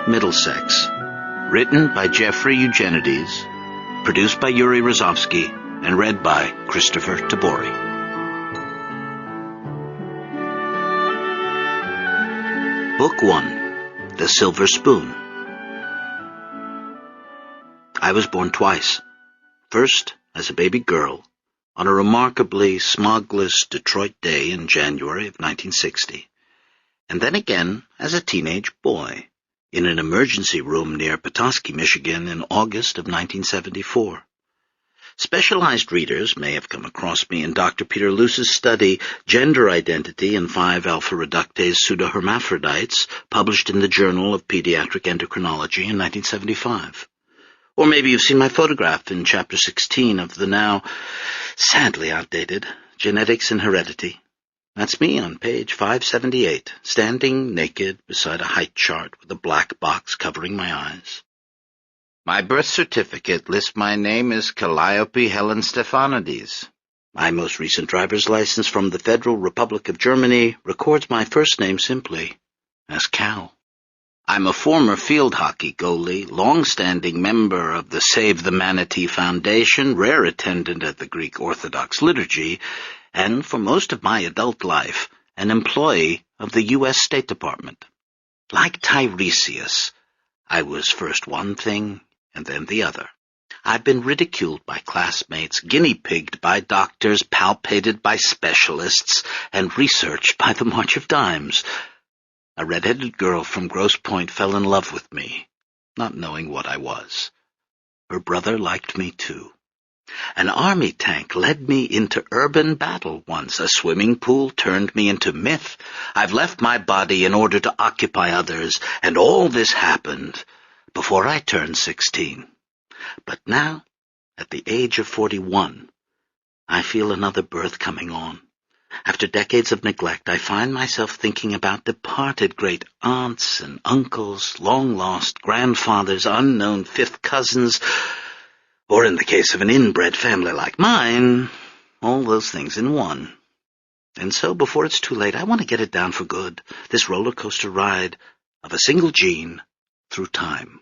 Middlesex. Written by Jeffrey Eugenides. Produced by Yuri Rozovsky. And read by Christopher Tabori. Book 1. The Silver Spoon. I was born twice. First, as a baby girl, on a remarkably smogless Detroit day in January of 1960, and then again as a teenage boy, in an emergency room near Petoskey, Michigan in August of 1974. Specialized readers may have come across me in Dr. Peter Luce's study, Gender Identity in 5 Alpha Reductase Pseudohermaphrodites, published in the Journal of Pediatric Endocrinology in 1975. Or maybe you've seen my photograph in Chapter 16 of the now sadly outdated Genetics and Heredity. That's me on page 578, standing naked beside a height chart with a black box covering my eyes. My birth certificate lists my name as Calliope Helen Stephanides. My most recent driver's license from the Federal Republic of Germany records my first name simply as Cal. I'm a former field hockey goalie, long-standing member of the Save the Manatee Foundation, rare attendant at the Greek Orthodox liturgy, and for most of my adult life, an employee of the U.S. State Department. Like Tiresias, I was first one thing and then the other. I've been ridiculed by classmates, guinea-pigged by doctors, palpated by specialists, and researched by the March of Dimes. A red-headed girl from Grosse Pointe fell in love with me, not knowing what I was. Her brother liked me too. An army tank led me into urban battle once. A swimming pool turned me into myth. I've left my body in order to occupy others, and all this happened before I turned 16. But now, at the age of 41, I feel another birth coming on. After decades of neglect, I find myself thinking about departed great aunts and uncles, long-lost grandfathers, unknown fifth cousins, or in the case of an inbred family like mine, all those things in one. And so, before it's too late, I want to get it down for good, this roller coaster ride of a single gene through time.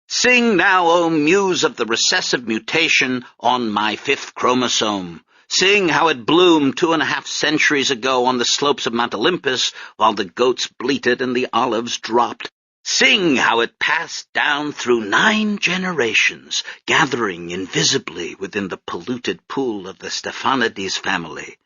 Sing now, O muse of the recessive mutation on my 5th chromosome. Sing how it bloomed 2.5 centuries ago on the slopes of Mount Olympus while the goats bleated and the olives dropped. Sing how it passed down through 9 generations, gathering invisibly within the polluted pool of the Stephanides family.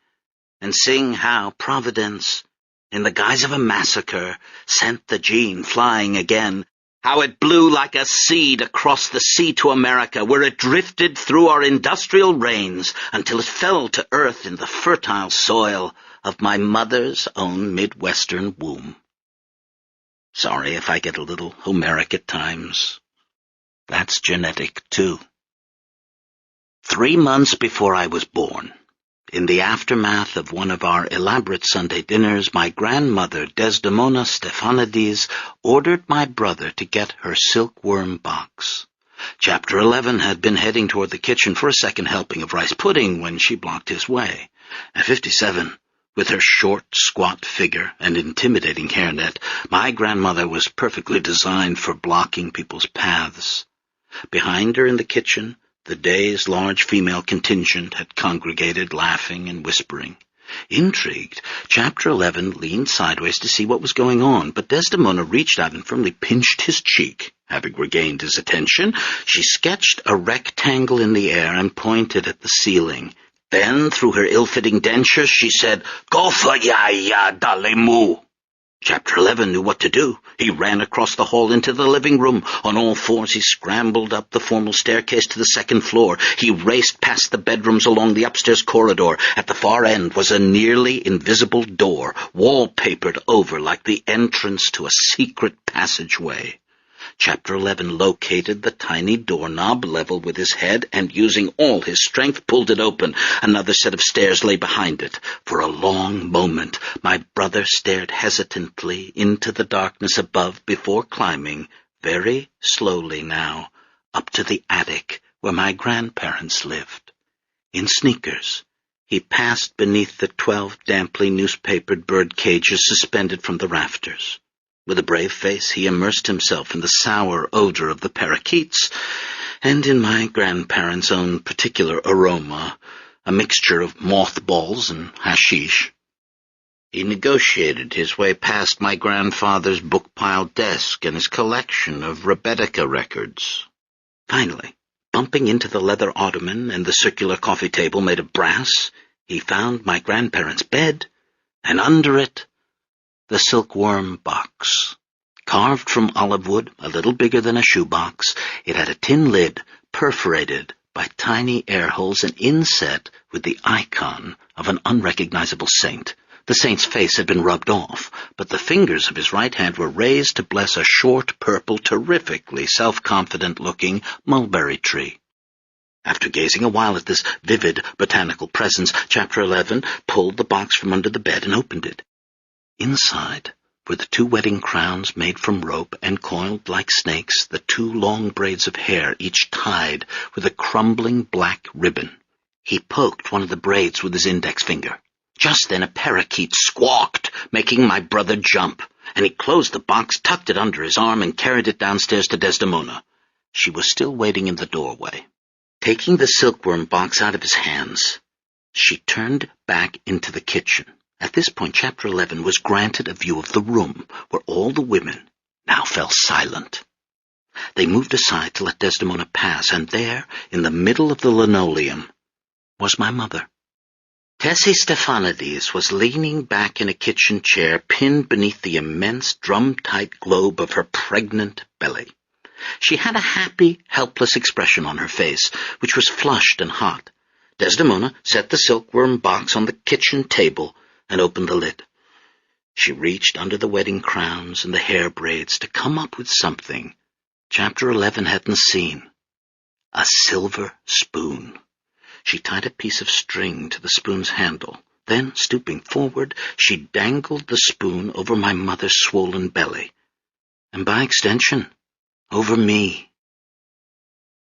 And sing how Providence, in the guise of a massacre, sent the gene flying again, how it blew like a seed across the sea to America, where it drifted through our industrial rains until it fell to earth in the fertile soil of my mother's own Midwestern womb. Sorry if I get a little Homeric at times. That's genetic, too. 3 months before I was born, in the aftermath of one of our elaborate Sunday dinners, my grandmother, Desdemona Stephanides, ordered my brother to get her silkworm box. Chapter 11 had been heading toward the kitchen for a second helping of rice pudding when she blocked his way. At 57, with her short, squat figure and intimidating hairnet, my grandmother was perfectly designed for blocking people's paths. Behind her in the kitchen, the day's large female contingent had congregated, laughing and whispering. Intrigued, Chapter 11 leaned sideways to see what was going on, but Desdemona reached out and firmly pinched his cheek. Having regained his attention, she sketched a rectangle in the air and pointed at the ceiling. Then, through her ill-fitting dentures, she said, "Go for ya, dale-mu." Chapter 11 knew what to do. He ran across the hall into the living room. On all fours, he scrambled up the formal staircase to the 2nd floor. He raced past the bedrooms along the upstairs corridor. At the far end was a nearly invisible door, wallpapered over like the entrance to a secret passageway. Chapter 11 located the tiny doorknob level with his head and, using all his strength, pulled it open. Another set of stairs lay behind it. For a long moment, my brother stared hesitantly into the darkness above before climbing, very slowly now, up to the attic where my grandparents lived. In sneakers, he passed beneath the 12 damply newspapered bird cages suspended from the rafters. With a brave face, he immersed himself in the sour odor of the parakeets, and in my grandparents' own particular aroma, a mixture of mothballs and hashish. He negotiated his way past my grandfather's book-piled desk and his collection of Rebecca records. Finally, bumping into the leather ottoman and the circular coffee table made of brass, he found my grandparents' bed, and under it, the silkworm box. Carved from olive wood, a little bigger than a shoebox, it had a tin lid perforated by tiny air holes and inset with the icon of an unrecognizable saint. The saint's face had been rubbed off, but the fingers of his right hand were raised to bless a short, purple, terrifically self-confident-looking mulberry tree. After gazing a while at this vivid botanical presence, Chapter 11 pulled the box from under the bed and opened it. Inside were the 2 wedding crowns made from rope and coiled like snakes, the 2 long braids of hair, each tied with a crumbling black ribbon. He poked one of the braids with his index finger. Just then a parakeet squawked, making my brother jump, and he closed the box, tucked it under his arm, and carried it downstairs to Desdemona. She was still waiting in the doorway. Taking the silkworm box out of his hands, she turned back into the kitchen. At this point, Chapter 11 was granted a view of the room, where all the women now fell silent. They moved aside to let Desdemona pass, and there, in the middle of the linoleum, was my mother. Tessie Stephanides was leaning back in a kitchen chair, pinned beneath the immense drum-tight globe of her pregnant belly. She had a happy, helpless expression on her face, which was flushed and hot. Desdemona set the silkworm box on the kitchen table and opened the lid. She reached under the wedding crowns and the hair braids to come up with something Chapter 11 hadn't seen. A silver spoon. She tied a piece of string to the spoon's handle. Then, stooping forward, she dangled the spoon over my mother's swollen belly, and by extension, over me.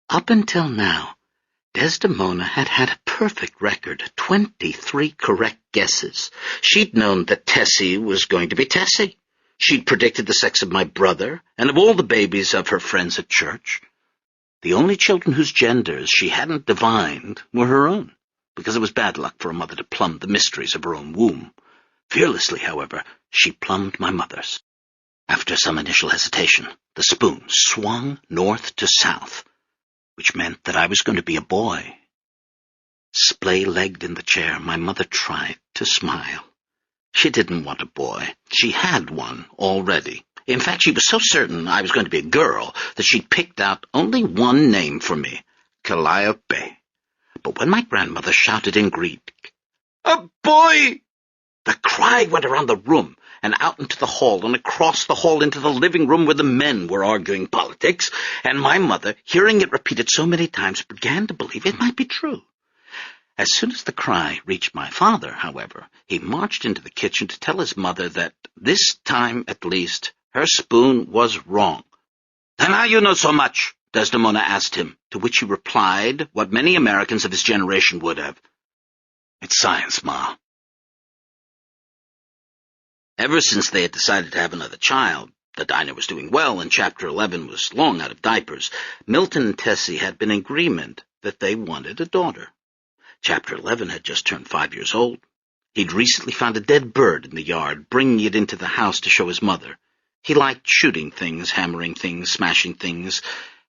Up until now, Desdemona had had a perfect record, 23 correct guesses. She'd known that Tessie was going to be Tessie. She'd predicted the sex of my brother and of all the babies of her friends at church. The only children whose genders she hadn't divined were her own, because it was bad luck for a mother to plumb the mysteries of her own womb. Fearlessly, however, she plumbed my mother's. After some initial hesitation, the spoon swung north to south, which meant that I was going to be a boy. Splay-legged in the chair, my mother tried to smile. She didn't want a boy. She had one already. In fact, she was so certain I was going to be a girl that she'd picked out only one name for me, Calliope. But when my grandmother shouted in Greek, "A boy!" the cry went around the room and out into the hall and across the hall into the living room where the men were arguing politics, and my mother, hearing it repeated so many times, began to believe it might be true. As soon as the cry reached my father, however, he marched into the kitchen to tell his mother that, this time at least, her spoon was wrong. "And how you know so much?" Desdemona asked him, to which he replied what many Americans of his generation would have. "It's science, Ma." Ever since they had decided to have another child, the diner was doing well and Chapter 11 was long out of diapers, Milton and Tessie had been in agreement that they wanted a daughter. Chapter 11 had just turned 5 years old. He'd recently found a dead bird in the yard, bringing it into the house to show his mother. He liked shooting things, hammering things, smashing things,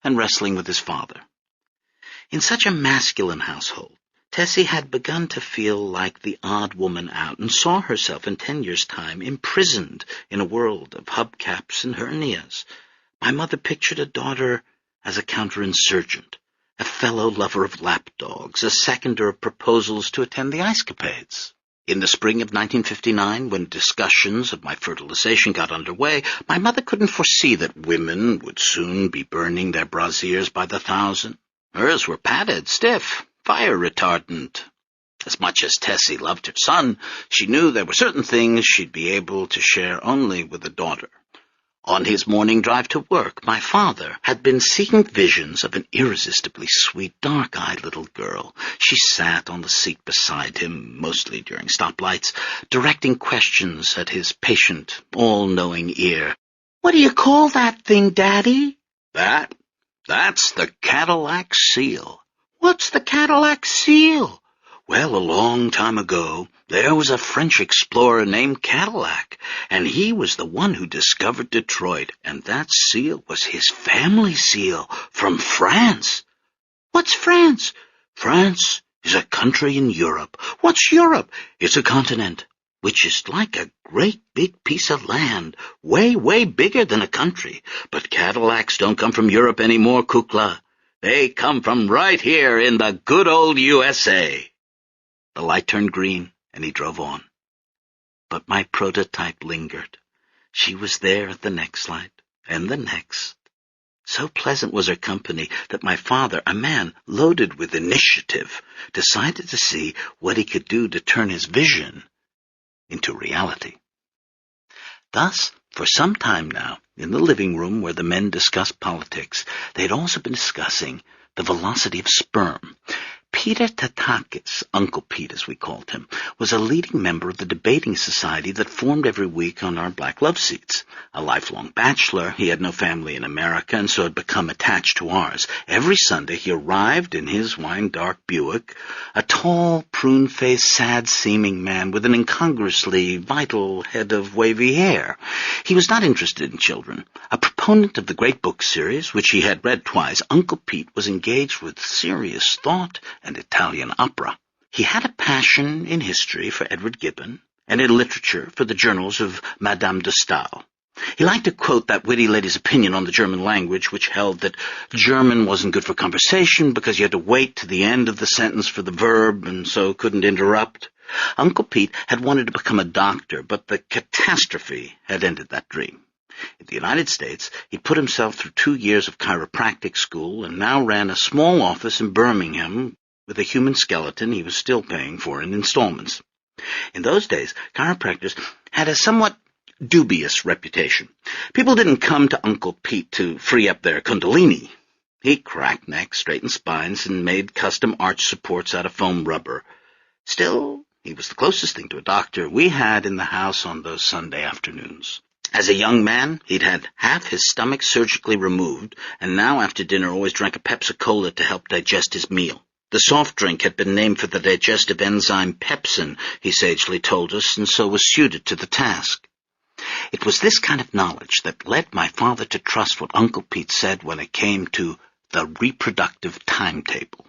and wrestling with his father. In such a masculine household, Tessie had begun to feel like the odd woman out and saw herself in 10 years' time imprisoned in a world of hubcaps and hernias. My mother pictured a daughter as a counterinsurgent, a fellow lover of lapdogs, a seconder of proposals to attend the ice capades. In the spring of 1959, when discussions of my fertilization got underway, my mother couldn't foresee that women would soon be burning their brassiers by the thousand. Hers were padded, stiff, fire retardant. As much as Tessie loved her son, she knew there were certain things she'd be able to share only with a daughter. On his morning drive to work, my father had been seeing visions of an irresistibly sweet, dark-eyed little girl. She sat on the seat beside him, mostly during stoplights, directing questions at his patient, all-knowing ear. "What do you call that thing, Daddy?" That's the Cadillac seal." "What's the Cadillac seal?" "Well, a long time ago, there was a French explorer named Cadillac, and he was the one who discovered Detroit, and that seal was his family seal from France." "What's France?" "France is a country in Europe." "What's Europe?" "It's a continent, which is like a great big piece of land, way, way bigger than a country. But Cadillacs don't come from Europe anymore, Kukla. They come from right here in the good old USA." The light turned green, and he drove on. But my prototype lingered. She was there at the next light, and the next. So pleasant was her company that my father, a man loaded with initiative, decided to see what he could do to turn his vision into reality. Thus, for some time now, in the living room where the men discussed politics, they had also been discussing the velocity of sperm. Peter Tatakis, Uncle Pete as we called him, was a leading member of the debating society that formed every week on our black love seats. A lifelong bachelor, he had no family in America and so had become attached to ours. Every Sunday he arrived in his wine-dark Buick, a tall, prune-faced, sad-seeming man with an incongruously vital head of wavy hair. He was not interested in children. A proponent of the great book series, which he had read twice, Uncle Pete was engaged with serious thought and Italian opera. He had a passion in history for Edward Gibbon, and in literature for the journals of Madame de Staël. He liked to quote that witty lady's opinion on the German language, which held that German wasn't good for conversation because you had to wait to the end of the sentence for the verb and so couldn't interrupt. Uncle Pete had wanted to become a doctor, but the catastrophe had ended that dream. In the United States, he put himself through 2 years of chiropractic school and now ran a small office in Birmingham with a human skeleton he was still paying for in installments. In those days, chiropractors had a somewhat dubious reputation. People didn't come to Uncle Pete to free up their kundalini. He cracked necks, straightened spines, and made custom arch supports out of foam rubber. Still, he was the closest thing to a doctor we had in the house on those Sunday afternoons. As a young man, he'd had half his stomach surgically removed, and now after dinner always drank a Pepsi-Cola to help digest his meal. The soft drink had been named for the digestive enzyme pepsin, he sagely told us, and so was suited to the task. It was this kind of knowledge that led my father to trust what Uncle Pete said when it came to the reproductive timetable.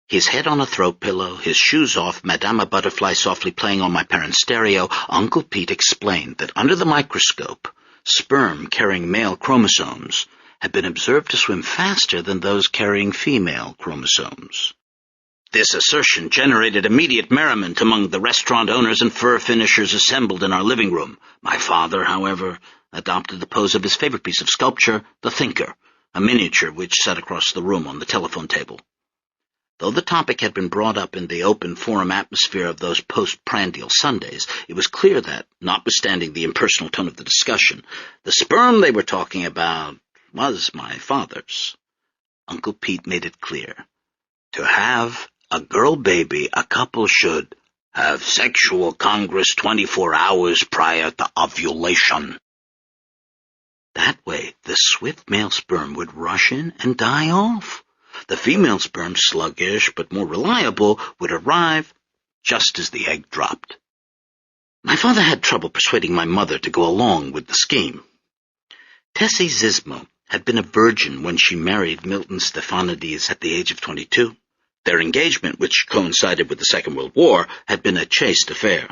His head on a throw pillow, his shoes off, Madama Butterfly softly playing on my parents' stereo, Uncle Pete explained that under the microscope, sperm carrying male chromosomes had been observed to swim faster than those carrying female chromosomes. This assertion generated immediate merriment among the restaurant owners and fur finishers assembled in our living room. My father, however, adopted the pose of his favorite piece of sculpture, the Thinker, a miniature which sat across the room on the telephone table. Though the topic had been brought up in the open forum atmosphere of those post-prandial Sundays, it was clear that, notwithstanding the impersonal tone of the discussion, the sperm they were talking about was my father's. Uncle Pete made it clear. To have a girl baby, a couple should have sexual congress 24 hours prior to ovulation. That way, the swift male sperm would rush in and die off. The female sperm, sluggish but more reliable, would arrive just as the egg dropped. My father had trouble persuading my mother to go along with the scheme. Tessie Zismo had been a virgin when she married Milton Stephanides at the age of 22. Their engagement, which coincided with the Second World War, had been a chaste affair.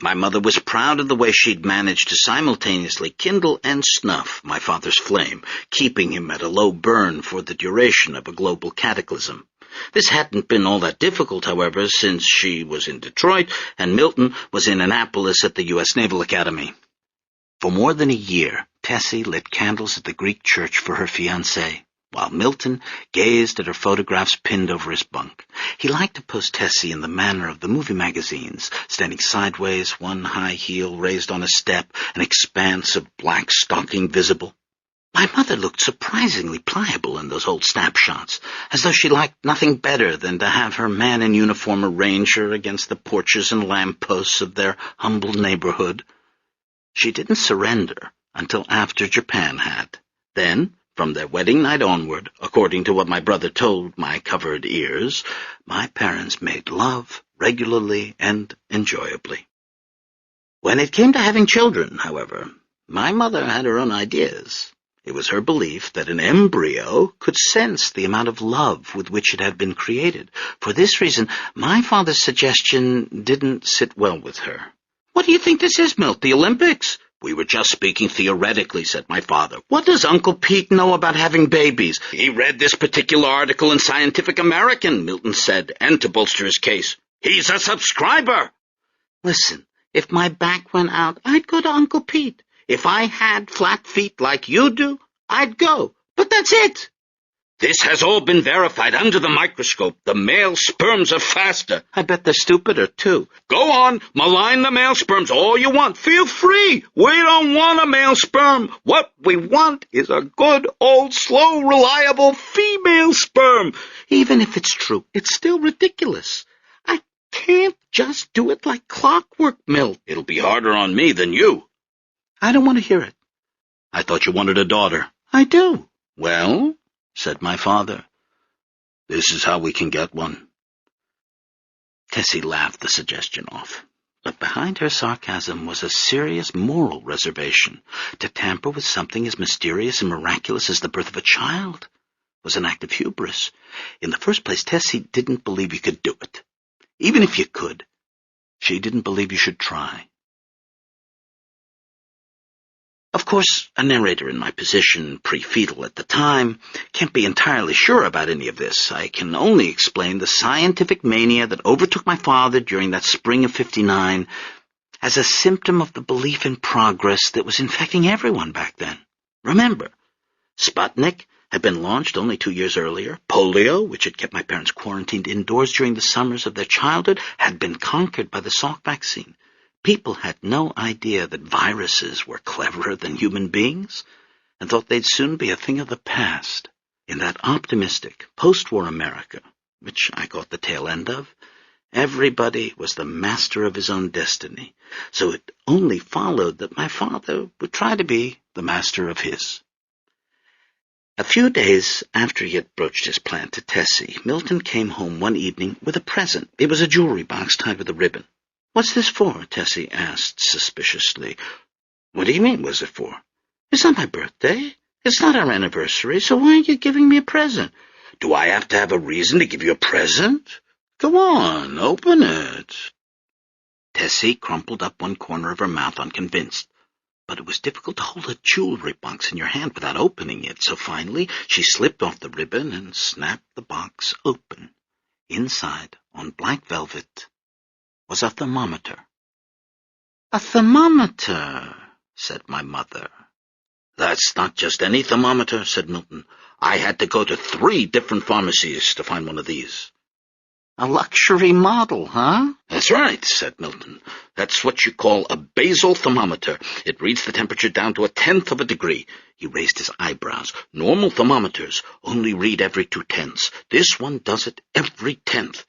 My mother was proud of the way she'd managed to simultaneously kindle and snuff my father's flame, keeping him at a low burn for the duration of a global cataclysm. This hadn't been all that difficult, however, since she was in Detroit and Milton was in Annapolis at the U.S. Naval Academy. For more than a year, Tessie lit candles at the Greek church for her fiancé, while Milton gazed at her photographs pinned over his bunk. He liked to pose Tessie in the manner of the movie magazines, standing sideways, one high heel raised on a step, an expanse of black stocking visible. My mother looked surprisingly pliable in those old snapshots, as though she liked nothing better than to have her man in uniform arrange her against the porches and lampposts of their humble neighborhood. She didn't surrender until after Japan had. Then, from their wedding night onward, according to what my brother told my covered ears, my parents made love regularly and enjoyably. When it came to having children, however, my mother had her own ideas. It was her belief that an embryo could sense the amount of love with which it had been created. For this reason, my father's suggestion didn't sit well with her. "What do you think this is, Milt, the Olympics?" "We were just speaking theoretically," said my father. "What does Uncle Pete know about having babies?" "He read this particular article in Scientific American," Milton said, and to bolster his case, "he's a subscriber." "Listen, if my back went out, I'd go to Uncle Pete. If I had flat feet like you do, I'd go. But that's it." "This has all been verified under the microscope. The male sperms are faster." "I bet they're stupider, too." "Go on, malign the male sperms all you want. Feel free. We don't want a male sperm. What we want is a good, old, slow, reliable female sperm." "Even if it's true, it's still ridiculous. I can't just do it like clockwork, Milt." "It'll be harder on me than you." "I don't want to hear it." "I thought you wanted a daughter." "I do." "Well," said my father, "this is how we can get one." Tessie laughed the suggestion off, but behind her sarcasm was a serious moral reservation. To tamper with something as mysterious and miraculous as the birth of a child was an act of hubris. In the first place, Tessie didn't believe you could do it. Even if you could, she didn't believe you should try. Of course, a narrator in my position, pre-fetal at the time, can't be entirely sure about any of this. I can only explain the scientific mania that overtook my father during that spring of '59 as a symptom of the belief in progress that was infecting everyone back then. Remember, Sputnik had been launched only 2 years earlier. Polio, which had kept my parents quarantined indoors during the summers of their childhood, had been conquered by the Salk vaccine. People had no idea that viruses were cleverer than human beings, and thought they'd soon be a thing of the past. In that optimistic, post-war America, which I caught the tail end of, everybody was the master of his own destiny, so it only followed that my father would try to be the master of his. A few days after he had broached his plan to Tessie, Milton came home one evening with a present. It was a jewelry box tied with a ribbon. "What's this for?" Tessie asked suspiciously. "What do you mean, what's it for?" "It's not my birthday. It's not our anniversary, so why are you giving me a present?" "Do I have to have a reason to give you a present? Go on, open it." Tessie crumpled up one corner of her mouth, unconvinced. But it was difficult to hold a jewelry box in your hand without opening it, so finally she slipped off the ribbon and snapped the box open. Inside, on black velvet, was a thermometer. "A thermometer," said my mother. "That's not just any thermometer," said Milton. "I had to go to 3 different pharmacies to find one of these." "A luxury model, huh?" "That's right," said Milton. "That's what you call a basal thermometer. It reads the temperature down to 1/10 of a degree." He raised his eyebrows. "Normal thermometers only read every 2/10. This one does it every 10th.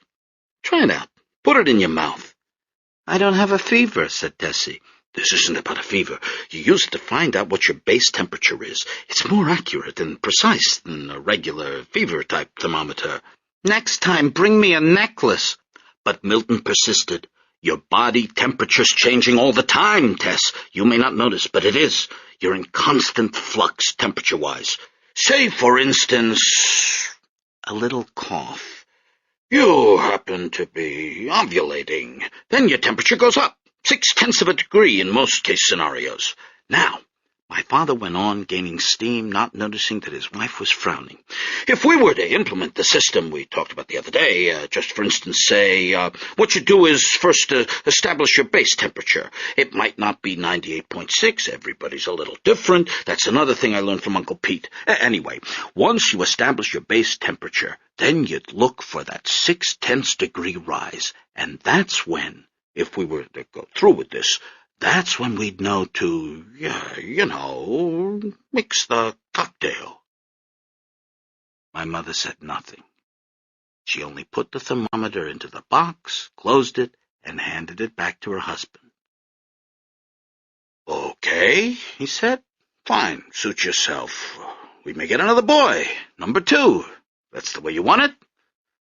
Try it out. Put it in your mouth." "I don't have a fever," said Tessie. "This isn't about a fever. You use it to find out what your base temperature is. It's more accurate and precise than a regular fever-type thermometer." "Next time, bring me a necklace." But Milton persisted. "Your body temperature's changing all the time, Tess. You may not notice, but it is. You're in constant flux temperature-wise. Say, for instance," a little cough, "you happen to be ovulating. Then your temperature goes up, 0.6 of a degree in most case scenarios. Now," my father went on, gaining steam, not noticing that his wife was frowning, "if we were to implement the system we talked about the other day, just for instance say, what you do is first establish your base temperature. It might not be 98.6. Everybody's a little different. That's another thing I learned from Uncle Pete. Anyway, once you establish your base temperature, then you'd look for that 0.6 degree rise. And that's when, if we were to go through with this, that's when we'd know to, mix the cocktail." My mother said nothing. She only put the thermometer into the box, closed it, and handed it back to her husband. "Okay," he said. Fine, suit yourself. We may get another boy, number 2. That's the way you want it.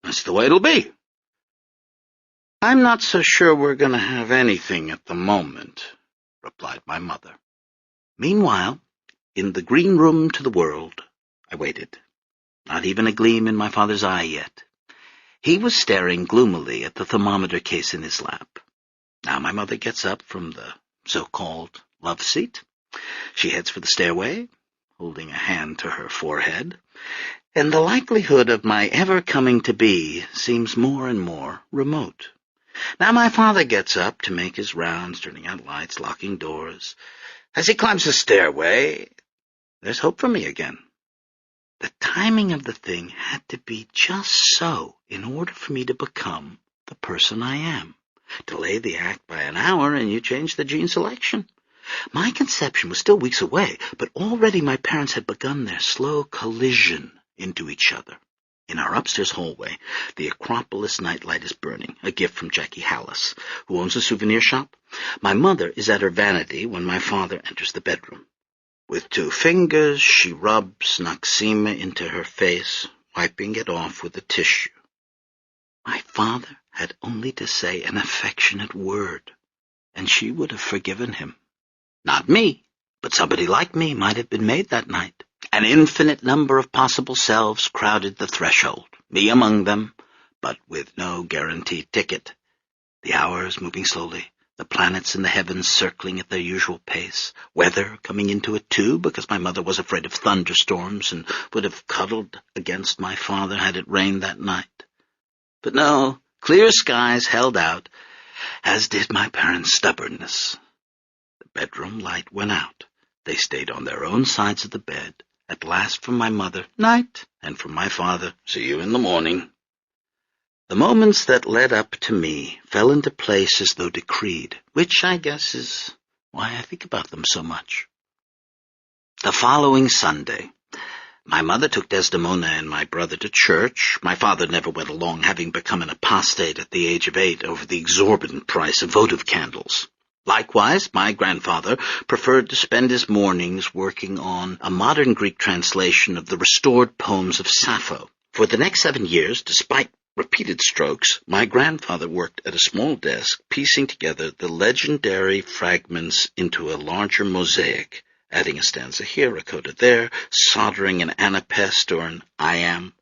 That's the way it'll be. I'm not so sure we're going to have anything at the moment, replied my mother. Meanwhile, in the green room to the world, I waited. Not even a gleam in my father's eye yet. He was staring gloomily at the thermometer case in his lap. Now my mother gets up from the so-called love seat. She heads for the stairway, holding a hand to her forehead, and the likelihood of my ever coming to be seems more and more remote. Now my father gets up to make his rounds, turning out lights, locking doors. As he climbs the stairway, there's hope for me again. The timing of the thing had to be just so in order for me to become the person I am. Delay the act by an hour and you change the gene selection. My conception was still weeks away, but already my parents had begun their slow collision into each other. In our upstairs hallway, the Acropolis nightlight is burning, a gift from Jackie Hallis, who owns a souvenir shop. My mother is at her vanity when my father enters the bedroom. With 2 fingers, she rubs Noxema into her face, wiping it off with a tissue. My father had only to say an affectionate word, and she would have forgiven him. Not me, but somebody like me might have been made that night. An infinite number of possible selves crowded the threshold, me among them, but with no guaranteed ticket. The hours moving slowly, the planets in the heavens circling at their usual pace, weather coming into it too, because my mother was afraid of thunderstorms and would have cuddled against my father had it rained that night. But no, clear skies held out, as did my parents' stubbornness. The bedroom light went out. They stayed on their own sides of the bed. At last from my mother, night, and from my father, see you in the morning. The moments that led up to me fell into place as though decreed, which I guess is why I think about them so much. The following Sunday, my mother took Desdemona and my brother to church. My father never went along, having become an apostate at the age of 8 over the exorbitant price of votive candles. Likewise, my grandfather preferred to spend his mornings working on a modern Greek translation of the restored poems of Sappho. For the next 7 years, despite repeated strokes, my grandfather worked at a small desk, piecing together the legendary fragments into a larger mosaic, adding a stanza here, a coda there, soldering an anapest or an I am.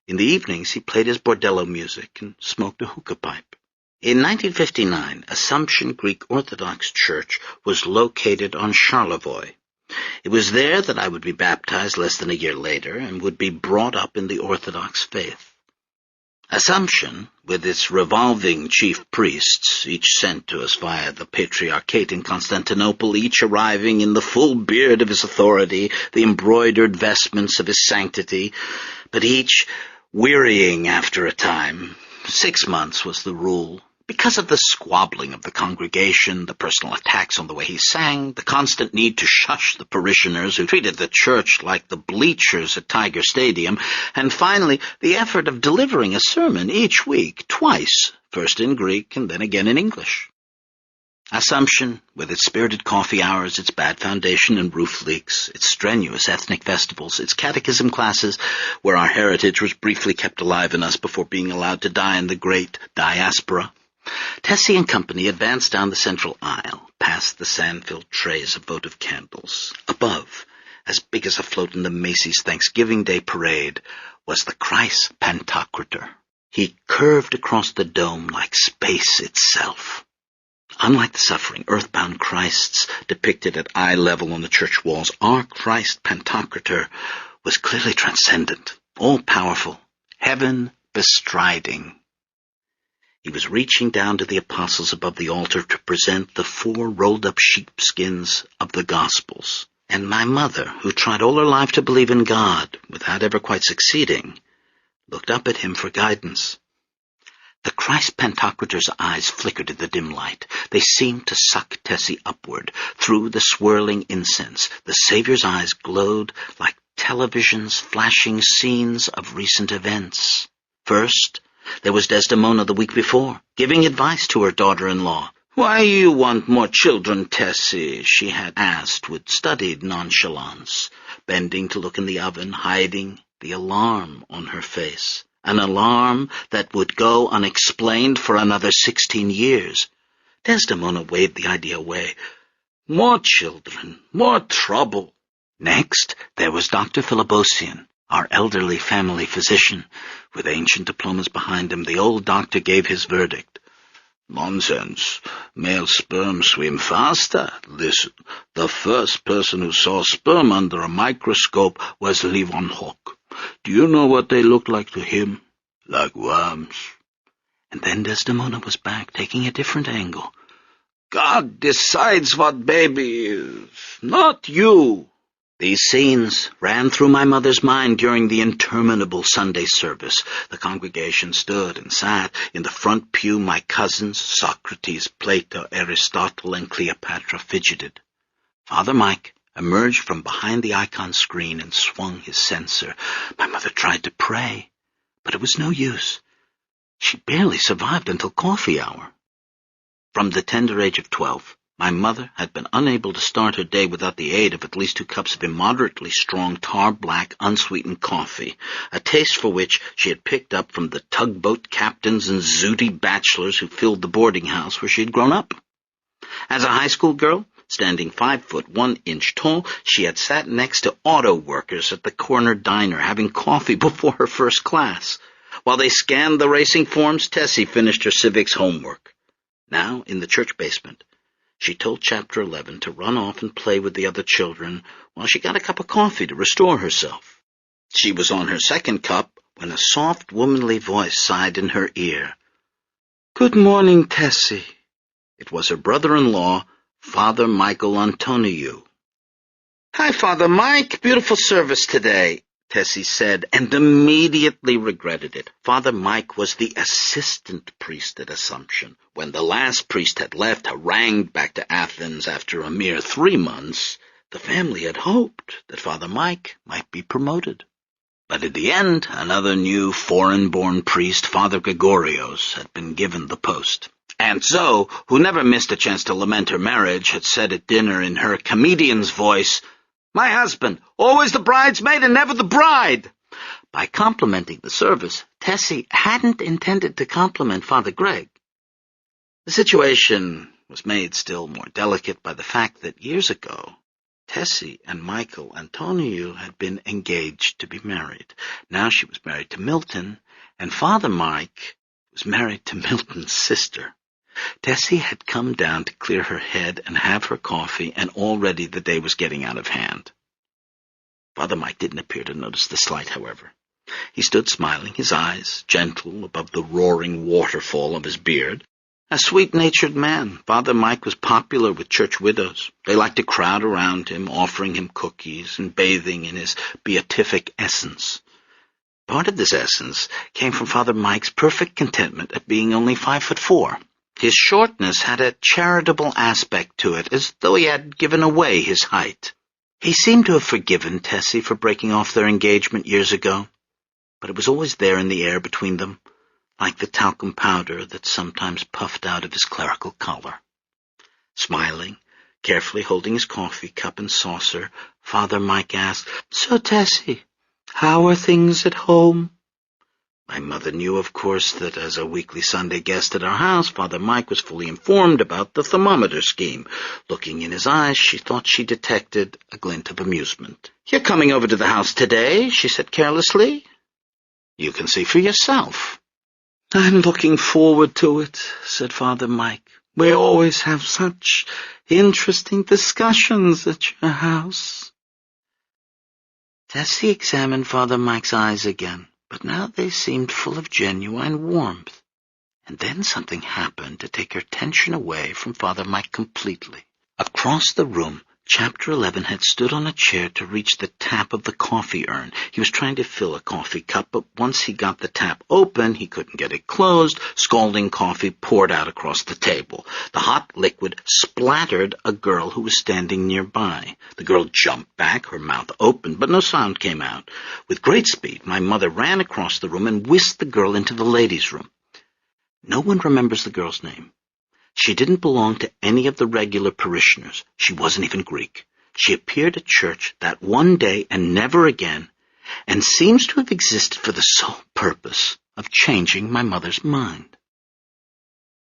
In the evenings, he played his bordello music and smoked a hookah pipe. In 1959, Assumption Greek Orthodox Church was located on Charlevoix. It was there that I would be baptized less than a year later and would be brought up in the Orthodox faith. Assumption, with its revolving chief priests, each sent to us via the Patriarchate in Constantinople, each arriving in the full beard of his authority, the embroidered vestments of his sanctity, but each wearying after a time. 6 months was the rule. Because of the squabbling of the congregation, the personal attacks on the way he sang, the constant need to shush the parishioners who treated the church like the bleachers at Tiger Stadium, and finally the effort of delivering a sermon each week, twice, first in Greek and then again in English. Assumption, with its spirited coffee hours, its bad foundation and roof leaks, its strenuous ethnic festivals, its catechism classes, where our heritage was briefly kept alive in us before being allowed to die in the great diaspora. Tessie and company advanced down the central aisle, past the sand-filled trays of votive candles. Above, as big as a float in the Macy's Thanksgiving Day parade, was the Christ Pantocrator. He curved across the dome like space itself. Unlike the suffering, earthbound Christs depicted at eye level on the church walls, our Christ Pantocrator was clearly transcendent, all-powerful, heaven bestriding. He was reaching down to the apostles above the altar to present the 4 rolled-up sheepskins of the Gospels. And my mother, who tried all her life to believe in God without ever quite succeeding, looked up at him for guidance. The Christ Pantocrator's eyes flickered in the dim light. They seemed to suck Tessie upward through the swirling incense. The Savior's eyes glowed like television's flashing scenes of recent events. First, there was Desdemona the week before, giving advice to her daughter-in-law. "Why you want more children, Tessie?" she had asked with studied nonchalance, bending to look in the oven, hiding the alarm on her face, an alarm that would go unexplained for another 16 years. Desdemona waved the idea away. More children, more trouble. Next, there was Dr. Philibosian, our elderly family physician. With ancient diplomas behind him, the old doctor gave his verdict. "Nonsense. Male sperm swim faster. Listen, the first person who saw sperm under a microscope was Leeuwenhoek. Do you know what they looked like to him? Like worms." And then Desdemona was back, taking a different angle. "God decides what baby is, not you." These scenes ran through my mother's mind during the interminable Sunday service. The congregation stood and sat. In the front pew, my cousins, Socrates, Plato, Aristotle, and Cleopatra fidgeted. Father Mike emerged from behind the icon screen and swung his censer. My mother tried to pray, but it was no use. She barely survived until coffee hour. From the tender age of 12, my mother had been unable to start her day without the aid of at least 2 cups of immoderately strong tar-black, unsweetened coffee, a taste for which she had picked up from the tugboat captains and zooty bachelors who filled the boarding house where she had grown up. As a high school girl, standing 5 foot 1 inch tall, she had sat next to auto workers at the corner diner, having coffee before her first class. While they scanned the racing forms, Tessie finished her civics homework. Now, in the church basement, she told Chapter 11 to run off and play with the other children while she got a cup of coffee to restore herself. She was on her 2nd cup when a soft, womanly voice sighed in her ear. "Good morning, Tessie." It was her brother-in-law, Father Michael Antoniou. "Hi, Father Mike. Beautiful service today," Tessie said, and immediately regretted it. Father Mike was the assistant priest at Assumption. When the last priest had left, harangued back to Athens after a mere 3 months, the family had hoped that Father Mike might be promoted. But in the end, another new foreign-born priest, Father Gregorios, had been given the post. Aunt Zoe, who never missed a chance to lament her marriage, had said at dinner in her comedian's voice, "My husband, always the bridesmaid and never the bride." By complimenting the service, Tessie hadn't intended to compliment Father Greg. The situation was made still more delicate by the fact that years ago, Tessie and Michael Antoniou had been engaged to be married. Now she was married to Milton, and Father Mike was married to Milton's sister. Tessie had come down to clear her head and have her coffee, and already the day was getting out of hand. Father Mike didn't appear to notice the slight, however. He stood smiling, his eyes gentle above the roaring waterfall of his beard. A sweet-natured man, Father Mike was popular with church widows. They liked to crowd around him, offering him cookies and bathing in his beatific essence. Part of this essence came from Father Mike's perfect contentment at being only 5'4". His shortness had a charitable aspect to it, as though he had given away his height. He seemed to have forgiven Tessie for breaking off their engagement years ago, but it was always there in the air between them, like the talcum powder that sometimes puffed out of his clerical collar. Smiling, carefully holding his coffee cup and saucer, Father Mike asked, "So, Tessie, how are things at home?" My mother knew, of course, that as a weekly Sunday guest at our house, Father Mike was fully informed about the thermometer scheme. Looking in his eyes, she thought she detected a glint of amusement. "You're coming over to the house today," she said carelessly. "You can see for yourself." "I'm looking forward to it," said Father Mike. "We always have such interesting discussions at your house." Tessie examined Father Mike's eyes again, but now they seemed full of genuine warmth. And then something happened to take her attention away from Father Mike completely. Across the room, Chapter 11 had stood on a chair to reach the tap of the coffee urn. He was trying to fill a coffee cup, but once he got the tap open, he couldn't get it closed. Scalding coffee poured out across the table. The hot liquid splattered a girl who was standing nearby. The girl jumped back, her mouth open, but no sound came out. With great speed, my mother ran across the room and whisked the girl into the ladies' room. No one remembers the girl's name. She didn't belong to any of the regular parishioners. She wasn't even Greek. She appeared at church that one day and never again, and seems to have existed for the sole purpose of changing my mother's mind.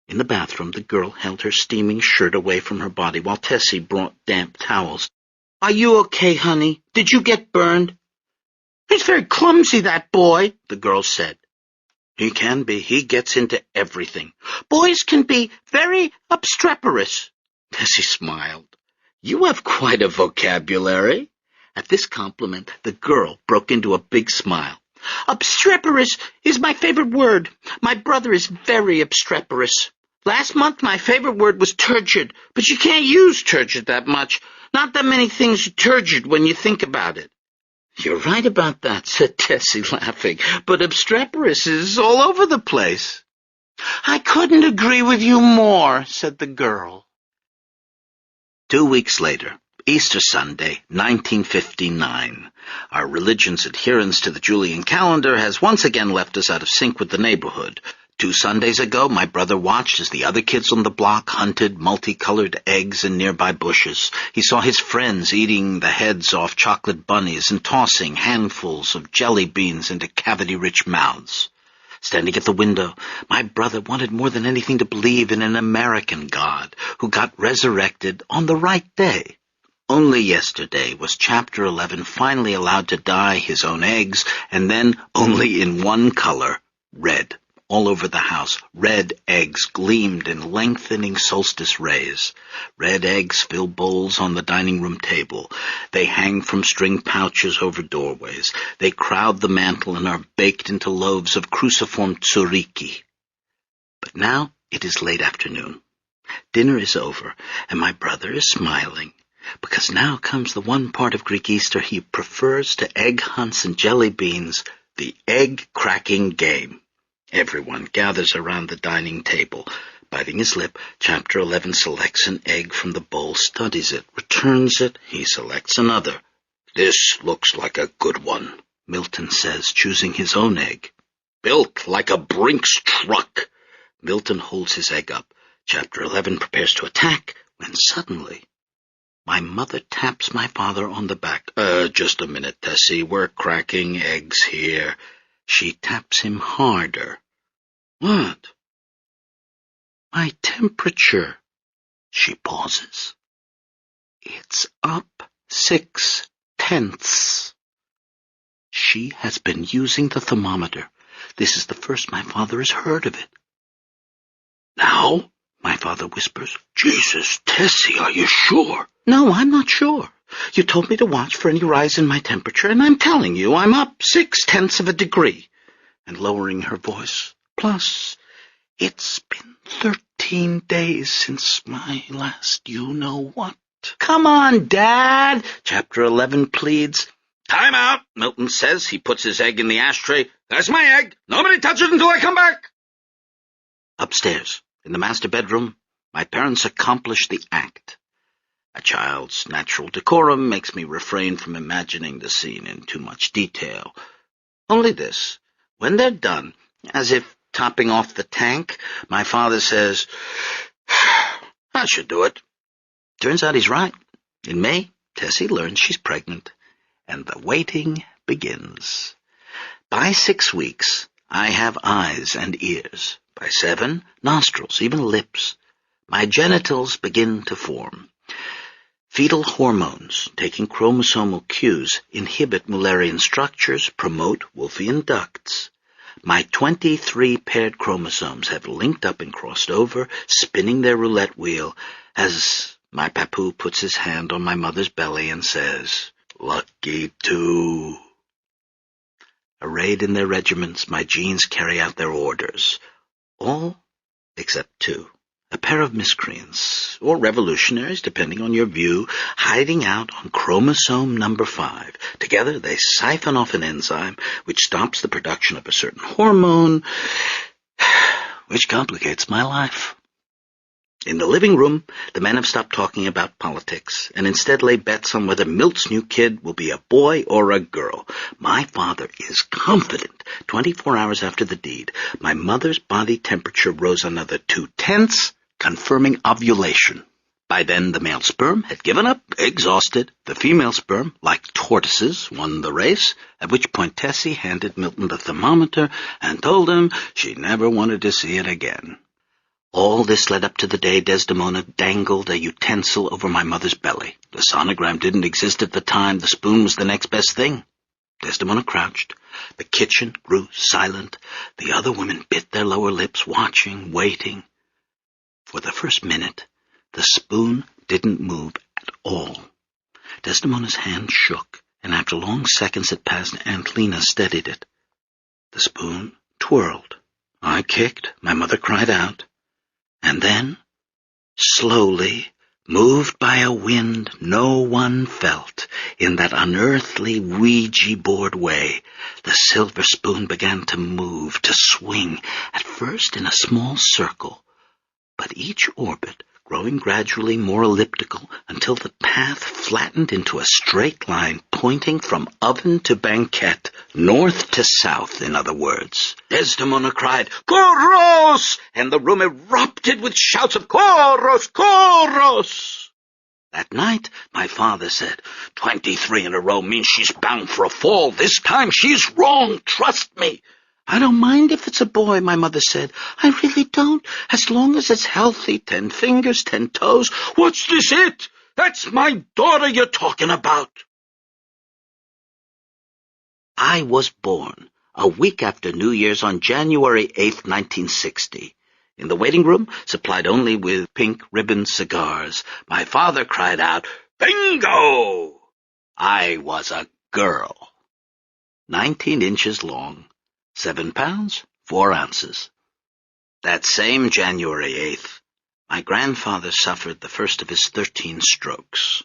In the bathroom, the girl held her steaming shirt away from her body while Tessie brought damp towels. "Are you okay, honey? Did you get burned?" "He's very clumsy, that boy," the girl said. "He can be. He gets into everything. Boys can be very obstreperous." Tessie smiled. "You have quite a vocabulary." At this compliment, the girl broke into a big smile. "Obstreperous is my favorite word. My brother is very obstreperous. Last month my favorite word was turgid, but you can't use turgid that much. Not that many things are turgid when you think about it." "You're right about that," said Tessie, laughing, "but obstreperous is all over the place." "I couldn't agree with you more," said the girl. 2 weeks later, Easter Sunday, 1959. Our religion's adherence to the Julian calendar has once again left us out of sync with the neighborhood. 2 Sundays ago, my brother watched as the other kids on the block hunted multicolored eggs in nearby bushes. He saw his friends eating the heads off chocolate bunnies and tossing handfuls of jelly beans into cavity-rich mouths. Standing at the window, my brother wanted more than anything to believe in an American God who got resurrected on the right day. Only yesterday was Chapter 11 finally allowed to dye his own eggs, and then only in one color, red. All over the house, red eggs gleamed in lengthening solstice rays. Red eggs fill bowls on the dining room table. They hang from string pouches over doorways. They crowd the mantel and are baked into loaves of cruciform tsuriki. But now it is late afternoon. Dinner is over, and my brother is smiling, because now comes the one part of Greek Easter he prefers to egg hunts and jelly beans, the egg-cracking game. Everyone gathers around the dining table. Biting his lip, Chapter 11 selects an egg from the bowl, studies it, returns it. He selects another. "This looks like a good one," Milton says, choosing his own egg. "Built like a Brinks truck." Milton holds his egg up. Chapter 11 prepares to attack, when suddenly my mother taps my father on the back. Just a minute, Tessie. We're cracking eggs here." She taps him harder. "What?" "My temperature." She pauses. "It's up 6/10." She has been using the thermometer. This is the first my father has heard of it. "Now?" my father whispers. "Jesus, Tessie, are you sure?" "No, I'm not sure. You told me to watch for any rise in my temperature, and I'm telling you I'm up 6/10 of a degree." And lowering her voice, "Plus, it's been 13 days since my last you-know-what." "Come on, Dad," Chapter 11 pleads. "Time out," Milton says. He puts his egg in the ashtray. "That's my egg. Nobody touch it until I come back." Upstairs, in the master bedroom, my parents accomplish the act. A child's natural decorum makes me refrain from imagining the scene in too much detail. Only this: when they're done, as if topping off the tank, my father says, "That should do it." Turns out he's right. In May, Tessie learns she's pregnant, and the waiting begins. By 6 weeks, I have eyes and ears. By 7, nostrils, even lips. My genitals begin to form. Fetal hormones, taking chromosomal cues, inhibit Mullerian structures, promote Wolffian ducts. My 23 paired chromosomes have linked up and crossed over, spinning their roulette wheel, as my papu puts his hand on my mother's belly and says, "Lucky 2." Arrayed in their regiments, my genes carry out their orders. All except 2. A pair of miscreants, or revolutionaries, depending on your view, hiding out on chromosome number 5. Together they siphon off an enzyme which stops the production of a certain hormone, which complicates my life. In the living room, the men have stopped talking about politics, and instead lay bets on whether Milt's new kid will be a boy or a girl. My father is confident. 24 hours after the deed, my mother's body temperature rose another 0.2, confirming ovulation. By then the male sperm had given up, exhausted. The female sperm, like tortoises, won the race, at which point Tessie handed Milton the thermometer and told him she never wanted to see it again. All this led up to the day Desdemona dangled a utensil over my mother's belly. The sonogram didn't exist at the time. The spoon was the next best thing. Desdemona crouched. The kitchen grew silent. The other women bit their lower lips, watching, waiting. For the first minute, the spoon didn't move at all. Desdemona's hand shook, and after long seconds had passed, Aunt Lena steadied it. The spoon twirled. I kicked. My mother cried out. And then, slowly, moved by a wind no one felt, in that unearthly Ouija-board way, the silver spoon began to move, to swing, at first in a small circle, but each orbit growing gradually more elliptical until the path flattened into a straight line pointing from oven to banquette, north to south, in other words. Desdemona cried, "Choros!" and the room erupted with shouts of "Choros! Choros!" That night, my father said, 23 in a row means she's bound for a fall. This time she's wrong, trust me. I don't mind if it's a boy, my mother said. I really don't, as long as it's healthy. 10 fingers, 10 toes. What's this it? That's my daughter you're talking about. I was born a week after New Year's on January 8th, 1960. In the waiting room, supplied only with pink ribbon cigars, my father cried out, "Bingo!" I was a girl. 19 inches long. 7 pounds, 4 ounces. That same January 8th, my grandfather suffered the first of his 13 strokes.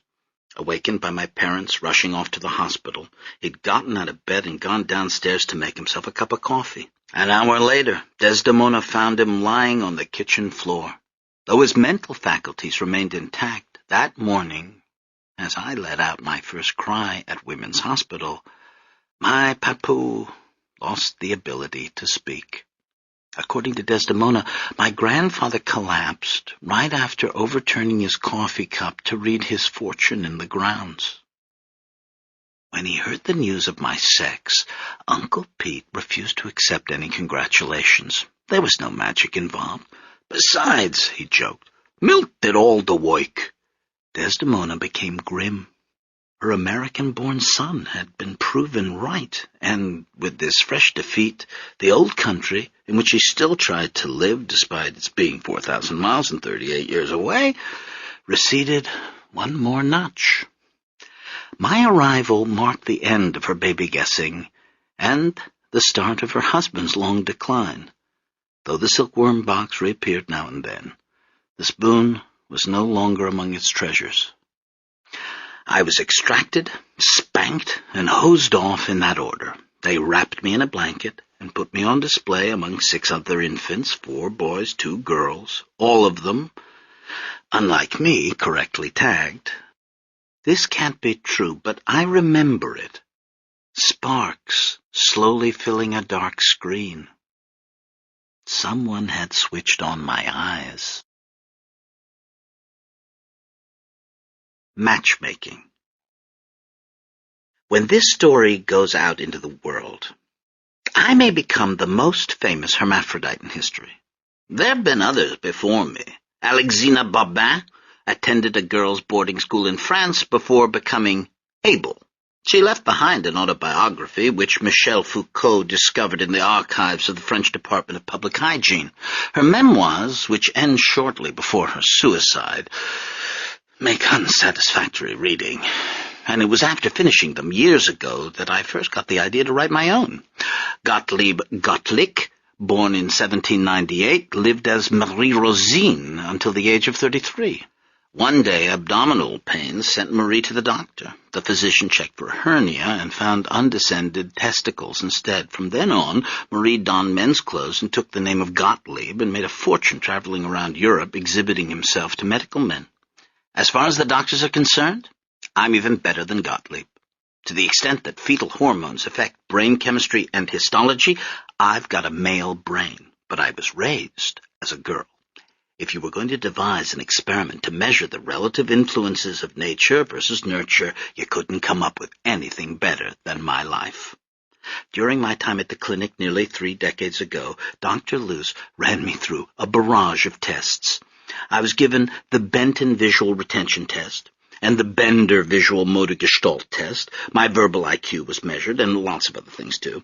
Awakened by my parents rushing off to the hospital, he'd gotten out of bed and gone downstairs to make himself a cup of coffee. An hour later, Desdemona found him lying on the kitchen floor. Though his mental faculties remained intact, that morning, as I let out my first cry at Women's Hospital, my papu lost the ability to speak. According to Desdemona, my grandfather collapsed right after overturning his coffee cup to read his fortune in the grounds. When he heard the news of my sex, Uncle Pete refused to accept any congratulations. There was no magic involved. Besides, he joked, Milt did all the work. Desdemona became grim. Her American-born son had been proven right, and with this fresh defeat, the old country, in which he still tried to live despite its being 4,000 miles and 38 years away, receded one more notch. My arrival marked the end of her baby-guessing, and the start of her husband's long decline. Though the silkworm box reappeared now and then, the spoon was no longer among its treasures. I was extracted, spanked, and hosed off in that order. They wrapped me in a blanket and put me on display among 6 other infants, 4 boys, 2 girls, all of them, unlike me, correctly tagged. This can't be true, but I remember it. Sparks slowly filling a dark screen. Someone had switched on my eyes. Matchmaking. When this story goes out into the world, I may become the most famous hermaphrodite in history. There have been others before me. Alexina Babin attended a girls' boarding school in France before becoming able. She left behind an autobiography which Michel Foucault discovered in the archives of the French Department of Public Hygiene. Her memoirs, which end shortly before her suicide, make unsatisfactory reading, and it was after finishing them years ago that I first got the idea to write my own. Gottlieb Gottlieb, born in 1798, lived as Marie Rosine until the age of 33. One day, abdominal pains sent Marie to the doctor. The physician checked for a hernia and found undescended testicles instead. From then on, Marie donned men's clothes and took the name of Gottlieb and made a fortune traveling around Europe exhibiting himself to medical men. As far as the doctors are concerned, I'm even better than Gottlieb. To the extent that fetal hormones affect brain chemistry and histology, I've got a male brain, but I was raised as a girl. If you were going to devise an experiment to measure the relative influences of nature versus nurture, you couldn't come up with anything better than my life. During my time at the clinic nearly 3 decades ago, Dr. Luce ran me through a barrage of tests. I was given the Benton Visual Retention Test and the Bender Visual Motor Gestalt Test. My verbal IQ was measured, and lots of other things, too.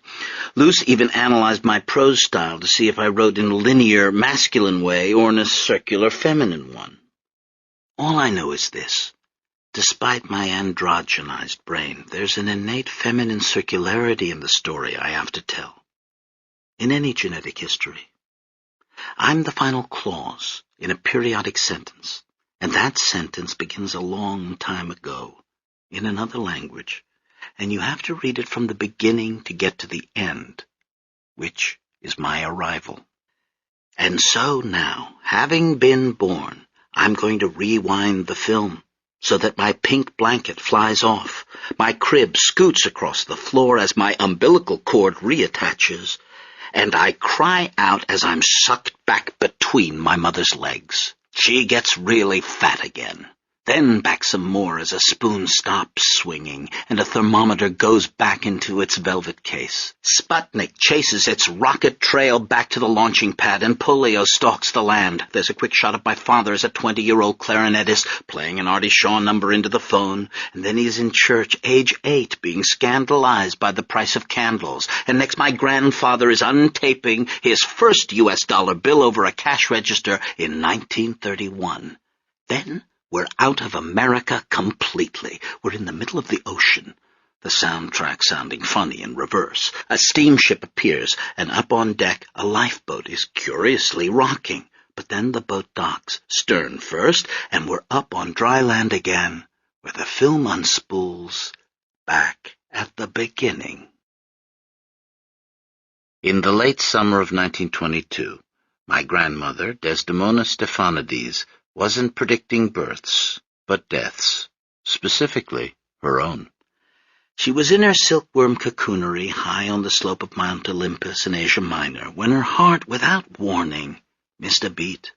Luce even analyzed my prose style to see if I wrote in a linear, masculine way or in a circular, feminine one. All I know is this. Despite my androgenized brain, there's an innate feminine circularity in the story I have to tell. In any genetic history, I'm the final clause in a periodic sentence, and that sentence begins a long time ago, in another language, and you have to read it from the beginning to get to the end, which is my arrival. And so now, having been born, I'm going to rewind the film, so that my pink blanket flies off, my crib scoots across the floor as my umbilical cord reattaches, and I cry out as I'm sucked back between my mother's legs. She gets really fat again. Then back some more as a spoon stops swinging and a thermometer goes back into its velvet case. Sputnik chases its rocket trail back to the launching pad, and polio stalks the land. There's a quick shot of my father as a 20-year-old clarinetist playing an Artie Shaw number into the phone, and then he's in church, age 8, being scandalized by the price of candles. And next my grandfather is untaping his first US dollar bill over a cash register in 1931. Then we're out of America completely. We're in the middle of the ocean, the soundtrack sounding funny in reverse. A steamship appears, and up on deck a lifeboat is curiously rocking. But then the boat docks, stern first, and we're up on dry land again, where the film unspools back at the beginning. In the late summer of 1922, my grandmother, Desdemona Stephanides, wasn't predicting births, but deaths, specifically her own. She was in her silkworm cocoonery high on the slope of Mount Olympus in Asia Minor when her heart, without warning, missed a beat.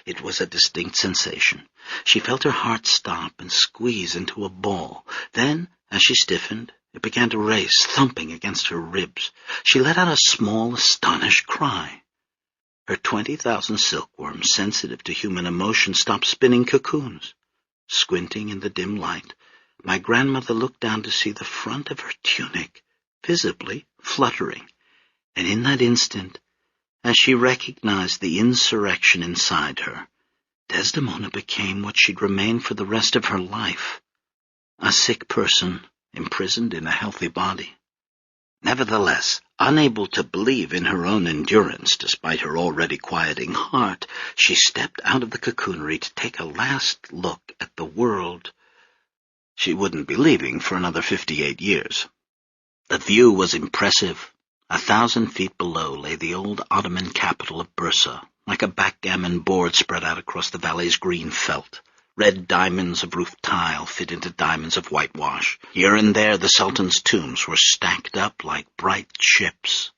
It was a distinct sensation. She felt her heart stop and squeeze into a ball. Then, as she stiffened, it began to race, thumping against her ribs. She let out a small, astonished cry. Her 20,000 silkworms, sensitive to human emotion, stopped spinning cocoons. Squinting in the dim light, my grandmother looked down to see the front of her tunic visibly fluttering, and in that instant, as she recognized the insurrection inside her, Desdemona became what she'd remain for the rest of her life, a sick person imprisoned in a healthy body. Nevertheless, unable to believe in her own endurance despite her already quieting heart, she stepped out of the cocoonery to take a last look at the world she wouldn't be leaving for another 58 years. The view was impressive. 1,000 feet below lay the old Ottoman capital of Bursa, like a backgammon board spread out across the valley's green felt. Red diamonds of roof tile fit into diamonds of whitewash. Here and there the Sultan's tombs were stacked up like bright ships.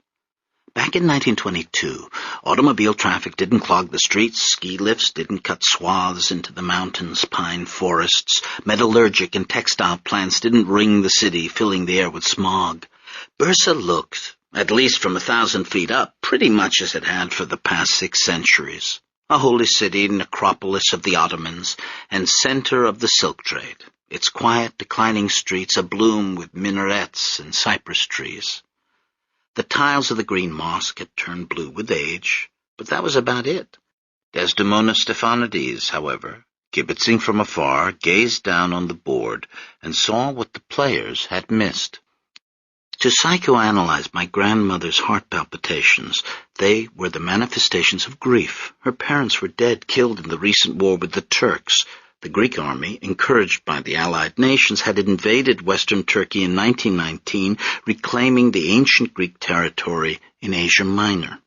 Back in 1922, automobile traffic didn't clog the streets, ski lifts didn't cut swaths into the mountains, pine forests, metallurgic and textile plants didn't ring the city, filling the air with smog. Bursa looked, at least from 1,000 feet up, pretty much as it had for the past 6 centuries. A holy city, necropolis of the Ottomans, and center of the silk trade, its quiet, declining streets abloom with minarets and cypress trees. The tiles of the green mosque had turned blue with age, but that was about it. Desdemona Stephanides, however, kibitzing from afar, gazed down on the board and saw what the players had missed. To psychoanalyze my grandmother's heart palpitations, they were the manifestations of grief. Her parents were dead, killed in the recent war with the Turks. The Greek army, encouraged by the Allied nations, had invaded western Turkey in 1919, reclaiming the ancient Greek territory in Asia Minor.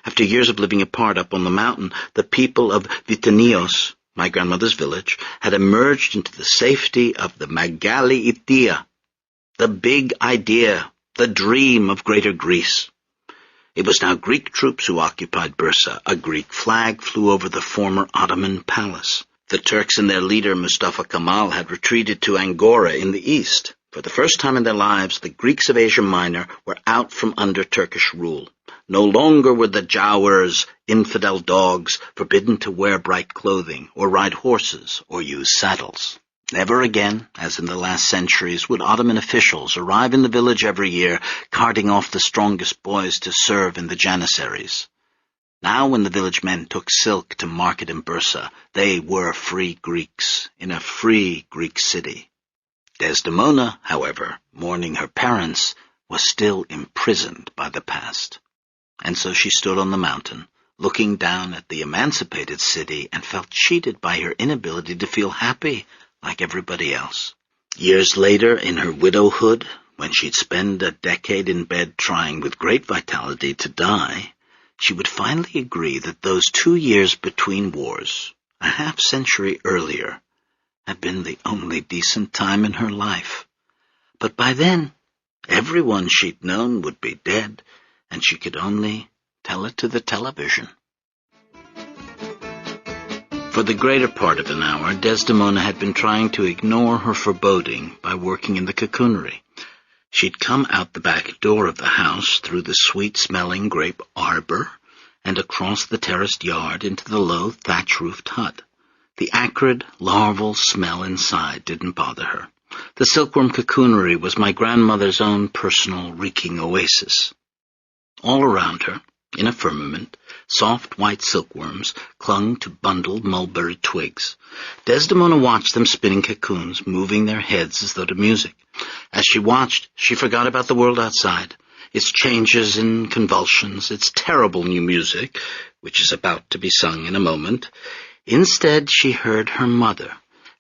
After years of living apart up on the mountain, the people of Vitanios, my grandmother's village, had emerged into the safety of the Magali Itia, the big idea, the dream of Greater Greece. It was now Greek troops who occupied Bursa. A Greek flag flew over the former Ottoman palace. The Turks and their leader Mustafa Kemal had retreated to Angora in the east. For the first time in their lives, the Greeks of Asia Minor were out from under Turkish rule. No longer were the Jawers, infidel dogs, forbidden to wear bright clothing, or ride horses, or use saddles. Never again, as in the last centuries, would Ottoman officials arrive in the village every year, carting off the strongest boys to serve in the Janissaries. Now when the village men took silk to market in Bursa, they were free Greeks, in a free Greek city. Desdemona, however, mourning her parents, was still imprisoned by the past. And so she stood on the mountain, looking down at the emancipated city, and felt cheated by her inability to feel happy like everybody else. Years later, in her widowhood, when she'd spend a decade in bed trying with great vitality to die, she would finally agree that those 2 years between wars, a half-century earlier, had been the only decent time in her life. But by then, everyone she'd known would be dead, and she could only tell it to the television. For the greater part of an hour, Desdemona had been trying to ignore her foreboding by working in the cocoonery. She'd come out the back door of the house through the sweet-smelling grape arbor and across the terraced yard into the low thatch-roofed hut. The acrid, larval smell inside didn't bother her. The silkworm cocoonery was my grandmother's own personal reeking oasis. All around her, in a firmament, soft white silkworms clung to bundled mulberry twigs. Desdemona watched them spinning cocoons, moving their heads as though to music. As she watched, she forgot about the world outside, its changes and convulsions, its terrible new music, which is about to be sung in a moment. Instead, she heard her mother,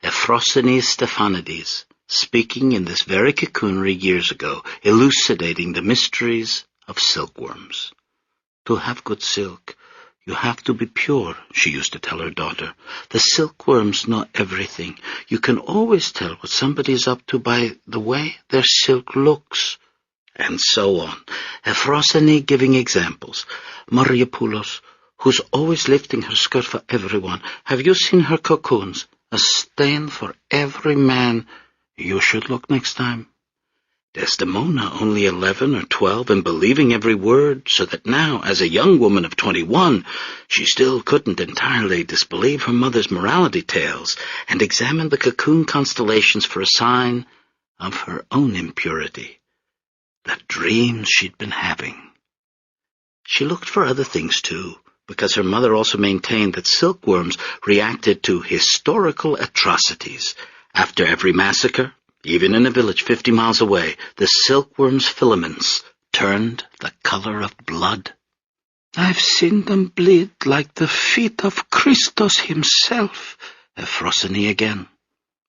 Euphrosines Stephanides, speaking in this very cocoonery years ago, elucidating the mysteries of silkworms. To have good silk, you have to be pure, she used to tell her daughter. The silkworms know everything. You can always tell what somebody's up to by the way their silk looks. And so on. Euphrosine giving examples. Mariapoulos, who's always lifting her skirt for everyone. Have you seen her cocoons? A stain for every man. You should look next time. Desdemona, only 11 or 12, and believing every word, so that now, as a young woman of 21, she still couldn't entirely disbelieve her mother's morality tales, and examined the cocoon constellations for a sign of her own impurity, the dreams she'd been having. She looked for other things, too, because her mother also maintained that silkworms reacted to historical atrocities. After every massacre, even in a village 50 miles away, the silkworm's filaments turned the color of blood. I've seen them bleed like the feet of Christos himself, Euphrosine again.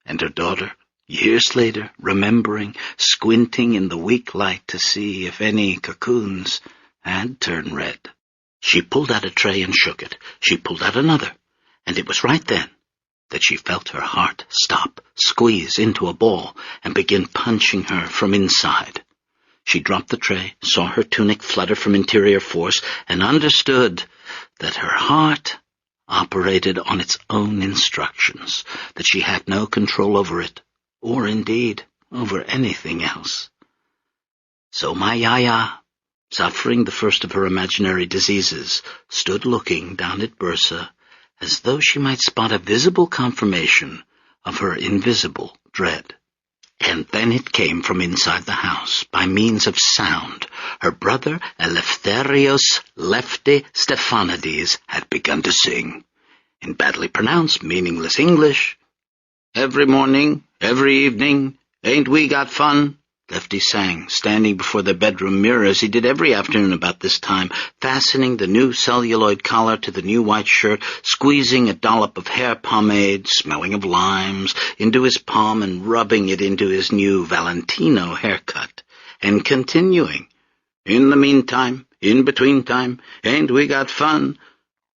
And her daughter, years later, remembering, squinting in the weak light to see if any cocoons had turned red. She pulled out a tray and shook it. She pulled out another, and it was right then that she felt her heart stop, squeeze into a ball, and begin punching her from inside. She dropped the tray, saw her tunic flutter from interior force, and understood that her heart operated on its own instructions, that she had no control over it, or indeed over anything else. So my Yaya, suffering the first of her imaginary diseases, stood looking down at Bursa, as though she might spot a visible confirmation of her invisible dread. And then it came from inside the house, by means of sound. Her brother, Eleftherios Lefty Stephanides, had begun to sing, in badly pronounced, meaningless English. Every morning, every evening, ain't we got fun? Lefty sang, standing before the bedroom mirror as he did every afternoon about this time, fastening the new celluloid collar to the new white shirt, squeezing a dollop of hair pomade, smelling of limes, into his palm and rubbing it into his new Valentino haircut, and continuing, in the meantime, in between time, ain't we got fun?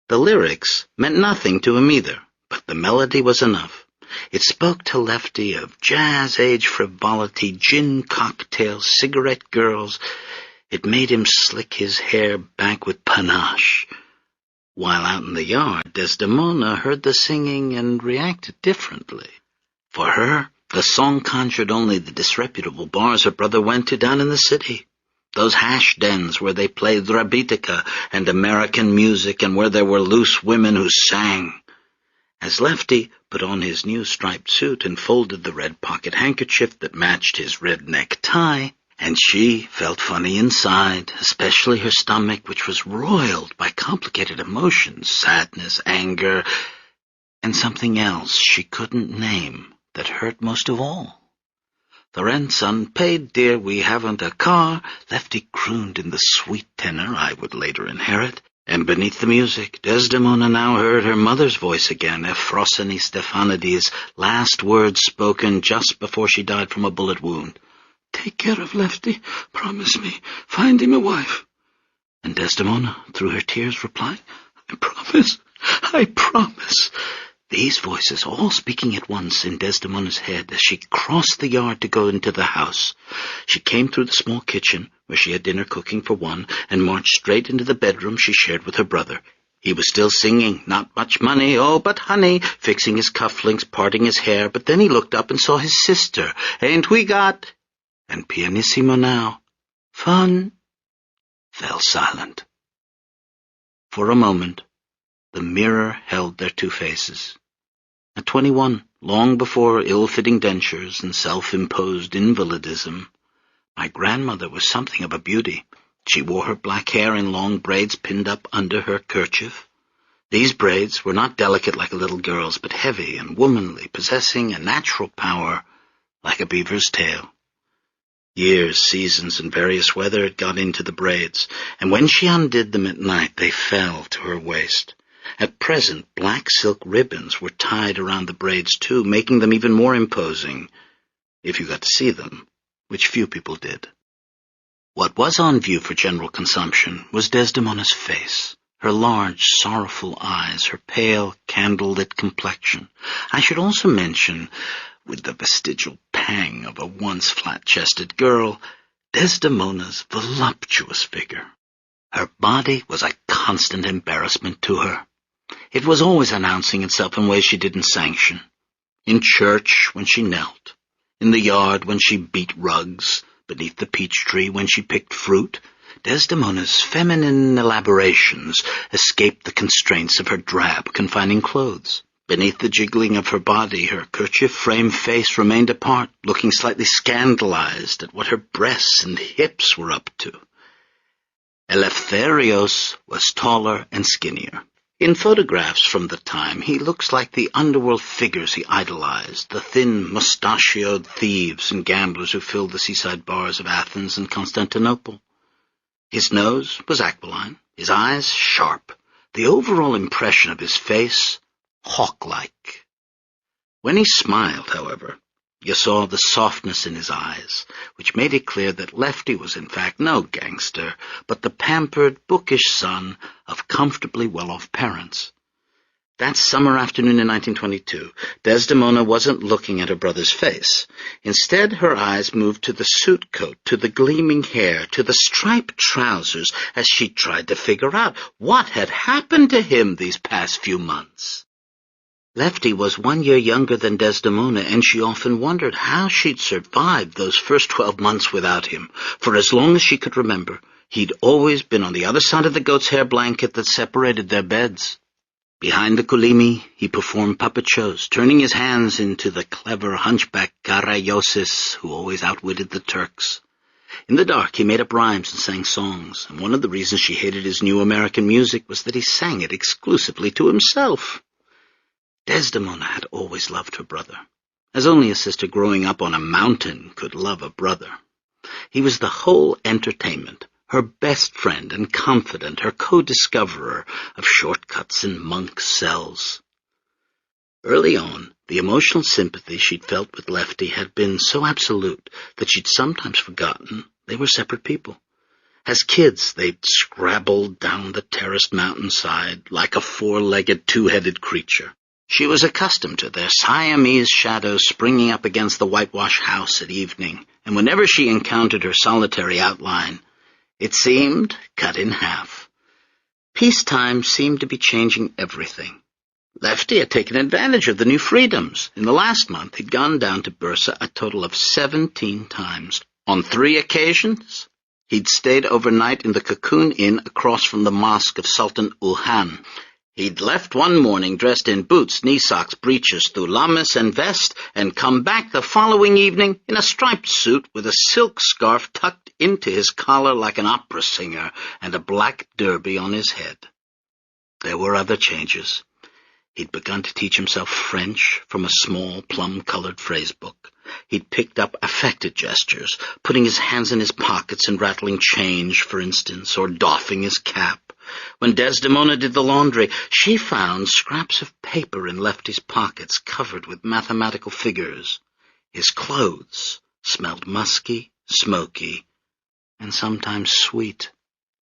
The lyrics meant nothing to him either, but the melody was enough. It spoke to Lefty of jazz-age frivolity, gin cocktails, cigarette girls. It made him slick his hair back with panache. While out in the yard, Desdemona heard the singing and reacted differently. For her, the song conjured only the disreputable bars her brother went to down in the city. Those hash dens where they played drabitica and American music and where there were loose women who sang. As Lefty put on his new striped suit and folded the red pocket handkerchief that matched his red necktie, and she felt funny inside, especially her stomach, which was roiled by complicated emotions, sadness, anger, and something else she couldn't name that hurt most of all. The rent's unpaid, dear, we haven't a car, Lefty crooned in the sweet tenor I would later inherit, and beneath the music, Desdemona now heard her mother's voice again, Euphrosine Stephanides' last words spoken just before she died from a bullet wound. "Take care of Lefty, promise me, find him a wife." And Desdemona, through her tears, replied, "I promise, I promise." These voices all speaking at once in Desdemona's head as she crossed the yard to go into the house. She came through the small kitchen, where she had dinner cooking for one, and marched straight into the bedroom she shared with her brother. He was still singing, "Not much money, oh, but honey," fixing his cufflinks, parting his hair, but then he looked up and saw his sister. "Ain't we got—" and pianissimo now, "fun," fell silent. For a moment, the mirror held their two faces. At 21, long before ill-fitting dentures and self-imposed invalidism, my grandmother was something of a beauty. She wore her black hair in long braids pinned up under her kerchief. These braids were not delicate like a little girl's, but heavy and womanly, possessing a natural power like a beaver's tail. Years, seasons, and various weather had got into the braids, and when she undid them at night, they fell to her waist. At present, black silk ribbons were tied around the braids, too, making them even more imposing, if you got to see them, which few people did. What was on view for general consumption was Desdemona's face, her large, sorrowful eyes, her pale, candle-lit complexion. I should also mention, with the vestigial pang of a once flat-chested girl, Desdemona's voluptuous figure. Her body was a constant embarrassment to her. It was always announcing itself in ways she didn't sanction. In church, when she knelt. In the yard, when she beat rugs. Beneath the peach tree, when she picked fruit. Desdemona's feminine elaborations escaped the constraints of her drab, confining clothes. Beneath the jiggling of her body, her kerchief-framed face remained apart, looking slightly scandalized at what her breasts and hips were up to. Eleftherios was taller and skinnier. In photographs from the time, he looks like the underworld figures he idolized, the thin, mustachioed thieves and gamblers who filled the seaside bars of Athens and Constantinople. His nose was aquiline, his eyes sharp, the overall impression of his face hawk-like. When he smiled, however, you saw the softness in his eyes, which made it clear that Lefty was in fact no gangster, but the pampered, bookish son of comfortably well-off parents. That summer afternoon in 1922, Desdemona wasn't looking at her brother's face. Instead, her eyes moved to the suit coat, to the gleaming hair, to the striped trousers, as she tried to figure out what had happened to him these past few months. Lefty was 1 year younger than Desdemona, and she often wondered how she'd survived those first 12 months without him. For as long as she could remember, he'd always been on the other side of the goat's hair blanket that separated their beds. Behind the kulimi, he performed puppet shows, turning his hands into the clever hunchback Karayosis, who always outwitted the Turks. In the dark, he made up rhymes and sang songs, and one of the reasons she hated his new American music was that he sang it exclusively to himself. Desdemona had always loved her brother, as only a sister growing up on a mountain could love a brother. He was the whole entertainment, her best friend and confidant, her co-discoverer of shortcuts in monks' cells. Early on, the emotional sympathy she'd felt with Lefty had been so absolute that she'd sometimes forgotten they were separate people. As kids, they'd scrabbled down the terraced mountainside like a four-legged, two-headed creature. She was accustomed to their Siamese shadows springing up against the whitewashed house at evening, and whenever she encountered her solitary outline, It seemed cut in half. Peacetime seemed to be changing everything. Lefty had taken advantage of the new freedoms. In the last month, he'd gone down to Bursa a total of 17 times. On 3 occasions, he'd stayed overnight in the Cocoon Inn across from the mosque of Sultan Ulhan. He'd left one morning dressed in boots, knee socks, breeches, thulamis, and vest, and come back the following evening in a striped suit with a silk scarf tucked into his collar like an opera singer and a black derby on his head. There were other changes. He'd begun to teach himself French from a small plum-colored phrase book. He'd picked up affected gestures, putting his hands in his pockets and rattling change, for instance, or doffing his cap. When Desdemona did the laundry, she found scraps of paper in Lefty's pockets covered with mathematical figures. His clothes smelled musky, smoky, and sometimes sweet.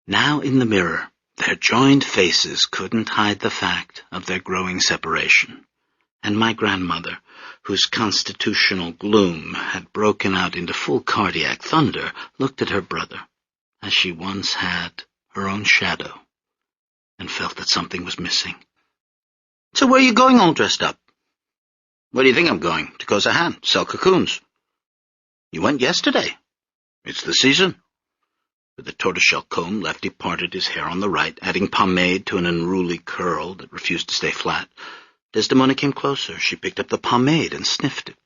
Now in the mirror, their joined faces couldn't hide the fact of their growing separation, and my grandmother, whose constitutional gloom had broken out into full cardiac thunder, looked at her brother, as she once had her own shadow, and felt that something was missing. "So where are you going all dressed up?" "Where do you think I'm going? To Kosahan, sell cocoons." "You went yesterday." "It's the season." With a tortoiseshell comb, Lefty parted his hair on the right, adding pomade to an unruly curl that refused to stay flat. Desdemona came closer. She picked up the pomade and sniffed it.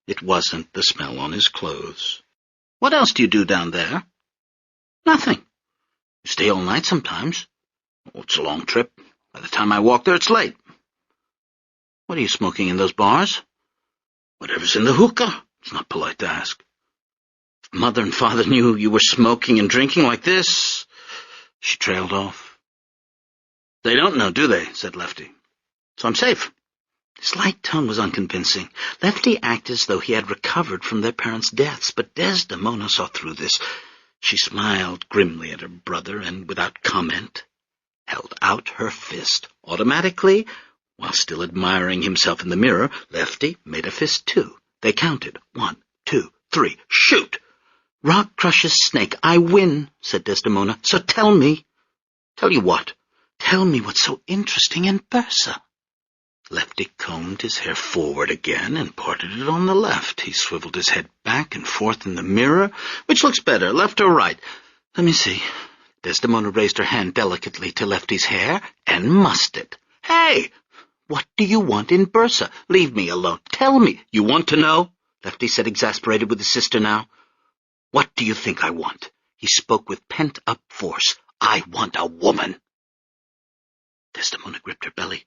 It wasn't the smell on his clothes. "What else do you do down there?" "Nothing. You stay all night sometimes." "Well, it's a long trip. By the time I walk there, it's late." "What are you smoking in those bars?" "Whatever's in the hookah. It's not polite to ask." "If Mother and Father knew you were smoking and drinking like this—" She trailed off. "They don't know, do they?" said Lefty. "So I'm safe." His light tone was unconvincing. Lefty acted as though he had recovered from their parents' deaths, but Desdemona saw through this. She smiled grimly at her brother and, without comment, held out her fist. Automatically, while still admiring himself in the mirror, Lefty made a fist too. They counted. 1, 2, 3. "Shoot!" "Rock crushes snake. I win," said Desdemona. "So tell me." "Tell you what?" "Tell me what's so interesting in Bursa." Lefty combed his hair forward again and parted it on the left. He swiveled his head back and forth in the mirror. "Which looks better, left or right?" "Let me see." Desdemona raised her hand delicately to Lefty's hair and mussed it. "Hey! What do you want in Bursa? Leave me alone. Tell me." "You want to know?" Lefty said, exasperated with his sister now. "What do you think I want?" He spoke with pent-up force. "I want a woman." Desdemona gripped her belly,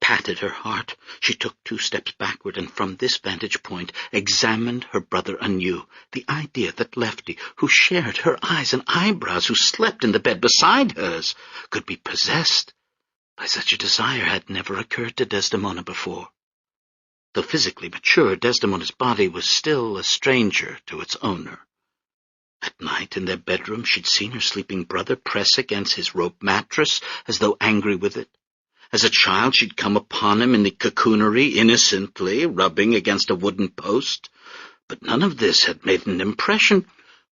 patted her heart. She took 2 steps backward, and from this vantage point examined her brother anew. The idea that Lefty, who shared her eyes and eyebrows, who slept in the bed beside hers, could be possessed by such a desire had never occurred to Desdemona before. Though physically mature, Desdemona's body was still a stranger to its owner. At night, in their bedroom, she'd seen her sleeping brother press against his rope mattress as though angry with it. As a child, she'd come upon him in the cocoonery, innocently, rubbing against a wooden post. But none of this had made an impression.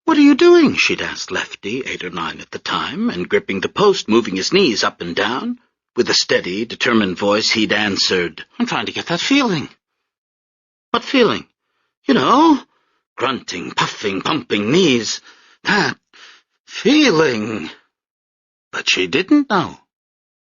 "What are you doing?" she'd asked Lefty, 8 or 9 at the time, and gripping the post, moving his knees up and down. With a steady, determined voice, he'd answered, "I'm trying to get that feeling." "What feeling?" "You know, grunting, puffing, pumping knees. That feeling." But she didn't know.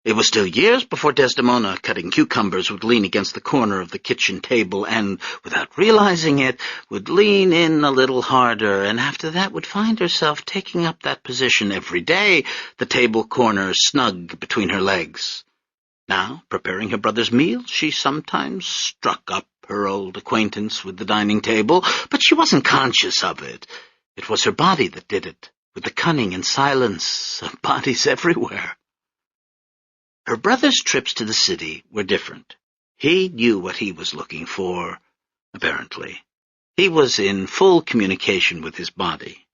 It was still years before Desdemona, cutting cucumbers, would lean against the corner of the kitchen table and, without realizing it, would lean in a little harder, and after that would find herself taking up that position every day, the table corner snug between her legs. Now, preparing her brother's meal, she sometimes struck up her old acquaintance with the dining table, but she wasn't conscious of it. It was her body that did it, with the cunning and silence of bodies everywhere. Her brother's trips to the city were different. He knew what he was looking for, apparently. He was in full communication with his body.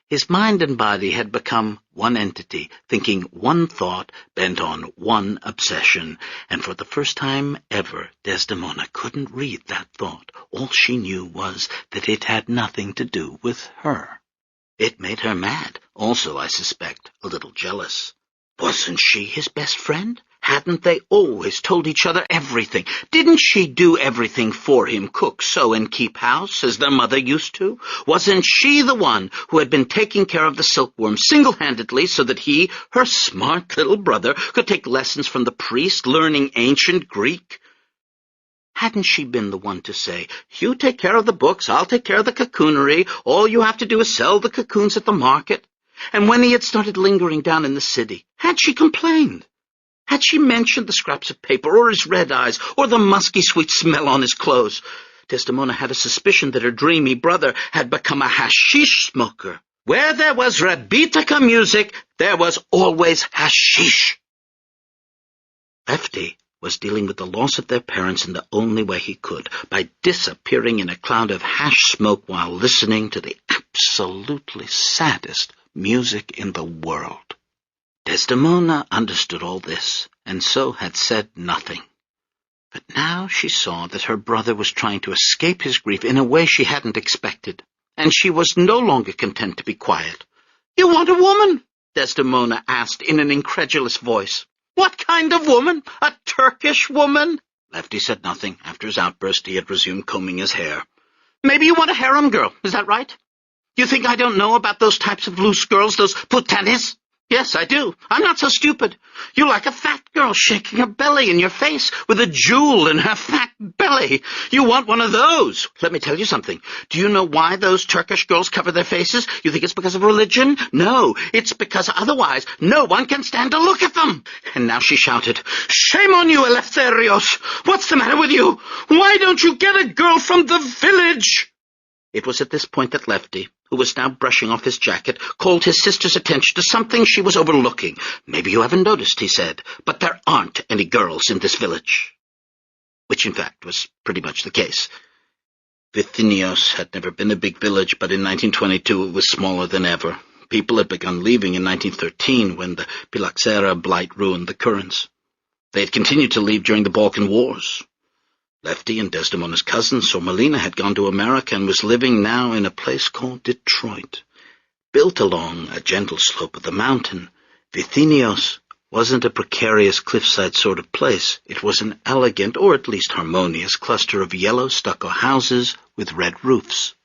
His mind and body had become one entity, thinking one thought, bent on one obsession, and for the first time ever, Desdemona couldn't read that thought. All she knew was that it had nothing to do with her. It made her mad, also, I suspect, a little jealous. Wasn't she his best friend? Hadn't they always told each other everything? Didn't she do everything for him, cook, sew, and keep house, as their mother used to? Wasn't she the one who had been taking care of the silkworm single-handedly so that he, her smart little brother, could take lessons from the priest, learning ancient Greek? Hadn't she been the one to say, "You take care of the books, I'll take care of the cocoonery, all you have to do is sell the cocoons at the market"? And when he had started lingering down in the city, had she complained? Had she mentioned the scraps of paper, or his red eyes, or the musky sweet smell on his clothes? Desdemona had a suspicion that her dreamy brother had become a hashish smoker. Where there was Rebetiko music, there was always hashish. Lefty was dealing with the loss of their parents in the only way he could, by disappearing in a cloud of hash smoke while listening to the absolutely saddest music in the world. Desdemona understood all this, and so had said nothing. But now she saw that her brother was trying to escape his grief in a way she hadn't expected, and she was no longer content to be quiet. "You want a woman?" Desdemona asked in an incredulous voice. "What kind of woman? A Turkish woman?" Lefty said nothing. After his outburst, he had resumed combing his hair. "Maybe you want a harem girl, is that right? You think I don't know about those types of loose girls, those putanis? Yes, I do. I'm not so stupid. You like a fat girl shaking her belly in your face with a jewel in her fat belly. You want one of those. Let me tell you something. Do you know why those Turkish girls cover their faces? You think it's because of religion? No, it's because otherwise no one can stand to look at them." And now she shouted, "Shame on you, Eleftherios! What's the matter with you? Why don't you get a girl from the village?" It was at this point that Lefty, who was now brushing off his jacket, called his sister's attention to something she was overlooking. "Maybe you haven't noticed," he said, "but there aren't any girls in this village." Which, in fact, was pretty much the case. Vithinios had never been a big village, but in 1922 it was smaller than ever. People had begun leaving in 1913 when the Phylloxera blight ruined the currents. They had continued to leave during the Balkan Wars. Lefty and Desdemona's cousin, Sormelina, had gone to America and was living now in a place called Detroit. Built along a gentle slope of the mountain, Vithinios wasn't a precarious cliffside sort of place. It was an elegant, or at least harmonious, cluster of yellow stucco houses with red roofs.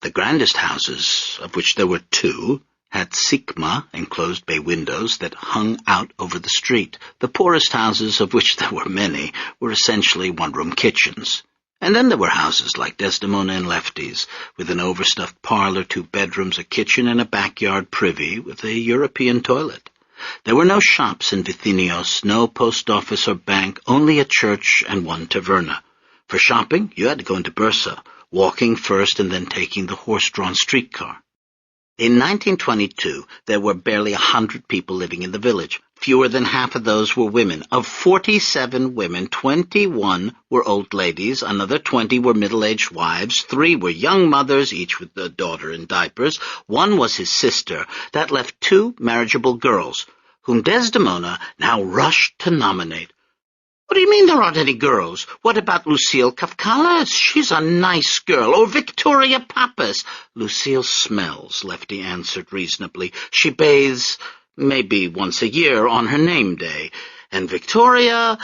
The grandest houses, of which there were two, had sikma, enclosed bay windows, that hung out over the street. The poorest houses, of which there were many, were essentially one-room kitchens. And then there were houses like Desdemona and Lefty's, with an overstuffed parlor, 2 bedrooms, a kitchen, and a backyard privy with a European toilet. There were no shops in Vithinios, no post office or bank, only a church and 1 taverna. For shopping, you had to go into Bursa, walking first and then taking the horse-drawn streetcar. In 1922, there were barely 100 people living in the village. Fewer than half of those were women. Of 47 women, 21 were old ladies, another 20 were middle-aged wives, 3 were young mothers, each with a daughter in diapers. 1 was his sister. That left 2 marriageable girls, whom Desdemona now rushed to nominate. "What do you mean there aren't any girls? What about Lucile Kafkalas? She's a nice girl. Or Victoria Pappas?" "Lucile smells," Lefty answered reasonably. "She bathes maybe once a year on her name day. And Victoria—"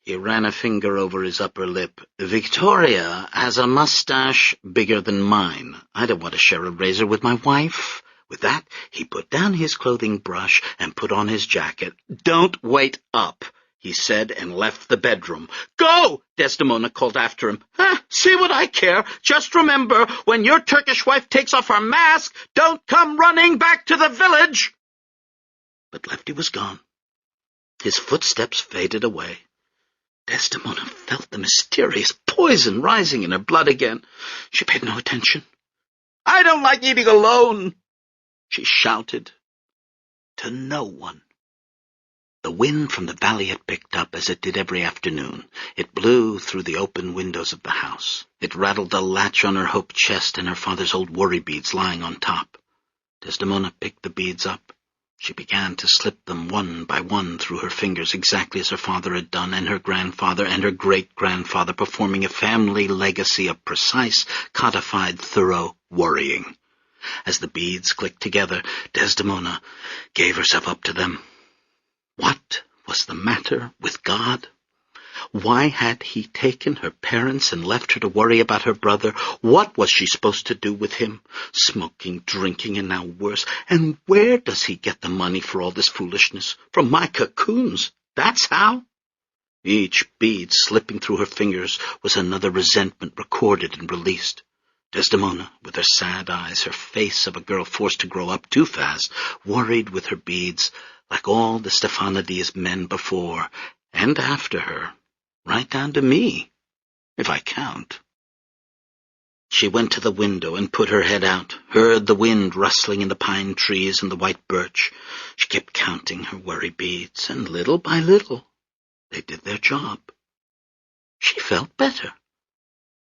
He ran a finger over his upper lip. "Victoria has a mustache bigger than mine. I don't want to share a razor with my wife." With that, he put down his clothing brush and put on his jacket. "Don't wait up," he said, and left the bedroom. "Go!" Desdemona called after him. "See what I care. Just remember, when your Turkish wife takes off her mask, don't come running back to the village." But Lefty was gone. His footsteps faded away. Desdemona felt the mysterious poison rising in her blood again. She paid no attention. "I don't like eating alone," she shouted. To no one. The wind from the valley had picked up, as it did every afternoon. It blew through the open windows of the house. It rattled the latch on her hope chest and her father's old worry beads lying on top. Desdemona picked the beads up. She began to slip them one by one through her fingers, exactly as her father had done, and her grandfather and her great-grandfather, performing a family legacy of precise, codified, thorough worrying. As the beads clicked together, Desdemona gave herself up to them. What was the matter with God? Why had he taken her parents and left her to worry about her brother? What was she supposed to do with him? Smoking, drinking, and now worse. And where does he get the money for all this foolishness? From my cocoons. That's how. Each bead slipping through her fingers was another resentment recorded and released. Desdemona, with her sad eyes, her face of a girl forced to grow up too fast, worried with her beads, like all the Stephanides men before and after her, right down to me, if I count. She went to the window and put her head out, heard the wind rustling in the pine trees and the white birch. She kept counting her worry beads, and little by little, they did their job. She felt better.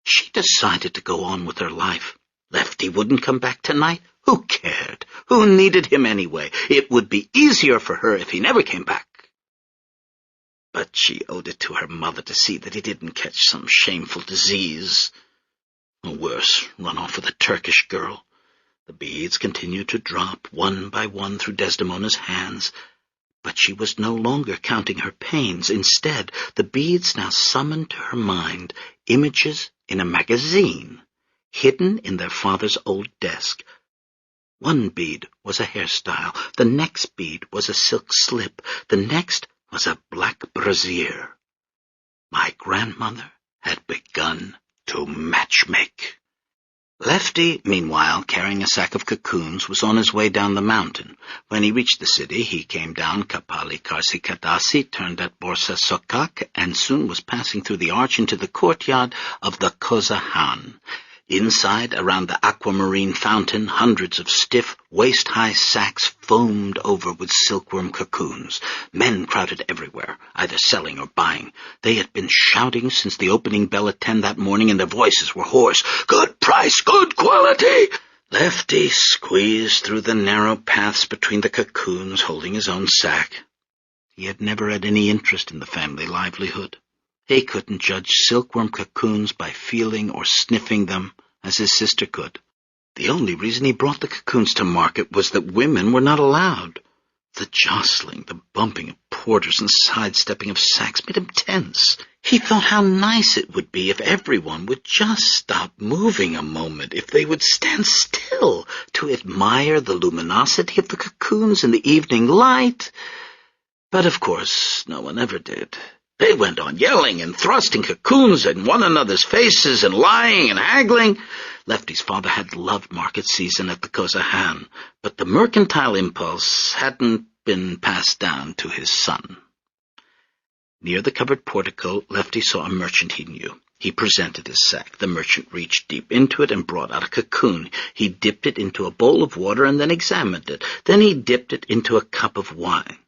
She decided to go on with her life. Lefty wouldn't come back tonight. Who cared? Who needed him anyway? It would be easier for her if he never came back. But she owed it to her mother to see that he didn't catch some shameful disease. Or worse, run off with a Turkish girl. The beads continued to drop one by one through Desdemona's hands, but she was no longer counting her pains. Instead, the beads now summoned to her mind images in a magazine, hidden in their father's old desk. One bead was a hairstyle, the next bead was a silk slip, the next was a black brassiere. My grandmother had begun to matchmake. Lefty, meanwhile, carrying a sack of cocoons, was on his way down the mountain. When he reached the city, he came down Kapali Karsikadasi, turned at Borsa Sokak, and soon was passing through the arch into the courtyard of the Koza Han. Inside, around the aquamarine fountain, hundreds of stiff, waist-high sacks foamed over with silkworm cocoons. Men crowded everywhere, either selling or buying. They had been shouting since the opening bell at 10 that morning, and their voices were hoarse. "Good price, good quality!" Lefty squeezed through the narrow paths between the cocoons, holding his own sack. He had never had any interest in the family livelihood. He couldn't judge silkworm cocoons by feeling or sniffing them, as his sister could. The only reason he brought the cocoons to market was that women were not allowed. The jostling, the bumping of porters and sidestepping of sacks made him tense. He thought how nice it would be if everyone would just stop moving a moment, if they would stand still to admire the luminosity of the cocoons in the evening light. But of course, no one ever did. They went on yelling and thrusting cocoons in one another's faces and lying and haggling. Lefty's father had loved market season at the Koza Han, but the mercantile impulse hadn't been passed down to his son. Near the covered portico, Lefty saw a merchant he knew. He presented his sack. The merchant reached deep into it and brought out a cocoon. He dipped it into a bowl of water and then examined it. Then he dipped it into a cup of wine.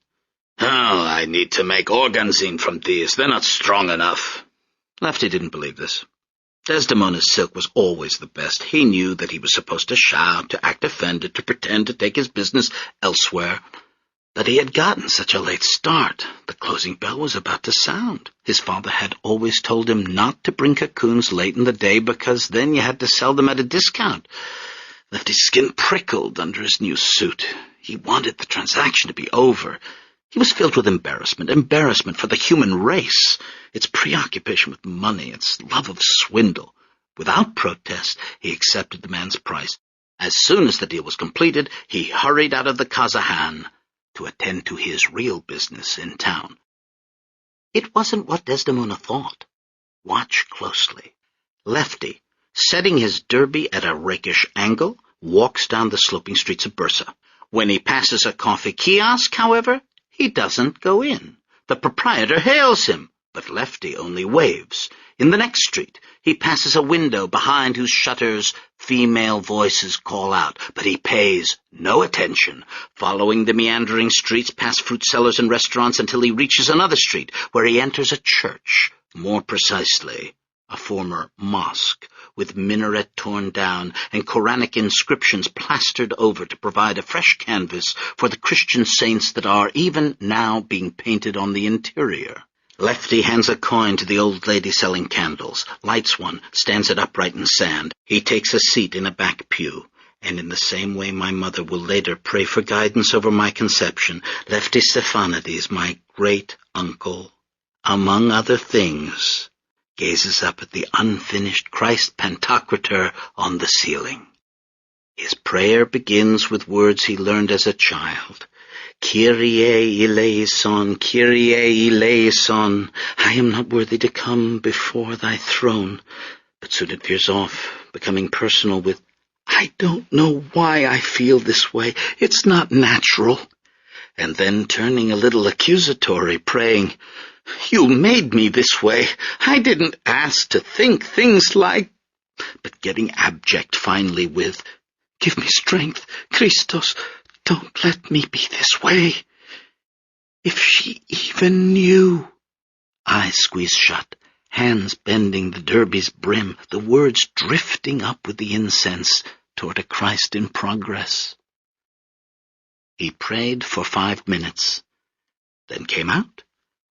"Oh, I need to make organzine from these. They're not strong enough." Lefty didn't believe this. Desdemona's silk was always the best. He knew that he was supposed to shout, to act offended, to pretend to take his business elsewhere. But he had gotten such a late start. The closing bell was about to sound. His father had always told him not to bring cocoons late in the day because then you had to sell them at a discount. Lefty's skin prickled under his new suit. He wanted the transaction to be over. He was filled with embarrassment for the human race, its preoccupation with money, its love of swindle. Without protest, he accepted the man's price. As soon as the deal was completed, he hurried out of the Koza Han to attend to his real business in town. It wasn't what Desdemona thought. Watch closely. Lefty, setting his derby at a rakish angle, walks down the sloping streets of Bursa. When he passes a coffee kiosk, however, he doesn't go in. The proprietor hails him, but Lefty only waves. In the next street, he passes a window behind whose shutters female voices call out, but he pays no attention, following the meandering streets past fruit sellers and restaurants until he reaches another street, where he enters a church, more precisely, a former mosque, with minaret torn down and Quranic inscriptions plastered over to provide a fresh canvas for the Christian saints that are even now being painted on the interior. Lefty hands a coin to the old lady selling candles, lights one, stands it upright in sand. He takes a seat in a back pew. And in the same way my mother will later pray for guidance over my conception, Lefty Stephanides, my great-uncle, among other things, gazes up at the unfinished Christ Pantocrator on the ceiling. His prayer begins with words he learned as a child. Kyrie eleison, Kyrie eleison, I am not worthy to come before thy throne. But soon it veers off, becoming personal with, I don't know why I feel this way. It's not natural. And then turning a little accusatory, praying, You made me this way. I didn't ask to think things like... But getting abject finally with, Give me strength, Christos, don't let me be this way. If she even knew. Eyes squeezed shut, hands bending the derby's brim, the words drifting up with the incense toward a Christ in progress. He prayed for 5 minutes, then came out,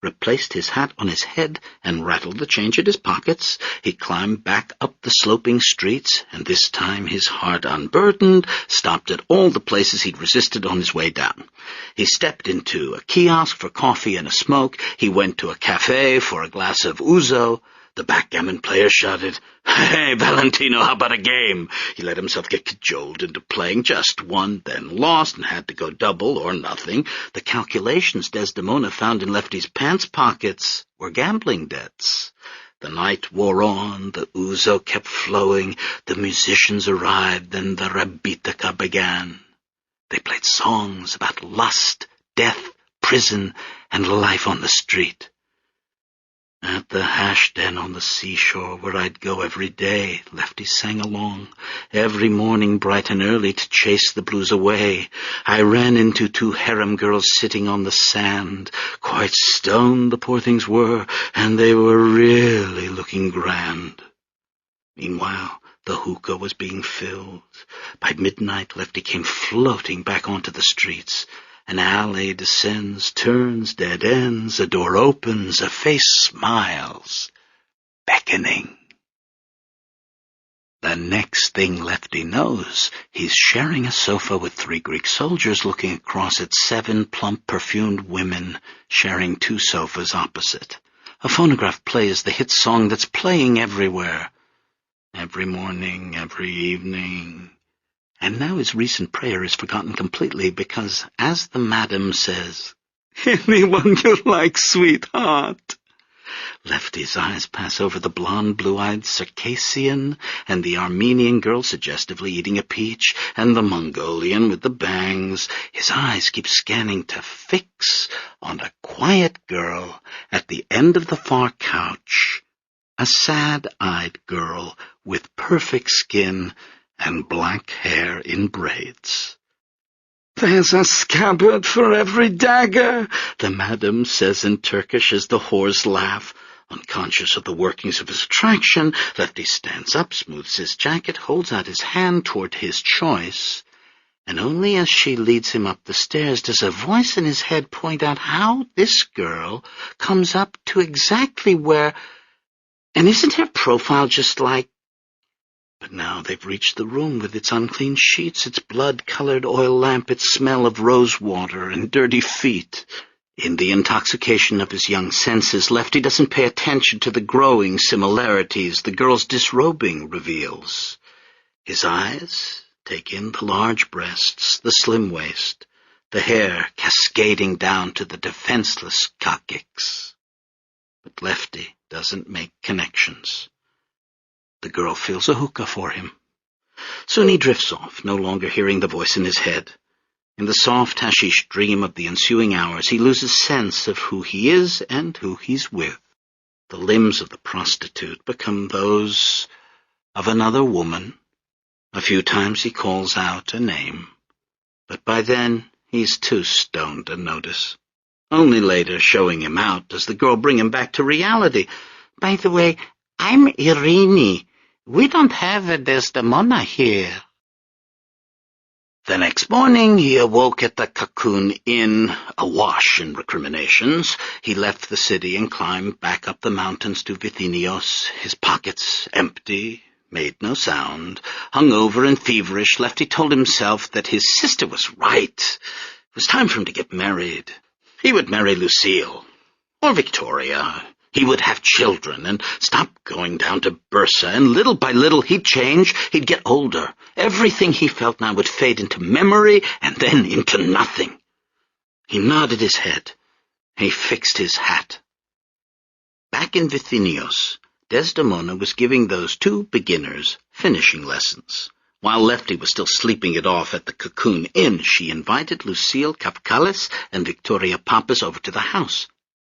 replaced his hat on his head, and rattled the change in his pockets. He climbed back up the sloping streets, and this time, his heart unburdened, stopped at all the places he'd resisted on his way down. He stepped into a kiosk for coffee and a smoke. He went to a cafe for a glass of ouzo. The backgammon player shouted, Hey, Valentino, how about a game? He let himself get cajoled into playing just one, then lost and had to go double or nothing. The calculations Desdemona found in Lefty's pants pockets were gambling debts. The night wore on, the ouzo kept flowing, the musicians arrived, then the rabitica began. They played songs about lust, death, prison, and life on the street. At the hash den on the seashore, where I'd go every day, Lefty sang along, every morning bright and early to chase the blues away. I ran into 2 harem girls sitting on the sand. Quite stoned the poor things were, and they were really looking grand. Meanwhile, the hookah was being filled. By midnight, Lefty came floating back onto the streets. An alley descends, turns, dead ends, a door opens, a face smiles, beckoning. The next thing Lefty knows, he's sharing a sofa with 3 Greek soldiers looking across at 7 plump perfumed women sharing 2 sofas opposite. A phonograph plays the hit song that's playing everywhere. Every morning, every evening. And now his recent prayer is forgotten completely because, as the madam says, Anyone you like, sweetheart. Lefty's eyes pass over the blonde, blue-eyed Circassian, and the Armenian girl suggestively eating a peach, and the Mongolian with the bangs. His eyes keep scanning to fix on a quiet girl at the end of the far couch, a sad-eyed girl with perfect skin and black hair in braids. There's a scabbard for every dagger, the madam says in Turkish as the whores laugh. Unconscious of the workings of his attraction, Lefty stands up, smooths his jacket, holds out his hand toward his choice, and only as she leads him up the stairs does a voice in his head point out how this girl comes up to exactly where... And isn't her profile just like... But now they've reached the room with its unclean sheets, its blood-colored oil lamp, its smell of rose water and dirty feet. In the intoxication of his young senses, Lefty doesn't pay attention to the growing similarities the girl's disrobing reveals. His eyes take in the large breasts, the slim waist, the hair cascading down to the defenseless coccyx. But Lefty doesn't make connections. The girl fills a hookah for him. Soon he drifts off, no longer hearing the voice in his head. In the soft hashish dream of the ensuing hours, he loses sense of who he is and who he's with. The limbs of the prostitute become those of another woman. A few times he calls out a name, but by then he's too stoned to notice. Only later, showing him out, does the girl bring him back to reality. By the way, I'm Irene. We don't have a Desdemona here. The next morning he awoke at the Cocoon Inn, awash in recriminations. He left the city and climbed back up the mountains to Vithinios, his pockets empty, made no sound. Hungover and feverish, Lefty told himself that his sister was right. It was time for him to get married. He would marry Lucille, or Victoria. He would have children and stop going down to Bursa, and little by little he'd change, he'd get older. Everything he felt now would fade into memory and then into nothing. He nodded his head. He fixed his hat. Back in Vithinios, Desdemona was giving those two beginners finishing lessons. While Lefty was still sleeping it off at the Cocoon Inn, she invited Lucille Kapkalis and Victoria Pappas over to the house.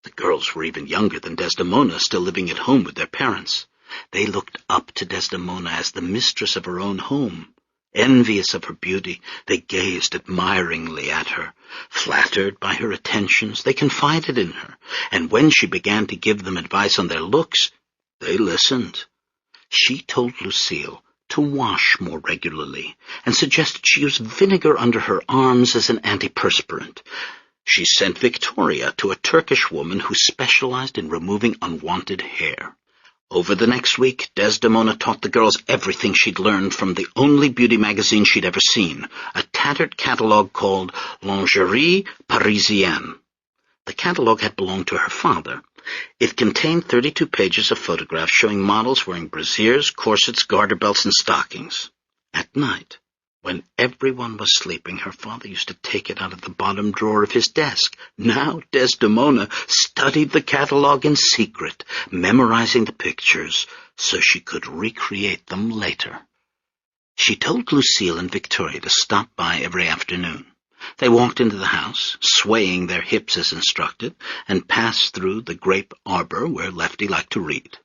The girls were even younger than Desdemona, still living at home with their parents. They looked up to Desdemona as the mistress of her own home. Envious of her beauty, they gazed admiringly at her. Flattered by her attentions, they confided in her, and when she began to give them advice on their looks, they listened. She told Lucille to wash more regularly, and suggested she use vinegar under her arms as an antiperspirant. She sent Victoria to a Turkish woman who specialized in removing unwanted hair. Over the next week, Desdemona taught the girls everything she'd learned from the only beauty magazine she'd ever seen, a tattered catalogue called Lingerie Parisienne. The catalogue had belonged to her father. It contained 32 pages of photographs showing models wearing brassieres, corsets, garter belts, and stockings. At night, when everyone was sleeping, her father used to take it out of the bottom drawer of his desk. Now Desdemona studied the catalogue in secret, memorizing the pictures so she could recreate them later. She told Lucille and Victoria to stop by every afternoon. They walked into the house, swaying their hips as instructed, and passed through the grape arbor where Lefty liked to read.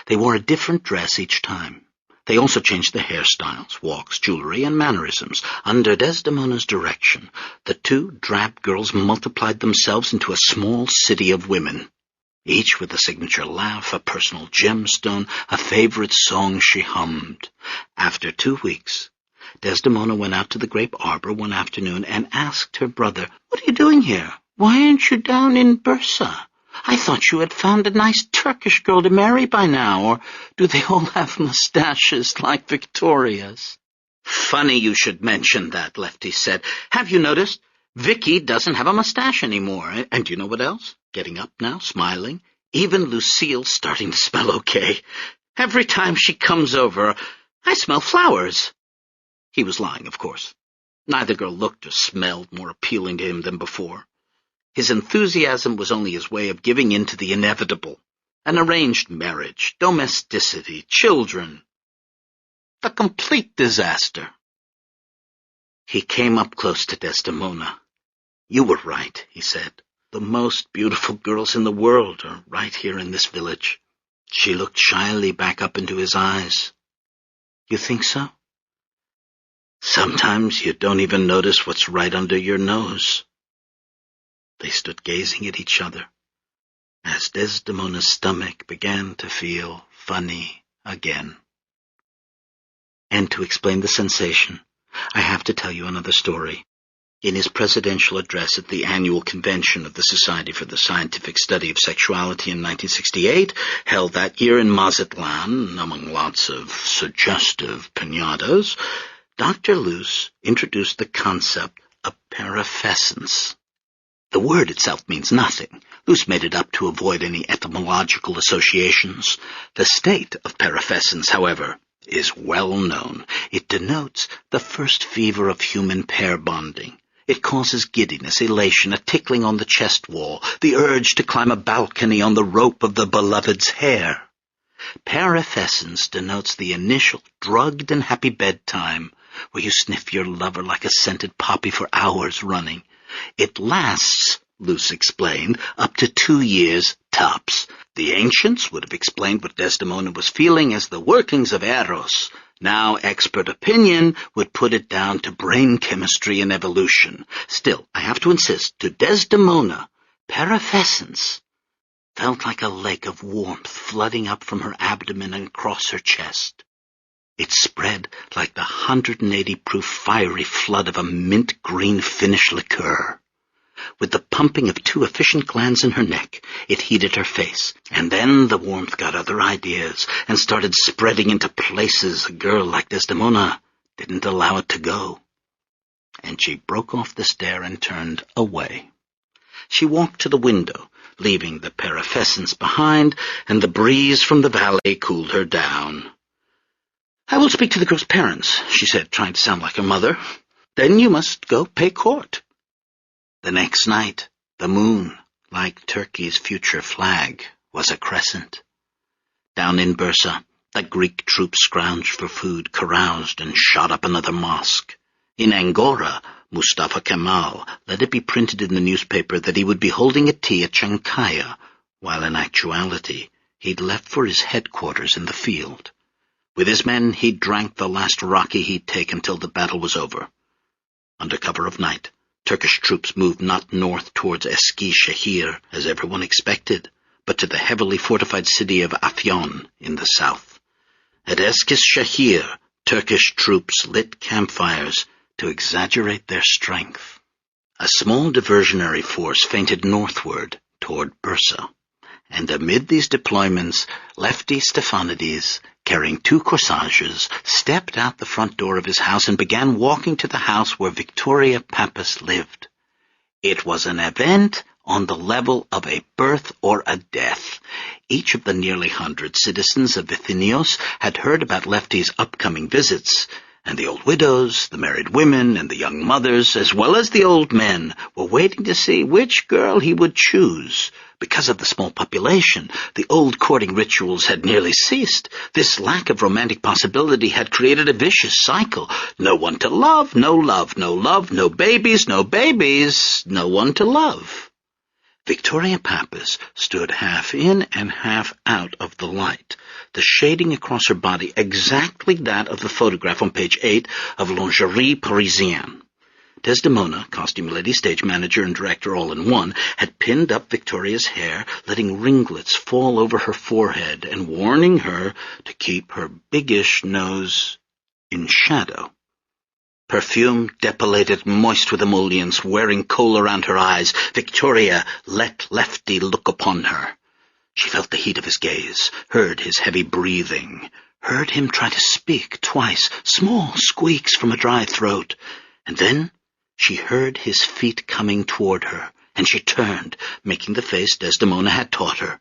They wore a different dress each time. They also changed their hairstyles, walks, jewelry, and mannerisms. Under Desdemona's direction, the two drab girls multiplied themselves into a small city of women, each with a signature laugh, a personal gemstone, a favorite song she hummed. After 2 weeks, Desdemona went out to the grape arbor one afternoon and asked her brother, "What are you doing here? Why aren't you down in Bursa? I thought you had found a nice Turkish girl to marry by now, or do they all have mustaches like Victoria's?" "Funny you should mention that," Lefty said. "Have you noticed? Vicky doesn't have a mustache anymore. And do you know what else? Getting up now, smiling. Even Lucille's starting to smell okay. Every time she comes over, I smell flowers." He was lying, of course. Neither girl looked or smelled more appealing to him than before. His enthusiasm was only his way of giving in to the inevitable. An arranged marriage, domesticity, children. A complete disaster. He came up close to Desdemona. "You were right," he said. "The most beautiful girls in the world are right here in this village." She looked shyly back up into his eyes. "You think so?" "Sometimes you don't even notice what's right under your nose." They stood gazing at each other, as Desdemona's stomach began to feel funny again. And to explain the sensation, I have to tell you another story. In his presidential address at the annual convention of the Society for the Scientific Study of Sexuality in 1968, held that year in Mazatlan, among lots of suggestive piñatas, Dr. Luce introduced the concept of parafescence. The word itself means nothing. Luce made it up to avoid any etymological associations. The state of parafescence, however, is well known. It denotes the first fever of human pair bonding. It causes giddiness, elation, a tickling on the chest wall, the urge to climb a balcony on the rope of the beloved's hair. Parafescence denotes the initial drugged and happy bedtime, where you sniff your lover like a scented poppy for hours running. It lasts, Luce explained, up to 2 years tops. The ancients would have explained what Desdemona was feeling as the workings of Eros. Now expert opinion would put it down to brain chemistry and evolution. Still, I have to insist, to Desdemona, parafescence felt like a lake of warmth flooding up from her abdomen and across her chest. It spread like the 180-proof fiery flood of a mint-green Finnish liqueur. With the pumping of 2 efficient glands in her neck, it heated her face, and then the warmth got other ideas and started spreading into places a girl like Desdemona didn't allow it to go. And she broke off the stare and turned away. She walked to the window, leaving the perifescence behind, and the breeze from the valley cooled her down. "I will speak to the girl's parents," she said, trying to sound like her mother. "Then you must go pay court." The next night, the moon, like Turkey's future flag, was a crescent. Down in Bursa, the Greek troops scrounged for food, caroused, and shot up another mosque. In Angora, Mustafa Kemal let it be printed in the newspaper that he would be holding a tea at Chankaya, while in actuality he'd left for his headquarters in the field. With his men, he drank the last raki he'd taken till the battle was over. Under cover of night, Turkish troops moved not north towards Eski-Shahir, as everyone expected, but to the heavily fortified city of Afyon in the south. At Eski-Shahir, Turkish troops lit campfires to exaggerate their strength. A small diversionary force feinted northward toward Bursa, and amid these deployments, Lefty Stephanides, carrying 2 corsages, stepped out the front door of his house and began walking to the house where Victoria Pappas lived. It was an event on the level of a birth or a death. Each of the nearly 100 citizens of Vithinios had heard about Lefty's upcoming visits, and the old widows, the married women, and the young mothers, as well as the old men, were waiting to see which girl he would choose. Because of the small population, the old courting rituals had nearly ceased. This lack of romantic possibility had created a vicious cycle. No one to love, no love, no love, no babies, no babies, no one to love. Victoria Pappas stood half in and half out of the light, the shading across her body exactly that of the photograph on page 8 of Lingerie Parisienne. Desdemona, costume lady, stage manager, and director all in one, had pinned up Victoria's hair, letting ringlets fall over her forehead and warning her to keep her biggish nose in shadow. Perfumed, depilated, moist with emollients, wearing kohl around her eyes, Victoria let Lefty look upon her. She felt the heat of his gaze, heard his heavy breathing, heard him try to speak twice, small squeaks from a dry throat, and then she heard his feet coming toward her, and she turned, making the face Desdemona had taught her.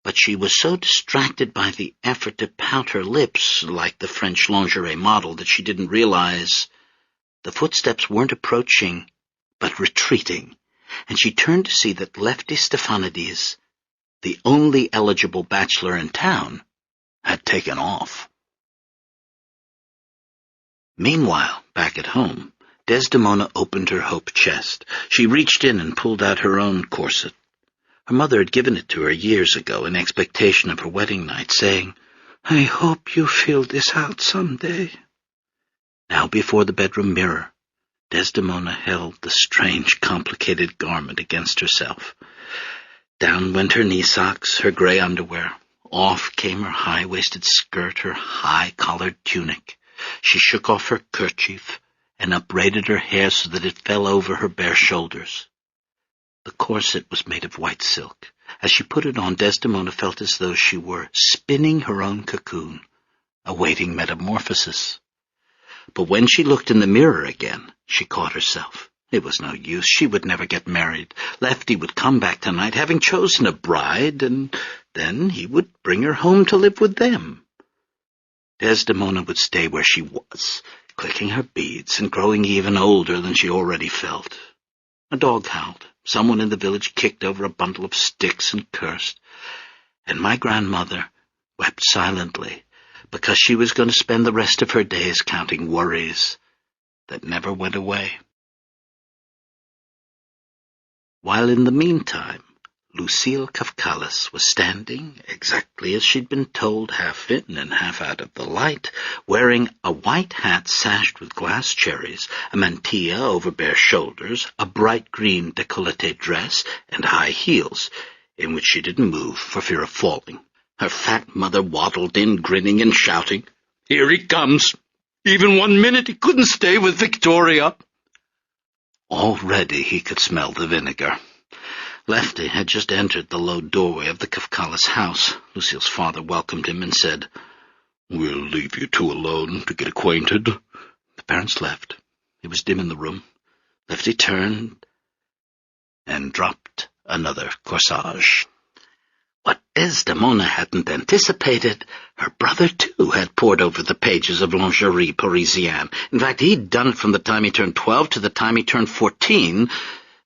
But she was so distracted by the effort to pout her lips, like the French lingerie model, that she didn't realize the footsteps weren't approaching, but retreating, and she turned to see that Lefty Stephanides, the only eligible bachelor in town, had taken off. Meanwhile, back at home, Desdemona opened her hope chest. She reached in and pulled out her own corset. Her mother had given it to her years ago in expectation of her wedding night, saying, "I hope you fill this out some day." Now before the bedroom mirror, Desdemona held the strange, complicated garment against herself. Down went her knee socks, her gray underwear. Off came her high-waisted skirt, her high-collared tunic. She shook off her kerchief and upbraided her hair so that it fell over her bare shoulders. The corset was made of white silk. As she put it on, Desdemona felt as though she were spinning her own cocoon, awaiting metamorphosis. But when she looked in the mirror again, she caught herself. It was no use. She would never get married. Lefty would come back tonight, having chosen a bride, and then he would bring her home to live with them. Desdemona would stay where she was, clicking her beads and growing even older than she already felt. A dog howled. Someone in the village kicked over a bundle of sticks and cursed. And my grandmother wept silently, because she was going to spend the rest of her days counting worries that never went away. While in the meantime, Lucille Kafkalis was standing, exactly as she'd been told, half in and half out of the light, wearing a white hat sashed with glass cherries, a mantilla over bare shoulders, a bright green décolleté dress, and high heels, in which she didn't move for fear of falling. Her fat mother waddled in, grinning and shouting, "Here he comes! Even 1 minute he couldn't stay with Victoria!" Already he could smell the vinegar. Lefty had just entered the low doorway of the Kafkalis house. Lucille's father welcomed him and said, "We'll leave you two alone to get acquainted." The parents left. It was dim in the room. Lefty turned and dropped another corsage. What Desdemona hadn't anticipated, her brother, too, had pored over the pages of Lingerie Parisienne. In fact, he'd done it from the time he turned 12 to the time he turned 14,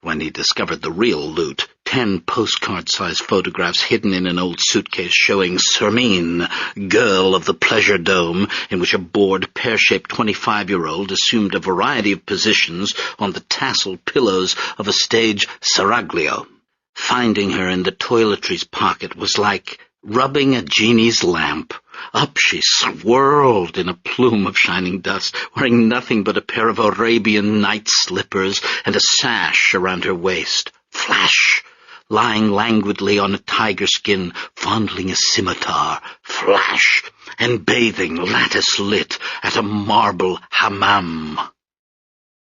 when he discovered the real loot, 10 postcard-sized photographs hidden in an old suitcase showing Sermine, girl of the pleasure dome, in which a bored, pear-shaped 25-year-old assumed a variety of positions on the tasseled pillows of a stage seraglio. Finding her in the toiletries pocket was like rubbing a genie's lamp. Up she swirled in a plume of shining dust, wearing nothing but a pair of Arabian night slippers and a sash around her waist. Flash! Lying languidly on a tiger skin, fondling a scimitar. Flash! And bathing, lattice-lit, at a marble hammam.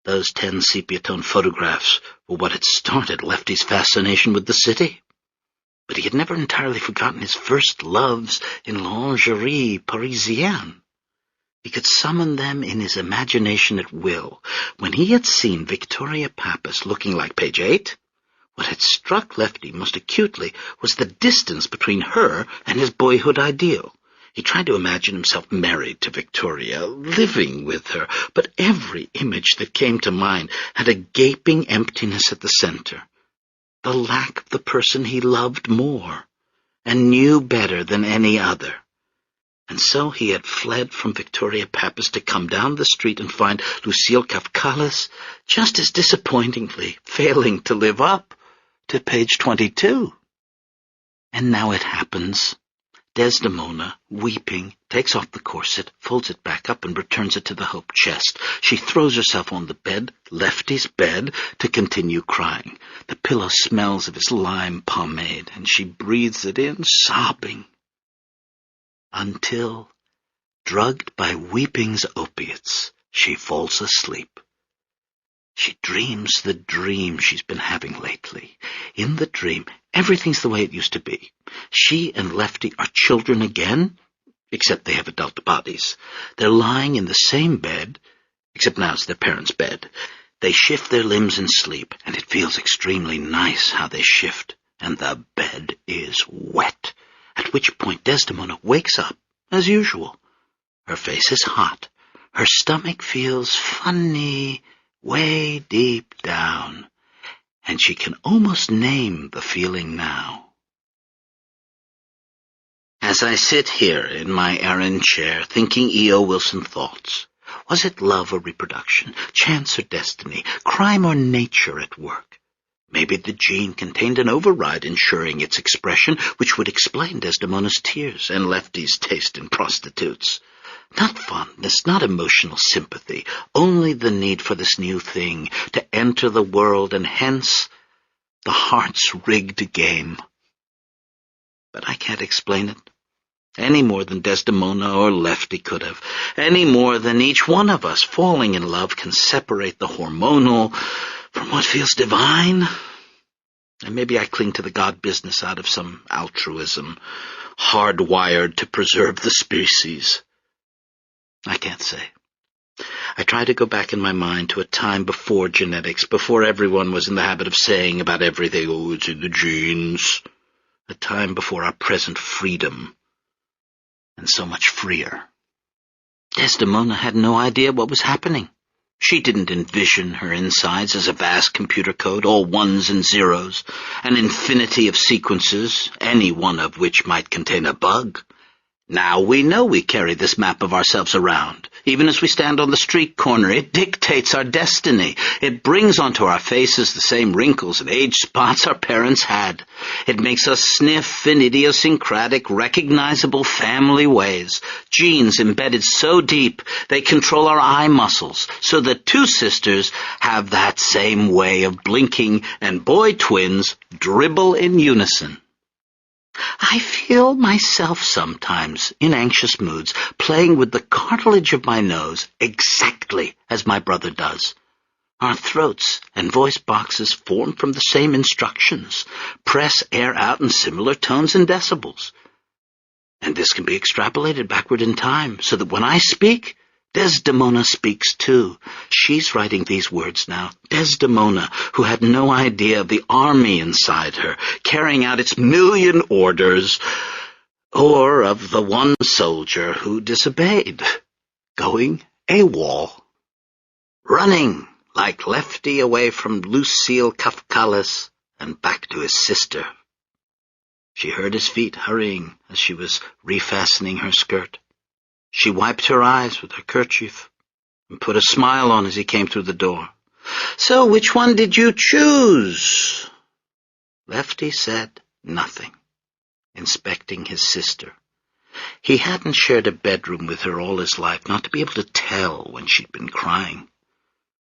Those 10 sepia-tone photographs were what had started Lefty's fascination with the city. But he had never entirely forgotten his first loves in Lingerie Parisienne. He could summon them in his imagination at will. When he had seen Victoria Pappas looking like page 8, what had struck Lefty most acutely was the distance between her and his boyhood ideal. He tried to imagine himself married to Victoria, living with her, but every image that came to mind had a gaping emptiness at the center. The lack of the person he loved more, and knew better than any other. And so he had fled from Victoria Pappas to come down the street and find Lucille Kafkalis just as disappointingly failing to live up to page 22. And now it happens. Desdemona, weeping, takes off the corset, folds it back up, and returns it to the hope chest. She throws herself on the bed, Lefty's bed, to continue crying. The pillow smells of his lime pomade, and she breathes it in, sobbing. Until, drugged by weeping's opiates, she falls asleep. She dreams the dream she's been having lately. In the dream, everything's the way it used to be. She and Lefty are children again, except they have adult bodies. They're lying in the same bed, except now it's their parents' bed. They shift their limbs in sleep, and it feels extremely nice how they shift, and the bed is wet, at which point Desdemona wakes up, as usual. Her face is hot. Her stomach feels funny, way deep down, and she can almost name the feeling now. As I sit here in my Erin chair, thinking E.O. Wilson thoughts, was it love or reproduction, chance or destiny, crime or nature at work? Maybe the gene contained an override ensuring its expression, which would explain Desdemona's tears and Lefty's taste in prostitutes. Not fondness, not emotional sympathy, only the need for this new thing to enter the world, and hence the heart's rigged game. But I can't explain it, any more than Desdemona or Lefty could have, any more than each one of us falling in love can separate the hormonal from what feels divine. And maybe I cling to the God business out of some altruism, hardwired to preserve the species. I can't say. I try to go back in my mind to a time before genetics, before everyone was in the habit of saying about everything, "Oh, it's in the genes." A time before our present freedom, and so much freer. Desdemona had no idea what was happening. She didn't envision her insides as a vast computer code, all ones and zeros, an infinity of sequences, any one of which might contain a bug. Now we know we carry this map of ourselves around. Even as we stand on the street corner, it dictates our destiny. It brings onto our faces the same wrinkles and age spots our parents had. It makes us sniff in idiosyncratic, recognizable family ways. Genes embedded so deep they control our eye muscles, so that two sisters have that same way of blinking, and boy twins dribble in unison. I feel myself sometimes, in anxious moods, playing with the cartilage of my nose exactly as my brother does. Our throats and voice boxes form from the same instructions. Press air out in similar tones and decibels. And this can be extrapolated backward in time, so that when I speak, Desdemona speaks too. She's writing these words now. Desdemona, who had no idea of the army inside her, carrying out its million orders, or of the one soldier who disobeyed, going AWOL, running like Lefty away from Lucille Kafkalis and back to his sister. She heard his feet hurrying as she was refastening her skirt. She wiped her eyes with her kerchief and put a smile on as he came through the door. "So which one did you choose?" Lefty said nothing, inspecting his sister. He hadn't shared a bedroom with her all his life, not to be able to tell when she'd been crying.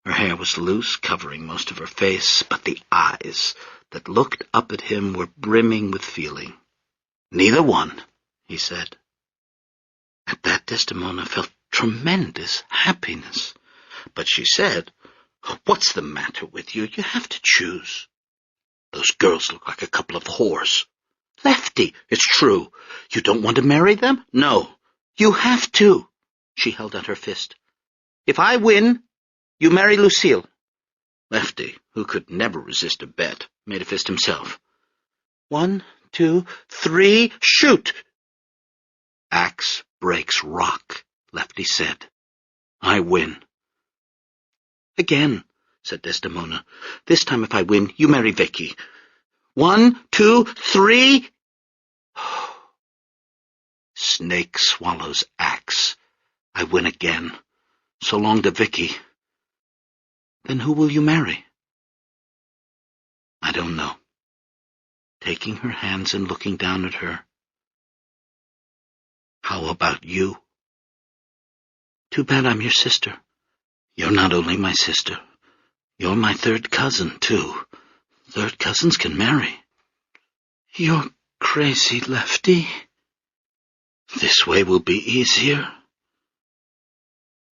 Her hair was loose, covering most of her face, but the eyes that looked up at him were brimming with feeling. "Neither one," he said. At that, Desdemona felt tremendous happiness. But she said, "What's the matter with you? You have to choose. Those girls look like a couple of whores." "Lefty, it's true. You don't want to marry them?" "No, you have to." She held out her fist. "If I win, you marry Lucille." Lefty, who could never resist a bet, made a fist himself. 1, 2, 3, shoot! "Axe breaks rock," Lefty said. "I win." "Again," said Desdemona. "This time if I win, you marry Vicky. 1, 2, 3... Snake swallows axe. I win again. So long to Vicky. "Then who will you marry?" "I don't know." Taking her hands and looking down at her. "How about you?" "Too bad I'm your sister." "You're not only my sister. You're my third cousin, too. Third cousins can marry." "You're crazy, Lefty." "This way will be easier.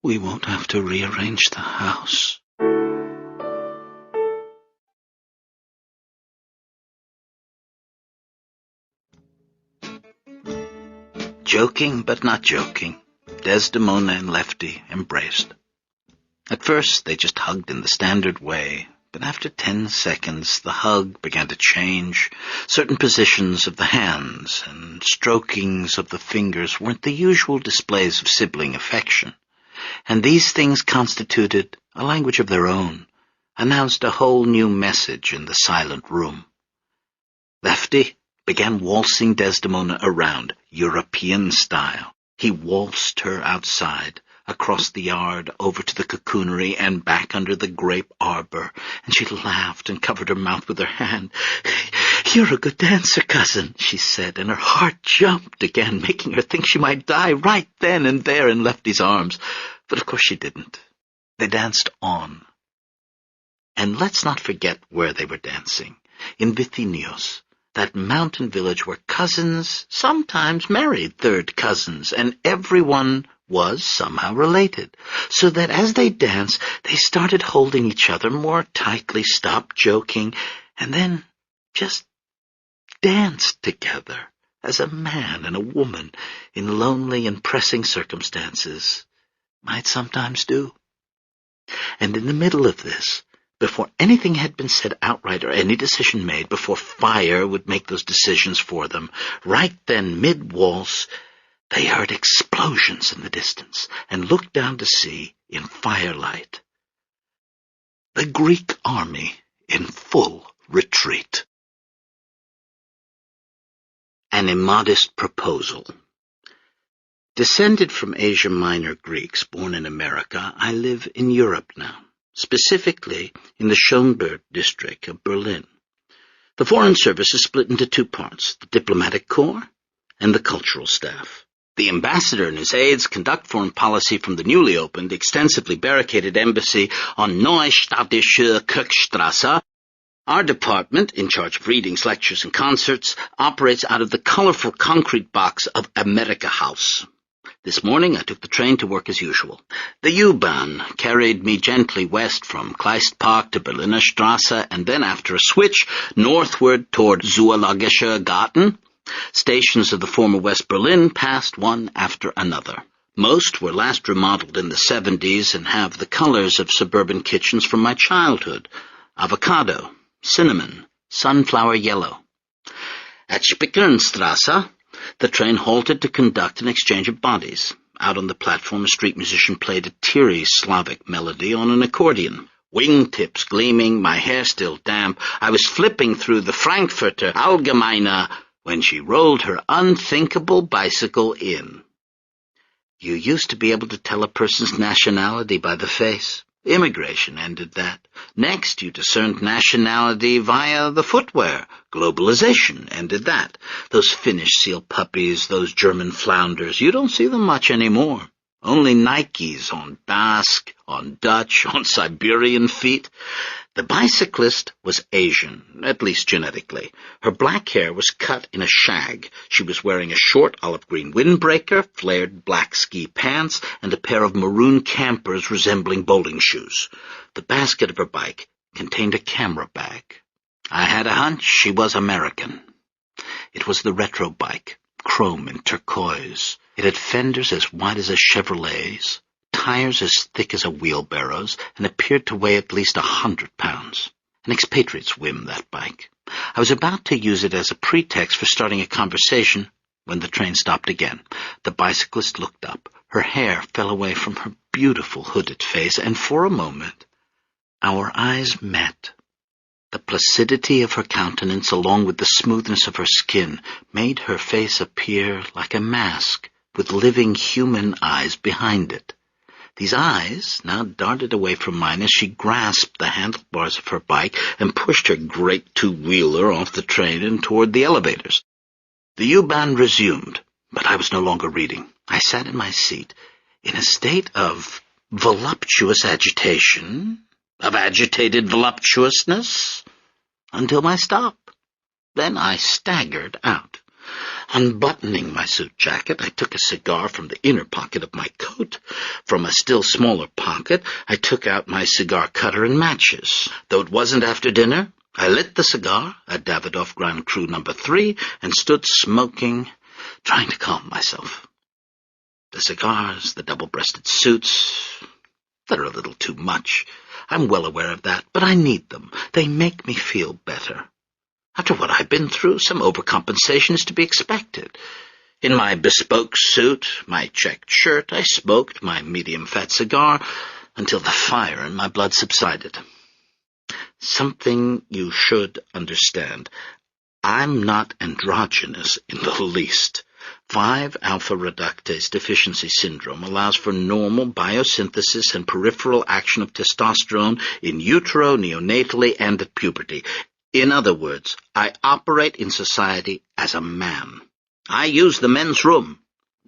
We won't have to rearrange the house." Joking but not joking, Desdemona and Lefty embraced. At first they just hugged in the standard way, but after 10 seconds the hug began to change. Certain positions of the hands and strokings of the fingers weren't the usual displays of sibling affection, and these things constituted a language of their own, announced a whole new message in the silent room. Lefty began waltzing Desdemona around, European style. He waltzed her outside, across the yard, over to the cocoonery, and back under the grape arbor, and she laughed and covered her mouth with her hand. "You're a good dancer, cousin," she said, and her heart jumped again, making her think she might die right then and there in Lefty's arms. But of course she didn't. They danced on. And let's not forget where they were dancing. In Vithinios, that mountain village where cousins sometimes married third cousins, and everyone was somehow related, so that as they danced, they started holding each other more tightly, stopped joking, and then just danced together as a man and a woman in lonely and pressing circumstances might sometimes do. And in the middle of this, before anything had been said outright or any decision made, before fire would make those decisions for them, right then, mid-waltz, they heard explosions in the distance and looked down to see, in firelight, the Greek army in full retreat. An immodest proposal. Descended from Asia Minor Greeks born in America, I live in Europe now, specifically in the Schönberg district of Berlin. The Foreign Service is split into 2 parts, the diplomatic corps and the cultural staff. The ambassador and his aides conduct foreign policy from the newly opened, extensively barricaded embassy on Neustädtische Kirchstrasse. Our department, in charge of readings, lectures, and concerts, operates out of the colorful concrete box of America House. This morning I took the train to work as usual. The U-Bahn carried me gently west from Kleist Park to Berliner Strasse, and then after a switch northward toward Zoologischer Garten. Stations of the former West Berlin passed one after another. Most were last remodeled in the 70s and have the colors of suburban kitchens from my childhood: avocado, cinnamon, sunflower yellow. At Spickerenstrasse, the train halted to conduct an exchange of bodies. Out on the platform, a street musician played a teary Slavic melody on an accordion. Wingtips gleaming, my hair still damp, I was flipping through the Frankfurter Allgemeine when she rolled her unthinkable bicycle in. You used to be able to tell a person's nationality by the face. Immigration ended that. Next, you discerned nationality via the footwear. Globalization ended that. Those Finnish seal puppies, those German flounders, you don't see them much anymore. Only Nikes on Basque, on Dutch, on Siberian feet. The bicyclist was Asian, at least genetically. Her black hair was cut in a shag. She was wearing a short olive-green windbreaker, flared black ski pants, and a pair of maroon campers resembling bowling shoes. The basket of her bike contained a camera bag. I had a hunch she was American. It was the retro bike, chrome and turquoise. It had fenders as wide as a Chevrolet's, tires as thick as a wheelbarrow's, and appeared to weigh at least 100 pounds. An expatriate's whim, that bike. I was about to use it as a pretext for starting a conversation when the train stopped again. The bicyclist looked up. Her hair fell away from her beautiful hooded face, and for a moment our eyes met. The placidity of her countenance, along with the smoothness of her skin, made her face appear like a mask, with living human eyes behind it. These eyes now darted away from mine as she grasped the handlebars of her bike and pushed her great two-wheeler off the train and toward the elevators. The U-Bahn resumed, but I was no longer reading. I sat in my seat, in a state of voluptuous agitation, of agitated voluptuousness, until my stop. Then I staggered out. Unbuttoning my suit jacket, I took a cigar from the inner pocket of my coat. From a still smaller pocket, I took out my cigar cutter and matches. Though it wasn't after dinner, I lit the cigar, a Davidoff Grand Cru No. 3, and stood smoking, trying to calm myself. The cigars, the double-breasted suits, they're a little too much. I'm well aware of that, but I need them. They make me feel better. After what I've been through, some overcompensation is to be expected. In my bespoke suit, my checked shirt, I smoked my medium-fat cigar until the fire in my blood subsided. Something you should understand. I'm not androgynous in the least. 5-alpha reductase deficiency syndrome allows for normal biosynthesis and peripheral action of testosterone in utero, neonatally, and at puberty. In other words, I operate in society as a man. I use the men's room.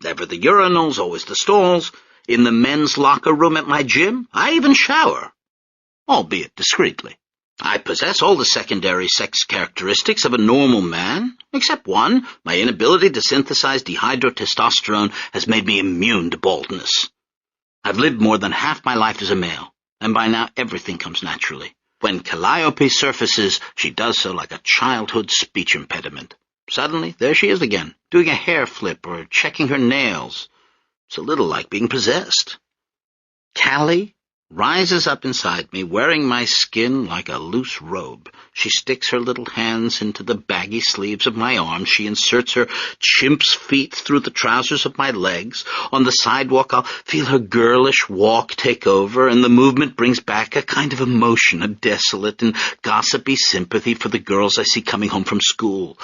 Never the urinals, always the stalls. In the men's locker room at my gym, I even shower, albeit discreetly. I possess all the secondary sex characteristics of a normal man, except one. My inability to synthesize dihydrotestosterone has made me immune to baldness. I've lived more than half my life as a male, and by now everything comes naturally. When Calliope surfaces, she does so like a childhood speech impediment. Suddenly, there she is again, doing a hair flip or checking her nails. It's a little like being possessed. Callie rises up inside me, wearing my skin like a loose robe. She sticks her little hands into the baggy sleeves of my arms. She inserts her chimp's feet through the trousers of my legs. On the sidewalk, I'll feel her girlish walk take over, and the movement brings back a kind of emotion, a desolate and gossipy sympathy for the girls I see coming home from school.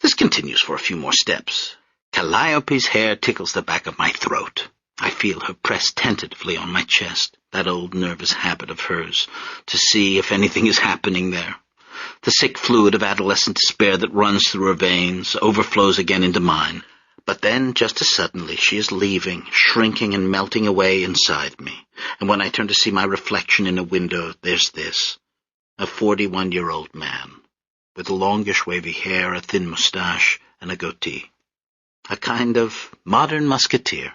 This continues for a few more steps. Calliope's hair tickles the back of my throat. I feel her press tentatively on my chest, that old nervous habit of hers, to see if anything is happening there. The sick fluid of adolescent despair that runs through her veins overflows again into mine. But then, just as suddenly, she is leaving, shrinking and melting away inside me. And when I turn to see my reflection in a window, there's this, a 41-year-old man, with longish wavy hair, a thin moustache, and a goatee. A kind of modern musketeer.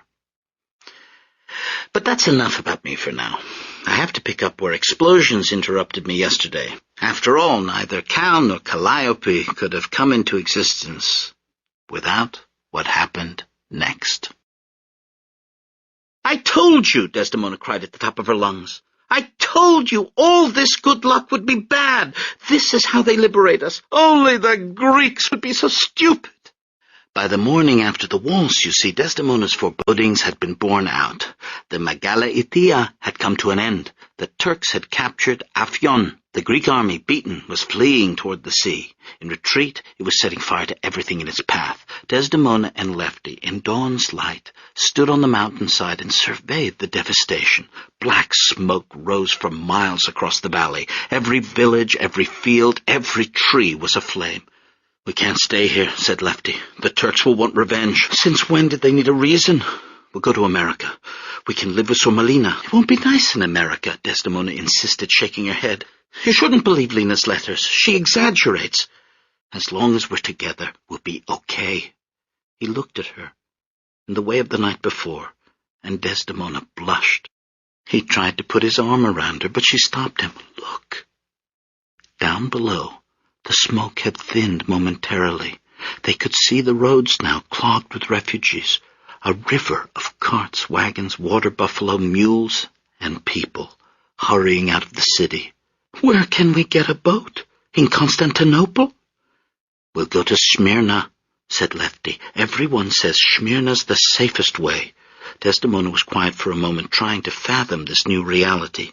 But that's enough about me for now. I have to pick up where explosions interrupted me yesterday. After all, neither Cal nor Calliope could have come into existence without what happened next. "I told you," Desdemona cried at the top of her lungs. "I told you all this good luck would be bad. This is how they liberate us. Only the Greeks would be so stupid." By the morning after the waltz, you see, Desdemona's forebodings had been borne out. The Megalaitia had come to an end. The Turks had captured Afyon. The Greek army, beaten, was fleeing toward the sea. In retreat, it was setting fire to everything in its path. Desdemona and Lefty, in dawn's light, stood on the mountainside and surveyed the devastation. Black smoke rose for miles across the valley. Every village, every field, every tree was aflame. "We can't stay here," said Lefty. "The Turks will want revenge. Since when did they need a reason? We'll go to America. We can live with Sormelina." "It won't be nice in America," Desdemona insisted, shaking her head. "You shouldn't believe Lena's letters. She exaggerates. As long as we're together, we'll be okay." He looked at her, in the way of the night before, and Desdemona blushed. He tried to put his arm around her, but she stopped him. "Look." Down below, the smoke had thinned momentarily. They could see the roads now clogged with refugees, a river of carts, wagons, water buffalo, mules, and people hurrying out of the city. "Where can we get a boat? In Constantinople?" "We'll go to Smyrna," said Lefty. "Everyone says Smyrna's the safest way." Desdemona was quiet for a moment, trying to fathom this new reality.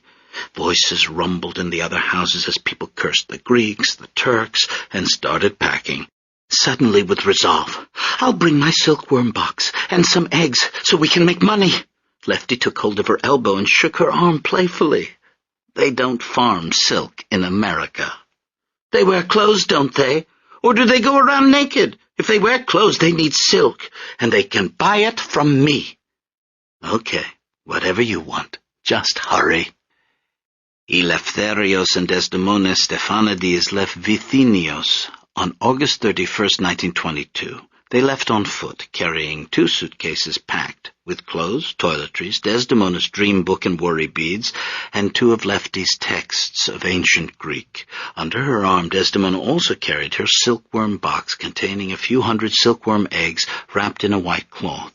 Voices rumbled in the other houses as people cursed the Greeks, the Turks, and started packing. Suddenly, with resolve, "I'll bring my silkworm box and some eggs so we can make money." Lefty took hold of her elbow and shook her arm playfully. "They don't farm silk in America." "They wear clothes, don't they? Or do they go around naked? If they wear clothes, they need silk, and they can buy it from me." "Okay, whatever you want. Just hurry." Eleftherios and Desdemona Stephanides left Vithinios on August 31st, 1922. They left on foot, carrying 2 suitcases packed, with clothes, toiletries, Desdemona's dream book and worry beads, and 2 of Lefty's texts of ancient Greek. Under her arm, Desdemona also carried her silkworm box containing a few hundred silkworm eggs wrapped in a white cloth.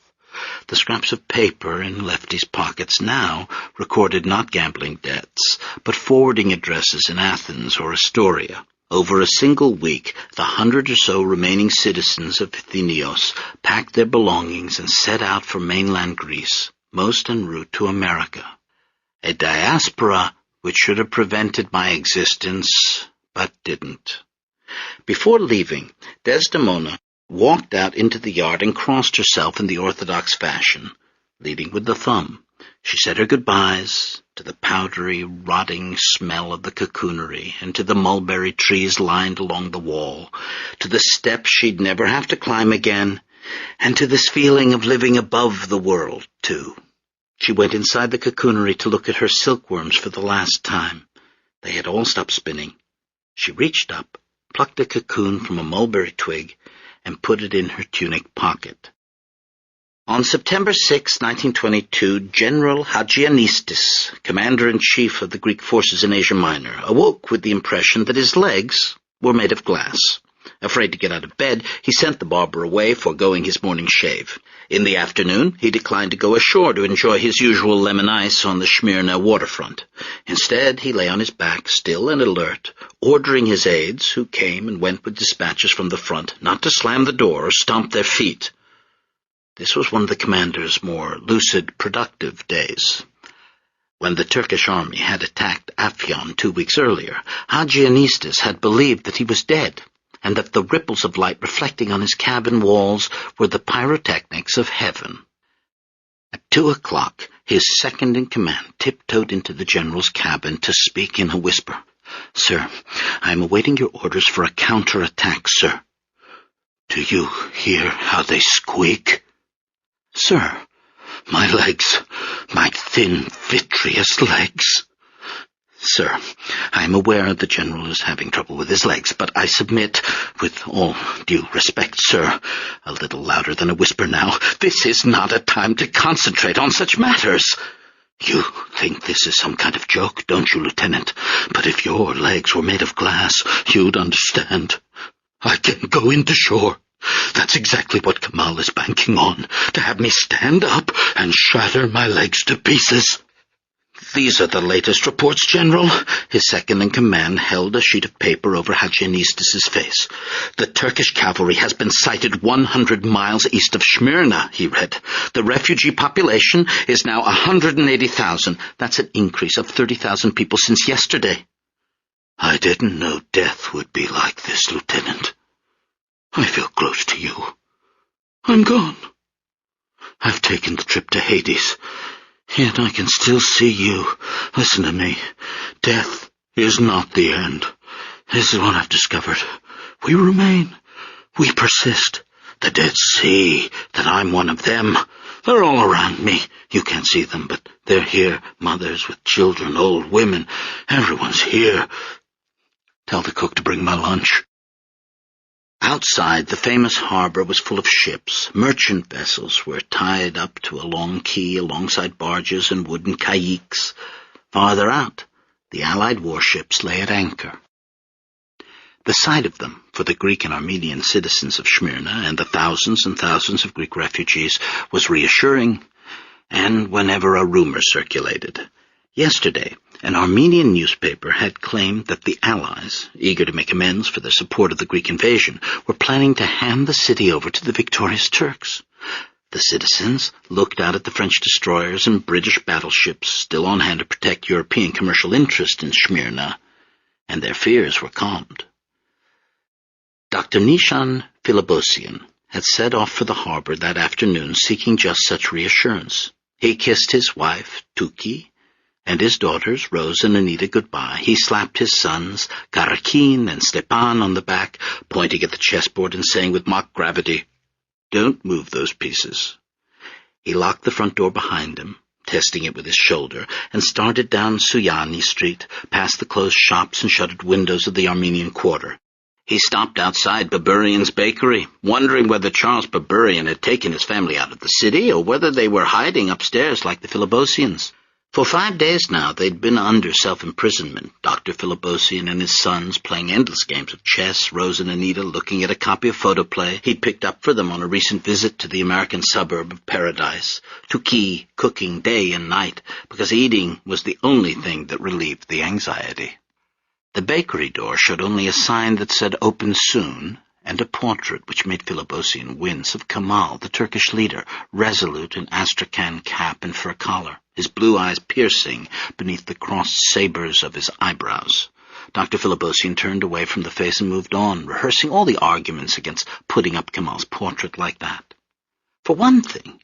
The scraps of paper in Lefty's pockets now recorded not gambling debts, but forwarding addresses in Athens or Astoria. Over a single week, the 100 or so remaining citizens of Vithinios packed their belongings and set out for mainland Greece, most en route to America. A diaspora which should have prevented my existence, but didn't. Before leaving, Desdemona walked out into the yard and crossed herself in the orthodox fashion, leading with the thumb. She said her goodbyes to the powdery, rotting smell of the cocoonery, and to the mulberry trees lined along the wall, to the steps she'd never have to climb again, and to this feeling of living above the world, too. She went inside the cocoonery to look at her silkworms for the last time. They had all stopped spinning. She reached up, plucked a cocoon from a mulberry twig, and put it in her tunic pocket. On September 6, 1922, General Eugenides, commander-in-chief of the Greek forces in Asia Minor, awoke with the impression that his legs were made of glass. Afraid to get out of bed, he sent the barber away, foregoing his morning shave. In the afternoon, he declined to go ashore to enjoy his usual lemon ice on the Smyrna waterfront. Instead, he lay on his back, still and alert, ordering his aides, who came and went with dispatches from the front, not to slam the door or stomp their feet. This was one of the commander's more lucid, productive days. When the Turkish army had attacked Afyon 2 weeks earlier, Eugenides had believed that he was dead, and that the ripples of light reflecting on his cabin walls were the pyrotechnics of heaven. At 2:00, his second-in-command tiptoed into the general's cabin to speak in a whisper. "Sir, I am awaiting your orders for a counter-attack, sir." "Do you hear how they squeak?" "Sir, my legs, my thin, vitreous legs." "Sir, I am aware the general is having trouble with his legs, but I submit, with all due respect, sir," a little louder than a whisper now, "this is not a time to concentrate on such matters." You think this is some kind of joke, don't you, Lieutenant? But if your legs were made of glass, you'd understand. I can go into shore. That's exactly what Kamal is banking on, to have me stand up and shatter my legs to pieces. These are the latest reports, General. His second-in-command held a sheet of paper over Eugenides' face. The Turkish cavalry has been sighted 100 miles east of Smyrna, he read. The refugee population is now 180,000. That's an increase of 30,000 people since yesterday. I didn't know death would be like this, Lieutenant. I feel close to you. I'm gone. I've taken the trip to Hades. Yet I can still see you. Listen to me. Death is not the end. This is what I've discovered. We remain. We persist. The Dead see that I'm one of them. They're all around me. You can't see them, but they're here. Mothers with children, old women. Everyone's here. Tell the cook to bring my lunch. Outside, the famous harbor was full of ships. Merchant vessels were tied up to a long quay alongside barges and wooden kayaks. Farther out, the Allied warships lay at anchor. The sight of them, for the Greek and Armenian citizens of Smyrna and the thousands and thousands of Greek refugees, was reassuring, and whenever a rumor circulated. Yesterday, an Armenian newspaper had claimed that the Allies, eager to make amends for their support of the Greek invasion, were planning to hand the city over to the victorious Turks. The citizens looked out at the French destroyers and British battleships still on hand to protect European commercial interest in Smyrna, and their fears were calmed. Dr. Nishan Philibosian had set off for the harbor that afternoon seeking just such reassurance. He kissed his wife, Tuki, and his daughters, Rose and Anita, goodbye. He slapped his sons, Karakin and Stepan, on the back, pointing at the chessboard and saying with mock gravity, "Don't move those pieces." He locked the front door behind him, testing it with his shoulder, and started down Suyani Street, past the closed shops and shuttered windows of the Armenian quarter. He stopped outside Baburian's bakery, wondering whether Charles Baburian had taken his family out of the city or whether they were hiding upstairs like the Philibosians. For 5 days now they'd been under self-imprisonment, Dr. Philibosian and his sons playing endless games of chess, Rose and Anita looking at a copy of photoplay he'd picked up for them on a recent visit to the American suburb of Paradise, Tuki cooking day and night, because eating was the only thing that relieved the anxiety. The bakery door showed only a sign that said "Open Soon," and a portrait which made Philibosian wince of Kamal, the Turkish leader, resolute in astrakhan cap and fur collar, his blue eyes piercing beneath the crossed sabres of his eyebrows. Dr. Philibosian turned away from the face and moved on, rehearsing all the arguments against putting up Kamal's portrait like that. For one thing,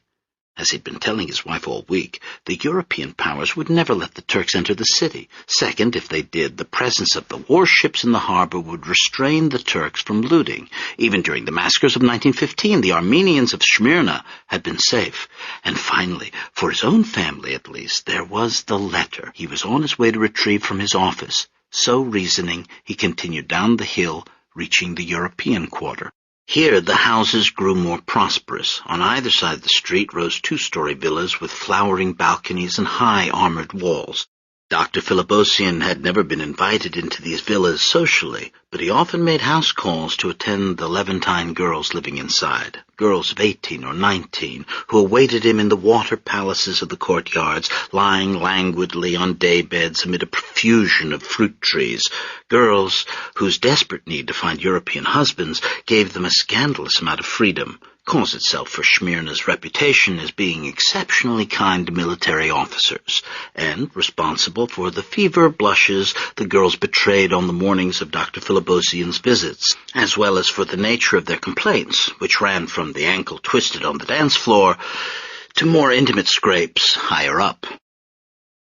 as he'd been telling his wife all week, the European powers would never let the Turks enter the city. Second, if they did, the presence of the warships in the harbor would restrain the Turks from looting. Even during the massacres of 1915, the Armenians of Smyrna had been safe. And finally, for his own family at least, there was the letter he was on his way to retrieve from his office. So reasoning, he continued down the hill, reaching the European quarter. Here the houses grew more prosperous. On either side of the street rose two-story villas with flowering balconies and high armored walls. Dr. Philibosian had never been invited into these villas socially, but he often made house calls to attend the Levantine girls living inside, girls of 18 or 19, who awaited him in the water palaces of the courtyards, lying languidly on day beds amid a profusion of fruit trees, girls whose desperate need to find European husbands gave them a scandalous amount of freedom, calls itself for Smyrna's reputation as being exceptionally kind to military officers, and responsible for the fever blushes the girls betrayed on the mornings of Dr. Philibosian's visits, as well as for the nature of their complaints, which ran from the ankle twisted on the dance floor to more intimate scrapes higher up.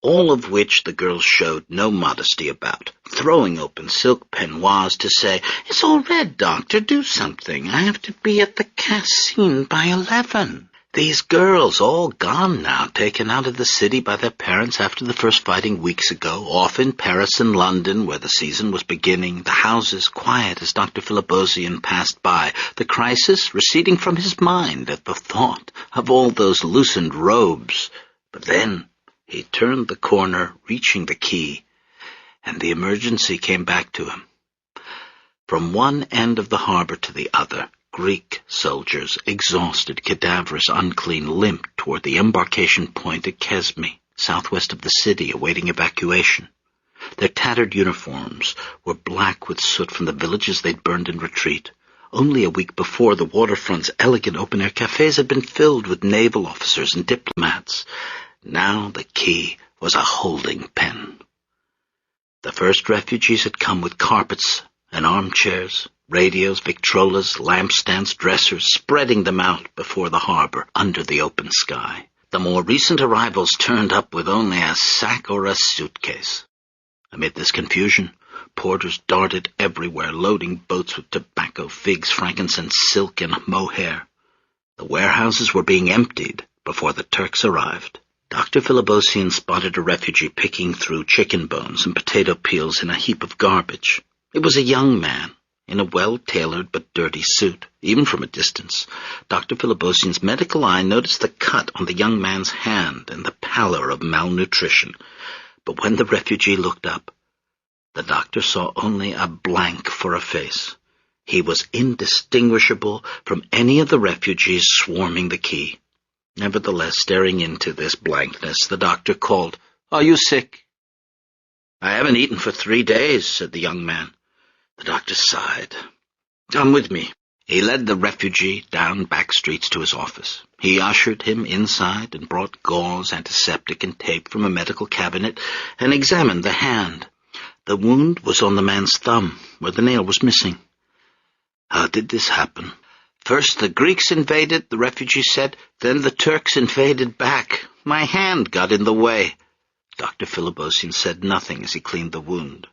All of which the girls showed no modesty about, throwing open silk peignoirs to say, "It's all red, doctor, do something. I have to be at the Cascine by 11. These girls, all gone now, taken out of the city by their parents after the first fighting weeks ago, off in Paris and London, where the season was beginning, the houses quiet as Dr. Philibosian passed by, the crisis receding from his mind at the thought of all those loosened robes. But then He turned the corner, reaching the quay, and the emergency came back to him. From one end of the harbor to the other, Greek soldiers, exhausted, cadaverous, unclean, limped toward the embarkation point at Kesme, southwest of the city, awaiting evacuation. Their tattered uniforms were black with soot from the villages they'd burned in retreat. Only a week before, the waterfront's elegant open-air cafes had been filled with naval officers and diplomats. Now the quay was a holding pen. The first refugees had come with carpets and armchairs, radios, victrolas, lampstands, dressers, spreading them out before the harbor under the open sky. The more recent arrivals turned up with only a sack or a suitcase. Amid this confusion, porters darted everywhere, loading boats with tobacco, figs, frankincense, silk, and mohair. The warehouses were being emptied before the Turks arrived. Dr. Philibosian spotted a refugee picking through chicken bones and potato peels in a heap of garbage. It was a young man, in a well-tailored but dirty suit. Even from a distance, Dr. Philibosian's medical eye noticed the cut on the young man's hand and the pallor of malnutrition. But when the refugee looked up, the doctor saw only a blank for a face. He was indistinguishable from any of the refugees swarming the quay. Nevertheless, staring into this blankness, the doctor called, "Are you sick?" "I haven't eaten for 3 days," said the young man. The doctor sighed. "Come with me." He led the refugee down back streets to his office. He ushered him inside and brought gauze, antiseptic, and tape from a medical cabinet and examined the hand. The wound was on the man's thumb, where the nail was missing. "How did this happen?" "First the Greeks invaded," the refugee said. "Then the Turks invaded back. My hand got in the way." Dr. Philibosian said nothing as he cleaned the wound.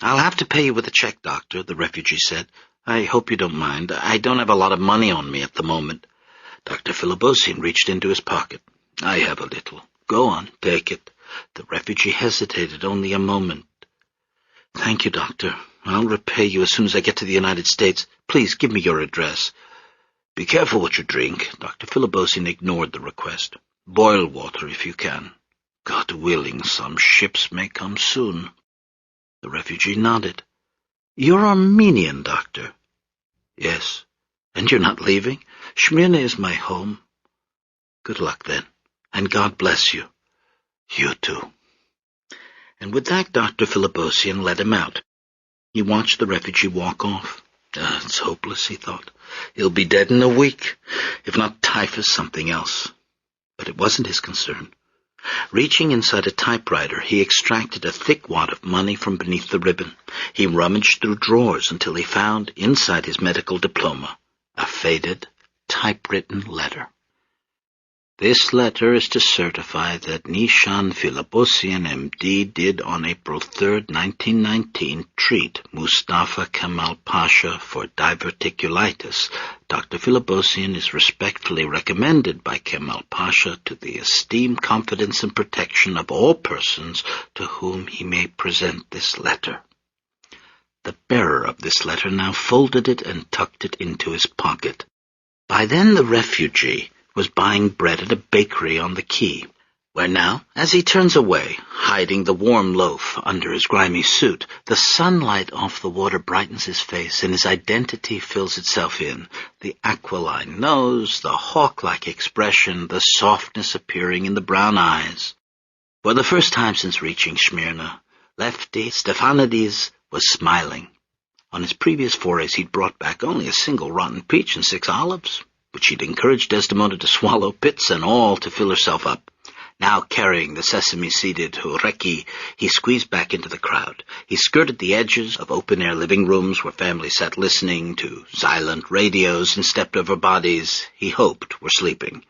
"I'll have to pay you with a check, doctor," the refugee said. "I hope you don't mind. I don't have a lot of money on me at the moment." Dr. Philibosian reached into his pocket. "I have a little. Go on, take it." The refugee hesitated only a moment. "Thank you, doctor. I'll repay you as soon as I get to the United States. Please give me your address." "Be careful what you drink." Dr. Philibosian ignored the request. "Boil water if you can. God willing, some ships may come soon." The refugee nodded. "You're Armenian, doctor?" "Yes." "And you're not leaving?" "Smyrna is my home." "Good luck, then, and God bless you." "You too." And with that, Dr. Philibosian let him out. He watched the refugee walk off. It's hopeless, he thought. He'll be dead in a week. If not typhus, something else. But it wasn't his concern. Reaching inside a typewriter, he extracted a thick wad of money from beneath the ribbon. He rummaged through drawers until he found, inside his medical diploma, a faded, typewritten letter. "This letter is to certify that Nishan Philibosian, M.D., did on April 3, 1919, treat Mustafa Kemal Pasha for diverticulitis. Dr. Philibosian is respectfully recommended by Kemal Pasha to the esteem, confidence, and protection of all persons to whom he may present this letter." The bearer of this letter now folded it and tucked it into his pocket. By then the refugee was buying bread at a bakery on the quay, where now, as he turns away, hiding the warm loaf under his grimy suit, the sunlight off the water brightens his face, and his identity fills itself in. The aquiline nose, the hawk-like expression, the softness appearing in the brown eyes. For the first time since reaching Smyrna, Lefty Stefanidis was smiling. On his previous forays he'd brought back only a single rotten peach and 6 olives, which he'd encouraged Desdemona to swallow, pits and all, to fill herself up. Now, carrying the sesame-seeded hureki, he squeezed back into the crowd. He skirted the edges of open-air living rooms where families sat listening to silent radios and stepped over bodies he hoped were sleeping.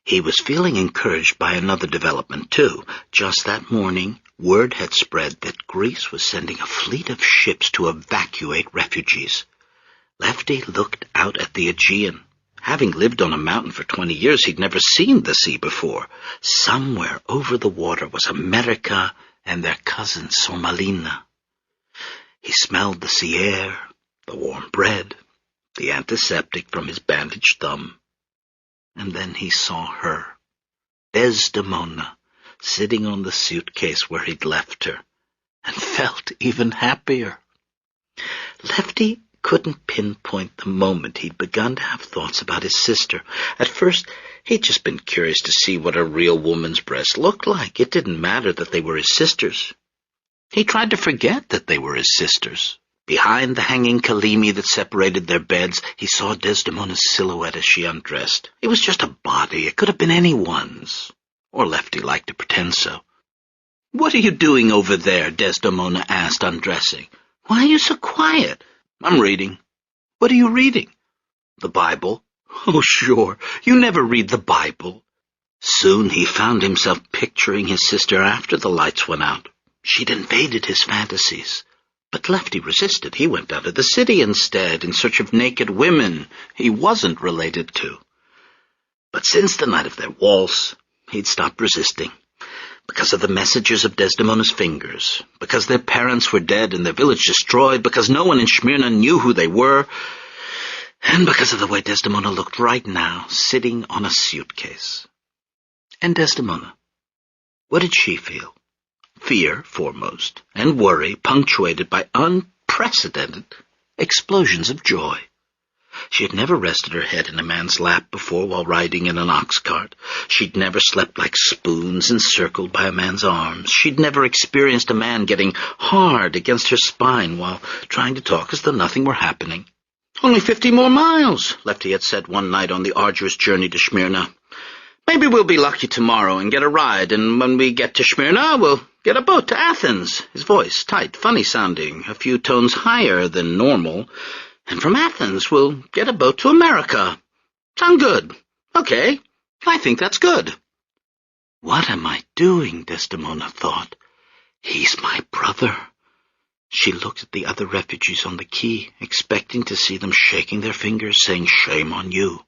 He was feeling encouraged by another development, too. Just that morning, word had spread that Greece was sending a fleet of ships to evacuate refugees. Lefty looked out at the Aegean. Having lived on a mountain for 20 years, he'd never seen the sea before. Somewhere over the water was America and their cousin Somalina. He smelled the sea air, the warm bread, the antiseptic from his bandaged thumb. And then he saw her, Desdemona, sitting on the suitcase where he'd left her, and felt even happier. Lefty couldn't pinpoint the moment he'd begun to have thoughts about his sister. At first, he'd just been curious to see what a real woman's breasts looked like. It didn't matter that they were his sisters. He tried to forget that they were his sisters. Behind the hanging kalimi that separated their beds, he saw Desdemona's silhouette as she undressed. It was just a body. It could have been anyone's. Or Lefty liked to pretend so. "What are you doing over there?" Desdemona asked, undressing. "Why are you so quiet?" "I'm reading." "What are you reading?" "The Bible." "Oh, sure. You never read the Bible." Soon he found himself picturing his sister after the lights went out. She'd invaded his fantasies. But Lefty resisted. He went out of the city instead, in search of naked women he wasn't related to. But since the night of their waltz, he'd stopped resisting. Because of the messages of Desdemona's fingers, because their parents were dead and their village destroyed, because no one in Smyrna knew who they were, and because of the way Desdemona looked right now, sitting on a suitcase. And Desdemona, what did she feel? Fear, foremost, and worry, punctuated by unprecedented explosions of joy. She had never rested her head in a man's lap before while riding in an ox cart. She'd never slept like spoons encircled by a man's arms. She'd never experienced a man getting hard against her spine while trying to talk as though nothing were happening. "Only 50 more miles, Lefty had said one night on the arduous journey to Smyrna. "Maybe we'll be lucky tomorrow and get a ride, and when we get to Smyrna, we'll get a boat to Athens." His voice, tight, funny-sounding, a few tones higher than normal. "And from Athens, we'll get a boat to America. Sound good? Okay, I think that's good." What am I doing, Desdemona thought. He's my brother. She looked at the other refugees on the quay, expecting to see them shaking their fingers, saying, "Shame on you."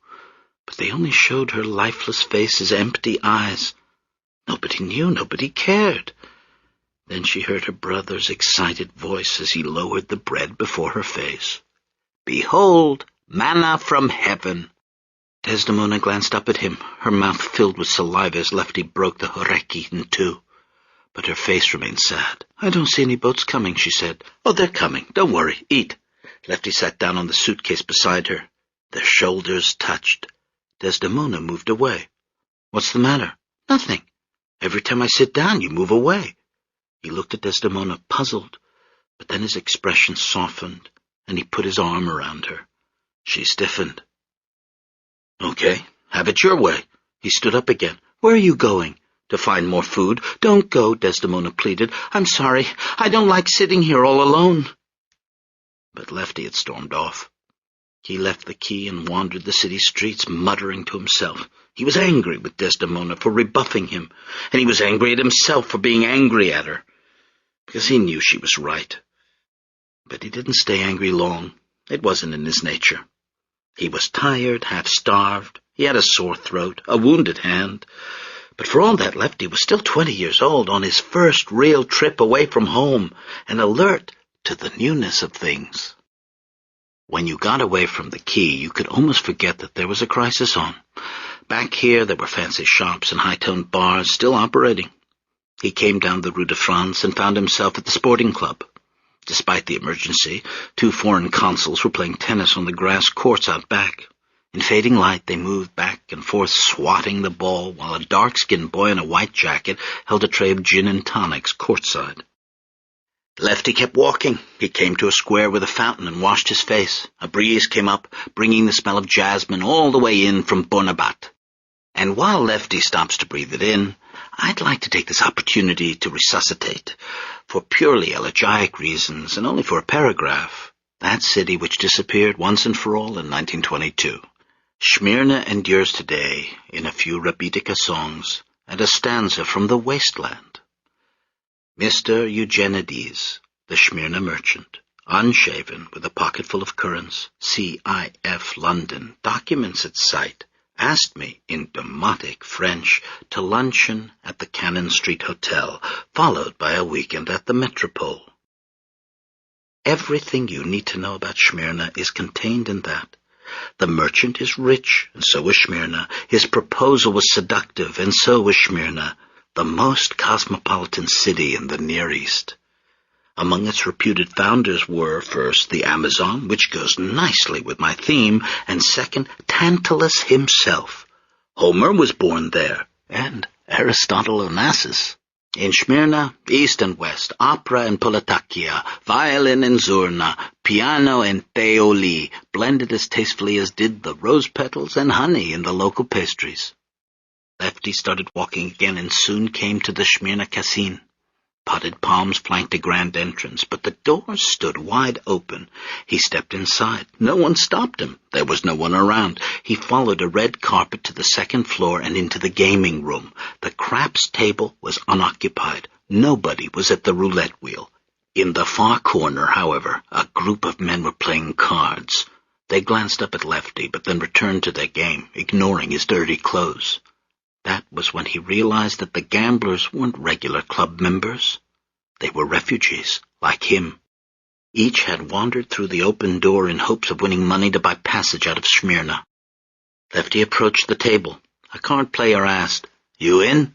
But they only showed her lifeless faces, empty eyes. Nobody knew, nobody cared. Then she heard her brother's excited voice as he lowered the bread before her face. "Behold, manna from heaven." Desdemona glanced up at him, her mouth filled with saliva as Lefty broke the horeki in two. But her face remained sad. "I don't see any boats coming," she said. "Oh, they're coming. Don't worry. Eat." Lefty sat down on the suitcase beside her. Their shoulders touched. Desdemona moved away. "What's the matter?" "Nothing. Every time I sit down, you move away." He looked at Desdemona, puzzled, but then his expression softened, and he put his arm around her. She stiffened. "Okay, have it your way." He stood up again. "Where are you going?" "To find more food." "Don't go," Desdemona pleaded. "I'm sorry. I don't like sitting here all alone." But Lefty had stormed off. He left the quay and wandered the city streets, muttering to himself. He was angry with Desdemona for rebuffing him, and he was angry at himself for being angry at her, because he knew she was right. But he didn't stay angry long. It wasn't in his nature. He was tired, half-starved. He had a sore throat, a wounded hand. But for all that, Lefty was still 20 years old, on his first real trip away from home, and alert to the newness of things. When you got away from the quay, you could almost forget that there was a crisis on. Back here, there were fancy shops and high-toned bars still operating. He came down the Rue de France and found himself at the sporting club. Despite the emergency, 2 foreign consuls were playing tennis on the grass courts out back. In fading light, they moved back and forth, swatting the ball, while a dark-skinned boy in a white jacket held a tray of gin and tonics courtside. Lefty kept walking. He came to a square with a fountain and washed his face. A breeze came up, bringing the smell of jasmine all the way in from Bonaparte. And while Lefty stops to breathe it in, I'd like to take this opportunity to resuscitate, for purely elegiac reasons and only for a paragraph, that city which disappeared once and for all in 1922. Smyrna endures today in a few Rabitica songs and a stanza from the wasteland. Mr. Eugenides, the Smyrna merchant, unshaven, with a pocketful of currants, CIF London, documents at sight, asked me in demotic French to luncheon at the Cannon Street Hotel, followed by a weekend at the Metropole. Everything you need to know about Smyrna is contained in that. The merchant is rich, and so was Smyrna. His proposal was seductive, and so was Smyrna. the most cosmopolitan city in the Near East. Among its reputed founders were, first, the Amazon, which goes nicely with my theme, and second, Tantalus himself. Homer was born there, and Aristotle Onassis. In Smyrna, east and west, opera and politakia, violin and zurna, piano and theoli, blended as tastefully as did the rose petals and honey in the local pastries. Lefty started walking again and soon came to the Smyrna Casino. Potted palms flanked a grand entrance, but the doors stood wide open. He stepped inside. No one stopped him. There was no one around. He followed a red carpet to the second floor and into the gaming room. The craps table was unoccupied. Nobody was at the roulette wheel. In the far corner, however, a group of men were playing cards. They glanced up at Lefty, but then returned to their game, ignoring his dirty clothes. That was when he realized that the gamblers weren't regular club members. They were refugees, like him. Each had wandered through the open door in hopes of winning money to buy passage out of Smyrna. Lefty approached the table. A card player asked, "You in?"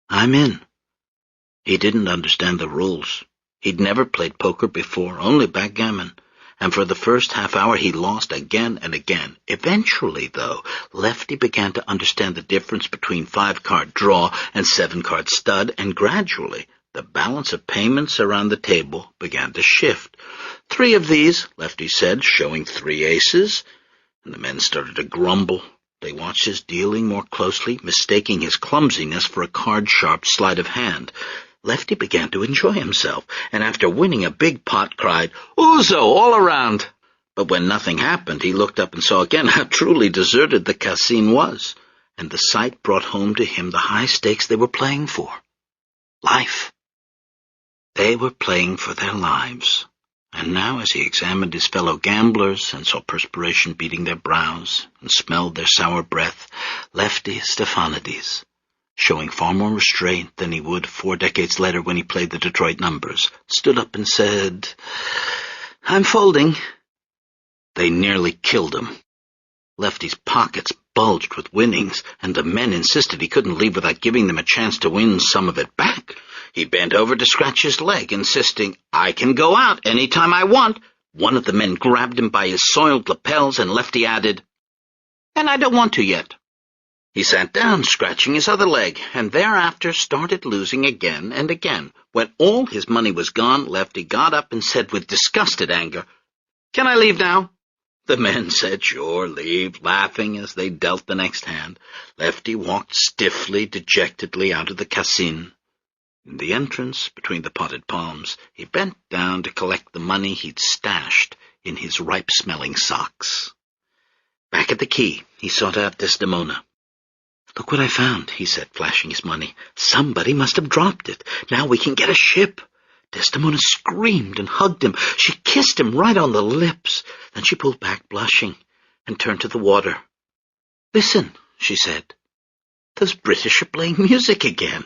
"I'm in." He didn't understand the rules. He'd never played poker before, only backgammon. And for the first half hour he lost again and again. Eventually, though, Lefty began to understand the difference between 5-card draw and 7-card stud, and gradually the balance of payments around the table began to shift. 3 of these, Lefty said, showing 3 aces, and the men started to grumble. They watched his dealing more closely, mistaking his clumsiness for a card-sharp sleight of hand. Lefty began to enjoy himself, and after winning a big pot cried, "Ouzo, all around!" But when nothing happened, he looked up and saw again how truly deserted the casino was, and the sight brought home to him the high stakes they were playing for. Life. They were playing for their lives, and now as he examined his fellow gamblers and saw perspiration beading their brows and smelled their sour breath, Lefty Stephanides, showing far more restraint than he would 4 decades later when he played the Detroit numbers, stood up and said, "I'm folding." They nearly killed him. Lefty's pockets bulged with winnings, and the men insisted he couldn't leave without giving them a chance to win some of it back. He bent over to scratch his leg, insisting, "I can go out any time I want." One of the men grabbed him by his soiled lapels, and Lefty added, "And I don't want to yet." He sat down, scratching his other leg, and thereafter started losing again and again. When all his money was gone, Lefty got up and said with disgusted anger, "Can I leave now?" The men said, "Sure, leave," laughing as they dealt the next hand. Lefty walked stiffly, dejectedly out of the casino. In the entrance, between the potted palms, he bent down to collect the money he'd stashed in his ripe-smelling socks. Back at the quay, he sought out Desdemona. "Look what I found," he said, flashing his money. "Somebody must have dropped it. Now we can get a ship." Desdemona screamed and hugged him. She kissed him right on the lips. Then she pulled back, blushing, and turned to the water. "Listen," she said. "Those British are playing music again."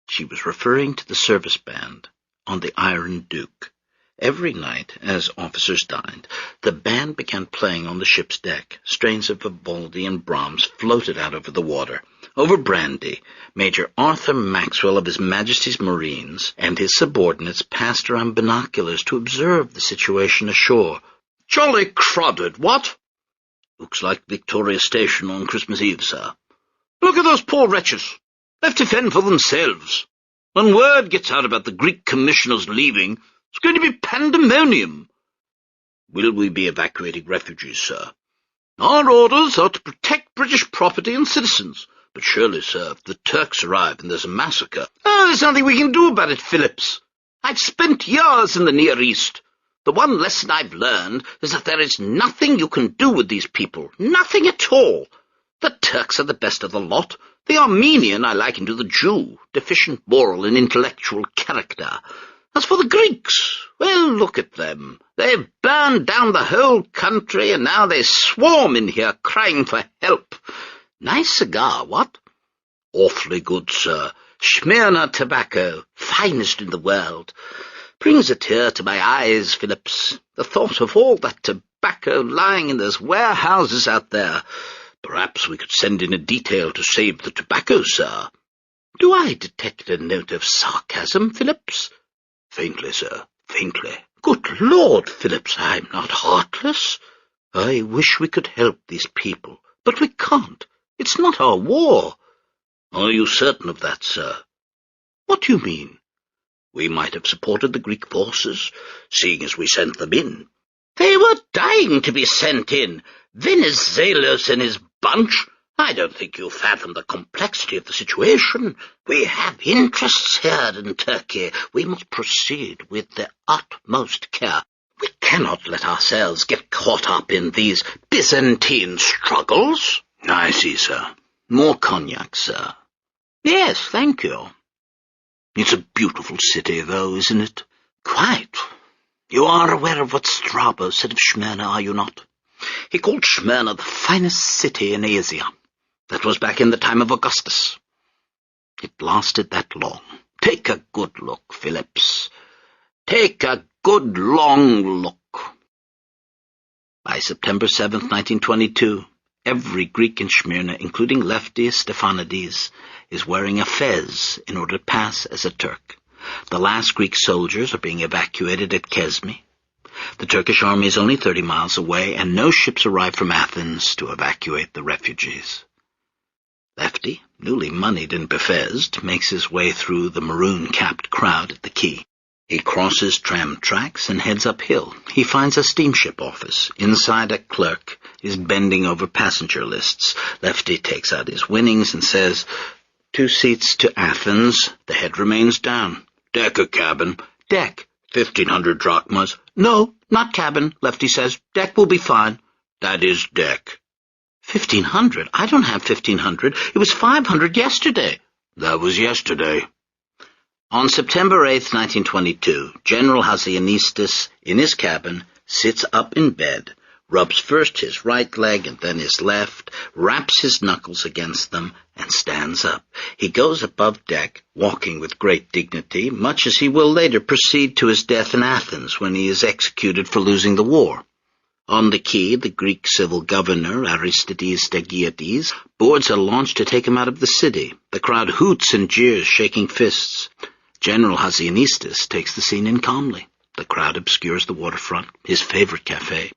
She was referring to the service band on the Iron Duke. Every night, as officers dined, the band began playing on the ship's deck. Strains of Vivaldi and Brahms floated out over the water. Over brandy, Major Arthur Maxwell of His Majesty's Marines and his subordinates passed around binoculars to observe the situation ashore. "Jolly crowded, what?" "Looks like Victoria Station on Christmas Eve, sir." "Look at those poor wretches, left to fend for themselves. When word gets out about the Greek commissioners leaving, it's going to be pandemonium." "Will we be evacuating refugees, sir?" "Our orders are to protect British property and citizens. But surely, sir, if the Turks arrive and there's a massacre—" "There's nothing we can do about it, Phillips. I've spent years in the Near East. The one lesson I've learned is that there is nothing you can do with these people. Nothing at all. The Turks are the best of the lot. The Armenian I liken to the Jew, deficient moral and intellectual character. As for the Greeks, well, look at them. They've burned down the whole country, and now they swarm in here crying for help. Nice cigar, what?" "Awfully good, sir. Smyrna tobacco, finest in the world. Brings a tear to my eyes, Phillips. The thought of all that tobacco lying in those warehouses out there. Perhaps we could send in a detail to save the tobacco, sir." Do I detect a note of sarcasm, Phillips? Faintly, sir, faintly. Good Lord, Phillips, I'm not heartless. I wish we could help these people, but we can't. It's not our war. Are you certain of that, sir? What do you mean? We might have supported the Greek forces, seeing as we sent them in. They were dying to be sent in. Venizelos and his bunch. I don't think you fathom the complexity of the situation. We have interests here in Turkey. We must proceed with the utmost care. We cannot let ourselves get caught up in these Byzantine struggles. I see, sir. More cognac, sir. Yes, thank you. It's a beautiful city, though, isn't it? Quite. You are aware of what Strabo said of Smyrna, are you not? He called Smyrna the finest city in Asia. That was back in the time of Augustus. It lasted that long. Take a good look, Phillips. Take a good long look. By September 7th, 1922, every Greek in Smyrna, including Lefty Stephanides, is wearing a fez in order to pass as a Turk. The last Greek soldiers are being evacuated at Kesme. The Turkish army is only 30 miles away, and no ships arrive from Athens to evacuate the refugees. Lefty, newly moneyed and befezed, makes his way through the maroon-capped crowd at the quay. He crosses tram tracks and heads uphill. He finds a steamship office. Inside, a clerk is bending over passenger lists. Lefty takes out his winnings and says, 2 seats to Athens. The head remains down. Deck or cabin? Deck. 1,500 drachmas. No, not cabin, Lefty says. Deck will be fine. That is deck. 1,500? I don't have 1,500. It was 500 yesterday. That was yesterday. On September 8th, 1922, General Hasianistis, in his cabin, sits up in bed, rubs first his right leg and then his left, raps his knuckles against them, and stands up. He goes above deck, walking with great dignity, much as he will later proceed to his death in Athens when he is executed for losing the war. On the quay, the Greek civil governor, Aristides Stegiades, boards a launch to take him out of the city. The crowd hoots and jeers, shaking fists. General Hasianistis takes the scene in calmly. The crowd obscures the waterfront, his favorite cafe.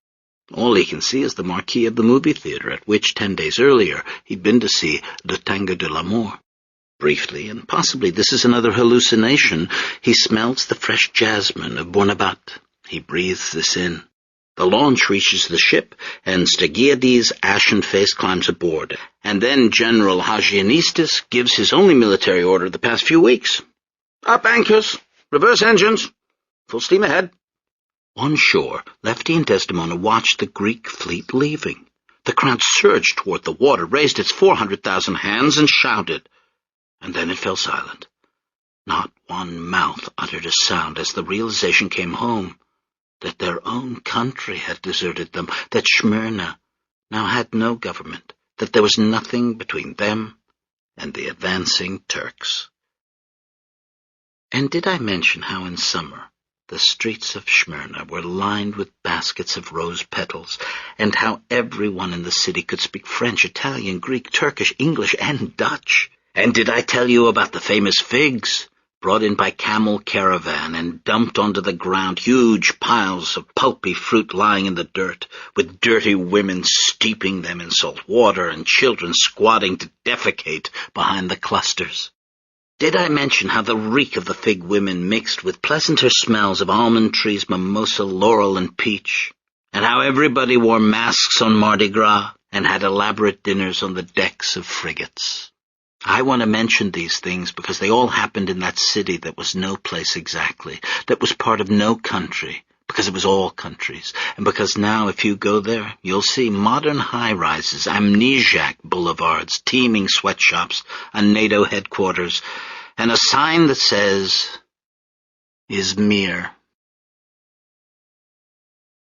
All he can see is the marquee of the movie theater at which 10 days earlier he'd been to see Le Tango de l'Amour. Briefly, and possibly this is another hallucination, he smells the fresh jasmine of Buonabat. He breathes this in. The launch reaches the ship, and Stegiades' ashen face climbs aboard. And then General Hasianistis gives his only military order the past few weeks. Up anchors! Reverse engines! Full steam ahead! On shore, Lefty and Desdemona watched the Greek fleet leaving. The crowd surged toward the water, raised its 400,000 hands, and shouted. And then it fell silent. Not one mouth uttered a sound as the realization came home that their own country had deserted them, that Smyrna now had no government, that there was nothing between them and the advancing Turks. And did I mention how in summer the streets of Smyrna were lined with baskets of rose petals, and how everyone in the city could speak French, Italian, Greek, Turkish, English, and Dutch? And did I tell you about the famous figs, brought in by camel caravan and dumped onto the ground, huge piles of pulpy fruit lying in the dirt, with dirty women steeping them in salt water and children squatting to defecate behind the clusters? Did I mention how the reek of the fig women mixed with pleasanter smells of almond trees, mimosa, laurel, and peach, and how everybody wore masks on Mardi Gras and had elaborate dinners on the decks of frigates? I want to mention these things because they all happened in that city that was no place exactly, that was part of no country, because it was all countries, and because now if you go there, you'll see modern high-rises, amnesiac boulevards, teeming sweatshops, a NATO headquarters, and a sign that says, Izmir.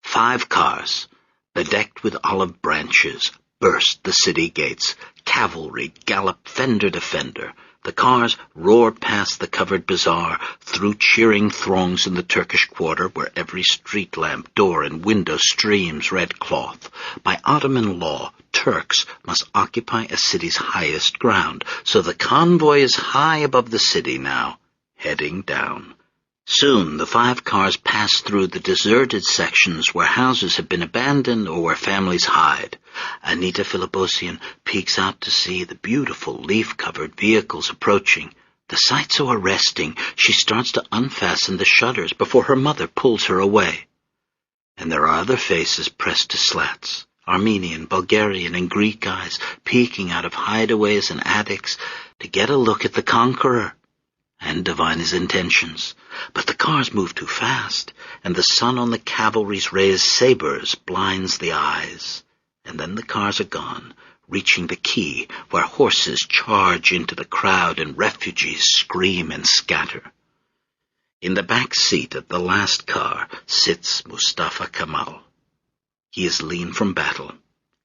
5 cars, bedecked with olive branches, burst the city gates. Cavalry galloped fender to fender. The cars roared past the covered bazaar, through cheering throngs in the Turkish quarter, where every street lamp, door, and window streams red cloth. By Ottoman law, Turks must occupy a city's highest ground, so the convoy is high above the city now, heading down. Soon the 5 cars pass through the deserted sections where houses have been abandoned or where families hide. Anita Philipposian peeks out to see the beautiful leaf-covered vehicles approaching. The sight so arresting, she starts to unfasten the shutters before her mother pulls her away. And there are other faces pressed to slats, Armenian, Bulgarian, and Greek eyes peeking out of hideaways and attics to get a look at the conqueror and divine his intentions. But the cars move too fast, and the sun on the cavalry's raised sabers blinds the eyes. And then the cars are gone, reaching the quay, where horses charge into the crowd and refugees scream and scatter. In the back seat of the last car sits Mustafa Kemal. He is lean from battle.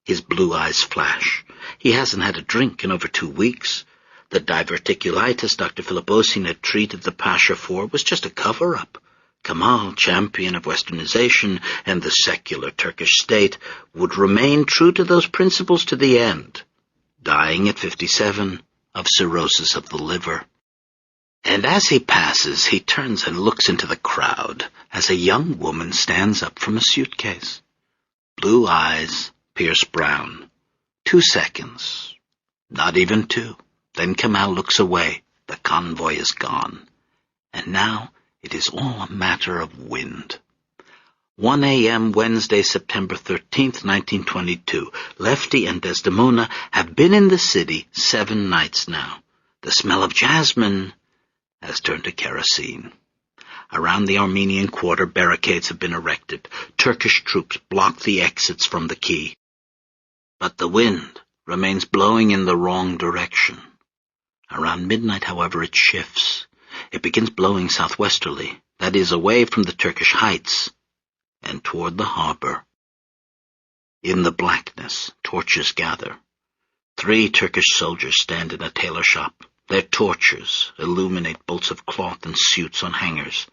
His blue eyes flash. He hasn't had a drink in over 2 weeks. The diverticulitis Dr. Philipposian had treated the Pasha for was just a cover-up. Kemal, champion of westernization and the secular Turkish state, would remain true to those principles to the end, dying at 57 of cirrhosis of the liver. And as he passes, he turns and looks into the crowd as a young woman stands up from a suitcase. Blue eyes pierce brown. 2 seconds. Not even 2. Then Kemal looks away. The convoy is gone. And now it is all a matter of wind. 1 a.m. Wednesday, September 13th, 1922. Lefty and Desdemona have been in the city 7 nights now. The smell of jasmine has turned to kerosene. Around the Armenian quarter, barricades have been erected. Turkish troops block the exits from the quay. But the wind remains blowing in the wrong direction. Around midnight, however, it shifts. It begins blowing southwesterly, that is, away from the Turkish heights, and toward the harbor. In the blackness, torches gather. 3 Turkish soldiers stand in a tailor shop. Their torches illuminate bolts of cloth and suits on hangers.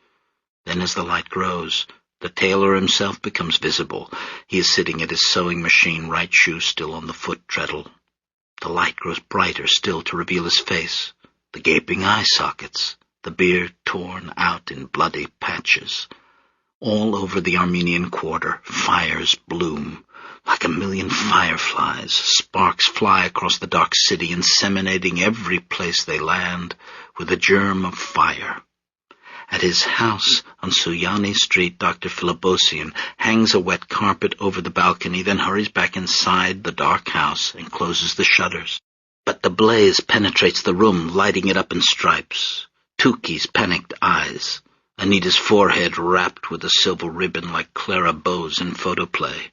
Then as the light grows, the tailor himself becomes visible. He is sitting at his sewing machine, right shoe still on the foot treadle. The light grows brighter still to reveal his face, the gaping eye sockets, the beard torn out in bloody patches. All over the Armenian quarter, fires bloom. Like a million fireflies, sparks fly across the dark city, inseminating every place they land with a germ of fire. At his house on Suyani Street, Dr. Philipposian hangs a wet carpet over the balcony, then hurries back inside the dark house and closes the shutters. But the blaze penetrates the room, lighting it up in stripes. Tuki's panicked eyes, Anita's forehead wrapped with a silver ribbon like Clara Bow's in photoplay,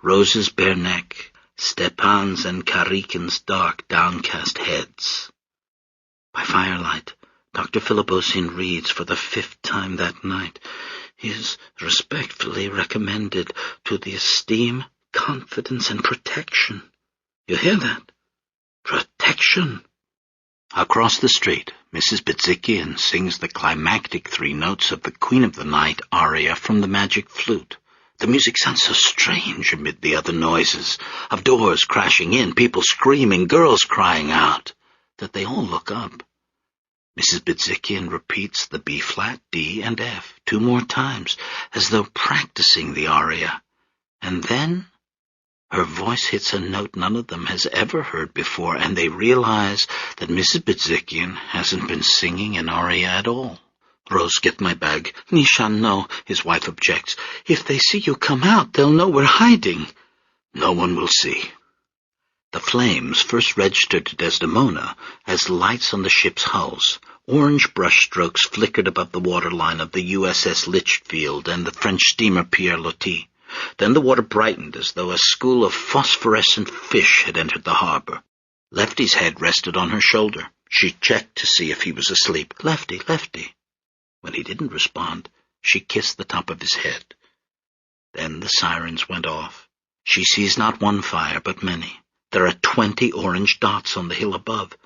Rose's bare neck, Stepan's and Karikin's dark, downcast heads. By firelight, Dr. Philipposian reads for the 5th time that night. He is respectfully recommended to the esteem, confidence, and protection. You hear that? Protection. Across the street, Mrs. Bidzikian sings the climactic 3 notes of the Queen of the Night aria from the magic flute. The music sounds so strange amid the other noises, of doors crashing in, people screaming, girls crying out, that they all look up. Mrs. Bidzikian repeats the B-flat, D, and F 2 more times, as though practicing the aria. And then her voice hits a note none of them has ever heard before, and they realize that Mrs. Bidzikian hasn't been singing an aria at all. Rose, get my bag. Nishan, no, his wife objects. If they see you come out, they'll know we're hiding. No one will see. The flames first registered to Desdemona as lights on the ship's hulls. Orange brushstrokes flickered above the waterline of the USS Litchfield and the French steamer Pierre Loti. Then the water brightened as though a school of phosphorescent fish had entered the harbor. Lefty's head rested on her shoulder. She checked to see if he was asleep. Lefty, Lefty. When he didn't respond, she kissed the top of his head. Then the sirens went off. She sees not one fire, but many. There are 20 orange dots on the hill above,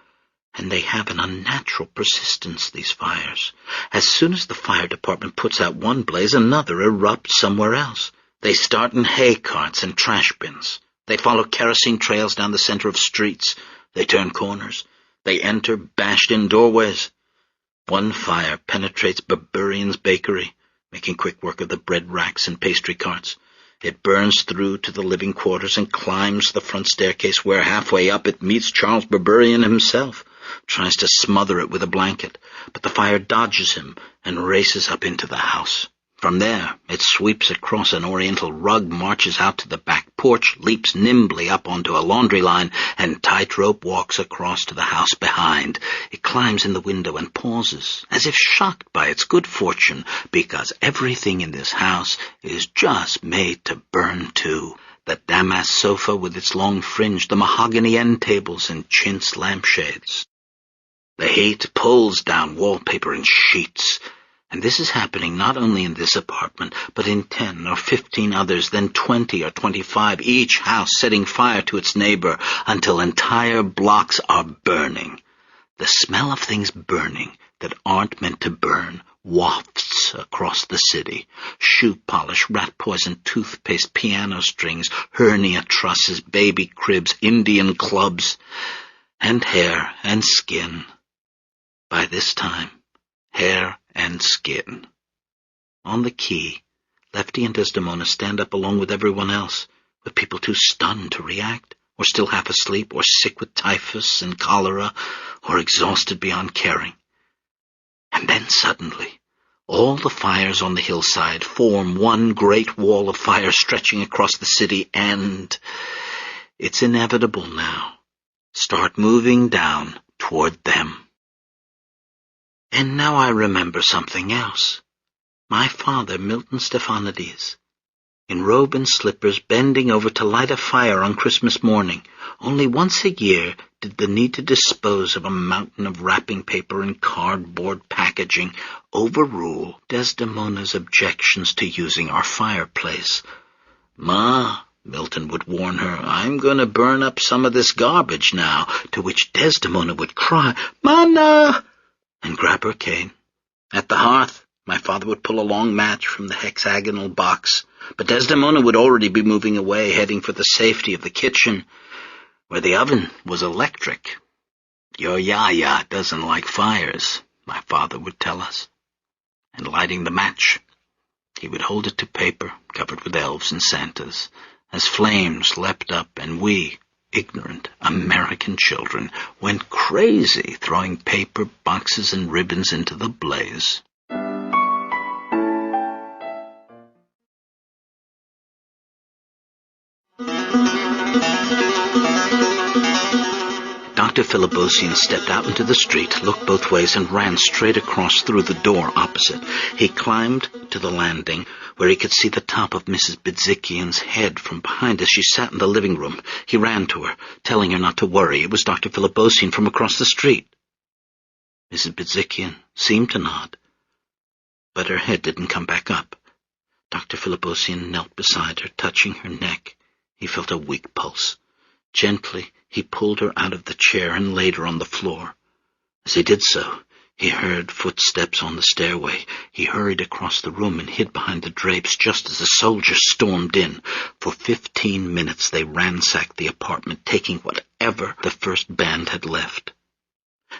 and they have an unnatural persistence, these fires. As soon as the fire department puts out one blaze, another erupts somewhere else. They start in hay carts and trash bins. They follow kerosene trails down the center of streets. They turn corners. They enter bashed-in doorways. One fire penetrates Berberian's bakery, making quick work of the bread racks and pastry carts. It burns through to the living quarters and climbs the front staircase where, halfway up, it meets Charles Berberian himself, tries to smother it with a blanket, but the fire dodges him and races up into the house. From there, it sweeps across an oriental rug, marches out to the back porch, leaps nimbly up onto a laundry line, and tightrope walks across to the house behind. It climbs in the window and pauses, as if shocked by its good fortune, because everything in this house is just made to burn too. The damask sofa with its long fringe, the mahogany end tables and chintz lampshades. The heat pulls down wallpaper and sheets. And this is happening not only in this apartment, but in 10 or 15 others, then 20 or 25, each house setting fire to its neighbor until entire blocks are burning. The smell of things burning that aren't meant to burn wafts across the city. Shoe polish, rat poison, toothpaste, piano strings, hernia trusses, baby cribs, Indian clubs, and hair and skin. By this time, hair and skin. On the quay, Lefty and Desdemona stand up along with everyone else, with people too stunned to react, or still half asleep, or sick with typhus and cholera, or exhausted beyond caring. And then suddenly, all the fires on the hillside form one great wall of fire stretching across the city, and it's inevitable now, start moving down toward them. And now I remember something else. My father, Milton Stephanides, in robe and slippers, bending over to light a fire on Christmas morning. Only once a year did the need to dispose of a mountain of wrapping paper and cardboard packaging overrule Desdemona's objections to using our fireplace. "Ma," Milton would warn her, "I'm going to burn up some of this garbage now," to which Desdemona would cry, "Mana!" and grab her cane. At the hearth, my father would pull a long match from the hexagonal box, but Desdemona would already be moving away, heading for the safety of the kitchen, where the oven was electric. "Your Yaya doesn't like fires," my father would tell us. And lighting the match, he would hold it to paper covered with elves and Santas, as flames leapt up and we, ignorant American children, went crazy throwing paper, boxes, and ribbons into the blaze. Dr. Philibosian stepped out into the street, looked both ways, and ran straight across through the door opposite. He climbed to the landing, where he could see the top of Mrs. Bidzikian's head from behind as she sat in the living room. He ran to her, telling her not to worry. It was Dr. Philibosian from across the street. Mrs. Bidzikian seemed to nod, but her head didn't come back up. Dr. Philibosian knelt beside her, touching her neck. He felt a weak pulse. Gently, he pulled her out of the chair and laid her on the floor. As he did so, he heard footsteps on the stairway. He hurried across the room and hid behind the drapes just as the soldiers stormed in. For 15 minutes they ransacked the apartment, taking whatever the first band had left.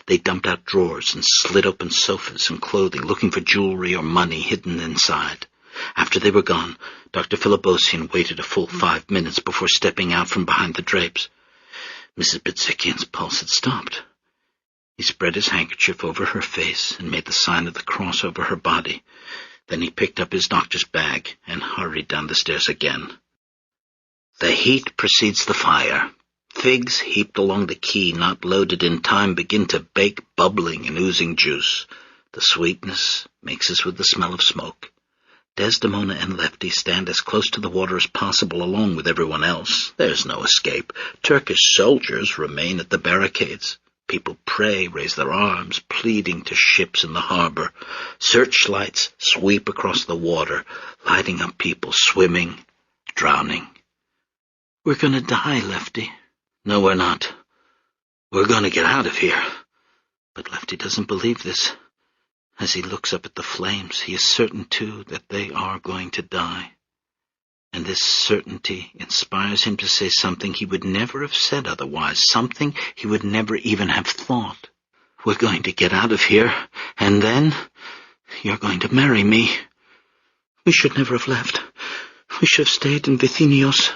They dumped out drawers and slid open sofas and clothing, looking for jewelry or money hidden inside. After they were gone, Dr. Philibosian waited a full 5 minutes before stepping out from behind the drapes. Mrs. Bidzikian's pulse had stopped. He spread his handkerchief over her face and made the sign of the cross over her body. Then he picked up his doctor's bag and hurried down the stairs again. The heat precedes the fire. Figs heaped along the quay, not loaded in time, begin to bake, bubbling and oozing juice. The sweetness mixes with the smell of smoke. Desdemona and Lefty stand as close to the water as possible along with everyone else. There's no escape. Turkish soldiers remain at the barricades. People pray, raise their arms, pleading to ships in the harbor. Searchlights sweep across the water, lighting up people swimming, drowning. "We're going to die, Lefty." "No, we're not. We're going to get out of here." But Lefty doesn't believe this. As he looks up at the flames, he is certain, too, that they are going to die. And this certainty inspires him to say something he would never have said otherwise, something he would never even have thought. "We're going to get out of here, and then you're going to marry me. We should never have left. We should have stayed in Vithinios."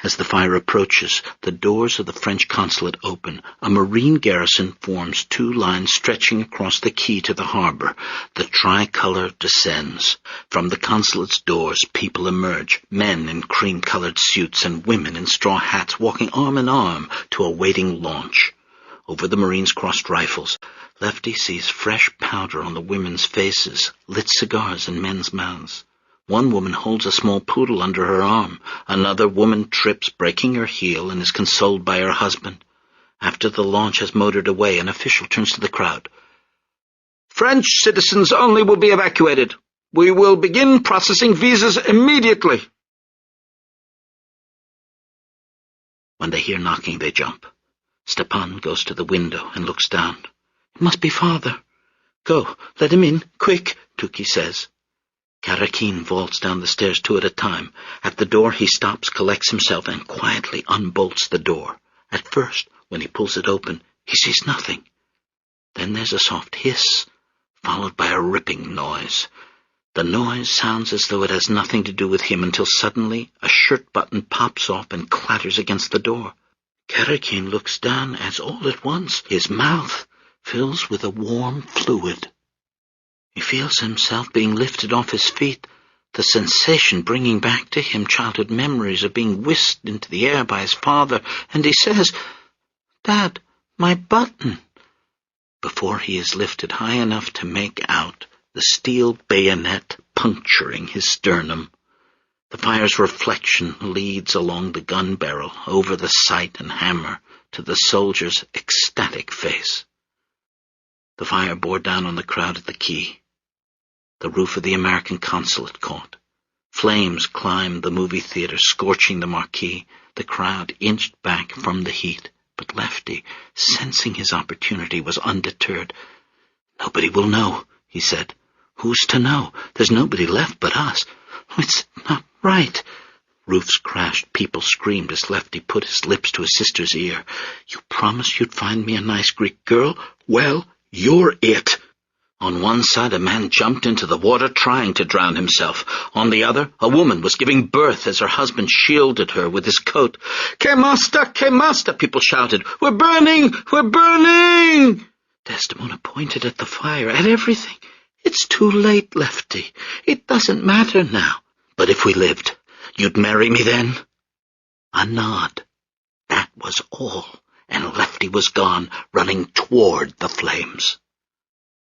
As the fire approaches, the doors of the French consulate open. A marine garrison forms two lines stretching across the quay to the harbor. The tricolour descends. From the consulate's doors, people emerge, men in cream-coloured suits and women in straw hats walking arm in arm to a waiting launch. Over the Marines' crossed rifles, Lefty sees fresh powder on the women's faces, lit cigars in men's mouths. One woman holds a small poodle under her arm. Another woman trips, breaking her heel, and is consoled by her husband. After the launch has motored away, an official turns to the crowd. "French citizens only will be evacuated. We will begin processing visas immediately." When they hear knocking, they jump. Stepan goes to the window and looks down. "It must be father." "Go, let him in, quick," Tuki says. Karakin vaults down the stairs 2 at a time. At the door he stops, collects himself, and quietly unbolts the door. At first, when he pulls it open, he sees nothing. Then there's a soft hiss, followed by a ripping noise. The noise sounds as though it has nothing to do with him until suddenly a shirt button pops off and clatters against the door. Karakin looks down as all at once his mouth fills with a warm fluid. He feels himself being lifted off his feet, the sensation bringing back to him childhood memories of being whisked into the air by his father, and he says, "Dad, my button," before he is lifted high enough to make out the steel bayonet puncturing his sternum. The fire's reflection leads along the gun barrel, over the sight and hammer, to the soldier's ecstatic face. The fire bore down on the crowd at the quay. The roof of the American consulate caught. Flames climbed the movie theater, scorching the marquee. The crowd inched back from the heat, but Lefty, sensing his opportunity, was undeterred. "Nobody will know," he said. "Who's to know? There's nobody left but us. It's not right." Roofs crashed, people screamed as Lefty put his lips to his sister's ear. "You promised you'd find me a nice Greek girl? Well, you're it." On one side, a man jumped into the water trying to drown himself. On the other, a woman was giving birth as her husband shielded her with his coat. "Kemasta!" people shouted. "We're burning! We're burning!" Desdemona pointed at the fire, at everything. "It's too late, Lefty. It doesn't matter now. But if we lived, you'd marry me then?" A nod. That was all, and Lefty was gone, running toward the flames.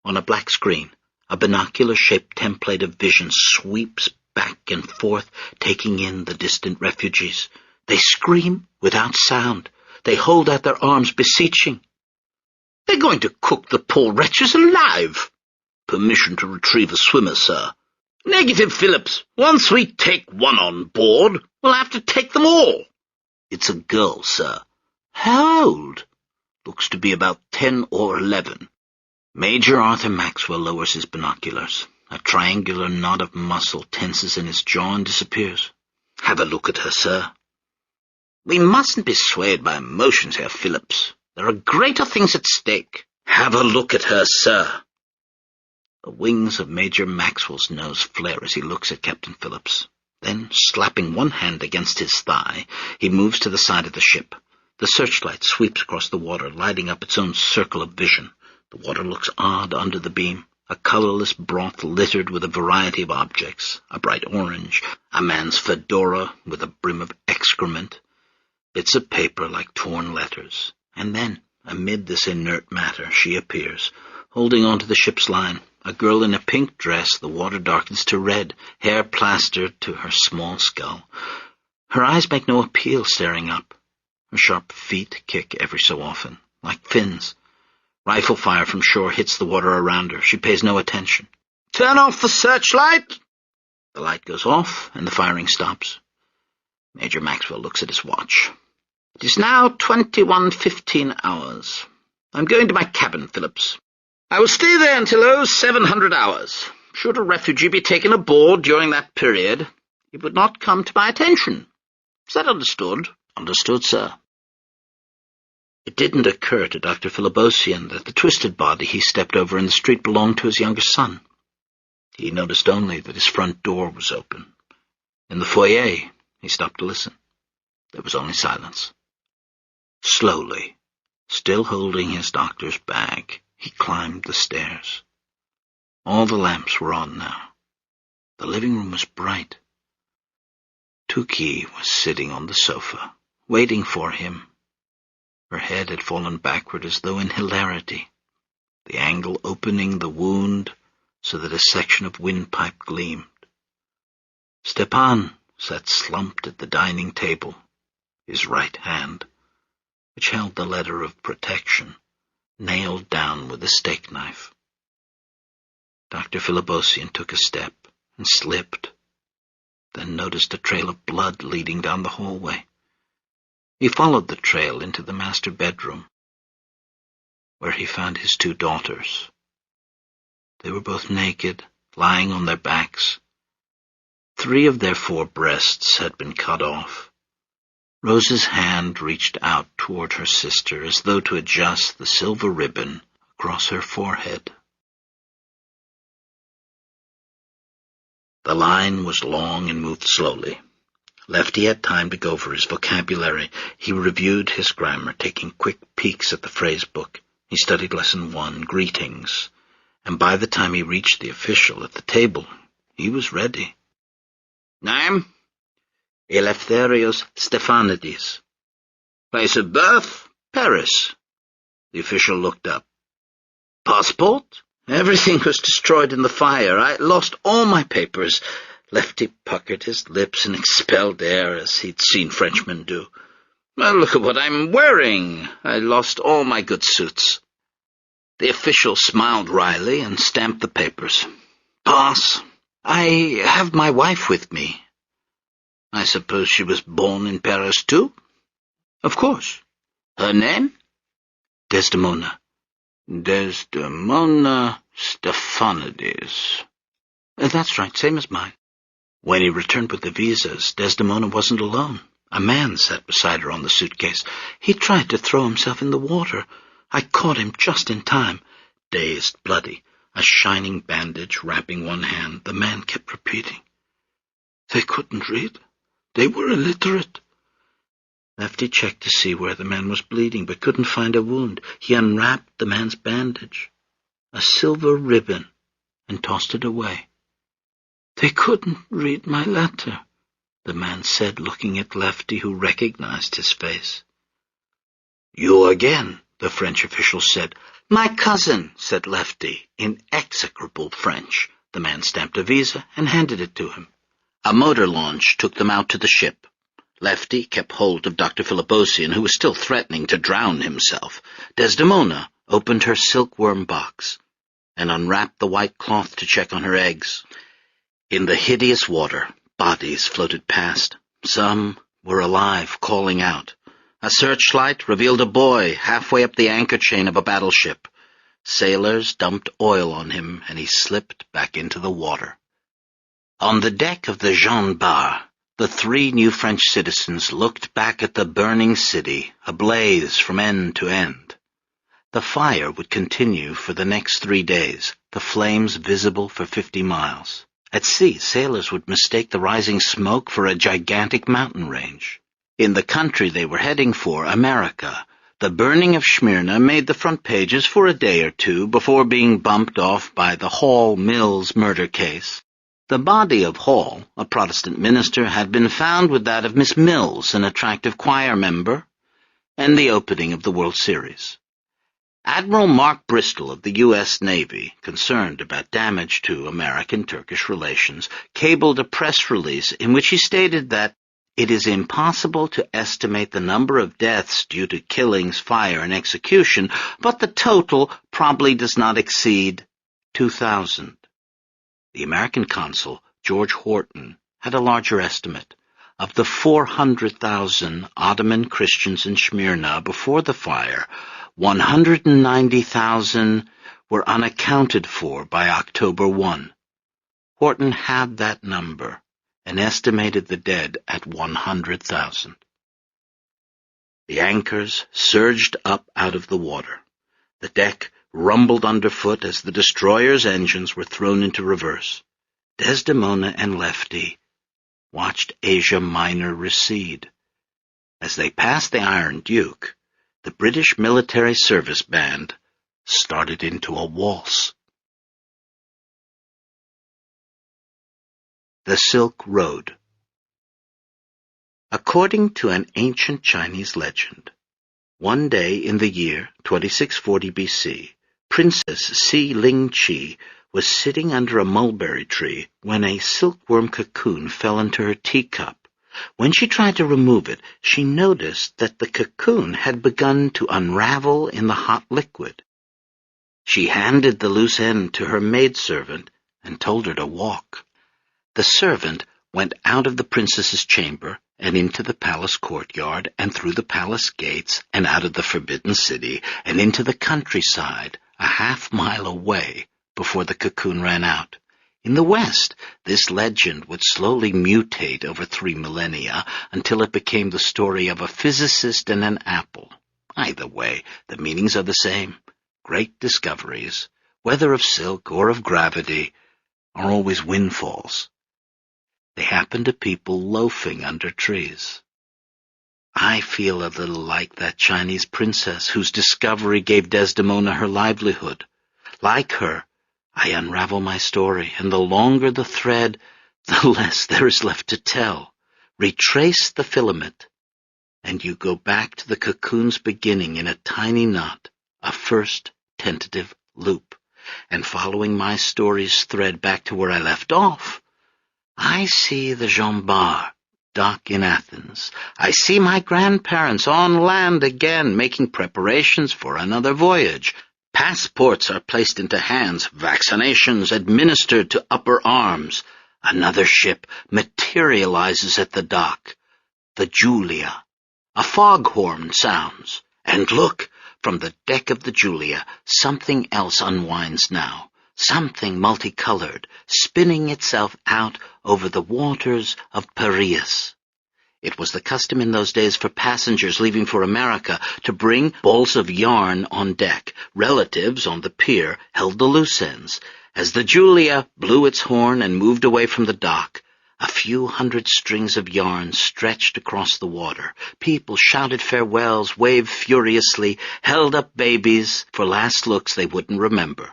On a black screen, a binocular-shaped template of vision sweeps back and forth, taking in the distant refugees. They scream without sound. They hold out their arms, beseeching. "They're going to cook the poor wretches alive." "Permission to retrieve a swimmer, sir." "Negative, Phillips. Once we take one on board, we'll have to take them all." "It's a girl, sir." "How old?" "Looks to be about 10 or 11. Major Arthur Maxwell lowers his binoculars. A triangular knot of muscle tenses in his jaw and disappears. "Have a look at her, sir." "We mustn't be swayed by emotions here, Phillips. There are greater things at stake." "Have a look at her, sir." The wings of Major Maxwell's nose flare as he looks at Captain Phillips. Then, slapping one hand against his thigh, he moves to the side of the ship. The searchlight sweeps across the water, lighting up its own circle of vision. The water looks odd under the beam, a colorless broth littered with a variety of objects, a bright orange, a man's fedora with a brim of excrement, bits of paper like torn letters. And then, amid this inert matter, she appears, holding on to the ship's line, a girl in a pink dress. The water darkens to red, hair plastered to her small skull. Her eyes make no appeal staring up. Her sharp feet kick every so often, like fins. Rifle fire from shore hits the water around her. She pays no attention. "Turn off the searchlight!" The light goes off, and the firing stops. Major Maxwell looks at his watch. "It is now 21:15 hours. I'm going to my cabin, Phillips. I will stay there until 0700 hours. Should a refugee be taken aboard during that period, He would not come to my attention. Is that understood? Understood, sir. It didn't occur to Dr. Philibosian that the twisted body he stepped over in the street belonged to his younger son. He noticed only that his front door was open. In the foyer, he stopped to listen. There was only silence. Slowly, still holding his doctor's bag, he climbed the stairs. All the lamps were on now. The living room was bright. Tuki was sitting on the sofa, waiting for him. Her head had fallen backward as though in hilarity, the angle opening the wound so that a section of windpipe gleamed. Stepan sat slumped at the dining table, his right hand, which held the letter of protection, nailed down with a steak knife. Dr. Philibosian took a step and slipped, then noticed a trail of blood leading down the hallway. He followed the trail into the master bedroom, where he found his 2 daughters. They were both naked, lying on their backs. 3 of their 4 breasts had been cut off. Rose's hand reached out toward her sister as though to adjust the silver ribbon across her forehead. The line was long and moved slowly. Lefty had time to go over his vocabulary. He reviewed his grammar, taking quick peeks at the phrase book. He studied lesson 1, greetings, and by the time he reached the official at the table, he was ready. Name? Eleftherios Stefanidis. Place of birth? Paris. The official looked up. Passport? Everything was destroyed in the fire. I lost all my papers. Lefty puckered his lips and expelled air as he'd seen Frenchmen do. Well, look at what I'm wearing. I lost all my good suits. The official smiled wryly and stamped the papers. Pass. I have my wife with me. I suppose she was born in Paris, too? Of course. Her name? Desdemona. Desdemona Stefanidis. That's right, same as mine. When he returned with the visas, Desdemona wasn't alone. A man sat beside her on the suitcase. He tried to throw himself in the water. I caught him just in time. Dazed, bloody, a shining bandage wrapping one hand, the man kept repeating, "They couldn't read. They were illiterate." Lefty checked to see where the man was bleeding, but couldn't find a wound. He unwrapped the man's bandage, a silver ribbon, and tossed it away. "They couldn't read my letter," the man said, looking at Lefty, who recognized his face. "You again," the French official said. "My cousin," said Lefty, in execrable French. The man stamped a visa and handed it to him. A motor launch took them out to the ship. Lefty kept hold of Dr. Philibosian, who was still threatening to drown himself. Desdemona opened her silkworm box and unwrapped the white cloth to check on her eggs. In the hideous water, bodies floated past. Some were alive, calling out. A searchlight revealed a boy halfway up the anchor chain of a battleship. Sailors dumped oil on him, and he slipped back into the water. On the deck of the Jean Bart, the 3 new French citizens looked back at the burning city, ablaze from end to end. The fire would continue for the next 3 days, the flames visible for 50 miles. At sea, sailors would mistake the rising smoke for a gigantic mountain range. In the country they were heading for, America, the burning of Smyrna made the front pages for a day or 2 before being bumped off by the Hall-Mills murder case. The body of Hall, a Protestant minister, had been found with that of Miss Mills, an attractive choir member, and the opening of the World Series. Admiral Mark Bristol of the U.S. Navy, concerned about damage to American-Turkish relations, cabled a press release in which he stated that it is impossible to estimate the number of deaths due to killings, fire, and execution, but the total probably does not exceed 2,000. The American consul, George Horton, had a larger estimate. Of the 400,000 Ottoman Christians in Smyrna before the fire, 190,000 were unaccounted for by October 1. Horton had that number, and estimated the dead at 100,000. The anchors surged up out of the water. The deck rumbled underfoot as the destroyer's engines were thrown into reverse. Desdemona and Lefty watched Asia Minor recede. As they passed the Iron Duke, the British military service band started into a waltz. The Silk Road. According to an ancient Chinese legend, one day in the year 2640 BC, Princess Si Ling-Chi was sitting under a mulberry tree when a silkworm cocoon fell into her teacup. When she tried to remove it, she noticed that the cocoon had begun to unravel in the hot liquid. She handed the loose end to her maidservant and told her to walk. The servant went out of the princess's chamber and into the palace courtyard and through the palace gates and out of the forbidden city and into the countryside a half-mile away before the cocoon ran out. In the West, this legend would slowly mutate over 3 millennia until it became the story of a physicist and an apple. Either way, the meanings are the same. Great discoveries, whether of silk or of gravity, are always windfalls. They happen to people loafing under trees. I feel a little like that Chinese princess whose discovery gave Desdemona her livelihood. Like her, I unravel my story, and the longer the thread, the less there is left to tell. Retrace the filament, and you go back to the cocoon's beginning in a tiny knot, a first tentative loop. And following my story's thread back to where I left off, I see the Jean Bart dock in Athens. I see my grandparents on land again, making preparations for another voyage. Passports are placed into hands, vaccinations administered to upper arms. Another ship materializes at the dock. The Julia. A foghorn sounds. And look, from the deck of the Julia, something else unwinds now. Something multicolored, spinning itself out over the waters of Piraeus. It was the custom in those days for passengers leaving for America to bring balls of yarn on deck. Relatives on the pier held the loose ends. As the Julia blew its horn and moved away from the dock, a few hundred strings of yarn stretched across the water. People shouted farewells, waved furiously, held up babies for last looks they wouldn't remember.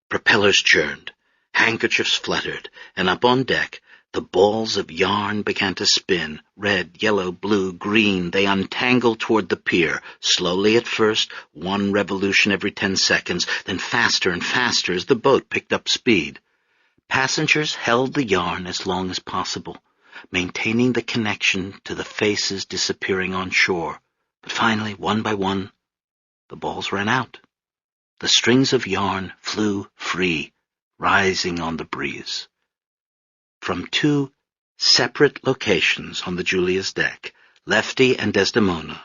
Propellers churned, handkerchiefs fluttered, and up on deck, the balls of yarn began to spin. Red, yellow, blue, green, they untangled toward the pier, slowly at first, 1 revolution every 10 seconds, then faster and faster as the boat picked up speed. Passengers held the yarn as long as possible, maintaining the connection to the faces disappearing on shore. But finally, one by one, the balls ran out. The strings of yarn flew free, rising on the breeze. From 2 separate locations on the Julia's deck, Lefty and Desdemona,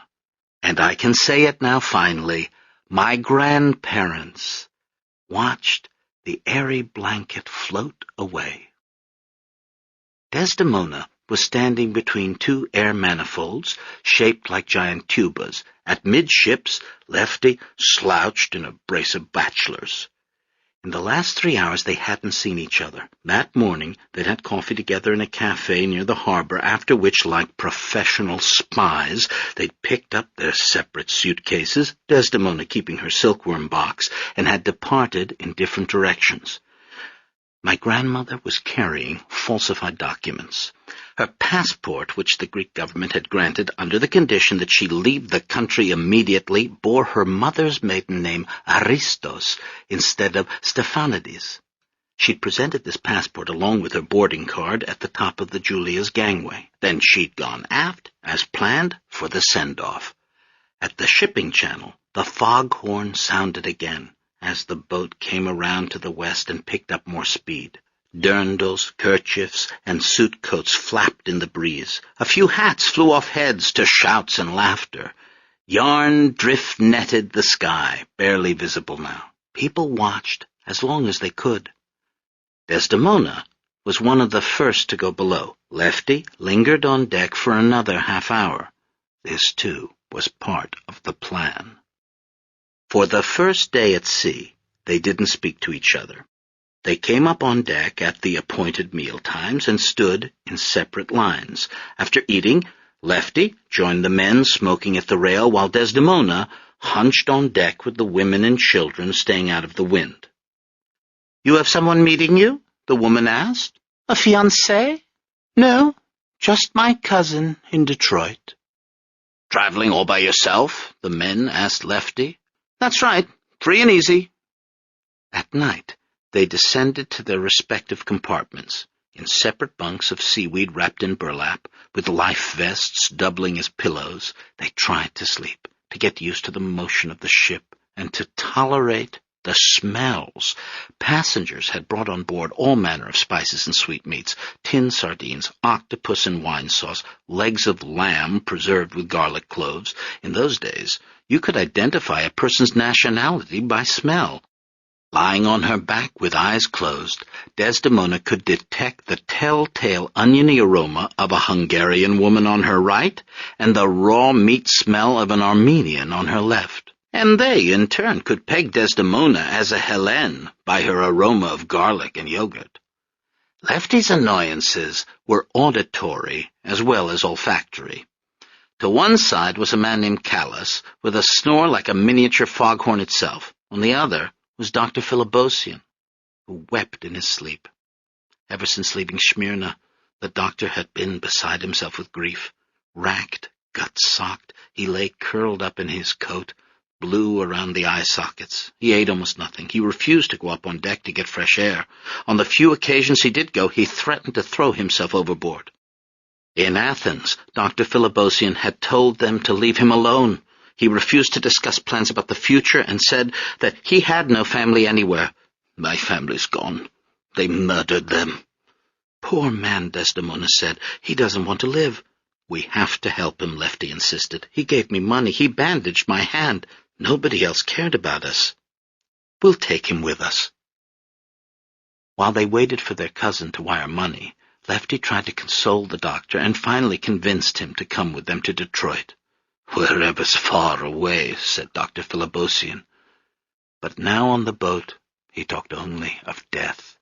and I can say it now finally, my grandparents watched the airy blanket float away. Desdemona was standing between 2 air manifolds, shaped like giant tubas. At midships, Lefty slouched in a brace of bachelors. In the last 3 hours they hadn't seen each other. That morning they'd had coffee together in a cafe near the harbor, after which, like professional spies, they'd picked up their separate suitcases, Desdemona keeping her silkworm box, and had departed in different directions. My grandmother was carrying falsified documents. Her passport, which the Greek government had granted under the condition that she leave the country immediately, bore her mother's maiden name, Aristos, instead of Stephanides. She'd presented this passport along with her boarding card at the top of the Julia's gangway. Then she'd gone aft, as planned, for the send-off. At the shipping channel, the foghorn sounded again, as the boat came around to the west and picked up more speed. Dirndls, kerchiefs, and suit coats flapped in the breeze. A few hats flew off heads to shouts and laughter. Yarn drift-netted the sky, barely visible now. People watched as long as they could. Desdemona was one of the first to go below. Lefty lingered on deck for another half-hour. This, too, was part of the plan. For the first day at sea, they didn't speak to each other. They came up on deck at the appointed meal times and stood in separate lines. After eating, Lefty joined the men smoking at the rail, while Desdemona hunched on deck with the women and children staying out of the wind. "You have someone meeting you?" the woman asked. "A fiancé?" "No, just my cousin in Detroit." "Traveling all by yourself?" the men asked Lefty. "That's right, free and easy." At night, they descended to their respective compartments, in separate bunks of seaweed wrapped in burlap, with life vests doubling as pillows. They tried to sleep, to get used to the motion of the ship, and to tolerate the smells. Passengers had brought on board all manner of spices and sweetmeats, tinned sardines, octopus and wine sauce, legs of lamb preserved with garlic cloves. In those days, you could identify a person's nationality by smell. Lying on her back with eyes closed, Desdemona could detect the telltale oniony aroma of a Hungarian woman on her right and the raw meat smell of an Armenian on her left. And they, in turn, could peg Desdemona as a Hellene by her aroma of garlic and yogurt. Lefty's annoyances were auditory as well as olfactory. To one side was a man named Callus, with a snore like a miniature foghorn itself. On the other was Dr. Philibosian, who wept in his sleep. Ever since leaving Smyrna, the doctor had been beside himself with grief. Racked, gut-socked, he lay curled up in his coat, blue around the eye sockets. He ate almost nothing. He refused to go up on deck to get fresh air. On the few occasions he did go, he threatened to throw himself overboard. In Athens, Dr. Philibosian had told them to leave him alone. He refused to discuss plans about the future and said that he had no family anywhere. "My family's gone. They murdered them." "Poor man," Desdemona said. "He doesn't want to live." "We have to help him," Lefty insisted. "He gave me money. He bandaged my hand. Nobody else cared about us. We'll take him with us." While they waited for their cousin to wire money, Lefty tried to console the doctor and finally convinced him to come with them to Detroit. "Wherever's far away," said Dr. Philibosian. But now on the boat, he talked only of death.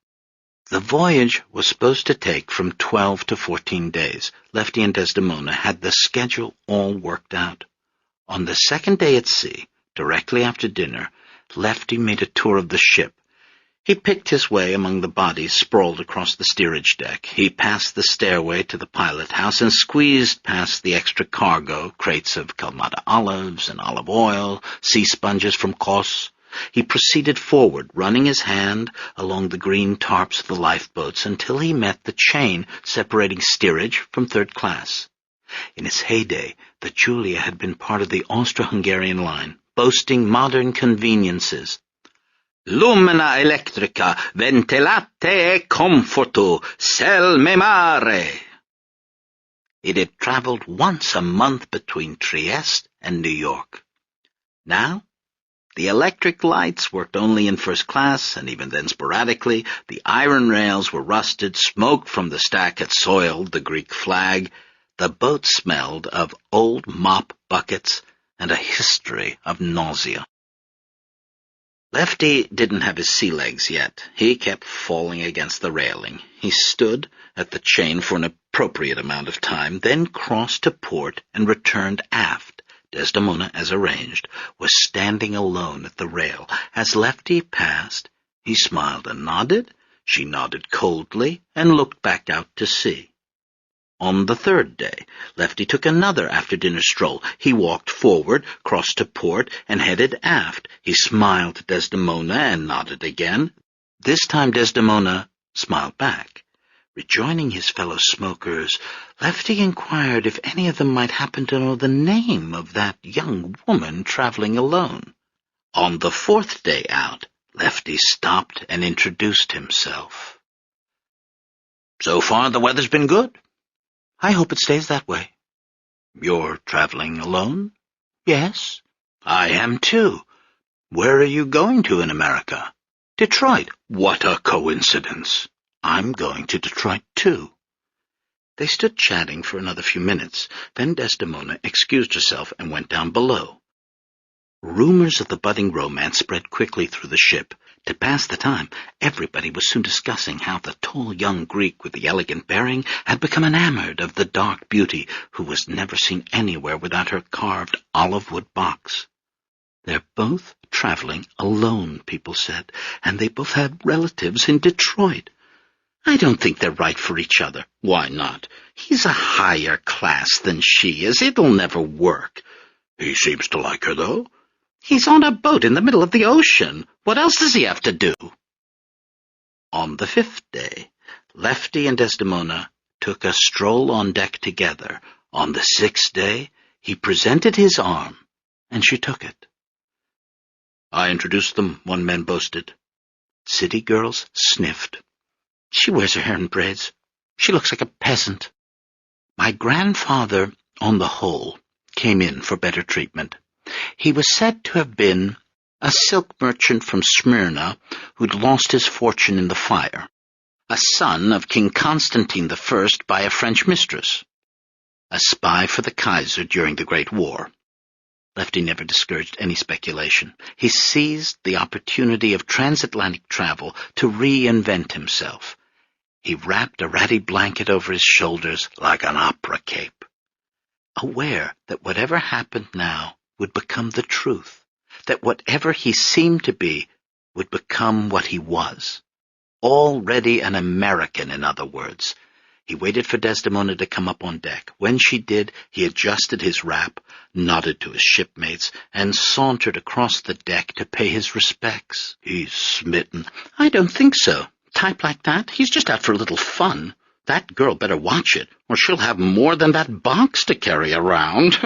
The voyage was supposed to take from 12 to 14 days. Lefty and Desdemona had the schedule all worked out. On the second day at sea, directly after dinner, Lefty made a tour of the ship. He picked his way among the bodies sprawled across the steerage deck. He passed the stairway to the pilot house and squeezed past the extra cargo, crates of Kalamata olives and olive oil, sea sponges from Kos. He proceeded forward, running his hand along the green tarps of the lifeboats until he met the chain separating steerage from third class. In its heyday, the Julia had been part of the Austro-Hungarian line, boasting modern conveniences. "Lumina electrica, ventilate e comforto, sel me mare." It had traveled once a month between Trieste and New York. Now, the electric lights worked only in first class, and even then sporadically. The iron rails were rusted, smoke from the stack had soiled the Greek flag. The boat smelled of old mop buckets and a history of nausea. Lefty didn't have his sea legs yet. He kept falling against the railing. He stood at the chain for an appropriate amount of time, then crossed to port and returned aft. Desdemona, as arranged, was standing alone at the rail. As Lefty passed, he smiled and nodded. She nodded coldly and looked back out to sea. On the third day, Lefty took another after-dinner stroll. He walked forward, crossed to port, and headed aft. He smiled at Desdemona and nodded again. This time Desdemona smiled back. Rejoining his fellow smokers, Lefty inquired if any of them might happen to know the name of that young woman traveling alone. On the fourth day out, Lefty stopped and introduced himself. "So far the weather's been good." "I hope it stays that way." "You're traveling alone?" "Yes." "I am too. Where are you going to in America?" "Detroit." "What a coincidence." I'm going to Detroit, too." They stood chatting for another few minutes. Then Desdemona excused herself and went down below. Rumors of the budding romance spread quickly through the ship. To pass the time, everybody was soon discussing how the tall young Greek with the elegant bearing had become enamored of the dark beauty who was never seen anywhere without her carved olive-wood box. "They're both traveling alone," people said, "and they both have relatives in Detroit. I don't think they're right for each other." "Why not? He's a higher class than she is. It'll never work." "He seems to like her, though." "He's on a boat in the middle of the ocean. What else does he have to do?" On the 5th day, Lefty and Desdemona took a stroll on deck together. On the 6th day, he presented his arm, and she took it. "I introduced them," one man boasted. City girls sniffed. "She wears her hair in braids. She looks like a peasant." My grandfather, on the whole, came in for better treatment. He was said to have been a silk merchant from Smyrna who'd lost his fortune in the fire, a son of King Constantine I by a French mistress, a spy for the Kaiser during the Great War. Lefty never discouraged any speculation. He seized the opportunity of transatlantic travel to reinvent himself. He wrapped a ratty blanket over his shoulders like an opera cape, aware that whatever happened now would become the truth, that whatever he seemed to be would become what he was. Already an American, in other words. He waited for Desdemona to come up on deck. When she did, he adjusted his wrap, nodded to his shipmates, and sauntered across the deck to pay his respects. "He's smitten." "I don't think so. Type like that, he's just out for a little fun. That girl better watch it, or she'll have more than that box to carry around."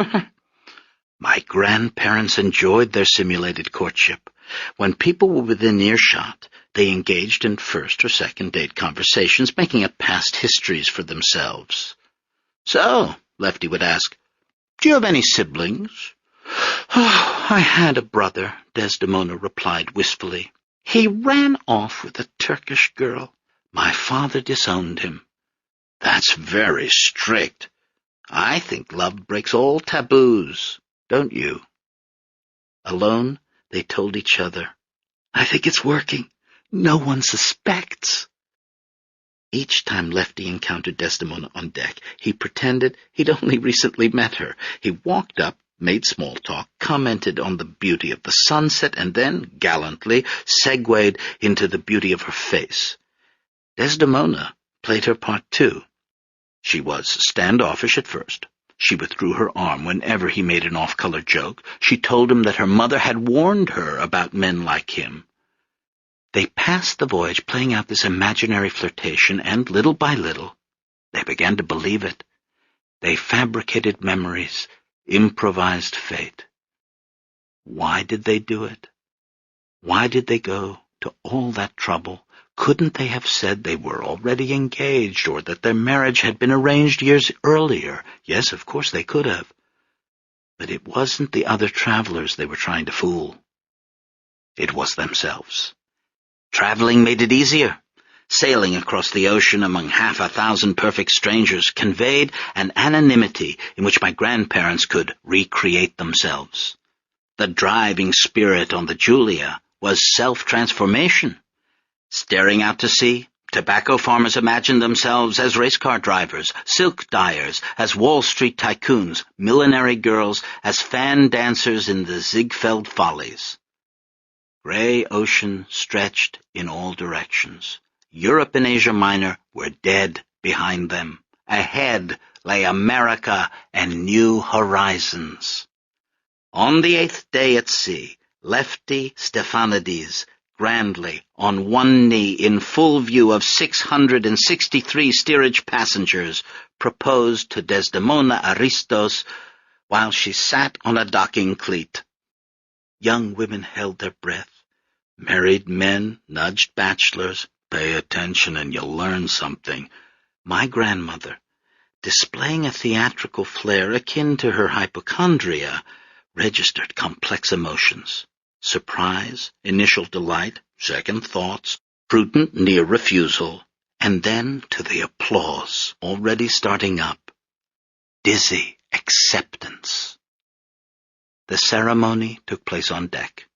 My grandparents enjoyed their simulated courtship. When people were within earshot, they engaged in first or second date conversations, making up past histories for themselves. "So," Lefty would ask, "do you have any siblings?" "Oh, I had a brother," Desdemona replied wistfully. "He ran off with a Turkish girl. My father disowned him." "That's very strict. I think love breaks all taboos, don't you?" Alone, they told each other, "I think it's working. No one suspects." Each time Lefty encountered Desdemona on deck, he pretended he'd only recently met her. He walked up, made small talk, commented on the beauty of the sunset, and then, gallantly, segued into the beauty of her face. Desdemona played her part too. She was standoffish at first. She withdrew her arm whenever he made an off-color joke. She told him that her mother had warned her about men like him. They passed the voyage playing out this imaginary flirtation, and little by little, they began to believe it. They fabricated memories, improvised fate. Why did they do it? Why did they go to all that trouble? Couldn't they have said they were already engaged, or that their marriage had been arranged years earlier? Yes, of course they could have. But it wasn't the other travelers they were trying to fool. It was themselves. Traveling made it easier. Sailing across the ocean among 50,000 perfect strangers conveyed an anonymity in which my grandparents could recreate themselves. The driving spirit on the Julia was self-transformation. Staring out to sea, tobacco farmers imagined themselves as race car drivers, silk dyers as Wall Street tycoons, millinery girls as fan dancers in the Ziegfeld Follies. Gray ocean stretched in all directions. Europe and Asia Minor were dead behind them. Ahead lay America and new horizons. On the 8th day at sea, Lefty Stephanides, grandly, on one knee, in full view of 663 steerage passengers, proposed to Desdemona Aristos while she sat on a docking cleat. Young women held their breath. Married men nudged bachelors. Pay attention and you'll learn something. My grandmother, displaying a theatrical flair akin to her hypochondria, registered complex emotions. Surprise, initial delight, second thoughts, prudent near refusal, And then to the applause, already starting up. Dizzy acceptance. The ceremony took place on deck.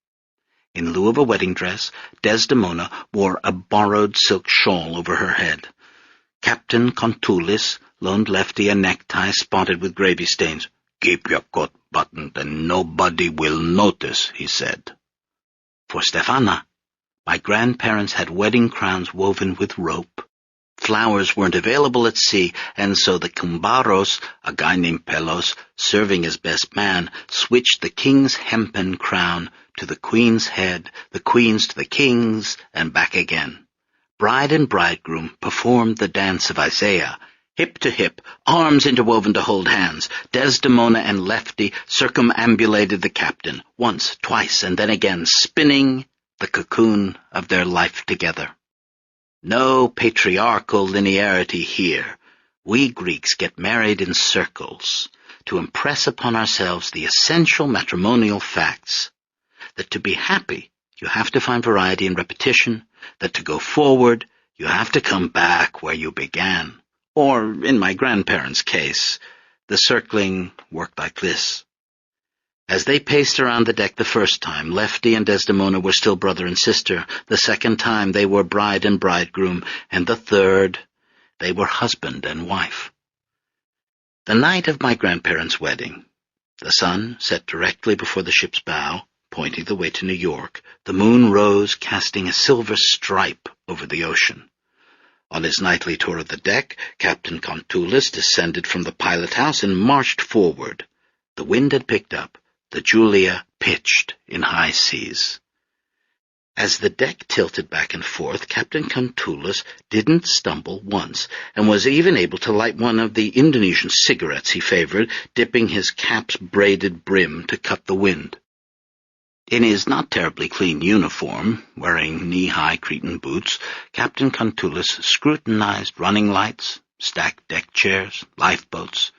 In lieu of a wedding dress, Desdemona wore a borrowed silk shawl over her head. Captain Contulis loaned Lefty a necktie spotted with gravy stains. "Keep your coat buttoned and nobody will notice," he said. For Stefana, my grandparents had wedding crowns woven with rope. Flowers weren't available at sea, and so the Cumbaros, a guy named Pelos, serving as best man, switched the king's hempen crown to the queen's head, the queen's to the king's, and back again. Bride and bridegroom performed the dance of Isaiah. Hip to hip, arms interwoven to hold hands, Desdemona and Lefty circumambulated the captain, once, twice, and then again, spinning the cocoon of their life together. No patriarchal linearity here. We Greeks get married in circles to impress upon ourselves the essential matrimonial facts, that to be happy, you have to find variety and repetition, that to go forward, you have to come back where you began. Or, in my grandparents' case, the circling worked like this. As they paced around the deck the first time, Lefty and Desdemona were still brother and sister. The second time, they were bride and bridegroom. And the third, they were husband and wife. The night of my grandparents' wedding, the sun set directly before the ship's bow, pointing the way to New York. The moon rose, casting a silver stripe over the ocean. On his nightly tour of the deck, Captain Contulis descended from the pilot-house and marched forward. The wind had picked up. The Julia pitched in high seas. As the deck tilted back and forth, Captain Contulis didn't stumble once, and was even able to light one of the Indonesian cigarettes he favored, dipping his cap's braided brim to cut the wind. In his not terribly clean uniform, wearing knee-high Cretan boots, Captain Contulis scrutinized running lights, stacked deck chairs, lifeboats.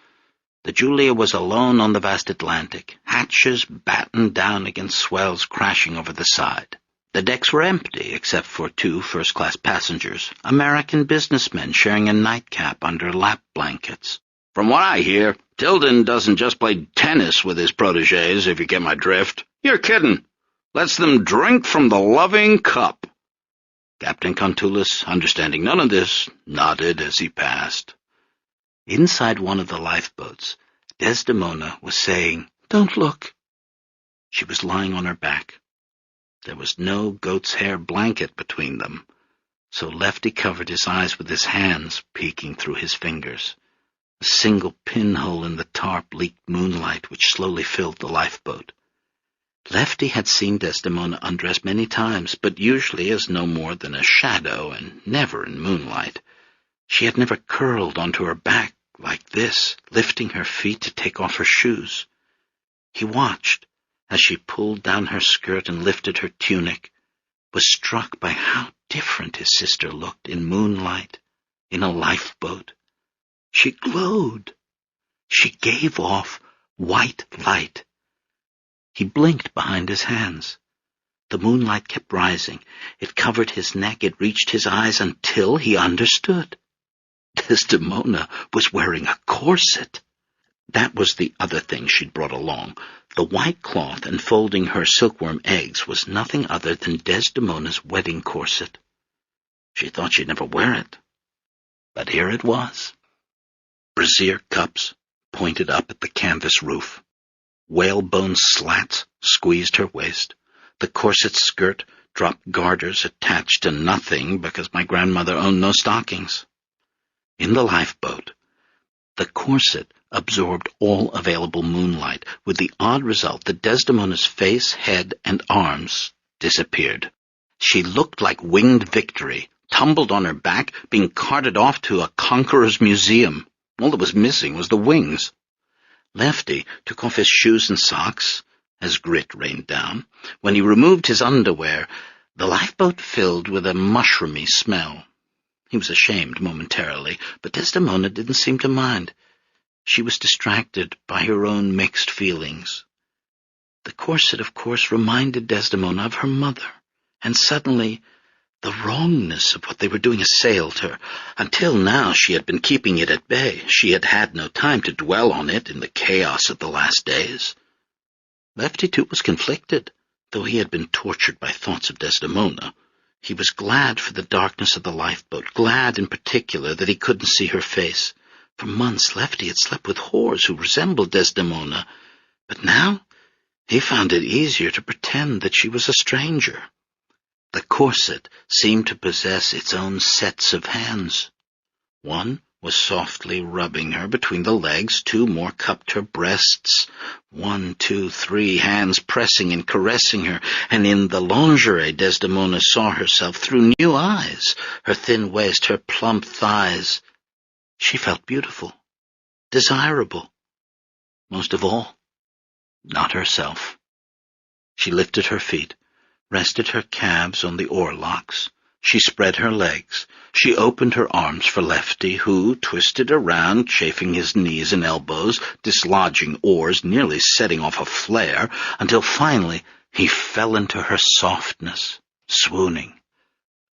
The Julia was alone on the vast Atlantic, hatches battened down against swells crashing over the side. The decks were empty except for 2 first-class passengers, American businessmen sharing a nightcap under lap blankets. "From what I hear, Tilden doesn't just play tennis with his protégés, if you get my drift. You're kidding. Lets them drink from the loving cup." Captain Contulis, understanding none of this, nodded as he passed. Inside one of the lifeboats, Desdemona was saying, "Don't look." She was lying on her back. There was no goat's hair blanket between them, so Lefty covered his eyes with his hands, peeking through his fingers. A single pinhole in the tarp leaked moonlight, which slowly filled the lifeboat. Lefty had seen Desdemona undress many times, but usually as no more than a shadow, and never in moonlight. She had never curled onto her back like this, lifting her feet to take off her shoes. He watched as she pulled down her skirt and lifted her tunic, was struck by how different his sister looked in moonlight, in a lifeboat. She glowed. She gave off white light. He blinked behind his hands. The moonlight kept rising. It covered his neck, it reached his eyes until he understood. Desdemona was wearing a corset. That was the other thing she'd brought along. The white cloth enfolding her silkworm eggs was nothing other than Desdemona's wedding corset. She thought she'd never wear it. But here it was. Brassiere cups pointed up at the canvas roof. Whalebone slats squeezed her waist. The corset skirt dropped garters attached to nothing because my grandmother owned no stockings. In the lifeboat, the corset absorbed all available moonlight, with the odd result that Desdemona's face, head, and arms disappeared. She looked like winged victory, tumbled on her back, being carted off to a conqueror's museum. All that was missing was the wings. Lefty took off his shoes and socks, as grit rained down. When he removed his underwear, the lifeboat filled with a mushroomy smell. He was ashamed momentarily, but Desdemona didn't seem to mind. She was distracted by her own mixed feelings. The corset, of course, reminded Desdemona of her mother, and suddenly The wrongness of what they were doing assailed her. Until now she had been keeping it at bay. She had had no time to dwell on it in the chaos of the last days. Lefty, too, was conflicted. Though he had been tortured by thoughts of Desdemona, he was glad for the darkness of the lifeboat, glad in particular that he couldn't see her face. For months Lefty had slept with whores who resembled Desdemona, but now he found it easier to pretend that she was a stranger. The corset seemed to possess its own sets of hands. One was softly rubbing her between the legs, two more cupped her breasts, 1, 2, 3 hands pressing and caressing her, and in the lingerie Desdemona saw herself through new eyes, her thin waist, her plump thighs. She felt beautiful, desirable. Most of all, not herself. She lifted her feet, rested her calves on the oarlocks. She spread her legs. She opened her arms for Lefty, who twisted around, chafing his knees and elbows, dislodging oars, nearly setting off a flare, until finally he fell into her softness, swooning.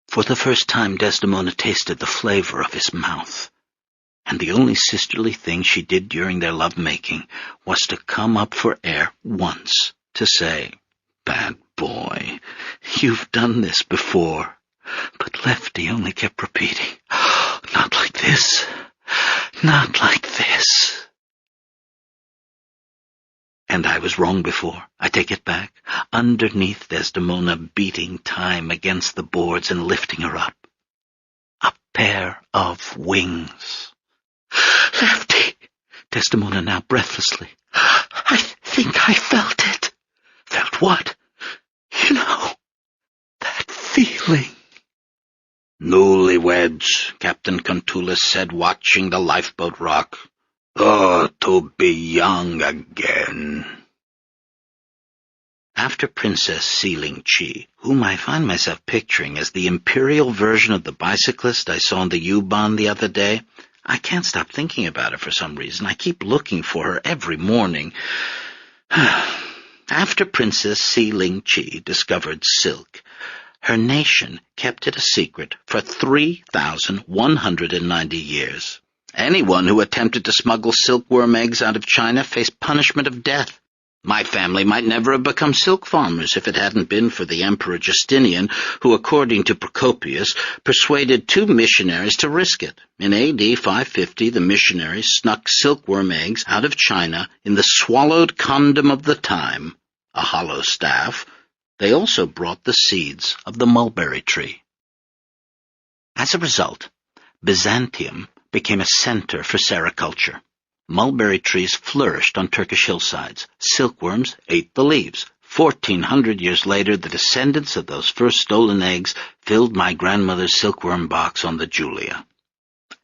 For the first time Desdemona tasted the flavor of his mouth. And the only sisterly thing she did during their love-making was to come up for air once, to say, "Bad boy, you've done this before." But Lefty only kept repeating, "Not like this, not like this." And I was wrong before. I take it back. Underneath Desdemona, beating time against the boards and lifting her up. A pair of wings. "Lefty!" Desdemona now breathlessly. "I think I felt it." "Felt what?" "You know, that feeling." "Newlyweds," Captain Contoulis said, watching the lifeboat rock. "Oh, to be young again." After Princess Sealing Chi, whom I find myself picturing as the imperial version of the bicyclist I saw in the U-Bahn the other day, I can't stop thinking about her for some reason. I keep looking for her every morning. After Princess Sealing Chi discovered silk, her nation kept it a secret for 3,190 years. Anyone who attempted to smuggle silkworm eggs out of China faced punishment of death. My family might never have become silk farmers if it hadn't been for the Emperor Justinian, who, according to Procopius, persuaded 2 missionaries to risk it. In A.D. 550, the missionaries snuck silkworm eggs out of China in the swallowed condom of the time, a hollow staff. They also brought the seeds of the mulberry tree. As a result, Byzantium became a center for sericulture. Mulberry trees flourished on Turkish hillsides. Silkworms ate the leaves. 1,400 years later, the descendants of those first stolen eggs filled my grandmother's silkworm box on the Julia.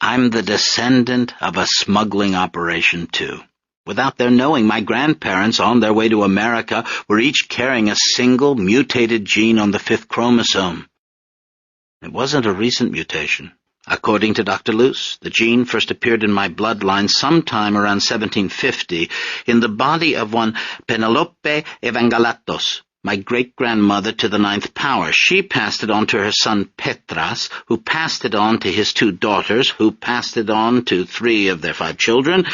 I'm the descendant of a smuggling operation, too. Without their knowing, my grandparents, on their way to America, were each carrying a single mutated gene on the 5th chromosome. It wasn't a recent mutation. According to Dr. Luce, the gene first appeared in my bloodline sometime around 1750 in the body of one Penelope Evangelatos, my great-grandmother to the 9th power. She passed it on to her son Petras, who passed it on to his 2 daughters, who passed it on to 3 of their 5 children,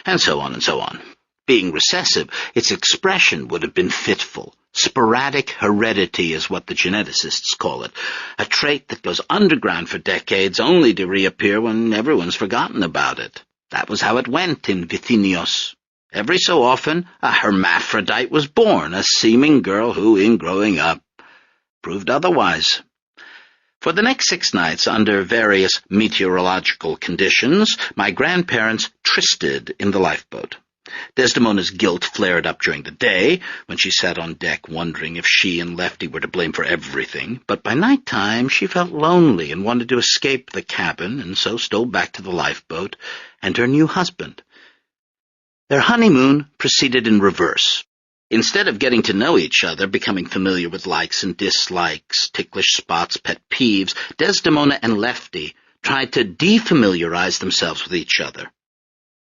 and so on and so on. Being recessive, its expression would have been fitful. Sporadic heredity is what the geneticists call it, a trait that goes underground for decades only to reappear when everyone's forgotten about it. That was how it went in Vithinios. Every so often, a hermaphrodite was born, a seeming girl who, in growing up, proved otherwise. For the next 6 nights, under various meteorological conditions, my grandparents trysted in the lifeboat. Desdemona's guilt flared up during the day, when she sat on deck wondering if she and Lefty were to blame for everything, but by night-time she felt lonely and wanted to escape the cabin, and so stole back to the lifeboat and her new husband. Their honeymoon proceeded in reverse. Instead of getting to know each other, becoming familiar with likes and dislikes, ticklish spots, pet peeves, Desdemona and Lefty tried to defamiliarize themselves with each other.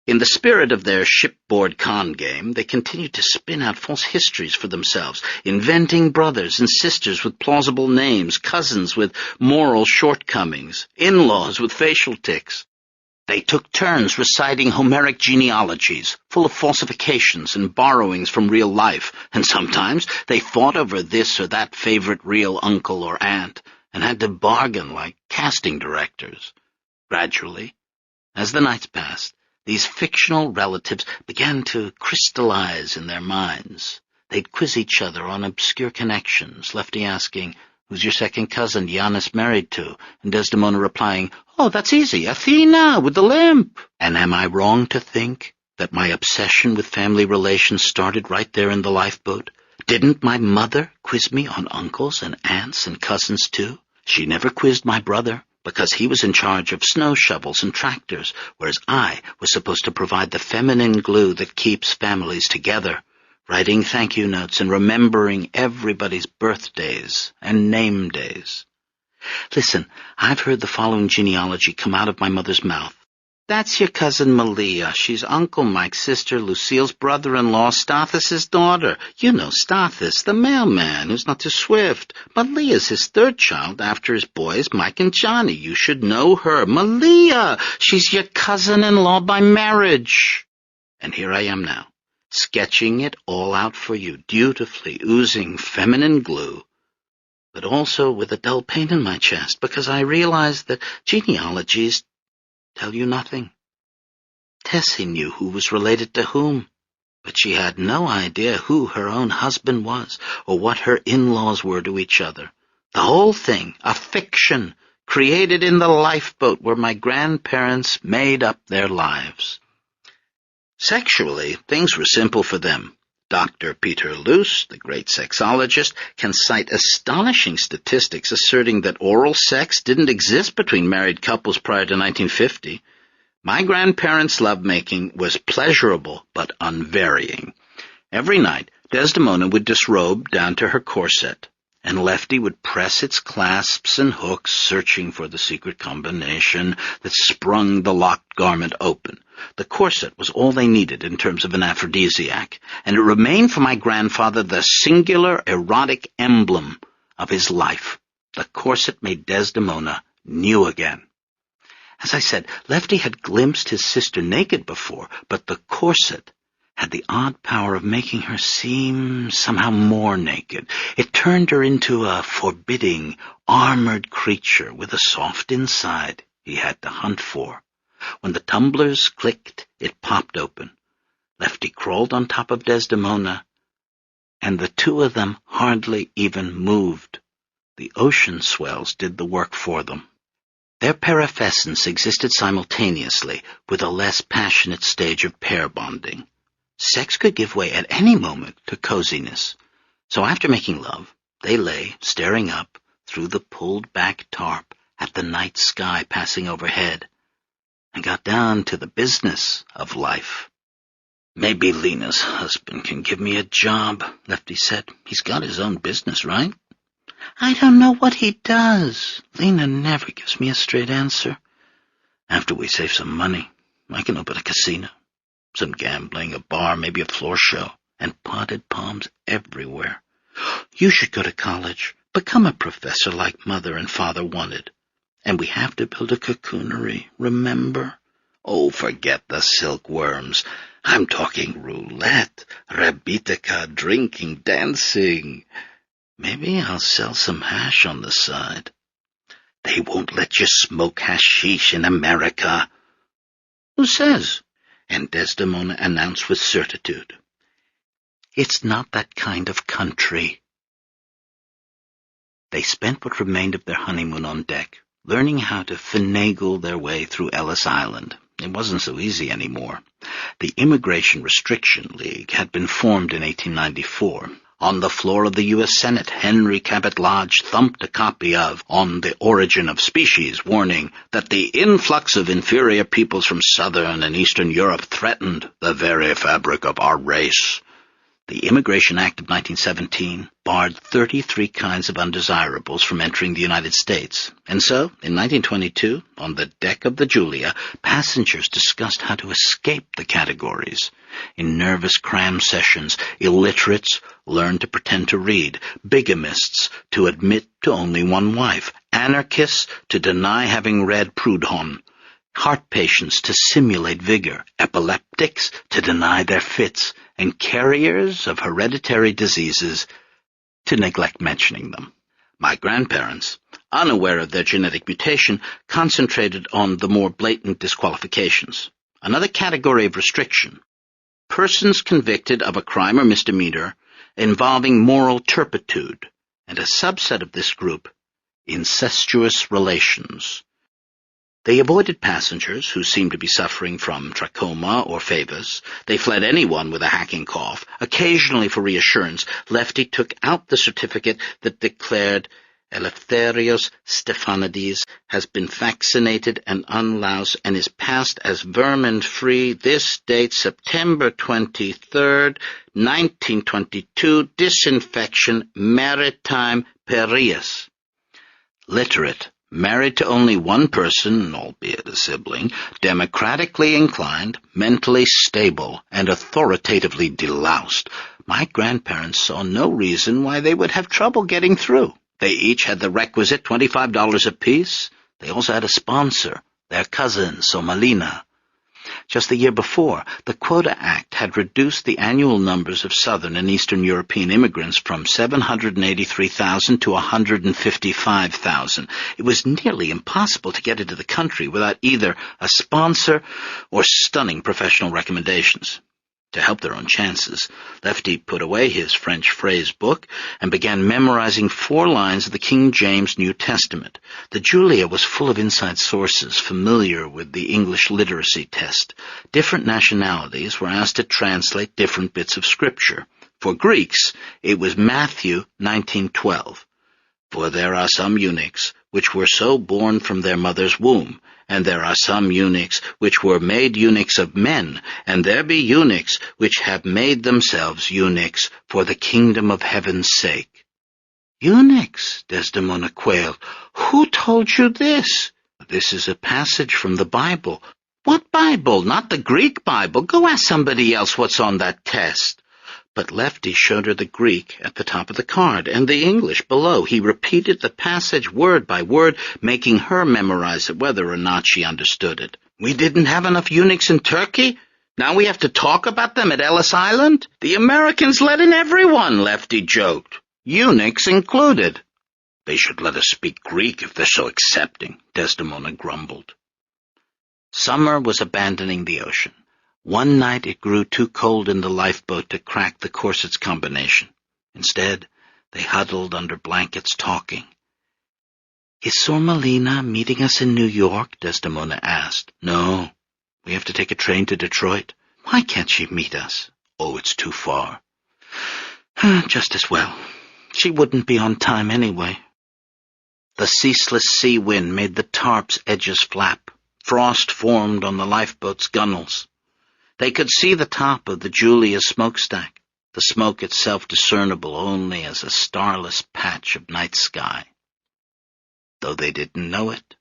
In the spirit of their shipboard con game, they continued to spin out false histories for themselves, inventing brothers and sisters with plausible names, cousins with moral shortcomings, in-laws with facial tics. They took turns reciting Homeric genealogies, full of falsifications and borrowings from real life, and sometimes they fought over this or that favorite real uncle or aunt, and had to bargain like casting directors. Gradually, as the nights passed, these fictional relatives began to crystallize in their minds. They'd quiz each other on obscure connections, Lefty asking, "Who's your second cousin Giannis married to?" and Desdemona replying, "Oh, that's easy, Athena with the limp." And am I wrong to think that my obsession with family relations started right there in the lifeboat? Didn't my mother quiz me on uncles and aunts and cousins too? She never quizzed my brother, because he was in charge of snow shovels and tractors, whereas I was supposed to provide the feminine glue that keeps families together, writing thank you notes and remembering everybody's birthdays and name days. Listen, I've heard the following genealogy come out of my mother's mouth. "That's your cousin Malia. She's Uncle Mike's sister, Lucille's brother-in-law, Stathis' daughter. You know Stathis, the mailman, who's not too swift. Malia's his third child after his boys, Mike and Johnny. You should know her. Malia! She's your cousin-in-law by marriage." And here I am now, sketching it all out for you, dutifully oozing feminine glue, but also with a dull pain in my chest, because I realized that genealogies tell you nothing. Tessie knew who was related to whom, but she had no idea who her own husband was, or what her in-laws were to each other. The whole thing, a fiction, created in the lifeboat where my grandparents made up their lives. Sexually, things were simple for them. Dr. Peter Luce, the great sexologist, can cite astonishing statistics asserting that oral sex didn't exist between married couples prior to 1950. My grandparents' lovemaking was pleasurable but unvarying. Every night, Desdemona would disrobe down to her corset, and Lefty would press its clasps and hooks, searching for the secret combination that sprung the locked garment open. The corset was all they needed in terms of an aphrodisiac, and it remained for my grandfather the singular erotic emblem of his life. The corset made Desdemona new again. As I said, Lefty had glimpsed his sister naked before, but the corset had the odd power of making her seem somehow more naked. It turned her into a forbidding, armored creature with a soft inside he had to hunt for. When the tumblers clicked, it popped open. Lefty crawled on top of Desdemona, and the two of them hardly even moved. The ocean swells did the work for them. Their perifescence existed simultaneously with a less passionate stage of pair bonding. Sex could give way at any moment to coziness. So after making love, they lay staring up through the pulled-back tarp at the night sky passing overhead, and got down to the business of life. "Maybe Lena's husband can give me a job," Lefty said. "He's got his own business, right?" "I don't know what he does. Lena never gives me a straight answer. After we save some money, I can open a casino. Some gambling, a bar, maybe a floor show, and potted palms everywhere. You should go to college, become a professor like Mother and Father wanted. And we have to build a cocoonery, remember? Oh, forget the silkworms. I'm talking roulette, rabitica, drinking, dancing. Maybe I'll sell some hash on the side. They won't let you smoke hashish in America." "Who says?" And Desdemona announced with certitude, "It's not that kind of country." They spent what remained of their honeymoon on deck, learning how to finagle their way through Ellis Island. It wasn't so easy anymore. The Immigration Restriction League had been formed in 1894. On the floor of the U.S. Senate, Henry Cabot Lodge thumped a copy of On the Origin of Species, warning that the influx of inferior peoples from southern and eastern Europe threatened the very fabric of our race. The Immigration Act of 1917 barred 33 kinds of undesirables from entering the United States. And so, in 1922, on the deck of the Julia, passengers discussed how to escape the categories. In nervous cram sessions, illiterates learned to pretend to read, bigamists to admit to only one wife, anarchists to deny having read Proudhon, heart patients to simulate vigor, epileptics to deny their fits, and carriers of hereditary diseases to neglect mentioning them. My grandparents, unaware of their genetic mutation, concentrated on the more blatant disqualifications. Another category of restriction: persons convicted of a crime or misdemeanor involving moral turpitude, and a subset of this group, incestuous relations. They avoided passengers who seemed to be suffering from trachoma or favors. They fled anyone with a hacking cough. Occasionally, for reassurance, Lefty took out the certificate that declared Eleftherios Stefanidis has been vaccinated and unloused and is passed as vermin-free. This date, September 23rd, 1922, disinfection, maritime Piraeus. Literate, married to only one person, albeit a sibling, democratically inclined, mentally stable, and authoritatively deloused. My grandparents saw no reason why they would have trouble getting through. They each had the requisite $25 apiece. They also had a sponsor, their cousin, Somalina. Just the year before, the Quota Act had reduced the annual numbers of Southern and Eastern European immigrants from 783,000 to 155,000. It was nearly impossible to get into the country without either a sponsor or stunning professional recommendations. To help their own chances, Lefty put away his French phrase book and began memorizing 4 lines of the King James New Testament. The Julia was full of inside sources familiar with the English literacy test. Different nationalities were asked to translate different bits of Scripture. For Greeks, it was Matthew 19:12. For there are some eunuchs which were so born from their mother's womb, and there are some eunuchs which were made eunuchs of men, and there be eunuchs which have made themselves eunuchs for the kingdom of heaven's sake. Eunuchs, Desdemona quailed. Who told you this? This is a passage from the Bible. What Bible? Not the Greek Bible. Go ask somebody else what's on that test. But Lefty showed her the Greek at the top of the card and the English below. He repeated the passage word by word, making her memorize it whether or not she understood it. We didn't have enough eunuchs in Turkey? Now we have to talk about them at Ellis Island? The Americans let in everyone, Lefty joked. Eunuchs included. They should let us speak Greek if they're so accepting, Desdemona grumbled. Summer was abandoning the ocean. One night it grew too cold in the lifeboat to crack the corset's combination. Instead, they huddled under blankets talking. Is Sormalina meeting us in New York? Desdemona asked. No, we have to take a train to Detroit. Why can't she meet us? Oh, it's too far. Just as well. She wouldn't be on time anyway. The ceaseless sea wind made the tarp's edges flap. Frost formed on the lifeboat's gunnels. They could see the top of the Julia's smokestack, the smoke itself discernible only as a starless patch of night sky. Though they didn't know it,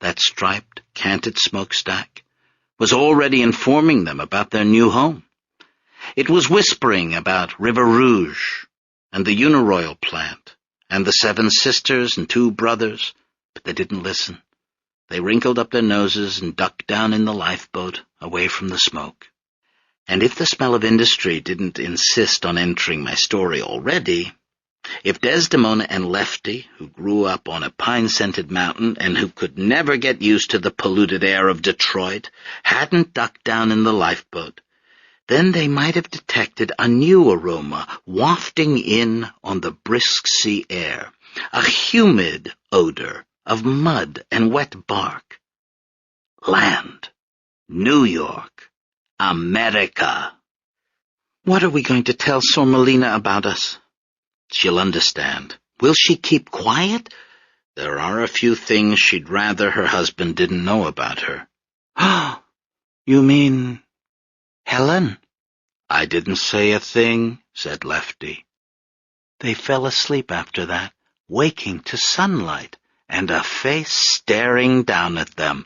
that striped, canted smokestack was already informing them about their new home. It was whispering about River Rouge and the Uniroyal plant and the 7 sisters and 2 brothers, but they didn't listen. They wrinkled up their noses and ducked down in the lifeboat away from the smoke. And if the smell of industry didn't insist on entering my story already, if Desdemona and Lefty, who grew up on a pine-scented mountain and who could never get used to the polluted air of Detroit, hadn't ducked down in the lifeboat, then they might have detected a new aroma wafting in on the brisk sea air, a humid odor of mud and wet bark. Land. New York. America. What are we going to tell Sormalina about us? She'll understand. Will she keep quiet? There are a few things she'd rather her husband didn't know about her. You mean Helen? I didn't say a thing, said Lefty. They fell asleep after that, waking to sunlight and a face staring down at them.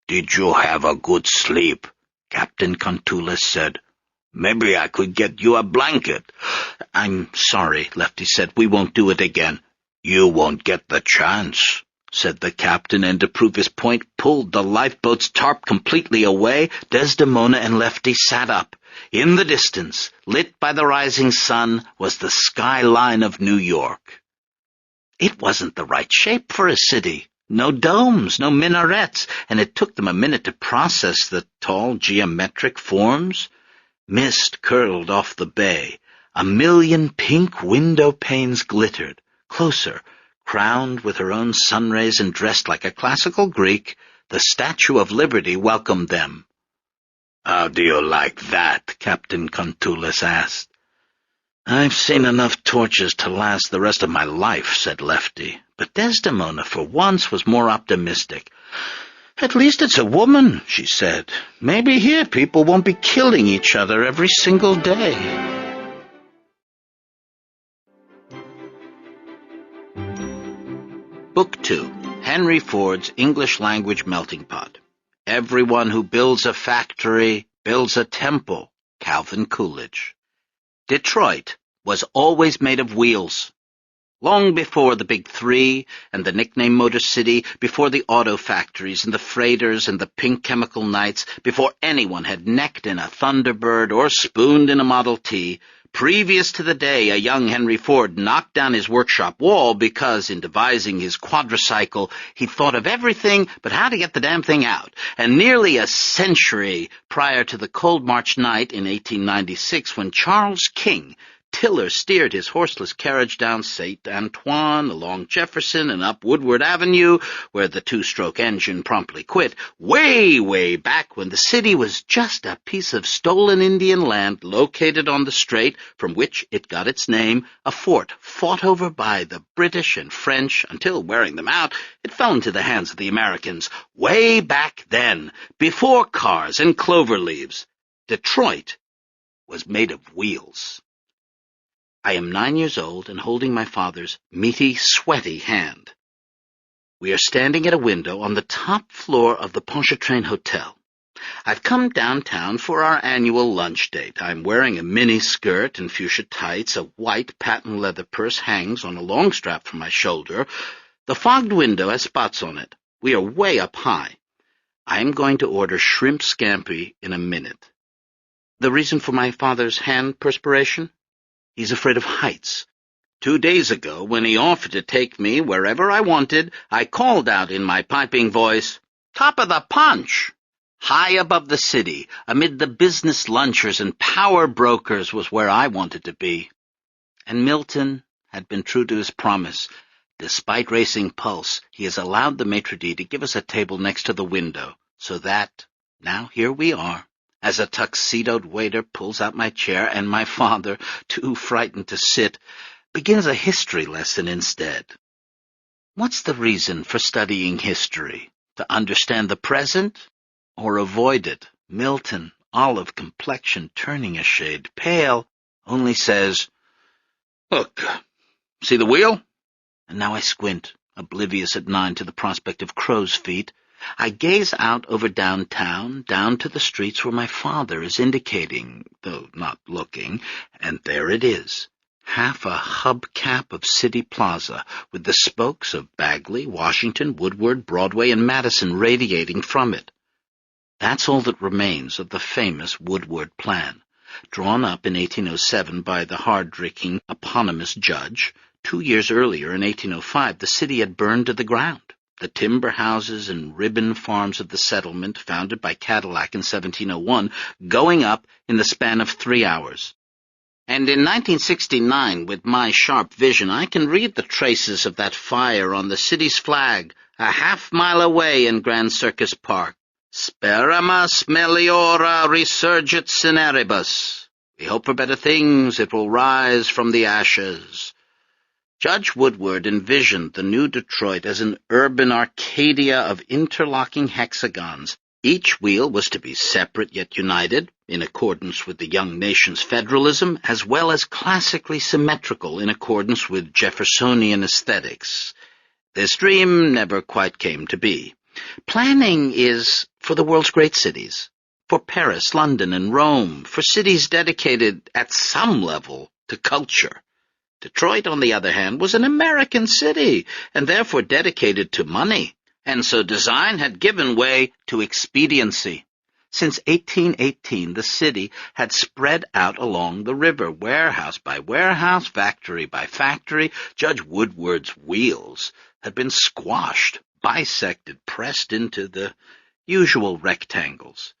"Did you have a good sleep?" Captain Contoulis said. "Maybe I could get you a blanket." "I'm sorry," Lefty said. "We won't do it again." "You won't get the chance," said the captain, and to prove his point, pulled the lifeboat's tarp completely away. Desdemona and Lefty sat up. In the distance, lit by the rising sun, was the skyline of New York. It wasn't the right shape for a city. No domes, no minarets, and it took them a minute to process the tall geometric forms. Mist curled off the bay. 1,000,000 pink window panes glittered. Closer, crowned with her own sunrays and dressed like a classical Greek, the Statue of Liberty welcomed them. "How do you like that?" Captain Contoulis asked. "I've seen enough torches to last the rest of my life," said Lefty. But Desdemona, for once, was more optimistic. "At least it's a woman," she said. "Maybe here people won't be killing each other every single day." Book 2, Henry Ford's English Language Melting Pot. Everyone who builds a factory builds a temple. Calvin Coolidge. Detroit was always made of wheels. Long before the Big Three and the nickname Motor City, before the auto factories and the freighters and the pink chemical nights, before anyone had necked in a Thunderbird or spooned in a Model T, previous to the day a young Henry Ford knocked down his workshop wall because, in devising his quadricycle, he thought of everything but how to get the damn thing out, and nearly a century prior to the cold March night in 1896 when Charles King Tiller steered his horseless carriage down St. Antoine, along Jefferson, and up Woodward Avenue, where the two-stroke engine promptly quit, way, way back when the city was just a piece of stolen Indian land located on the strait from which it got its name, a fort fought over by the British and French until, wearing them out, it fell into the hands of the Americans. Way back then, before cars and clover leaves, Detroit was made of wheels. I am 9 years old and holding my father's meaty, sweaty hand. We are standing at a window on the top floor of the Pontchartrain Hotel. I've come downtown for our annual lunch date. I'm wearing a mini skirt and fuchsia tights. A white patent leather purse hangs on a long strap from my shoulder. The fogged window has spots on it. We are way up high. I am going to order shrimp scampi in a minute. The reason for my father's hand perspiration? He's afraid of heights. 2 days ago, when he offered to take me wherever I wanted, I called out in my piping voice, "Top of the Punch!" High above the city, amid the business lunchers and power brokers, was where I wanted to be. And Milton had been true to his promise. Despite racing pulse, he has allowed the maitre d' to give us a table next to the window, so that, now here we are, as a tuxedoed waiter pulls out my chair and my father, too frightened to sit, begins a history lesson instead. What's the reason for studying history? To understand the present or avoid it? Milton, olive complexion, turning a shade pale, only says, "Look, see the wheel?" And now I squint, oblivious at 9 to the prospect of crow's feet. I gaze out over downtown, down to the streets where my father is indicating, though not looking, and there it is, half a hubcap of City Plaza, with the spokes of Bagley, Washington, Woodward, Broadway, and Madison radiating from it. That's all that remains of the famous Woodward Plan, drawn up in 1807 by the hard-drinking eponymous judge. 2 years earlier, in 1805, the city had burned to the ground. The timber houses and ribbon farms of the settlement, founded by Cadillac in 1701, going up in the span of 3 hours. And in 1969, with my sharp vision, I can read the traces of that fire on the city's flag, a half-mile away in Grand Circus Park. Speramus meliora resurgit cineribus. We hope for better things, it will rise from the ashes. Judge Woodward envisioned the new Detroit as an urban Arcadia of interlocking hexagons, Each wheel was to be separate yet united, in accordance with the young nation's federalism, as well as classically symmetrical in accordance with Jeffersonian aesthetics. This dream never quite came to be. Planning is for the world's great cities, for Paris, London, and Rome, for cities dedicated at some level to culture. Detroit, on the other hand, was an American city, and therefore dedicated to money, and so design had given way to expediency. Since 1818, the city had spread out along the river, warehouse by warehouse, factory by factory. Judge Woodward's wheels had been squashed, bisected, pressed into the usual rectangles.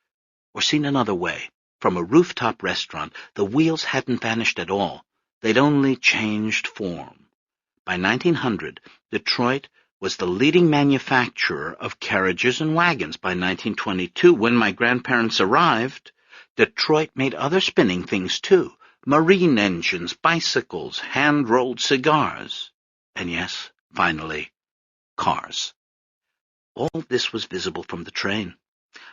Or seen another way, from a rooftop restaurant, the wheels hadn't vanished at all. They'd only changed form. By 1900, Detroit was the leading manufacturer of carriages and wagons. By 1922, when my grandparents arrived, Detroit made other spinning things too: marine engines, bicycles, hand-rolled cigars, and yes, finally, cars. All this was visible from the train.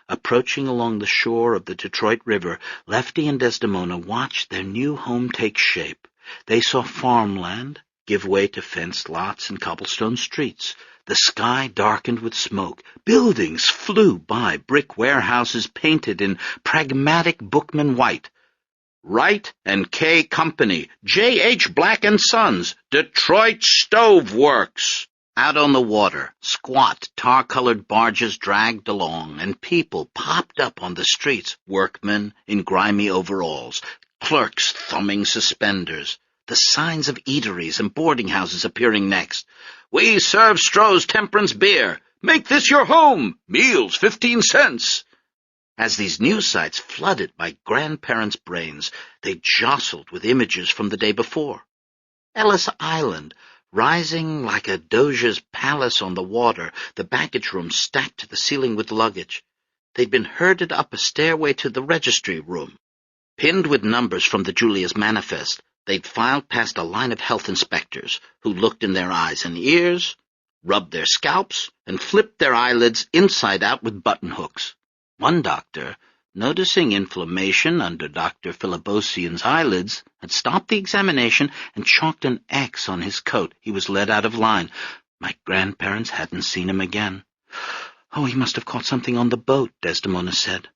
Approaching along the shore of the Detroit River, Lefty and Desdemona watched their new home take shape. They saw farmland give way to fenced lots and cobblestone streets. The sky darkened with smoke. Buildings flew by, brick warehouses painted in pragmatic bookman white. Wright and K Company, J.H. Black & Sons, Detroit Stove Works. Out on the water, squat, tar-colored barges dragged along, and people popped up on the streets, workmen in grimy overalls, clerks thumbing suspenders, the signs of eateries and boarding houses appearing next. "We serve Stroh's Temperance Beer. Make this your home. Meals 15 cents. As these news sites flooded my grandparents' brains, they jostled with images from the day before. Ellis Island, rising like a doge's palace on the water, the baggage room stacked to the ceiling with luggage. They'd been herded up a stairway to the registry room. Pinned with numbers from the Julia's Manifest, they'd filed past a line of health inspectors who looked in their eyes and ears, rubbed their scalps, and flipped their eyelids inside out with button hooks. One doctor, noticing inflammation under Dr. Philibosian's eyelids, had stopped the examination and chalked an X on his coat. He was led out of line. My grandparents hadn't seen him again. "Oh, he must have caught something on the boat," Desdemona said,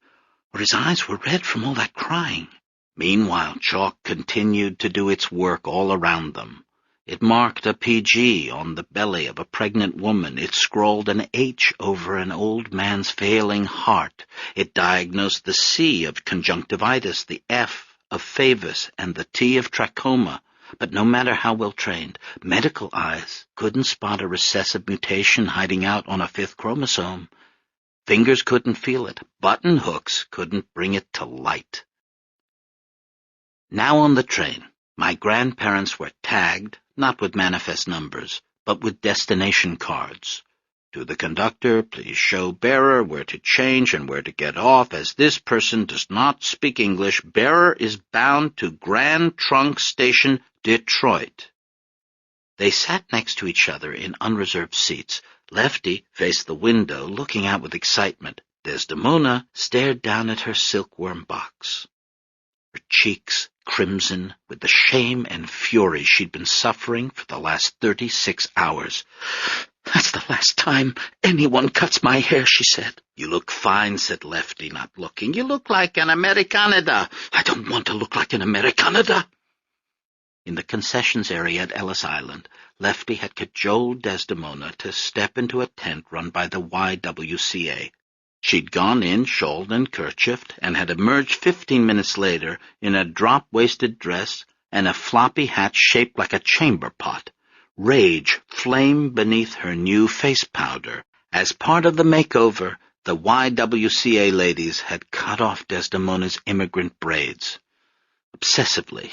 "or his eyes were red from all that crying." Meanwhile, chalk continued to do its work all around them. It marked a PG on the belly of a pregnant woman. It scrawled an H over an old man's failing heart. It diagnosed the C of conjunctivitis, the F of favus, and the T of trachoma. But no matter how well trained, medical eyes couldn't spot a recessive mutation hiding out on a 5th chromosome. Fingers couldn't feel it. Button hooks couldn't bring it to light. Now on the train, my grandparents were tagged, not with manifest numbers, but with destination cards. "To the conductor, please show bearer where to change and where to get off. As this person does not speak English, bearer is bound to Grand Trunk Station, Detroit." They sat next to each other in unreserved seats. Lefty faced the window, looking out with excitement. Desdemona stared down at her silkworm box. Her cheeks crimson with the shame and fury she'd been suffering for the last 36 hours. "That's the last time anyone cuts my hair," she said. "You look fine," said Lefty, not looking. "You look like an Americanada." "I don't want to look like an Americanada." In the concessions area at Ellis Island, Lefty had cajoled Desdemona to step into a tent run by the YWCA. She'd gone in, shawled and kerchiefed, and had emerged 15 minutes later in a drop-waisted dress and a floppy hat shaped like a chamber pot. Rage flamed beneath her new face powder. As part of the makeover, the YWCA ladies had cut off Desdemona's immigrant braids. Obsessively,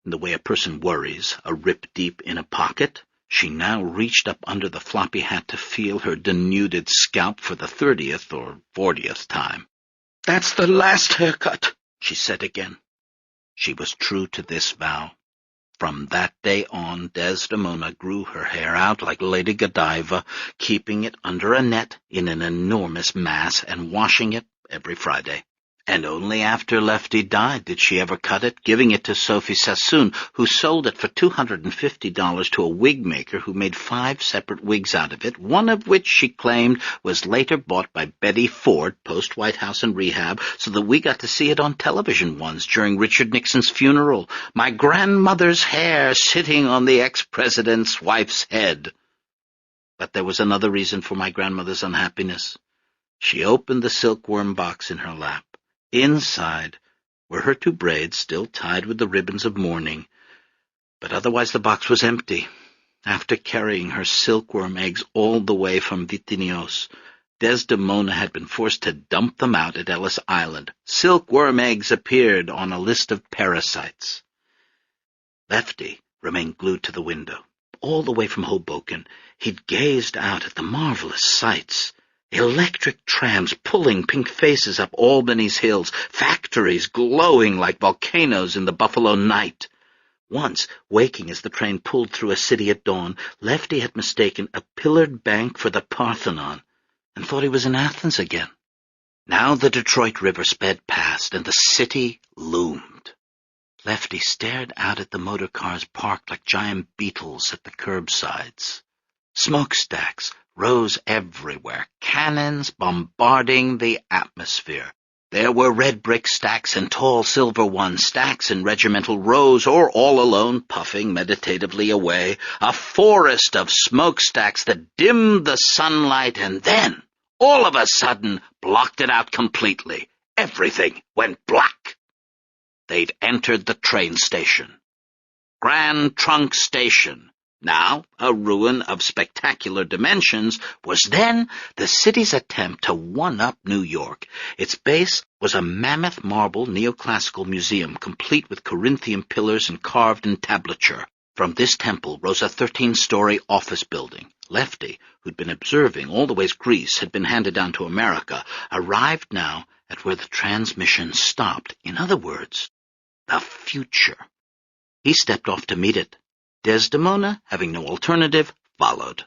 in the way a person worries, a rip deep in a pocket, she now reached up under the floppy hat to feel her denuded scalp for the 30th or 40th time. "That's the last haircut," she said again. She was true to this vow. From that day on, Desdemona grew her hair out like Lady Godiva, keeping it under a net in an enormous mass and washing it every Friday. And only after Lefty died did she ever cut it, giving it to Sophie Sassoon, who sold it for $250 to a wig maker who made 5 separate wigs out of it, one of which she claimed was later bought by Betty Ford, post-White House and rehab, so that we got to see it on television once during Richard Nixon's funeral, my grandmother's hair sitting on the ex-president's wife's head. But there was another reason for my grandmother's unhappiness. She opened the silkworm box in her lap. Inside were her 2 braids, still tied with the ribbons of mourning, but otherwise the box was empty. After carrying her silkworm eggs all the way from Vitinios, Desdemona had been forced to dump them out at Ellis Island. Silkworm eggs appeared on a list of parasites. Lefty remained glued to the window. All the way from Hoboken, he'd gazed out at the marvelous sights. Electric trams pulling pink faces up Albany's hills, factories glowing like volcanoes in the Buffalo night. Once, waking as the train pulled through a city at dawn, Lefty had mistaken a pillared bank for the Parthenon, and thought he was in Athens again. Now the Detroit River sped past, and the city loomed. Lefty stared out at the motor cars parked like giant beetles at the curbsides. Smokestacks rose everywhere, cannons bombarding the atmosphere. There were red brick stacks and tall silver ones, stacks in regimental rows, or all alone, puffing meditatively away, a forest of smokestacks that dimmed the sunlight and then, all of a sudden, blocked it out completely. Everything went black. They'd entered the train station. Grand Trunk Station, now a ruin of spectacular dimensions, was then the city's attempt to one-up New York. Its base was a mammoth marble neoclassical museum, complete with Corinthian pillars and carved entablature. From this temple rose a 13-story office building. Lefty, who'd been observing all the ways Greece had been handed down to America, arrived now at where the transmission stopped. In other words, the future. He stepped off to meet it. Desdemona, having no alternative, followed.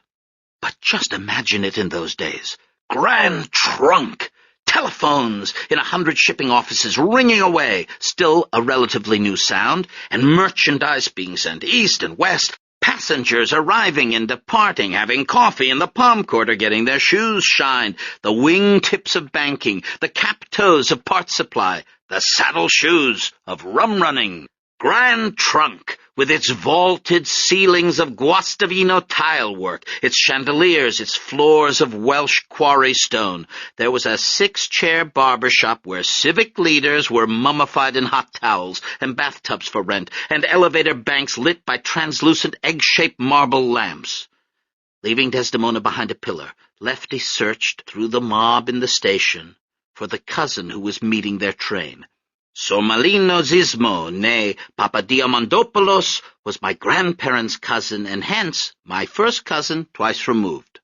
But just imagine it in those days. Grand Trunk! Telephones in 100 shipping offices ringing away, still a relatively new sound, and merchandise being sent east and west, passengers arriving and departing, having coffee in the palm quarter, getting their shoes shined, the wing-tips of banking, the cap-toes of parts supply, the saddle shoes of rum-running. Grand Trunk, with its vaulted ceilings of Guastavino tilework, its chandeliers, its floors of Welsh quarry stone. There was a 6-chair barber shop where civic leaders were mummified in hot towels, and bathtubs for rent, and elevator banks lit by translucent egg-shaped marble lamps. Leaving Desdemona behind a pillar, Lefty searched through the mob in the station for the cousin who was meeting their train. Sormalino Zismo, née Papadiamandopoulos, was my grandparents' cousin, and hence my first cousin twice removed.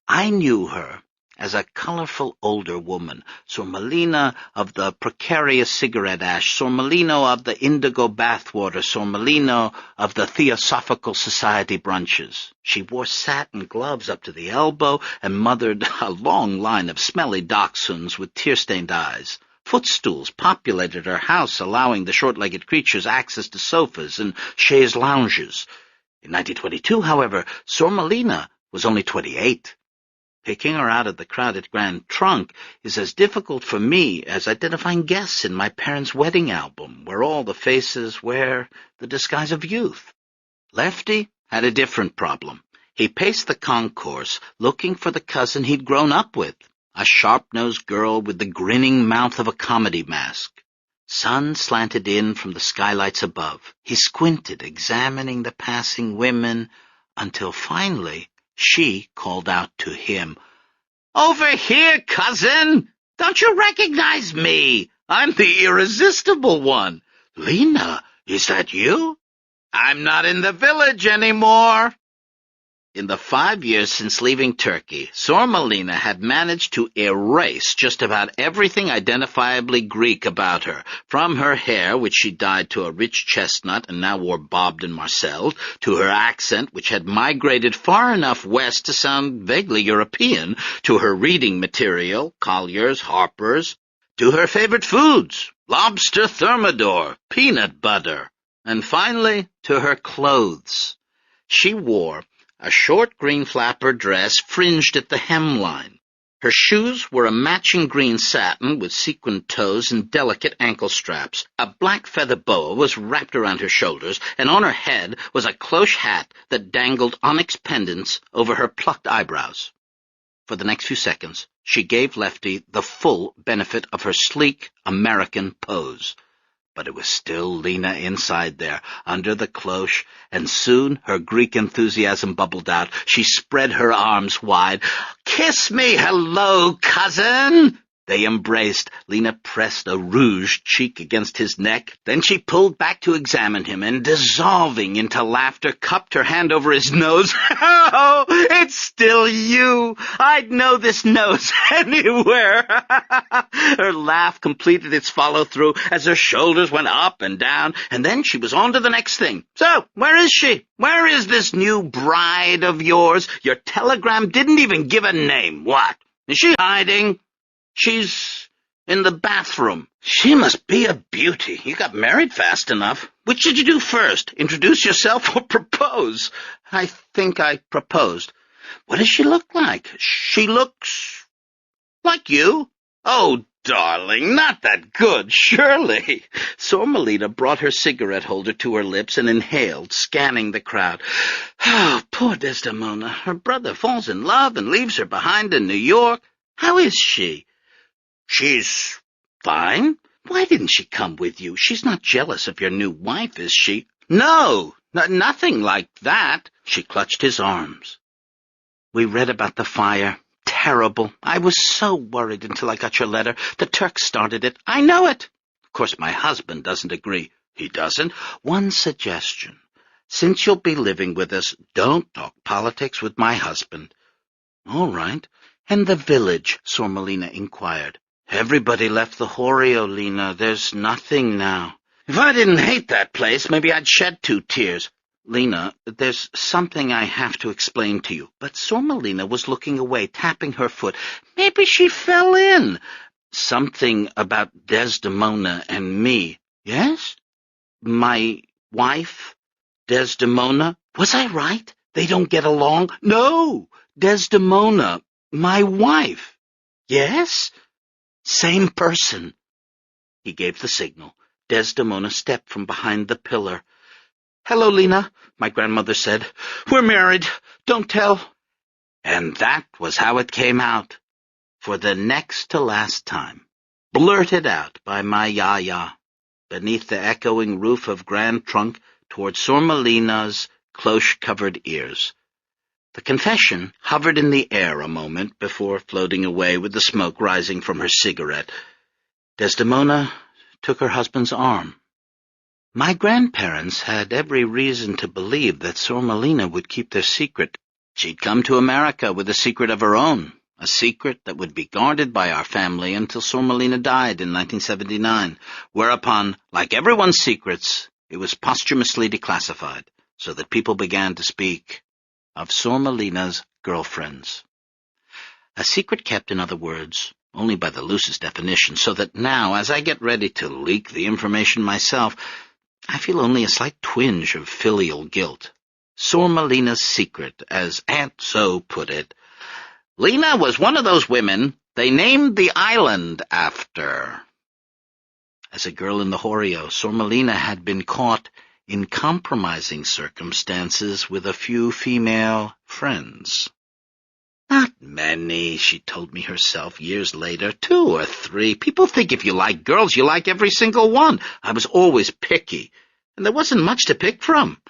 I knew her as a colorful older woman, Sormalina of the precarious cigarette ash, Sormalino of the indigo bathwater, Sormalino of the Theosophical Society brunches. She wore satin gloves up to the elbow and mothered a long line of smelly dachshunds with tear-stained eyes. Footstools populated her house, allowing the short-legged creatures access to sofas and chaise lounges. In 1922, however, Sormalina was only 28. Picking her out of the crowded Grand Trunk is as difficult for me as identifying guests in my parents' wedding album, where all the faces wear the disguise of youth. Lefty had a different problem. He paced the concourse, looking for the cousin he'd grown up with, a sharp-nosed girl with the grinning mouth of a comedy mask. Sun slanted in from the skylights above. He squinted, examining the passing women, until finally she called out to him, "Over here, cousin! Don't you recognize me? I'm the irresistible one. Lena, is that you? I'm not in the village anymore." In the 5 years since leaving Turkey, Sormelina had managed to erase just about everything identifiably Greek about her, from her hair, which she dyed to a rich chestnut and now wore bobbed and marcelled, to her accent, which had migrated far enough west to sound vaguely European, to her reading material, Collier's, Harper's, to her favorite foods, lobster thermidor, peanut butter, and finally to her clothes. She wore a short green flapper dress fringed at the hemline. Her shoes were a matching green satin with sequined toes and delicate ankle straps. A black feather boa was wrapped around her shoulders, and on her head was a cloche hat that dangled onyx pendants over her plucked eyebrows. For the next few seconds, she gave Lefty the full benefit of her sleek American pose. But it was still Lena inside there, under the cloche, and soon her Greek enthusiasm bubbled out. She spread her arms wide. "Kiss me, hello, cousin!" They embraced. Lena pressed a rouged cheek against his neck. Then she pulled back to examine him, and dissolving into laughter, cupped her hand over his nose. "Oh, it's still you! I'd know this nose anywhere!" Her laugh completed its follow-through as her shoulders went up and down, and then she was on to the next thing. "So, where is she? Where is this new bride of yours? Your telegram didn't even give a name. What? Is she hiding?" "She's in the bathroom." "She must be a beauty. You got married fast enough. Which did you do first? Introduce yourself or propose?" "I think I proposed." "What does she look like?" "She looks like you." "Oh, darling, not that good, surely." Sormelina brought her cigarette holder to her lips and inhaled, scanning the crowd. "Oh, poor Desdemona. Her brother falls in love and leaves her behind in New York. How is she?" "She's fine. Why didn't she come with you? She's not jealous of your new wife, is she?" "No, nothing like that." She clutched his arms. "We read about the fire. Terrible. I was so worried until I got your letter. The Turks started it. I know it. Of course, my husband doesn't agree." "He doesn't?" "One suggestion. Since you'll be living with us, don't talk politics with my husband." "All right." "And the village?" Sormelina inquired. "Everybody left the Horio, Lena. There's nothing now." "If I didn't hate that place, maybe I'd shed 2 tears. "Lena, there's something I have to explain to you." But Sormelina was looking away, tapping her foot. "Maybe she fell in." "Something about Desdemona and me." "Yes? My wife, Desdemona? Was I right? They don't get along?" "No, Desdemona, my wife." "Yes? Same person." He gave the signal. Desdemona stepped from behind the pillar. "Hello, Lena," my grandmother said. "We're married. Don't tell." And that was how it came out, for the next to last time, blurted out by my Yaya, beneath the echoing roof of Grand Trunk toward Sormelina's cloche-covered ears. The confession hovered in the air a moment before floating away with the smoke rising from her cigarette. Desdemona took her husband's arm. My grandparents had every reason to believe that Sormelina would keep their secret. She'd come to America with a secret of her own, a secret that would be guarded by our family until Sormelina died in 1979, whereupon, like everyone's secrets, it was posthumously declassified, so that people began to speak of Sormelina's girlfriends. A secret kept, in other words, only by the loosest definition, so that now, as I get ready to leak the information myself, I feel only a slight twinge of filial guilt. Sormelina's secret, as Aunt So put it. Lena was one of those women they named the island after. As a girl in the Horio, Sormelina had been caught in compromising circumstances with a few female friends. "Not many," she told me herself years later. 2 or 3. People think if you like girls, you like every single one. I was always picky, and there wasn't much to pick from.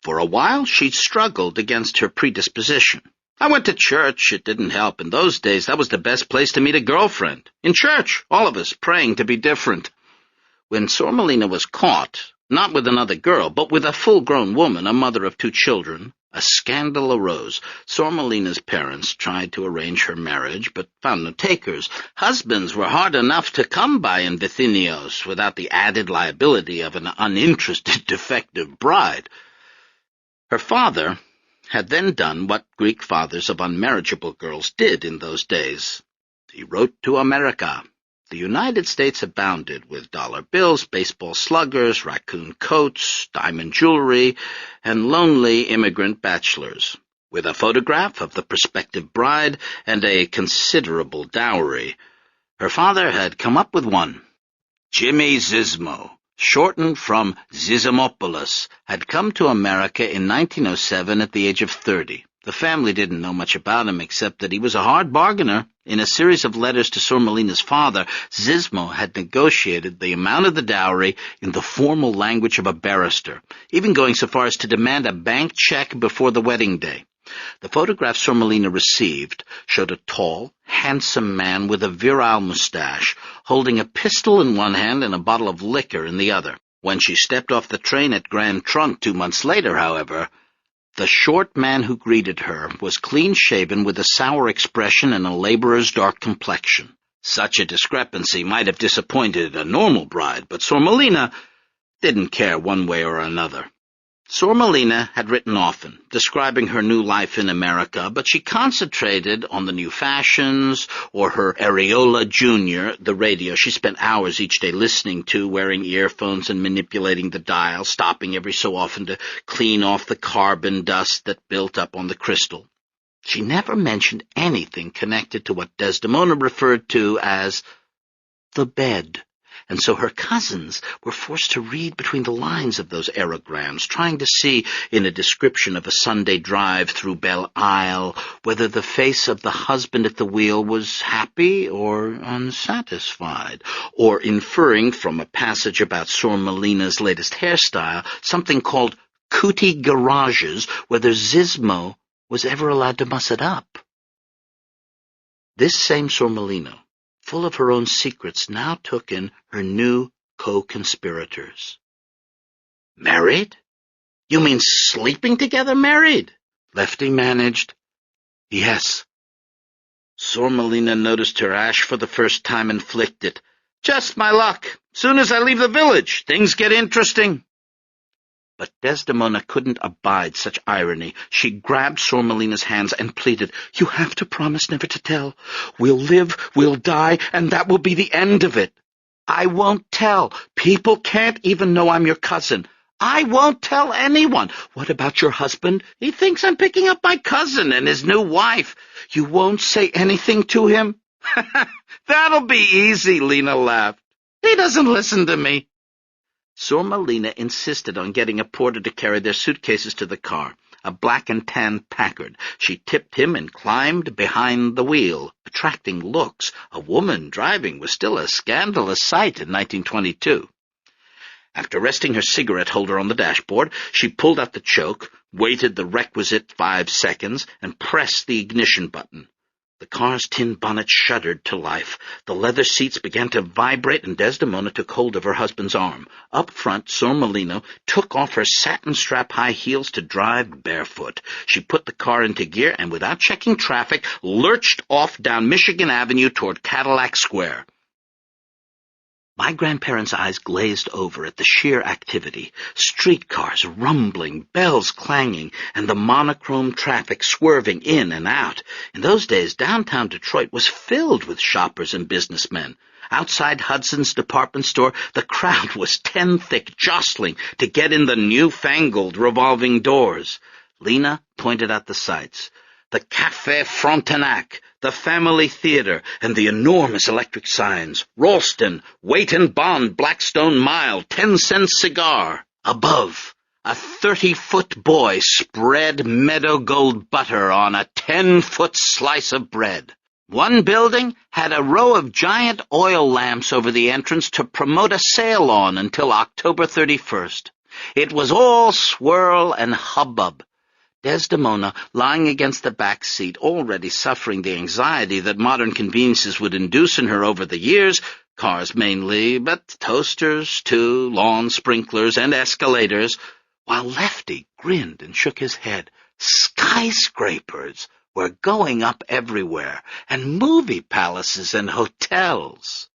For a while, she'd struggled against her predisposition. I went to church. It didn't help. In those days, that was the best place to meet a girlfriend. In church, all of us praying to be different. When Sormelina was caught, not with another girl, but with a full-grown woman, a mother of 2 children, A scandal arose. Sormelina's parents tried to arrange her marriage, but found no takers. Husbands were hard enough to come by in Bithynios without the added liability of an uninterested, defective bride. Her father had then done what Greek fathers of unmarriageable girls did in those days. He wrote to America. The United States abounded with dollar bills, baseball sluggers, raccoon coats, diamond jewelry, and lonely immigrant bachelors, with a photograph of the prospective bride and a considerable dowry. Her father had come up with one. Jimmy Zizmo, shortened from Zizimopoulos, had come to America in 1907 at the age of 30. The family didn't know much about him except that he was a hard bargainer. In a series of letters to Sormelina's father, Zizmo had negotiated the amount of the dowry in the formal language of a barrister, even going so far as to demand a bank check before the wedding day. The photograph Sormelina received showed a tall, handsome man with a virile mustache, holding a pistol in one hand and a bottle of liquor in the other. When she stepped off the train at Grand Trunk 2 months later, however, the short man who greeted her was clean-shaven with a sour expression and a laborer's dark complexion. Such a discrepancy might have disappointed a normal bride, but Sormelina didn't care one way or another. Sormelina had written often, describing her new life in America, but she concentrated on the new fashions or her Areola Jr., the radio she spent hours each day listening to, wearing earphones and manipulating the dial, stopping every so often to clean off the carbon dust that built up on the crystal. She never mentioned anything connected to what Desdemona referred to as the bed. And so her cousins were forced to read between the lines of those aerograms, trying to see in a description of a Sunday drive through Belle Isle whether the face of the husband at the wheel was happy or unsatisfied, or inferring from a passage about Sormelina's latest hairstyle, something called cootie garages, whether Zizmo was ever allowed to muss it up. This same Sormelina, full of her own secrets, now took in her new co-conspirators. Married? You mean sleeping together married? Lefty managed. Yes. Sormelina noticed her ash for the first time and flicked it. Just my luck. Soon as I leave the village, things get interesting. But Desdemona couldn't abide such irony. She grabbed Sormelina's hands and pleaded, You have to promise never to tell. We'll live, we'll die, and that will be the end of it. I won't tell. People can't even know I'm your cousin. I won't tell anyone. What about your husband? He thinks I'm picking up my cousin and his new wife. You won't say anything to him? That'll be easy, Lena laughed. He doesn't listen to me. Sormelina insisted on getting a porter to carry their suitcases to the car, a black and tan Packard. She tipped him and climbed behind the wheel, attracting looks. A woman driving was still a scandalous sight in 1922. After resting her cigarette holder on the dashboard, she pulled out the choke, waited the requisite 5 seconds, and pressed the ignition button. The car's tin bonnet shuddered to life. The leather seats began to vibrate, and Desdemona took hold of her husband's arm. Up front, Sormelina took off her satin-strap high heels to drive barefoot. She put the car into gear and, without checking traffic, lurched off down Michigan Avenue toward Cadillac Square. My grandparents' eyes glazed over at the sheer activity, streetcars rumbling, bells clanging, and the monochrome traffic swerving in and out. In those days, downtown Detroit was filled with shoppers and businessmen. Outside Hudson's department store, the crowd was 10 thick, jostling to get in the newfangled revolving doors. Lena pointed out the sights. The Café Frontenac, the Family Theater, and the enormous electric signs. Ralston, Wait and Bond, Blackstone Mile, 10-cent cigar. Above, a 30-foot boy spread meadow gold butter on a 10-foot slice of bread. One building had a row of giant oil lamps over the entrance to promote a sale on until October 31st. It was all swirl and hubbub. Desdemona, lying against the back seat, already suffering the anxiety that modern conveniences would induce in her over the years, cars mainly, but toasters too, lawn sprinklers, and escalators, while Lefty grinned and shook his head. Skyscrapers were going up everywhere, and movie palaces and hotels.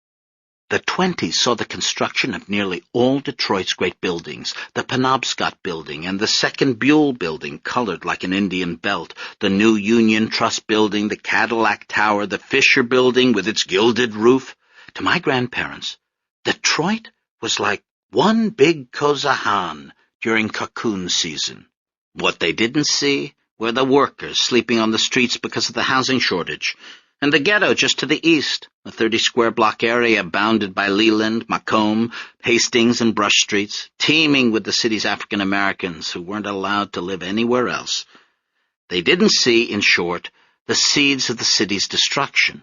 The 20s saw the construction of nearly all Detroit's great buildings, the Penobscot Building and the Second Buell Building colored like an Indian belt, the new Union Trust Building, the Cadillac Tower, the Fisher Building with its gilded roof. To my grandparents, Detroit was like one big Kozahan during cocoon season. What they didn't see were the workers sleeping on the streets because of the housing shortage, and the ghetto just to the east, a 30-square-block area bounded by Leland, Macomb, Hastings, and Brush Streets, teeming with the city's African Americans who weren't allowed to live anywhere else. They didn't see, in short, the seeds of the city's destruction.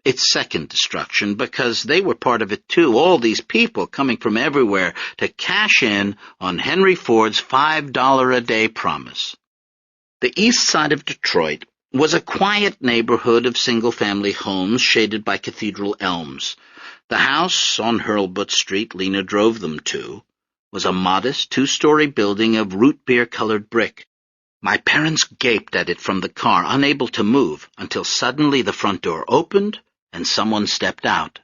Its second destruction, because they were part of it too, all these people coming from everywhere to cash in on Henry Ford's $5-a-day promise. The east side of Detroit was a quiet neighborhood of single-family homes shaded by cathedral elms. The house on Hurlbut Street Lena drove them to was a modest two-story building of root-beer-colored brick. My parents gaped at it from the car, unable to move, until suddenly the front door opened and someone stepped out.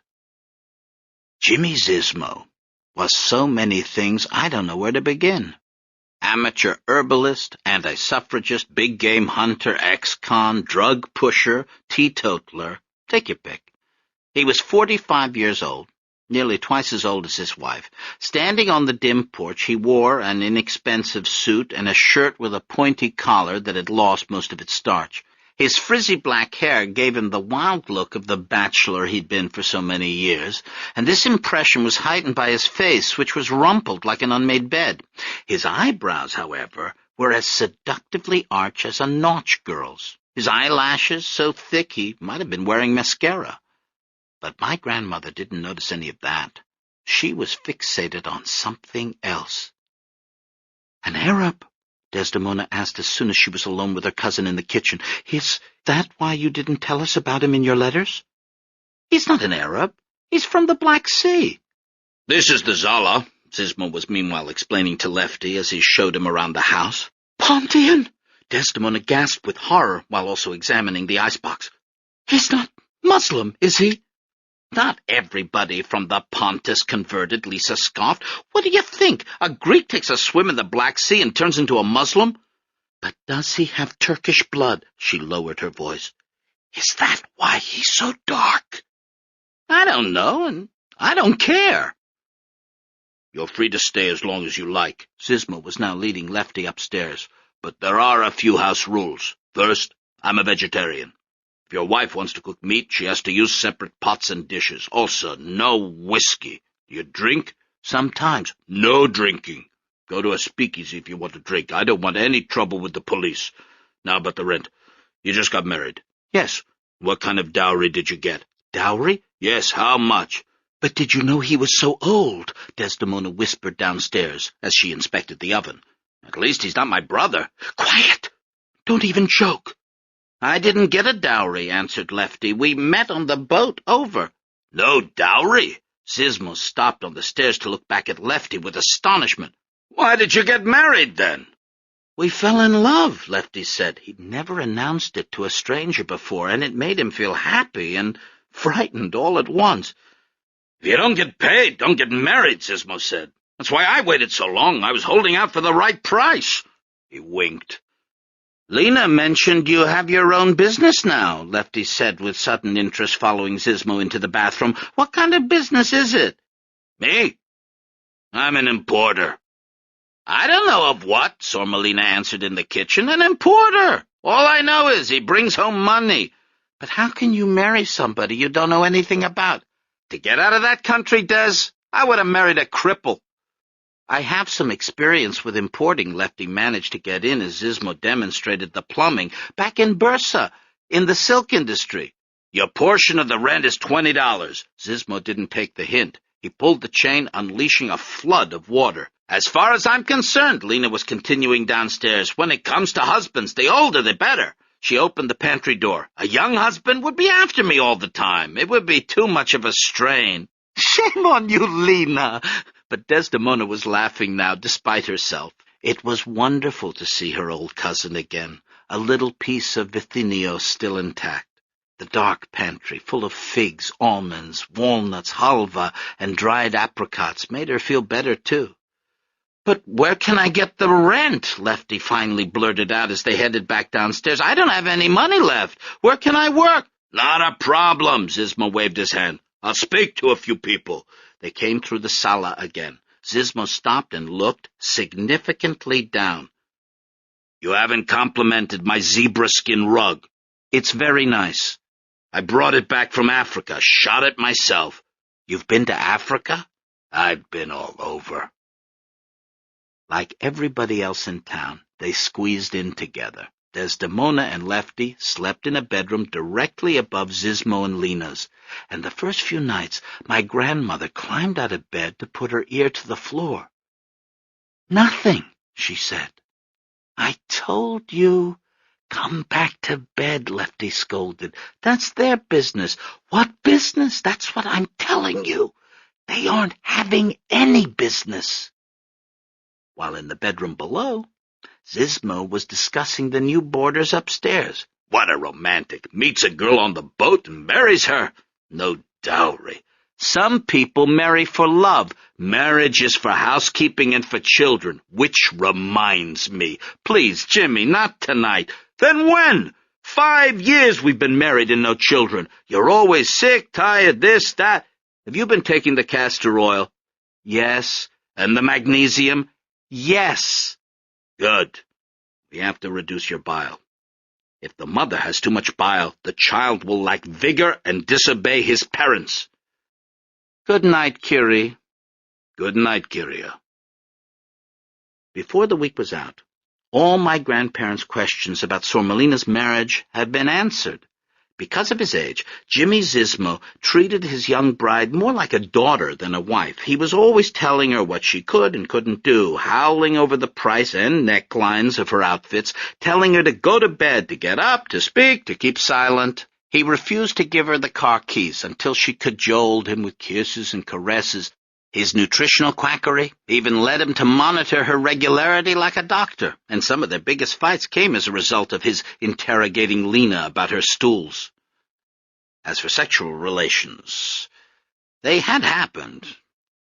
Jimmy Zismo was so many things I don't know where to begin. Amateur herbalist, anti-suffragist, big-game hunter, ex-con, drug pusher, teetotaler, take your pick. He was 45 years old, nearly twice as old as his wife. Standing on the dim porch, he wore an inexpensive suit and a shirt with a pointy collar that had lost most of its starch. His frizzy black hair gave him the wild look of the bachelor he'd been for so many years, and this impression was heightened by his face, which was rumpled like an unmade bed. His eyebrows, however, were as seductively arched as a nautch girl's, his eyelashes so thick he might have been wearing mascara. But my grandmother didn't notice any of that. She was fixated on something else. "An Arab?" Desdemona asked as soon as she was alone with her cousin in the kitchen. "Is that why you didn't tell us about him in your letters?" "He's not an Arab. He's from the Black Sea." "This is the Zala," Zismo was meanwhile explaining to Lefty as he showed him around the house. "Pontian!" Desdemona gasped with horror while also examining the icebox. "He's not Muslim, is he?" "Not everybody from the Pontus converted," Lisa scoffed. "What do you think? A Greek takes a swim in the Black Sea and turns into a Muslim?" "But does he have Turkish blood?" She lowered her voice. "Is that why he's so dark?" "I don't know, and I don't care." "You're free to stay as long as you like." Zismo was now leading Lefty upstairs. "But there are a few house rules. First, I'm a vegetarian. If your wife wants to cook meat, she has to use separate pots and dishes. Also, no whiskey. Do you drink? Sometimes. No drinking. Go to a speakeasy if you want to drink. I don't want any trouble with the police. Now about the rent. You just got married." "Yes." "What kind of dowry did you get?" "Dowry?" "Yes, how much?" "But did you know he was so old?" Desdemona whispered downstairs as she inspected the oven. "At least he's not my brother." "Quiet! Don't even joke." "I didn't get a dowry," answered Lefty. "We met on the boat over." "No dowry?" Zismo stopped on the stairs to look back at Lefty with astonishment. "Why did you get married, then?" "We fell in love," Lefty said. He'd never announced it to a stranger before, and it made him feel happy and frightened all at once. "If you don't get paid, don't get married," Zismo said. "That's why I waited so long. I was holding out for the right price." He winked. "Lena mentioned you have your own business now," Lefty said with sudden interest, following Zismo into the bathroom. "What kind of business is it?" "Me? I'm an importer." "I don't know of what," Sormelina answered in the kitchen. "An importer. All I know is he brings home money." "But how can you marry somebody you don't know anything about?" "To get out of that country, Des, I would have married a cripple." "I have some experience with importing," Lefty managed to get in as Zismo demonstrated the plumbing. "Back in Bursa, in the silk industry." "Your portion of the rent is $20. Zismo didn't take the hint. He pulled the chain, unleashing a flood of water. "As far as I'm concerned," Lena was continuing downstairs, "when it comes to husbands, the older the better." She opened the pantry door. "A young husband would be after me all the time. It would be too much of a strain." "Shame on you, Lena!" But Desdemona was laughing now, despite herself. It was wonderful to see her old cousin again, a little piece of Bithynia still intact. The dark pantry, full of figs, almonds, walnuts, halva, and dried apricots, made her feel better, too. "But where can I get the rent?" Lefty finally blurted out as they headed back downstairs. "I don't have any money left. Where can I work?" "Not a problem," Zizmo waved his hand. "I'll speak to a few people." They came through the sala again. Zizmo stopped and looked significantly down. "You haven't complimented my zebra skin rug." "It's very nice. I brought it back from Africa, shot it myself." "You've been to Africa?" "I've been all over." Like everybody else in town, they squeezed in together. Desdemona and Lefty slept in a bedroom directly above Zizmo and Lena's, and the first few nights my grandmother climbed out of bed to put her ear to the floor. "Nothing," she said. "I told you." "Come back to bed," Lefty scolded. "That's their business." "What business?" "That's what I'm telling you. They aren't having any business." While in the bedroom below, Zizmo was discussing the new boarders upstairs. "What a romantic! Meets a girl on the boat and marries her. No dowry. Some people marry for love. Marriage is for housekeeping and for children. Which reminds me. Please, Jimmy, not tonight." "Then when?" 5 years we've been married and no children. You're always sick, tired, this, that. Have you been taking the castor oil?" "Yes." "And the magnesium?" "Yes." "Good. We have to reduce your bile. If the mother has too much bile, the child will lack vigor and disobey his parents." "Good night, Curie." "Good night, Kyria." Before the week was out, all my grandparents' questions about Sormelina's marriage had been answered. Because of his age, Jimmy Zizmo treated his young bride more like a daughter than a wife. He was always telling her what she could and couldn't do, howling over the price and necklines of her outfits, telling her to go to bed, to get up, to speak, to keep silent. He refused to give her the car keys until she cajoled him with kisses and caresses. His nutritional quackery even led him to monitor her regularity like a doctor, and some of their biggest fights came as a result of his interrogating Lena about her stools. As for sexual relations, they had happened,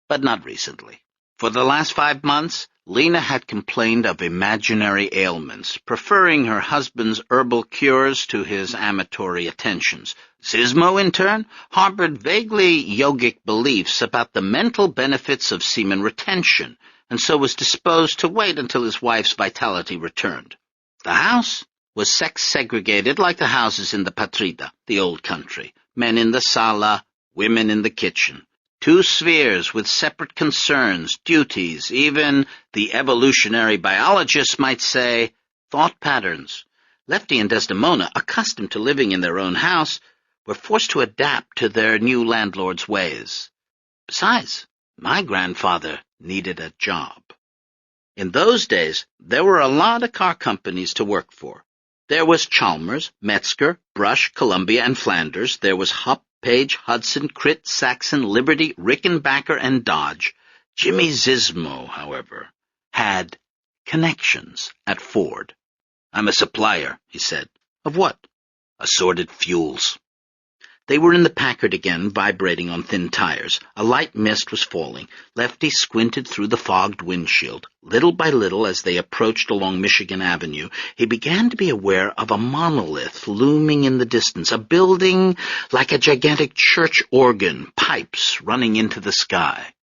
but not recently. For the last 5 months, Lena had complained of imaginary ailments, preferring her husband's herbal cures to his amatory attentions. Zizmo, in turn, harbored vaguely yogic beliefs about the mental benefits of semen retention, and so was disposed to wait until his wife's vitality returned. The house was sex-segregated like the houses in the Patrida, the old country. Men in the sala, women in the kitchen. 2 spheres with separate concerns, duties, even, the evolutionary biologists might say, thought patterns. Lefty and Desdemona, accustomed to living in their own house, were forced to adapt to their new landlord's ways. Besides, my grandfather needed a job. In those days, there were a lot of car companies to work for. There was Chalmers, Metzger, Brush, Columbia, and Flanders. There was Hupp, Page, Hudson, Crit, Saxon, Liberty, Rickenbacker, and Dodge. Jimmy Zizmo, however, had connections at Ford. "I'm a supplier," he said. "Of what?" "Assorted fuels." They were in the Packard again, vibrating on thin tires. A light mist was falling. Lefty squinted through the fogged windshield. Little by little, as they approached along Michigan Avenue, he began to be aware of a monolith looming in the distance, a building like a gigantic church organ, pipes running into the sky.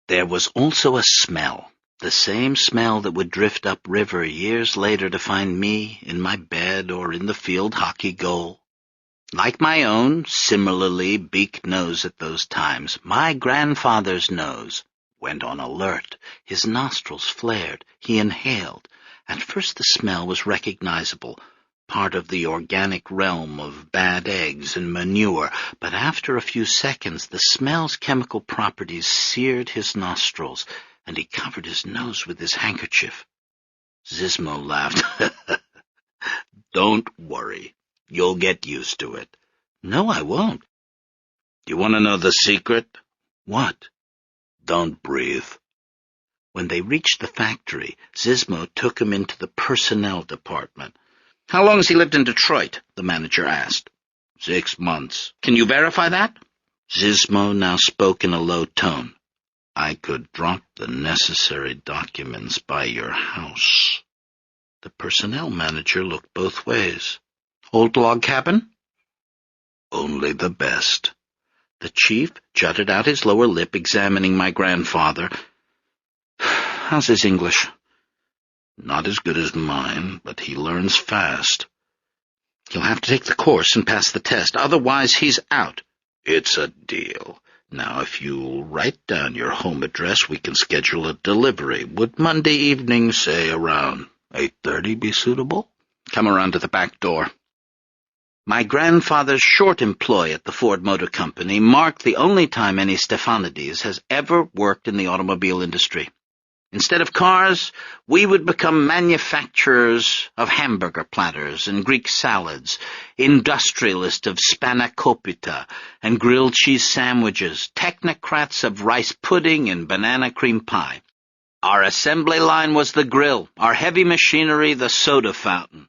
There was also a smell, the same smell that would drift upriver years later to find me in my bed or in the field hockey goal. Like my own, similarly beaked nose at those times, my grandfather's nose went on alert. His nostrils flared. He inhaled. At first the smell was recognizable, part of the organic realm of bad eggs and manure, but after a few seconds the smell's chemical properties seared his nostrils, and he covered his nose with his handkerchief. Zizmo laughed. "Don't worry. You'll get used to it." "No, I won't." "You want to know the secret?" "What?" "Don't breathe." When they reached the factory, Zizmo took him into the personnel department. "How long has he lived in Detroit?" the manager asked. 6 months. "Can you verify that?" Zizmo now spoke in a low tone. "I could drop the necessary documents by your house." The personnel manager looked both ways. "Old log cabin?" "Only the best." The chief jutted out his lower lip, examining my grandfather. "How's his English?" "Not as good as mine, but he learns fast." "He'll have to take the course and pass the test, otherwise he's out." "It's a deal. Now, if you'll write down your home address, we can schedule a delivery. Would Monday evening, say around 8:30, be suitable?" "Come around to the back door." My grandfather's short employ at the Ford Motor Company marked the only time any Stephanides has ever worked in the automobile industry. Instead of cars, we would become manufacturers of hamburger platters and Greek salads, industrialists of spanakopita and grilled cheese sandwiches, technocrats of rice pudding and banana cream pie. Our assembly line was the grill, our heavy machinery the soda fountain.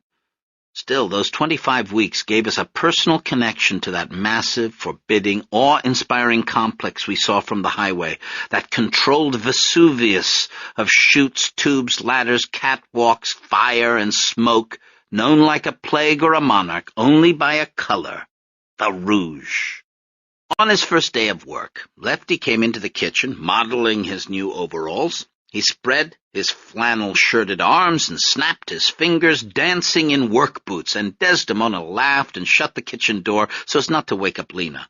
Still, those 25 weeks gave us a personal connection to that massive, forbidding, awe-inspiring complex we saw from the highway, that controlled Vesuvius of chutes, tubes, ladders, catwalks, fire, and smoke, known like a plague or a monarch only by a color, the rouge. On his first day of work, Lefty came into the kitchen, modeling his new overalls. He spread his flannel-shirted arms and snapped his fingers, dancing in work boots, and Desdemona laughed and shut the kitchen door so as not to wake up Lena.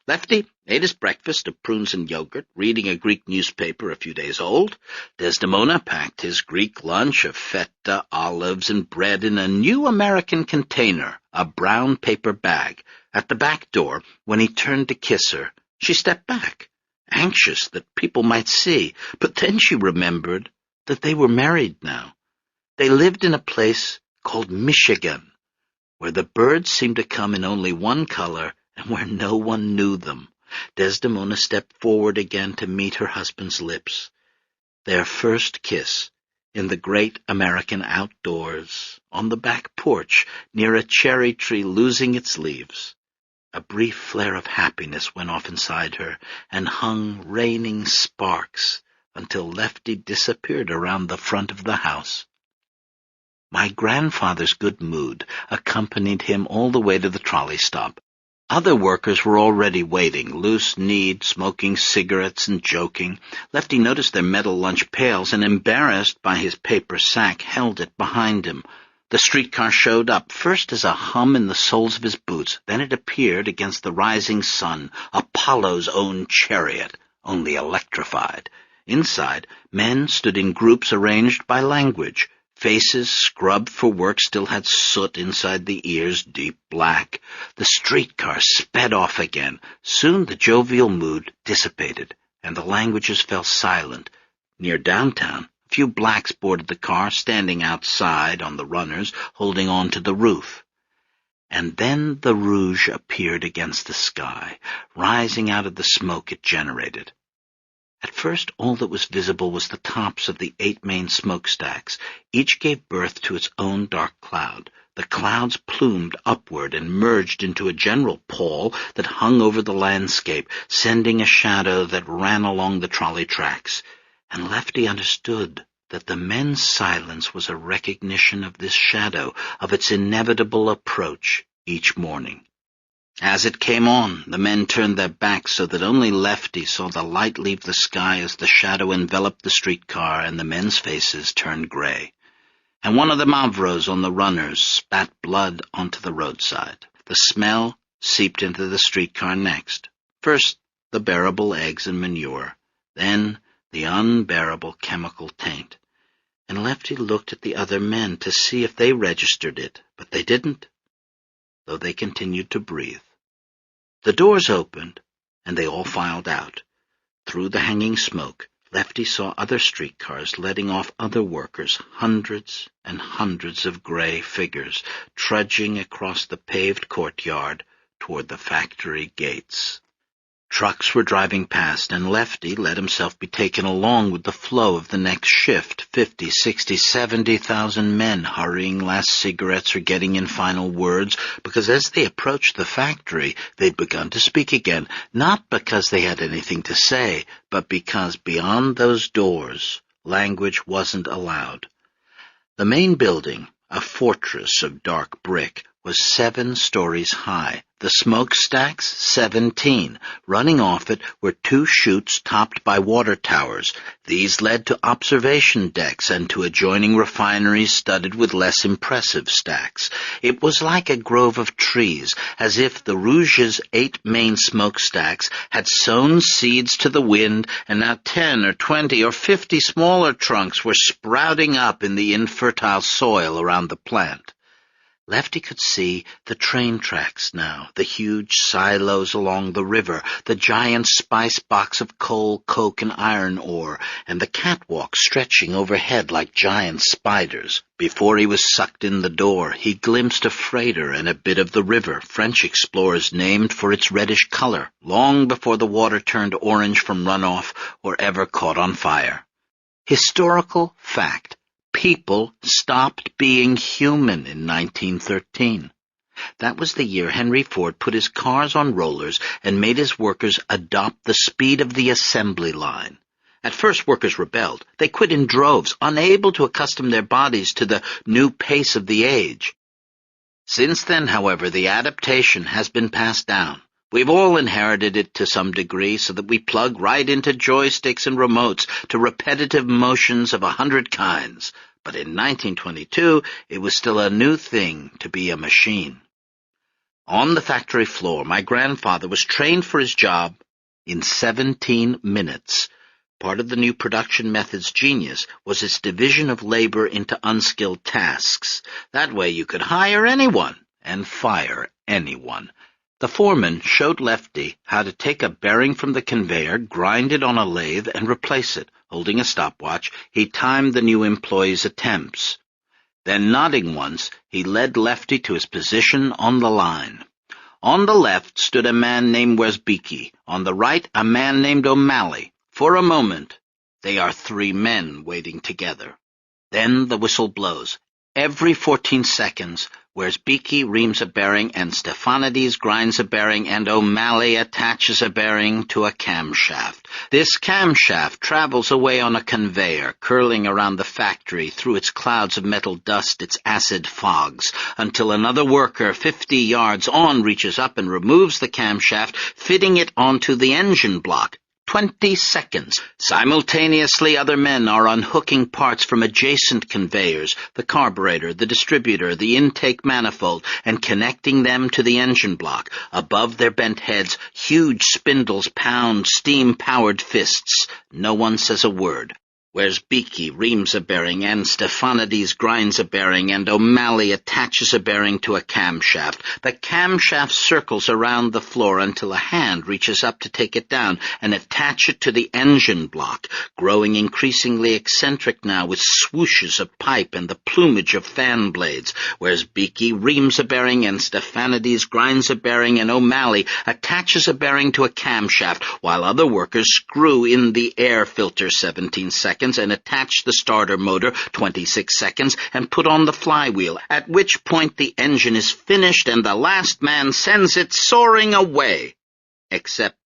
Lefty ate his breakfast of prunes and yogurt, reading a Greek newspaper a few days old. Desdemona packed his Greek lunch of feta, olives, and bread in a new American container, a brown paper bag. At the back door, when he turned to kiss her, she stepped back, anxious that people might see, but then she remembered that they were married now. They lived in a place called Michigan, where the birds seemed to come in only one color and where no one knew them. Desdemona stepped forward again to meet her husband's lips. Their first kiss in the great American outdoors, on the back porch, near a cherry tree losing its leaves. A brief flare of happiness went off inside her and hung raining sparks until Lefty disappeared around the front of the house. My grandfather's good mood accompanied him all the way to the trolley stop. Other workers were already waiting, loose-kneed, smoking cigarettes and joking. Lefty noticed their metal lunch pails and, embarrassed by his paper sack, held it behind him. The streetcar showed up, first as a hum in the soles of his boots. Then it appeared against the rising sun, Apollo's own chariot, only electrified. Inside, men stood in groups arranged by language. Faces scrubbed for work still had soot inside the ears, deep black. The streetcar sped off again. Soon the jovial mood dissipated, and the languages fell silent. Near downtown, a few blacks boarded the car, standing outside on the runners, holding on to the roof. And then the rouge appeared against the sky, rising out of the smoke it generated. At first all that was visible was the tops of the 8 main smokestacks. Each gave birth to its own dark cloud. The clouds plumed upward and merged into a general pall that hung over the landscape, sending a shadow that ran along the trolley tracks. And Lefty understood that the men's silence was a recognition of this shadow, of its inevitable approach each morning. As it came on, the men turned their backs so that only Lefty saw the light leave the sky as the shadow enveloped the streetcar and the men's faces turned gray. And one of the mavros on the runners spat blood onto the roadside. The smell seeped into the streetcar next. First, the bearable eggs and manure, then the unbearable chemical taint. And Lefty looked at the other men to see if they registered it, but they didn't, though they continued to breathe. The doors opened, and they all filed out. Through the hanging smoke, Lefty saw other streetcars letting off other workers, hundreds and hundreds of gray figures, trudging across the paved courtyard toward the factory gates. Trucks were driving past, and Lefty let himself be taken along with the flow of the next shift. 50, 60, 70,000 men hurrying last cigarettes or getting in final words, because as they approached the factory, they'd begun to speak again, not because they had anything to say, but because beyond those doors, language wasn't allowed. The main building, a fortress of dark brick, was 7 stories high. The smokestacks, 17. Running off it were 2 chutes topped by water towers. These led to observation decks and to adjoining refineries studded with less impressive stacks. It was like a grove of trees, as if the Rouge's 8 main smokestacks had sown seeds to the wind, and now 10 or 20 or 50 smaller trunks were sprouting up in the infertile soil around the plant. Lefty could see the train tracks now, the huge silos along the river, the giant spice box of coal, coke, and iron ore, and the catwalk stretching overhead like giant spiders. Before he was sucked in the door, he glimpsed a freighter and a bit of the river French explorers named for its reddish color, long before the water turned orange from runoff or ever caught on fire. Historical fact. People stopped being human in 1913. That was the year Henry Ford put his cars on rollers and made his workers adopt the speed of the assembly line. At first, workers rebelled. They quit in droves, unable to accustom their bodies to the new pace of the age. Since then, however, the adaptation has been passed down. We've all inherited it to some degree, so that we plug right into joysticks and remotes to repetitive motions of 100 kinds. But in 1922, it was still a new thing to be a machine. On the factory floor, my grandfather was trained for his job in 17 minutes. Part of the new production method's genius was its division of labor into unskilled tasks. That way you could hire anyone and fire anyone. The foreman showed Lefty how to take a bearing from the conveyor, grind it on a lathe, and replace it. Holding a stopwatch, he timed the new employee's attempts. Then, nodding once, he led Lefty to his position on the line. On the left stood a man named Wierzbicki. On the right, a man named O'Malley. For a moment, they are 3 men waiting together. Then the whistle blows. Every 14 seconds, Wierzbicki reams a bearing, and Stephanides grinds a bearing, and O'Malley attaches a bearing to a camshaft. This camshaft travels away on a conveyor, curling around the factory through its clouds of metal dust, its acid fogs, until another worker 50 yards on reaches up and removes the camshaft, fitting it onto the engine block. 20 seconds. Simultaneously, other men are unhooking parts from adjacent conveyors, the carburetor, the distributor, the intake manifold, and connecting them to the engine block. Above their bent heads, huge spindles pound steam-powered fists. No one says a word. Wierzbicki reams a bearing, and Stephanides grinds a bearing, and O'Malley attaches a bearing to a camshaft. The camshaft circles around the floor until a hand reaches up to take it down and attach it to the engine block, growing increasingly eccentric now with swooshes of pipe and the plumage of fan blades. Wierzbicki reams a bearing, and Stephanides grinds a bearing, and O'Malley attaches a bearing to a camshaft, while other workers screw in the air filter 17 seconds and attach the starter motor 26 seconds and put on the flywheel, at which point the engine is finished and the last man sends it soaring away. Except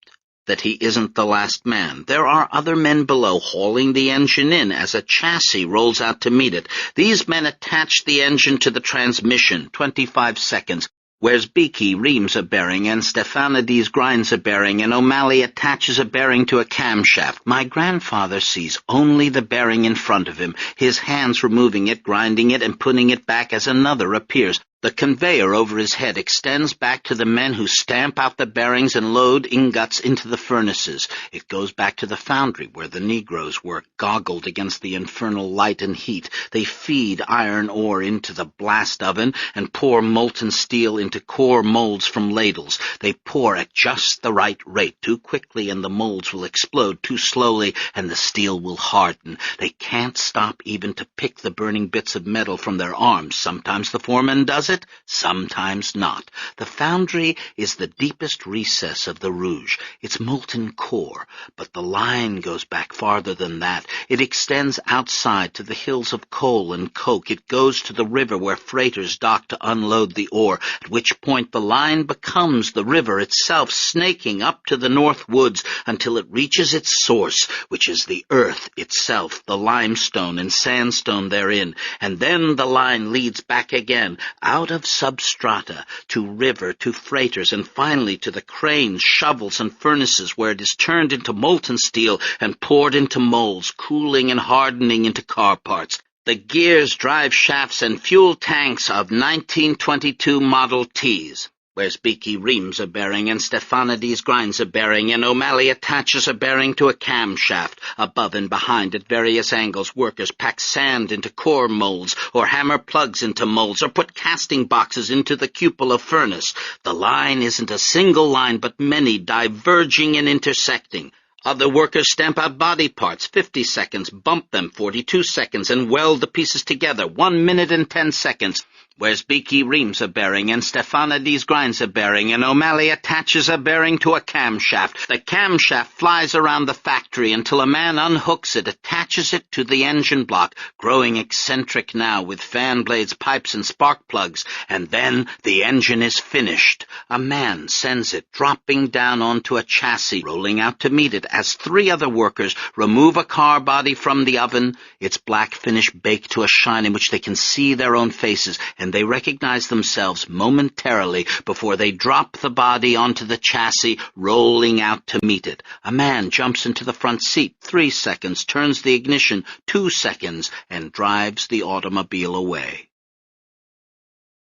that he isn't the last man. There are other men below hauling the engine in as a chassis rolls out to meet it. These men attach the engine to the transmission, 25 seconds. Wierzbicki reams a bearing, and Stephanides grinds a bearing, and O'Malley attaches a bearing to a camshaft. My grandfather sees only the bearing in front of him, his hands removing it, grinding it, and putting it back as another appears. The conveyor over his head extends back to the men who stamp out the bearings and load ingots into the furnaces. It goes back to the foundry where the Negroes work, goggled against the infernal light and heat. They feed iron ore into the blast oven and pour molten steel into core molds from ladles. They pour at just the right rate, too quickly and the molds will explode, too slowly and the steel will harden. They can't stop even to pick the burning bits of metal from their arms. Sometimes the foreman does it, it, sometimes not. The foundry is the deepest recess of the Rouge, its molten core, but the line goes back farther than that. It extends outside to the hills of coal and coke. It goes to the river where freighters dock to unload the ore, at which point the line becomes the river itself, snaking up to the North Woods until it reaches its source, which is the earth itself, the limestone and sandstone therein, and then the line leads back again, out of substrata, to river, to freighters, and finally to the cranes, shovels, and furnaces, where it is turned into molten steel and poured into molds, cooling and hardening into car parts. The gears, drive shafts, and fuel tanks of 1922 Model Ts, where Beaky reams a bearing and Stephanides grinds a bearing and O'Malley attaches a bearing to a camshaft. Above and behind at various angles, workers pack sand into core molds or hammer plugs into molds or put casting boxes into the cupola furnace. The line isn't a single line but many, diverging and intersecting. Other workers stamp out body parts, 50 seconds, bump them, 42 seconds, and weld the pieces together, 1 minute and 10 seconds. Whereas Beaky reams a bearing and Stephanides grinds a bearing and O'Malley attaches a bearing to a camshaft. The camshaft flies around the factory until a man unhooks it, attaches it to the engine block, growing eccentric now with fan blades, pipes, and spark plugs, and then the engine is finished. A man sends it dropping down onto a chassis, rolling out to meet it as 3 other workers remove a car body from the oven, its black finish baked to a shine in which they can see their own faces, and they recognize themselves momentarily before they drop the body onto the chassis, rolling out to meet it. A man jumps into the front seat, 3 seconds, turns the ignition, 2 seconds, and drives the automobile away.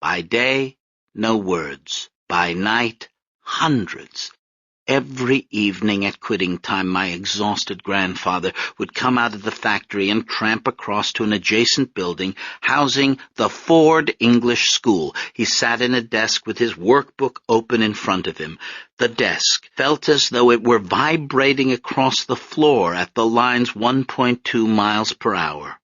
By day, no words. By night, hundreds. Every evening at quitting time, my exhausted grandfather would come out of the factory and tramp across to an adjacent building housing the Ford English School. He sat in a desk with his workbook open in front of him. The desk felt as though it were vibrating across the floor at the line's 1.2 miles per hour.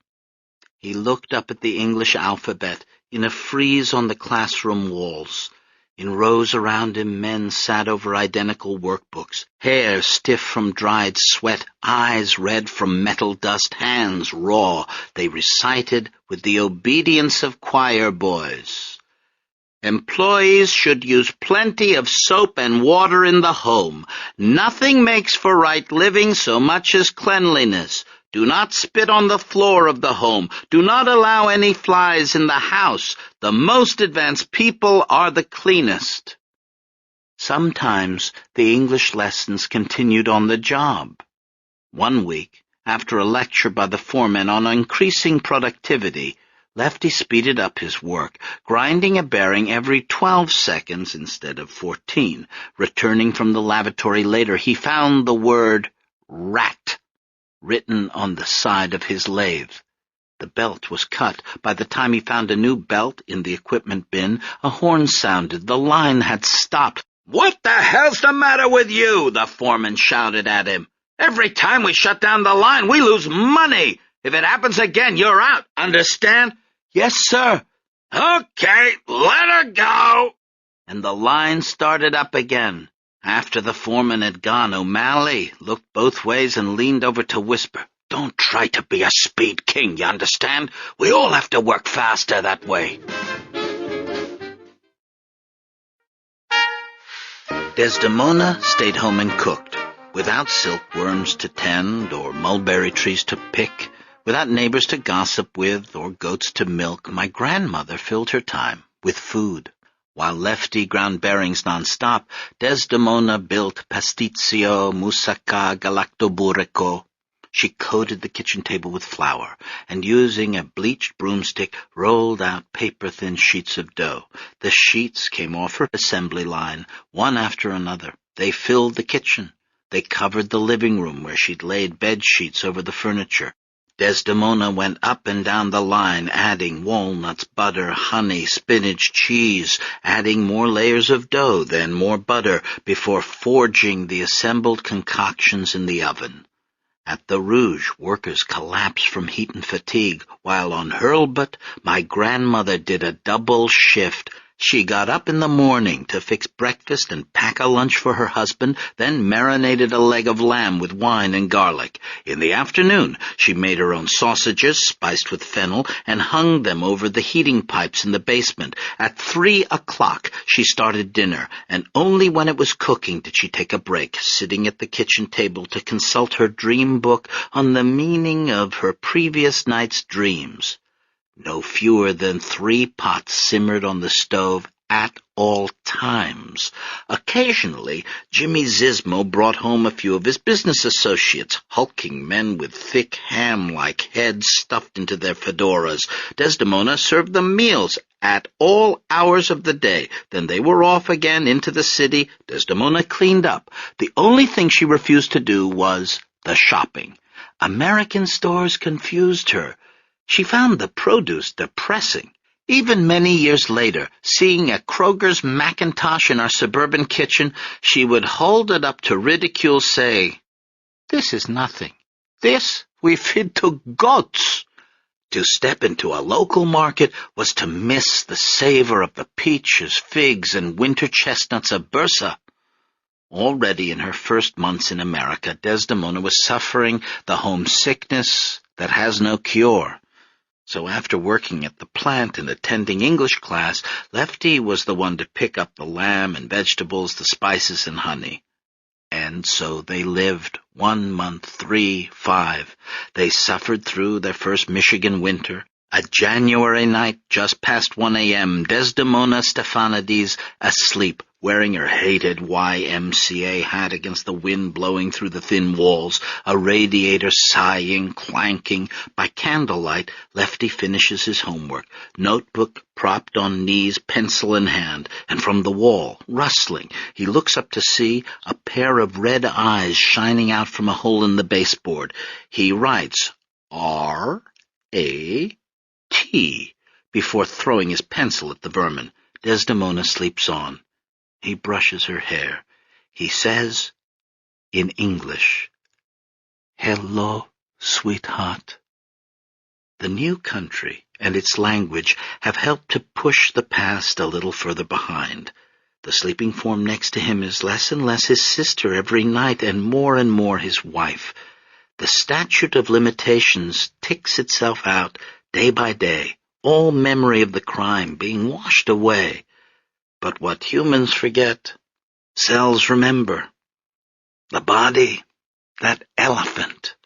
He looked up at the English alphabet in a frieze on the classroom walls. In rows around him, men sat over identical workbooks, hair stiff from dried sweat, eyes red from metal dust, hands raw. They recited with the obedience of choir boys. Employees should use plenty of soap and water in the home. Nothing makes for right living so much as cleanliness. Do not spit on the floor of the home. Do not allow any flies in the house. The most advanced people are the cleanest. Sometimes the English lessons continued on the job. One week, after a lecture by the foreman on increasing productivity, Lefty speeded up his work, grinding a bearing every 12 seconds instead of 14. Returning from the lavatory later, he found the word rat written on the side of his lathe. The belt was cut. By the time he found a new belt in the equipment bin, a horn sounded. The line had stopped. "What the hell's the matter with you?" the foreman shouted at him. "Every time we shut down the line, we lose money. If it happens again, you're out. Understand?" "Yes, sir." "Okay, let her go." And the line started up again. After the foreman had gone, O'Malley looked both ways and leaned over to whisper, "Don't try to be a speed king, you understand? We all have to work faster that way." Desdemona stayed home and cooked, without silkworms to tend or mulberry trees to pick, without neighbors to gossip with or goats to milk. My grandmother filled her time with food. While Lefty ground bearings non-stop, Desdemona built pasticcio, moussaka, galactoburrico. She coated the kitchen table with flour, and using a bleached broomstick, rolled out paper-thin sheets of dough. The sheets came off her assembly line, one after another. They filled the kitchen. They covered the living room, where she'd laid bed sheets over the furniture. Desdemona went up and down the line, adding walnuts, butter, honey, spinach, cheese, adding more layers of dough, then more butter, before forging the assembled concoctions in the oven. At the Rouge, workers collapsed from heat and fatigue, while on Hurlbut, my grandmother did a double shift. She got up in the morning to fix breakfast and pack a lunch for her husband, then marinated a leg of lamb with wine and garlic. In the afternoon, she made her own sausages, spiced with fennel, and hung them over the heating pipes in the basement. At 3 o'clock, she started dinner, and only when it was cooking did she take a break, sitting at the kitchen table to consult her dream book on the meaning of her previous night's dreams. No fewer than 3 pots simmered on the stove at all times. Occasionally, Jimmy Zizmo brought home a few of his business associates, hulking men with thick ham-like heads stuffed into their fedoras. Desdemona served them meals at all hours of the day. Then they were off again into the city. Desdemona cleaned up. The only thing she refused to do was the shopping. American stores confused her. She found the produce depressing. Even many years later, seeing a Kroger's Macintosh in our suburban kitchen, she would hold it up to ridicule, say, "This is nothing. This we feed to goats." To step into a local market was to miss the savor of the peaches, figs, and winter chestnuts of Bursa. Already in her first months in America, Desdemona was suffering the homesickness that has no cure. So after working at the plant and attending English class, Lefty was the one to pick up the lamb and vegetables, the spices and honey. And so they lived 1 month, 3, 5. They suffered through their first Michigan winter. A January night, just past 1 a.m., Desdemona Stephanides asleep, wearing her hated YMCA hat against the wind blowing through the thin walls, a radiator sighing, clanking. By candlelight, Lefty finishes his homework, notebook propped on knees, pencil in hand, and from the wall, rustling, he looks up to see a pair of red eyes shining out from a hole in the baseboard. He writes, R-A-T, before throwing his pencil at the vermin. Desdemona sleeps on. He brushes her hair. He says, in English, "Hello, sweetheart." The new country and its language have helped to push the past a little further behind. The sleeping form next to him is less and less his sister every night, and more his wife. The statute of limitations ticks itself out day by day, all memory of the crime being washed away. But what humans forget, cells remember. The body, that elephant.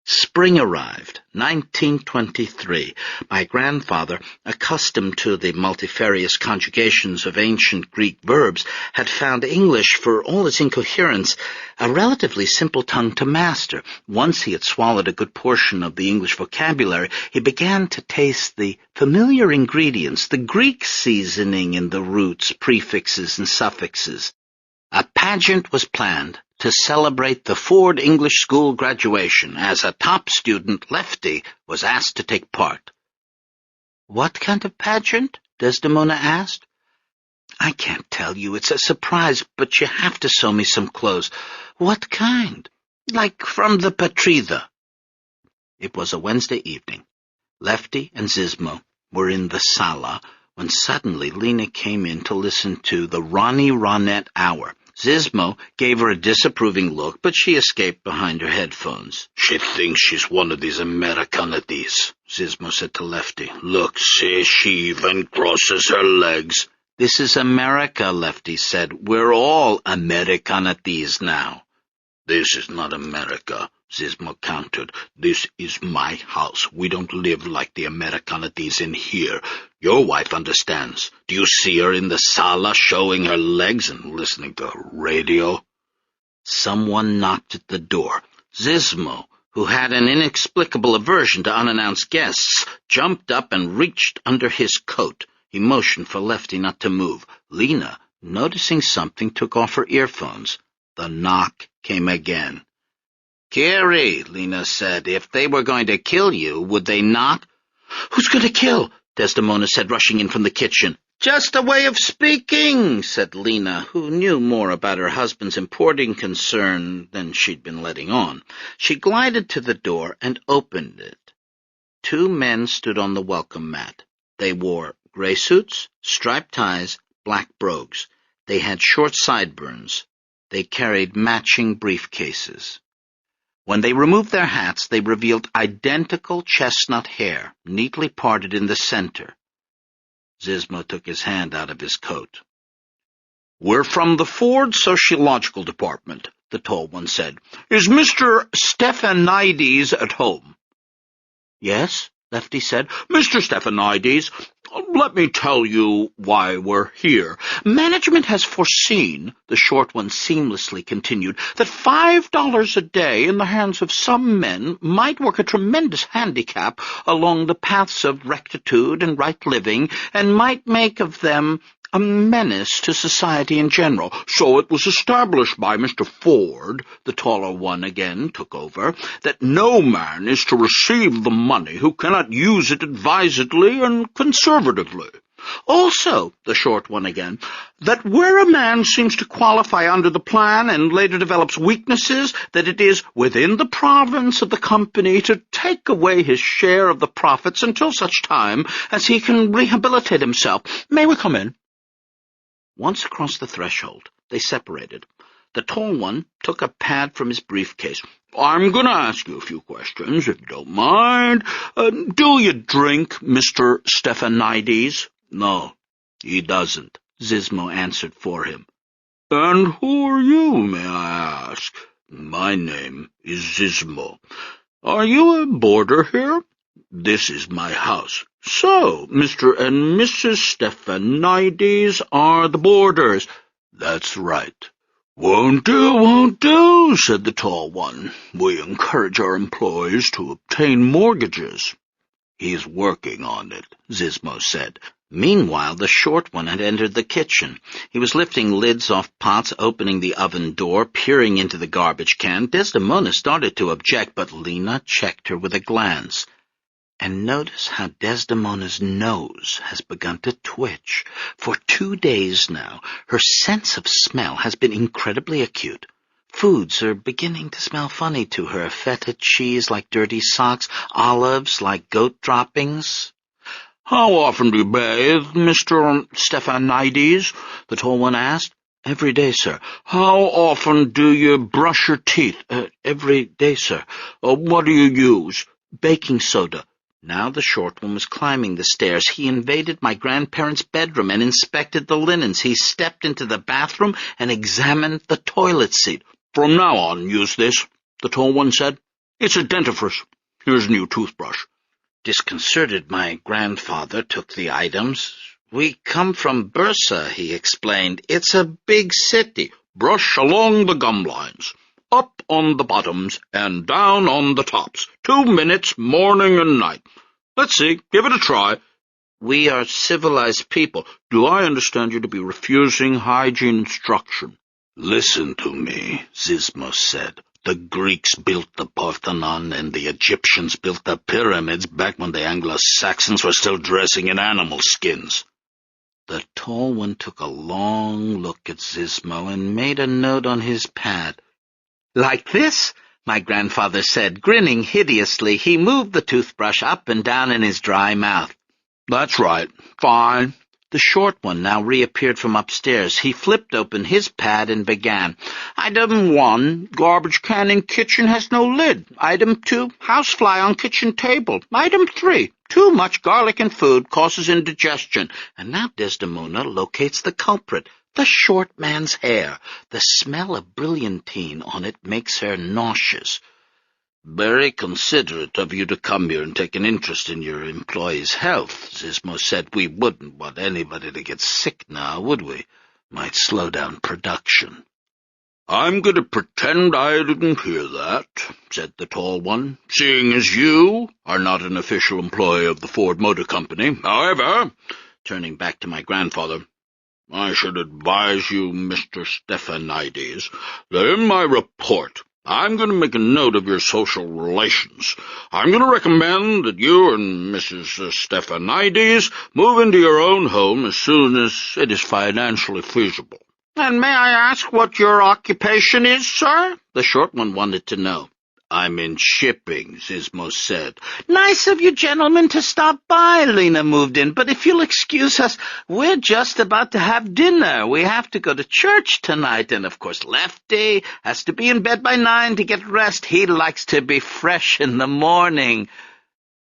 Spring arrived, 1923. My grandfather, accustomed to the multifarious conjugations of ancient Greek verbs, had found English, for all its incoherence, a relatively simple tongue to master. Once he had swallowed a good portion of the English vocabulary, he began to taste the familiar ingredients, the Greek seasoning in the roots, prefixes, and suffixes. A pageant was planned to celebrate the Ford English School graduation. As a top student, Lefty was asked to take part. "What kind of pageant?" Desdemona asked. "I can't tell you. It's a surprise, but you have to sew me some clothes." "What kind?" "Like from the Patrida." It was a Wednesday evening. Lefty and Zizmo were in the sala when suddenly Lena came in to listen to the Ronnie Ronette Hour. Zizmo gave her a disapproving look, but she escaped behind her headphones. "She thinks she's one of these Americanades," Zizmo said to Lefty. "Look, see, she even crosses her legs." "This is America," Lefty said. "We're all Americanades now." "This is not America," Zizmo countered. "This is my house. We don't live like the Americanades in here. Your wife understands. Do you see her in the sala showing her legs and listening to radio?" Someone knocked at the door. Zizmo, who had an inexplicable aversion to unannounced guests, jumped up and reached under his coat. He motioned for Lefty not to move. Lena, noticing something, took off her earphones. The knock came again. "Carrie," Lena said, "if they were going to kill you, would they not?" "Who's going to kill?" Desdemona said, rushing in from the kitchen. "Just a way of speaking," said Lena, who knew more about her husband's importing concern than she'd been letting on. She glided to the door and opened it. 2 men stood on the welcome mat. They wore gray suits, striped ties, black brogues. They had short sideburns. They carried matching briefcases. When they removed their hats, they revealed identical chestnut hair, neatly parted in the center. Zizmo took his hand out of his coat. "We're from the Ford Sociological Department," the tall one said. "Is Mr. Stephanides at home?" "Yes," Lefty said. "Mr. Stephanides, let me tell you why we're here. Management has foreseen," the short one seamlessly continued, "that $5 a day in the hands of some men might work a tremendous handicap along the paths of rectitude and right living, and might make of them a menace to society in general. So it was established by Mr. Ford," the taller one again took over, "that no man is to receive the money who cannot use it advisedly and conservatively. Also," the short one again, "that where a man seems to qualify under the plan and later develops weaknesses, that it is within the province of the company to take away his share of the profits until such time as he can rehabilitate himself. May we come in?" Once across the threshold, they separated. The tall one took a pad from his briefcase. "I'm going to ask you a few questions, if you don't mind. Do you drink, Mr. Stephanides?" "No, he doesn't," Zizmo answered for him. "And who are you, may I ask?" "My name is Zizmo." "Are you a boarder here?" "This is my house." "So, Mr. and Mrs. Stephanides are the boarders." "That's right." "Won't do," said the tall one. "We encourage our employees to obtain mortgages." "He's working on it," Zizmo said. Meanwhile, the short one had entered the kitchen. He was lifting lids off pots, opening the oven door, peering into the garbage can. Desdemona started to object, but Lena checked her with a glance. And notice how Desdemona's nose has begun to twitch. For 2 days now, her sense of smell has been incredibly acute. Foods are beginning to smell funny to her. Feta cheese like dirty socks, olives like goat droppings. "How often do you bathe, Mr. Stephanides?" the tall one asked. "Every day, sir." "How often do you brush your teeth?" "Every day, sir." "What do you use?" "Baking soda." Now the short one was climbing the stairs. He invaded my grandparents' bedroom and inspected the linens. He stepped into the bathroom and examined the toilet seat. "From now on, use this," the tall one said. "It's a dentifrice. Here's a new toothbrush." Disconcerted, my grandfather took the items. "We come from Bursa," he explained. "It's a big city." "Brush along the gum lines. Up on the bottoms and down on the tops. 2 minutes, morning and night. Let's see, give it a try." "We are civilized people." "Do I understand you to be refusing hygiene instruction?" "Listen to me," Zizmo said. "The Greeks built the Parthenon and the Egyptians built the pyramids back when the Anglo-Saxons were still dressing in animal skins." The tall one took a long look at Zizmo and made a note on his pad. "Like this?" my grandfather said, grinning hideously. He moved the toothbrush up and down in his dry mouth. "That's right. Fine." The short one now reappeared from upstairs. He flipped open his pad and began. "Item 1, garbage can in kitchen has no lid. Item 2, housefly on kitchen table. Item 3, too much garlic in food causes indigestion." And now Desdemona locates the culprit. The short man's hair. The smell of brilliantine on it makes her nauseous. "Very considerate of you to come here and take an interest in your employees' health," Zizmo said. "We wouldn't want anybody to get sick now, would we? Might slow down production." "I'm going to pretend I didn't hear that," said the tall one, "seeing as you are not an official employee of the Ford Motor Company. However," turning back to my grandfather, "I should advise you, Mr. Stephanides, that in my report I'm going to make a note of your social relations. I'm going to recommend that you and Mrs. Stephanides move into your own home as soon as it is financially feasible." "And may I ask what your occupation is, sir?" the short one wanted to know. "I'm in shipping," Zizmo said. "Nice of you gentlemen to stop by," Lena moved in. "But if you'll excuse us, we're just about to have dinner. We have to go to church tonight, and of course Lefty has to be in bed by 9 to get rest. He likes to be fresh in the morning."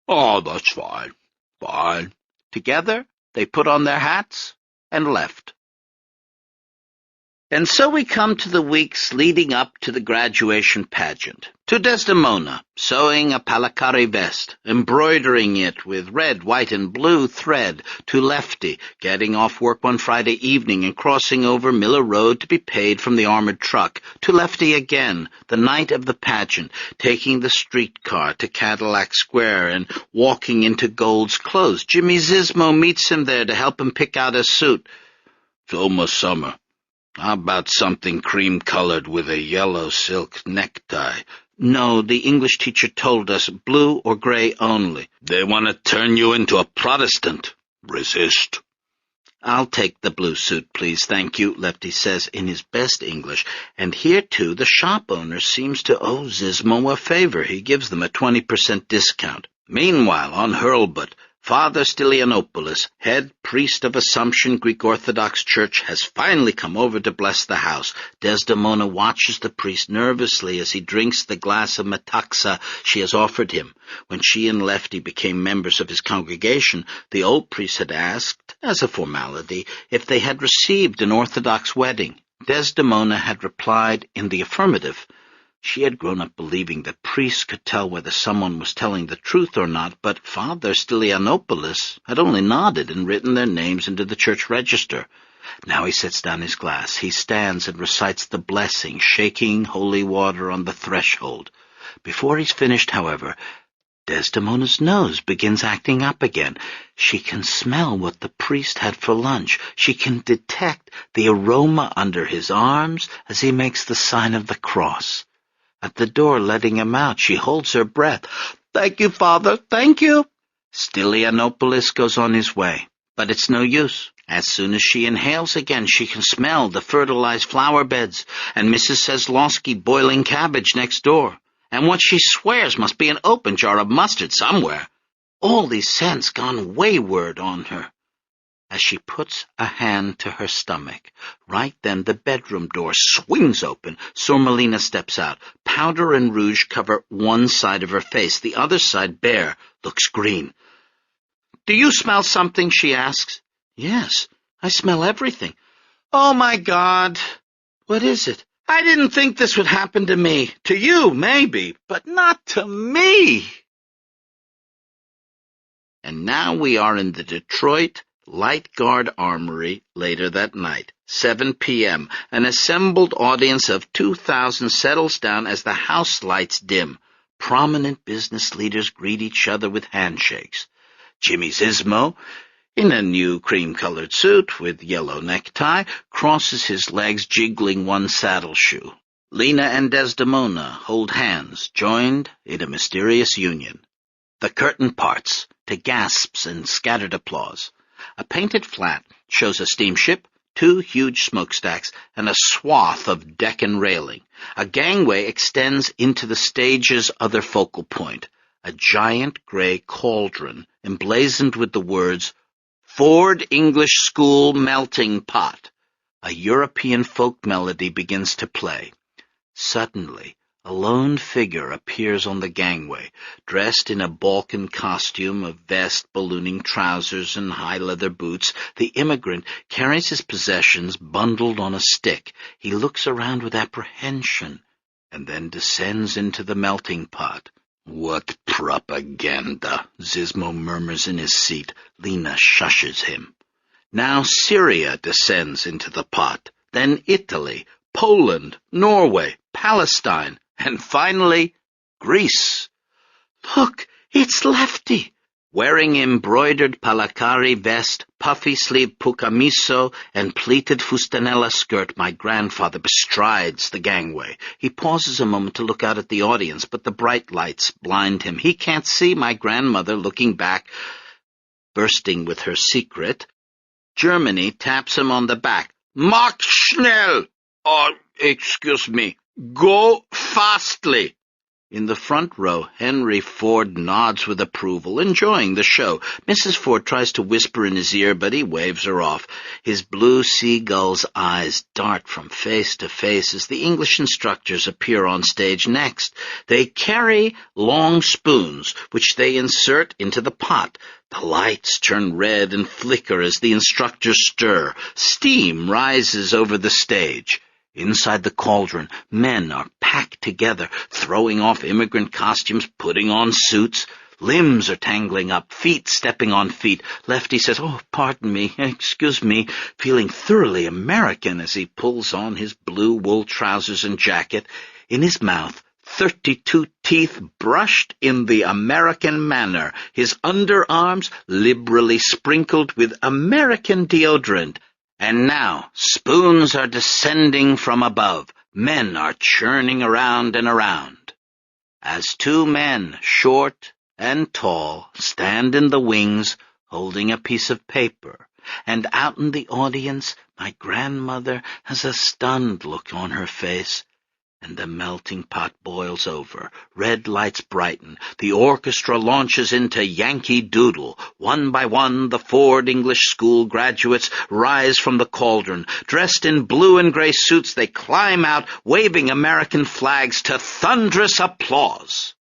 "Oh, that's fine. Fine." Together they put on their hats and left. And so we come to the weeks leading up to the graduation pageant, to Desdemona, sewing a palacari vest, embroidering it with red, white, and blue thread, to Lefty, getting off work one Friday evening and crossing over Miller Road to be paid from the armored truck, to Lefty again, the night of the pageant, taking the streetcar to Cadillac Square and walking into Gold's Clothes. Jimmy Zizmo meets him there to help him pick out a suit. "It's almost summer. How about something cream-colored with a yellow silk necktie?" "No, the English teacher told us blue or gray only." "They want to turn you into a Protestant. Resist." "I'll take the blue suit, please, thank you," Lefty says in his best English, and here, too, the shop owner seems to owe Zizmo a favor. He gives them a 20% discount. Meanwhile, on Hurlbut, Father Stylianopoulos, head priest of Assumption Greek Orthodox Church, has finally come over to bless the house. Desdemona watches the priest nervously as he drinks the glass of metaxa she has offered him. When she and Lefty became members of his congregation, the old priest had asked, as a formality, if they had received an Orthodox wedding. Desdemona had replied in the affirmative. She had grown up believing that priests could tell whether someone was telling the truth or not, but Father Stylianopoulos had only nodded and written their names into the church register. Now he sets down his glass. He stands and recites the blessing, shaking holy water on the threshold. Before he's finished, however, Desdemona's nose begins acting up again. She can smell what the priest had for lunch. She can detect the aroma under his arms as he makes the sign of the cross. At the door, letting him out, she holds her breath. "Thank you, Father, thank you." Stylianopoulos goes on his way, but it's no use. As soon as she inhales again, she can smell the fertilized flower beds and Mrs. Seslowski boiling cabbage next door, and what she swears must be an open jar of mustard somewhere. All these scents gone wayward on her. As she puts a hand to her stomach, right then the bedroom door swings open. Surmelina steps out. Powder and rouge cover one side of her face. The other side, bare, looks green. "Do you smell something?" she asks. "Yes, I smell everything." "Oh, my God! What is it?" "I didn't think this would happen to me. To you, maybe, but not to me." And now we are in the Detroit Light Guard Armory later that night, 7 p.m. An assembled audience of 2,000 settles down as the house lights dim. Prominent business leaders greet each other with handshakes. Jimmy Zizmo, in a new cream-colored suit with yellow necktie, crosses his legs, jiggling one saddle shoe. Lena and Desdemona hold hands, joined in a mysterious union. The curtain parts to gasps and scattered applause. A painted flat shows a steamship, 2 huge smokestacks, and a swath of deck and railing. A gangway extends into the stage's other focal point, a giant gray cauldron emblazoned with the words, "Ford English School Melting Pot." A European folk melody begins to play. Suddenly, a lone figure appears on the gangway, dressed in a Balkan costume of vest, ballooning trousers, and high leather boots. The immigrant carries his possessions bundled on a stick. He looks around with apprehension, and then descends into the melting pot. "What propaganda!" Zizmo murmurs in his seat. Lena shushes him. Now Syria descends into the pot, then Italy, Poland, Norway, Palestine, and finally, Greece. "Look, it's Lefty!" Wearing embroidered palakari vest, puffy-sleeved pucamiso, and pleated fustanella skirt, my grandfather bestrides the gangway. He pauses a moment to look out at the audience, but the bright lights blind him. He can't see my grandmother looking back, bursting with her secret. Germany taps him on the back. "Mach schnell! Excuse me. Go fastly!" In the front row, Henry Ford nods with approval, enjoying the show. Mrs. Ford tries to whisper in his ear, but he waves her off. His blue seagull's eyes dart from face to face as the English instructors appear on stage next. They carry long spoons, which they insert into the pot. The lights turn red and flicker as the instructors stir. Steam rises over the stage. Inside the cauldron, men are packed together, throwing off immigrant costumes, putting on suits. Limbs are tangling up, feet stepping on feet. Lefty says, "Oh, pardon me, excuse me," feeling thoroughly American as he pulls on his blue wool trousers and jacket. In his mouth, 32 teeth brushed in the American manner, his underarms liberally sprinkled with American deodorant. And now spoons are descending from above. Men are churning around and around. As two men, short and tall, stand in the wings, holding a piece of paper, and out in the audience, my grandmother has a stunned look on her face. And the melting pot boils over. Red lights brighten. The orchestra launches into Yankee Doodle. One by one, the Ford English School graduates rise from the cauldron. Dressed in blue and gray suits, they climb out, waving American flags to thunderous applause.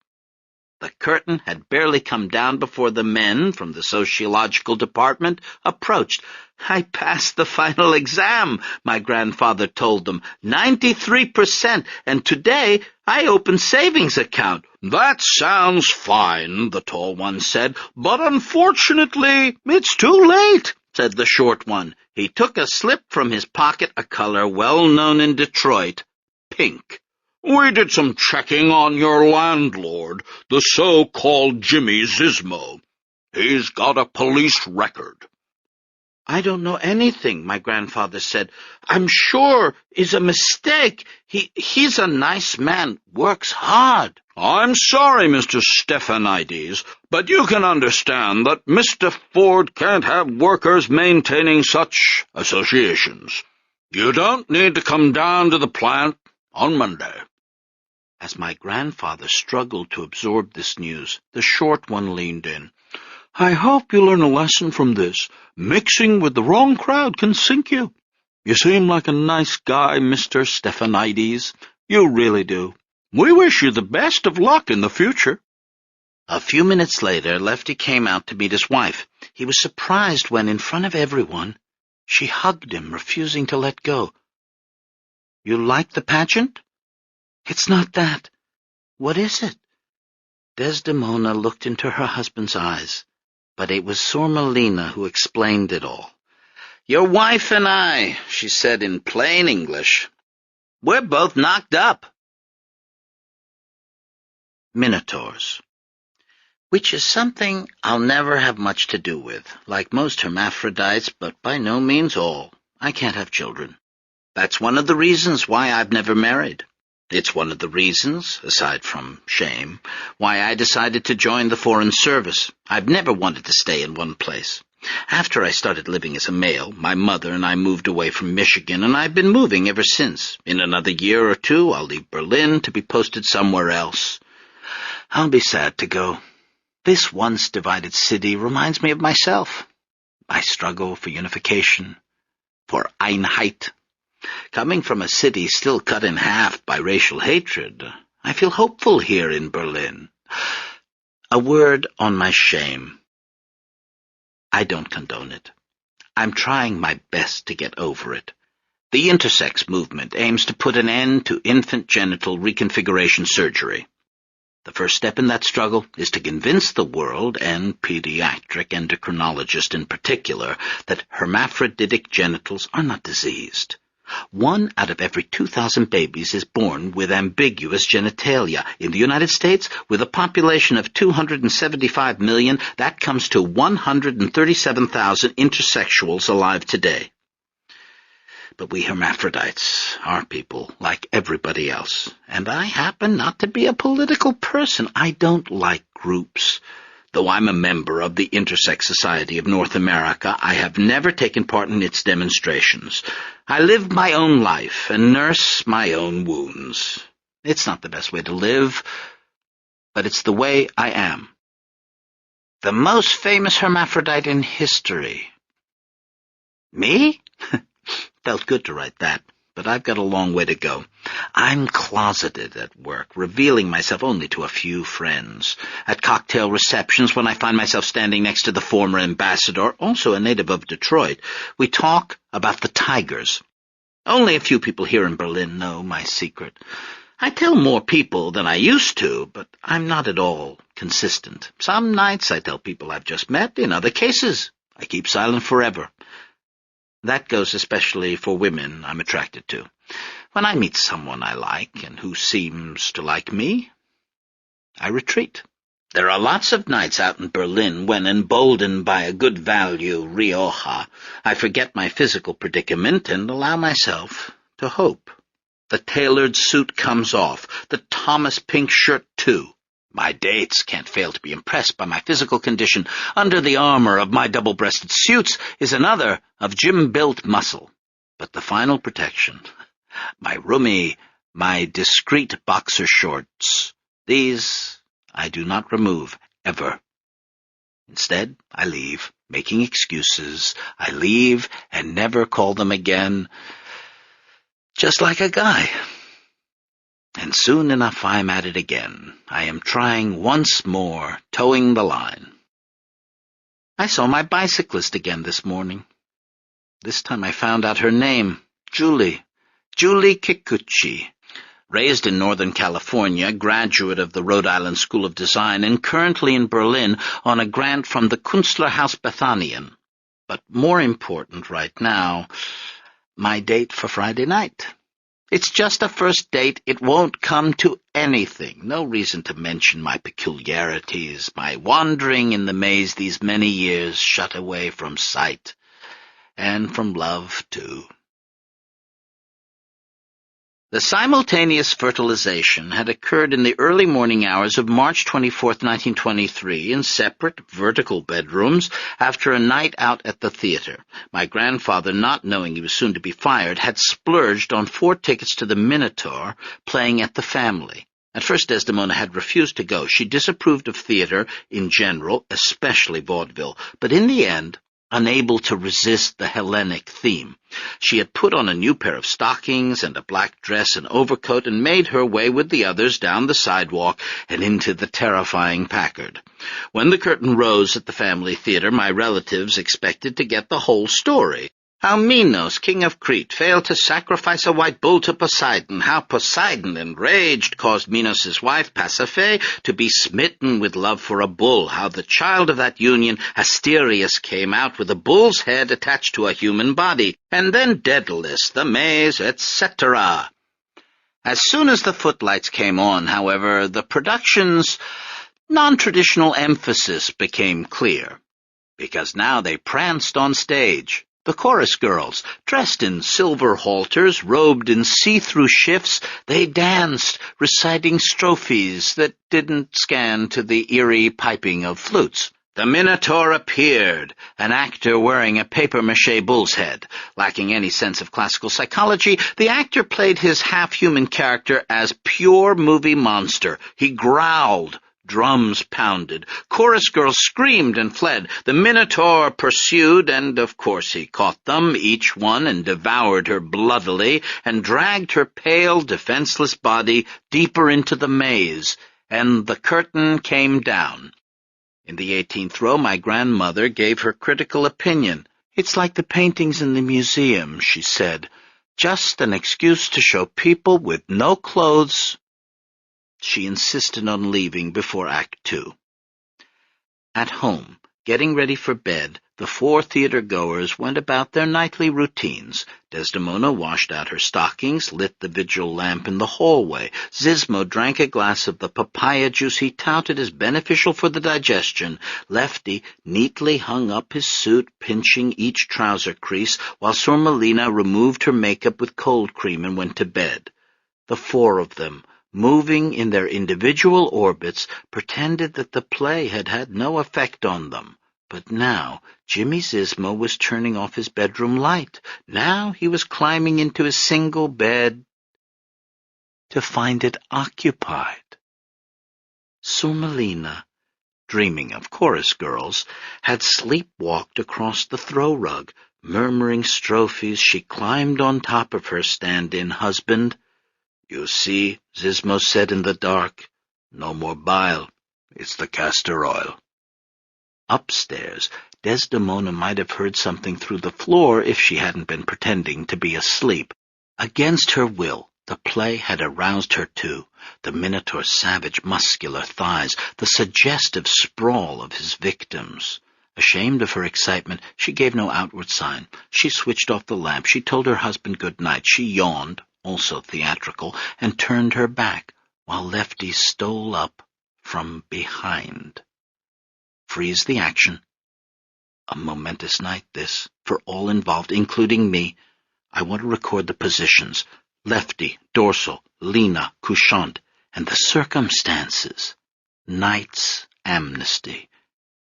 The curtain had barely come down before the men from the sociological department approached. "I passed the final exam," my grandfather told them, 93%, and today I opened savings account. "That sounds fine," the tall one said, "but unfortunately it's too late," said the short one. He took a slip from his pocket, a color well known in Detroit, pink. "We did some checking on your landlord, the so-called Jimmy Zismo. He's got a police record." "I don't know anything," my grandfather said. "I'm sure it's a mistake. He's a nice man, works hard." "I'm sorry, Mr. Stephanides, but you can understand that Mr. Ford can't have workers maintaining such associations. You don't need to come down to the plant on Monday." As my grandfather struggled to absorb this news, the short one leaned in. "I hope you learn a lesson from this. Mixing with the wrong crowd can sink you. You seem like a nice guy, Mr. Stephanides. You really do. We wish you the best of luck in the future." A few minutes later, Lefty came out to meet his wife. He was surprised when, in front of everyone, she hugged him, refusing to let go. "You like the pageant?" "It's not that." "What is it?" Desdemona looked into her husband's eyes, but it was Sormelina who explained it all. "Your wife and I," she said in plain English, "we're both knocked up." Minotaurs. Which is something I'll never have much to do with, like most hermaphrodites, but by no means all. I can't have children. That's one of the reasons why I've never married. It's one of the reasons, aside from shame, why I decided to join the Foreign Service. I've never wanted to stay in one place. After I started living as a male, my mother and I moved away from Michigan, and I've been moving ever since. In another year or two, I'll leave Berlin to be posted somewhere else. I'll be sad to go. This once divided city reminds me of myself. My struggle for unification, for Einheit. Coming from a city still cut in half by racial hatred, I feel hopeful here in Berlin. A word on my shame. I don't condone it. I'm trying my best to get over it. The intersex movement aims to put an end to infant genital reconfiguration surgery. The first step in that struggle is to convince the world, and pediatric endocrinologists in particular, that hermaphroditic genitals are not diseased. 1 out of every 2,000 babies is born with ambiguous genitalia. In the United States, with a population of 275 million, that comes to 137,000 intersexuals alive today. But we hermaphrodites are people like everybody else, and I happen not to be a political person. I don't like groups. Though I'm a member of the Intersex Society of North America, I have never taken part in its demonstrations. I live my own life and nurse my own wounds. It's not the best way to live, but it's the way I am. The most famous hermaphrodite in history. Me? Felt good to write that, but I've got a long way to go. I'm closeted at work, revealing myself only to a few friends. At cocktail receptions, when I find myself standing next to the former ambassador, also a native of Detroit, we talk about the Tigers. Only a few people here in Berlin know my secret. I tell more people than I used to, but I'm not at all consistent. Some nights I tell people I've just met. In other cases, I keep silent forever. That goes especially for women I'm attracted to. When I meet someone I like and who seems to like me, I retreat. There are lots of nights out in Berlin when, emboldened by a good value Rioja, I forget my physical predicament and allow myself to hope. The tailored suit comes off, the Thomas pink shirt too. My dates can't fail to be impressed by my physical condition. Under the armor of my double-breasted suits is another of gym-built muscle. But the final protection, my roomie, my discreet boxer shorts, these I do not remove, ever. Instead, I leave, making excuses. I leave and never call them again, just like a guy. And soon enough I'm at it again. I am trying once more, towing the line. I saw my bicyclist again this morning. This time I found out her name, Julie Kikuchi. Raised in Northern California, graduate of the Rhode Island School of Design, and currently in Berlin on a grant from the Künstlerhaus Bethanien. But more important right now, my date for Friday night. It's just a first date. It won't come to anything. No reason to mention my peculiarities, my wandering in the maze these many years shut away from sight, and from love, too. The simultaneous fertilization had occurred in the early morning hours of March 24, 1923, in separate, vertical bedrooms after a night out at the theater. My grandfather, not knowing he was soon to be fired, had splurged on 4 tickets to the Minotaur, playing at the Family. At first Desdemona had refused to go. She disapproved of theater in general, especially vaudeville, but in the end, unable to resist the Hellenic theme. She had put on a new pair of stockings and a black dress and overcoat and made her way with the others down the sidewalk and into the terrifying Packard. When the curtain rose at the Family Theater, my relatives expected to get the whole story. How Minos, king of Crete, failed to sacrifice a white bull to Poseidon, how Poseidon, enraged, caused Minos' wife, Pasiphae, to be smitten with love for a bull, how the child of that union, Asterius, came out with a bull's head attached to a human body, and then Daedalus, the maze, etc. As soon as the footlights came on, however, the production's non-traditional emphasis became clear, because now they pranced on stage. The chorus girls, dressed in silver halters, robed in see-through shifts, they danced, reciting strophes that didn't scan to the eerie piping of flutes. The Minotaur appeared, an actor wearing a papier-mâché bull's head. Lacking any sense of classical psychology, the actor played his half-human character as pure movie monster. He growled. Drums pounded. Chorus girls screamed and fled. The Minotaur pursued, and of course he caught them, each one, and devoured her bloodily, and dragged her pale, defenseless body deeper into the maze, and the curtain came down. In the 18th row, my grandmother gave her critical opinion. "It's like the paintings in the museum," she said. "Just an excuse to show people with no clothes." She insisted on leaving before Act 2. At home, getting ready for bed, The 4 theatre-goers went about their nightly routines. Desdemona washed out her stockings, lit the vigil lamp in the hallway. Zismo drank a glass of the papaya juice he touted as beneficial for the digestion. Lefty neatly hung up his suit, pinching each trouser crease, while Sormelina removed her makeup with cold cream and went to bed. The 4 of them, moving in their individual orbits, pretended that the play had had no effect on them. But now Jimmy Zismo was turning off his bedroom light. Now he was climbing into his single bed to find it occupied. Sormelina, dreaming of chorus girls, had sleepwalked across the throw rug. Murmuring strophes, she climbed on top of her stand-in husband. "You see," Zismo said in the dark, "no more bile. It's the castor oil." Upstairs, Desdemona might have heard something through the floor if she hadn't been pretending to be asleep. Against her will, the play had aroused her too. The Minotaur's savage, muscular thighs, the suggestive sprawl of his victims. Ashamed of her excitement, she gave no outward sign. She switched off the lamp. She told her husband good night. She yawned, also theatrical, and turned her back, while Lefty stole up from behind. Freeze the action. A momentous night, this, for all involved, including me. I want to record the positions. Lefty, dorsal, Lena, couchant, and the circumstances. Knight's amnesty.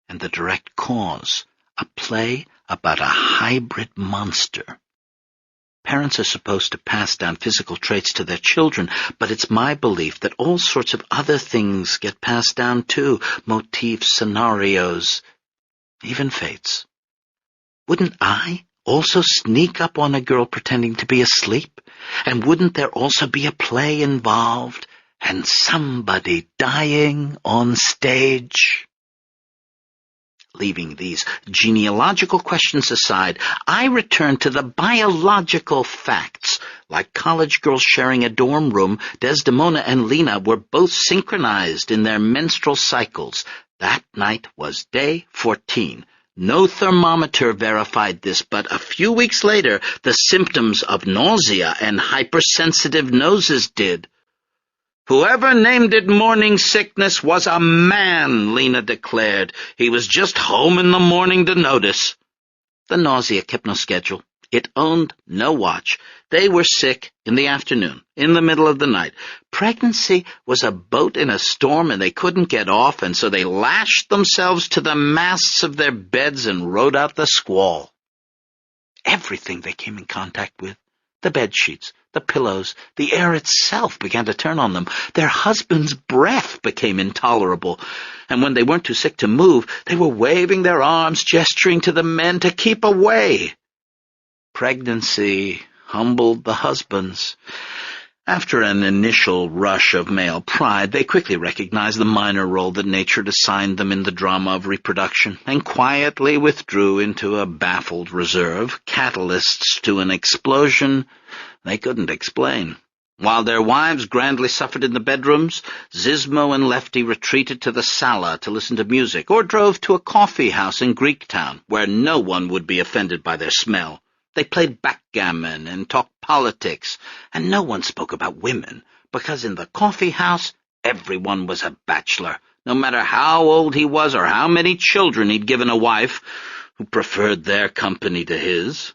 And the direct cause. A play about a hybrid monster. Parents are supposed to pass down physical traits to their children, but it's my belief that all sorts of other things get passed down too. Motifs, scenarios, even fates. Wouldn't I also sneak up on a girl pretending to be asleep? And wouldn't there also be a play involved, and somebody dying on stage? Leaving these genealogical questions aside, I return to the biological facts. Like college girls sharing a dorm room, Desdemona and Lena were both synchronized in their menstrual cycles. That night was day 14. No thermometer verified this, but a few weeks later, the symptoms of nausea and hypersensitive noses did. "Whoever named it morning sickness was a man," Lena declared. "He was just home in the morning to notice." The nausea kept no schedule. It owned no watch. They were sick in the afternoon, in the middle of the night. Pregnancy was a boat in a storm, and they couldn't get off, and so they lashed themselves to the masts of their beds and rode out the squall. Everything they came in contact with, the bedsheets, the pillows, the air itself began to turn on them. Their husband's breath became intolerable, and when they weren't too sick to move, they were waving their arms, gesturing to the men to keep away. Pregnancy humbled the husbands. After an initial rush of male pride, they quickly recognized the minor role that nature had assigned them in the drama of reproduction, and quietly withdrew into a baffled reserve, catalysts to an explosion they couldn't explain. While their wives grandly suffered in the bedrooms, Zismo and Lefty retreated to the sala to listen to music, or drove to a coffee house in Greektown, where no one would be offended by their smell. They played backgammon and talked politics, and no one spoke about women, because in the coffee house everyone was a bachelor, no matter how old he was or how many children he'd given a wife, who preferred their company to his.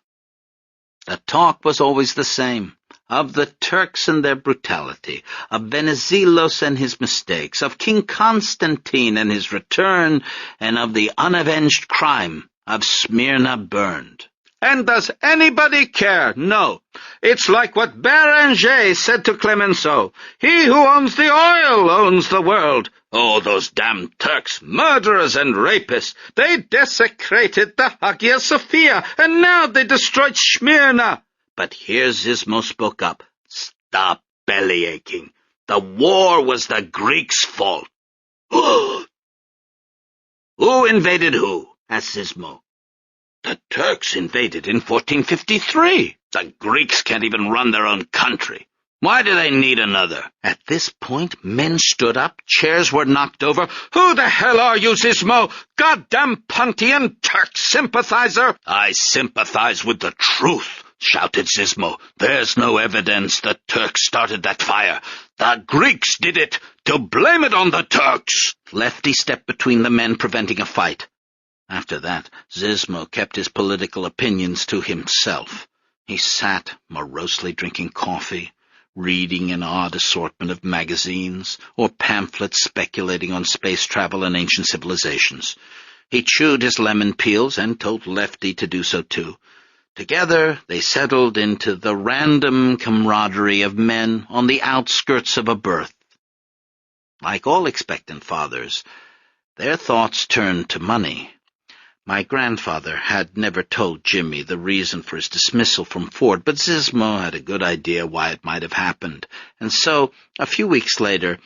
The talk was always the same, of the Turks and their brutality, of Venizelos and his mistakes, of King Constantine and his return, and of the unavenged crime of Smyrna burned. And does anybody care? No. It's like what Béranger said to Clemenceau. He who owns the oil owns the world. Oh, those damned Turks, murderers and rapists. They desecrated the Hagia Sophia, and now they destroyed Smyrna. But here Zismo spoke up. Stop bellyaching. The war was the Greeks' fault. Who invaded who? Asked Zismo. The Turks invaded in 1453. The Greeks can't even run their own country. Why do they need another?" At this point, men stood up, chairs were knocked over. "Who the hell are you, Zizmo? Goddamn Pontian Turk sympathizer!" "I sympathize with the truth," shouted Zizmo. "There's no evidence the Turks started that fire. The Greeks did it. To blame it on the Turks!" Lefty stepped between the men, preventing a fight. After that, Zizmo kept his political opinions to himself. He sat, morosely drinking coffee, reading an odd assortment of magazines, or pamphlets speculating on space travel and ancient civilizations. He chewed his lemon peels and told Lefty to do so too. Together they settled into the random camaraderie of men on the outskirts of a birth. Like all expectant fathers, their thoughts turned to money. My grandfather had never told Jimmy the reason for his dismissal from Ford, but Zizmo had a good idea why it might have happened, and so, a few weeks later,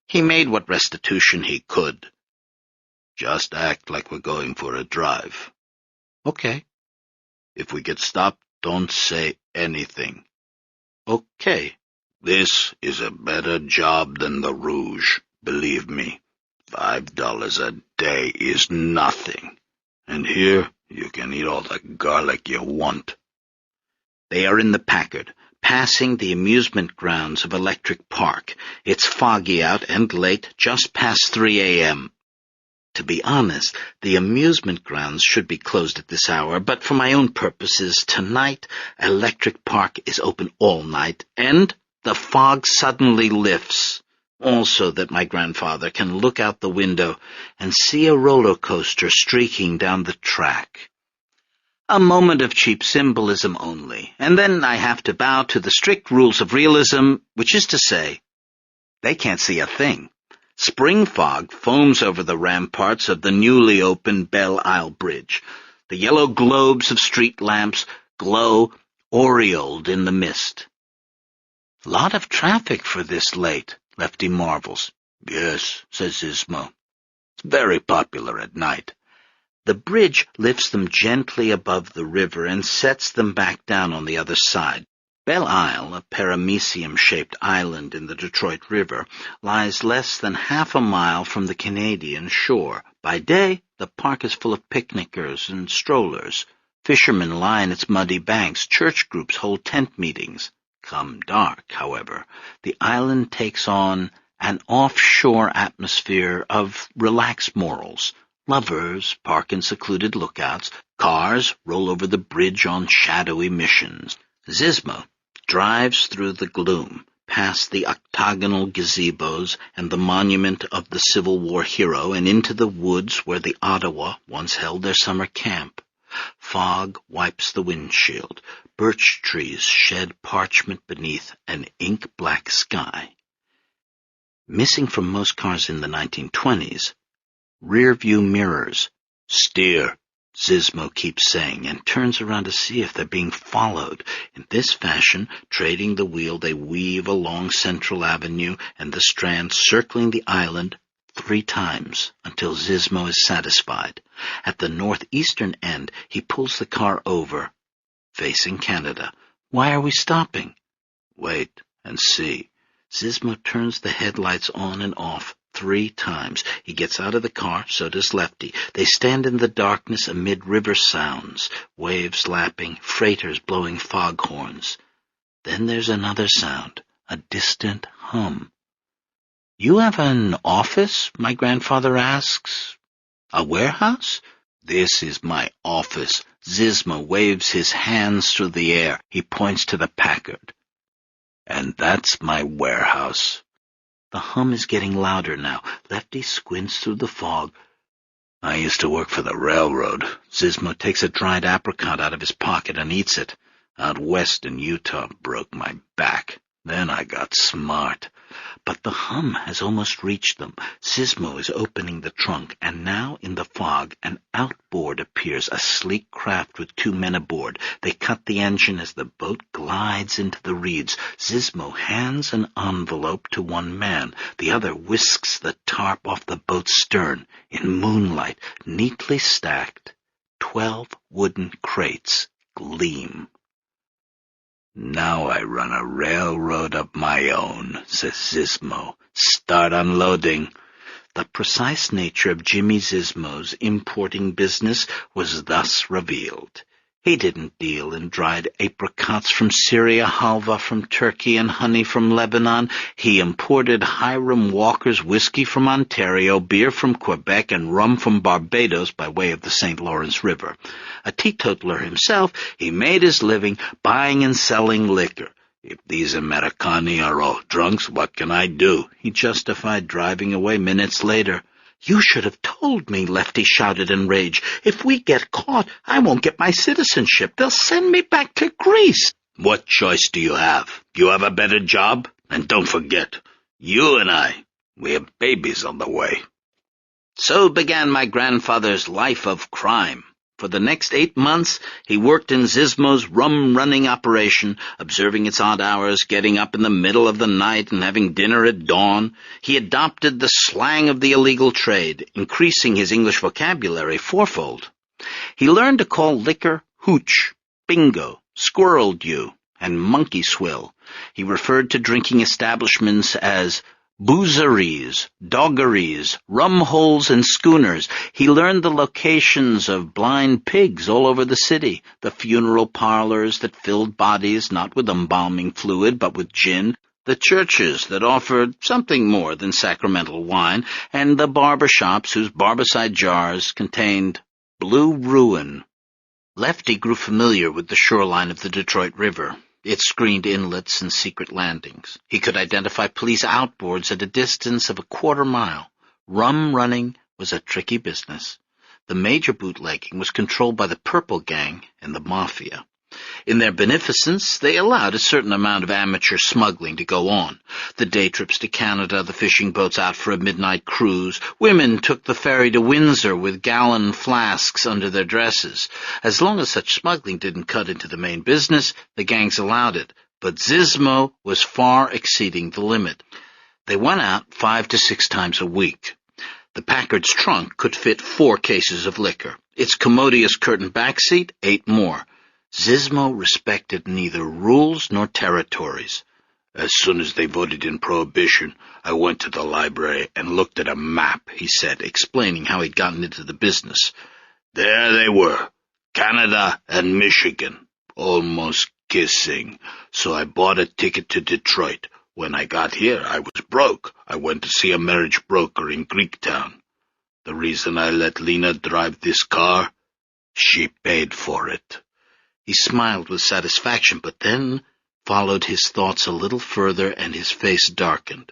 he made what restitution he could. "Just act like we're going for a drive." "Okay." "If we get stopped, don't say anything." "Okay." "This is a better job than the Rouge, believe me. $5 a day is nothing. And here you can eat all the garlic you want." They are in the Packard, passing the amusement grounds of Electric Park. It's foggy out and late, just past 3 a.m. To be honest, the amusement grounds should be closed at this hour, but for my own purposes, tonight Electric Park is open all night, and the fog suddenly lifts. Also that my grandfather can look out the window and see a roller coaster streaking down the track. A moment of cheap symbolism only, and then I have to bow to the strict rules of realism, which is to say, they can't see a thing. Spring fog foams over the ramparts of the newly opened Belle Isle Bridge. The yellow globes of street lamps glow aureoled in the mist. "Lot of traffic for this late," Lefty marvels. "Yes," says Zizmo. "It's very popular at night." The bridge lifts them gently above the river and sets them back down on the other side. Belle Isle, a paramecium-shaped island in the Detroit River, lies less than half a mile from the Canadian shore. By day, the park is full of picnickers and strollers. Fishermen line its muddy banks. Church groups hold tent meetings. Come dark, however, the island takes on an offshore atmosphere of relaxed morals. Lovers park in secluded lookouts. Cars roll over the bridge on shadowy missions. Zizmo drives through the gloom, past the octagonal gazebos and the monument of the Civil War hero, and into the woods where the Ottawa once held their summer camp. Fog wipes the windshield. Birch trees shed parchment beneath an ink-black sky. Missing from most cars in the 1920s, rear-view mirrors. "Steer," Zizmo keeps saying, and turns around to see if they're being followed. In this fashion, trading the wheel, they weave along Central Avenue and the Strand, circling the island 3 times until Zizmo is satisfied. At the northeastern end, he pulls the car over, facing Canada. "Why are we stopping?" "Wait and see." Zizmo turns the headlights on and off 3 times. He gets out of the car, so does Lefty. They stand in the darkness amid river sounds, waves lapping, freighters blowing foghorns. Then there's another sound, a distant hum. "You have an office?" my grandfather asks. "A warehouse?" "This is my office." Zizmo waves his hands through the air. He points to the Packard. "And that's my warehouse." The hum is getting louder now. Lefty squints through the fog. "I used to work for the railroad." Zizmo takes a dried apricot out of his pocket and eats it. "Out west in Utah, broke my back. Then I got smart." But the hum has almost reached them. Zizmo is opening the trunk, and now in the fog an outboard appears, a sleek craft with 2 men aboard. They cut the engine as the boat glides into the reeds. Zizmo hands an envelope to one man. The other whisks the tarp off the boat's stern. In moonlight, neatly stacked, 12 wooden crates gleam. "Now I run a railroad of my own," says Zizmo. "Start unloading." The precise nature of Jimmy Zizmo's importing business was thus revealed. He didn't deal in dried apricots from Syria, halva from Turkey, and honey from Lebanon. He imported Hiram Walker's whiskey from Ontario, beer from Quebec, and rum from Barbados by way of the St. Lawrence River. A teetotaler himself, he made his living buying and selling liquor. "If these Americani are all drunks, what can I do?" he justified, driving away minutes later. "You should have told me," Lefty shouted in rage. "If we get caught, I won't get my citizenship. They'll send me back to Greece." "What choice do you have? You have a better job? And don't forget, you and we have babies on the way." So began my grandfather's life of crime. For the next 8 months, he worked in Zizmo's rum-running operation, observing its odd hours, getting up in the middle of the night and having dinner at dawn. He adopted the slang of the illegal trade, increasing his English vocabulary fourfold. He learned to call liquor hooch, bingo, squirrel dew, and monkey swill. He referred to drinking establishments as boozeries, doggeries, rum holes, and schooners. He learned the locations of blind pigs all over the city, the funeral parlors that filled bodies not with embalming fluid but with gin, the churches that offered something more than sacramental wine, and the barber shops whose barbicide jars contained blue ruin. Lefty grew familiar with the shoreline of the Detroit River. It screened inlets and secret landings. He could identify police outboards at a distance of a quarter mile. Rum running was a tricky business. The major bootlegging was controlled by the Purple Gang and the Mafia. In their beneficence, they allowed a certain amount of amateur smuggling to go on. The day trips to Canada, the fishing boats out for a midnight cruise. Women took the ferry to Windsor with gallon flasks under their dresses. As long as such smuggling didn't cut into the main business, the gangs allowed it. But Zizmo was far exceeding the limit. They went out 5 to 6 times a week. The Packard's trunk could fit 4 cases of liquor. Its commodious curtained back seat, 8 more. Zizmo respected neither rules nor territories. "As soon as they voted in Prohibition, I went to the library and looked at a map," he said, explaining how he'd gotten into the business. "There they were, Canada and Michigan, almost kissing. So I bought a ticket to Detroit. When I got here, I was broke. I went to see a marriage broker in Greektown. The reason I let Lena drive this car? She paid for it." He smiled with satisfaction, but then followed his thoughts a little further, and his face darkened.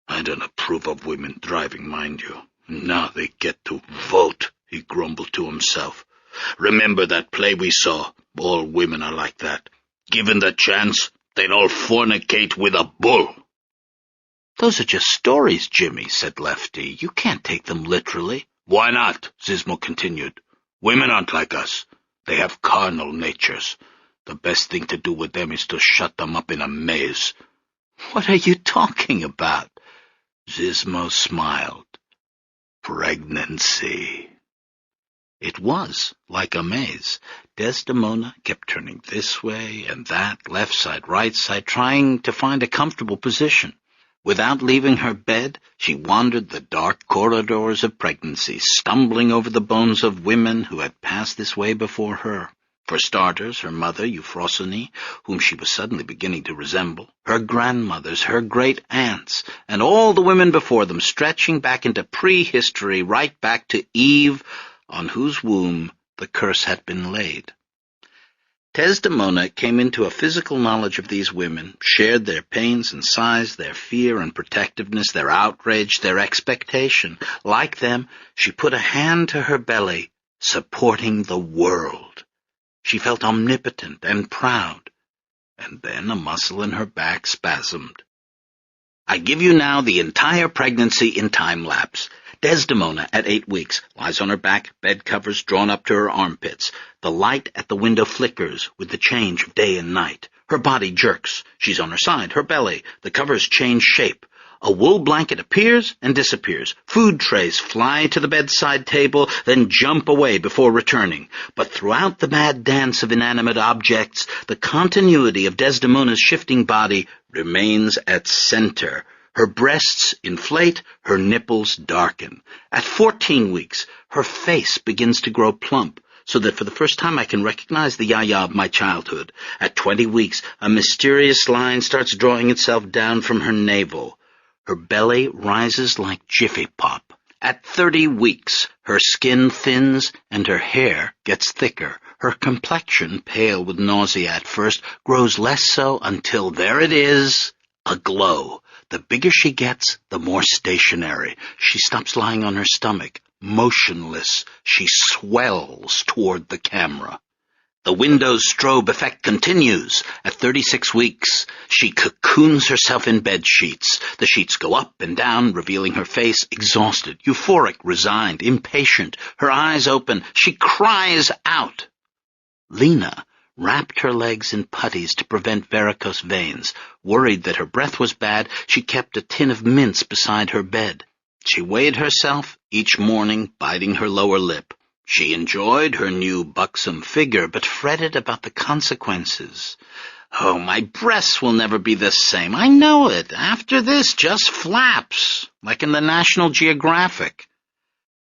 "I don't approve of women driving, mind you. Now they get to vote," he grumbled to himself. "Remember that play we saw? All women are like that. Given the chance, they'd all fornicate with a bull." "Those are just stories, Jimmy," said Lefty. "You can't take them literally." "Why not?" Zizmo continued. "Women aren't like us. They have carnal natures. The best thing to do with them is to shut them up in a maze." "What are you talking about?" Zizmo smiled. "Pregnancy." It was like a maze. Desdemona kept turning this way and that, left side, right side, trying to find a comfortable position. Without leaving her bed, she wandered the dark corridors of pregnancy, stumbling over the bones of women who had passed this way before her. For starters, her mother, Euphrosyne, whom she was suddenly beginning to resemble, her grandmothers, her great-aunts, and all the women before them, stretching back into prehistory, right back to Eve, on whose womb the curse had been laid. Desdemona came into a physical knowledge of these women, shared their pains and sighs, their fear and protectiveness, their outrage, their expectation. Like them, she put a hand to her belly, supporting the world. She felt omnipotent and proud, and then a muscle in her back spasmed. I give you now the entire pregnancy in time-lapse. Desdemona, at 8 weeks, lies on her back, bed covers drawn up to her armpits. The light at the window flickers with the change of day and night. Her body jerks. She's on her side, her belly. The covers change shape. A wool blanket appears and disappears. Food trays fly to the bedside table, then jump away before returning. But throughout the mad dance of inanimate objects, the continuity of Desdemona's shifting body remains at center. Her breasts inflate, her nipples darken. At 14 weeks, her face begins to grow plump, so that for the first time I can recognize the Yaya of my childhood. At 20 weeks, a mysterious line starts drawing itself down from her navel. Her belly rises like Jiffy Pop. At 30 weeks, her skin thins and her hair gets thicker. Her complexion, pale with nausea at first, grows less so until there it is, a glow. The bigger she gets, the more stationary. She stops lying on her stomach. Motionless, she swells toward the camera. The Windows strobe effect continues. At 36 weeks, she cocoons herself in bed sheets. The sheets go up and down, revealing her face, exhausted, euphoric, resigned, impatient. Her eyes open. She cries out. Lena wrapped her legs in puttees to prevent varicose veins. Worried that her breath was bad, she kept a tin of mints beside her bed. She weighed herself each morning, biting her lower lip. She enjoyed her new buxom figure, but fretted about the consequences. Oh, my breasts will never be the same. I know it. After this, just flaps, like in the National Geographic.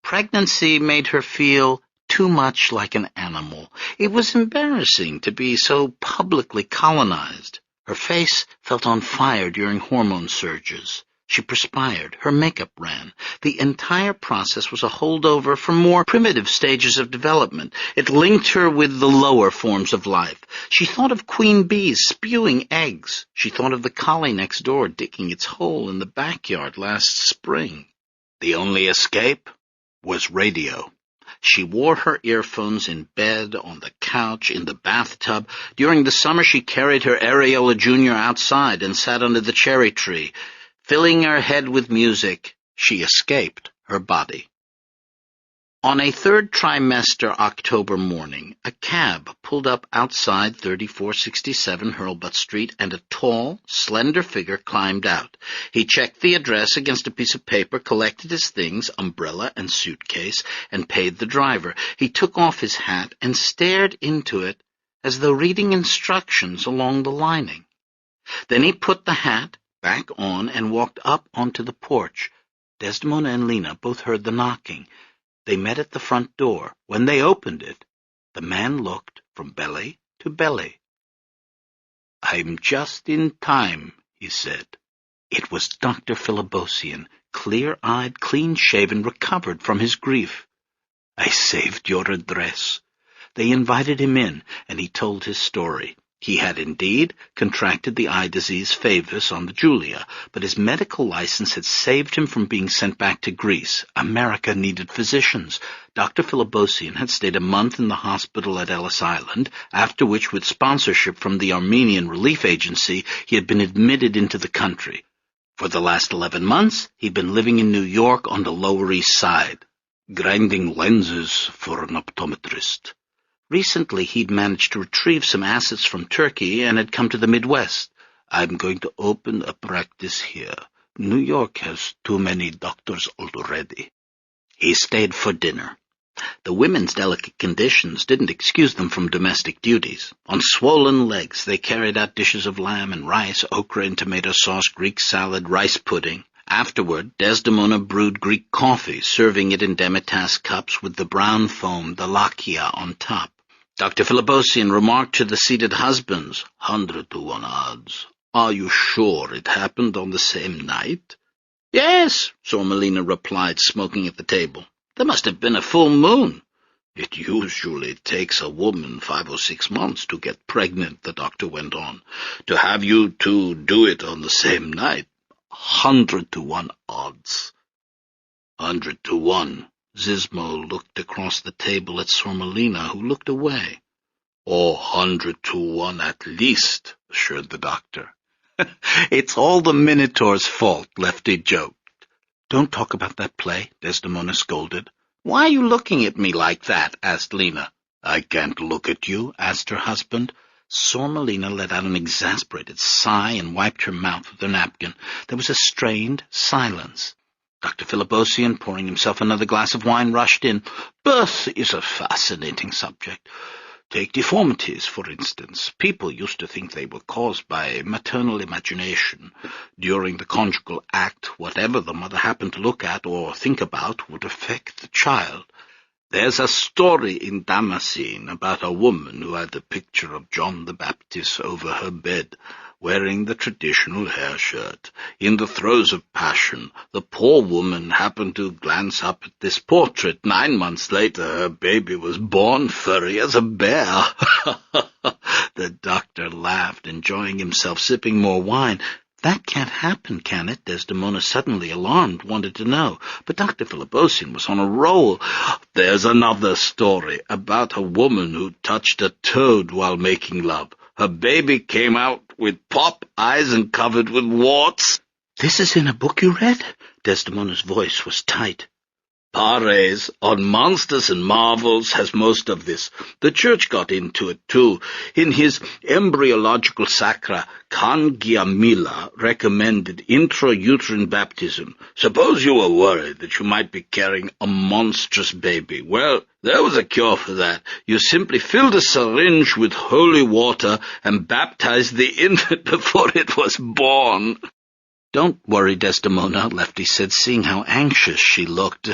Pregnancy made her feel too much like an animal. It was embarrassing to be so publicly colonized. Her face felt on fire during hormone surges. She perspired. Her makeup ran. The entire process was a holdover from more primitive stages of development. It linked her with the lower forms of life. She thought of queen bees spewing eggs. She thought of the collie next door digging its hole in the backyard last spring. The only escape was radio. She wore her earphones in bed, on the couch, in the bathtub. During the summer she carried her Areola Jr. outside and sat under the cherry tree. Filling her head with music, she escaped her body. On a third trimester October morning, a cab pulled up outside 3467 Hurlbut Street, and a tall, slender figure climbed out. He checked the address against a piece of paper, collected his things, umbrella and suitcase, and paid the driver. He took off his hat and stared into it as though reading instructions along the lining. Then he put the hat back on and walked up onto the porch. Desdemona and Lena both heard the knocking. They met at the front door. When they opened it, the man looked from belly to belly. "I'm just in time," he said. It was Dr. Philibosian, clear-eyed, clean-shaven, recovered from his grief. "I saved your address." They invited him in, and he told his story. He had indeed contracted the eye disease Favis on the Julia, but his medical license had saved him from being sent back to Greece. America needed physicians. Dr. Philibosian had stayed a month in the hospital at Ellis Island, after which, with sponsorship from the Armenian Relief Agency, he had been admitted into the country. For the last 11 months, he'd been living in New York on the Lower East Side, grinding lenses for an optometrist. Recently, he'd managed to retrieve some assets from Turkey and had come to the Midwest. "I'm going to open a practice here. New York has too many doctors already." He stayed for dinner. The women's delicate conditions didn't excuse them from domestic duties. On swollen legs, they carried out dishes of lamb and rice, okra and tomato sauce, Greek salad, rice pudding. Afterward, Desdemona brewed Greek coffee, serving it in demitasse cups with the brown foam, the lakia, on top. Dr. Philibosian remarked to the seated husbands, 100 to 1 odds. "Are you sure it happened on the same night?" "Yes," Sor Melina replied, smoking at the table. "There must have been a full moon." "It usually takes a woman 5 or 6 months to get pregnant," the doctor went on. "To have you two do it on the same night, 100 to 1 odds." 100 to 1. Zismo looked across the table at Sor Melina, who looked away. "Oh, 100 to 1 at least," assured the doctor. "It's all the Minotaur's fault," Lefty joked. "Don't talk about that play," Desdemona scolded. "Why are you looking at me like that?" asked Lena. "I can't look at you," asked her husband. Sormelina let out an exasperated sigh and wiped her mouth with her napkin. There was a strained silence. Dr. Philibosian, pouring himself another glass of wine, rushed in. Birth is a fascinating subject. Take deformities, for instance. People used to think they were caused by maternal imagination. During the conjugal act, whatever the mother happened to look at or think about would affect the child. There's a story in Damascene about a woman who had the picture of John the Baptist over her bed, wearing the traditional hair shirt. In the throes of passion, the poor woman happened to glance up at this portrait. 9 months later, her baby was born furry as a bear. The doctor laughed, enjoying himself, sipping more wine. That can't happen, can it? Desdemona, suddenly alarmed, wanted to know. But Dr. Philibosian was on a roll. There's another story about a woman who touched a toad while making love. Her baby came out with pop eyes and covered with warts. This is in a book you read? Desdemona's voice was tight. Pares on Monsters and Marvels has most of this. The Church got into it, too. In his embryological sacra, Kangiamila recommended intrauterine baptism. Suppose you were worried that you might be carrying a monstrous baby. Well, there was a cure for that. You simply filled a syringe with holy water and baptized the infant before it was born. Don't worry, Desdemona, Lefty said, seeing how anxious she looked.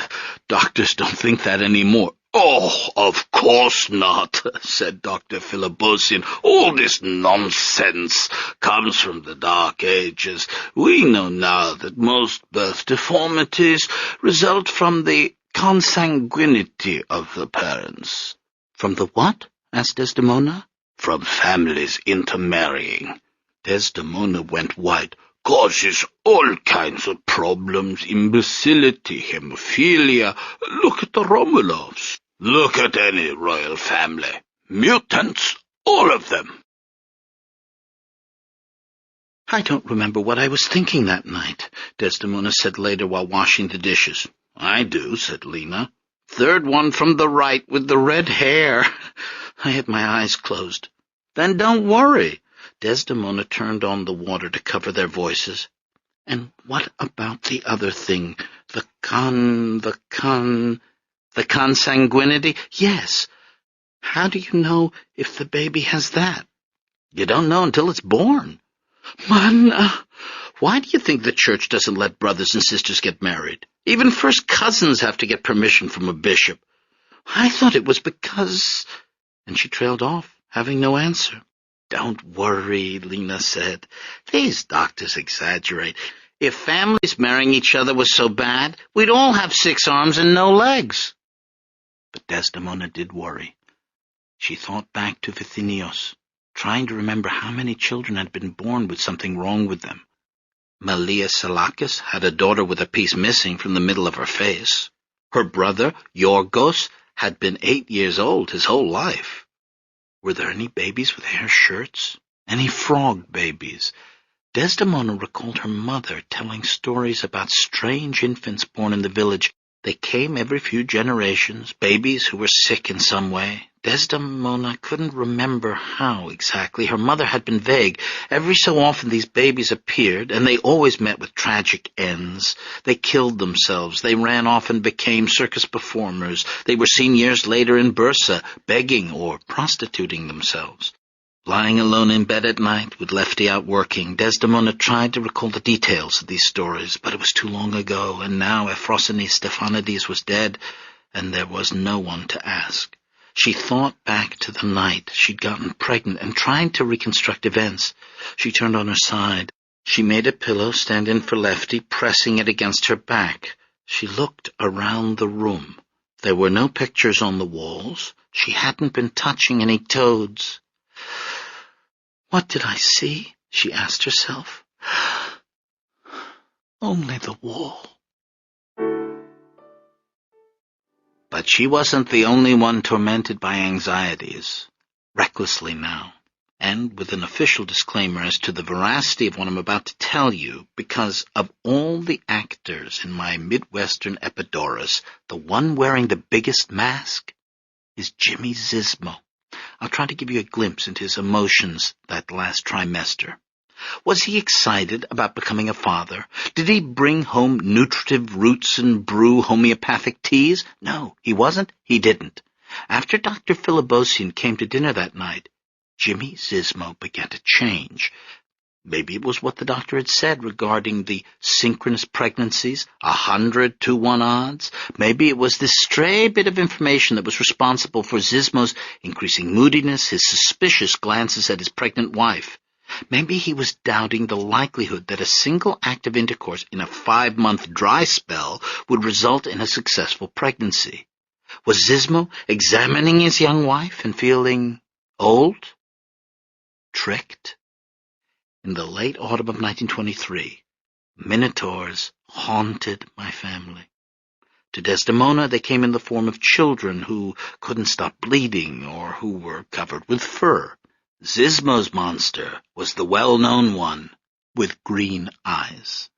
Doctors don't think that anymore. Oh, of course not, said Dr. Philibosian. All this nonsense comes from the Dark Ages. We know now that most birth deformities result from the consanguinity of the parents. From the what? Asked Desdemona. From families intermarrying. Desdemona went white. Causes all kinds of problems, imbecility, hemophilia. Look at the Romanovs. Look at any royal family. Mutants, all of them. I don't remember what I was thinking that night, Desdemona said later while washing the dishes. I do, said Lena. Third one from the right with the red hair. I had my eyes closed. Then don't worry. Desdemona turned on the water to cover their voices. And what about the other thing? The consanguinity? Yes. How do you know if the baby has that? You don't know until it's born. Man, why do you think the Church doesn't let brothers and sisters get married? Even first cousins have to get permission from a bishop. I thought it was because... And she trailed off, having no answer. Don't worry, Lena said. These doctors exaggerate. If families marrying each other was so bad, we'd all have 6 arms and no legs. But Desdemona did worry. She thought back to Vithinios, trying to remember how many children had been born with something wrong with them. Malia Salakis had a daughter with a piece missing from the middle of her face. Her brother, Yorgos, had been 8 years old his whole life. Were there any babies with hair shirts? Any frog babies? Desdemona recalled her mother telling stories about strange infants born in the village. They came every few generations, babies who were sick in some way. Desdemona couldn't remember how exactly. Her mother had been vague. Every so often these babies appeared, and they always met with tragic ends. They killed themselves. They ran off and became circus performers. They were seen years later in Bursa, begging or prostituting themselves. Lying alone in bed at night, with Lefty out working, Desdemona tried to recall the details of these stories, but it was too long ago, and now Ephrosyne Stephanides was dead, and there was no one to ask. She thought back to the night she'd gotten pregnant and tried to reconstruct events. She turned on her side. She made a pillow stand in for Lefty, pressing it against her back. She looked around the room. There were no pictures on the walls. She hadn't been touching any toads. What did I see? She asked herself. Only the wall. But she wasn't the only one tormented by anxieties. Recklessly now, and with an official disclaimer as to the veracity of what I'm about to tell you, because of all the actors in my Midwestern Epidaurus, the one wearing the biggest mask is Jimmy Zismo. I'll try to give you a glimpse into his emotions that last trimester. Was he excited about becoming a father? Did he bring home nutritive roots and brew homeopathic teas? No, he wasn't. He didn't. After Dr. Philibosian came to dinner that night, Jimmy Zismo began to change. Maybe it was what the doctor had said regarding the synchronous pregnancies, 100-to-1 odds. Maybe it was this stray bit of information that was responsible for Zismo's increasing moodiness, his suspicious glances at his pregnant wife. Maybe he was doubting the likelihood that a single act of intercourse in a 5-month dry spell would result in a successful pregnancy. Was Zismo examining his young wife and feeling old? Tricked? In the late autumn of 1923, minotaurs haunted my family. To Desdemona they came in the form of children who couldn't stop bleeding or who were covered with fur. Zismo's monster was the well-known one with green eyes.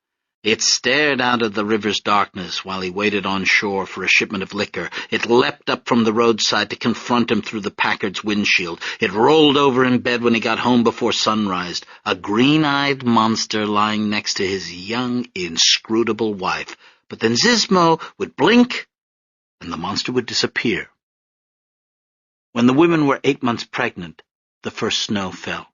It stared out of the river's darkness while he waited on shore for a shipment of liquor. It leapt up from the roadside to confront him through the Packard's windshield. It rolled over in bed when he got home before sunrise, a green-eyed monster lying next to his young, inscrutable wife. But then Zismo would blink, and the monster would disappear. When the women were 8 months pregnant, the first snow fell.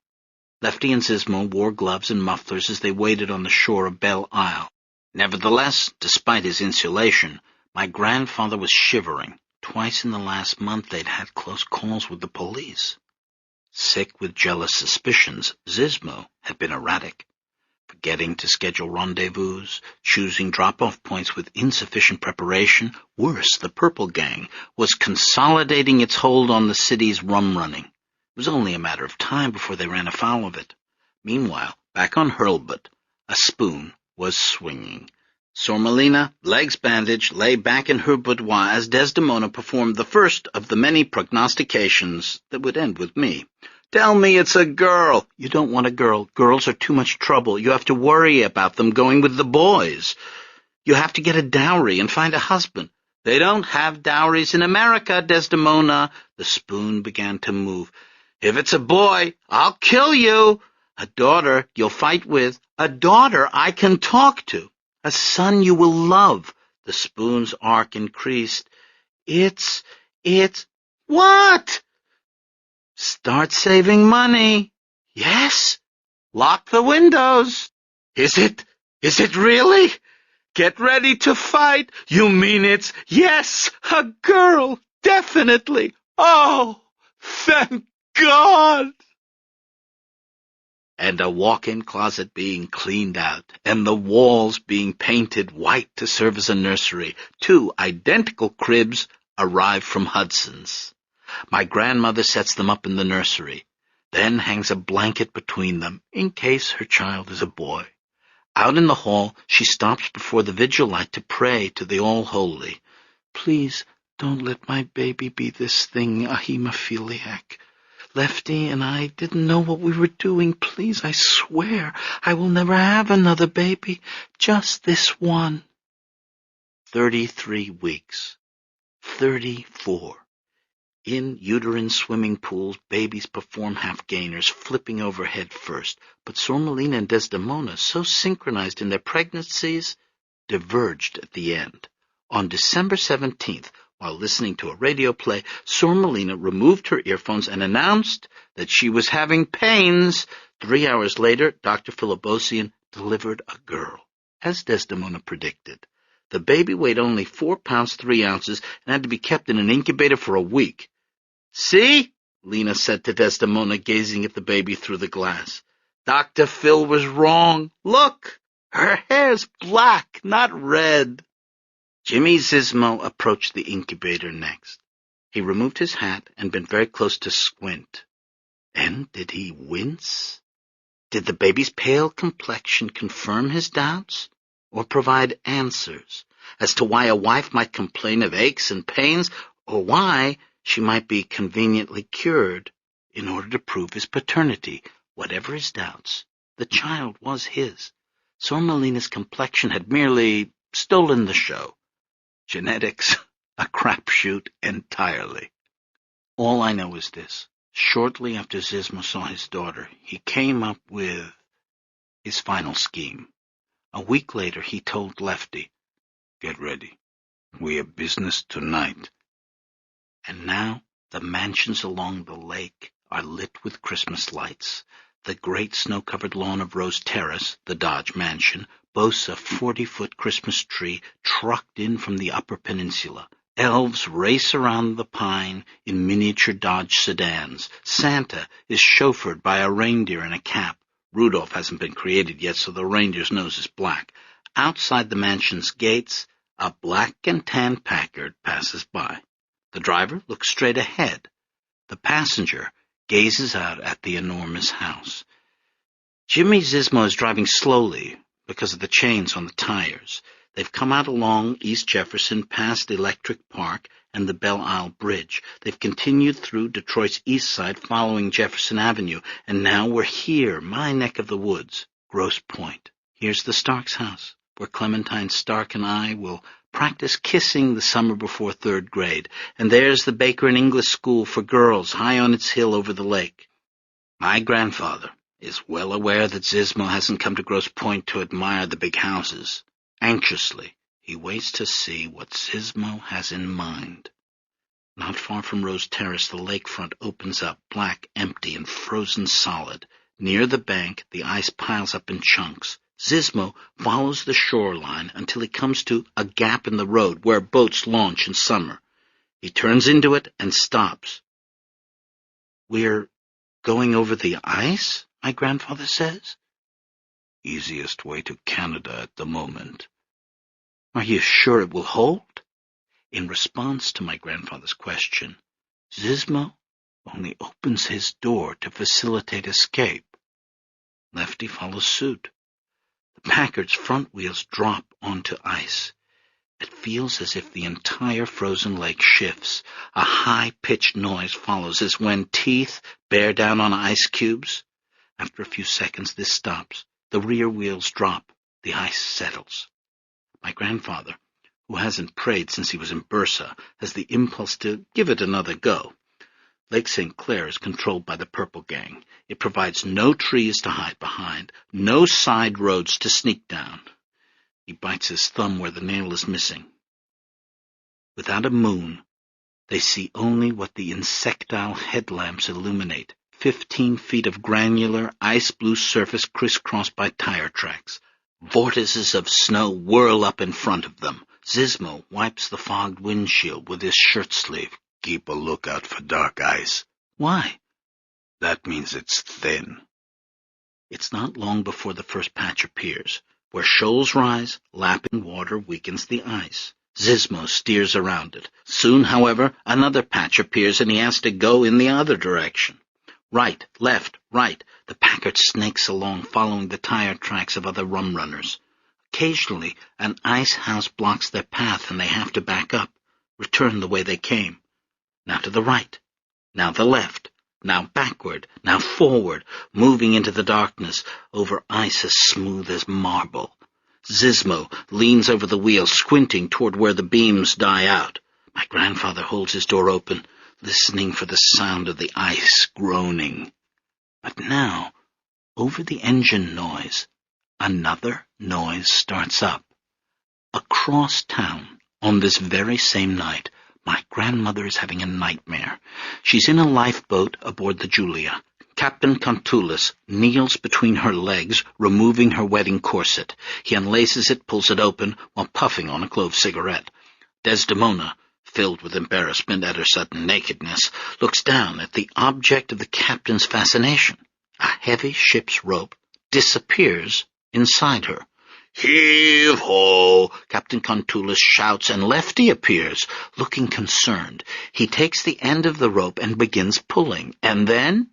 Lefty and Zismo wore gloves and mufflers as they waited on the shore of Belle Isle. Nevertheless, despite his insulation, my grandfather was shivering. Twice in the last month they'd had close calls with the police. Sick with jealous suspicions, Zismo had been erratic, forgetting to schedule rendezvous, choosing drop-off points with insufficient preparation. Worse, the Purple Gang was consolidating its hold on the city's rum-running. It was only a matter of time before they ran afoul of it. Meanwhile, back on Hurlbut, a spoon was swinging. Sormelina, legs bandaged, lay back in her boudoir as Desdemona performed the first of the many prognostications that would end with me. "Tell me it's a girl." "You don't want a girl. Girls are too much trouble. You have to worry about them going with the boys. You have to get a dowry and find a husband." "They don't have dowries in America, Desdemona." The spoon began to move. "If it's a boy, I'll kill you. A daughter you'll fight with. A daughter I can talk to. A son you will love." The spoon's arc increased. It's... What? "Start saving money." "Yes." "Lock the windows." Is it really? "Get ready to fight." "You mean it's..." "Yes, a girl, definitely." "Oh, thank God." And a walk-in closet being cleaned out, and the walls being painted white to serve as a nursery. 2 identical cribs arrive from Hudson's. My grandmother sets them up in the nursery, then hangs a blanket between them, in case her child is a boy. Out in the hall, she stops before the vigil light to pray to the All-Holy. "Please, don't let my baby be this thing, a hemophiliac. Lefty and I didn't know what we were doing. Please, I swear, I will never have another baby. Just this one." 33 weeks. 34. In uterine swimming pools, babies perform half-gainers, flipping over head first. But Sormelina and Desdemona, so synchronized in their pregnancies, diverged at the end. On December 17th, while listening to a radio play, Sormelina removed her earphones and announced that she was having pains. 3 hours later, Dr. Philibosian delivered a girl, as Desdemona predicted. The baby weighed only 4 pounds 3 ounces and had to be kept in an incubator for a week. "See?" Lena said to Desdemona, gazing at the baby through the glass. "Dr. Phil was wrong. Look, her hair's black, not red." Jimmy Zismo approached the incubator next. He removed his hat and bent very close to Squint. And did he wince? Did the baby's pale complexion confirm his doubts, or provide answers as to why a wife might complain of aches and pains, or why she might be conveniently cured in order to prove his paternity? Whatever his doubts, the child was his. Sormelina's complexion had merely stolen the show. Genetics, a crapshoot entirely. All I know is this. Shortly after Zizmo saw his daughter, he came up with his final scheme. A week later, he told Lefty, "Get ready. We have business tonight." And now the mansions along the lake are lit with Christmas lights. The great snow-covered lawn of Rose Terrace, the Dodge mansion, boasts a 40-foot Christmas tree trucked in from the Upper Peninsula. Elves race around the pine in miniature Dodge sedans. Santa is chauffeured by a reindeer in a cap. Rudolph hasn't been created yet, so the reindeer's nose is black. Outside the mansion's gates, a black and tan Packard passes by. The driver looks straight ahead. The passenger gazes out at the enormous house. Jimmy Zizmo is driving slowly because of the chains on the tires. They've come out along East Jefferson, past Electric Park and the Belle Isle Bridge. They've continued through Detroit's east side, following Jefferson Avenue, and now we're here, my neck of the woods, Grosse Pointe. Here's the Starks' house, where Clementine Stark and I will practice kissing the summer before third grade, and there's the Baker and English School for girls high on its hill over the lake. My grandfather is well aware that Zizmo hasn't come to Grosse Pointe to admire the big houses. Anxiously, he waits to see what Zizmo has in mind. Not far from Rose Terrace, the lakefront opens up, black, empty, and frozen solid. Near the bank, the ice piles up in chunks. Zizmo follows the shoreline until he comes to a gap in the road where boats launch in summer. He turns into it and stops. "We're going over the ice?" my grandfather says. "Easiest way to Canada at the moment." "Are you sure it will hold?" In response to my grandfather's question, Zizmo only opens his door to facilitate escape. Lefty follows suit. The Packard's front wheels drop onto ice. It feels as if the entire frozen lake shifts. A high-pitched noise follows, as when teeth bear down on ice cubes. After a few seconds, this stops. The rear wheels drop. The ice settles. My grandfather, who hasn't prayed since he was in Bursa, has the impulse to give it another go. Lake St. Clair is controlled by the Purple Gang. It provides no trees to hide behind, no side roads to sneak down. He bites his thumb where the nail is missing. Without a moon, they see only what the insectile headlamps illuminate. 15 feet of granular, ice-blue surface crisscrossed by tire tracks. Vortices of snow whirl up in front of them. Zizmo wipes the fogged windshield with his shirt sleeve. "Keep a lookout for dark ice." "Why?" "That means it's thin." It's not long before the first patch appears. Where shoals rise, lapping water weakens the ice. Zizmo steers around it. Soon, however, another patch appears and he has to go in the other direction. Right, left, right. The Packard snakes along, following the tire tracks of other rum runners. Occasionally, an ice house blocks their path and they have to back up, return the way they came. Now to the right, now the left, now backward, now forward, moving into the darkness, over ice as smooth as marble. Zizmo leans over the wheel, squinting toward where the beams die out. My grandfather holds his door open, listening for the sound of the ice groaning. But now, over the engine noise, another noise starts up. Across town, on this very same night, my grandmother is having a nightmare. She's in a lifeboat aboard the Julia. Captain Contulis kneels between her legs, removing her wedding corset. He unlaces it, pulls it open, while puffing on a clove cigarette. Desdemona, filled with embarrassment at her sudden nakedness, looks down at the object of the captain's fascination. A heavy ship's rope disappears inside her. "Heave-ho!" Captain Contulis shouts, and Lefty appears, looking concerned. He takes the end of the rope and begins pulling, and then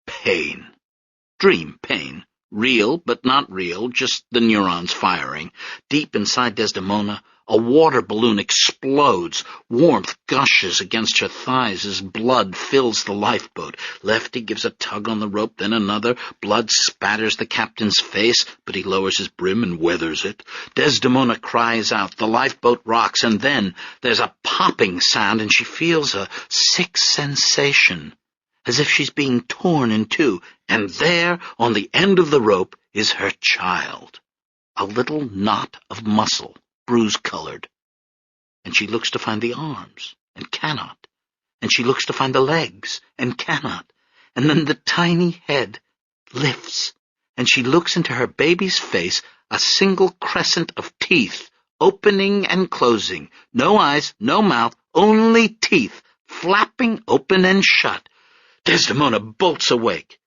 pain. Dream pain. Real, but not real, just the neurons firing. Deep inside Desdemona, a water balloon explodes. Warmth gushes against her thighs as blood fills the lifeboat. Lefty gives a tug on the rope, then another. Blood spatters the captain's face, but he lowers his brim and weathers it. Desdemona cries out. The lifeboat rocks, and then there's a popping sound, and she feels a sick sensation. as if she's being torn in two, and there, on the end of the rope, is her child, a little knot of muscle, bruise-colored. And she looks to find the arms, and cannot. And she looks to find the legs, and cannot. And then the tiny head lifts, and she looks into her baby's face, a single crescent of teeth, opening and closing. No eyes, no mouth, only teeth, flapping open and shut. Desdemona bolts awake.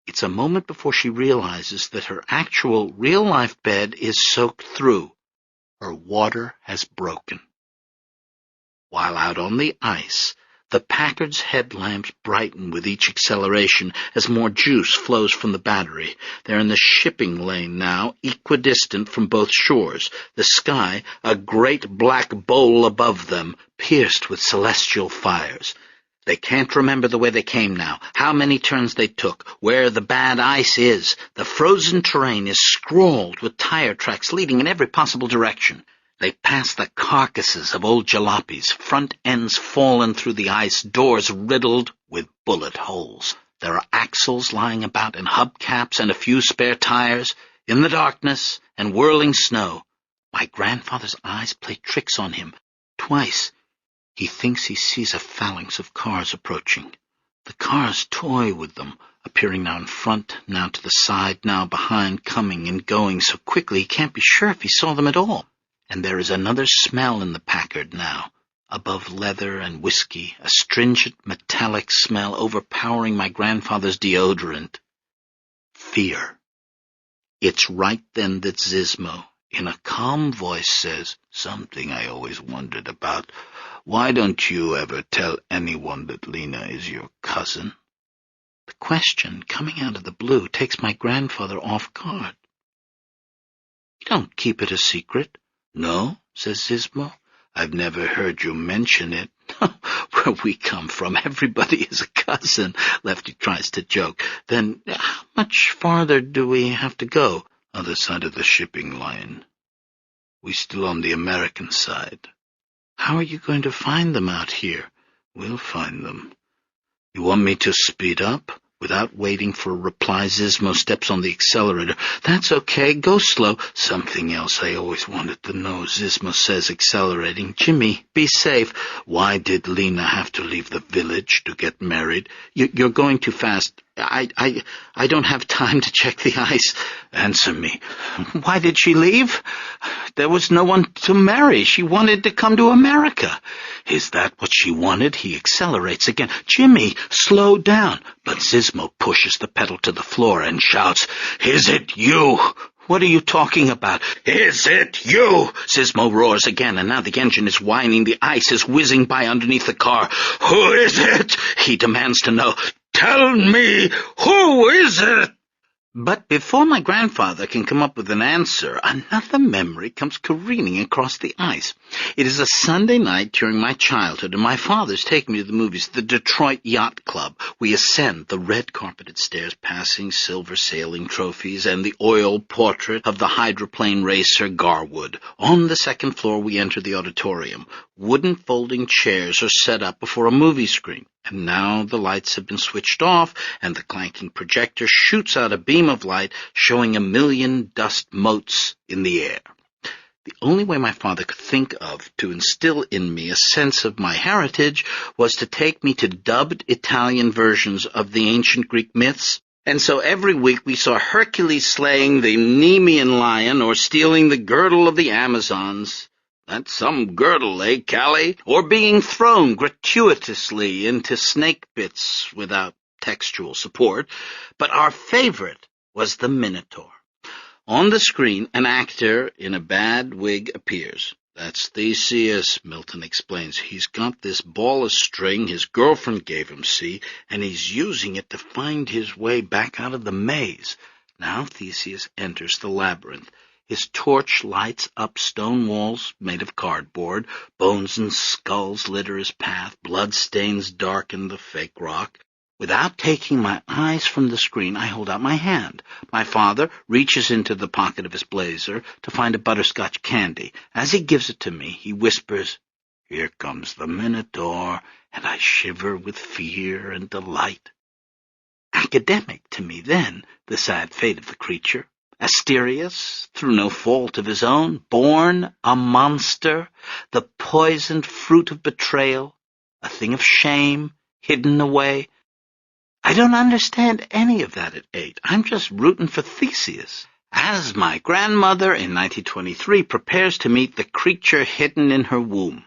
It's a moment before she realizes that her actual real-life bed is soaked through. Her water has broken. While out on the ice, the Packard's headlamps brighten with each acceleration as more juice flows from the battery. They're in the shipping lane now, equidistant from both shores, the sky a great black bowl above them, pierced with celestial fires. They can't remember the way they came now, how many turns they took, where the bad ice is. The frozen terrain is scrawled with tire tracks leading in every possible direction. They pass the carcasses of old jalopies, front ends fallen through the ice, doors riddled with bullet holes. There are axles lying about and hubcaps and a few spare tires. In the darkness and whirling snow, my grandfather's eyes play tricks on him. Twice he thinks he sees a phalanx of cars approaching. The cars toy with them, appearing now in front, now to the side, now behind, coming and going so quickly he can't be sure if he saw them at all. And there is another smell in the Packard now, above leather and whiskey, a stringent metallic smell overpowering my grandfather's deodorant. Fear. It's right then that Zismo, in a calm voice, says, "Something I always wondered about. Why don't you ever tell anyone that Lena is your cousin?" The question, coming out of the blue, takes my grandfather off guard. "You don't keep it a secret?" "No," says Zismo. "I've never heard you mention it." "Where we come from, everybody is a cousin," Lefty tries to joke. "Then how much farther do we have to go?" "Other side of the shipping line. We still on the American side." "How are you going to find them out here?" "We'll find them." "You want me to speed up?" Without waiting for a reply, Zismo steps on the accelerator. "That's okay. Go slow." "Something else I always wanted to know," Zismo says, accelerating. "Jimmy, be safe. Why did Lena have to leave the village to get married?" You're going too fast. I don't have time to check the ice." "Answer me." "Why did she leave? There was no one to marry. She wanted to come to America." "Is that what she wanted?" He accelerates again. "Jimmy, slow down." But Zismo pushes the pedal to the floor and shouts, "Is it you?" "What are you talking about?" "Is it you?" Zismo roars again, and now the engine is whining. The ice is whizzing by underneath the car. "Who is it?" he demands to know. "Tell me, who is it?" But before my grandfather can come up with an answer, another memory comes careening across the ice. It is a Sunday night during my childhood, and my father's taking me to the movies, the Detroit Yacht Club. We ascend the red-carpeted stairs, passing silver sailing trophies and the oil portrait of the hydroplane racer Garwood. On the second floor, we enter the auditorium. Wooden folding chairs are set up before a movie screen. And now the lights have been switched off, and the clanking projector shoots out a beam of light, showing a million dust motes in the air. The only way my father could think of to instill in me a sense of my heritage was to take me to dubbed Italian versions of the ancient Greek myths. And so every week we saw Hercules slaying the Nemean lion or stealing the girdle of the Amazons. That's some girdle, eh, Callie? Or being thrown gratuitously into snake bits without textual support. But our favorite was the Minotaur. On the screen, an actor in a bad wig appears. "That's Theseus," Milton explains. "He's got this ball of string his girlfriend gave him, see, and he's using it to find his way back out of the maze." Now Theseus enters the labyrinth. His torch lights up stone walls made of cardboard. Bones and skulls litter his path. Blood stains darken the fake rock. Without taking my eyes from the screen, I hold out my hand. My father reaches into the pocket of his blazer to find a butterscotch candy. As he gives it to me, he whispers, Here comes the Minotaur, and I shiver with fear and delight. Academic to me then, the sad fate of the creature. Asterius, through no fault of his own, born a monster, the poisoned fruit of betrayal, a thing of shame, hidden away. I don't understand any of that at 8. I'm just rooting for Theseus. As my grandmother in 1923 prepares to meet the creature hidden in her womb.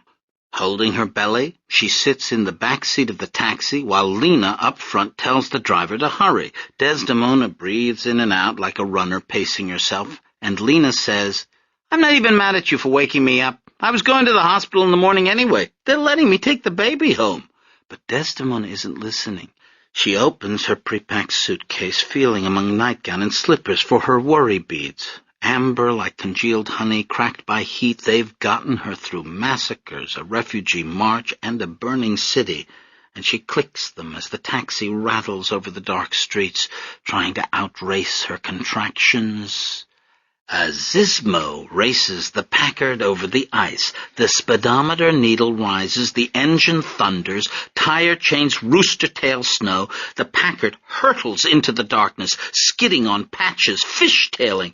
Holding her belly, she sits in the back seat of the taxi while Lena up front tells the driver to hurry. Desdemona breathes in and out like a runner pacing herself, and Lena says, "I'm not even mad at you for waking me up. I was going to the hospital in the morning anyway. They're letting me take the baby home." But Desdemona isn't listening. She opens her pre-packed suitcase, feeling among nightgown and slippers for her worry beads. Amber like congealed honey, cracked by heat, they've gotten her through massacres, a refugee march, and a burning city, and she clicks them as the taxi rattles over the dark streets, trying to outrace her contractions. A Zismo races the Packard over the ice. The speedometer needle rises, the engine thunders, tire chains rooster-tail snow. The Packard hurtles into the darkness, skidding on patches, fishtailing.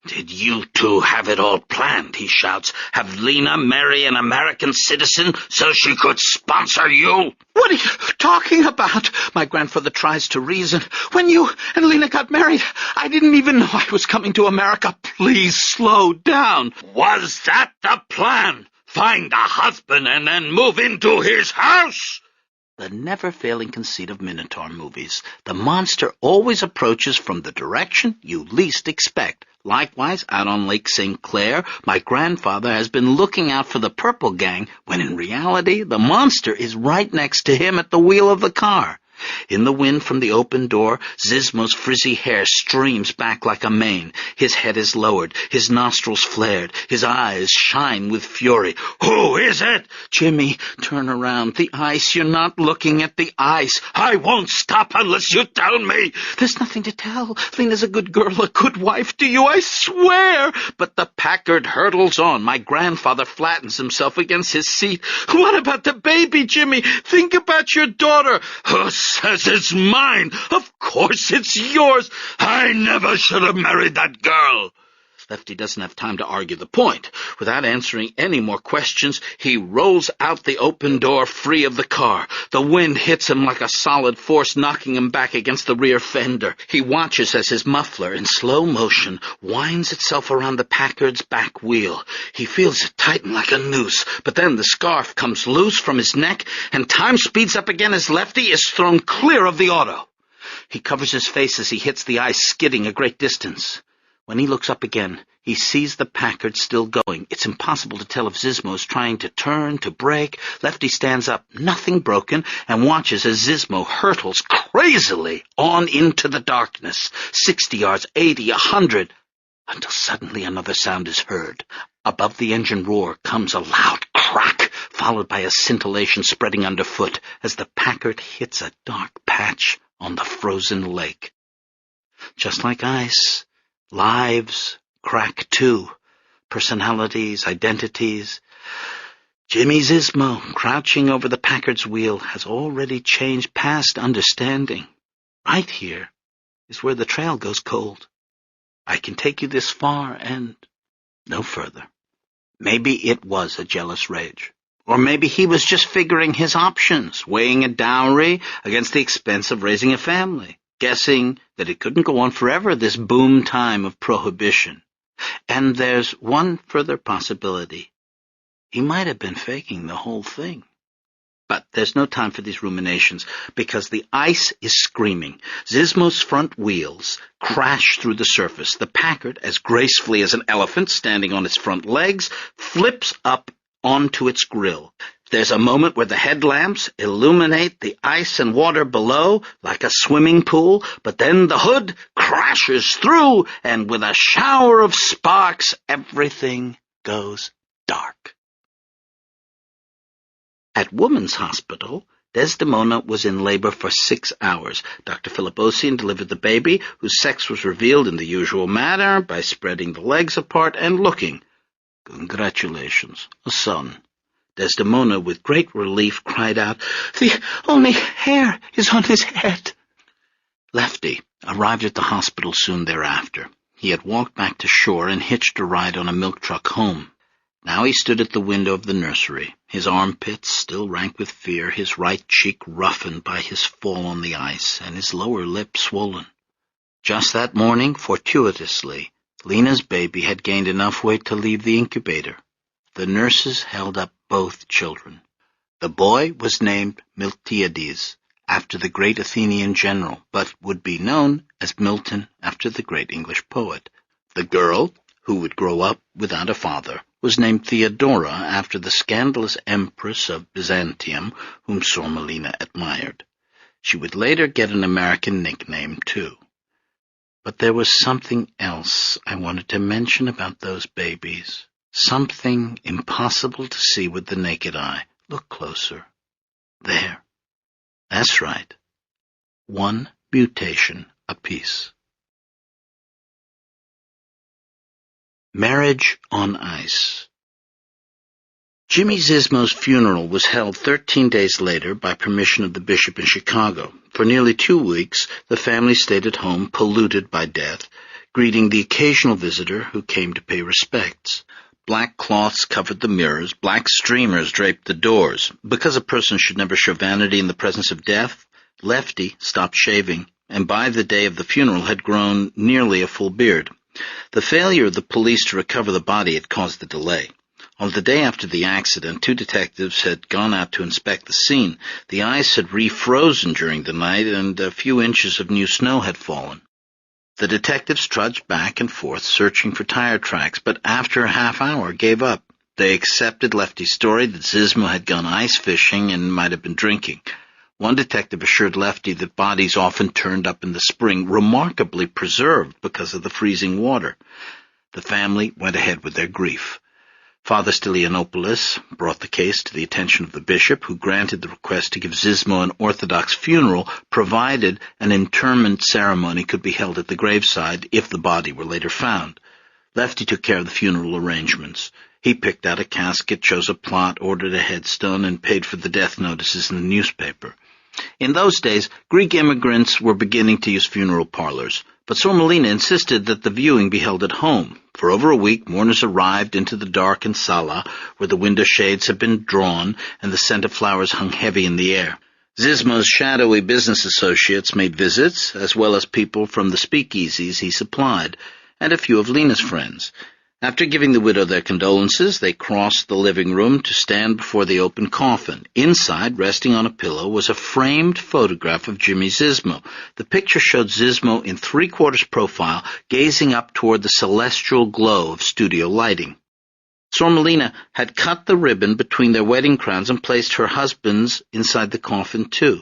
"Did you two have it all planned?" he shouts. "Have Lena marry an American citizen so she could sponsor you?" "What are you talking about?" my grandfather tries to reason. "When you and Lena got married, I didn't even know I was coming to America. Please slow down." Was that the plan? Find a husband and then move into his house? The never-failing conceit of Minotaur movies. The monster always approaches from the direction you least expect. Likewise, out on Lake St. Clair, my grandfather has been looking out for the Purple Gang, when in reality the monster is right next to him at the wheel of the car. In the wind from the open door, Zismo's frizzy hair streams back like a mane. His head is lowered, his nostrils flared, his eyes shine with fury. "Who is it?" "Jimmy, turn around. The ice. You're not looking at the ice." "I won't stop unless you tell me." "There's nothing to tell. Lena's a good girl, a good wife to you, I swear." But the Packard hurtles on. My grandfather flattens himself against his seat. "What about the baby, Jimmy? Think about your daughter." "Who says it's mine? Of course it's yours. I never should have married that girl." Lefty doesn't have time to argue the point. Without answering any more questions, he rolls out the open door, free of the car. The wind hits him like a solid force, knocking him back against the rear fender. He watches as his muffler, in slow motion, winds itself around the Packard's back wheel. He feels it tighten like a noose, but then the scarf comes loose from his neck, and time speeds up again as Lefty is thrown clear of the auto. He covers his face as he hits the ice, skidding a great distance. When he looks up again, he sees the Packard still going. It's impossible to tell if Zismo's trying to turn, to brake. Lefty stands up, nothing broken, and watches as Zismo hurtles crazily on into the darkness. 60 yards, 80, 100, until suddenly another sound is heard. Above the engine roar comes a loud crack, followed by a scintillation spreading underfoot as the Packard hits a dark patch on the frozen lake. Just like ice, lives crack too, personalities, identities. Jimmy Zismo, crouching over the Packard's wheel, has already changed past understanding. Right here is where the trail goes cold. I can take you this far and no further. Maybe it was a jealous rage. Or maybe he was just figuring his options, weighing a dowry against the expense of raising a family, guessing that it couldn't go on forever, this boom time of prohibition. And there's one further possibility. He might have been faking the whole thing. But there's no time for these ruminations, because the ice is screaming. Zismo's front wheels crash through the surface. The Packard, as gracefully as an elephant standing on its front legs, flips up onto its grill. There's a moment where the headlamps illuminate the ice and water below like a swimming pool, but then the hood crashes through, and with a shower of sparks, everything goes dark. At Woman's Hospital, Desdemona was in labor for 6 hours. Dr. Philipposian delivered the baby, whose sex was revealed in the usual manner by spreading the legs apart and looking. "Congratulations, a son." Desdemona, with great relief, cried out, "The only hair is on his head." Lefty arrived at the hospital soon thereafter. He had walked back to shore and hitched a ride on a milk truck home. Now he stood at the window of the nursery, his armpits still rank with fear, his right cheek roughened by his fall on the ice, and his lower lip swollen. Just that morning, fortuitously, Lena's baby had gained enough weight to leave the incubator. The nurses held up both children. The boy was named Miltiades, after the great Athenian general, but would be known as Milton after the great English poet. The girl, who would grow up without a father, was named Theodora after the scandalous empress of Byzantium, whom Sormelina admired. She would later get an American nickname, too. But there was something else I wanted to mention about those babies. Something impossible to see with the naked eye. Look closer. There. That's right. One mutation apiece. Marriage on ice. Jimmy Zizmo's funeral was held 13 days later by permission of the bishop in Chicago. For nearly 2 weeks, the family stayed at home, polluted by death, greeting the occasional visitor who came to pay respects. Black cloths covered the mirrors, black streamers draped the doors. Because a person should never show vanity in the presence of death, Lefty stopped shaving, and by the day of the funeral had grown nearly a full beard. The failure of the police to recover the body had caused the delay. On the day after the accident, 2 detectives had gone out to inspect the scene. The ice had refrozen during the night, and a few inches of new snow had fallen. The detectives trudged back and forth, searching for tire tracks, but after a half hour gave up. They accepted Lefty's story that Zizmo had gone ice fishing and might have been drinking. One detective assured Lefty that bodies often turned up in the spring, remarkably preserved because of the freezing water. The family went ahead with their grief. Father Stylianopoulos brought the case to the attention of the bishop, who granted the request to give Zizmo an Orthodox funeral, provided an interment ceremony could be held at the graveside if the body were later found. Lefty took care of the funeral arrangements. He picked out a casket, chose a plot, ordered a headstone, and paid for the death notices in the newspaper. In those days, Greek immigrants were beginning to use funeral parlors, but Sormelina insisted that the viewing be held at home. For over a week, mourners arrived into the darkened sala, where the window shades had been drawn and the scent of flowers hung heavy in the air. Zizmo's shadowy business associates made visits, as well as people from the speakeasies he supplied, and a few of Lena's friends. After giving the widow their condolences, they crossed the living room to stand before the open coffin. Inside, resting on a pillow, was a framed photograph of Jimmy Zizmo. The picture showed Zizmo in 3/4 profile, gazing up toward the celestial glow of studio lighting. Sormelina had cut the ribbon between their wedding crowns and placed her husband's inside the coffin, too.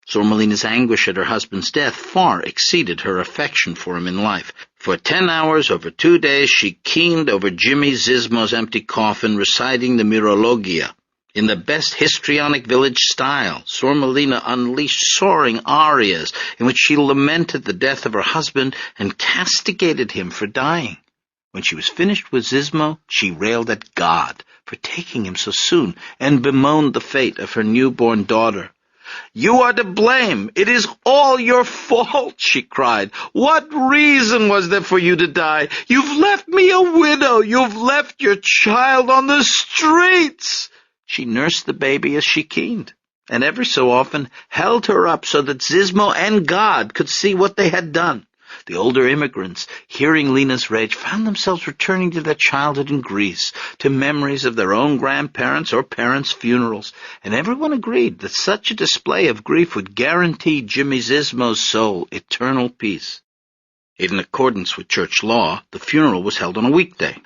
Sormelina's anguish at her husband's death far exceeded her affection for him in life. For 10 hours over 2 days she keened over Jimmy Zizmo's empty coffin, reciting the Myrologia. In the best histrionic village style, Sormelina unleashed soaring arias in which she lamented the death of her husband and castigated him for dying. When she was finished with Zizmo, she railed at God for taking him so soon and bemoaned the fate of her newborn daughter. "You are to blame. It is all your fault," she cried. "What reason was there for you to die? You've left me a widow. You've left your child on the streets." She nursed the baby as she keened, and every so often held her up so that Zizmo and God could see what they had done. The older immigrants, hearing Lena's rage, found themselves returning to their childhood in Greece, to memories of their own grandparents' or parents' funerals, and everyone agreed that such a display of grief would guarantee Jimmy Zizmo's soul eternal peace. In accordance with church law, the funeral was held on a weekday.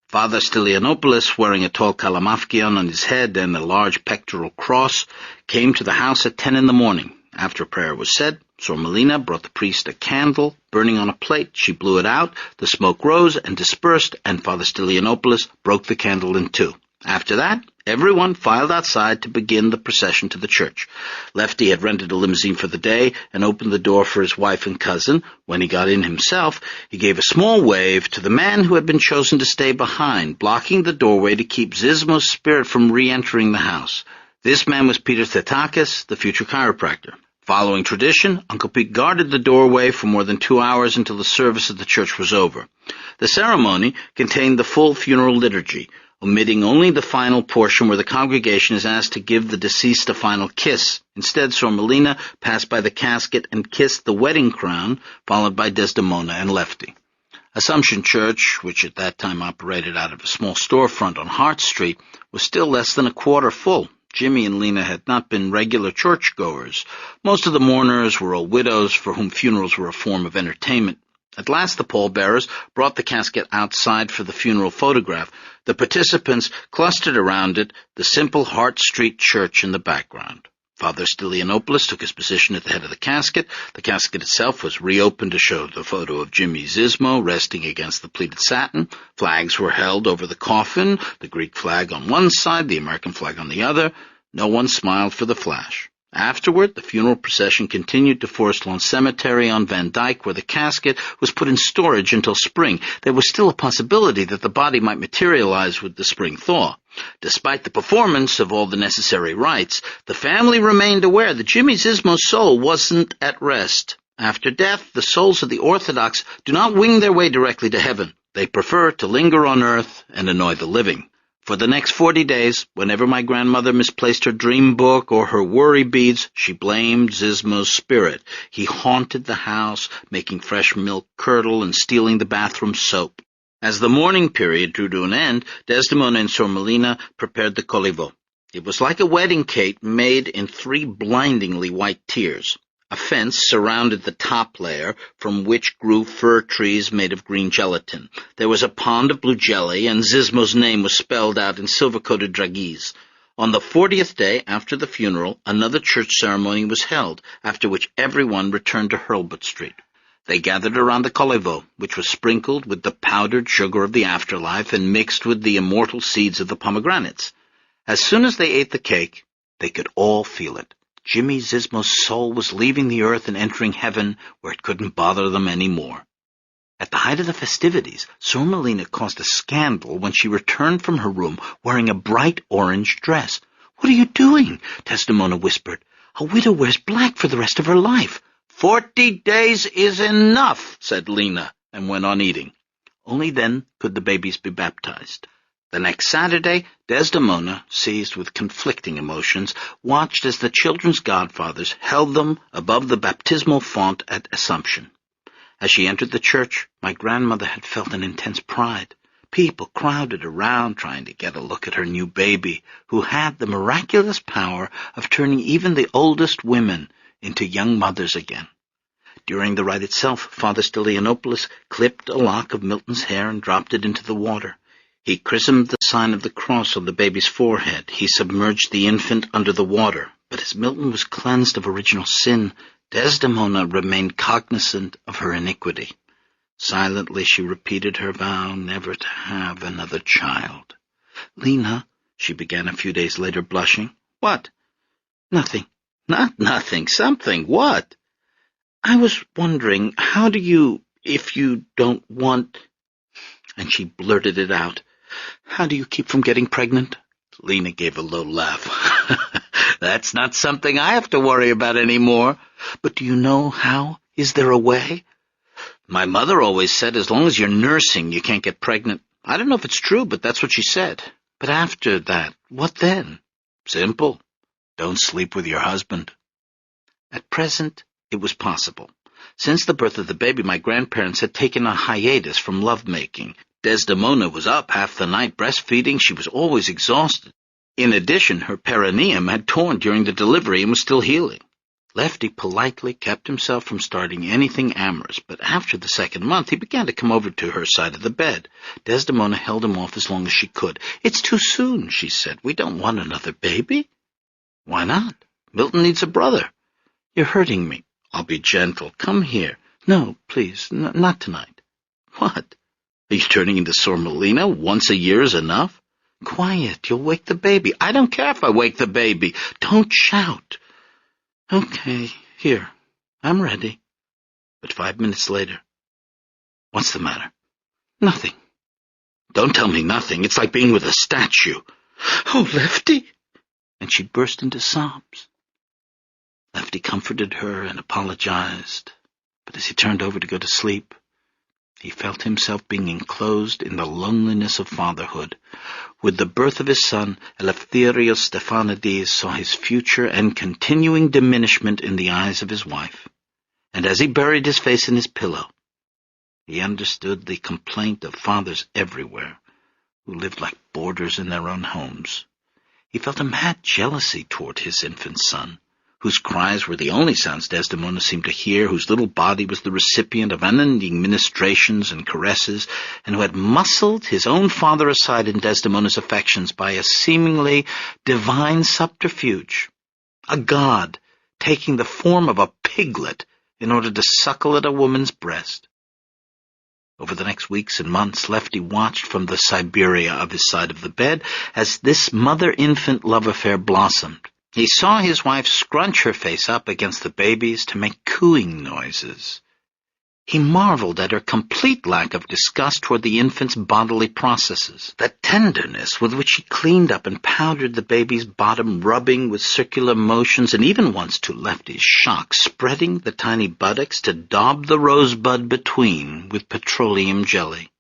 Father Stylianopoulos, wearing a tall kalamafkion on his head and a large pectoral cross, came to the house at 10 in the morning. After prayer was said, Sormelina brought the priest a candle burning on a plate. She blew it out, the smoke rose and dispersed, and Father Stylianopoulos broke the candle in 2. After that, everyone filed outside to begin the procession to the church. Lefty had rented a limousine for the day and opened the door for his wife and cousin. When he got in himself, he gave a small wave to the man who had been chosen to stay behind, blocking the doorway to keep Zizmo's spirit from re-entering the house. This man was Peter Thetakis, the future chiropractor. Following tradition, Uncle Pete guarded the doorway for more than 2 hours until the service at the church was over. The ceremony contained the full funeral liturgy, omitting only the final portion where the congregation is asked to give the deceased a final kiss. Instead, Sor Melina passed by the casket and kissed the wedding crown, followed by Desdemona and Lefty. Assumption Church, which at that time operated out of a small storefront on Hart Street, was still less than a quarter full. Jimmy and Lena had not been regular churchgoers. Most of the mourners were old widows for whom funerals were a form of entertainment. At last the pallbearers brought the casket outside for the funeral photograph. The participants clustered around it, the simple Hart Street church in the background. Father Stylianopoulos took his position at the head of the casket. The casket itself was reopened to show the photo of Jimmy Zizmo resting against the pleated satin. Flags were held over the coffin, the Greek flag on one side, the American flag on the other. No one smiled for the flash. Afterward, the funeral procession continued to Forest Lawn Cemetery on Van Dyke, where the casket was put in storage until spring. There was still a possibility that the body might materialize with the spring thaw. Despite the performance of all the necessary rites, the family remained aware that Jimmy Zizmo's soul wasn't at rest. After death, the souls of the Orthodox do not wing their way directly to heaven. They prefer to linger on earth and annoy the living. For the next 40 days, whenever my grandmother misplaced her dream book or her worry beads, she blamed Zizmo's spirit. He haunted the house, making fresh milk curdle and stealing the bathroom soap. As the mourning period drew to an end, Desdemona and Sor Melina prepared the colivo. It was like a wedding cake made in 3 blindingly white tiers. A fence surrounded the top layer, from which grew fir trees made of green gelatin. There was a pond of blue jelly, and Zizmo's name was spelled out in silver-coated dragées. On the 40th day after the funeral, another church ceremony was held, after which everyone returned to Hurlbut Street. They gathered around the colivo, which was sprinkled with the powdered sugar of the afterlife and mixed with the immortal seeds of the pomegranates. As soon as they ate the cake, they could all feel it. Jimmy Zizmo's soul was leaving the earth and entering heaven, where it couldn't bother them any more. At the height of the festivities, Sor Melina caused a scandal when she returned from her room wearing a bright orange dress. "What are you doing?" Desdemona whispered. "A widow wears black for the rest of her life." 40 days is enough," said Lena, and went on eating. Only then could the babies be baptized. The next Saturday, Desdemona, seized with conflicting emotions, watched as the children's godfathers held them above the baptismal font at Assumption. As she entered the church, my grandmother had felt an intense pride. People crowded around trying to get a look at her new baby, who had the miraculous power of turning even the oldest women into young mothers again. During the rite itself, Father Stylianopoulos clipped a lock of Milton's hair and dropped it into the water. He christened the sign of the cross on the baby's forehead. He submerged the infant under the water. But as Milton was cleansed of original sin, Desdemona remained cognizant of her iniquity. Silently she repeated her vow never to have another child. "Lena," she began a few days later, blushing. "What?" "Nothing." "Not nothing. Something. What?" "I was wondering, how do you, if you don't want—" And she blurted it out. "How do you keep from getting pregnant?" Lena gave a low laugh. "That's not something I have to worry about anymore." "But do you know how? Is there a way?" "My mother always said as long as you're nursing, you can't get pregnant. I don't know if it's true, but that's what she said." "But after that, what then?" "Simple. Don't sleep with your husband." At present, it was possible. Since the birth of the baby, my grandparents had taken a hiatus from lovemaking. Desdemona was up half the night breastfeeding. She was always exhausted. In addition, her perineum had torn during the delivery and was still healing. Lefty politely kept himself from starting anything amorous, but after the 2nd month he began to come over to her side of the bed. Desdemona held him off as long as she could. "It's too soon," she said. "We don't want another baby." "Why not? Milton needs a brother." "You're hurting me." "I'll be gentle. Come here." "No, please, not tonight." "What? Are you turning into Sor Melina? Once a year is enough." Quiet, you'll wake the baby. I don't care if I wake the baby. Don't shout. Okay, here, I'm ready. But 5 minutes later, what's the matter? Nothing. Don't tell me nothing. It's like being with a statue. Oh, Lefty! And she burst into sobs. Lefty comforted her and apologized, but as he turned over to go to sleep, he felt himself being enclosed in the loneliness of fatherhood. With the birth of his son, Eleftherios Stephanides saw his future and continuing diminishment in the eyes of his wife. And as he buried his face in his pillow, he understood the complaint of fathers everywhere who lived like boarders in their own homes. He felt a mad jealousy toward his infant son, whose cries were the only sounds Desdemona seemed to hear, whose little body was the recipient of unending ministrations and caresses, and who had muscled his own father aside in Desdemona's affections by a seemingly divine subterfuge, a god taking the form of a piglet in order to suckle at a woman's breast. Over the next weeks and months, Lefty watched from the Siberia of his side of the bed as this mother-infant love affair blossomed. He saw his wife scrunch her face up against the baby's to make cooing noises. He marveled at her complete lack of disgust toward the infant's bodily processes, the tenderness with which she cleaned up and powdered the baby's bottom, rubbing with circular motions, and even once, to Lefty's shock, spreading the tiny buttocks to daub the rosebud between with petroleum jelly.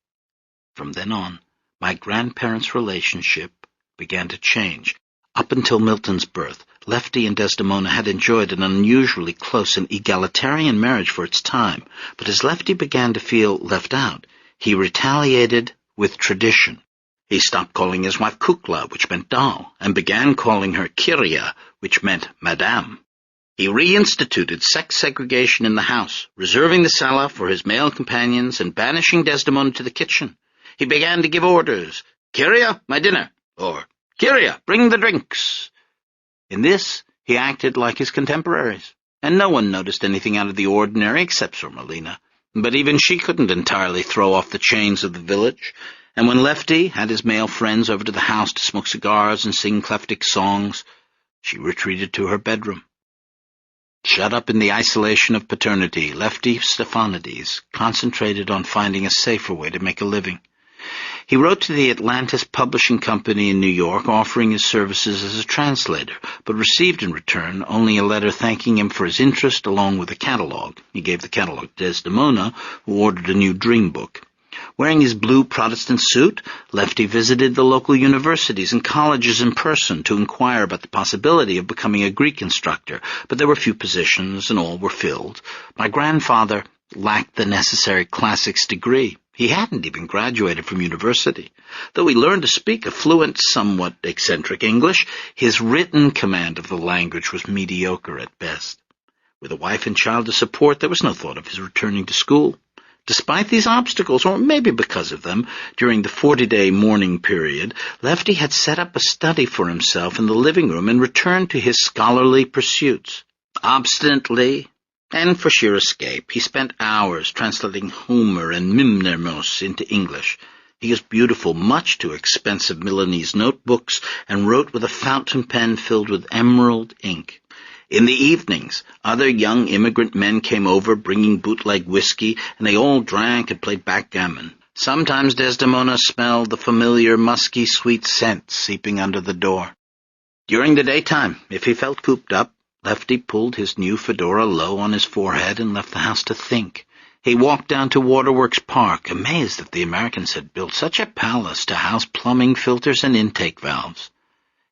From then on, my grandparents' relationship began to change. Up until Milton's birth, Lefty and Desdemona had enjoyed an unusually close and egalitarian marriage for its time, but as Lefty began to feel left out, he retaliated with tradition. He stopped calling his wife Kukla, which meant doll, and began calling her Kyria, which meant madame. He reinstituted sex segregation in the house, reserving the sala for his male companions and banishing Desdemona to the kitchen. He began to give orders, "Kyria, my dinner," or "Kyria, bring the drinks." In this, he acted like his contemporaries, and no one noticed anything out of the ordinary except Sir Melina. But even she couldn't entirely throw off the chains of the village, and when Lefty had his male friends over to the house to smoke cigars and sing kleptic songs, she retreated to her bedroom. Shut up in the isolation of paternity, Lefty Stephanides concentrated on finding a safer way to make a living. He wrote to the Atlantis Publishing Company in New York, offering his services as a translator, but received in return only a letter thanking him for his interest along with a catalogue. He gave the catalogue to Desdemona, who ordered a new dream book. Wearing his blue Protestant suit, Lefty visited the local universities and colleges in person to inquire about the possibility of becoming a Greek instructor, but there were few positions and all were filled. My grandfather lacked the necessary classics degree. He hadn't even graduated from university. Though he learned to speak a fluent, somewhat eccentric English, his written command of the language was mediocre at best. With a wife and child to support, there was no thought of his returning to school. Despite these obstacles, or maybe because of them, during the 40-day mourning period, Lefty had set up a study for himself in the living room and returned to his scholarly pursuits. Obstinately, and for sheer escape, he spent hours translating Homer and Mimnermos into English. He used beautiful, much too expensive Milanese notebooks and wrote with a fountain pen filled with emerald ink. In the evenings, other young immigrant men came over bringing bootleg whiskey, and they all drank and played backgammon. Sometimes Desdemona smelled the familiar musky sweet scent seeping under the door. During the daytime, if he felt cooped up, Lefty pulled his new fedora low on his forehead and left the house to think. He walked down to Waterworks Park, amazed that the Americans had built such a palace to house plumbing filters and intake valves.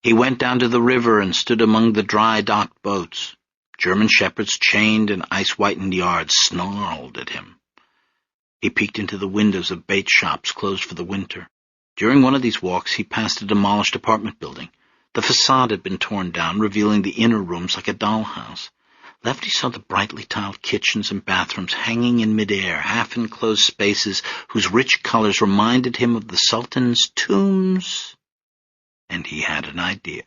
He went down to the river and stood among the dry-docked boats. German shepherds chained in ice-whitened yards snarled at him. He peeked into the windows of bait shops closed for the winter. During one of these walks, he passed a demolished apartment building. The facade had been torn down, revealing the inner rooms like a dollhouse. Lefty saw the brightly tiled kitchens and bathrooms hanging in midair, half-enclosed spaces whose rich colors reminded him of the Sultan's tombs. And he had an idea.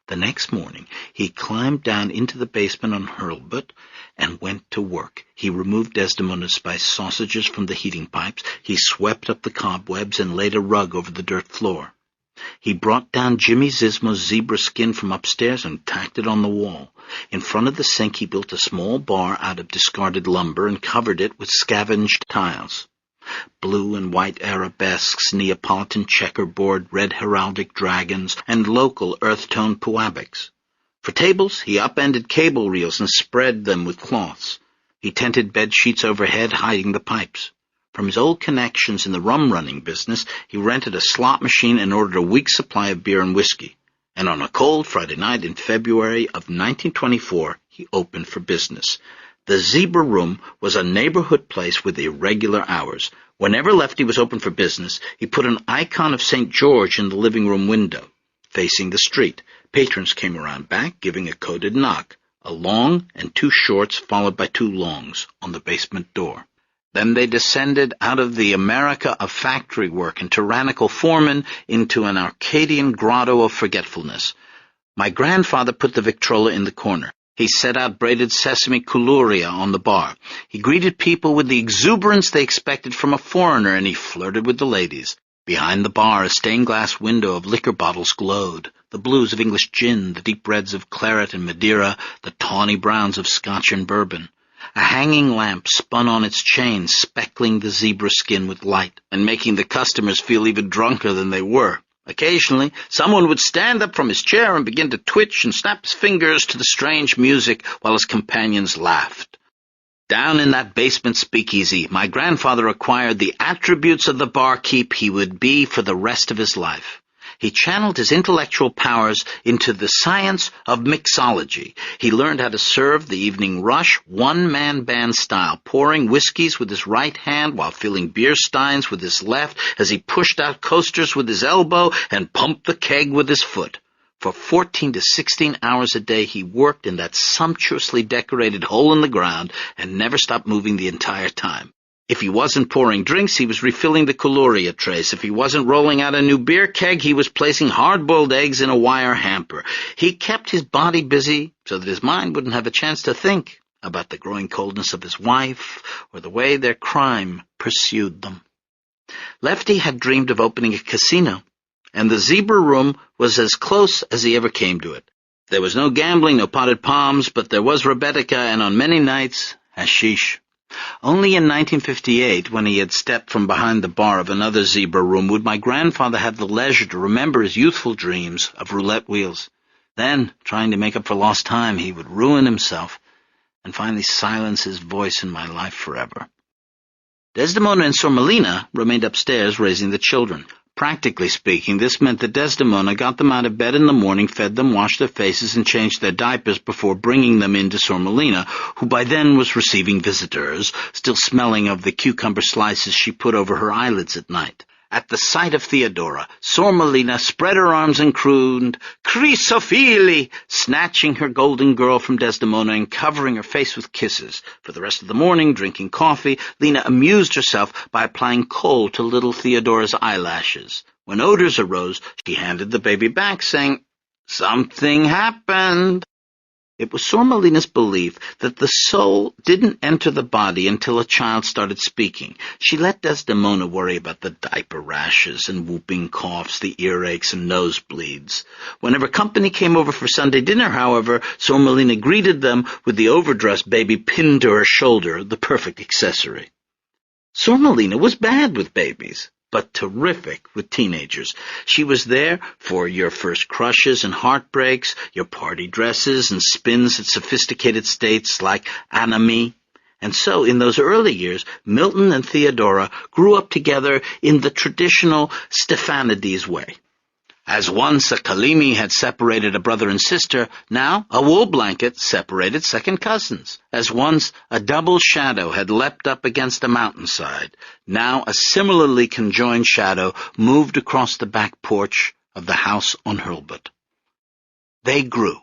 The next morning, he climbed down into the basement on Hurlbut and went to work. He removed Desdemona's spiced sausages from the heating pipes. He swept up the cobwebs and laid a rug over the dirt floor. He brought down Jimmy Zizmo's zebra skin from upstairs and tacked it on the wall. In front of the sink he built a small bar out of discarded lumber and covered it with scavenged tiles. Blue and white arabesques, Neapolitan checkerboard, red heraldic dragons, and local earth-tone puabics. For tables, he upended cable reels and spread them with cloths. He tented bed sheets overhead, hiding the pipes. From his old connections in the rum-running business, he rented a slot machine and ordered a week's supply of beer and whiskey. And on a cold Friday night in February of 1924, he opened for business. The Zebra Room was a neighborhood place with irregular hours. Whenever Lefty was open for business, he put an icon of St. George in the living room window, facing the street. Patrons came around back, giving a coded knock, a long and two shorts followed by two longs on the basement door. Then they descended out of the America of factory work and tyrannical foremen into an Arcadian grotto of forgetfulness. My grandfather put the Victrola in the corner. He set out braided sesame coulouria on the bar. He greeted people with the exuberance they expected from a foreigner, and he flirted with the ladies. Behind the bar, a stained-glass window of liquor bottles glowed, the blues of English gin, the deep reds of claret and Madeira, the tawny browns of Scotch and bourbon. A hanging lamp spun on its chain, speckling the zebra skin with light, and making the customers feel even drunker than they were. Occasionally, someone would stand up from his chair and begin to twitch and snap his fingers to the strange music while his companions laughed. Down in that basement speakeasy, my grandfather acquired the attributes of the barkeep he would be for the rest of his life. He channeled his intellectual powers into the science of mixology. He learned how to serve the evening rush one-man band style, pouring whiskeys with his right hand while filling beer steins with his left as he pushed out coasters with his elbow and pumped the keg with his foot. For 14 to 16 hours a day he worked in that sumptuously decorated hole in the ground and never stopped moving the entire time. If he wasn't pouring drinks, he was refilling the coulouria trays. If he wasn't rolling out a new beer keg, he was placing hard-boiled eggs in a wire hamper. He kept his body busy so that his mind wouldn't have a chance to think about the growing coldness of his wife or the way their crime pursued them. Lefty had dreamed of opening a casino, and the Zebra Room was as close as he ever came to it. There was no gambling, no potted palms, but there was Rebetica, and on many nights, hashish. Only in 1958, when he had stepped from behind the bar of another Zebra Room, would my grandfather have the leisure to remember his youthful dreams of roulette wheels. Then, trying to make up for lost time, he would ruin himself and finally silence his voice in my life forever. Desdemona and Sormelina remained upstairs raising the children. Practically speaking, this meant that Desdemona got them out of bed in the morning, fed them, washed their faces, and changed their diapers before bringing them in to Sormelina, who by then was receiving visitors, still smelling of the cucumber slices she put over her eyelids at night. At the sight of Theodora, Sormelina spread her arms and crooned, "Chrysophyli," snatching her golden girl from Desdemona and covering her face with kisses. For the rest of the morning, drinking coffee, Lena amused herself by applying kohl to little Theodora's eyelashes. When odors arose, she handed the baby back, saying, "Something happened." It was Sormelina's belief that the soul didn't enter the body until a child started speaking. She let Desdemona worry about the diaper rashes and whooping coughs, the earaches and nosebleeds. Whenever company came over for Sunday dinner, however, Sormelina greeted them with the overdressed baby pinned to her shoulder, the perfect accessory. Sormelina was bad with babies, but terrific with teenagers. She was there for your first crushes and heartbreaks, your party dresses and spins at sophisticated states like anatomy. And so, in those early years, Milton and Theodora grew up together in the traditional Stephanides way. As once a Kalimi had separated a brother and sister, now a wool blanket separated second cousins. As once a double shadow had leapt up against a mountainside, now a similarly conjoined shadow moved across the back porch of the house on Hurlbut. They grew.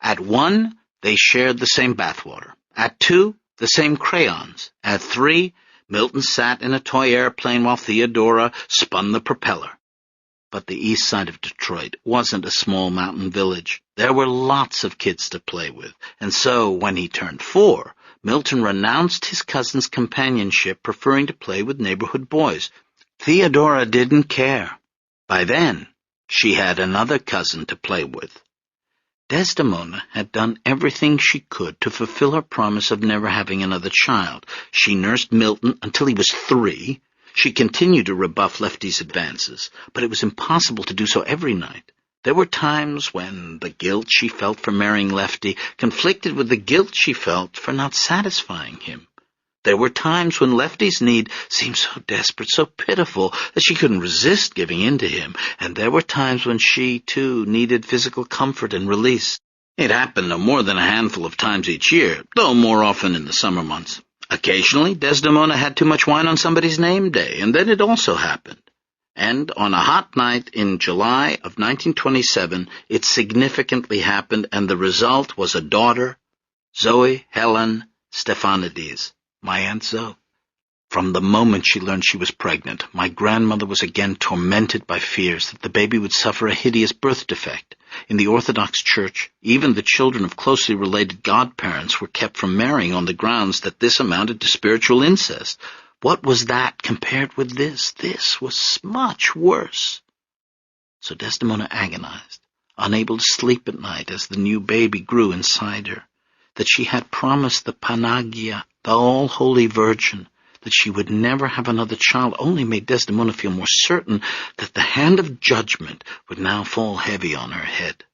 At 1, they shared the same bathwater. At 2, the same crayons. At 3, Milton sat in a toy airplane while Theodora spun the propeller. But the east side of Detroit wasn't a small mountain village. There were lots of kids to play with, and so when he turned 4, Milton renounced his cousin's companionship, preferring to play with neighborhood boys. Theodora didn't care. By then, She had another cousin to play with. Desdemona had done everything she could to fulfill her promise of never having another child. She nursed Milton until he was 3. She continued to rebuff Lefty's advances, but it was impossible to do so every night. There were times when the guilt she felt for marrying Lefty conflicted with the guilt she felt for not satisfying him. There were times when Lefty's need seemed so desperate, so pitiful, that she couldn't resist giving in to him, and there were times when she, too, needed physical comfort and release. It happened no more than a handful of times each year, though more often in the summer months. Occasionally, Desdemona had too much wine on somebody's name day, and then it also happened. And on a hot night in July of 1927, it significantly happened, and the result was a daughter, Zoe Helen Stephanides, my Aunt Zoe. From the moment she learned she was pregnant, my grandmother was again tormented by fears that the baby would suffer a hideous birth defect. In the Orthodox Church, even the children of closely related godparents were kept from marrying on the grounds that this amounted to spiritual incest. What was that compared with this? This was much worse. So Desdemona agonized, unable to sleep at night as the new baby grew inside her, that she had promised the Panagia, the All-Holy Virgin, that she would never have another child, only made Desdemona feel more certain that the hand of judgment would now fall heavy on her head.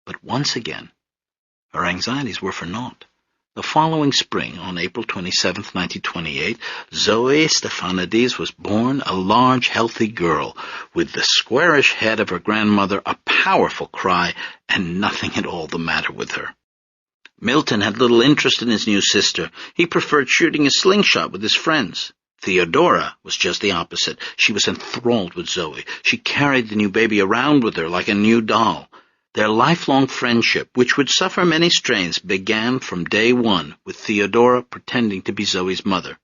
But once again, her anxieties were for naught. The following spring, on April 27, 1928, Zoe Stephanides was born, a large, healthy girl, with the squarish head of her grandmother, a powerful cry, and nothing at all the matter with her. Milton had little interest in his new sister. He preferred shooting a slingshot with his friends. Theodora was just the opposite. She was enthralled with Zoe. She carried the new baby around with her like a new doll. Their lifelong friendship, which would suffer many strains, began from day one with Theodora pretending to be Zoe's mother.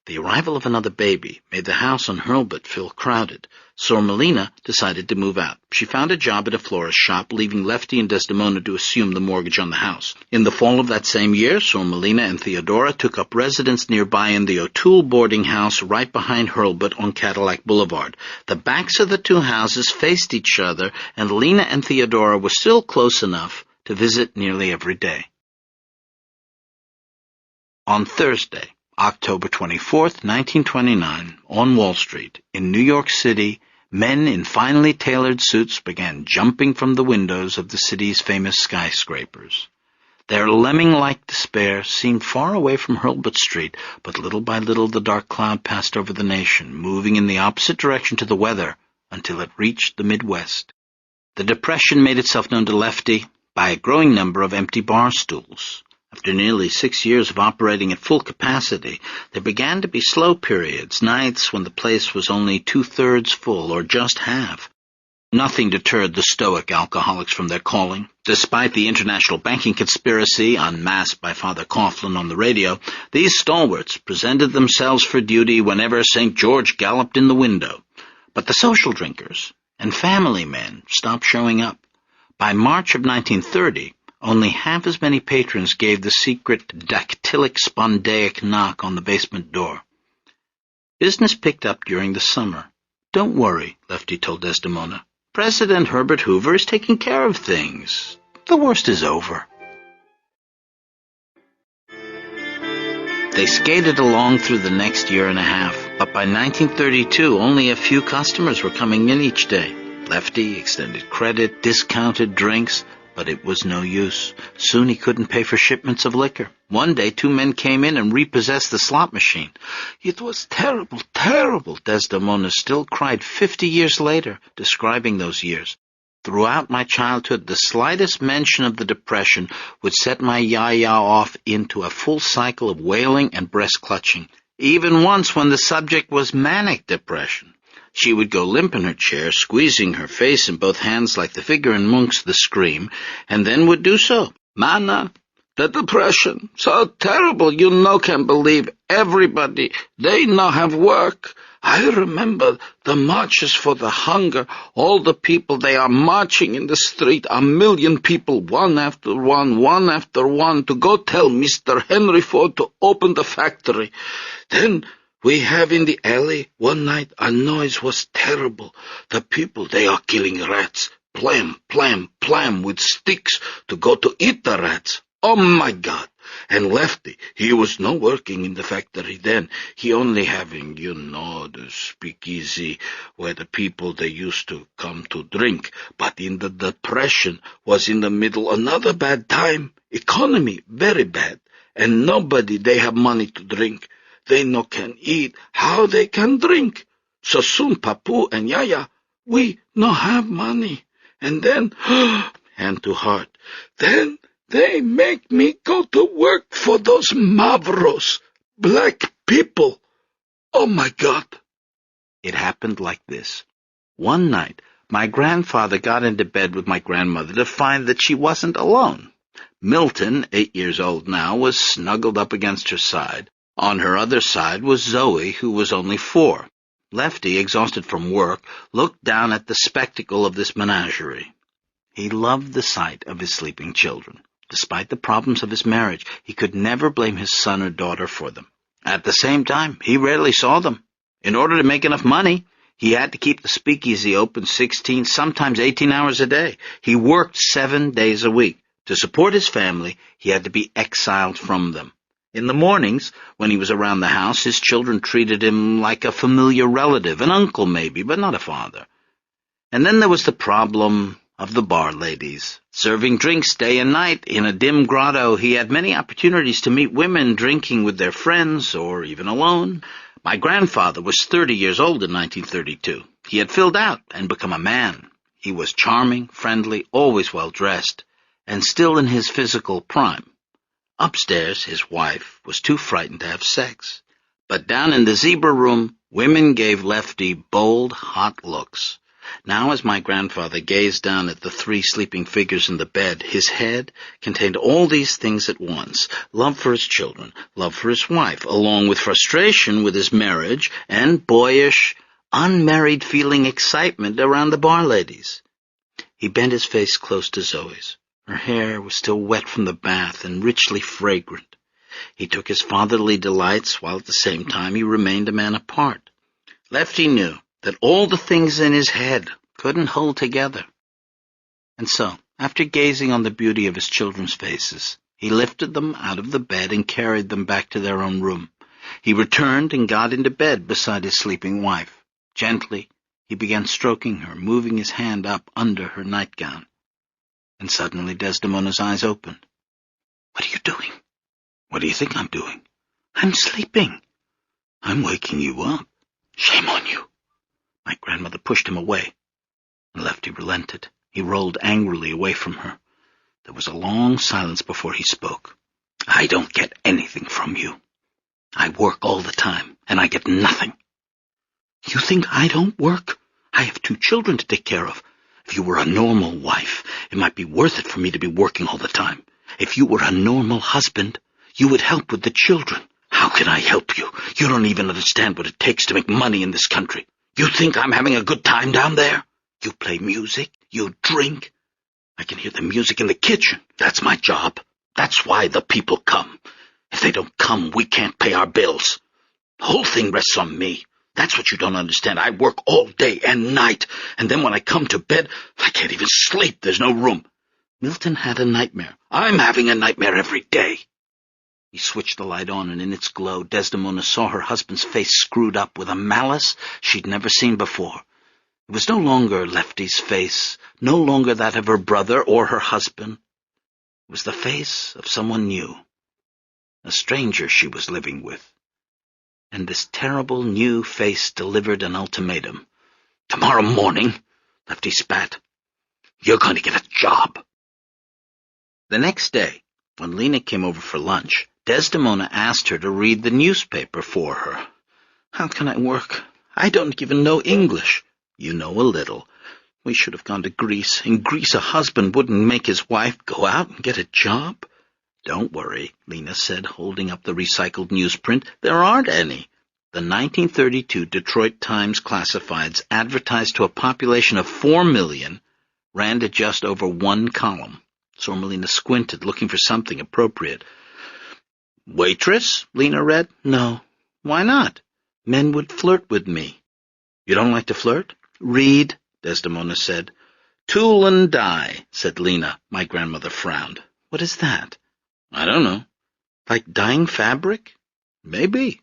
The arrival of another baby made the house on Hurlbut feel crowded. Sor Melina decided to move out. She found a job at a florist's shop, leaving Lefty and Desdemona to assume the mortgage on the house. In the fall of that same year, Sor Melina and Theodora took up residence nearby in the O'Toole boarding house right behind Hurlbut on Cadillac Boulevard. The backs of the two houses faced each other, and Lena and Theodora were still close enough to visit nearly every day. On Thursday, October 24th, 1929, on Wall Street, in New York City, men in finely tailored suits began jumping from the windows of the city's famous skyscrapers. Their lemming-like despair seemed far away from Hurlbut Street, but little by little the dark cloud passed over the nation, moving in the opposite direction to the weather until it reached the Midwest. The depression made itself known to Lefty by a growing number of empty bar stools. After nearly 6 years of operating at full capacity, there began to be slow periods, nights when the place was only 2/3 full or just half. Nothing deterred the stoic alcoholics from their calling. Despite the international banking conspiracy unmasked by Father Coughlin on the radio, these stalwarts presented themselves for duty whenever St. George galloped in the window. But the social drinkers and family men stopped showing up. By March of 1930, only half as many patrons gave the secret dactylic spondaic knock on the basement door. Business picked up during the summer. "Don't worry," Lefty told Desdemona. "President Herbert Hoover is taking care of things. The worst is over." They skated along through the next year and a half, but by 1932 only a few customers were coming in each day. Lefty extended credit, discounted drinks, but it was no use. Soon he couldn't pay for shipments of liquor. One day 2 men came in and repossessed the slot machine. "It was terrible, terrible," Desdemona still cried 50 years later, describing those years. "Throughout my childhood, the slightest mention of the depression would set my yaya off into a full cycle of wailing and breast-clutching, even once when the subject was manic depression. She would go limp in her chair, squeezing her face in both hands like the figure in Munch's The Scream, and then would do so. 'Mana, the depression, so terrible, you no can believe. Everybody, they no have work. I remember the marches for the hunger. All the people, they are marching in the street, 1,000,000 people, one after one, to go tell Mr. Henry Ford to open the factory. Then We have in the alley one night a noise was terrible. The people, they are killing rats. Plam, plam, plam with sticks to go to eat the rats. Oh, my God! And Lefty, he was no working in the factory then. He only having, the speakeasy where the people they used to come to drink. But in the Depression was in the middle another bad time. Economy very bad. And nobody they have money to drink. They no can eat. How they can drink? So soon Papu and Yaya, we no have money. And then, hand to heart, then they make me go to work for those Mavros, black people. Oh, my God. It happened like this. One night, my grandfather got into bed with my grandmother to find that she wasn't alone. Milton, 8 years old now, was snuggled up against her side. On her other side was Zoe, who was only 4. Lefty, exhausted from work, looked down at the spectacle of this menagerie. He loved the sight of his sleeping children. Despite the problems of his marriage, he could never blame his son or daughter for them. At the same time, he rarely saw them. In order to make enough money, he had to keep the speakeasy open 16, sometimes 18 hours a day. He worked 7 days a week. To support his family, he had to be exiled from them. In the mornings, when he was around the house, his children treated him like a familiar relative, an uncle maybe, but not a father. And then there was the problem of the bar ladies. Serving drinks day and night in a dim grotto, he had many opportunities to meet women drinking with their friends or even alone. My grandfather was 30 years old in 1932. He had filled out and become a man. He was charming, friendly, always well-dressed, and still in his physical prime. Upstairs, his wife was too frightened to have sex. But down in the zebra room, women gave Lefty bold, hot looks. Now, as my grandfather gazed down at the 3 sleeping figures in the bed, his head contained all these things at once: love for his children, love for his wife, along with frustration with his marriage, and boyish, unmarried feeling excitement around the bar ladies. He bent his face close to Zoe's. Her hair was still wet from the bath and richly fragrant. He took his fatherly delights, while at the same time he remained a man apart. Lefty knew that all the things in his head couldn't hold together. And so, after gazing on the beauty of his children's faces, he lifted them out of the bed and carried them back to their own room. He returned and got into bed beside his sleeping wife. Gently, he began stroking her, moving his hand up under her nightgown. And suddenly Desdemona's eyes opened. "What are you doing?" "What do you think I'm doing?" "I'm sleeping." "I'm waking you up." "Shame on you." My grandmother pushed him away, and Lefty relented. He rolled angrily away from her. There was a long silence before he spoke. "I don't get anything from you. I work all the time, and I get nothing." "You think I don't work? I have 2 children to take care of. If you were a normal wife, it might be worth it for me to be working all the time. If you were a normal husband, you would help with the children." "How can I help you? You don't even understand what it takes to make money in this country. You think I'm having a good time down there? You play music, you drink. I can hear the music in the kitchen. That's my job. That's why the people come. If they don't come, we can't pay our bills. The whole thing rests on me. That's what you don't understand. I work all day and night, and then when I come to bed, I can't even sleep. There's no room." Milton had a nightmare. "I'm having a nightmare every day." He switched the light on, and in its glow, Desdemona saw her husband's face screwed up with a malice she'd never seen before. It was no longer Lefty's face, no longer that of her brother or her husband. It was the face of someone new, a stranger she was living with. And this terrible new face delivered an ultimatum. "Tomorrow morning," Lefty spat, "you're going to get a job." The next day, when Lena came over for lunch, Desdemona asked her to read the newspaper for her. "How can I work? I don't even know English." "You know a little. We should have gone to Greece. In Greece, a husband wouldn't make his wife go out and get a job." "Don't worry," Lena said, holding up the recycled newsprint. "There aren't any." The 1932 Detroit Times Classifieds, advertised to a population of 4 million, ran to just over 1 column. Sormelina squinted, looking for something appropriate. "Waitress?" Lena read. "No." "Why not?" Men would flirt with me. You don't like to flirt? Read, Desdemona said. Tool and die, said Lena. My grandmother frowned. What is that? I don't know. Like dyeing fabric? Maybe.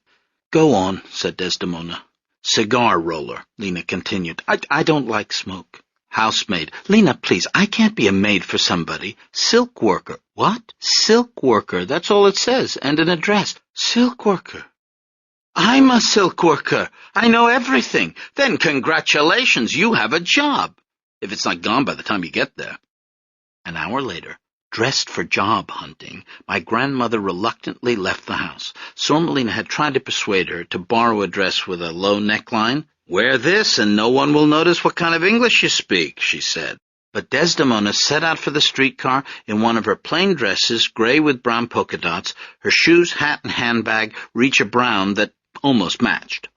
Go on, said Desdemona. Cigar roller, Lena continued. I don't like smoke. Housemaid. Lena, please, I can't be a maid for somebody. Silk worker. What? Silk worker, that's all it says, and an address. Silk worker. I'm a silk worker. I know everything. Then congratulations, you have a job. If it's not gone by the time you get there. An hour later, dressed for job hunting, my grandmother reluctantly left the house. Sormelina had tried to persuade her to borrow a dress with a low neckline. Wear this and no one will notice what kind of English you speak, she said. But Desdemona set out for the streetcar in one of her plain dresses, gray with brown polka dots, her shoes, hat, and handbag reach a brown that almost matched.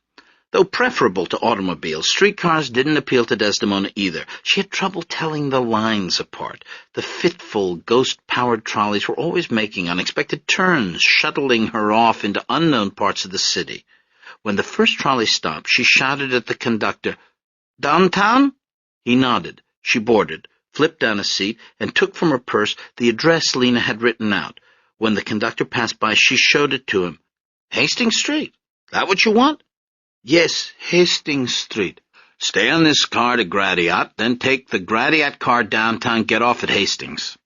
Though preferable to automobiles, streetcars didn't appeal to Desdemona either. She had trouble telling the lines apart. The fitful, ghost-powered trolleys were always making unexpected turns, shuttling her off into unknown parts of the city. When the first trolley stopped, she shouted at the conductor, "Downtown?" He nodded. She boarded, flipped down a seat, and took from her purse the address Lena had written out. When the conductor passed by, she showed it to him. Hastings Street. That what you want? Yes, Hastings Street. Stay on this car to Gratiot, then take the Gratiot car downtown, get off at Hastings.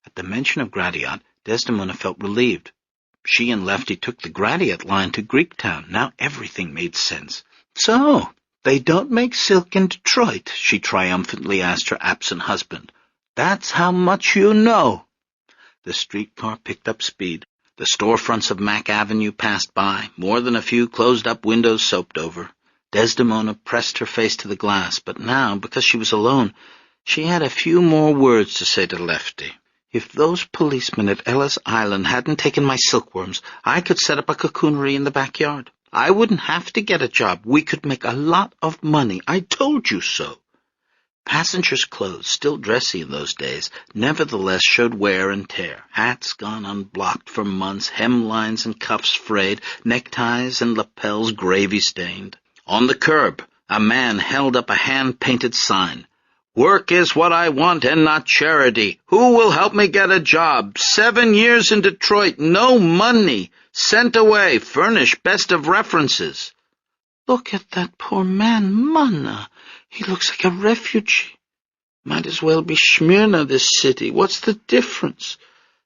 At the mention of Gratiot, Desdemona felt relieved. She and Lefty took the Gratiot line to Greektown. Now everything made sense. So, they don't make silk in Detroit, she triumphantly asked her absent husband. That's how much you know. The streetcar picked up speed. The storefronts of Mack Avenue passed by, more than a few closed-up windows soaped over. Desdemona pressed her face to the glass, but now, because she was alone, she had a few more words to say to Lefty. If those policemen at Ellis Island hadn't taken my silkworms, I could set up a cocoonery in the backyard. I wouldn't have to get a job. We could make a lot of money. I told you so. Passengers' clothes, still dressy in those days, nevertheless showed wear and tear. Hats gone unblocked for months, hemlines and cuffs frayed, neckties and lapels gravy-stained. On the curb, a man held up a hand-painted sign. Work is what I want and not charity. Who will help me get a job? 7 years in Detroit, no money. Sent away, furnished, best of references. Look at that poor man, Manna. He looks like a refugee. Might as well be Smyrna, this city. What's the difference?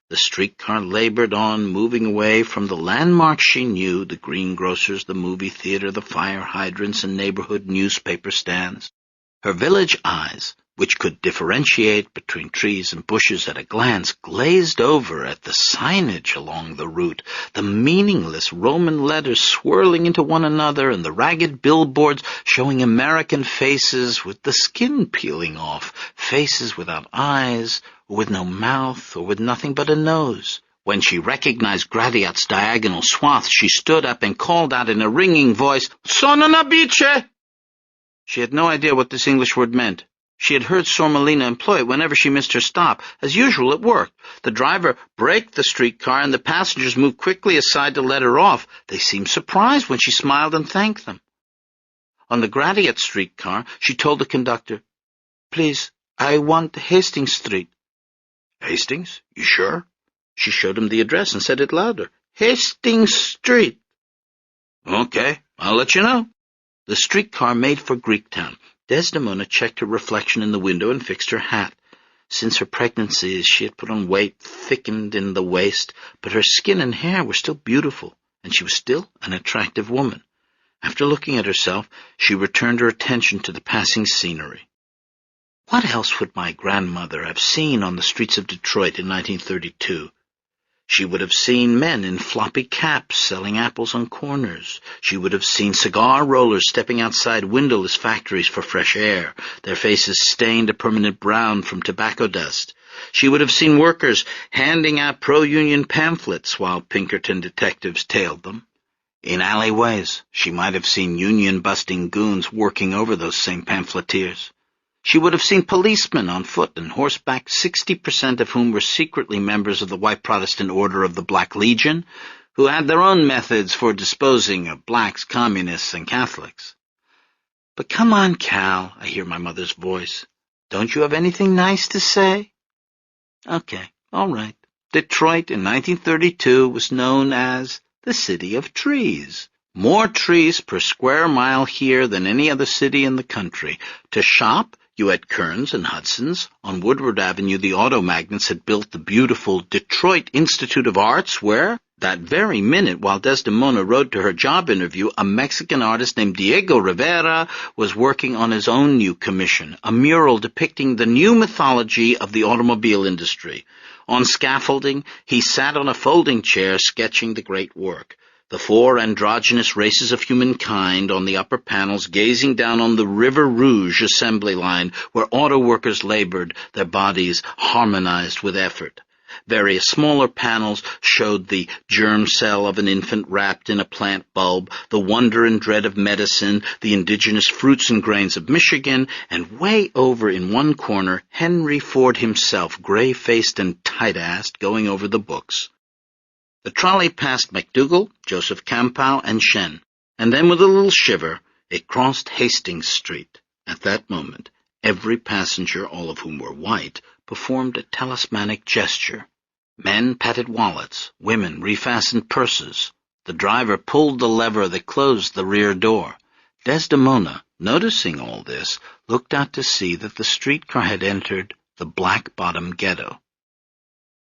The streetcar labored on, moving away from the landmarks she knew, the greengrocers, the movie theater, the fire hydrants, and neighborhood newspaper stands. Her village eyes, which could differentiate between trees and bushes at a glance, glazed over at the signage along the route, the meaningless Roman letters swirling into one another, and the ragged billboards showing American faces with the skin peeling off, faces without eyes, or with no mouth, or with nothing but a nose. When she recognized Gratiot's diagonal swath, she stood up and called out in a ringing voice, "Sono una bice!" She had no idea what this English word meant. She had heard Sormelina employ it whenever she missed her stop. As usual, it worked. The driver braked the streetcar, and the passengers moved quickly aside to let her off. They seemed surprised when she smiled and thanked them. On the Gratiot streetcar, she told the conductor, "Please, I want Hastings Street." "Hastings? You sure?" She showed him the address and said it louder. "Hastings Street." "Okay, I'll let you know." The streetcar made for Greektown. Desdemona checked her reflection in the window and fixed her hat. Since her pregnancy, she had put on weight, thickened in the waist, but her skin and hair were still beautiful, and she was still an attractive woman. After looking at herself, she returned her attention to the passing scenery. What else would my grandmother have seen on the streets of Detroit in 1932? She would have seen men in floppy caps selling apples on corners. She would have seen cigar rollers stepping outside windowless factories for fresh air, their faces stained a permanent brown from tobacco dust. She would have seen workers handing out pro-union pamphlets while Pinkerton detectives tailed them. In alleyways, she might have seen union-busting goons working over those same pamphleteers. She would have seen policemen on foot and horseback, 60% of whom were secretly members of the White Protestant Order of the Black Legion, who had their own methods for disposing of blacks, communists, and Catholics. "But come on, Cal," I hear my mother's voice. "Don't you have anything nice to say?" Okay, all right. Detroit in 1932 was known as the City of Trees. More trees per square mile here than any other city in the country. To shop, you had Kearns and Hudson's. On Woodward Avenue, the auto magnates had built the beautiful Detroit Institute of Arts, where, that very minute while Desdemona rode to her job interview, a Mexican artist named Diego Rivera was working on his own new commission, a mural depicting the new mythology of the automobile industry. On scaffolding, he sat on a folding chair sketching the great work. The four androgynous races of humankind on the upper panels gazing down on the River Rouge assembly line where auto workers labored, their bodies harmonized with effort. Various smaller panels showed the germ cell of an infant wrapped in a plant bulb, the wonder and dread of medicine, the indigenous fruits and grains of Michigan, and way over in one corner, Henry Ford himself, gray-faced and tight-assed, going over the books. The trolley passed McDougal, Joseph Campow, and Shen, and then with a little shiver, it crossed Hastings Street. At that moment, every passenger, all of whom were white, performed a talismanic gesture. Men patted wallets, women refastened purses. The driver pulled the lever that closed the rear door. Desdemona, noticing all this, looked out to see that the streetcar had entered the Black Bottom Ghetto.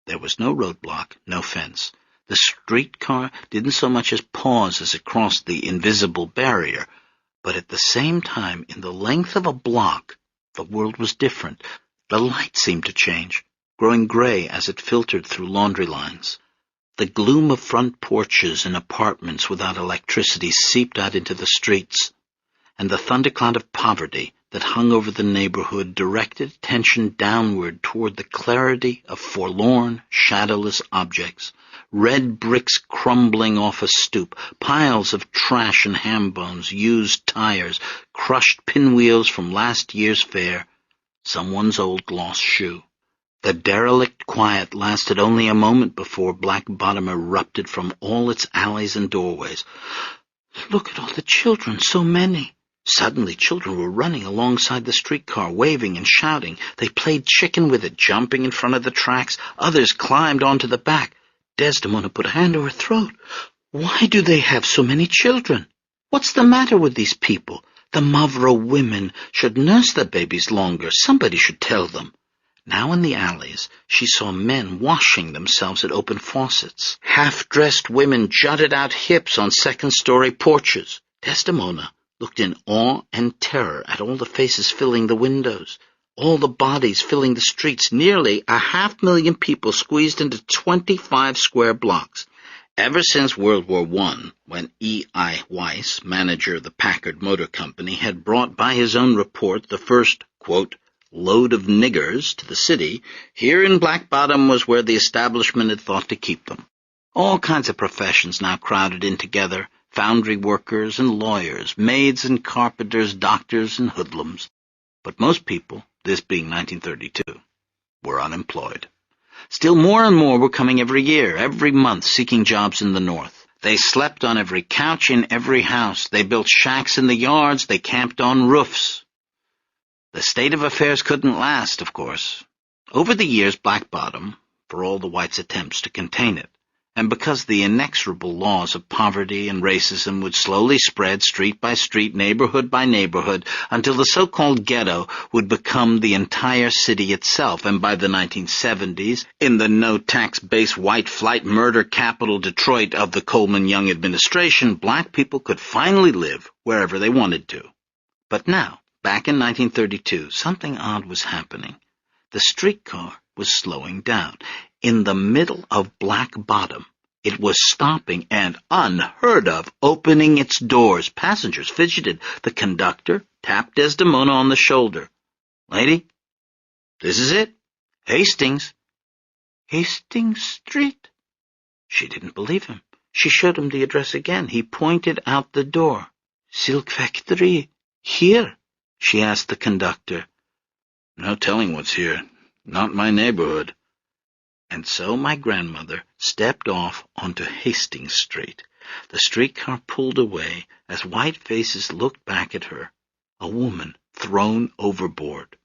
There was no roadblock, no fence. The streetcar didn't so much as pause as it crossed the invisible barrier, but at the same time, in the length of a block, the world was different. The light seemed to change, growing gray as it filtered through laundry lines. The gloom of front porches and apartments without electricity seeped out into the streets, and the thundercloud of poverty that hung over the neighborhood directed attention downward toward the clarity of forlorn, shadowless objects. Red bricks crumbling off a stoop, piles of trash and ham bones, used tires, crushed pinwheels from last year's fair, someone's old lost shoe. The derelict quiet lasted only a moment before Black Bottom erupted from all its alleys and doorways. "Look at all the children, so many." Suddenly, children were running alongside the streetcar, waving and shouting. They played chicken with it, jumping in front of the tracks. Others climbed onto the back. Desdemona put a hand to her throat. "Why do they have so many children? What's the matter with these people? The Mavro women should nurse their babies longer. Somebody should tell them." Now in the alleys, she saw men washing themselves at open faucets. Half-dressed women jutted out hips on second-story porches. Desdemona looked in awe and terror at all the faces filling the windows, all the bodies filling the streets, nearly 500,000 people squeezed into 25 square blocks. Ever since World War I, when E.I. Weiss, manager of the Packard Motor Company, had brought by his own report the first, quote, load of niggers to the city, here in Black Bottom was where the establishment had thought to keep them. All kinds of professions now crowded in together, foundry workers and lawyers, maids and carpenters, doctors and hoodlums. But most people, this being 1932, were unemployed. Still more and more were coming every year, every month, seeking jobs in the North. They slept on every couch in every house. They built shacks in the yards. They camped on roofs. The state of affairs couldn't last, of course. Over the years, Black Bottom, for all the whites' attempts to contain it, and because the inexorable laws of poverty and racism would slowly spread street by street, neighborhood by neighborhood, until the so-called ghetto would become the entire city itself, and by the 1970s, in the no-tax base white flight murder capital Detroit of the Coleman Young administration, black people could finally live wherever they wanted to. But now, back in 1932, something odd was happening. The streetcar was slowing down. In the middle of Black Bottom, it was stopping and, unheard of, opening its doors. Passengers fidgeted. The conductor tapped Desdemona on the shoulder. "Lady, this is it. Hastings." "Hastings Street?" She didn't believe him. She showed him the address again. He pointed out the door. "Silk factory. Here?" she asked the conductor. "No telling what's here. Not my neighborhood." And so my grandmother stepped off onto Hastings Street. The streetcar pulled away as white faces looked back at her. A woman thrown overboard.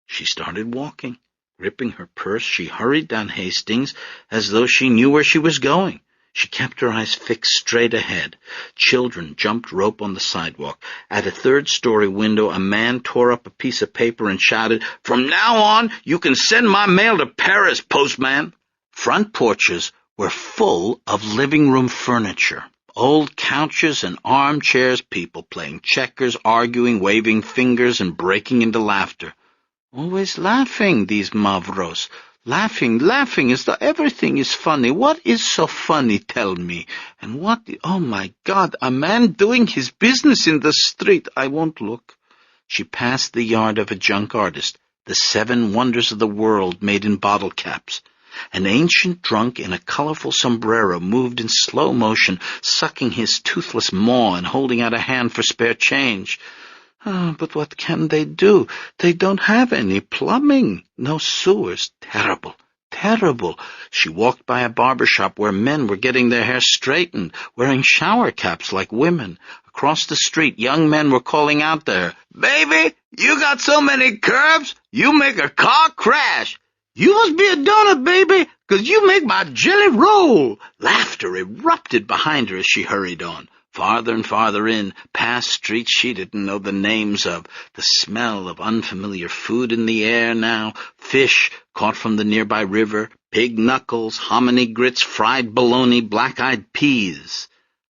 She started walking. Gripping her purse, she hurried down Hastings as though she knew where she was going. She kept her eyes fixed straight ahead. Children jumped rope on the sidewalk. At a third-story window, a man tore up a piece of paper and shouted, "From now on, you can send my mail to Paris, postman." Front porches were full of living room furniture. Old couches and armchairs, people playing checkers, arguing, waving fingers, and breaking into laughter. Always laughing, these Mavros. Laughing as though everything is funny. What is so funny, tell me? And oh my God, a man doing his business in the street. I won't look. She passed the yard of a junk artist, the 7 wonders of the world made in bottle caps. An ancient drunk in a colorful sombrero moved in slow motion, sucking his toothless maw and holding out a hand for spare change. But what can they do? They don't have any plumbing, no sewers. Terrible, terrible. She walked by a barber shop where men were getting their hair straightened, wearing shower caps like women. Across the street, young men were calling out there, "Baby, you got so many curves, you make a car crash. You must be a donut, baby, 'cause you make my jelly roll." Laughter erupted behind her as she hurried on. Farther and farther in, past streets she didn't know the names of. The smell of unfamiliar food in the air now, fish caught from the nearby river, pig knuckles, hominy grits, fried bologna, black-eyed peas.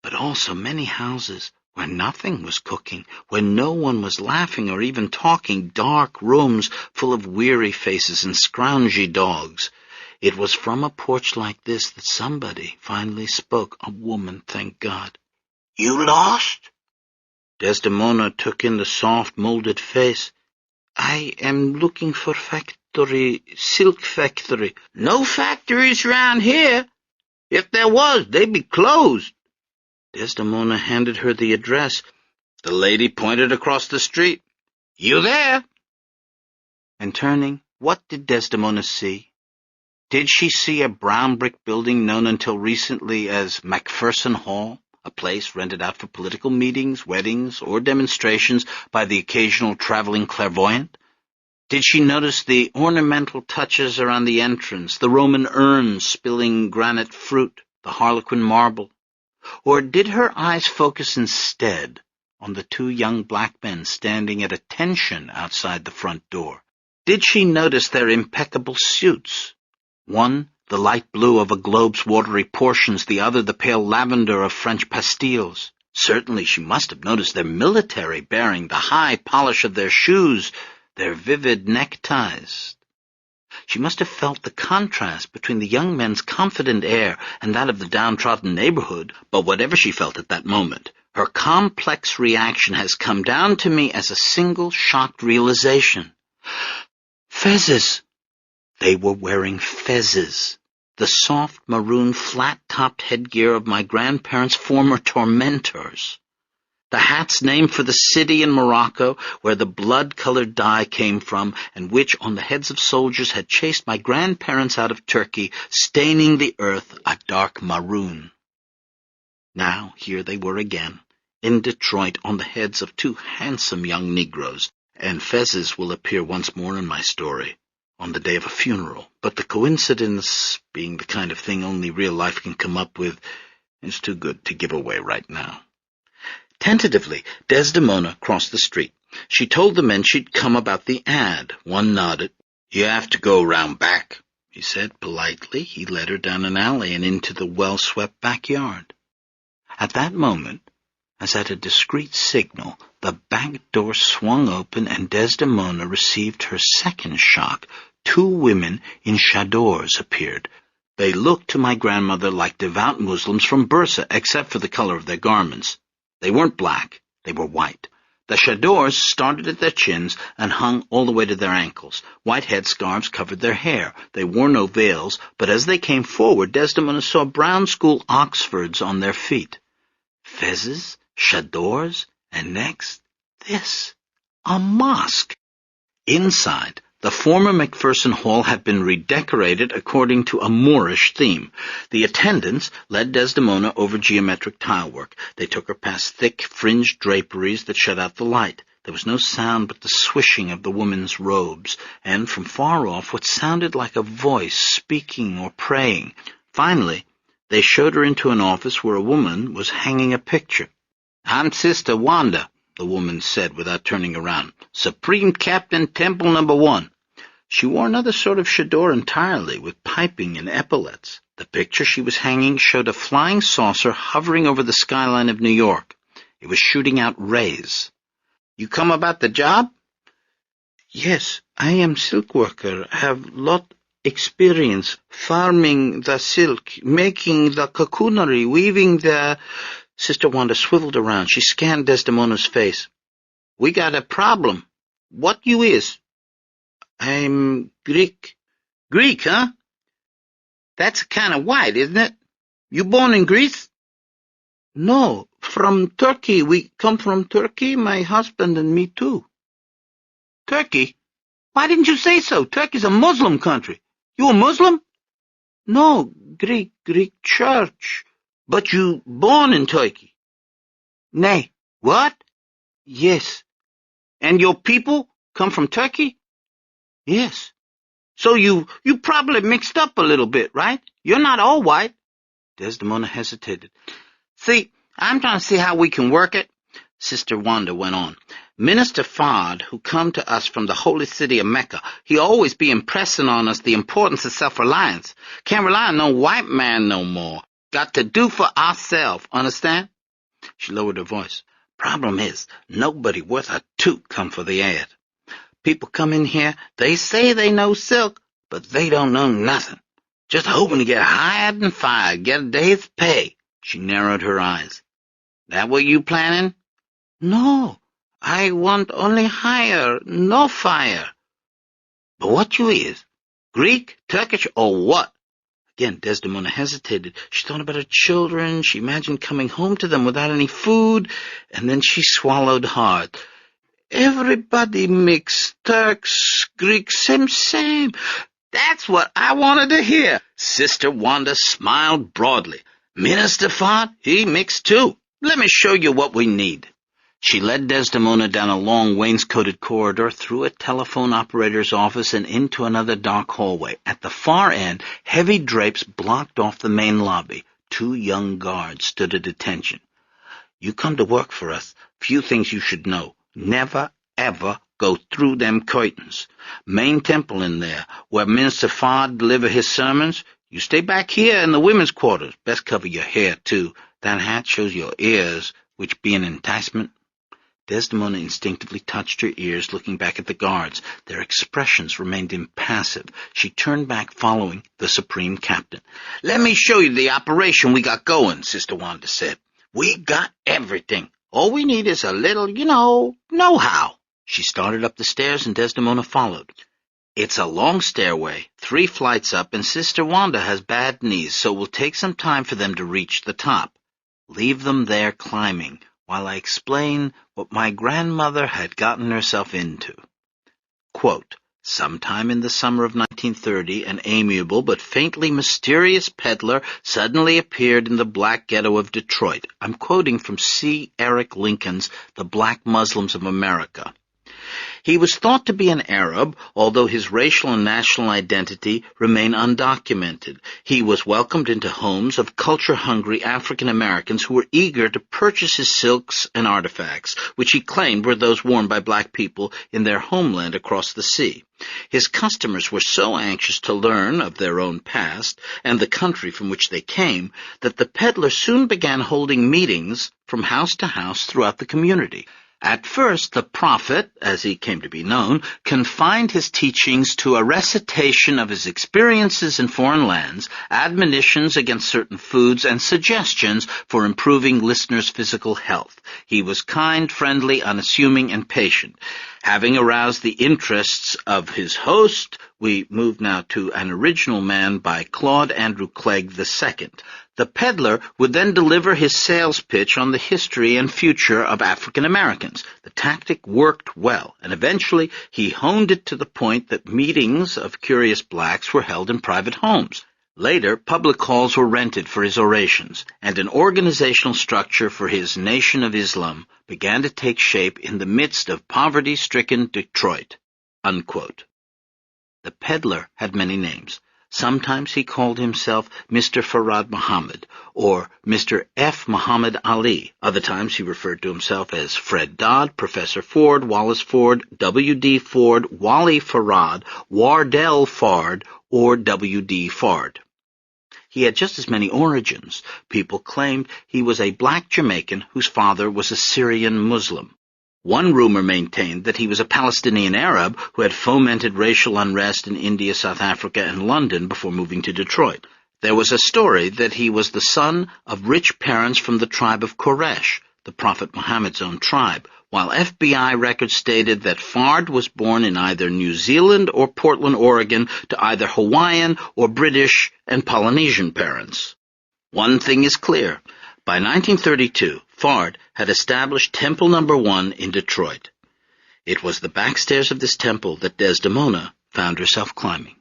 But also many houses where nothing was cooking, where no one was laughing or even talking, dark rooms full of weary faces and scroungy dogs. It was from a porch like this that somebody finally spoke, a woman, thank God. "You lost?" Desdemona took in the soft, molded face. "I am looking for silk factory." "No factories round here. If there was, they'd be closed." Desdemona handed her the address. The lady pointed across the street. "You there?" And turning, what did Desdemona see? Did she see a brown brick building known until recently as Macpherson Hall? A place rented out for political meetings, weddings, or demonstrations by the occasional traveling clairvoyant? Did she notice the ornamental touches around the entrance, the Roman urns spilling granite fruit, the harlequin marble? Or did her eyes focus instead on the 2 young black men standing at attention outside the front door? Did she notice their impeccable suits? One, the light blue of a globe's watery portions, the other the pale lavender of French pastilles. Certainly she must have noticed their military bearing, the high polish of their shoes, their vivid neckties. She must have felt the contrast between the young men's confident air and that of the downtrodden neighborhood, but whatever she felt at that moment, her complex reaction has come down to me as a single shocked realization. Fezzes! They were wearing fezzes. The soft, maroon, flat-topped headgear of my grandparents' former tormentors. The hats named for the city in Morocco where the blood-colored dye came from and which on the heads of soldiers had chased my grandparents out of Turkey, staining the earth a dark maroon. Now here they were again, in Detroit on the heads of 2 handsome young Negroes, and fezzes will appear once more in my story, on the day of a funeral, but the coincidence, being the kind of thing only real life can come up with, is too good to give away right now. Tentatively, Desdemona crossed the street. She told the men she'd come about the ad. One nodded. "You have to go round back," he said politely. He led her down an alley and into the well-swept backyard. At that moment, as at a discreet signal, the back door swung open and Desdemona received her second shock. 2 women in chadors appeared. They looked to my grandmother like devout Muslims from Bursa, except for the color of their garments. They weren't black, they were white. The chadors started at their chins and hung all the way to their ankles. White headscarves covered their hair. They wore no veils, but as they came forward, Desdemona saw brown school Oxfords on their feet. Fezzes, chadors, and next, this, a mosque. Inside, The former McPherson Hall had been redecorated according to a Moorish theme. The attendants led Desdemona over geometric tilework. They took her past thick, fringed draperies that shut out the light. There was no sound but the swishing of the woman's robes, and from far off what sounded like a voice speaking or praying. Finally, they showed her into an office where a woman was hanging a picture. "I'm Sister Wanda," the woman said without turning around. "Supreme Captain, Temple No. 1. She wore another sort of chador entirely, with piping and epaulets. The picture she was hanging showed a flying saucer hovering over the skyline of New York. It was shooting out rays. "You come about the job?" "Yes, I am silk worker, have lot experience farming the silk, making the cocoonery, weaving the—" Sister Wanda swiveled around. She scanned Desdemona's face. "We got a problem. What you is?" "I'm Greek." "Greek, huh? That's kind of white, isn't it? You born in Greece?" "No, from Turkey. We come from Turkey, my husband and me too." "Turkey? Why didn't you say so? Turkey's a Muslim country. You a Muslim?" "No, Greek church." "But you born in Turkey?" "Nay." "What?" "Yes." "And your people come from Turkey?" "Yes." "So you probably mixed up a little bit, right? You're not all white." Desdemona hesitated. "See, I'm trying to see how we can work it," Sister Wanda went on. "Minister Fard, who come to us from the holy city of Mecca, he always be impressing on us the importance of self-reliance. Can't rely on no white man no more. Got to do for ourselves, understand?" She lowered her voice. "Problem is, nobody worth a toot come for the ad. People come in here, they say they know silk, but they don't know nothing. Just hoping to get hired and fired, get a day's pay." She narrowed her eyes. "That what you planning?" "No, I want only hire, no fire." "But what you is? Greek, Turkish, or what?" Again, Desdemona hesitated. She thought about her children. She imagined coming home to them without any food, and then she swallowed hard. "Everybody mixed, Turks, Greeks, same. That's what I wanted to hear." Sister Wanda smiled broadly. "Minister Fard, he mixed too. Let me show you what we need." She led Desdemona down a long wainscoted corridor, through a telephone operator's office, and into another dark hallway. At the far end, heavy drapes blocked off the main lobby. 2 young guards stood at attention. "You come to work for us. Few things you should know. Never, ever go through them curtains. Main temple in there, where Minister Fard deliver his sermons. You stay back here in the women's quarters. Best cover your hair, too. That hat shows your ears, which be an enticement." Desdemona instinctively touched her ears, looking back at the guards. Their expressions remained impassive. She turned back, following the Supreme Captain. "Let me show you the operation we got going," Sister Wanda said. "We got everything. All we need is a little, know-how." She started up the stairs, and Desdemona followed. It's a long stairway, 3 flights up, and Sister Wanda has bad knees, so it will take some time for them to reach the top. Leave them there climbing, while I explain what my grandmother had gotten herself into. Quote, "Sometime in the summer of 1930, an amiable but faintly mysterious peddler suddenly appeared in the black ghetto of Detroit." I'm quoting from C. Eric Lincoln's The Black Muslims of America. He was thought to be an Arab, although his racial and national identity remain undocumented. He was welcomed into homes of culture-hungry African Americans who were eager to purchase his silks and artifacts, which he claimed were those worn by black people in their homeland across the sea. His customers were so anxious to learn of their own past and the country from which they came that the peddler soon began holding meetings from house to house throughout the community. At first, the prophet, as he came to be known, confined his teachings to a recitation of his experiences in foreign lands, admonitions against certain foods, and suggestions for improving listeners' physical health. He was kind, friendly, unassuming, and patient. Having aroused the interests of his host We move now to An Original Man by Claude Andrew Clegg II. The peddler would then deliver his sales pitch on the history and future of African Americans. The tactic worked well, and eventually he honed it to the point that meetings of curious blacks were held in private homes. Later, public halls were rented for his orations, and an organizational structure for his Nation of Islam began to take shape in the midst of poverty-stricken Detroit." Unquote. The peddler had many names. Sometimes he called himself Mr. Farad Muhammad, or Mr. F. Muhammad Ali. Other times he referred to himself as Fred Dodd, Professor Ford, Wallace Ford, W.D. Ford, Wally Farad, Wardell Fard, or W.D. Fard. He had just as many origins. People claimed he was a black Jamaican whose father was a Syrian Muslim. One rumor maintained that he was a Palestinian Arab who had fomented racial unrest in India, South Africa, and London before moving to Detroit. There was a story that he was the son of rich parents from the tribe of Quraysh, the Prophet Muhammad's own tribe, while FBI records stated that Fard was born in either New Zealand or Portland, Oregon, to either Hawaiian or British and Polynesian parents. One thing is clear. By 1932, Fard had established Temple No. 1 in Detroit. It was the backstairs of this temple that Desdemona found herself climbing.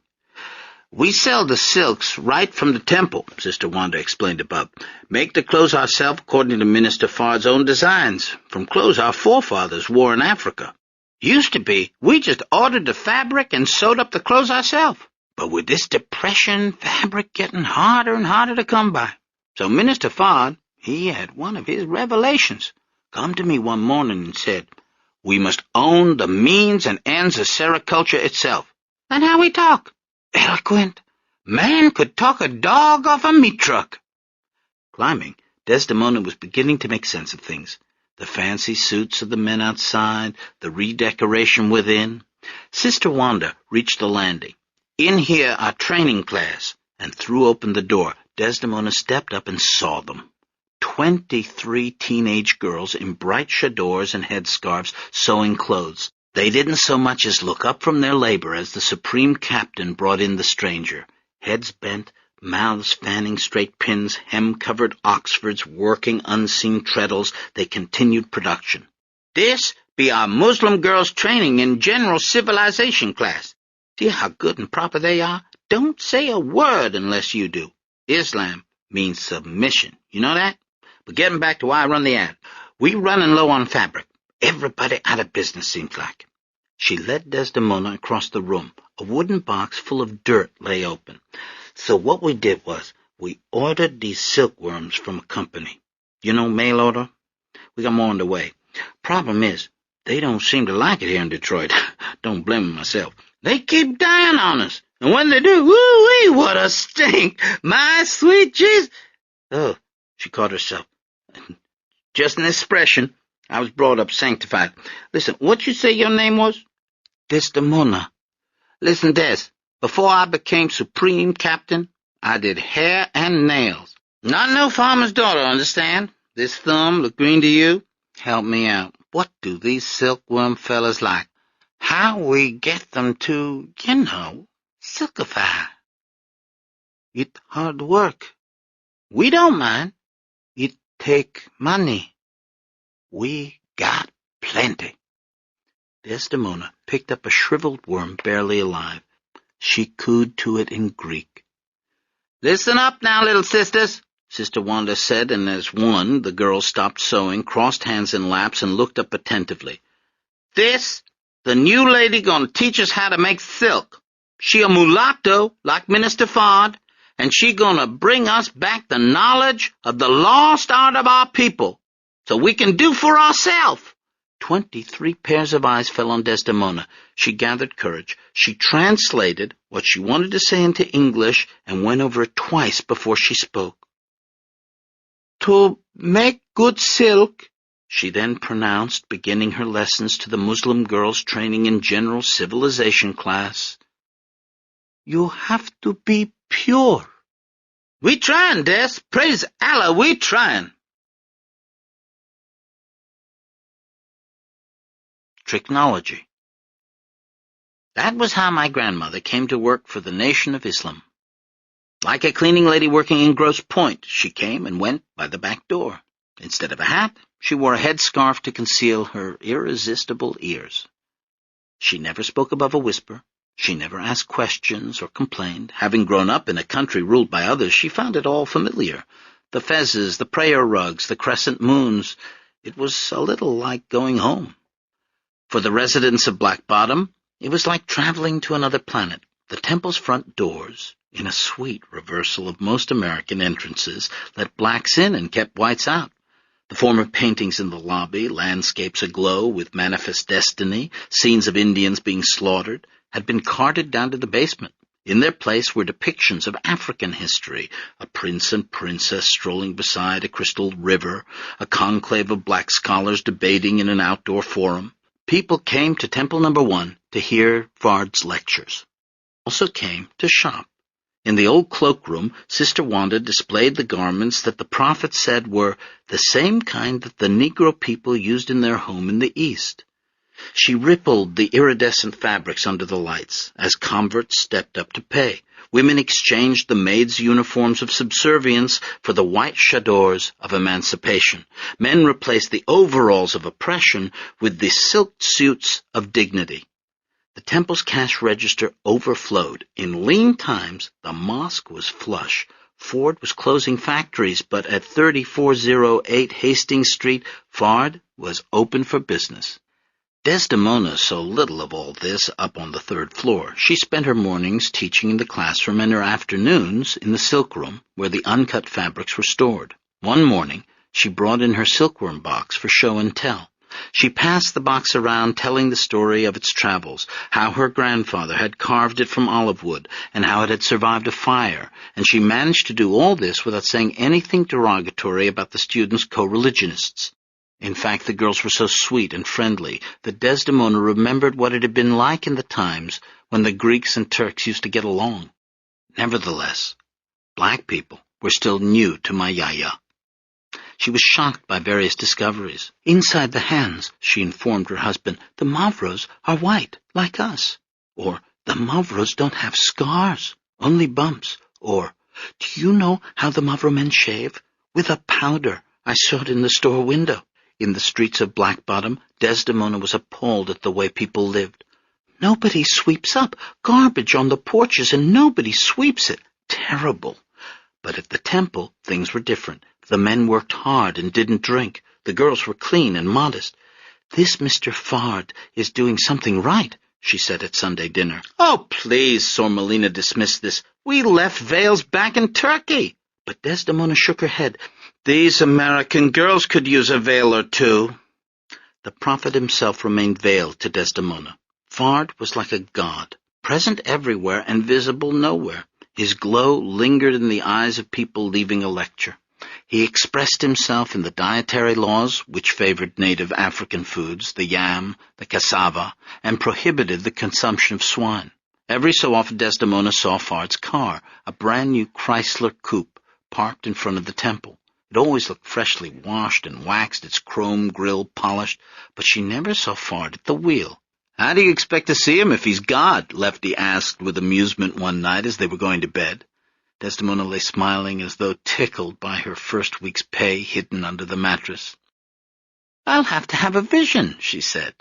"We sell the silks right from the temple," Sister Wanda explained above. "Make the clothes ourselves according to Minister Fard's own designs, from clothes our forefathers wore in Africa. Used to be, we just ordered the fabric and sewed up the clothes ourselves. But with this depression, fabric getting harder and harder to come by. So Minister Fard, he had one of his revelations. Come to me one morning and said, 'We must own the means and ends of sericulture itself.' And how he talk? Eloquent. Man could talk a dog off a meat truck." Climbing, Desdemona was beginning to make sense of things. The fancy suits of the men outside, the redecoration within. Sister Wanda reached the landing. "In here our training class," and threw open the door. Desdemona stepped up and saw them. 23 teenage girls in bright chadors and headscarves sewing clothes. They didn't so much as look up from their labor as the supreme captain brought in the stranger. Heads bent, mouths fanning straight pins, hem-covered Oxfords working unseen treadles, they continued production. "This be our Muslim girls' training in general civilization class. See how good and proper they are? Don't say a word unless you do. Islam means submission. You know that? But getting back to why I run the ad. We running low on fabric. Everybody out of business, seems like." She led Desdemona across the room. A wooden box full of dirt lay open. "So what we did was, we ordered these silkworms from a company. You know, mail order? We got more on the way. Problem is, they don't seem to like it here in Detroit. Don't blame them myself. They keep dying on us. And when they do, woo-wee, what a stink! My sweet Jesus!" Oh, she caught herself. "Just an expression. I was brought up sanctified. Listen, what you say your name was?" "Desdemona." "Listen, Des, before I became supreme captain, I did hair and nails. Not no farmer's daughter, understand? This thumb look green to you? Help me out. What do these silkworm fellas like? How we get them to, silkify? It hard work. We don't mind. It take money. We got plenty." Desdemona picked up a shriveled worm barely alive. She cooed to it in Greek. "Listen up now, little sisters," Sister Wanda said, and as one, the girls stopped sewing, crossed hands in laps, and looked up attentively. "This, the new lady gonna teach us how to make silk. She a mulatto, like Minister Fard, and she gonna bring us back the knowledge of the lost art of our people, so we can do for ourselves." 23 pairs of eyes fell on Desdemona. She gathered courage. She translated what she wanted to say into English and went over it twice before she spoke. "To make good silk," she then pronounced, beginning her lessons to the Muslim girls training in general civilization class, "you have to be pure." "We trying, Des. Praise Allah, we trying." Tricknology. That was how my grandmother came to work for the Nation of Islam. Like a cleaning lady working in Grosse Pointe, she came and went by the back door. Instead of a hat, she wore a headscarf to conceal her irresistible ears. She never spoke above a whisper. She never asked questions or complained. Having grown up in a country ruled by others, she found it all familiar. The fezzes, the prayer rugs, the crescent moons. It was a little like going home. For the residents of Black Bottom, it was like traveling to another planet. The temple's front doors, in a sweet reversal of most American entrances, let blacks in and kept whites out. The former paintings in the lobby, landscapes aglow with manifest destiny, scenes of Indians being slaughtered, had been carted down to the basement. In their place were depictions of African history, a prince and princess strolling beside a crystal river, a conclave of black scholars debating in an outdoor forum. People came to Temple No. 1 to hear Fard's lectures. Also came to shop. In the old cloakroom, Sister Wanda displayed the garments that the prophet said were the same kind that the Negro people used in their home in the East. She rippled the iridescent fabrics under the lights as converts stepped up to pay. Women exchanged the maids' uniforms of subservience for the white chadors of emancipation. Men replaced the overalls of oppression with the silk suits of dignity. The temple's cash register overflowed. In lean times, the mosque was flush. Ford was closing factories, but at 3408 Hastings Street, Fard was open for business. Desdemona saw little of all this up on the third floor. She spent her mornings teaching in the classroom and her afternoons in the silkroom, where the uncut fabrics were stored. One morning, she brought in her silkworm box for show and tell. She passed the box around, telling the story of its travels, how her grandfather had carved it from olive wood, and how it had survived a fire, and she managed to do all this without saying anything derogatory about the students' co-religionists. In fact, the girls were so sweet and friendly that Desdemona remembered what it had been like in the times when the Greeks and Turks used to get along. Nevertheless, black people were still new to my Yaya. She was shocked by various discoveries. Inside the hands, she informed her husband, the Mavros are white, like us. Or, the Mavros don't have scars, only bumps. Or, do you know how the Mavro men shave? With a powder. I saw it in the store window. In the streets of Black Bottom, Desdemona was appalled at the way people lived. Nobody sweeps up. Garbage on the porches, and nobody sweeps it. Terrible. But at the temple, things were different. The men worked hard and didn't drink. The girls were clean and modest. This Mr. Fard is doing something right, she said at Sunday dinner. Oh, please, Sor Melina dismissed this. We left veils back in Turkey. But Desdemona shook her head. These American girls could use a veil or two. The prophet himself remained veiled to Desdemona. Fard was like a god, present everywhere and visible nowhere. His glow lingered in the eyes of people leaving a lecture. He expressed himself in the dietary laws, which favored native African foods, the yam, the cassava, and prohibited the consumption of swine. Every so often Desdemona saw Fard's car, a brand-new Chrysler coupe, parked in front of the temple. It always looked freshly washed and waxed, its chrome grille polished, but she never saw Fard at the wheel. How do you expect to see him if he's God? Lefty asked with amusement one night as they were going to bed. Desdemona lay smiling as though tickled by her first week's pay hidden under the mattress. I'll have to have a vision, she said.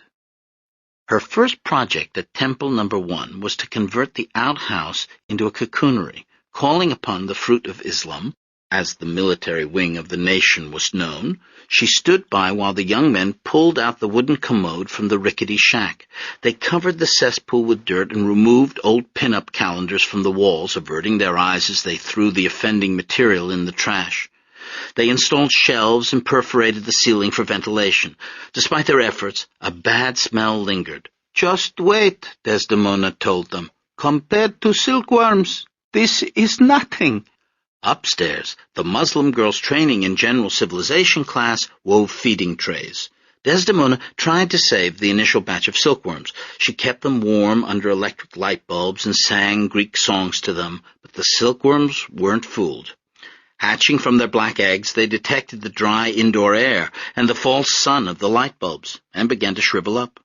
Her first project at Temple No. 1 was to convert the outhouse into a cocoonery, calling upon the Fruit of Islam. As the military wing of the nation was known, she stood by while the young men pulled out the wooden commode from the rickety shack. They covered the cesspool with dirt and removed old pin-up calendars from the walls, averting their eyes as they threw the offending material in the trash. They installed shelves and perforated the ceiling for ventilation. Despite their efforts, a bad smell lingered. Just wait, Desdemona told them. Compared to silkworms, this is nothing. Upstairs, the Muslim girls training in general civilization class wove feeding trays. Desdemona tried to save the initial batch of silkworms. She kept them warm under electric light bulbs and sang Greek songs to them, but the silkworms weren't fooled. Hatching from their black eggs, they detected the dry indoor air and the false sun of the light bulbs, and began to shrivel up.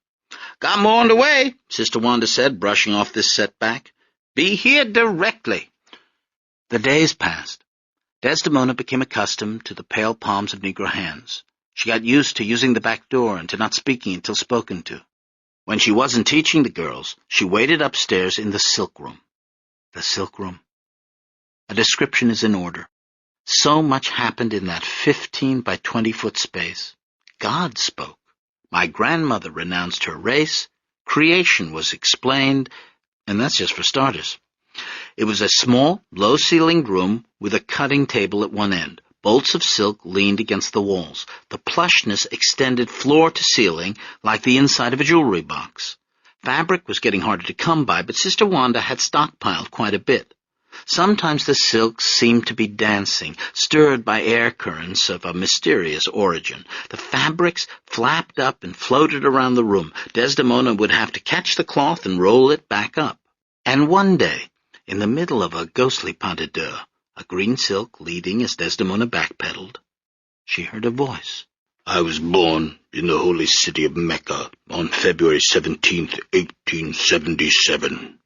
Got more on the way, Sister Wanda said, brushing off this setback. Be here directly. The days passed. Desdemona became accustomed to the pale palms of Negro hands. She got used to using the back door and to not speaking until spoken to. When she wasn't teaching the girls, she waited upstairs in the silk room. The silk room. A description is in order. So much happened in that 15 by 20-foot space. God spoke. My grandmother renounced her race. Creation was explained, and that's just for starters. It was a small, low-ceilinged room with a cutting table at one end. Bolts of silk leaned against the walls. The plushness extended floor to ceiling like the inside of a jewelry box. Fabric was getting harder to come by, but Sister Wanda had stockpiled quite a bit. Sometimes the silks seemed to be dancing, stirred by air currents of a mysterious origin. The fabrics flapped up and floated around the room. Desdemona would have to catch the cloth and roll it back up. And one day, in the middle of a ghostly pas de deux, a green silk leading as Desdemona backpedaled, she heard a voice. I was born in the holy city of Mecca on February 17th, 1877.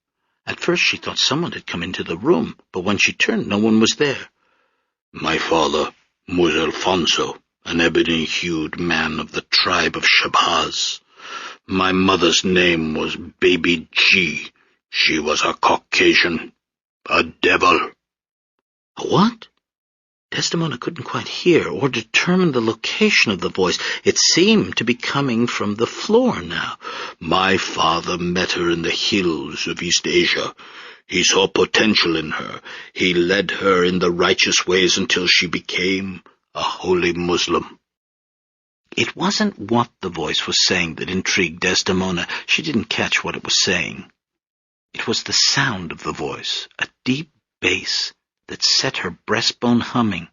At first she thought someone had come into the room, but when she turned, no one was there. My father was Alfonso, an ebony-hued man of the tribe of Shabazz. My mother's name was Baby G. She was a Caucasian, a devil. A what? Desdemona couldn't quite hear or determine the location of the voice. It seemed to be coming from the floor now. My father met her in the hills of East Asia. He saw potential in her. He led her in the righteous ways until she became a holy Muslim. It wasn't what the voice was saying that intrigued Desdemona. She didn't catch what it was saying. It was the sound of the voice, a deep bass that set her breastbone humming.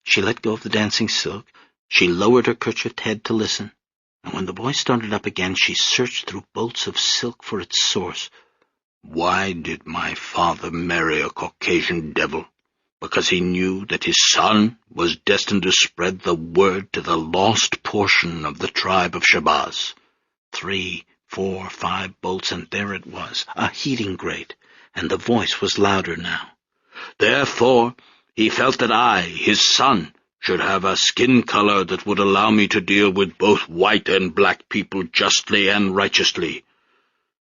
She let go of the dancing silk. She lowered her kerchiefed head to listen. And when the voice started up again, she searched through bolts of silk for its source. Why did my father marry a Caucasian devil? Because he knew that his son was destined to spread the word to the lost portion of the tribe of Shabazz. 3, 4, 5 bolts, and there it was, a heating grate, and the voice was louder now. Therefore, he felt that I, his son, should have a skin color that would allow me to deal with both white and black people justly and righteously.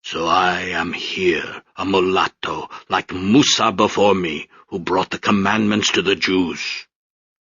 So I am here, a mulatto, like Musa before me, who brought the commandments to the Jews.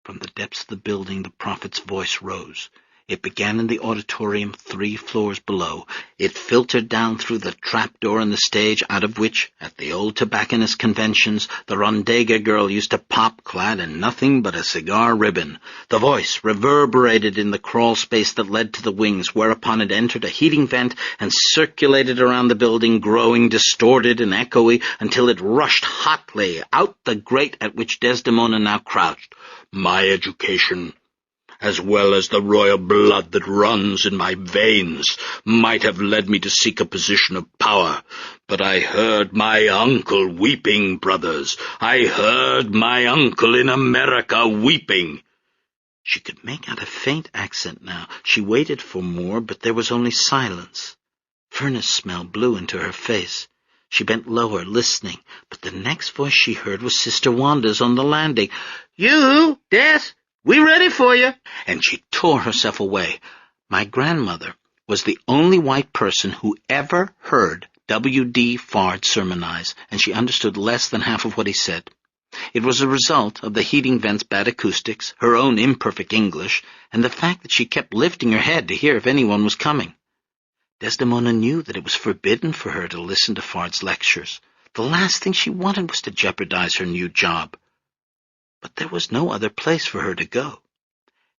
From the depths of the building, the prophet's voice rose. It began in the auditorium 3 floors below. It filtered down through the trapdoor in the stage, out of which, at the old tobacconist conventions, the Rondega girl used to pop, clad in nothing but a cigar ribbon. The voice reverberated in the crawl space that led to the wings, whereupon it entered a heating vent and circulated around the building, growing distorted and echoey, until it rushed hotly out the grate at which Desdemona now crouched. My education, as well as the royal blood that runs in my veins, might have led me to seek a position of power. But I heard my uncle weeping, brothers. I heard my uncle in America weeping. She could make out a faint accent now. She waited for more, but there was only silence. Furnace smell blew into her face. She bent lower, listening, but the next voice she heard was Sister Wanda's on the landing. "You, Des? We ready for you," and she tore herself away. My grandmother was the only white person who ever heard W.D. Fard sermonize, and she understood less than half of what he said. It was a result of the heating vent's bad acoustics, her own imperfect English, and the fact that she kept lifting her head to hear if anyone was coming. Desdemona knew that it was forbidden for her to listen to Fard's lectures. The last thing she wanted was to jeopardize her new job. But there was no other place for her to go.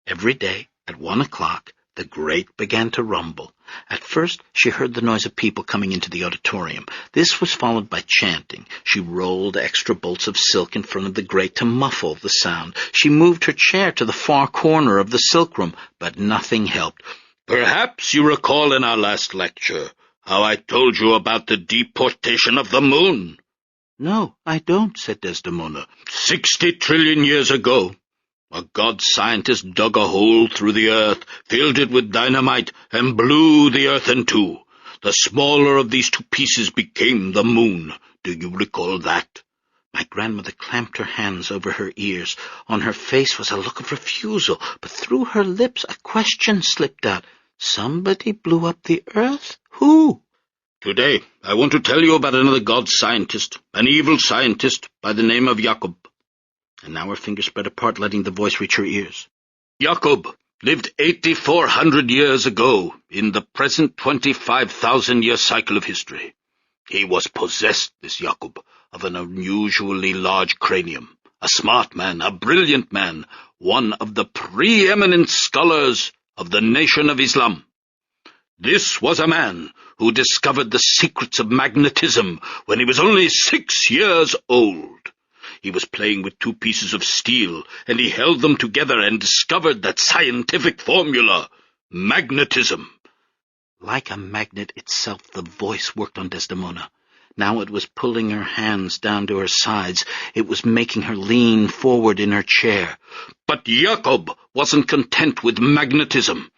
Every day, at 1 o'clock, the grate began to rumble. At first, she heard the noise of people coming into the auditorium. This was followed by chanting. She rolled extra bolts of silk in front of the grate to muffle the sound. She moved her chair to the far corner of the silk room, but nothing helped. Perhaps you recall in our last lecture how I told you about the deportation of the moon. "No, I don't," said Desdemona. 60 trillion years ago, a god scientist dug a hole through the earth, filled it with dynamite, and blew the earth in two. The smaller of these two pieces became the moon. Do you recall that?" My grandmother clamped her hands over her ears. On her face was a look of refusal, but through her lips a question slipped out. "Somebody blew up the earth? Who?" "Today, I want to tell you about another god-scientist, an evil scientist by the name of Jacob." And now her fingers spread apart, letting the voice reach her ears. Jacob lived 8,400 years ago in the present 25,000-year cycle of history. He was possessed, this Jacob, of an unusually large cranium, a smart man, a brilliant man, one of the preeminent scholars of the Nation of Islam. This was a man who discovered the secrets of magnetism when he was only 6 years old. He was playing with two pieces of steel, and he held them together and discovered that scientific formula, magnetism. Like a magnet itself, the voice worked on Desdemona. Now it was pulling her hands down to her sides. It was making her lean forward in her chair. But Jacob wasn't content with magnetism.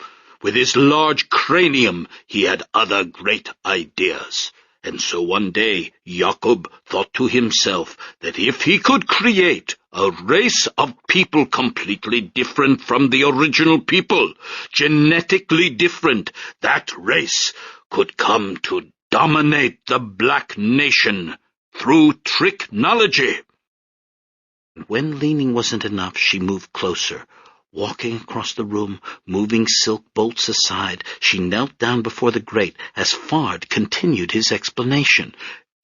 With his large cranium, he had other great ideas. And so one day, Jacob thought to himself that if he could create a race of people completely different from the original people, genetically different, that race could come to dominate the black nation through technology. When leaning wasn't enough, she moved closer. Walking across the room, moving silk bolts aside, she knelt down before the grate as Fard continued his explanation.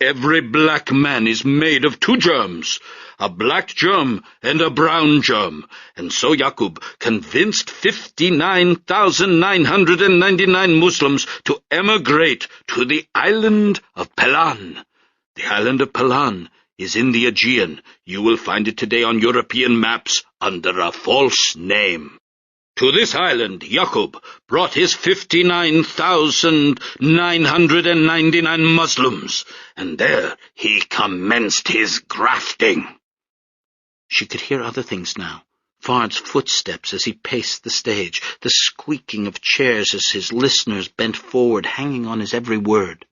Every black man is made of two germs, a black germ and a brown germ, and so Jacob convinced 59,999 Muslims to emigrate to the island of Pelan. The island of Pelan is in the Aegean. You will find it today on European maps under a false name. To this island, Jacob brought his 59,999 Muslims, and there he commenced his grafting. She could hear other things now. Fard's footsteps as he paced the stage, the squeaking of chairs as his listeners bent forward, hanging on his every word.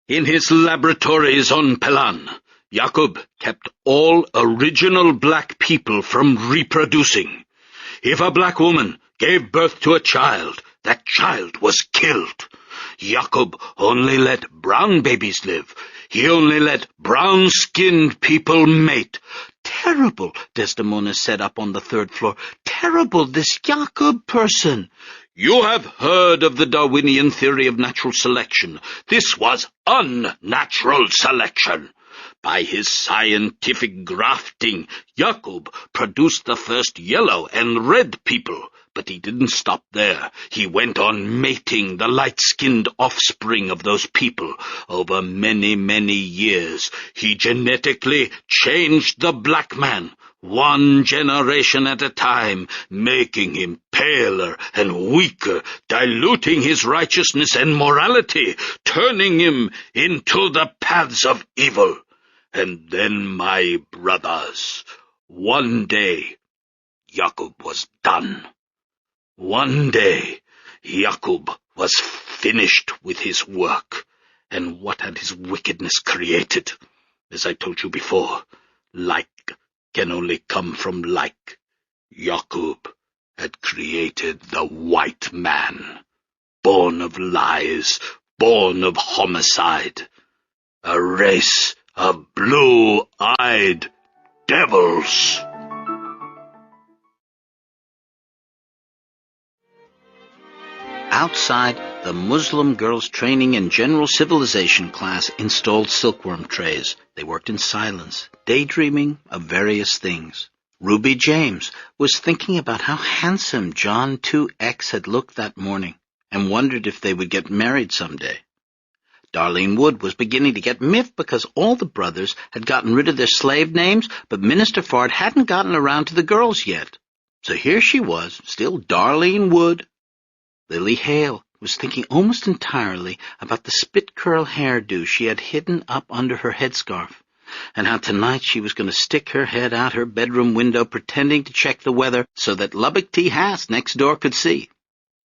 In his laboratories on Pelan, Jacob kept all original black people from reproducing. If a black woman gave birth to a child, that child was killed. Jacob only let brown babies live. He only let brown-skinned people mate. "Terrible," Desdemona said up on the third floor. "Terrible, this Jacob person." You have heard of the Darwinian theory of natural selection. This was unnatural selection. By his scientific grafting, Jacob produced the first yellow and red people. But he didn't stop there. He went on mating the light-skinned offspring of those people. Over many, many years, he genetically changed the black man, one generation at a time, making him paler and weaker, diluting his righteousness and morality, turning him into the paths of evil. And then, my brothers, one day, Jacob was done. One day, Jacob was finished with his work, and what had his wickedness created? As I told you before, like can only come from like. Jacob had created the white man, born of lies, born of homicide, a race of blue-eyed devils. Outside, the Muslim girls' training and general civilization class installed silkworm trays. They worked in silence, daydreaming of various things. Ruby James was thinking about how handsome John 2X had looked that morning and wondered if they would get married someday. Darlene Wood was beginning to get miffed because all the brothers had gotten rid of their slave names, but Minister Fard hadn't gotten around to the girls yet. So here she was, still Darlene Wood. Lily Hale was thinking almost entirely about the spit-curl hairdo she had hidden up under her headscarf, and how tonight she was going to stick her head out her bedroom window pretending to check the weather so that Lubbock T. Haas next door could see.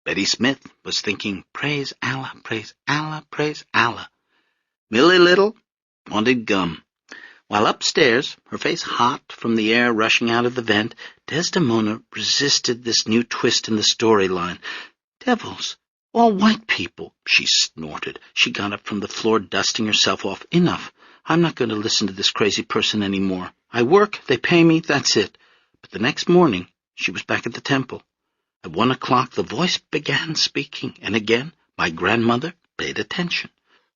Betty Smith was thinking, praise Allah, praise Allah, praise Allah. Millie Little wanted gum. While upstairs, her face hot from the air rushing out of the vent, Desdemona resisted this new twist in the storyline. Devils, all white people, she snorted. She got up from the floor, dusting herself off. Enough. I'm not going to listen to this crazy person any more. I work, they pay me, that's it. But the next morning, she was back at the temple. At 1 o'clock, the voice began speaking, and again, my grandmother paid attention.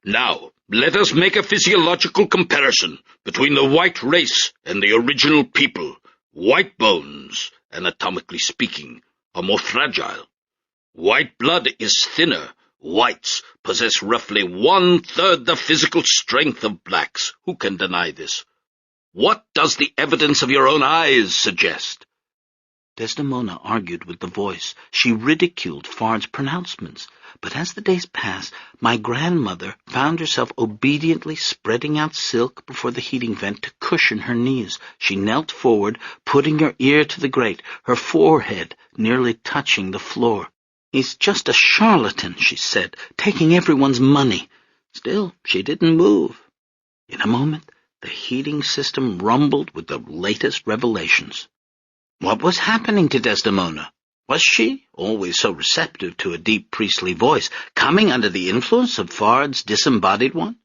Now, let us make a physiological comparison between the white race and the original people. White bones, anatomically speaking, are more fragile. White blood is thinner. Whites possess roughly 1/3 the physical strength of blacks. Who can deny this? What does the evidence of your own eyes suggest? Desdemona argued with the voice. She ridiculed Fard's pronouncements. But as the days passed, my grandmother found herself obediently spreading out silk before the heating vent to cushion her knees. She knelt forward, putting her ear to the grate, her forehead nearly touching the floor. He's just a charlatan, she said, taking everyone's money. Still, she didn't move. In a moment, the heating system rumbled with the latest revelations. What was happening to Desdemona? Was she, always so receptive to a deep priestly voice, coming under the influence of Fard's disembodied one?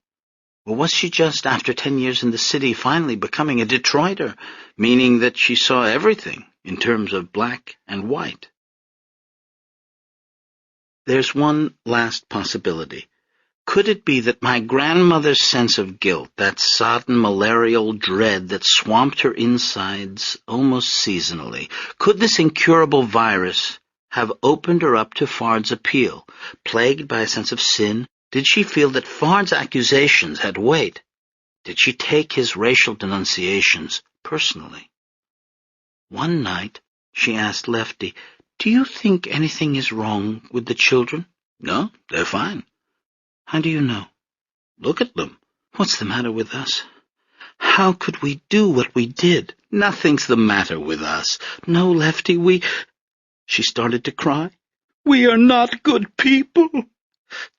Or was she just, after 10 years in the city, finally becoming a Detroiter, meaning that she saw everything in terms of black and white? There's one last possibility. Could it be that my grandmother's sense of guilt, that sodden malarial dread that swamped her insides almost seasonally, could this incurable virus have opened her up to Fard's appeal? Plagued by a sense of sin, did she feel that Fard's accusations had weight? Did she take his racial denunciations personally? One night, she asked Lefty, "Do you think anything is wrong with the children?" "No, they're fine." "How do you know?" "Look at them." "What's the matter with us? How could we do what we did?" "Nothing's the matter with us." "No, Lefty, She started to cry. "We are not good people."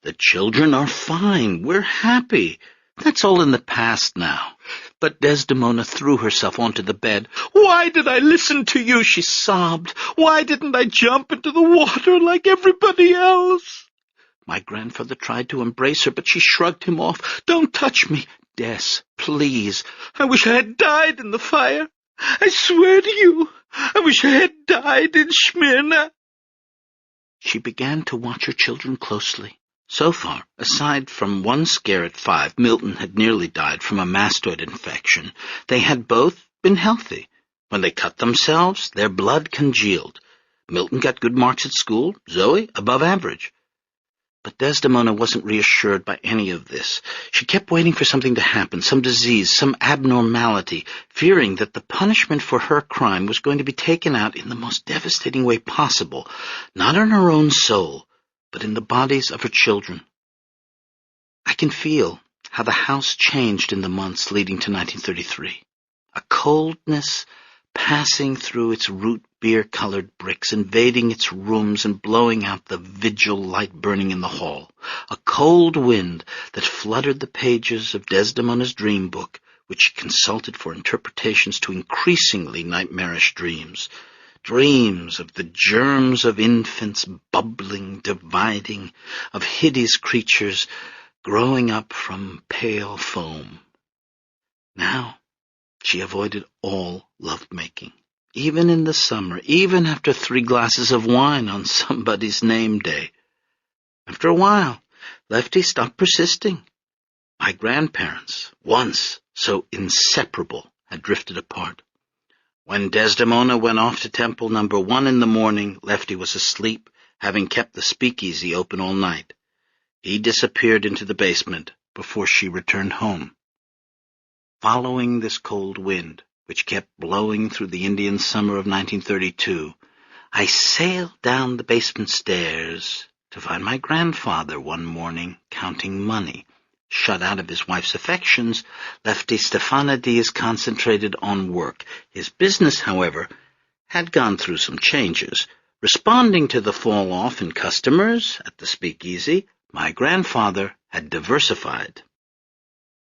"The children are fine. We're happy. That's all in the past now." But Desdemona threw herself onto the bed. "Why did I listen to you?" she sobbed. "Why didn't I jump into the water like everybody else?" My grandfather tried to embrace her, but she shrugged him off. "Don't touch me, Des, please. I wish I had died in the fire. I swear to you, I wish I had died in Smyrna." She began to watch her children closely. So far, aside from one scare at 5, Milton had nearly died from a mastoid infection. They had both been healthy. When they cut themselves, their blood congealed. Milton got good marks at school, Zoe above average. But Desdemona wasn't reassured by any of this. She kept waiting for something to happen, some disease, some abnormality, fearing that the punishment for her crime was going to be taken out in the most devastating way possible, not on her own soul, but in the bodies of her children. I can feel how the house changed in the months leading to 1933. A coldness passing through its root beer-colored bricks, invading its rooms and blowing out the vigil light burning in the hall. A cold wind that fluttered the pages of Desdemona's dream book, which she consulted for interpretations to increasingly nightmarish dreams. Dreams of the germs of infants bubbling, dividing, of hideous creatures growing up from pale foam. Now she avoided all love-making, even in the summer, even after 3 glasses of wine on somebody's name day. After a while, Lefty stopped persisting. My grandparents, once so inseparable, had drifted apart. When Desdemona went off to Temple No. 1 in the morning, Lefty was asleep, having kept the speakeasy open all night. He disappeared into the basement before she returned home. Following this cold wind, which kept blowing through the Indian summer of 1932, I sailed down the basement stairs to find my grandfather one morning counting money. Shut out of his wife's affections, Lefty Stefanidis concentrated on work. His business, however, had gone through some changes. Responding to the fall-off in customers at the speakeasy, my grandfather had diversified.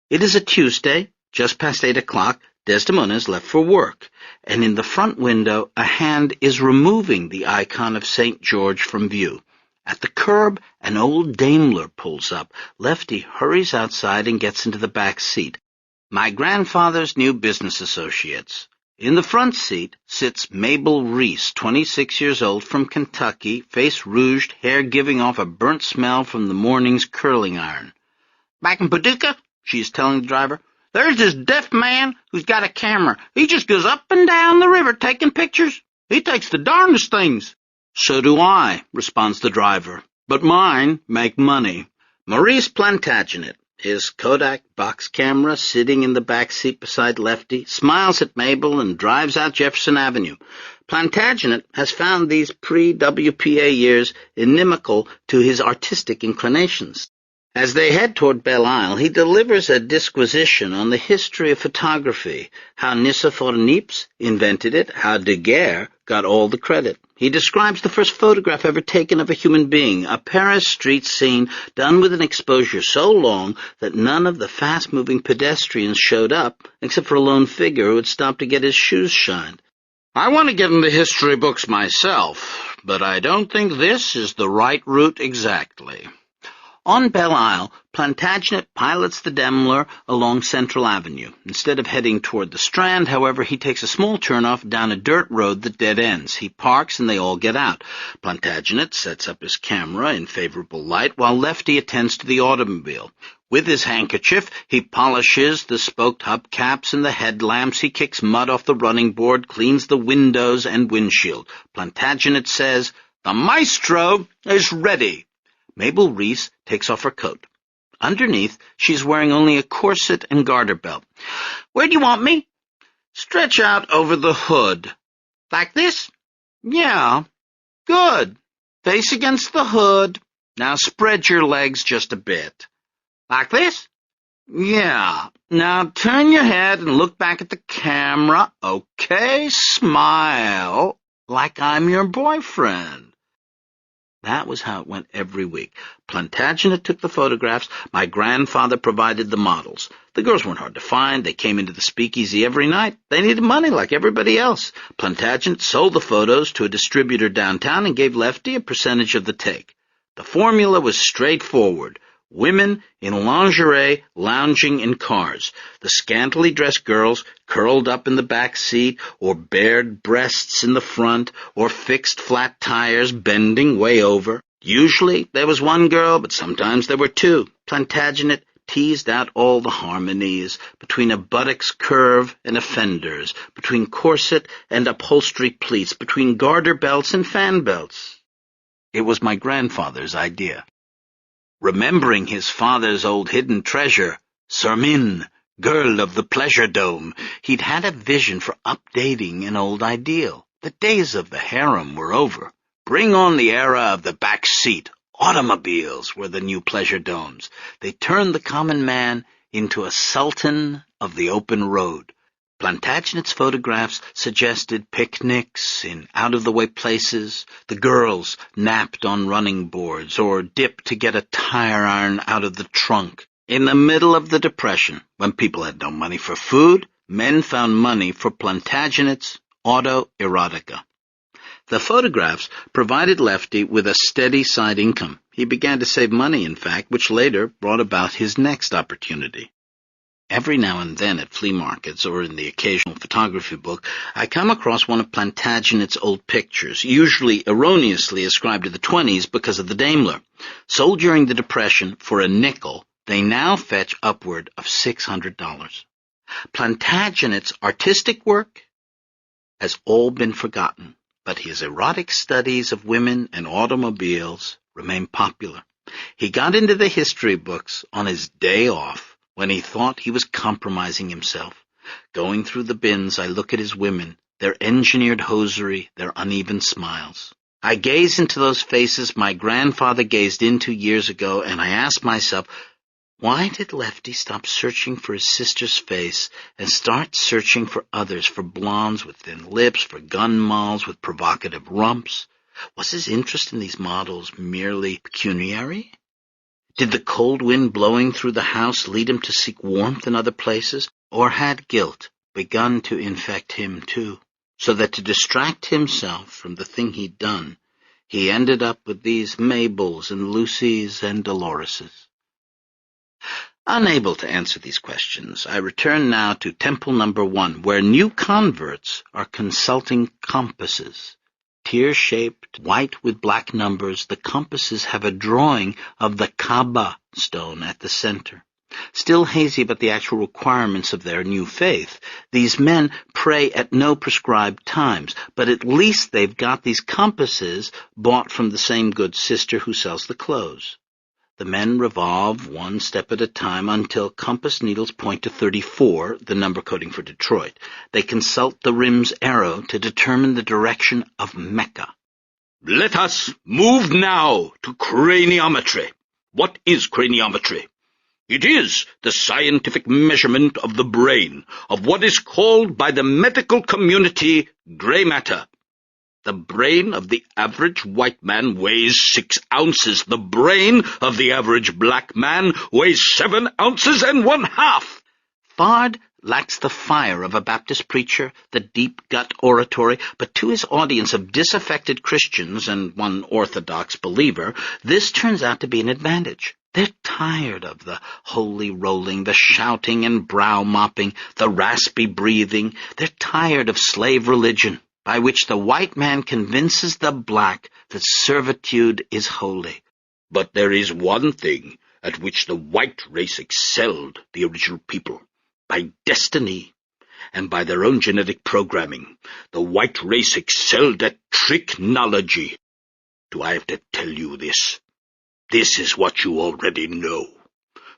It is a Tuesday, just past 8 o'clock. Desdemona is left for work, and in the front window a hand is removing the icon of St. George from view. At the curb, an old Daimler pulls up. Lefty hurries outside and gets into the back seat. My grandfather's new business associates. In the front seat sits Mabel Reese, 26 years old, from Kentucky, face rouged, hair giving off a burnt smell from the morning's curling iron. "Back in Paducah," she's telling the driver, "there's this deaf man who's got a camera. He just goes up and down the river taking pictures. He takes the darndest things." "So do I," responds the driver, "but mine make money." Maurice Plantagenet, his Kodak box camera sitting in the back seat beside Lefty, smiles at Mabel and drives out Jefferson Avenue. Plantagenet has found these pre-WPA years inimical to his artistic inclinations. As they head toward Belle Isle, he delivers a disquisition on the history of photography, how Nicephore Niepce invented it, how Daguerre got all the credit. He describes the first photograph ever taken of a human being, a Paris street scene done with an exposure so long that none of the fast-moving pedestrians showed up, except for a lone figure who had stopped to get his shoes shined. "I want to get into history books myself, but I don't think this is the right route exactly." On Belle Isle, Plantagenet pilots the Daimler along Central Avenue. Instead of heading toward the Strand, however, he takes a small turnoff down a dirt road that dead ends. He parks and they all get out. Plantagenet sets up his camera in favorable light while Lefty attends to the automobile. With his handkerchief, he polishes the spoked hubcaps and the headlamps. He kicks mud off the running board, cleans the windows and windshield. Plantagenet says, "The maestro is ready." Mabel Reese takes off her coat. Underneath, she's wearing only a corset and garter belt. "Where do you want me?" "Stretch out over the hood." "Like this?" "Yeah. Good. Face against the hood. Now spread your legs just a bit." "Like this?" "Yeah. Now turn your head and look back at the camera. Okay, smile. Like I'm your boyfriend." That was how it went every week. Plantagenet took the photographs. My grandfather provided the models. The girls weren't hard to find. They came into the speakeasy every night. They needed money like everybody else. Plantagenet sold the photos to a distributor downtown and gave Lefty a percentage of the take. The formula was straightforward. Women in lingerie lounging in cars. The scantily dressed girls curled up in the back seat, or bared breasts in the front, or fixed flat tires bending way over. Usually there was one girl, but sometimes there were two. Plantagenet teased out all the harmonies between a buttock's curve and a fender's, between corset and upholstery pleats, between garter belts and fan belts. It was my grandfather's idea. Remembering his father's old hidden treasure, Sermine, girl of the pleasure dome, he'd had a vision for updating an old ideal. The days of the harem were over. Bring on the era of the back seat. Automobiles were the new pleasure domes. They turned the common man into a sultan of the open road. Plantagenet's photographs suggested picnics in out-of-the-way places. The girls napped on running boards or dipped to get a tire iron out of the trunk. In the middle of the Depression, when people had no money for food, men found money for Plantagenet's autoerotica. The photographs provided Lefty with a steady side income. He began to save money, in fact, which later brought about his next opportunity. Every now and then at flea markets or in the occasional photography book, I come across one of Plantagenet's old pictures, usually erroneously ascribed to the 20s because of the Daimler. Sold during the Depression for a nickel, they now fetch upward of $600. Plantagenet's artistic work has all been forgotten, but his erotic studies of women and automobiles remain popular. He got into the history books on his day off, when he thought he was compromising himself. Going through the bins, I look at his women, their engineered hosiery, their uneven smiles. I gaze into those faces my grandfather gazed into years ago, and I ask myself, why did Lefty stop searching for his sister's face and start searching for others, for blondes with thin lips, for gun molls with provocative rumps? Was his interest in these models merely pecuniary? Did the cold wind blowing through the house lead him to seek warmth in other places, or had guilt begun to infect him too, so that to distract himself from the thing he'd done, he ended up with these Mabels and Lucys and Doloreses? Unable to answer these questions, I return now to Temple Number 1, where new converts are consulting compasses. Tear-shaped, white with black numbers, the compasses have a drawing of the Kaaba stone at the center. Still hazy about the actual requirements of their new faith, these men pray at no prescribed times, but at least they've got these compasses bought from the same good sister who sells the clothes. The men revolve one step at a time until compass needles point to 34, the number coding for Detroit. They consult the rim's arrow to determine the direction of Mecca. Let us move now to craniometry. What is craniometry? It is the scientific measurement of the brain, of what is called by the medical community gray matter. The brain of the average white man weighs 6 ounces. The brain of the average black man weighs 7 ounces and 1/2. Bard lacks the fire of a Baptist preacher, the deep-gut oratory, but to his audience of disaffected Christians and one Orthodox believer, this turns out to be an advantage. They're tired of the holy rolling, the shouting and brow-mopping, the raspy breathing. They're tired of slave religion, by which the white man convinces the black that servitude is holy. But there is one thing at which the white race excelled the original people. By destiny and by their own genetic programming, the white race excelled at tricknology. Do I have to tell you this? This is what you already know.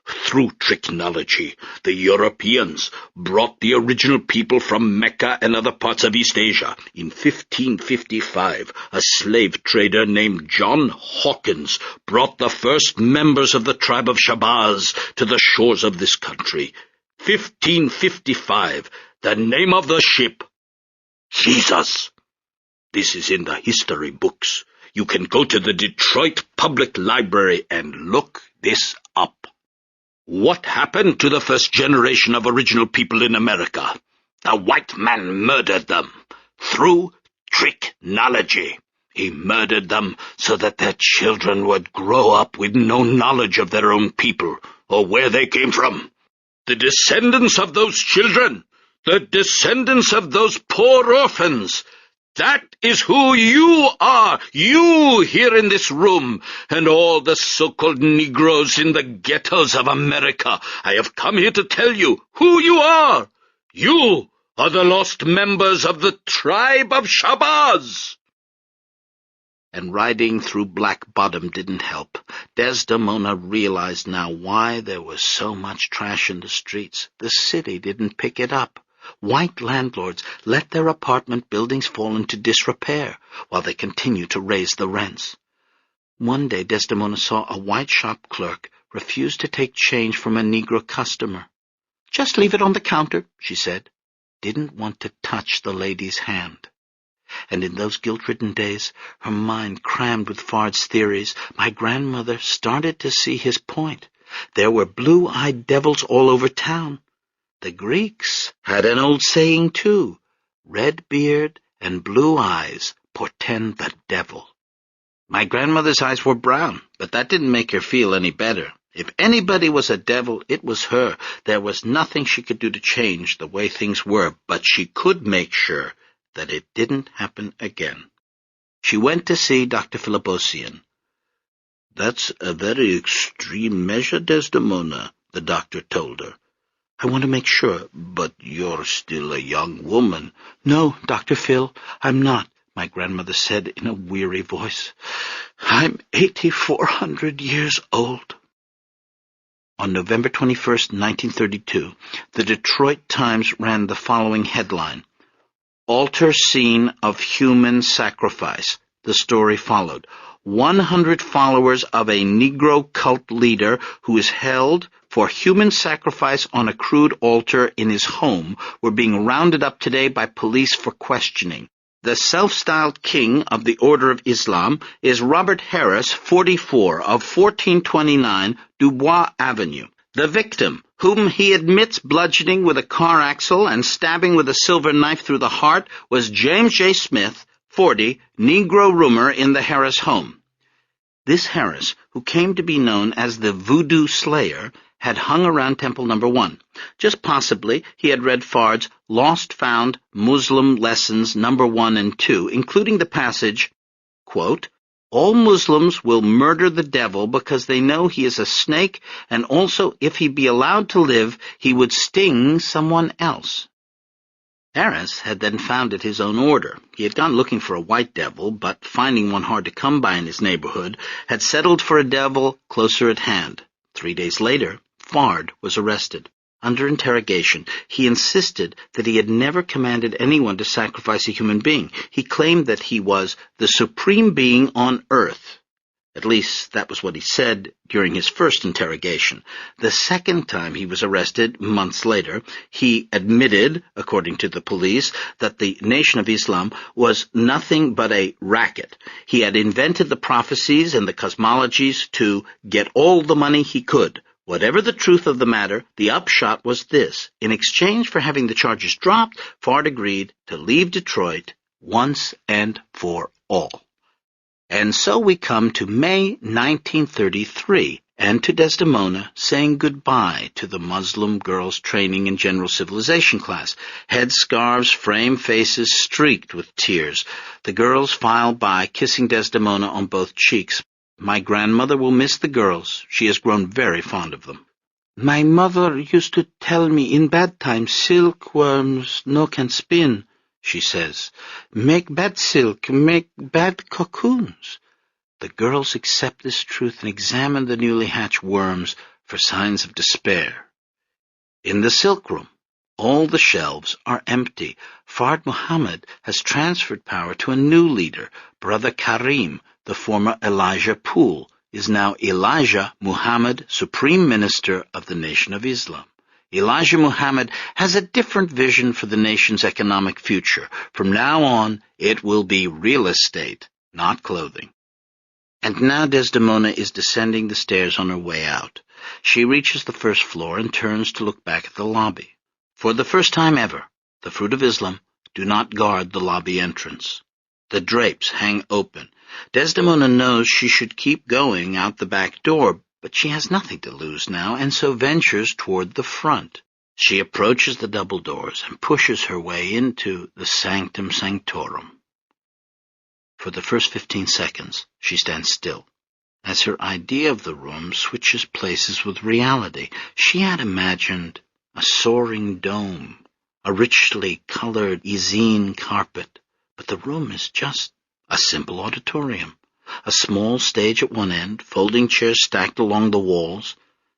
Through tricknology, the Europeans brought the original people from Mecca and other parts of East Asia. In 1555, a slave trader named John Hawkins brought the first members of the tribe of Shabazz to the shores of this country. 1555, the name of the ship, Jesus. This is in the history books. You can go to the Detroit Public Library and look this up. What happened to the first generation of original people in America? The white man murdered them through tricknology. He murdered them so that their children would grow up with no knowledge of their own people or where they came from. The descendants of those children, the descendants of those poor orphans, that is who you are, you here in this room, and all the so-called Negroes in the ghettos of America. I have come here to tell you who you are. You are the lost members of the tribe of Shabazz. And riding through Black Bottom didn't help. Desdemona realized now why there was so much trash in the streets. The city didn't pick it up. White landlords let their apartment buildings fall into disrepair while they continued to raise the rents. One day Desdemona saw a white shop clerk refuse to take change from a Negro customer. "Just leave it on the counter," she said. Didn't want to touch the lady's hand. And in those guilt-ridden days, her mind crammed with Fard's theories, my grandmother started to see his point. There were blue-eyed devils all over town. The Greeks had an old saying, too. Red beard and blue eyes portend the devil. My grandmother's eyes were brown, but that didn't make her feel any better. If anybody was a devil, it was her. There was nothing she could do to change the way things were, but she could make sure that it didn't happen again. She went to see Dr. Philibosian. "That's a very extreme measure, Desdemona," the doctor told her. "I want to make sure, but you're still a young woman." "No, Dr. Phil, I'm not," my grandmother said in a weary voice. "I'm 8,400 years old." On November 21st, 1932, the Detroit Times ran the following headline: "Altar Scene of Human Sacrifice." The story followed. 100 followers of a Negro cult leader who is held for human sacrifice on a crude altar in his home were being rounded up today by police for questioning. The self-styled king of the Order of Islam is Robert Harris, 44, of 1429 Dubois Avenue. The victim, whom he admits bludgeoning with a car axle and stabbing with a silver knife through the heart, was James J. Smith, 40, Negro roomer in the Harris home. This Harris, who came to be known as the Voodoo Slayer, had hung around Temple No. 1. Just possibly he had read Fard's Lost-Found Muslim Lessons No. 1 and 2, including the passage, quote, "All Muslims will murder the devil because they know he is a snake, and also if he be allowed to live, he would sting someone else." Harris had then founded his own order. He had gone looking for a white devil, but finding one hard to come by in his neighborhood, had settled for a devil closer at hand. 3 days later, Fard was arrested. Under interrogation, he insisted that he had never commanded anyone to sacrifice a human being. He claimed that he was the supreme being on earth. At least, that was what he said during his first interrogation. The second time he was arrested, months later, he admitted, according to the police, that the Nation of Islam was nothing but a racket. He had invented the prophecies and the cosmologies to get all the money he could. Whatever the truth of the matter, the upshot was this. In exchange for having the charges dropped, Fard agreed to leave Detroit once and for all. And so we come to May 1933, and to Desdemona saying goodbye to the Muslim girls' training in general civilization class. Headscarves frame faces streaked with tears. The girls file by, kissing Desdemona on both cheeks. My grandmother will miss the girls. She has grown very fond of them. My mother used to tell me in bad times silkworms no can spin, she says. Make bad silk, make bad cocoons. The girls accept this truth and examine the newly hatched worms for signs of despair. In the silk room, all the shelves are empty. Fard Muhammad has transferred power to a new leader. Brother Karim, the former Elijah Poole, is now Elijah Muhammad, Supreme Minister of the Nation of Islam. Elijah Muhammad has a different vision for the nation's economic future. From now on, it will be real estate, not clothing. And now Desdemona is descending the stairs on her way out. She reaches the first floor and turns to look back at the lobby. For the first time ever, the Fruit of Islam do not guard the lobby entrance. The drapes hang open. Desdemona knows she should keep going out the back door, but she has nothing to lose now, and so ventures toward the front. She approaches the double doors and pushes her way into the sanctum sanctorum. For the first 15 seconds, she stands still, as her idea of the room switches places with reality. She had imagined a soaring dome, a richly colored Ezine carpet, but the room is just a simple auditorium. A small stage at one end, folding chairs stacked along the walls.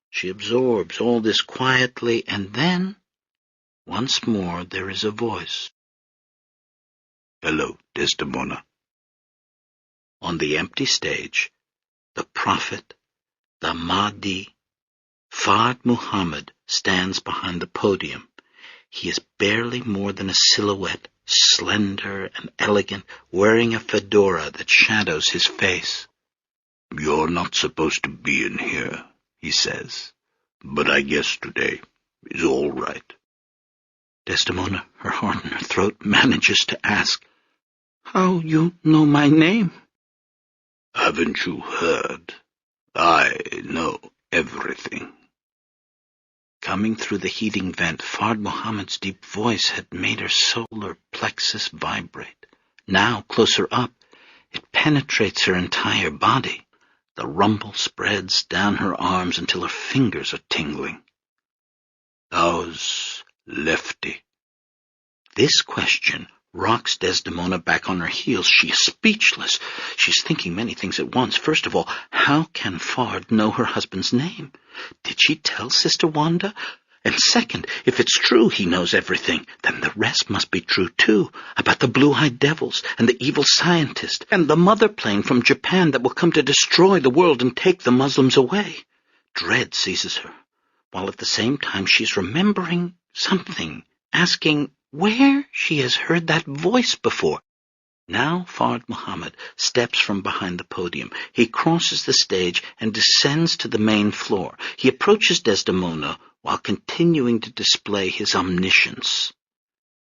She absorbs all this quietly, and then, once more, there is a voice. Hello, Desdemona. On the empty stage, the Prophet, the Mahdi, Fard Muhammad, stands behind the podium. He is barely more than a silhouette, slender and elegant, wearing a fedora that shadows his face. You're not supposed to be in here, he says, but I guess today is all right. Desdemona, her heart in her throat, manages to ask, How you know my name? Haven't you heard? I know everything. Coming through the heating vent, Fard Muhammad's deep voice had made her solar plexus vibrate. Now, closer up, it penetrates her entire body. The rumble spreads down her arms until her fingers are tingling. How's Lefty? This question rocks Desdemona back on her heels. She is speechless. She's thinking many things at once. First of all, how can Fard know her husband's name? Did she tell Sister Wanda? And second, if it's true he knows everything, then the rest must be true too, about the blue-eyed devils and the evil scientist and the mother plane from Japan that will come to destroy the world and take the Muslims away. Dread seizes her, while at the same time she's remembering something, asking where she has heard that voice before. Now Fard Muhammad steps from behind the podium. He crosses the stage and descends to the main floor. He approaches Desdemona while continuing to display his omniscience.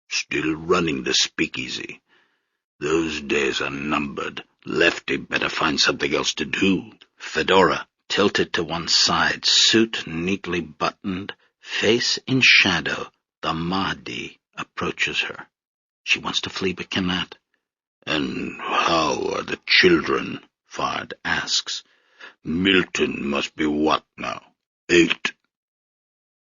Still running the speakeasy. Those days are numbered. Lefty better find something else to do. Fedora, tilted to one side, suit neatly buttoned, face in shadow, the Mahdi approaches her. She wants to flee but cannot. And how are the children? Fard asks. Milton must be what now? 8?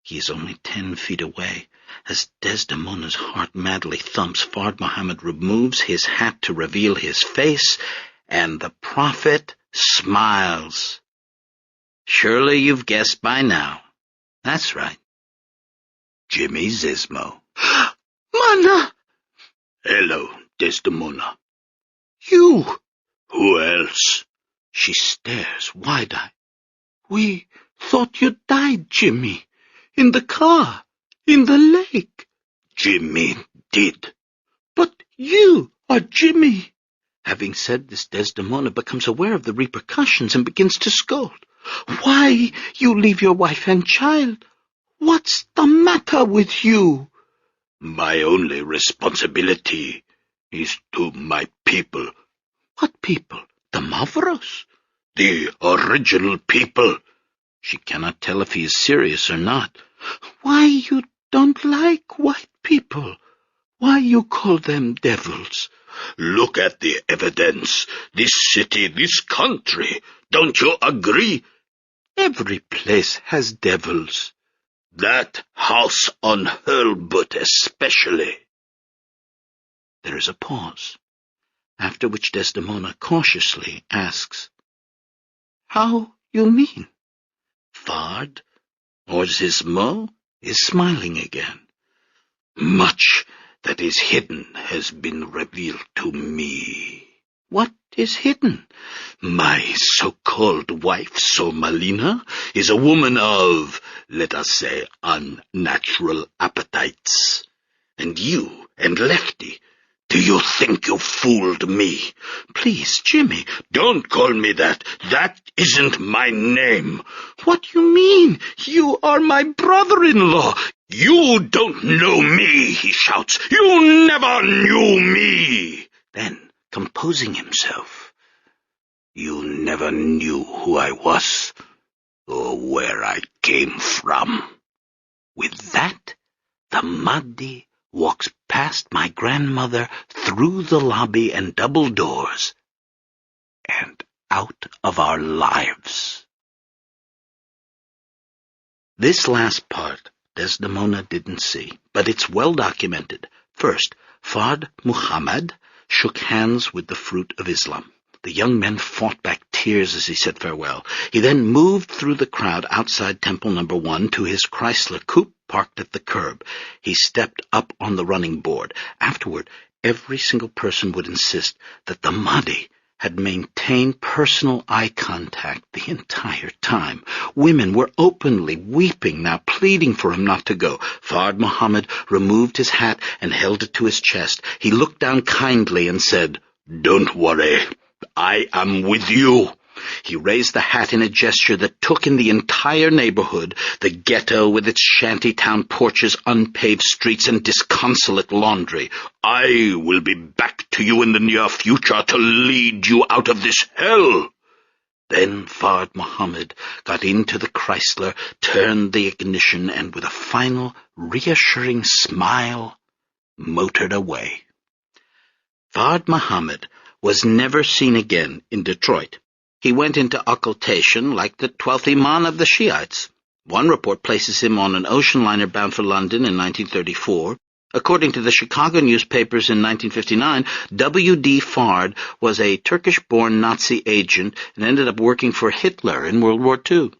He is only 10 feet away. As Desdemona's heart madly thumps, Fard Muhammad removes his hat to reveal his face, and the prophet smiles. Surely you've guessed by now. That's right. Jimmy Zismo. Mana! Hello, Desdemona. You! Who else? She stares wide-eyed. We thought you died, Jimmy. In the car. In the lake. Jimmy did. But you are Jimmy. Having said this, Desdemona becomes aware of the repercussions and begins to scold. Why you leave your wife and child? What's the matter with you? My only responsibility is to my people. What people? The Mavros? The original people. She cannot tell if he is serious or not. Why you don't like white people? Why you call them devils? Look at the evidence. This city, this country. Don't you agree? Every place has devils. That house on Hurlbut especially. There is a pause, after which Desdemona cautiously asks, How you mean? Fard, or Zismo, is smiling again. Much that is hidden has been revealed to me. What is hidden? My so-called wife, Somalina, is a woman of, let us say, unnatural appetites. And you and Lefty, do you think you fooled me? Please, Jimmy. Don't call me that. That isn't my name. What do you mean? You are my brother-in-law. You don't know me, he shouts. You never knew me. Then, composing himself, you never knew who I was or where I came from. With that, the Mahdi walks past my grandmother through the lobby and double doors and out of our lives. This last part Desdemona didn't see, but it's well documented. First, Fard Muhammad shook hands with the fruit of Islam. The young men fought back tears as he said farewell. He then moved through the crowd outside Temple No. 1 to his Chrysler coupe parked at the curb. He stepped up on the running board. Afterward, every single person would insist that the Mahdi had maintained personal eye contact the entire time. Women were openly weeping now, pleading for him not to go. Fard Muhammad removed his hat and held it to his chest. He looked down kindly and said, "Don't worry. I am with you." He raised the hat in a gesture that took in the entire neighborhood, the ghetto with its shantytown porches, unpaved streets, and disconsolate laundry. "I will be back to you in the near future to lead you out of this hell." Then Fard Muhammad got into the Chrysler, turned the ignition, and with a final, reassuring smile, motored away. Fard Muhammad was never seen again in Detroit. He went into occultation like the 12th Imam of the Shiites. One report places him on an ocean liner bound for London in 1934. According to the Chicago newspapers in 1959, W.D. Fard was a Turkish-born Nazi agent and ended up working for Hitler in World War II.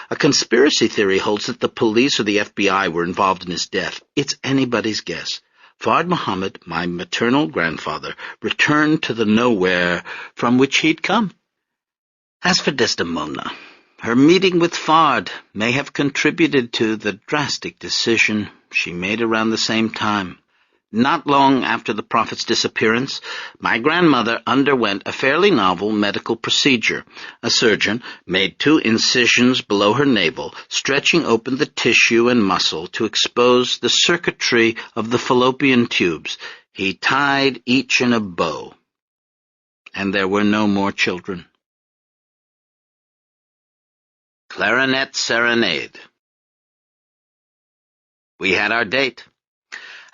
A conspiracy theory holds that the police or the FBI were involved in his death. It's anybody's guess. Fard Muhammad, my maternal grandfather, returned to the nowhere from which he'd come. As for Desdemona, her meeting with Fard may have contributed to the drastic decision she made around the same time. Not long after the prophet's disappearance, my grandmother underwent a fairly novel medical procedure. A surgeon made 2 incisions below her navel, stretching open the tissue and muscle to expose the circuitry of the fallopian tubes. He tied each in a bow, and there were no more children. Clarinet Serenade. We had our date.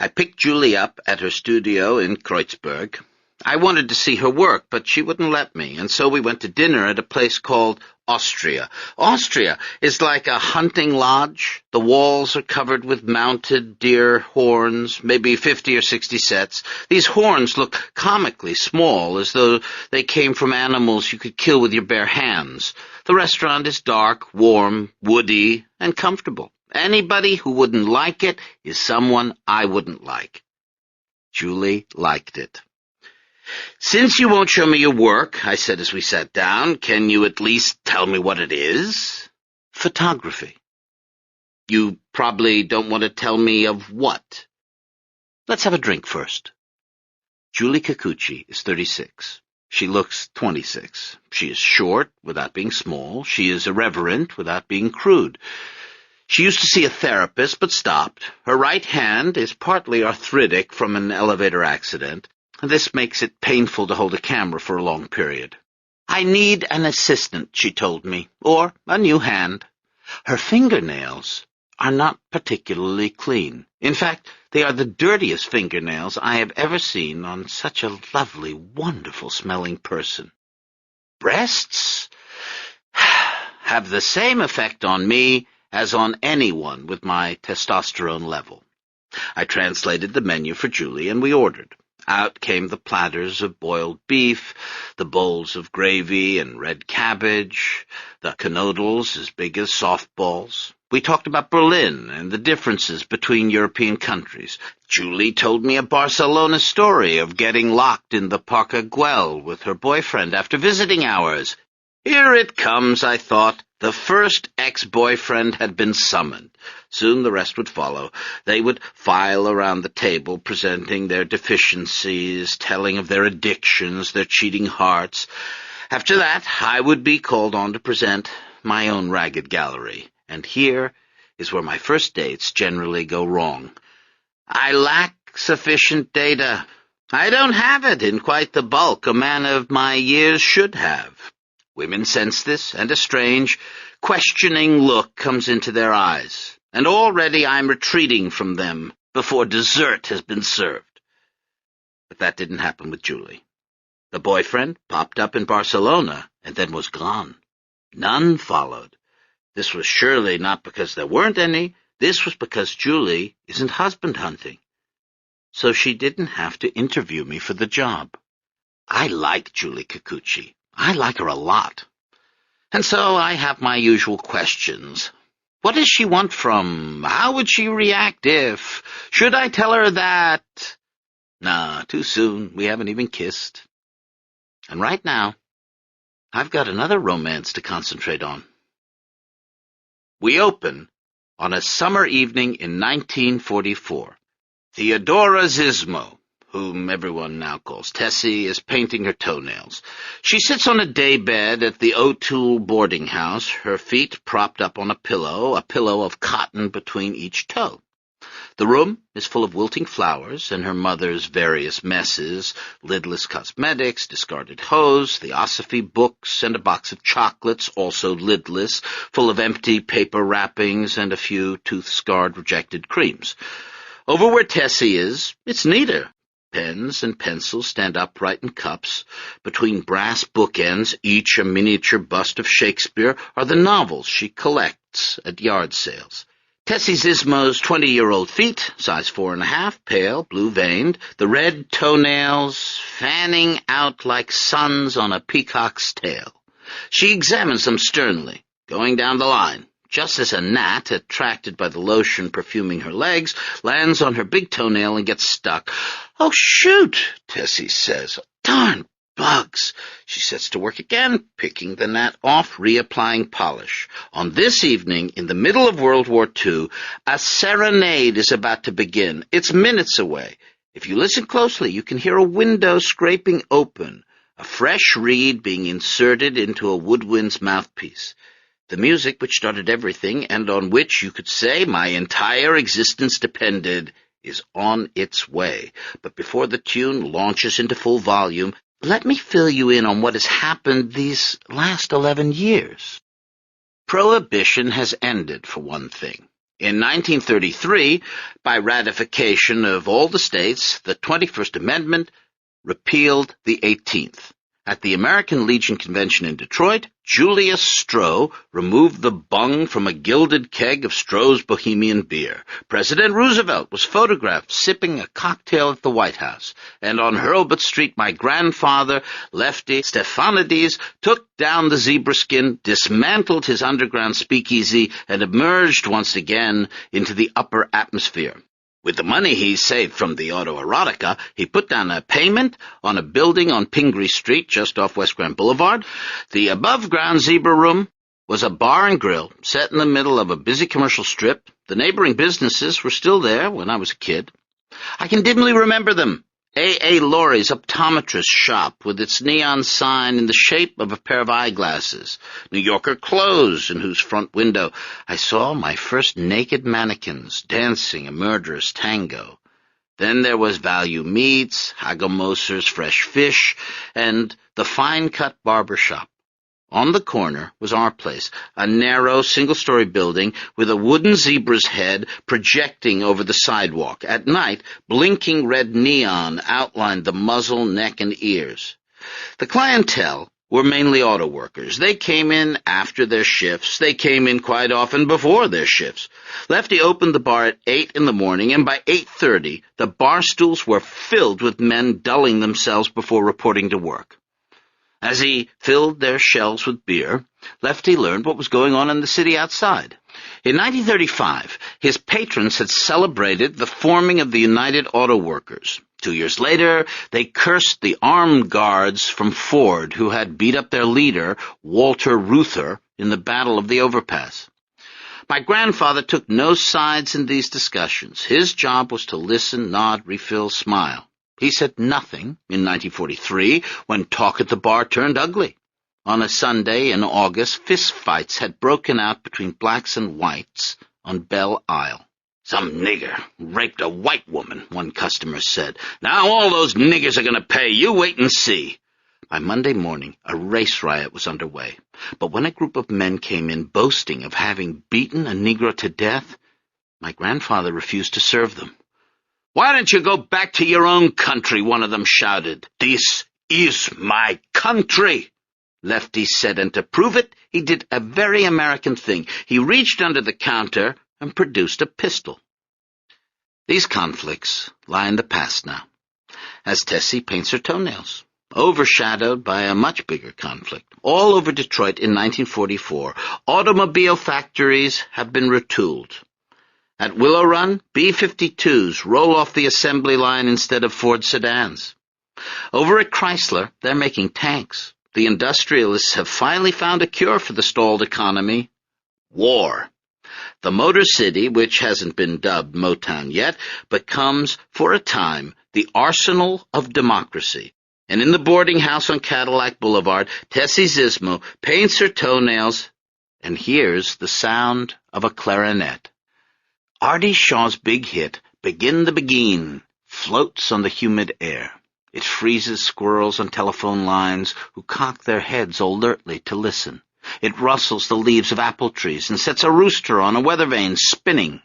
I picked Julie up at her studio in Kreuzberg. I wanted to see her work, but she wouldn't let me, and so we went to dinner at a place called Austria. Austria is like a hunting lodge. The walls are covered with mounted deer horns, maybe 50 or 60 sets. These horns look comically small, as though they came from animals you could kill with your bare hands. The restaurant is dark, warm, woody, and comfortable. Anybody who wouldn't like it is someone I wouldn't like. Julie liked it. "Since you won't show me your work," I said as we sat down, "can you at least tell me what it is?" "Photography." "You probably don't want to tell me of what?" "Let's have a drink first." Julie Kikuchi is 36. She looks 26. She is short without being small. She is irreverent without being crude. She used to see a therapist, but stopped. Her right hand is partly arthritic from an elevator accident. This makes it painful to hold a camera for a long period. "I need an assistant," she told me, "or a new hand." Her fingernails are not particularly clean. In fact, they are the dirtiest fingernails I have ever seen on such a lovely, wonderful-smelling person. Breasts have the same effect on me as on anyone with my testosterone level. I translated the menu for Julie, and we ordered. Out came the platters of boiled beef, the bowls of gravy and red cabbage, the cannodles as big as softballs. We talked about Berlin and the differences between European countries. Julie told me a Barcelona story of getting locked in the Parque Güell with her boyfriend after visiting hours. Here it comes, I thought. The first ex-boyfriend had been summoned. Soon the rest would follow. They would file around the table, presenting their deficiencies, telling of their addictions, their cheating hearts. After that, I would be called on to present my own ragged gallery. And here is where my first dates generally go wrong. I lack sufficient data. I don't have it in quite the bulk a man of my years should have. Women sense this, and a strange, questioning look comes into their eyes, and already I'm retreating from them before dessert has been served. But that didn't happen with Julie. The boyfriend popped up in Barcelona and then was gone. None followed. This was surely not because there weren't any. This was because Julie isn't husband hunting. So she didn't have to interview me for the job. I like Julie Kikuchi. I like her a lot. And so I have my usual questions. What does she want from? How would she react if? Should I tell her that? Nah, too soon. We haven't even kissed. And right now, I've got another romance to concentrate on. We open on a summer evening in 1944. Theodora Zismo, whom everyone now calls Tessie, is painting her toenails. She sits on a daybed at the O'Toole boarding house, her feet propped up on a pillow of cotton between each toe. The room is full of wilting flowers and her mother's various messes, lidless cosmetics, discarded hose, theosophy books, and a box of chocolates, also lidless, full of empty paper wrappings and a few tooth-scarred rejected creams. Over where Tessie is, it's neater. Pens and pencils stand upright in cups. Between brass bookends, each a miniature bust of Shakespeare, are the novels she collects at yard sales. Tessie Zismo's 20-year-old feet, size 4.5, pale, blue-veined, the red toenails fanning out like suns on a peacock's tail. She examines them sternly, going down the line. Just as a gnat, attracted by the lotion perfuming her legs, lands on her big toenail and gets stuck. "Oh, shoot," Tessie says. "Darn bugs." She sets to work again, picking the gnat off, reapplying polish. On this evening, in the middle of World War II, a serenade is about to begin. It's minutes away. If you listen closely, you can hear a window scraping open, a fresh reed being inserted into a woodwind's mouthpiece. The music which started everything, and on which you could say my entire existence depended, is on its way. But before the tune launches into full volume, let me fill you in on what has happened these last 11 years. Prohibition has ended, for one thing. In 1933, by ratification of all the states, the 21st Amendment repealed the 18th. At the American Legion Convention in Detroit, Julius Stroh removed the bung from a gilded keg of Stroh's Bohemian beer. President Roosevelt was photographed sipping a cocktail at the White House. And on Hurlbut Street, my grandfather, Lefty Stephanides, took down the zebra skin, dismantled his underground speakeasy, and emerged once again into the upper atmosphere. With the money he saved from the autoerotica, he put down a payment on a building on Pingree Street, just off West Grand Boulevard. The above-ground Zebra Room was a bar and grill set in the middle of a busy commercial strip. The neighboring businesses were still there when I was a kid. I can dimly remember them. A. Laurie's optometrist shop with its neon sign in the shape of a pair of eyeglasses. New Yorker Clothes, in whose front window I saw my first naked mannequins dancing a murderous tango. Then there was Value Meats, Hagelmoser's Fresh Fish, and the Fine-Cut Barber Shop. On the corner was our place, a narrow, single-story building with a wooden zebra's head projecting over the sidewalk. At night, blinking red neon outlined the muzzle, neck, and ears. The clientele were mainly auto workers. They came in after their shifts. They came in quite often before their shifts. Lefty opened the bar at 8 in the morning, and by 8:30, the bar stools were filled with men dulling themselves before reporting to work. As he filled their shelves with beer, Lefty learned what was going on in the city outside. In 1935, his patrons had celebrated the forming of the United Auto Workers. 2 years later, they cursed the armed guards from Ford who had beat up their leader, Walter Reuther, in the Battle of the Overpass. My grandfather took no sides in these discussions. His job was to listen, nod, refill, smile. He said nothing in 1943 when talk at the bar turned ugly. On a Sunday in August, fistfights had broken out between blacks and whites on Belle Isle. "Some nigger raped a white woman," one customer said. "Now all those niggers are going to pay. You wait and see." By Monday morning, a race riot was underway. But when a group of men came in boasting of having beaten a Negro to death, my grandfather refused to serve them. "Why don't you go back to your own country?" one of them shouted. "This is my country," Lefty said, and to prove it, he did a very American thing. He reached under the counter and produced a pistol. These conflicts lie in the past now, as Tessie paints her toenails, overshadowed by a much bigger conflict. All over Detroit in 1944, automobile factories have been retooled. At Willow Run, B-52s roll off the assembly line instead of Ford sedans. Over at Chrysler, they're making tanks. The industrialists have finally found a cure for the stalled economy: war. The Motor City, which hasn't been dubbed Motown yet, becomes, for a time, the arsenal of democracy. And in the boarding house on Cadillac Boulevard, Tessie Zismo paints her toenails and hears the sound of a clarinet. Artie Shaw's big hit, Begin the Begin, floats on the humid air. It freezes squirrels on telephone lines who cock their heads alertly to listen. It rustles the leaves of apple trees and sets a rooster on a weather vane spinning.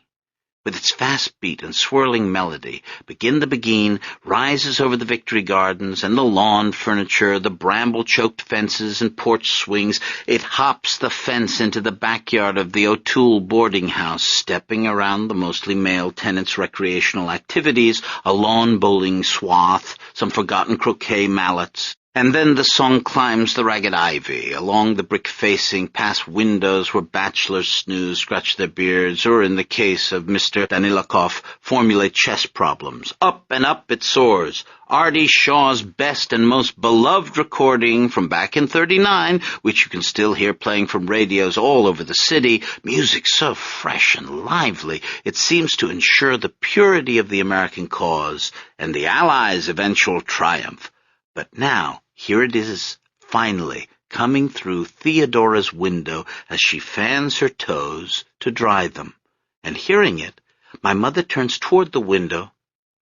With its fast beat and swirling melody, Begin the Begin rises over the Victory Gardens and the lawn furniture, the bramble-choked fences and porch swings. It hops the fence into the backyard of the O'Toole boarding house, stepping around the mostly male tenants' recreational activities, a lawn bowling swath, some forgotten croquet mallets. And then the song climbs the ragged ivy, along the brick facing, past windows where bachelors snooze, scratch their beards, or in the case of Mr. Danilakov, formulate chess problems. Up and up it soars. Artie Shaw's best and most beloved recording from back in '39, which you can still hear playing from radios all over the city, music so fresh and lively, it seems to ensure the purity of the American cause and the Allies' eventual triumph. But now, here it is, finally, coming through Theodora's window as she fans her toes to dry them. And hearing it, my mother turns toward the window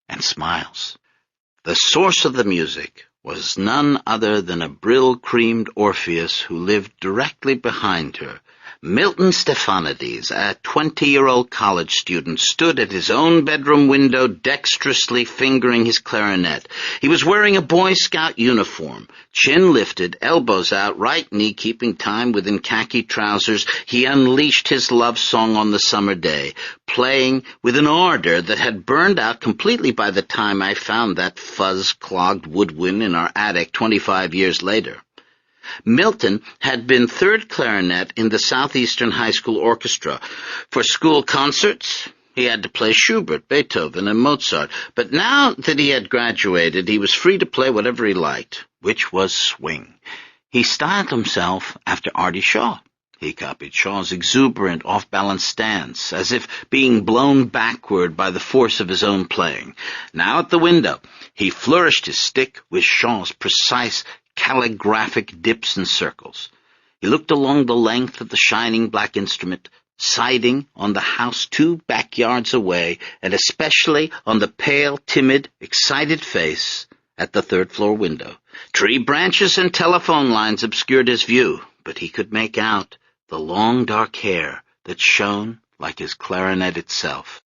and smiles. The source of the music was none other than a brill-creamed Orpheus who lived directly behind her. Milton Stephanides, a 20-year-old college student, stood at his own bedroom window dexterously fingering his clarinet. He was wearing a Boy Scout uniform, chin lifted, elbows out, right knee keeping time within khaki trousers. He unleashed his love song on the summer day, playing with an ardor that had burned out completely by the time I found that fuzz-clogged woodwind in our attic 25 years later. Milton had been third clarinet in the Southeastern High School Orchestra. For school concerts, he had to play Schubert, Beethoven, and Mozart. But now that he had graduated, he was free to play whatever he liked, which was swing. He styled himself after Artie Shaw. He copied Shaw's exuberant, off-balance stance, as if being blown backward by the force of his own playing. Now at the window, he flourished his stick with Shaw's precise, calligraphic dips and circles. He looked along the length of the shining black instrument, sighting on the house 2 backyards away, and especially on the pale, timid, excited face at the third-floor window. Tree branches and telephone lines obscured his view, but he could make out the long dark hair that shone like his clarinet itself.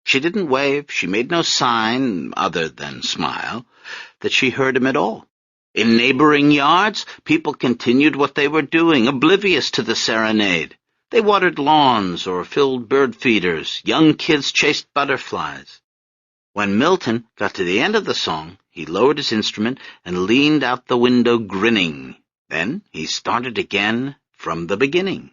She didn't wave, she made no sign, other than smile, that she heard him at all. In neighboring yards, people continued what they were doing, oblivious to the serenade. They watered lawns or filled bird feeders. Young kids chased butterflies. When Milton got to the end of the song, he lowered his instrument and leaned out the window grinning. Then he started again from the beginning.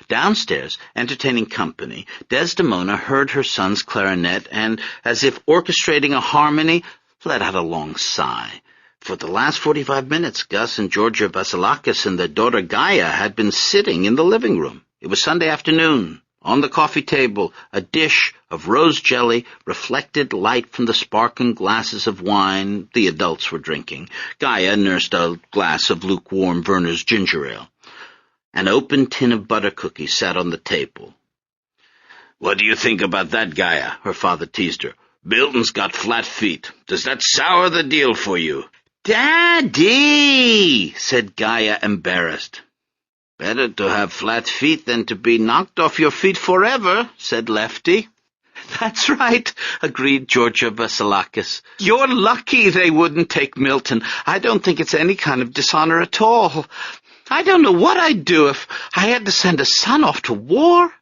Downstairs, entertaining company, Desdemona heard her son's clarinet and, as if orchestrating a harmony, let out a long sigh. For the last 45 minutes, Gus and Georgia Vasilakis and their daughter Gaia had been sitting in the living room. It was Sunday afternoon. On the coffee table, a dish of rose jelly reflected light from the sparkling glasses of wine the adults were drinking. Gaia nursed a glass of lukewarm Werner's ginger ale. An open tin of butter cookies sat on the table. "What do you think about that, Gaia?" her father teased her. "Milton's got flat feet. Does that sour the deal for you?" "Daddy," said Gaia, embarrassed. "Better to have flat feet than to be knocked off your feet forever," said Lefty. "That's right," agreed Georgia Vasilakis. "You're lucky they wouldn't take Milton. I don't think it's any kind of dishonor at all. I don't know what I'd do if I had to send a son off to war."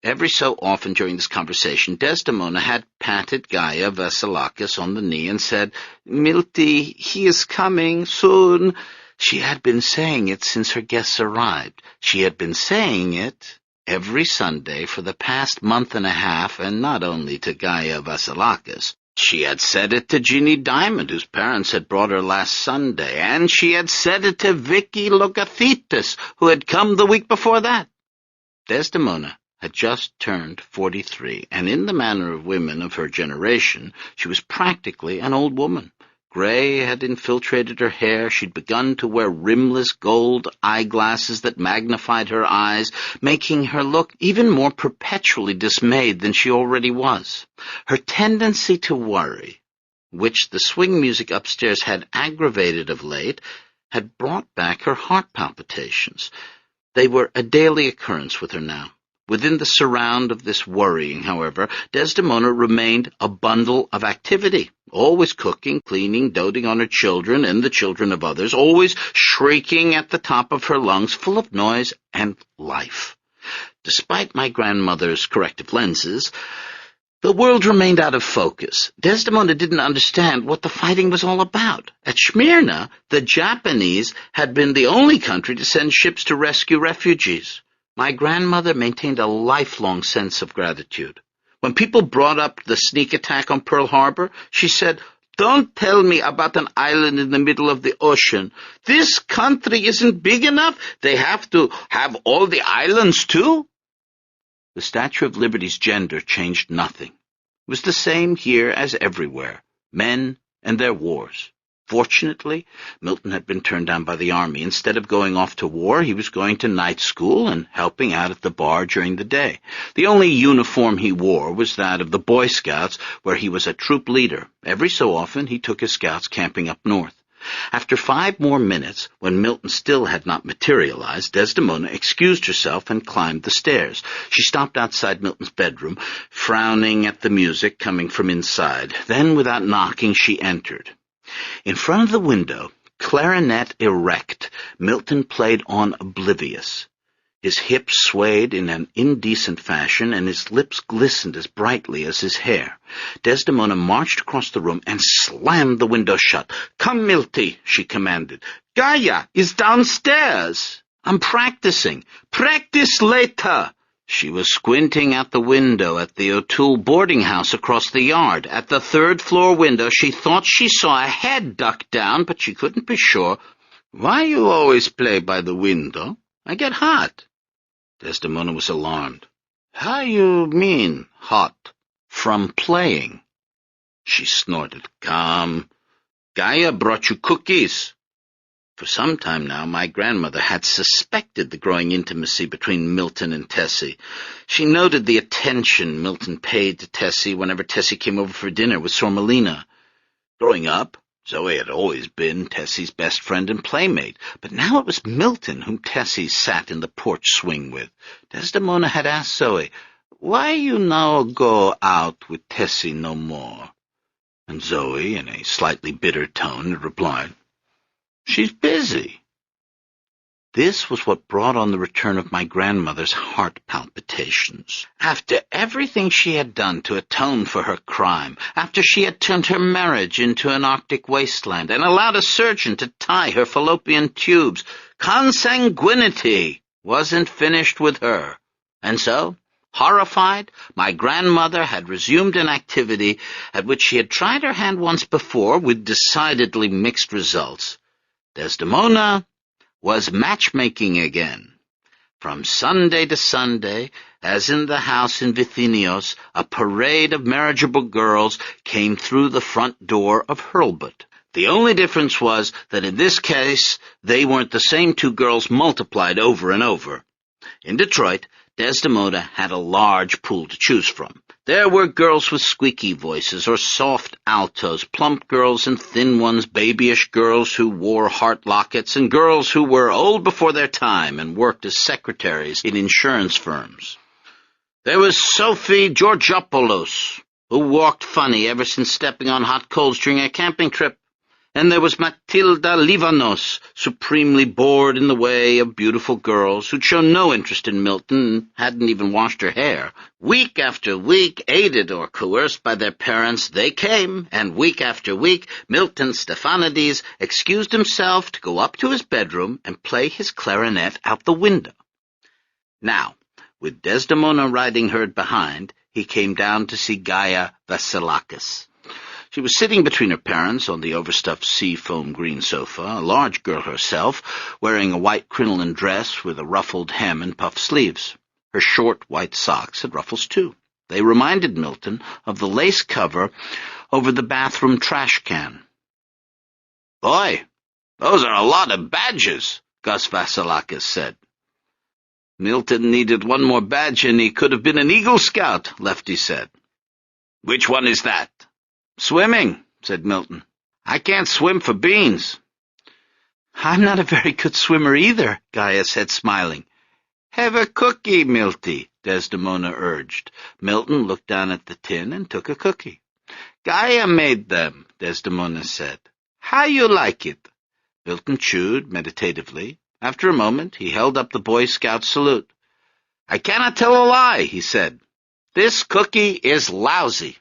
Every so often during this conversation, Desdemona had patted Gaia Vasilakis on the knee and said, "Milty, he is coming soon." She had been saying it since her guests arrived. She had been saying it every Sunday for the past month and a half, and not only to Gaia Vasilakis. She had said it to Jeannie Diamond, whose parents had brought her last Sunday, and she had said it to Vicky Logathitis, who had come the week before that. Desdemona had just turned 43, and in the manner of women of her generation, she was practically an old woman. Gray had infiltrated her hair. She'd begun to wear rimless gold eyeglasses that magnified her eyes, making her look even more perpetually dismayed than she already was. Her tendency to worry, which the swing music upstairs had aggravated of late, had brought back her heart palpitations. They were a daily occurrence with her now. Within the surround of this worrying, however, Desdemona remained a bundle of activity, always cooking, cleaning, doting on her children and the children of others, always shrieking at the top of her lungs, full of noise and life. Despite my grandmother's corrective lenses, The world remained out of focus. Desdemona didn't understand what the fighting was all about. At Smyrna, the Japanese had been the only country to send ships to rescue refugees. My grandmother maintained a lifelong sense of gratitude. When people brought up the sneak attack on Pearl Harbor, she said, "Don't tell me about an island in the middle of the ocean. This country isn't big enough. They have to have all the islands, too." The Statue of Liberty's gender changed nothing. It was the same here as everywhere, men and their wars. Fortunately, Milton had been turned down by the army. Instead of going off to war, he was going to night school and helping out at the bar during the day. The only uniform he wore was that of the Boy Scouts, where he was a troop leader. Every so often, he took his scouts camping up north. After 5 more minutes, when Milton still had not materialized, Desdemona excused herself and climbed the stairs. She stopped outside Milton's bedroom, frowning at the music coming from inside. Then, without knocking, she entered. In front of the window, clarinet erect, Milton played on Oblivious. His hips swayed in an indecent fashion, and his lips glistened as brightly as his hair. Desdemona marched across the room and slammed the window shut. "Come, Milty," she commanded. "Gaia is downstairs. I'm practicing. Practice later." She was squinting out the window at the O'Toole boarding house across the yard. At the 3rd-floor window, she thought she saw a head duck down, but she couldn't be sure. "Why you always play by the window? I get hot." Desdemona was alarmed. "How you mean, hot?" "From playing." She snorted. "Come. Gaia brought you cookies." For some time now, my grandmother had suspected the growing intimacy between Milton and Tessie. She noted the attention Milton paid to Tessie whenever Tessie came over for dinner with Sormelina. Growing up, Zoe had always been Tessie's best friend and playmate, but now it was Milton whom Tessie sat in the porch swing with. Desdemona had asked Zoe, "Why you now go out with Tessie no more?" And Zoe, in a slightly bitter tone, had replied, "She's busy." This was what brought on the return of my grandmother's heart palpitations. After everything she had done to atone for her crime, after she had turned her marriage into an Arctic wasteland and allowed a surgeon to tie her fallopian tubes, consanguinity wasn't finished with her. And so, horrified, my grandmother had resumed an activity at which she had tried her hand once before with decidedly mixed results. Desdemona was matchmaking again. From Sunday to Sunday, as in the house in Vithinios, a parade of marriageable girls came through the front door of Hurlbut. The only difference was that in this case they weren't the same 2 girls multiplied over and over. In Detroit, Desdemona had a large pool to choose from. There were girls with squeaky voices or soft altos, plump girls and thin ones, babyish girls who wore heart lockets, and girls who were old before their time and worked as secretaries in insurance firms. There was Sophie Georgopoulos, who walked funny ever since stepping on hot coals during a camping trip. And there was Matilda Livanos, supremely bored in the way of beautiful girls, who'd shown no interest in Milton and hadn't even washed her hair. Week after week, aided or coerced by their parents, they came, and week after week, Milton Stephanides excused himself to go up to his bedroom and play his clarinet out the window. Now, with Desdemona riding herd behind, he came down to see Gaia Vasilakis. She was sitting between her parents on the overstuffed sea-foam green sofa, a large girl herself, wearing a white crinoline dress with a ruffled hem and puffed sleeves. Her short white socks had ruffles too. They reminded Milton of the lace cover over the bathroom trash can. "Boy, those are a lot of badges," Gus Vasilakis said. "Milton needed one more badge and he could have been an Eagle Scout," Lefty said. "Which one is that?" "Swimming," said Milton. "I can't swim for beans." "I'm not a very good swimmer either," Gaia said, smiling. "Have a cookie, Milty," Desdemona urged. Milton looked down at the tin and took a cookie. "Gaia made them," Desdemona said. "How you like it?" Milton chewed meditatively. After a moment, he held up the Boy Scout salute. "I cannot tell a lie," he said. This cookie is lousy.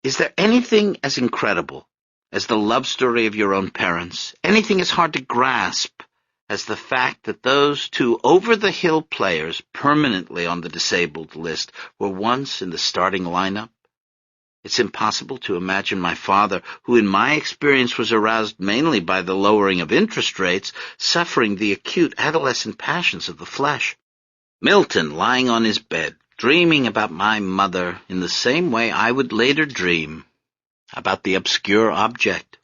Is there anything as incredible as the love story of your own parents? Anything as hard to grasp as the fact that those two over-the-hill players permanently on the disabled list were once in the starting lineup? It's impossible to imagine my father, who in my experience was aroused mainly by the lowering of interest rates, suffering the acute adolescent passions of the flesh. Milton lying on his bed, dreaming about my mother in the same way I would later dream about the obscure object.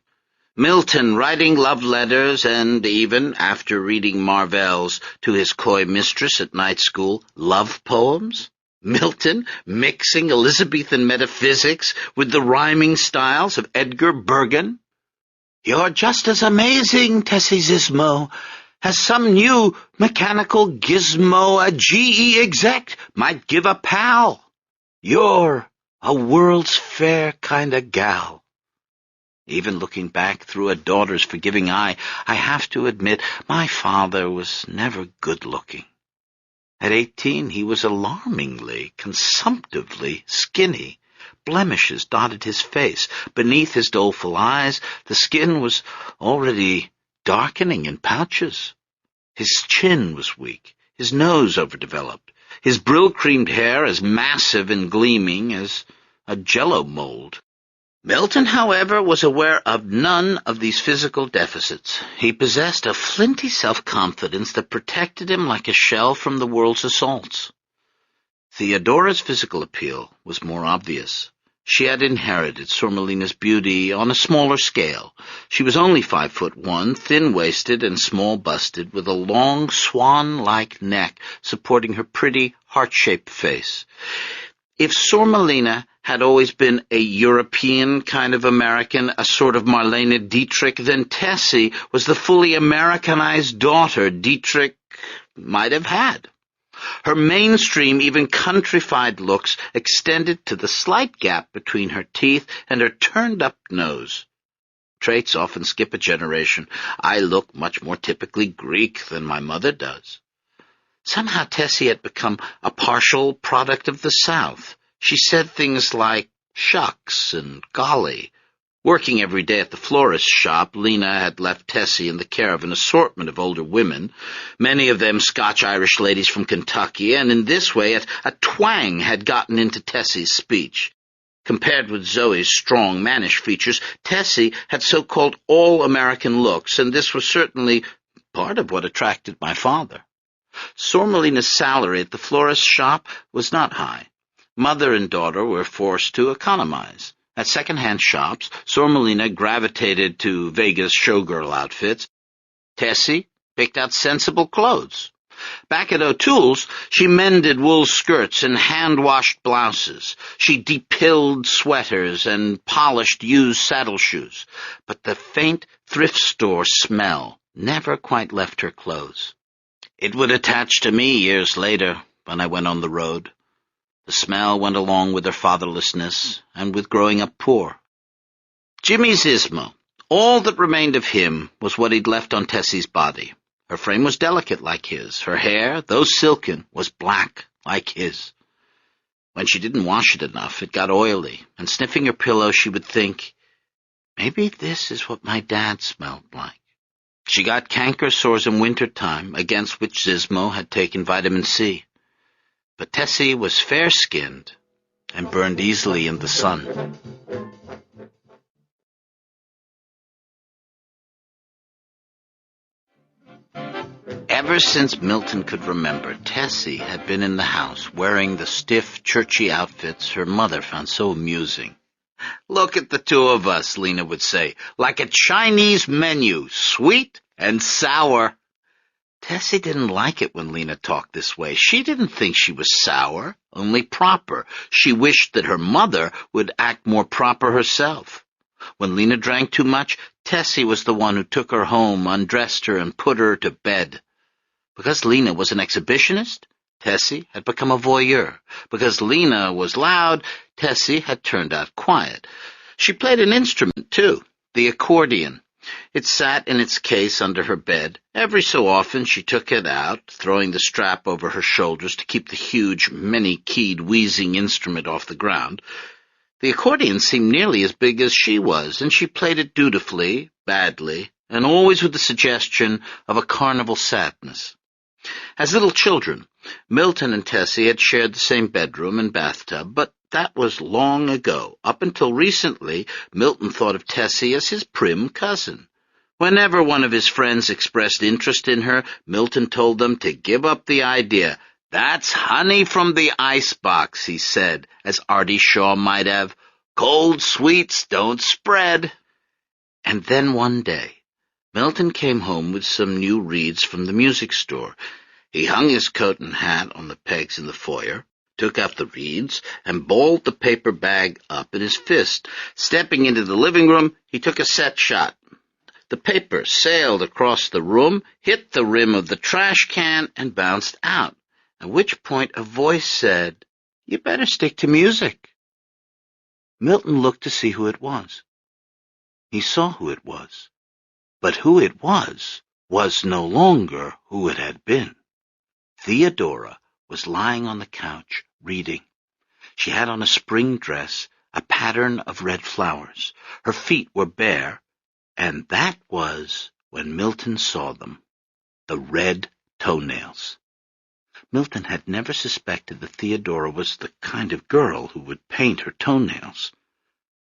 Milton writing love letters and even, after reading Marvell's to his coy mistress at night school, love poems. Milton mixing Elizabethan metaphysics with the rhyming styles of Edgar Bergen. You're just as amazing, Tessie Zismo, as some new mechanical gizmo a GE exec might give a pal. You're a World's Fair kind of gal. Even looking back through a daughter's forgiving eye, I have to admit my father was never good-looking. At 18, he was alarmingly, consumptively skinny. Blemishes dotted his face. Beneath his doleful eyes, the skin was already darkening in pouches. His chin was weak, his nose overdeveloped, his brill-creamed hair as massive and gleaming as a jello mold. Milton, however, was aware of none of these physical deficits. He possessed a flinty self-confidence that protected him like a shell from the world's assaults. Theodora's physical appeal was more obvious. She had inherited Sormelina's beauty on a smaller scale. She was only 5'1", thin-waisted and small-busted, with a long swan-like neck supporting her pretty, heart-shaped face. If Sormelina had always been a European kind of American, a sort of Marlene Dietrich, then Tessie was the fully Americanized daughter Dietrich might have had. Her mainstream, even countrified looks extended to the slight gap between her teeth and her turned-up nose. Traits often skip a generation. I look much more typically Greek than my mother does. Somehow Tessie had become a partial product of the South. She said things like shucks and golly. Working every day at the florist's shop, Lena had left Tessie in the care of an assortment of older women, many of them Scotch-Irish ladies from Kentucky, and in this way a twang had gotten into Tessie's speech. Compared with Zoe's strong, mannish features, Tessie had so-called all-American looks, and this was certainly part of what attracted my father. Sormelina's salary at the florist's shop was not high. Mother and daughter were forced to economize. At second-hand shops, Sormelina gravitated to Vegas showgirl outfits. Tessie picked out sensible clothes. Back at O'Toole's, she mended wool skirts and hand-washed blouses. She depilled sweaters and polished used saddle shoes. But the faint thrift store smell never quite left her clothes. It would attach to me years later when I went on the road. The smell went along with her fatherlessness and with growing up poor. Jimmy Zismo, all that remained of him was what he'd left on Tessie's body. Her frame was delicate like his. Her hair, though silken, was black like his. When she didn't wash it enough, it got oily, and sniffing her pillow, she would think, maybe this is what my dad smelled like. She got canker sores in winter-time, against which Zismo had taken vitamin C. But Tessie was fair-skinned and burned easily in the sun. Ever since Milton could remember, Tessie had been in the house, wearing the stiff, churchy outfits her mother found so amusing. "Look at the two of us," Lena would say, "like a Chinese menu, sweet and sour." Tessie didn't like it when Lena talked this way. She didn't think she was sour, only proper. She wished that her mother would act more proper herself. When Lena drank too much, Tessie was the one who took her home, undressed her, and put her to bed. Because Lena was an exhibitionist, Tessie had become a voyeur. Because Lena was loud, Tessie had turned out quiet. She played an instrument, too, the accordion. It sat in its case under her bed. Every so often she took it out, throwing the strap over her shoulders to keep the huge, many-keyed, wheezing instrument off the ground. The accordion seemed nearly as big as she was, and she played it dutifully, badly, and always with the suggestion of a carnival sadness. As little children, Milton and Tessie had shared the same bedroom and bathtub, but that was long ago. Up until recently, Milton thought of Tessie as his prim cousin. Whenever one of his friends expressed interest in her, Milton told them to give up the idea. "That's honey from the icebox," he said, as Artie Shaw might have. "Cold sweets don't spread." And then one day, Milton came home with some new reeds from the music store. He hung his coat and hat on the pegs in the foyer, took out the reeds, and balled the paper bag up in his fist. Stepping into the living room, he took a set shot. The paper sailed across the room, hit the rim of the trash can, and bounced out, at which point a voice said, "You better stick to music." Milton looked to see who it was. He saw who it was, but who it was no longer who it had been. Theodora was lying on the couch, reading. She had on a spring dress, a pattern of red flowers. Her feet were bare, and that was when Milton saw them, the red toenails. Milton had never suspected that Theodora was the kind of girl who would paint her toenails.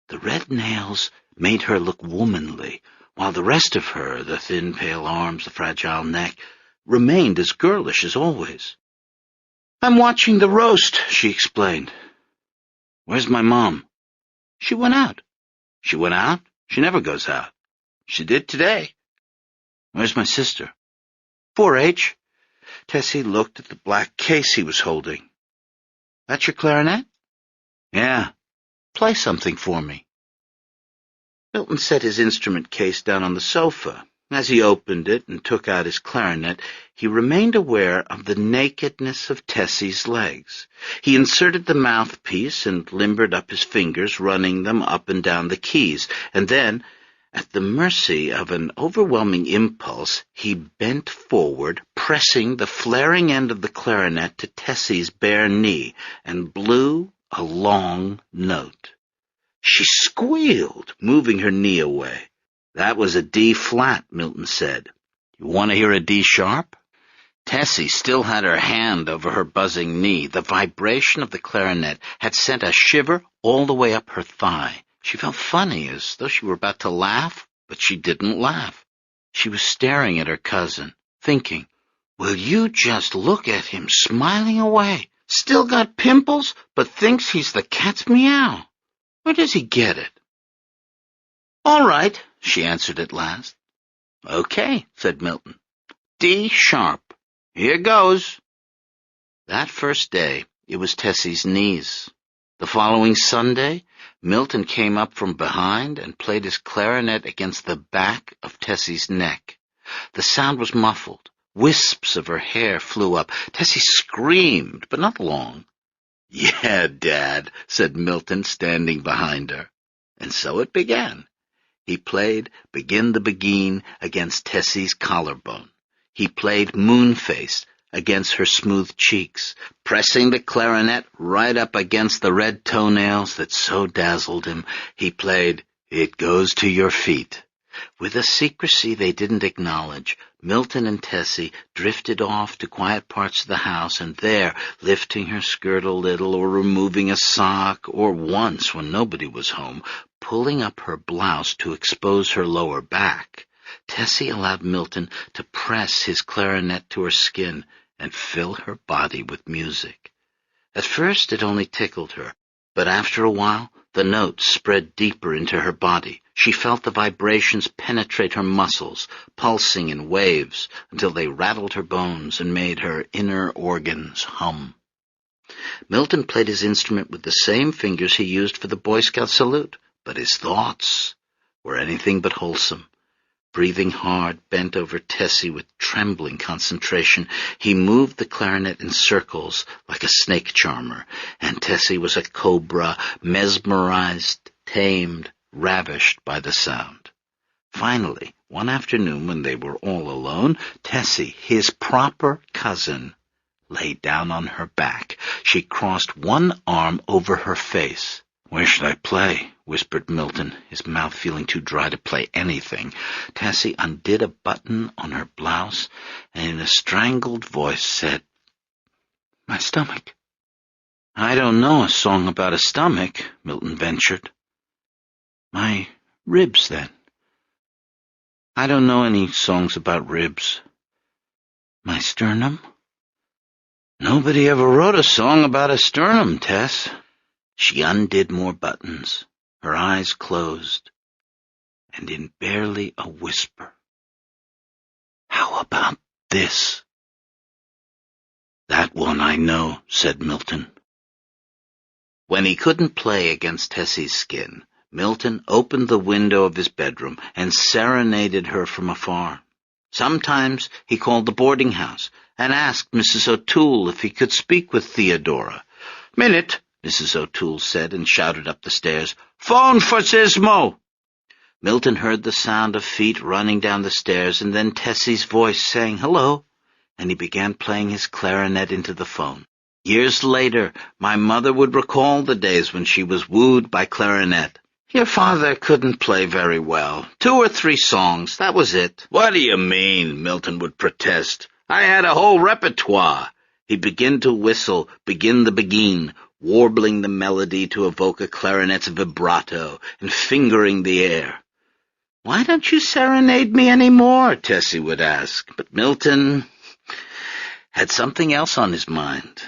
The red nails made her look womanly, while the rest of her, the thin, pale arms, the fragile neck, remained as girlish as always. "I'm watching the roast," she explained. "Where's my mom?" "She went out." "She went out? She never goes out." "She did today." "Where's my sister?" 4-H. Tessie looked at the black case he was holding. "That's your clarinet?" "Yeah. Play something for me." Milton set his instrument case down on the sofa. As he opened it and took out his clarinet, he remained aware of the nakedness of Tessie's legs. He inserted the mouthpiece and limbered up his fingers, running them up and down the keys, and then, at the mercy of an overwhelming impulse, he bent forward, pressing the flaring end of the clarinet to Tessie's bare knee, and blew a long note. She squealed, moving her knee away. "That was a D-flat," Milton said. "You want to hear a D-sharp?" Tessie still had her hand over her buzzing knee. The vibration of the clarinet had sent a shiver all the way up her thigh. She felt funny, as though she were about to laugh, but she didn't laugh. She was staring at her cousin, thinking, "Will you just look at him smiling away? Still got pimples, but thinks he's the cat's meow. Where does he get it?" "All right," she answered at last. "Okay," said Milton. D-sharp. Here goes." That first day, it was Tessie's knees. The following Sunday, Milton came up from behind and played his clarinet against the back of Tessie's neck. The sound was muffled. Wisps of her hair flew up. Tessie screamed, but not long. "Yeah, Dad," said Milton, standing behind her. And so it began. He played Begin the Beguine against Tessie's collarbone. He played Moon-Faced against her smooth cheeks, pressing the clarinet right up against the red toenails that so dazzled him. He played It Goes to Your Feet. With a secrecy they didn't acknowledge, Milton and Tessie drifted off to quiet parts of the house, and there, lifting her skirt a little, or removing a sock, or once, when nobody was home, pulling up her blouse to expose her lower back, Tessie allowed Milton to press his clarinet to her skin and fill her body with music. At first it only tickled her, but after a while the notes spread deeper into her body. She felt the vibrations penetrate her muscles, pulsing in waves until they rattled her bones and made her inner organs hum. Milton played his instrument with the same fingers he used for the Boy Scout salute, but his thoughts were anything but wholesome. Breathing hard, bent over Tessie with trembling concentration, he moved the clarinet in circles like a snake charmer, and Tessie was a cobra, mesmerized, tamed, ravished by the sound. Finally, one afternoon when they were all alone, Tessie, his proper cousin, lay down on her back. She crossed one arm over her face. "Where should I play?" whispered Milton, his mouth feeling too dry to play anything. Tessie undid a button on her blouse and in a strangled voice said, "My stomach." "I don't know a song about a stomach," Milton ventured. "My ribs, then." "I don't know any songs about ribs." "My sternum?" "Nobody ever wrote a song about a sternum, Tess." She undid more buttons, her eyes closed, and in barely a whisper, "How about this?" "That one I know," said Milton. When he couldn't play against Tessie's skin, Milton opened the window of his bedroom and serenaded her from afar. Sometimes he called the boarding house and asked Mrs. O'Toole if he could speak with Theodora. "Minute," Mrs. O'Toole said and shouted up the stairs. "Phone for Sismo!" Milton heard the sound of feet running down the stairs and then Tessie's voice saying hello, and he began playing his clarinet into the phone. Years later, my mother would recall the days when she was wooed by clarinet. "Your father couldn't play very well. 2 or 3 songs, that was it." "What do you mean?" Milton would protest. "I had a whole repertoire." He'd begin to whistle, begin the begin, warbling the melody to evoke a clarinet's vibrato and fingering the air. "Why don't you serenade me any more?" Tessie would ask. But Milton had something else on his mind.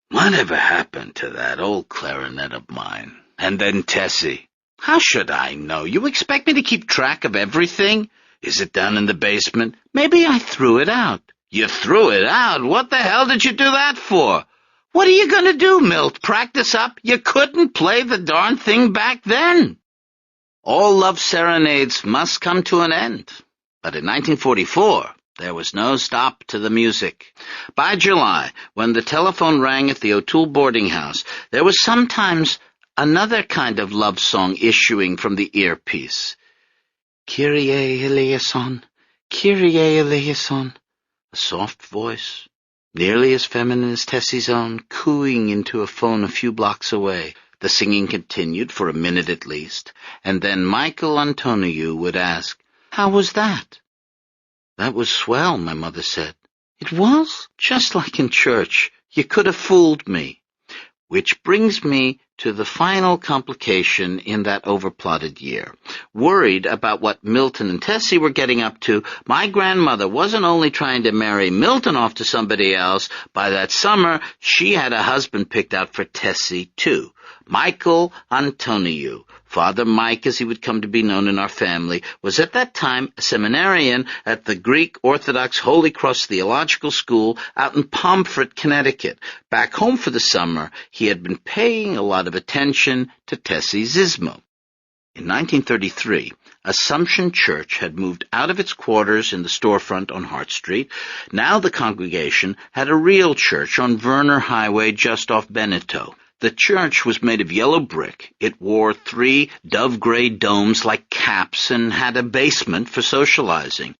"Whatever happened to that old clarinet of mine?" And then Tessie, "How should I know? You expect me to keep track of everything? Is it down in the basement? Maybe I threw it out." "You threw it out? What the hell did you do that for?" "What are you going to do, Milt? Practice up? You couldn't play the darn thing back then." All love serenades must come to an end. But in 1944, there was no stop to the music. By July, when the telephone rang at the O'Toole boarding house, there was sometimes another kind of love song issuing from the earpiece. "Kyrie eleison, Kyrie eleison," a soft voice, nearly as feminine as Tessie's own, cooing into a phone a few blocks away. The singing continued for a minute at least, and then Michael Antoniou would ask, "How was that?" "That was swell," my mother said. "It was? Just like in church. You could have fooled me." Which brings me to the final complication in that overplotted year. Worried about what Milton and Tessie were getting up to, my grandmother wasn't only trying to marry Milton off to somebody else. By that summer, she had a husband picked out for Tessie, too. Michael Antoniou, Father Mike as he would come to be known in our family, was at that time a seminarian at the Greek Orthodox Holy Cross Theological School out in Pomfret, Connecticut. Back home for the summer, he had been paying a lot of attention to Tessie Sismo. In 1933, Assumption Church had moved out of its quarters in the storefront on Hart Street. Now the congregation had a real church on Verner Highway just off Beneteau. The church was made of yellow brick. It wore 3 dove-gray domes like caps and had a basement for socializing.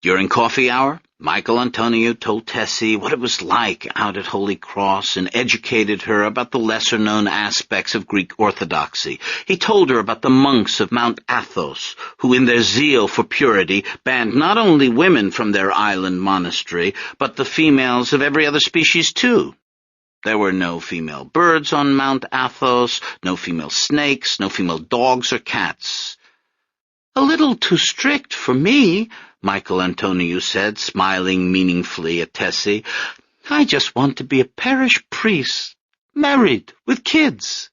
During coffee hour, Michael Antoniou told Tessie what it was like out at Holy Cross and educated her about the lesser-known aspects of Greek Orthodoxy. He told her about the monks of Mount Athos, who in their zeal for purity banned not only women from their island monastery, but the females of every other species too. There were no female birds on Mount Athos, no female snakes, no female dogs or cats. "A little too strict for me," Michael Antoniou said, smiling meaningfully at Tessie. "I just want to be a parish priest, married, with kids."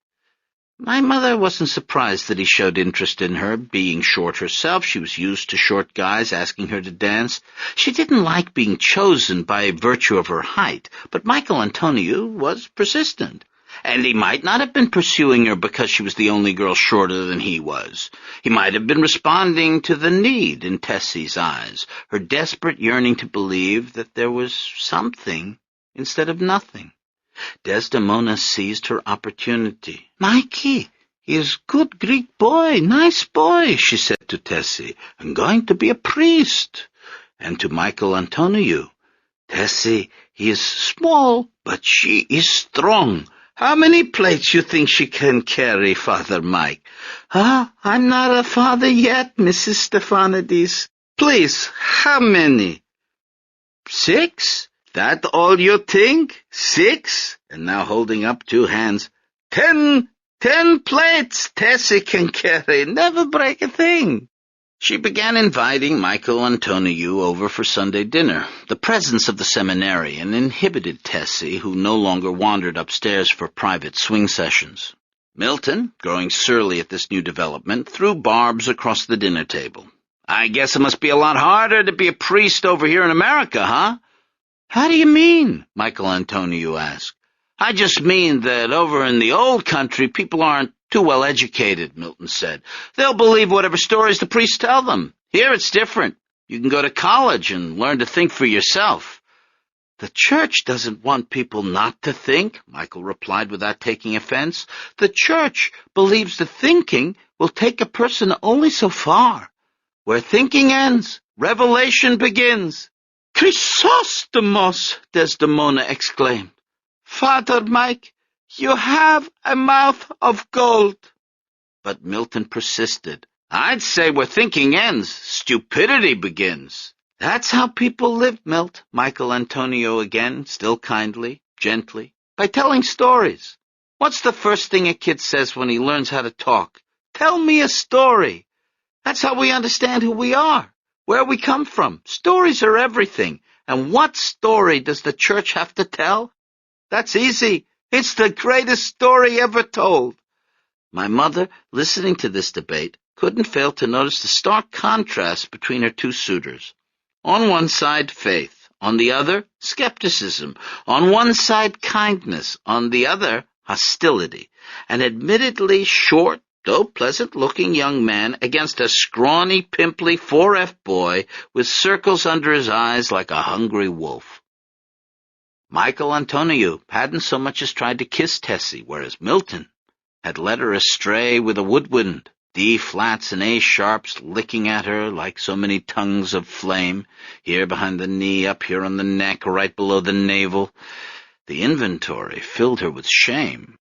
My mother wasn't surprised that he showed interest in her. Being short herself, she was used to short guys asking her to dance. She didn't like being chosen by virtue of her height, but Michael Antoniou was persistent. And he might not have been pursuing her because she was the only girl shorter than he was. He might have been responding to the need in Tessie's eyes, her desperate yearning to believe that there was something instead of nothing. Desdemona seized her opportunity. "Mikey, he is good Greek boy, nice boy," she said to Tessie, "I'm going to be a priest." And to Michael Antonio, "Tessie, he is small, but she is strong. How many plates you think she can carry, Father Mike?" "I'm not a father yet, Mrs. Stephanides." "Please, how many?" "6? That all you think? 6?" And now holding up 2 hands, 10 plates Tessie can carry, never break a thing." She began inviting Michael Antonio over for Sunday dinner. The presence of the seminarian inhibited Tessie, who no longer wandered upstairs for private swing sessions. Milton, growing surly at this new development, threw barbs across the dinner table. "I guess it must be a lot harder to be a priest over here in America, huh?" "How do you mean?" Michael Antonio asked. "I just mean that over in the old country people aren't too well educated," Milton said. "They'll believe whatever stories the priests tell them. Here it's different. You can go to college and learn to think for yourself." "The church doesn't want people not to think," Michael replied without taking offense. "The church believes that thinking will take a person only so far. Where thinking ends, revelation begins." "Chrysostomos!" Desdemona exclaimed. "Father Mike, you have a mouth of gold." But Milton persisted. "I'd say where thinking ends, stupidity begins." "That's how people live, Milt," Michael Antonio again, still kindly, gently, "by telling stories. What's the first thing a kid says when he learns how to talk? Tell me a story. That's how we understand who we are, where we come from. Stories are everything. And what story does the church have to tell? That's easy. It's the greatest story ever told." My mother, listening to this debate, couldn't fail to notice the stark contrast between her 2 suitors. On one side, faith. On the other, skepticism. On one side, kindness. On the other, hostility. An admittedly short, though pleasant-looking young man against a scrawny, pimply 4F boy with circles under his eyes like a hungry wolf. Michael Antonio hadn't so much as tried to kiss Tessie, whereas Milton had led her astray with a woodwind, D-flats and A-sharps licking at her like so many tongues of flame, here behind the knee, up here on the neck, right below the navel. The inventory filled her with shame.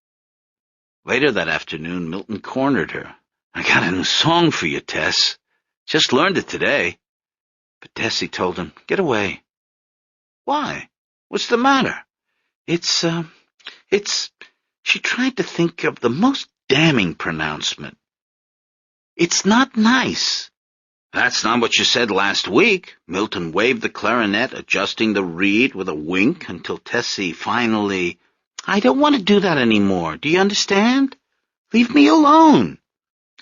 Later that afternoon, Milton cornered her. "I got a new song for you, Tess. Just learned it today." But Tessie told him, "Get away." "Why? What's the matter?" It's, she tried to think of the most damning pronouncement. "It's not nice." "That's not what you said last week." Milton waved the clarinet, adjusting the reed with a wink until Tessie finally, "I don't want to do that anymore. Do you understand? Leave me alone."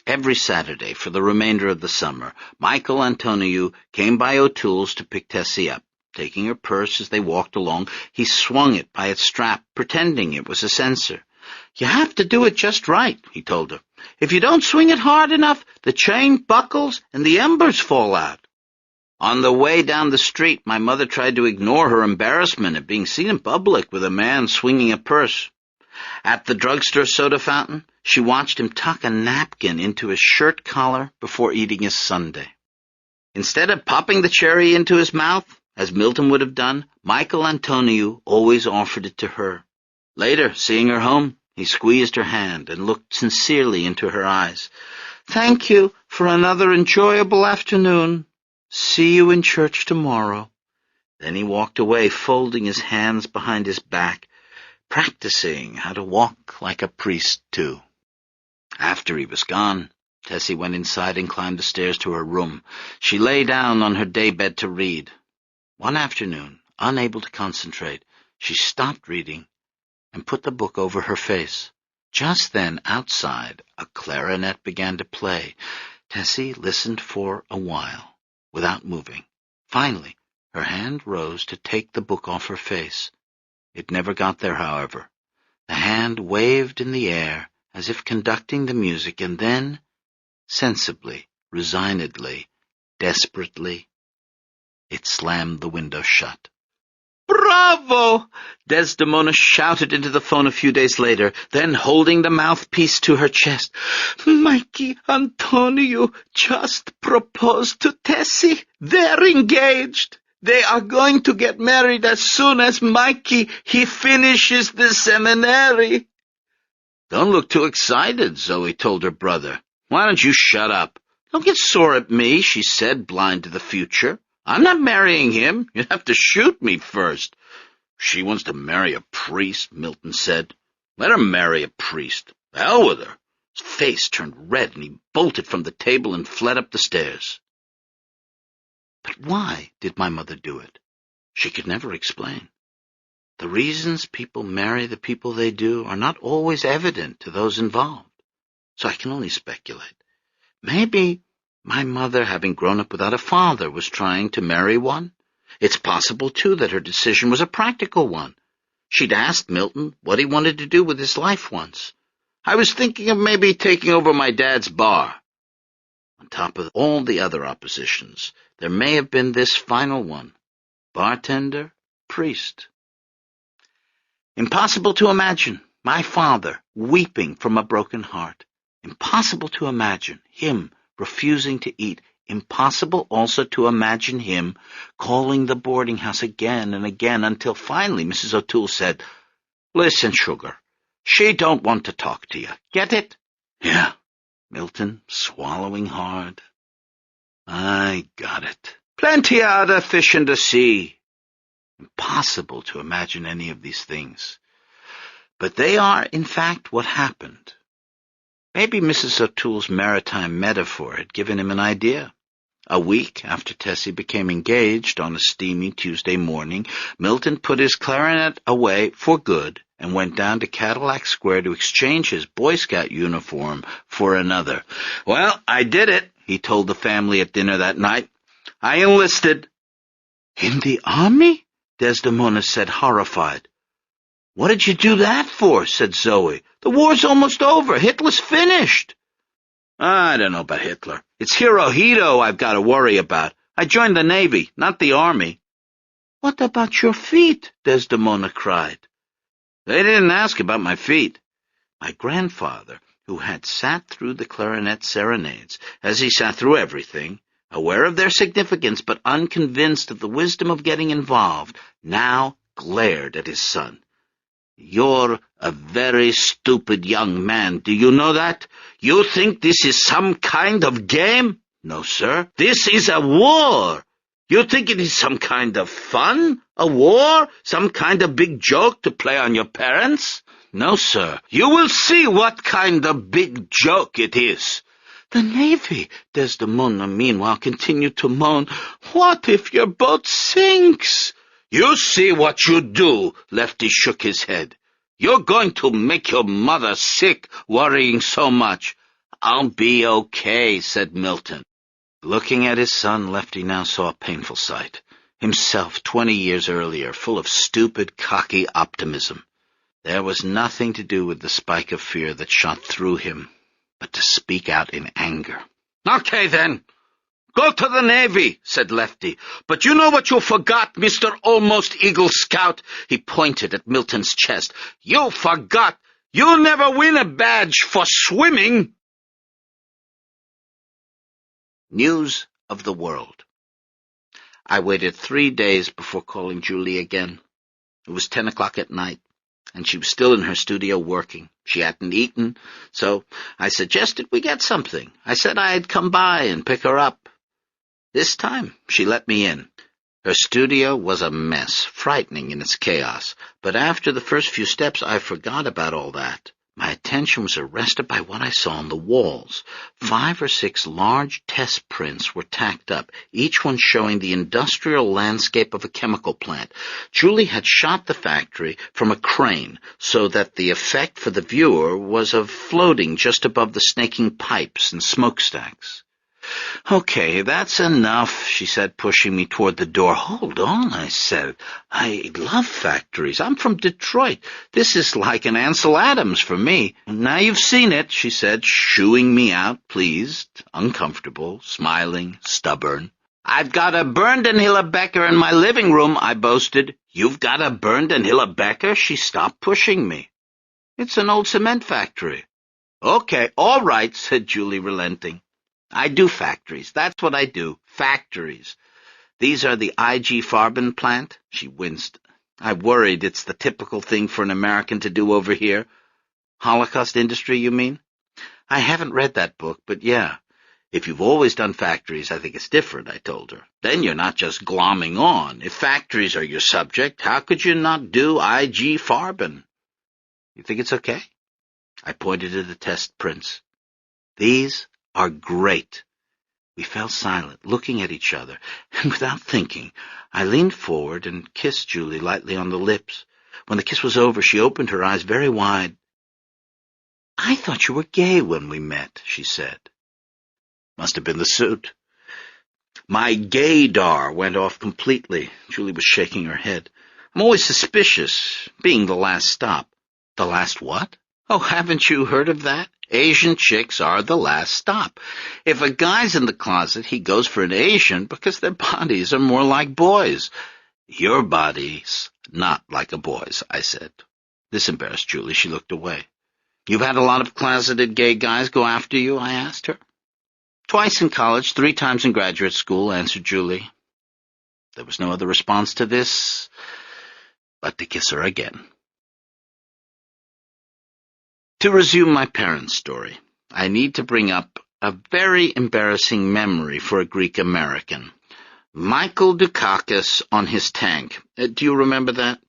Every Saturday for the remainder of the summer, Michael Antonio came by O'Toole's to pick Tessie up. Taking her purse as they walked along, he swung it by its strap, pretending it was a censer. "You have to do it just right," he told her. "If you don't swing it hard enough, the chain buckles and the embers fall out." On the way down the street, my mother tried to ignore her embarrassment at being seen in public with a man swinging a purse. At the drugstore soda fountain, she watched him tuck a napkin into his shirt collar before eating his sundae. Instead of popping the cherry into his mouth, as Milton would have done, Michael Antonio always offered it to her. Later, seeing her home, he squeezed her hand and looked sincerely into her eyes. "Thank you for another enjoyable afternoon. See you in church tomorrow." Then he walked away, folding his hands behind his back, practicing how to walk like a priest, too. After he was gone, Tessie went inside and climbed the stairs to her room. She lay down on her daybed to read. One afternoon, unable to concentrate, she stopped reading and put the book over her face. Just then, outside, a clarinet began to play. Tessie listened for a while, without moving. Finally, her hand rose to take the book off her face. It never got there, however. The hand waved in the air as if conducting the music, and then, sensibly, resignedly, desperately, it slammed the window shut. Bravo! Desdemona shouted into the phone a few days later, then holding the mouthpiece to her chest. Mikey Antonio just proposed to Tessie. They're engaged. They are going to get married as soon as Mikey, he finishes the seminary. Don't look too excited, Zoe told her brother. Why don't you shut up? Don't get sore at me, she said, blind to the future. I'm not marrying him. You'd have to shoot me first. She wants to marry a priest, Milton said. Let her marry a priest. The hell with her. His face turned red, and he bolted from the table and fled up the stairs. But why did my mother do it? She could never explain. The reasons people marry the people they do are not always evident to those involved, so I can only speculate. Maybe my mother, having grown up without a father, was trying to marry one. It's possible, too, that her decision was a practical one. She'd asked Milton what he wanted to do with his life once. I was thinking of maybe taking over my dad's bar. On top of all the other oppositions, there may have been this final one. Bartender, priest. Impossible to imagine my father weeping from a broken heart. Impossible to imagine him refusing to eat. Impossible also to imagine him calling the boarding house again and again until finally Mrs. O'Toole said, Listen, sugar, she don't want to talk to you. Get it? Yeah. Milton, swallowing hard. I got it. Plenty of other fish in the sea. Impossible to imagine any of these things. But they are, in fact, what happened. Maybe Mrs. O'Toole's maritime metaphor had given him an idea. A week after Tessie became engaged, on a steamy Tuesday morning, Milton put his clarinet away for good and went down to Cadillac Square to exchange his Boy Scout uniform for another. Well, I did it, he told the family at dinner that night. I enlisted. In the army? Desdemona said, horrified. What did you do that for? Said Zoe. The war's almost over. Hitler's finished. I don't know about Hitler. It's Hirohito I've got to worry about. I joined the Navy, not the Army. What about your feet? Desdemona cried. They didn't ask about my feet. My grandfather, who had sat through the clarinet serenades, as he sat through everything, aware of their significance but unconvinced of the wisdom of getting involved, now glared at his son. You're a very stupid young man, do you know that? You think this is some kind of game? No, sir. This is a war. You think it is some kind of fun? A war? Some kind of big joke to play on your parents? No, sir. You will see what kind of big joke it is. The Navy, Desdemona meanwhile continued to moan. What if your boat sinks? You see what you do, Lefty shook his head. You're going to make your mother sick, worrying so much. I'll be okay, said Milton. Looking at his son, Lefty now saw a painful sight. Himself, 20 years earlier, full of stupid, cocky optimism. There was nothing to do with the spike of fear that shot through him, but to speak out in anger. Okay, then. Go to the Navy, said Lefty. But you know what you forgot, Mr. Almost Eagle Scout? He pointed at Milton's chest. You forgot. You'll never win a badge for swimming. News of the world. I waited 3 days before calling Julie again. It was 10 o'clock at night, and she was still in her studio working. She hadn't eaten, so I suggested we get something. I said I'd come by and pick her up. This time, she let me in. Her studio was a mess, frightening in its chaos, but after the first few steps, I forgot about all that. My attention was arrested by what I saw on the walls. 5 or 6 large test prints were tacked up, each one showing the industrial landscape of a chemical plant. Julie had shot the factory from a crane so that the effect for the viewer was of floating just above the snaking pipes and smokestacks. Okay, that's enough, she said, pushing me toward the door. Hold on, I said. I love factories. I'm from Detroit. This is like an Ansel Adams for me. Now you've seen it, she said, shooing me out, pleased, uncomfortable, smiling, stubborn. "I've got a burned and Hillebecker in my living room," I boasted. "You've got a burned and Hillebecker?" She stopped pushing me. "It's an old cement factory." "Okay, all right," said Julie, relenting. "I do factories. That's what I do. Factories. These are the IG Farben plant." She winced. "I worried it's the typical thing for an American to do over here." "Holocaust industry, you mean?" "I haven't read that book, but yeah. If you've always done factories, I think it's different," I told her. "Then you're not just glomming on. If factories are your subject, how could you not do IG Farben?" "You think it's okay?" I pointed to the test prints. "These are great." We fell silent, looking at each other, and without thinking, I leaned forward and kissed Julie lightly on the lips. When the kiss was over, she opened her eyes very wide. "I thought you were gay when we met," she said. "Must have been the suit." My gaydar went off completely. Julie was shaking her head. "I'm always suspicious, being the last stop." "The last what?" "Oh, haven't you heard of that? Asian chicks are the last stop. If a guy's in the closet, he goes for an Asian because their bodies are more like boys." "Your body's not like a boy's," I said. This embarrassed Julie. She looked away. "You've had a lot of closeted gay guys go after you?" I asked her. "Twice in college, 3 times in graduate school," answered Julie. There was no other response to this but to kiss her again. To resume my parents' story, I need to bring up a very embarrassing memory for a Greek American. Michael Dukakis on his tank. Do you remember that?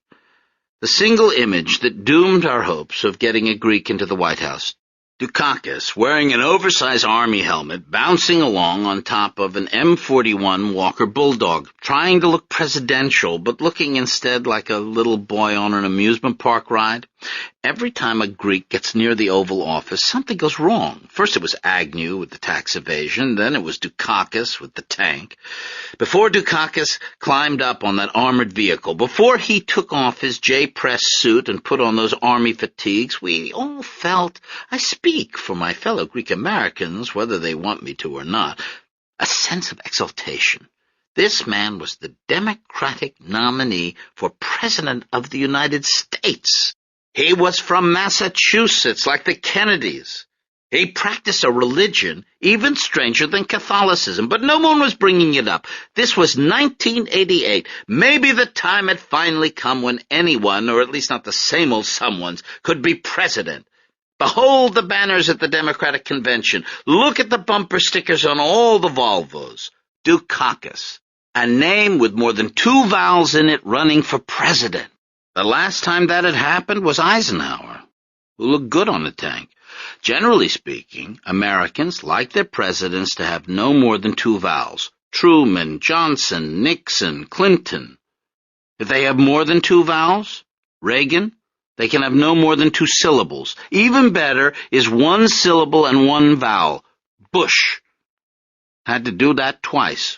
The single image that doomed our hopes of getting a Greek into the White House. Dukakis, wearing an oversized army helmet, bouncing along on top of an M41 Walker Bulldog, trying to look presidential, but looking instead like a little boy on an amusement park ride. Every time a Greek gets near the Oval Office, something goes wrong. First it was Agnew with the tax evasion, then it was Dukakis with the tank. Before Dukakis climbed up on that armored vehicle, before he took off his J-Press suit and put on those army fatigues, we all felt, I speak for my fellow Greek Americans, whether they want me to or not, a sense of exultation. This man was the Democratic nominee for President of the United States. He was from Massachusetts, like the Kennedys. He practiced a religion even stranger than Catholicism, but no one was bringing it up. This was 1988. Maybe the time had finally come when anyone, or at least not the same old someones, could be president. Behold the banners at the Democratic Convention. Look at the bumper stickers on all the Volvos. Dukakis, a name with more than 2 vowels in it, running for president. The last time that had happened was Eisenhower, who looked good on the tank. Generally speaking, Americans like their presidents to have no more than 2 vowels. Truman, Johnson, Nixon, Clinton. If they have more than 2 vowels, Reagan, they can have no more than 2 syllables. Even better is 1 syllable and 1 vowel. Bush. Had to do that twice.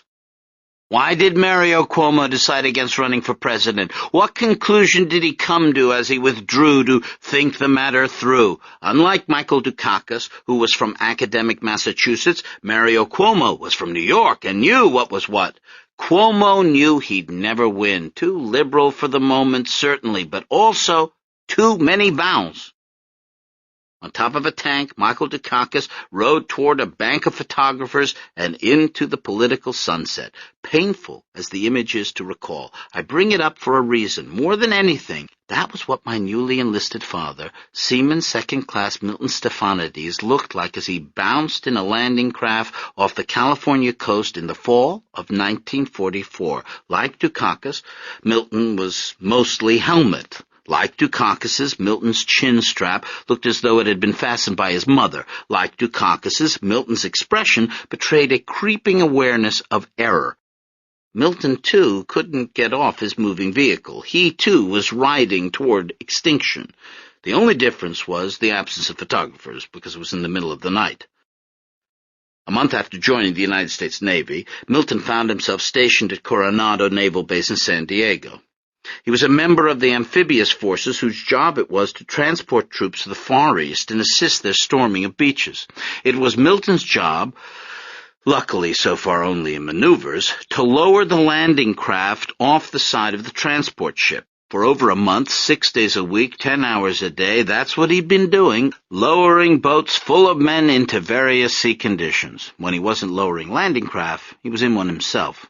Why did Mario Cuomo decide against running for president? What conclusion did he come to as he withdrew to think the matter through? Unlike Michael Dukakis, who was from academic Massachusetts, Mario Cuomo was from New York and knew what was what. Cuomo knew he'd never win. Too liberal for the moment, certainly, but also too many vowels. On top of a tank, Michael Dukakis rode toward a bank of photographers and into the political sunset. Painful as the image is to recall, I bring it up for a reason. More than anything, that was what my newly enlisted father, Seaman Second Class Milton Stephanides, looked like as he bounced in a landing craft off the California coast in the fall of 1944. Like Dukakis, Milton was mostly helmet. Like Dukakis's, Milton's chin strap looked as though it had been fastened by his mother. Like Dukakis's, Milton's expression betrayed a creeping awareness of error. Milton, too, couldn't get off his moving vehicle. He, too, was riding toward extinction. The only difference was the absence of photographers, because it was in the middle of the night. A month after joining the United States Navy, Milton found himself stationed at Coronado Naval Base in San Diego. He was a member of the amphibious forces whose job it was to transport troops to the Far East and assist their storming of beaches. It was Milton's job, luckily so far only in maneuvers, to lower the landing craft off the side of the transport ship. For over a month, 6 days a week, 10 hours a day, that's what he'd been doing, lowering boats full of men into various sea conditions. When he wasn't lowering landing craft, he was in one himself.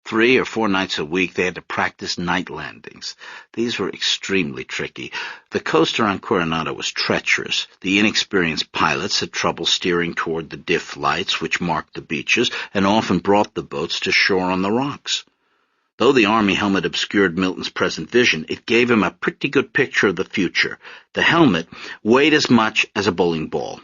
3 or 4 nights a week, they had to practice night landings. These were extremely tricky. The coast around Coronado was treacherous. The inexperienced pilots had trouble steering toward the diff lights, which marked the beaches, and often brought the boats to shore on the rocks. Though the Army helmet obscured Milton's present vision, it gave him a pretty good picture of the future. The helmet weighed as much as a bowling ball.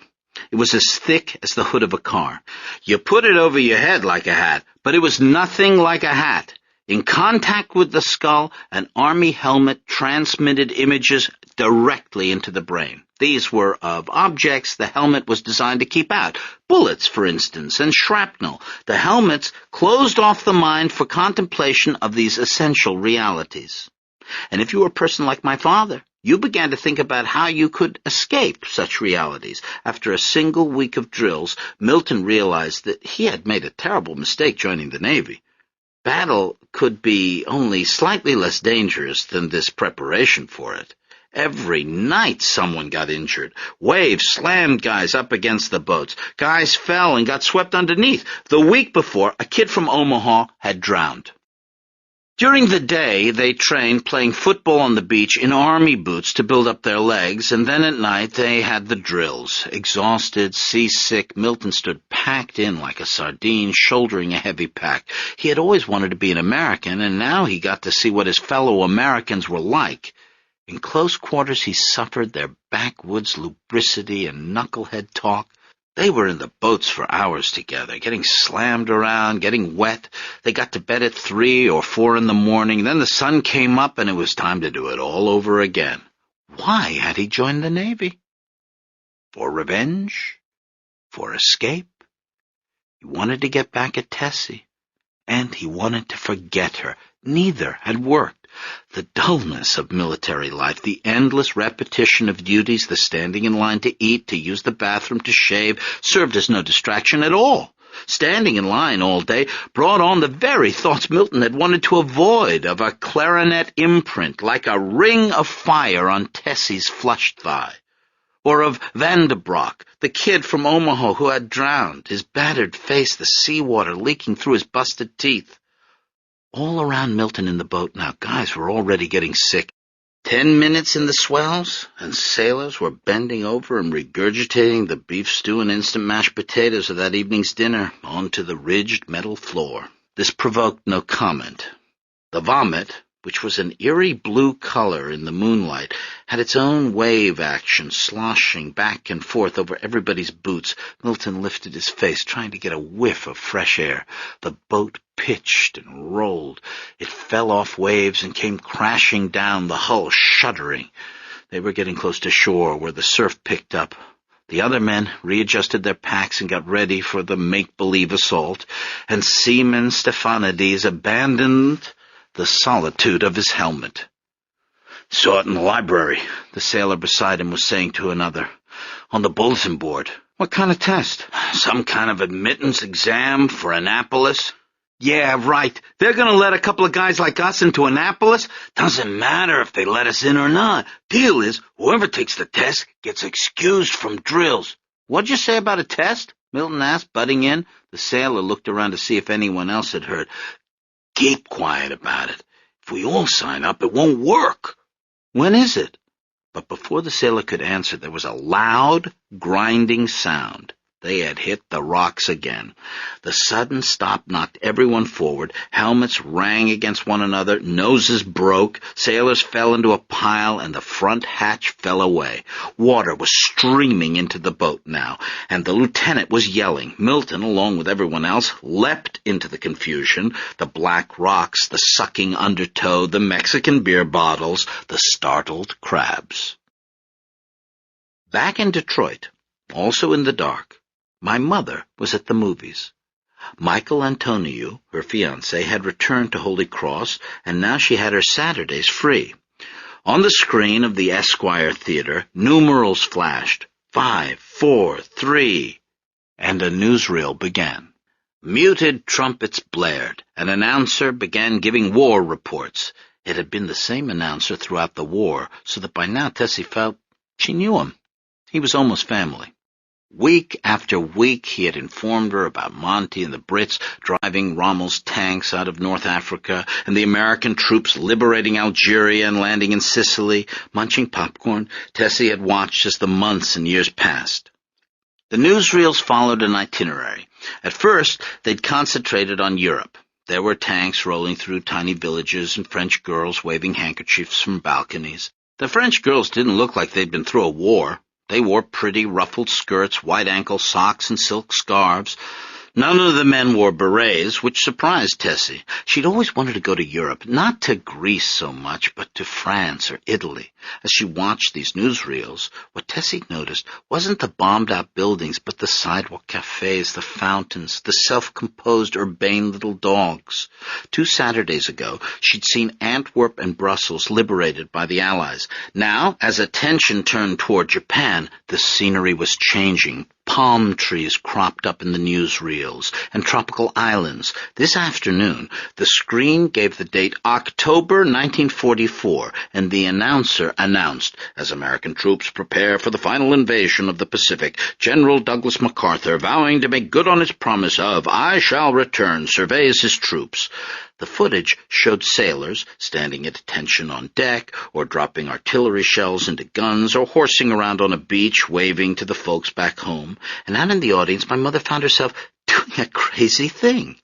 It was as thick as the hood of a car. You put it over your head like a hat, but it was nothing like a hat. In contact with the skull, an Army helmet transmitted images directly into the brain. These were of objects the helmet was designed to keep out. Bullets, for instance, and shrapnel. The helmets closed off the mind for contemplation of these essential realities. And if you were a person like my father, you began to think about how you could escape such realities. After a single week of drills, Milton realized that he had made a terrible mistake joining the Navy. Battle could be only slightly less dangerous than this preparation for it. Every night someone got injured. Waves slammed guys up against the boats. Guys fell and got swept underneath. The week before, a kid from Omaha had drowned. During the day, they trained playing football on the beach in Army boots to build up their legs, and then at night they had the drills. Exhausted, seasick, Milton stood packed in like a sardine, shouldering a heavy pack. He had always wanted to be an American, and now he got to see what his fellow Americans were like. In close quarters he suffered their backwoods lubricity and knucklehead talk. They were in the boats for hours together, getting slammed around, getting wet. They got to bed at 3 or 4 in the morning. Then the sun came up, and it was time to do it all over again. Why had he joined the Navy? For revenge? For escape? He wanted to get back at Tessie, and he wanted to forget her. Neither had worked. The dullness of military life, the endless repetition of duties, the standing in line to eat, to use the bathroom, to shave, served as no distraction at all. Standing in line all day brought on the very thoughts Milton had wanted to avoid, of a clarinet imprint, like a ring of fire on Tessie's flushed thigh. Or of Vandebrock, the kid from Omaha who had drowned, his battered face, the seawater leaking through his busted teeth. All around Milton in the boat now, guys were already getting sick. 10 minutes in the swells, and sailors were bending over and regurgitating the beef stew and instant mashed potatoes of that evening's dinner onto the ridged metal floor. This provoked no comment. The vomit, which was an eerie blue color in the moonlight, had its own wave action, sloshing back and forth over everybody's boots. Milton lifted his face, trying to get a whiff of fresh air. The boat pitched and rolled. It fell off waves and came crashing down, the hull shuddering. They were getting close to shore, where the surf picked up. The other men readjusted their packs and got ready for the make-believe assault, and Seaman Stephanides abandoned the solitude of his helmet. "Saw it in the library," the sailor beside him was saying to another. "On the bulletin board." "What kind of test?" "Some kind of admittance exam for Annapolis." "Yeah, right. They're going to let a couple of guys like us into Annapolis? Doesn't matter if they let us in or not. Deal is, whoever takes the test gets excused from drills." "What'd you say about a test?" Milton asked, butting in. The sailor looked around to see if anyone else had heard. "Keep quiet about it. If we all sign up, it won't work." "When is it?" But before the sailor could answer, there was a loud, grinding sound. They had hit the rocks again. The sudden stop knocked everyone forward. Helmets rang against one another. Noses broke. Sailors fell into a pile, and the front hatch fell away. Water was streaming into the boat now, and the lieutenant was yelling. Milton, along with everyone else, leapt into the confusion. The black rocks, the sucking undertow, the Mexican beer bottles, the startled crabs. Back in Detroit, also in the dark, my mother was at the movies. Michael Antoniou, her fiancé, had returned to Holy Cross, and now she had her Saturdays free. On the screen of the Esquire Theater, numerals flashed, 5, 4, 3, and a newsreel began. Muted trumpets blared. An announcer began giving war reports. It had been the same announcer throughout the war, so that by now Tessie felt she knew him. He was almost family. Week after week he had informed her about Monty and the Brits driving Rommel's tanks out of North Africa, and the American troops liberating Algeria and landing in Sicily. Munching popcorn, Tessie had watched as the months and years passed. The newsreels followed an itinerary. At first, they'd concentrated on Europe. There were tanks rolling through tiny villages and French girls waving handkerchiefs from balconies. The French girls didn't look like they'd been through a war. They wore pretty ruffled skirts, wide-ankle socks, and silk scarves. None of the men wore berets, which surprised Tessie. She'd always wanted to go to Europe, not to Greece so much, but to France or Italy. As she watched these newsreels, what Tessie noticed wasn't the bombed-out buildings, but the sidewalk cafes, the fountains, the self-composed, urbane little dogs. 2 Saturdays ago, she'd seen Antwerp and Brussels liberated by the Allies. Now, as attention turned toward Japan, the scenery was changing. Palm trees cropped up in the newsreels, and tropical islands. This afternoon, the screen gave the date October 1944, and the announcer announced, as American troops prepare for the final invasion of the Pacific, General Douglas MacArthur, vowing to make good on his promise of, "I shall return," surveys his troops. The footage showed sailors standing at attention on deck, or dropping artillery shells into guns, or horsing around on a beach, waving to the folks back home. And out in the audience, my mother found herself doing a crazy thing.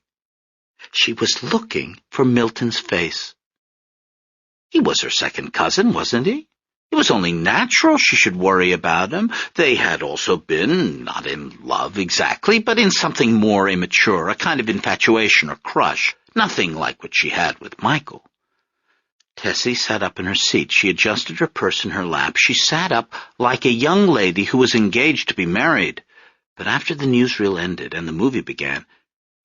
She was looking for Milton's face. He was her second cousin, wasn't he? It was only natural she should worry about him. They had also been, not in love exactly, but in something more immature, a kind of infatuation or crush. Nothing like what she had with Michael. Tessie sat up in her seat. She adjusted her purse in her lap. She sat up like a young lady who was engaged to be married. But after the newsreel ended and the movie began,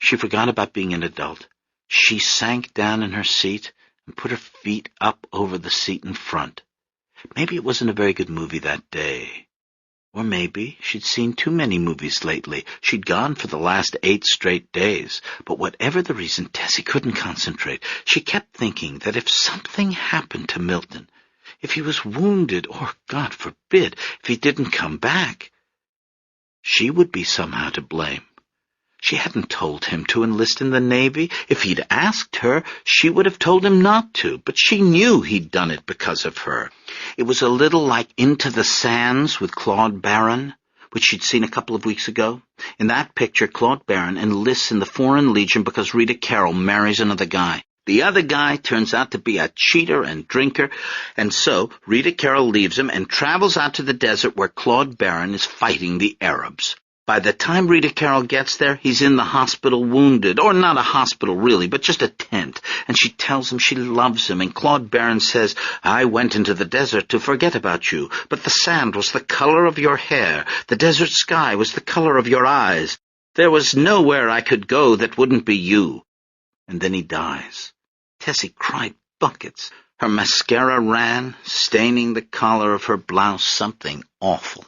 she forgot about being an adult. She sank down in her seat and put her feet up over the seat in front. Maybe it wasn't a very good movie that day. Or maybe she'd seen too many movies lately. She'd gone for the last 8 straight days. But whatever the reason, Tessie couldn't concentrate. She kept thinking that if something happened to Milton, if he was wounded, or, God forbid, if he didn't come back, she would be somehow to blame. She hadn't told him to enlist in the Navy. If he'd asked her, she would have told him not to, but she knew he'd done it because of her. It was a little like Into the Sands with Claude Barron, which she'd seen a couple of weeks ago. In that picture, Claude Barron enlists in the Foreign Legion because Rita Carroll marries another guy. The other guy turns out to be a cheater and drinker, and so Rita Carroll leaves him and travels out to the desert where Claude Barron is fighting the Arabs. By the time Rita Carroll gets there, he's in the hospital wounded, or not a hospital really, but just a tent, and she tells him she loves him, and Claude Barron says, "I went into the desert to forget about you, but the sand was the color of your hair, the desert sky was the color of your eyes. There was nowhere I could go that wouldn't be you." And then he dies. Tessie cried buckets. Her mascara ran, staining the collar of her blouse something awful.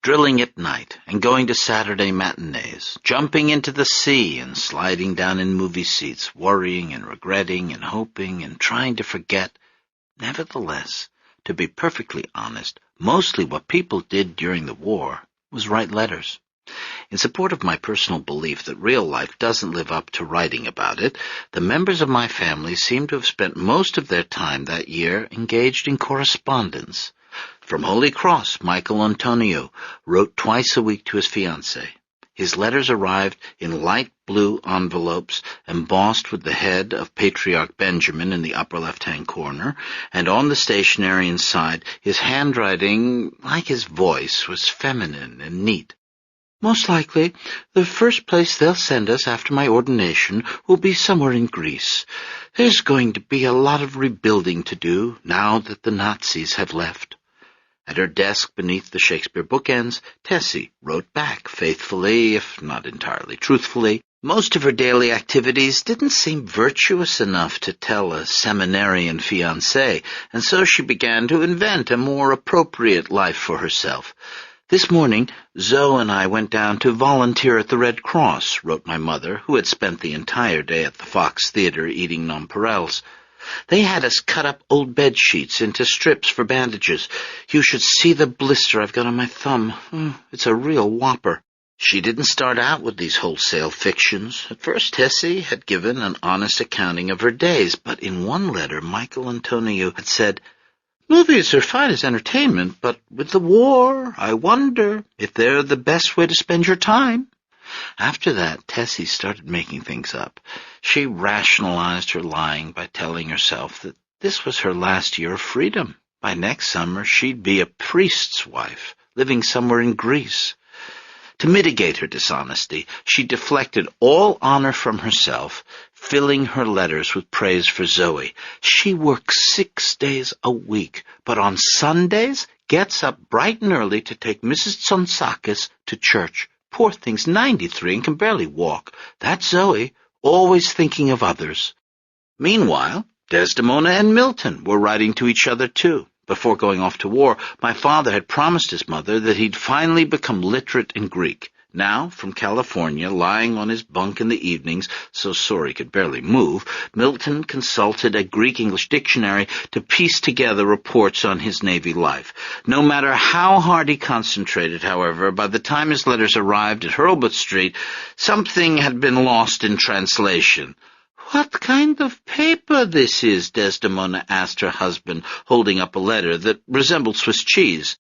Drilling at night and going to Saturday matinees, jumping into the sea and sliding down in movie seats, worrying and regretting and hoping and trying to forget. Nevertheless, to be perfectly honest, mostly what people did during the war was write letters. In support of my personal belief that real life doesn't live up to writing about it, the members of my family seem to have spent most of their time that year engaged in correspondence. From Holy Cross, Michael Antonio wrote twice a week to his fiancée. His letters arrived in light blue envelopes embossed with the head of Patriarch Benjamin in the upper left-hand corner, and on the stationery inside, his handwriting, like his voice, was feminine and neat. "Most likely, the first place they'll send us after my ordination will be somewhere in Greece. There's going to be a lot of rebuilding to do now that the Nazis have left." At her desk beneath the Shakespeare bookends, Tessie wrote back faithfully, if not entirely truthfully. Most of her daily activities didn't seem virtuous enough to tell a seminarian fiancé, and so she began to invent a more appropriate life for herself. "This morning, Zoe and I went down to volunteer at the Red Cross," wrote my mother, who had spent the entire day at the Fox Theatre eating nonpareils. "They had us cut up old bed sheets into strips for bandages. You should see the blister I've got on my thumb. It's a real whopper." She didn't start out with these wholesale fictions. At first, Tessie had given an honest accounting of her days, but in one letter Michael Antonio had said, "Movies are fine as entertainment, but with the war, I wonder if they're the best way to spend your time." After that, Tessie started making things up. She rationalized her lying by telling herself that this was her last year of freedom. By next summer, she'd be a priest's wife, living somewhere in Greece. To mitigate her dishonesty, she deflected all honor from herself, filling her letters with praise for Zoe. She works 6 days a week, but on Sundays gets up bright and early to take Mrs. Tsonsakis to church. Poor thing's 93 and can barely walk. That's Zoe, always thinking of others. Meanwhile, Desdemona and Milton were writing to each other too. Before going off to war, my father had promised his mother that he'd finally become literate in Greek. Now, from California, lying on his bunk in the evenings, so sore he could barely move, Milton consulted a Greek-English dictionary to piece together reports on his Navy life. No matter how hard he concentrated, however, by the time his letters arrived at Hurlbut Street, something had been lost in translation. "What kind of paper this is?" Desdemona asked her husband, holding up a letter that resembled Swiss cheese.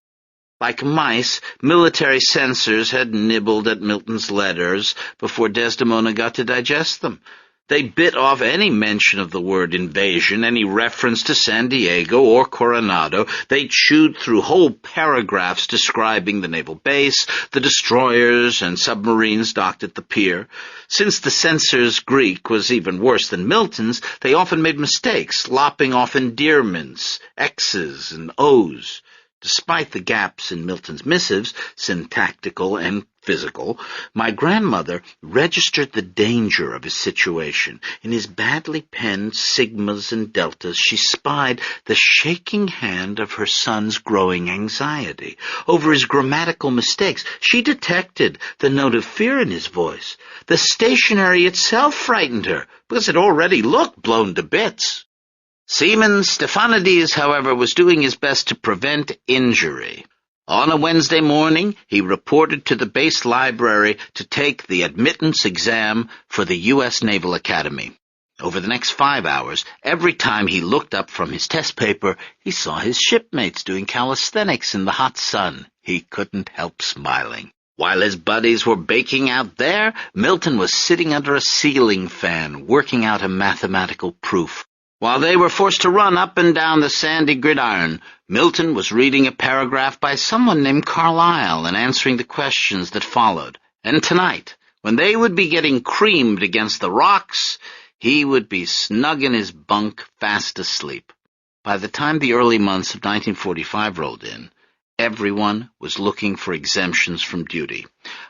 Like mice, military censors had nibbled at Milton's letters before Desdemona got to digest them. They bit off any mention of the word invasion, any reference to San Diego or Coronado. They chewed through whole paragraphs describing the naval base, the destroyers and submarines docked at the pier. Since the censor's Greek was even worse than Milton's, they often made mistakes, lopping off endearments, X's and O's. Despite the gaps in Milton's missives, syntactical and physical, my grandmother registered the danger of his situation. In his badly penned sigmas and deltas, she spied the shaking hand of her son's growing anxiety. Over his grammatical mistakes, she detected the note of fear in his voice. The stationery itself frightened her, because it already looked blown to bits. Seaman Stephanides, however, was doing his best to prevent injury. On a Wednesday morning, he reported to the base library to take the admittance exam for the U.S. Naval Academy. Over the next 5 hours, every time he looked up from his test paper, he saw his shipmates doing calisthenics in the hot sun. He couldn't help smiling. While his buddies were baking out there, Milton was sitting under a ceiling fan, working out a mathematical proof. While they were forced to run up and down the sandy gridiron, Milton was reading a paragraph by someone named Carlyle and answering the questions that followed. And tonight, when they would be getting creamed against the rocks, he would be snug in his bunk, fast asleep. By the time the early months of 1945 rolled in, everyone was looking for exemptions from duty.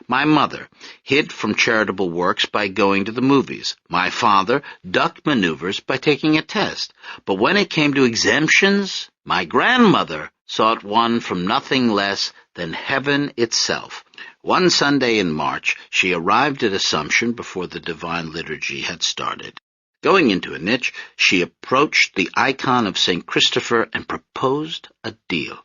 My mother hid from charitable works by going to the movies. My father ducked maneuvers by taking a test. But when it came to exemptions, my grandmother sought one from nothing less than heaven itself. One Sunday in March, she arrived at Assumption before the Divine Liturgy had started. Going into a niche, she approached the icon of St. Christopher and proposed a deal.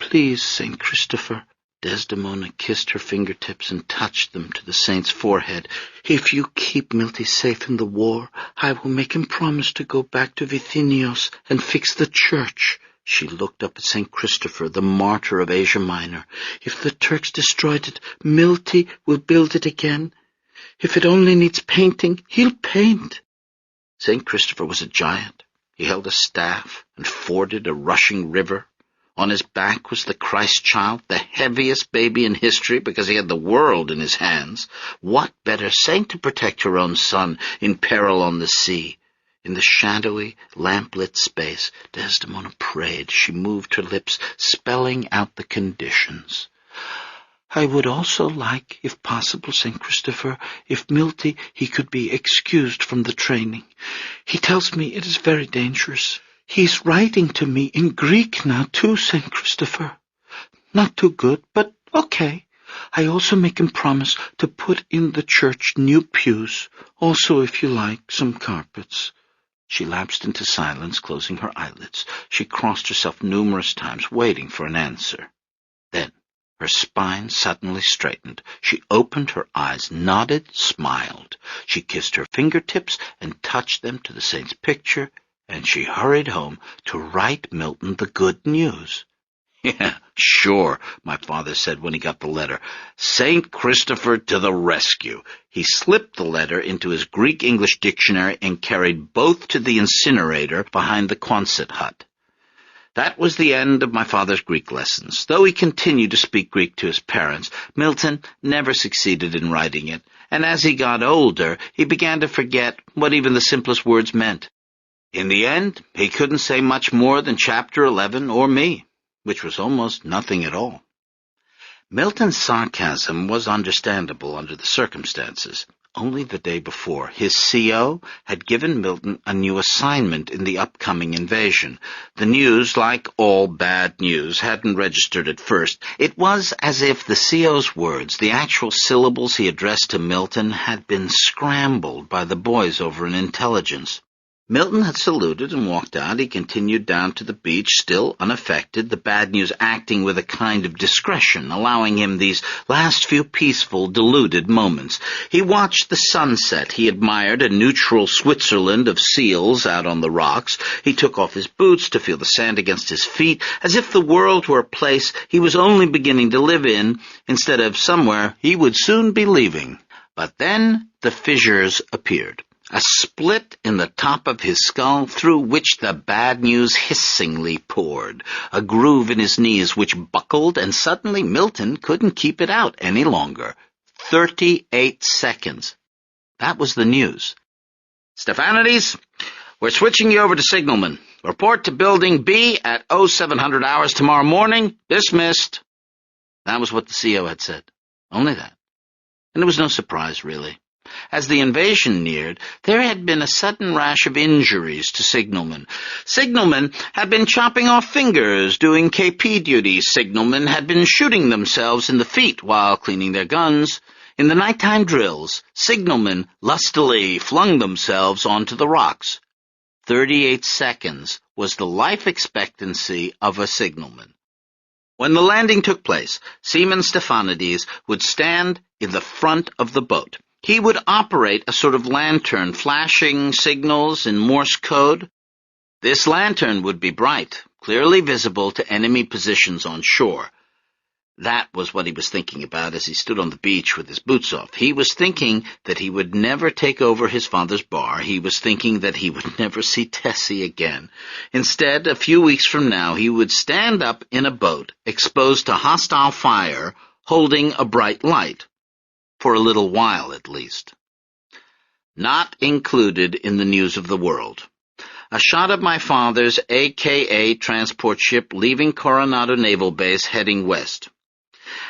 "Please, St. Christopher," Desdemona kissed her fingertips and touched them to the saint's forehead. "If you keep Milty safe in the war, I will make him promise to go back to Vithinios and fix the church." She looked up at St. Christopher, the martyr of Asia Minor. "If the Turks destroyed it, Milty will build it again. If it only needs painting, he'll paint." St. Christopher was a giant. He held a staff and forded a rushing river. On his back was the Christ child, the heaviest baby in history because he had the world in his hands. What better saint to protect your own son in peril on the sea? In the shadowy, lamp-lit space, Desdemona prayed. She moved her lips, spelling out the conditions. "I would also like, if possible, St. Christopher, if Milty, he could be excused from the training. He tells me it is very dangerous. He's writing to me in Greek now, too, St. Christopher. Not too good, but okay. I also make him promise to put in the church new pews. Also, if you like, some carpets." She lapsed into silence, closing her eyelids. She crossed herself numerous times, waiting for an answer. Then, her spine suddenly straightened. She opened her eyes, nodded, smiled. She kissed her fingertips and touched them to the saint's picture, and she hurried home to write Milton the good news. "Yeah, sure," my father said when he got the letter. "Saint Christopher to the rescue." He slipped the letter into his Greek-English dictionary and carried both to the incinerator behind the Quonset hut. That was the end of my father's Greek lessons. Though he continued to speak Greek to his parents, Milton never succeeded in writing it, and as he got older, he began to forget what even the simplest words meant. In the end, he couldn't say much more than Chapter 11 or me, which was almost nothing at all. Milton's sarcasm was understandable under the circumstances. Only the day before, his CO had given Milton a new assignment in the upcoming invasion. The news, like all bad news, hadn't registered at first. It was as if the CO's words, the actual syllables he addressed to Milton, had been scrambled by the boys over an intelligence. Milton had saluted and walked out. He continued down to the beach, still unaffected, the bad news acting with a kind of discretion, allowing him these last few peaceful, deluded moments. He watched the sunset. He admired a neutral Switzerland of seals out on the rocks. He took off his boots to feel the sand against his feet, as if the world were a place he was only beginning to live in, instead of somewhere he would soon be leaving. But then the fissures appeared. A split in the top of his skull through which the bad news hissingly poured, a groove in his knees which buckled, and suddenly Milton couldn't keep it out any longer. 38 seconds. That was the news. "Stephanides, we're switching you over to signalman. Report to Building B at 0700 hours tomorrow morning. Dismissed." That was what the CO had said. Only that. And it was no surprise, really. As the invasion neared, there had been a sudden rash of injuries to signalmen. Signalmen had been chopping off fingers doing KP duty. Signalmen had been shooting themselves in the feet while cleaning their guns. In the nighttime drills, signalmen lustily flung themselves onto the rocks. 38 seconds was the life expectancy of a signalman. When the landing took place, Seaman Stephanides would stand in the front of the boat. He would operate a sort of lantern, flashing signals in Morse code. This lantern would be bright, clearly visible to enemy positions on shore. That was what he was thinking about as he stood on the beach with his boots off. He was thinking that he would never take over his father's bar. He was thinking that he would never see Tessie again. Instead, a few weeks from now, he would stand up in a boat, exposed to hostile fire, holding a bright light. For a little while, at least. Not included in the news of the world. A shot of my father's AKA transport ship leaving Coronado Naval Base heading west.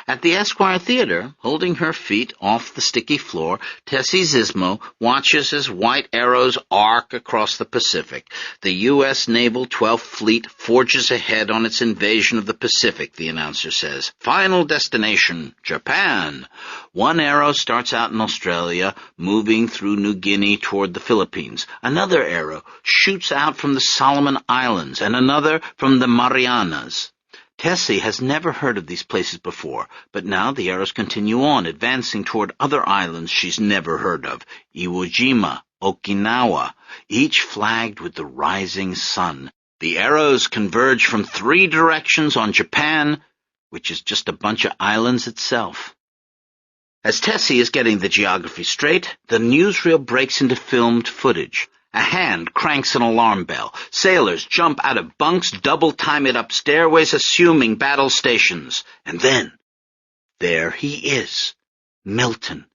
At the Esquire Theater, holding her feet off the sticky floor, Tessie Zismo watches as white arrows arc across the Pacific. The U.S. Naval 12th Fleet forges ahead on its invasion of the Pacific, the announcer says. Final destination, Japan. One arrow starts out in Australia, moving through New Guinea toward the Philippines. Another arrow shoots out from the Solomon Islands, and another from the Marianas. Tessie has never heard of these places before, but now the arrows continue on, advancing toward other islands she's never heard of, Iwo Jima, Okinawa, each flagged with the rising sun. The arrows converge from 3 directions on Japan, which is just a bunch of islands itself. As Tessie is getting the geography straight, the newsreel breaks into filmed footage. A hand cranks an alarm bell. Sailors jump out of bunks, double-time it up stairways, assuming battle stations. And then, there he is, Milton,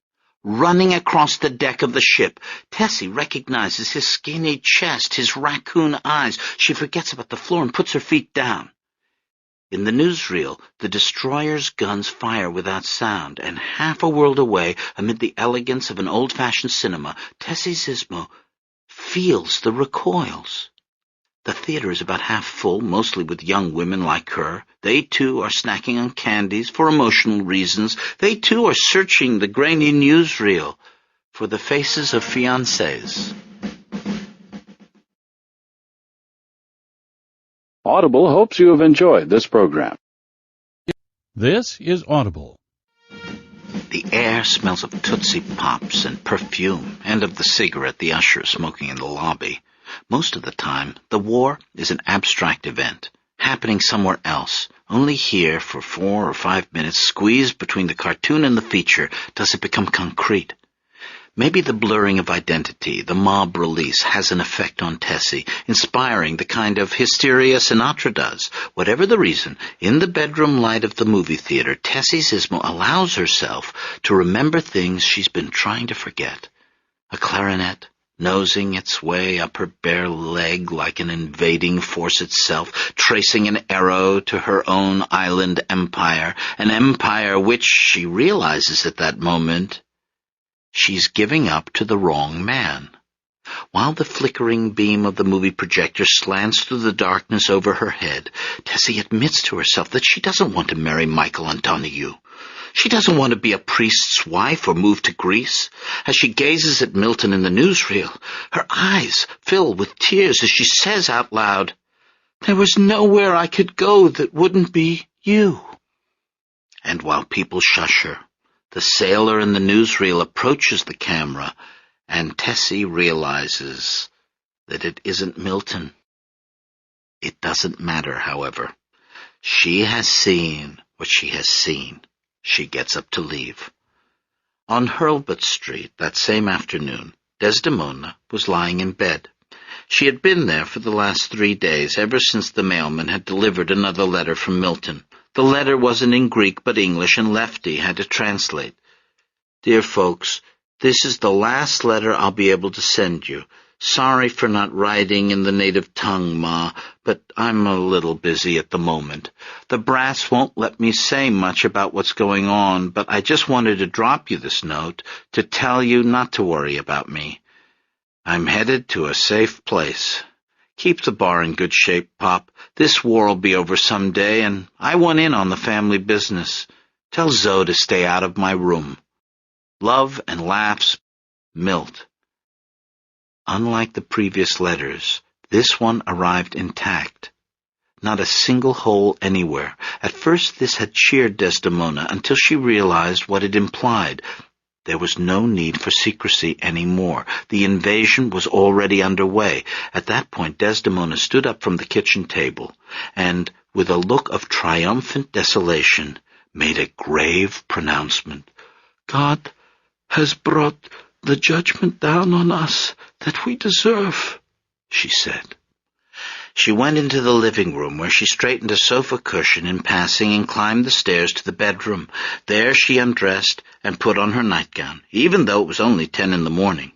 running across the deck of the ship. Tessie recognizes his skinny chest, his raccoon eyes. She forgets about the floor and puts her feet down. In the newsreel, the destroyer's guns fire without sound, and half a world away, amid the elegance of an old-fashioned cinema, Tessie Zismo feels the recoils. The theater is about half full, mostly with young women like her. They, too, are snacking on candies for emotional reasons. They, too, are searching the grainy newsreel for the faces of fiancés. Audible hopes you have enjoyed this program. This is Audible. The air smells of Tootsie Pops and perfume, and of the cigarette the usher is smoking in the lobby. Most of the time, the war is an abstract event, happening somewhere else. Only here, for 4 or 5 minutes, squeezed between the cartoon and the feature, does it become concrete. Maybe the blurring of identity, the mob release, has an effect on Tessie, inspiring the kind of hysteria Sinatra does. Whatever the reason, in the bedroom light of the movie theater, Tessie Sismo allows herself to remember things she's been trying to forget. A clarinet, nosing its way up her bare leg like an invading force itself, tracing an arrow to her own island empire, an empire which, she realizes at that moment, she's giving up to the wrong man. While the flickering beam of the movie projector slants through the darkness over her head, Tessie admits to herself that she doesn't want to marry Michael Antoniou. She doesn't want to be a priest's wife or move to Greece. As she gazes at Milton in the newsreel, her eyes fill with tears as she says out loud, "There was nowhere I could go that wouldn't be you." And while people shush her, the sailor in the newsreel approaches the camera, and Tessie realizes that it isn't Milton. It doesn't matter, however. She has seen what she has seen. She gets up to leave. On Hurlbut Street that same afternoon, Desdemona was lying in bed. She had been there for the last 3 days, ever since the mailman had delivered another letter from Milton. The letter wasn't in Greek but English, and Lefty had to translate. "Dear folks, this is the last letter I'll be able to send you. Sorry for not writing in the native tongue, Ma, but I'm a little busy at the moment. The brass won't let me say much about what's going on, but I just wanted to drop you this note to tell you not to worry about me. I'm headed to a safe place. Keep the bar in good shape, Pop. This war'll be over some day, and I want in on the family business. Tell Zoe to stay out of my room. Love and laughs, Milt." Unlike the previous letters, this one arrived intact. Not a single hole anywhere. At first this had cheered Desdemona until she realized what it implied. There was no need for secrecy any more. The invasion was already underway. At that point, Desdemona stood up from the kitchen table and, with a look of triumphant desolation, made a grave pronouncement. "God has brought the judgment down on us that we deserve," she said. She went into the living room, where she straightened a sofa cushion in passing and climbed the stairs to the bedroom. There she undressed and put on her nightgown, even though it was only 10 in the morning.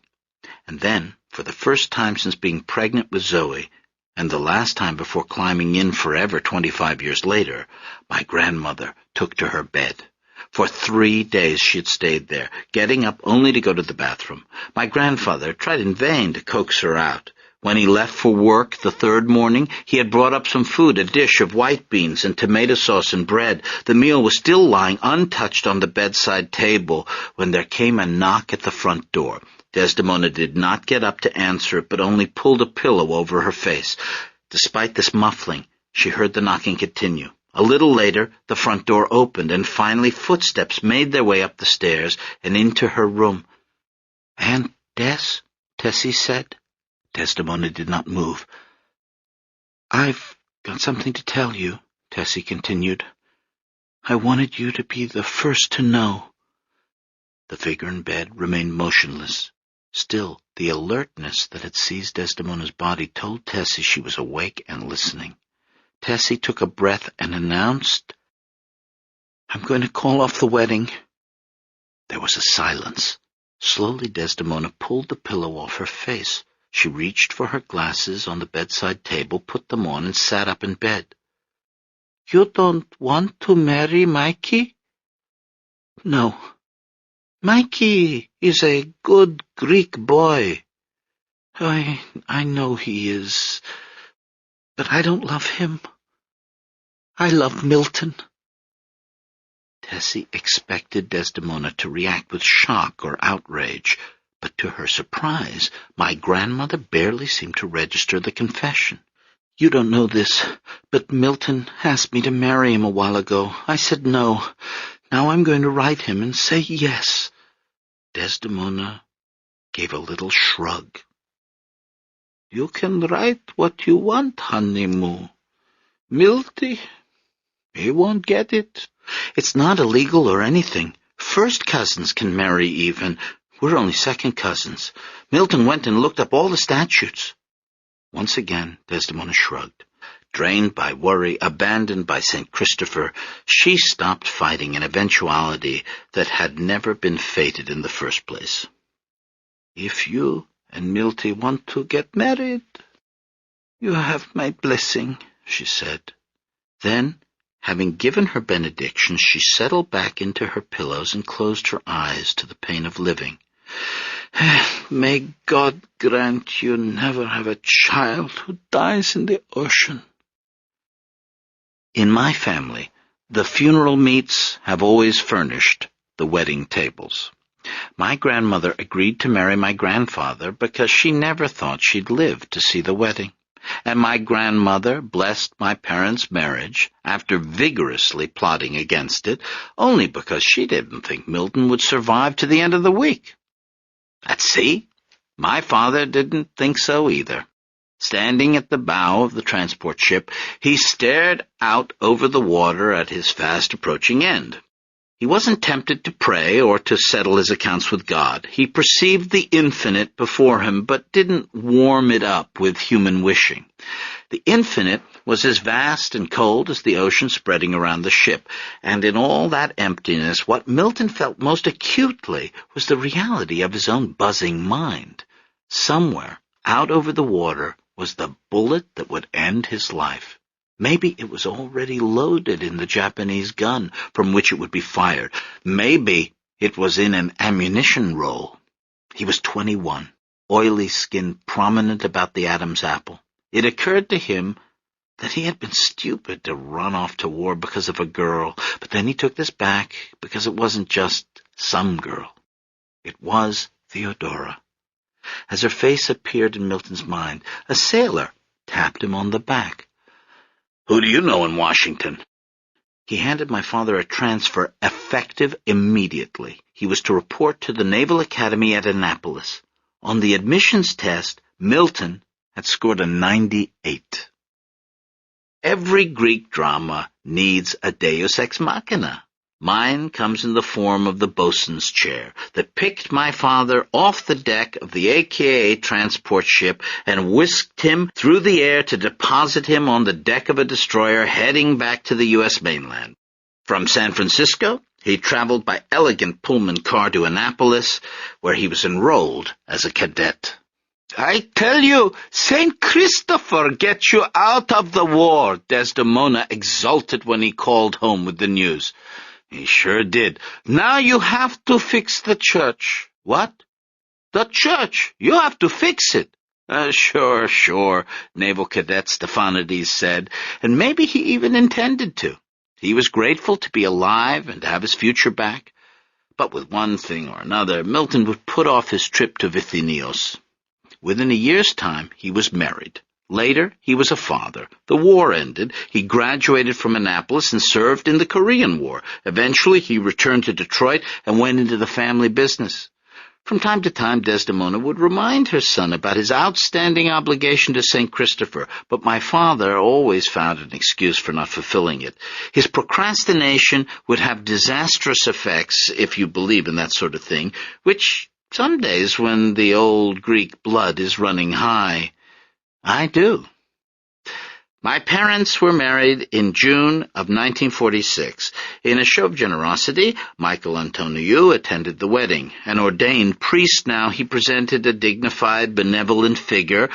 And then, for the first time since being pregnant with Zoe, and the last time before climbing in forever 25 years later, my grandmother took to her bed. For 3 days she had stayed there, getting up only to go to the bathroom. My grandfather tried in vain to coax her out. When he left for work the 3rd morning, he had brought up some food, a dish of white beans and tomato sauce and bread. The meal was still lying untouched on the bedside table when there came a knock at the front door. Desdemona did not get up to answer it, but only pulled a pillow over her face. Despite this muffling, she heard the knocking continue. A little later, the front door opened, and finally footsteps made their way up the stairs and into her room. "Aunt Des?" Tessie said. Desdemona did not move. "I've got something to tell you," Tessie continued. "I wanted you to be the first to know." The figure in bed remained motionless. Still, the alertness that had seized Desdemona's body told Tessie she was awake and listening. Tessie took a breath and announced, "I'm going to call off the wedding." There was a silence. Slowly Desdemona pulled the pillow off her face. She reached for her glasses on the bedside table, put them on, and sat up in bed. "You don't want to marry Mikey?" "No. Mikey is a good Greek boy." I know he is, But I don't love him. I love Milton. Tessie expected Desdemona to react with shock or outrage, but to her surprise, my grandmother barely seemed to register the confession. You don't know this, but Milton asked me to marry him a while ago. I said no. Now I'm going to write him and say yes. Desdemona gave a little shrug. You can write what you want, honey moo. Milty, he won't get it. It's not illegal or anything. First cousins can marry even. We're only second cousins. Milton went and looked up all the statutes. Once again, Desdemona shrugged. Drained by worry, abandoned by St. Christopher, she stopped fighting an eventuality that had never been fated in the first place. If you and Milty want to get married, you have my blessing, she said. Then, having given her benediction, she settled back into her pillows and closed her eyes to the pain of living. May God grant you never have a child who dies in the ocean. In my family, the funeral meats have always furnished the wedding tables. My grandmother agreed to marry my grandfather because she never thought she'd live to see the wedding. And my grandmother blessed my parents' marriage after vigorously plotting against it, only because she didn't think Milton would survive to the end of the week. At sea, my father didn't think so either. Standing at the bow of the transport ship, he stared out over the water at his fast-approaching end. He wasn't tempted to pray or to settle his accounts with God. He perceived the infinite before him, but didn't warm it up with human wishing. The infinite was as vast and cold as the ocean spreading around the ship, and in all that emptiness, what Milton felt most acutely was the reality of his own buzzing mind. Somewhere, out over the water, was the bullet that would end his life. Maybe it was already loaded in the Japanese gun from which it would be fired. Maybe it was in an ammunition roll. He was 21, oily skin prominent about the Adam's apple. It occurred to him that he had been stupid to run off to war because of a girl, but then he took this back because it wasn't just some girl. It was Theodora. As her face appeared in Milton's mind, a sailor tapped him on the back. Who do you know in Washington? He handed my father a transfer effective immediately. He was to report to the Naval Academy at Annapolis. On the admissions test, Milton had scored a 98. Every Greek drama needs a deus ex machina. Mine comes in the form of the bosun's chair that picked my father off the deck of the AKA transport ship and whisked him through the air to deposit him on the deck of a destroyer heading back to the U.S. mainland. From San Francisco, he traveled by elegant Pullman car to Annapolis, where he was enrolled as a cadet. I tell you, St. Christopher gets you out of the war, Desdemona exulted when he called home with the news. He sure did. Now you have to fix the church. What? The church. You have to fix it. Sure, Naval Cadet Stephanides said, and maybe he even intended to. He was grateful to be alive and to have his future back. But with one thing or another, Milton would put off his trip to Vithinios. Within a year's time, he was married. Later, he was a father. The war ended. He graduated from Annapolis and served in the Korean War. Eventually, he returned to Detroit and went into the family business. From time to time, Desdemona would remind her son about his outstanding obligation to St. Christopher, but my father always found an excuse for not fulfilling it. His procrastination would have disastrous effects, if you believe in that sort of thing, which some days when the old Greek blood is running high, I do. My parents were married in June of 1946. In a show of generosity, Michael Antoniou attended the wedding. An ordained priest now, he presented a dignified, benevolent figure,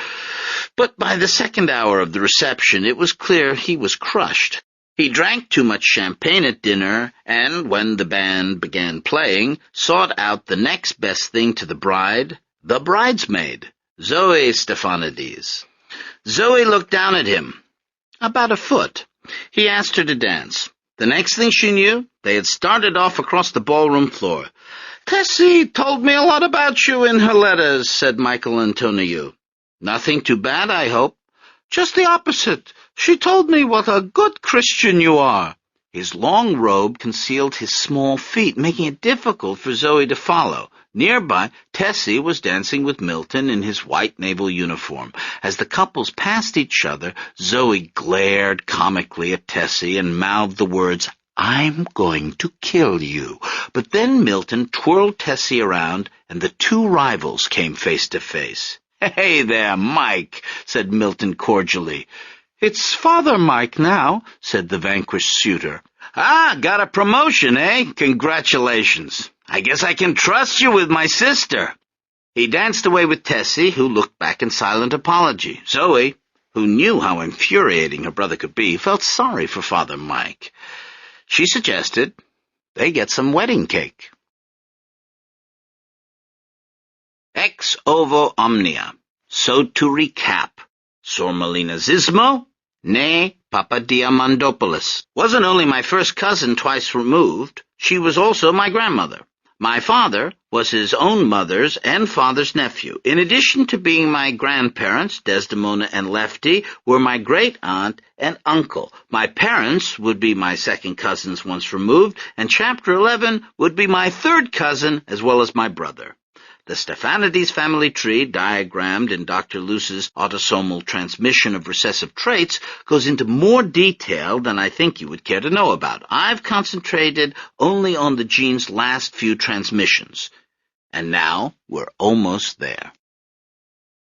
but by the second hour of the reception, it was clear he was crushed. He drank too much champagne at dinner, and when the band began playing, sought out the next best thing to the bride, the bridesmaid, Zoe Stephanides. Zoe looked down at him. About a foot. He asked her to dance. The next thing she knew, they had started off across the ballroom floor. "Tessie told me a lot about you in her letters," said Michael Antoniou. "Nothing too bad, I hope." "Just the opposite. She told me what a good Christian you are." His long robe concealed his small feet, making it difficult for Zoe to follow. Nearby, Tessie was dancing with Milton in his white naval uniform. As the couples passed each other, Zoe glared comically at Tessie and mouthed the words, "I'm going to kill you." But then Milton twirled Tessie around, and the two rivals came face to face. "Hey there, Mike," said Milton cordially. "It's Father Mike now," said the vanquished suitor. "Ah, got a promotion, eh? Congratulations. I guess I can trust you with my sister." He danced away with Tessie, who looked back in silent apology. Zoe, who knew how infuriating her brother could be, felt sorry for Father Mike. She suggested they get some wedding cake. Ex ovo omnia. So to recap, Sor Melinasismo, ne Papadiamandopoulos, wasn't only my first cousin twice removed, she was also my grandmother. My father was his own mother's and father's nephew. In addition to being my grandparents, Desdemona and Lefty, were my great-aunt and uncle. My parents would be my second cousins once removed, and Chapter 11 would be my third cousin as well as my brother. The Stephanides family tree, diagrammed in Dr. Luce's Autosomal Transmission of Recessive Traits, goes into more detail than I think you would care to know about. I've concentrated only on the gene's last few transmissions. And now we're almost there.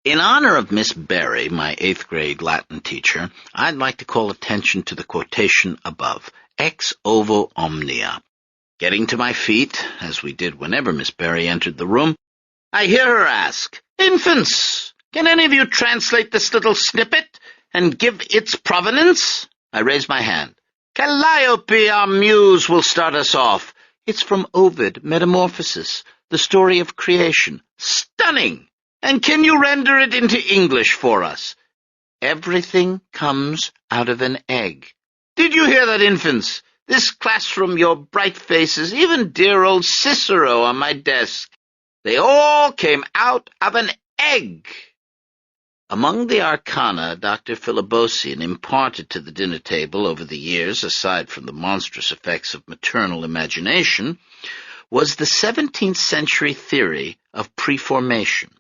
In honor of Miss Berry, my 8th grade Latin teacher, I'd like to call attention to the quotation above, ex ovo omnia. Getting to my feet, as we did whenever Miss Berry entered the room, I hear her ask, "Infants, can any of you translate this little snippet and give its provenance?" I raise my hand. "Calliope, our muse, will start us off. It's from Ovid, Metamorphosis, the story of creation. Stunning! And can you render it into English for us?" "Everything comes out of an egg." Did you hear that, infants? This classroom, your bright faces, even dear old Cicero on my desk. They all came out of an egg. Among the arcana Dr. Philibosian imparted to the dinner table over the years, aside from the monstrous effects of maternal imagination, was the 17th century theory of preformation.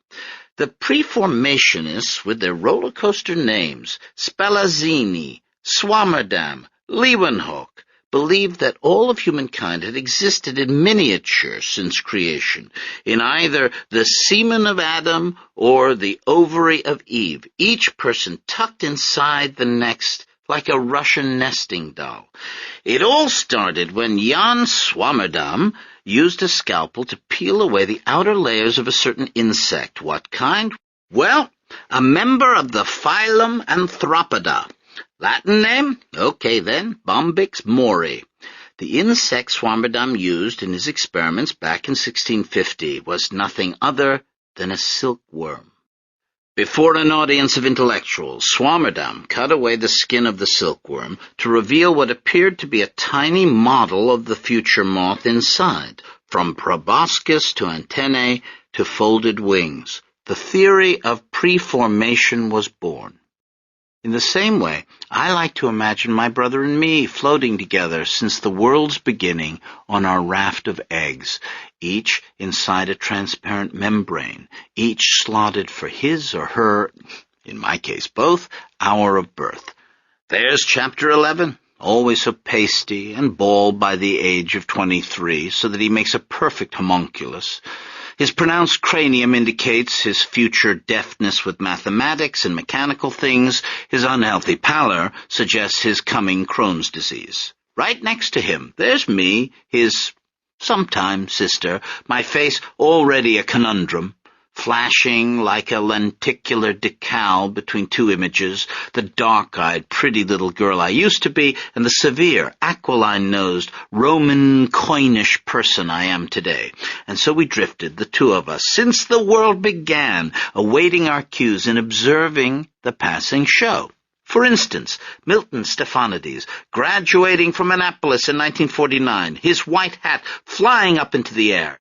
The preformationists, with their roller coaster names, Spallanzani, Swammerdam, Leeuwenhoek, believed that all of humankind had existed in miniature since creation, in either the semen of Adam or the ovary of Eve, each person tucked inside the next like a Russian nesting doll. It all started when Jan Swammerdam used a scalpel to peel away the outer layers of a certain insect. What kind? Well, a member of the phylum Anthropoda. Latin name? Okay then, Bombyx mori. The insect Swammerdam used in his experiments back in 1650 was nothing other than a silkworm. Before an audience of intellectuals, Swammerdam cut away the skin of the silkworm to reveal what appeared to be a tiny model of the future moth inside, from proboscis to antennae to folded wings. The theory of preformation was born. In the same way, I like to imagine my brother and me floating together since the world's beginning on our raft of eggs, each inside a transparent membrane, each slotted for his or her, in my case both, hour of birth. There's Chapter 11, always so pasty and bald by the age of 23, so that he makes a perfect homunculus. His pronounced cranium indicates his future deftness with mathematics and mechanical things. His unhealthy pallor suggests his coming Crohn's disease. Right next to him, there's me, his sometime sister, my face already a conundrum, flashing like a lenticular decal between two images, the dark-eyed, pretty little girl I used to be, and the severe, aquiline-nosed, Roman coinish person I am today. And so we drifted, the two of us, since the world began, awaiting our cues and observing the passing show. For instance, Milton Stephanides, graduating from Annapolis in 1949, his white hat flying up into the air.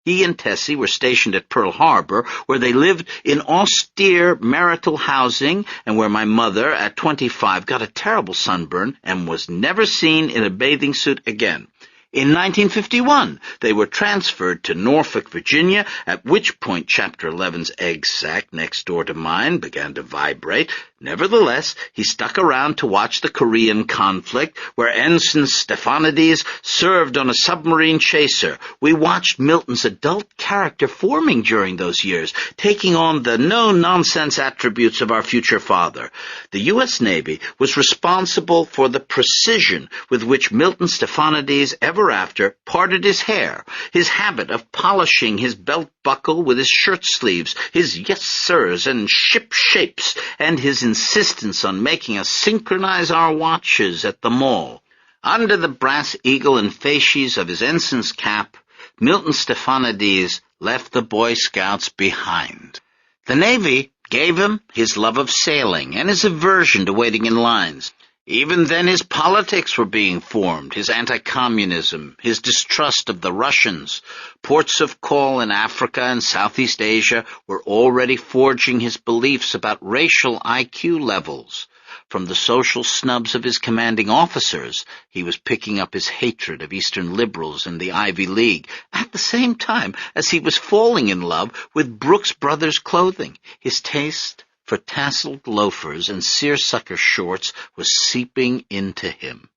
He and Tessie were stationed at Pearl Harbor, where they lived in austere marital housing and where my mother, at 25, got a terrible sunburn and was never seen in a bathing suit again. In 1951, they were transferred to Norfolk, Virginia, at which point Chapter 11's egg sac next door to mine began to vibrate. Nevertheless, he stuck around to watch the Korean conflict, where Ensign Stephanides served on a submarine chaser. We watched Milton's adult character forming during those years, taking on the no-nonsense attributes of our future father. The U.S. Navy was responsible for the precision with which Milton Stephanides ever after parted his hair, his habit of polishing his belt buckle with his shirt sleeves, his yes sirs and ship shapes, and his insistence on making us synchronize our watches at the mall. Under the brass eagle and fasces of his ensign's cap, Milton Stephanides left the Boy Scouts behind. The Navy gave him his love of sailing and his aversion to waiting in lines. Even then his politics were being formed, his anti-communism, his distrust of the Russians. Ports of call in Africa and Southeast Asia were already forging his beliefs about racial IQ levels. From the social snubs of his commanding officers, he was picking up his hatred of Eastern liberals and the Ivy League, at the same time as he was falling in love with Brooks Brothers clothing. His taste for tasseled loafers and seersucker shorts was seeping into him.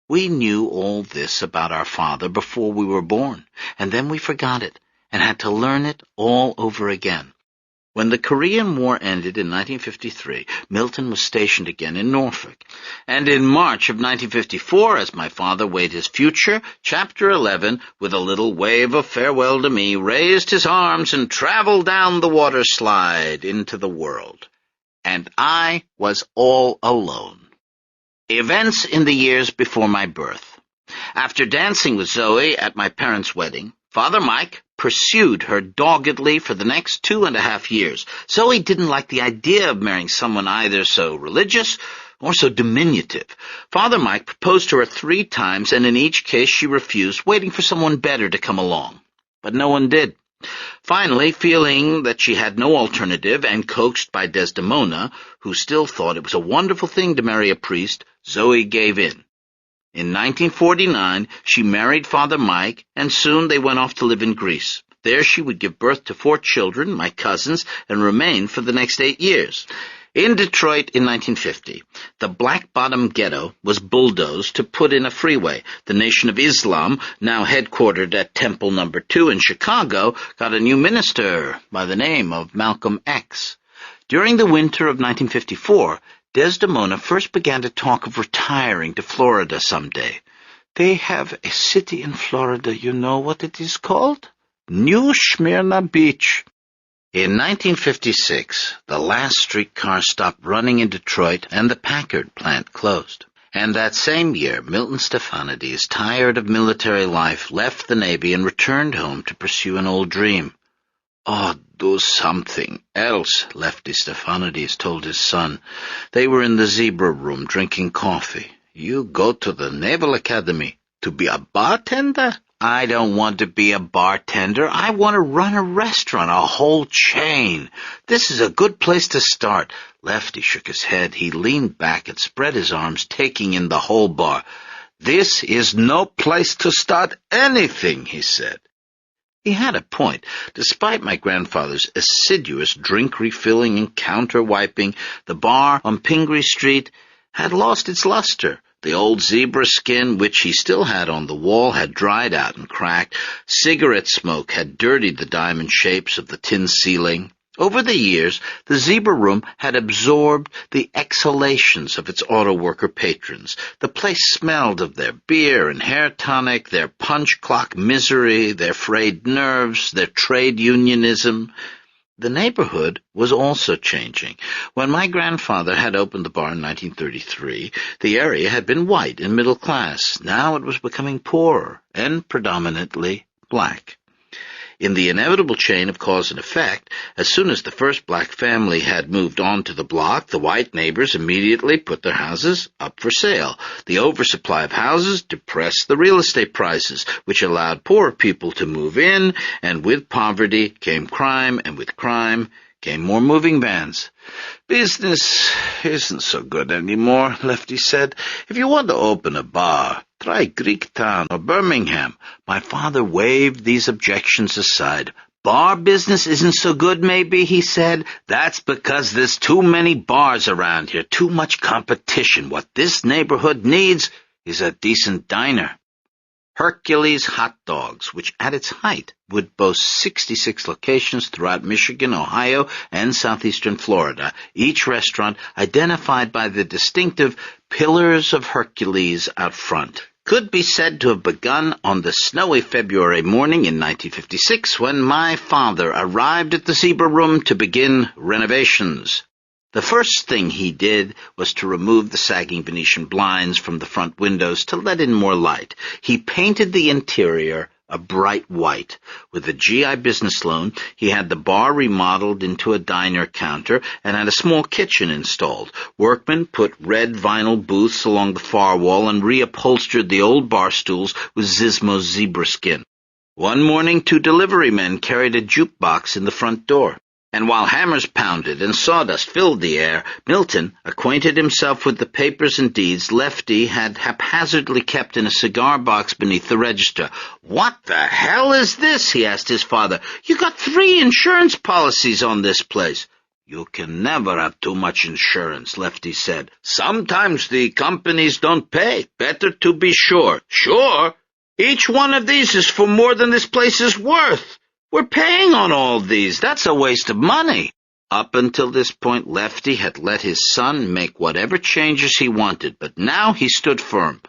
We knew all this about our father before we were born, and then we forgot it and had to learn it all over again. When the Korean War ended in 1953, Milton was stationed again in Norfolk. And in March of 1954, as my father weighed his future, Chapter 11, with a little wave of farewell to me, raised his arms and traveled down the water slide into the world. And I was all alone. Events in the years before my birth. After dancing with Zoe at my parents' wedding, Father Mike pursued her doggedly for the next 2.5 years. Zoe didn't like the idea of marrying someone either so religious or so diminutive. Father Mike proposed to her 3 times, and in each case she refused, waiting for someone better to come along. But no one did. Finally, feeling that she had no alternative, and coaxed by Desdemona, who still thought it was a wonderful thing to marry a priest, Zoe gave in. In 1949, she married Father Mike, and soon they went off to live in Greece. There she would give birth to 4 children, my cousins, and remain for the next 8 years. In Detroit in 1950, the Black Bottom Ghetto was bulldozed to put in a freeway. The Nation of Islam, now headquartered at Temple No. 2 in Chicago, got a new minister by the name of Malcolm X. During the winter of 1954, Desdemona first began to talk of retiring to Florida someday. They have a city in Florida, you know what it is called? New Smyrna Beach. In 1956, the last streetcar stopped running in Detroit and the Packard plant closed. And that same year, Milton Stephanides, tired of military life, left the Navy and returned home to pursue an old dream. "Oh, do something else," Lefty Stephanides told his son. They were in the Zebra Room drinking coffee. "You go to the Naval Academy to be a bartender?" "I don't want to be a bartender. I want to run a restaurant, a whole chain. This is a good place to start." Lefty shook his head. He leaned back and spread his arms, taking in the whole bar. "This is no place to start anything," he said. He had a point. Despite my grandfather's assiduous drink refilling and counter-wiping, the bar on Pingree Street had lost its luster. The old zebra skin, which he still had on the wall, had dried out and cracked. Cigarette smoke had dirtied the diamond shapes of the tin ceiling. Over the years, the Zebra Room had absorbed the exhalations of its auto worker patrons. The place smelled of their beer and hair tonic, their punch clock misery, their frayed nerves, their trade unionism. The neighborhood was also changing. When my grandfather had opened the bar in 1933, the area had been white and middle class. Now it was becoming poorer and predominantly black. In the inevitable chain of cause and effect, as soon as the first black family had moved on to the block, the white neighbors immediately put their houses up for sale. The oversupply of houses depressed the real estate prices, which allowed poorer people to move in, and with poverty came crime, and with crime came more moving vans. "Business isn't so good anymore," Lefty said. "If you want to open a bar, try Greektown or Birmingham." My father waved these objections aside. "Bar business isn't so good, maybe," he said. "That's because there's too many bars around here, too much competition. What this neighborhood needs is a decent diner." Hercules Hot Dogs, which at its height would boast 66 locations throughout Michigan, Ohio, and southeastern Florida, each restaurant identified by the distinctive Pillars of Hercules out front, could be said to have begun on the snowy February morning in 1956 when my father arrived at the Zebra Room to begin renovations. The first thing he did was to remove the sagging Venetian blinds from the front windows to let in more light. He painted the interior a bright white. With a GI business loan, he had the bar remodeled into a diner counter and had a small kitchen installed. Workmen put red vinyl booths along the far wall and reupholstered the old bar stools with Zismo zebra skin. One morning, 2 delivery men carried a jukebox in the front door. And while hammers pounded and sawdust filled the air, Milton acquainted himself with the papers and deeds Lefty had haphazardly kept in a cigar box beneath the register. "What the hell is this?" he asked his father. "You got 3 insurance policies on this place." "You can never have too much insurance," Lefty said. "Sometimes the companies don't pay. Better to be sure." "Sure? Each one of these is for more than this place is worth. We're paying on all these. That's a waste of money." Up until this point, Lefty had let his son make whatever changes he wanted, but now he stood firm.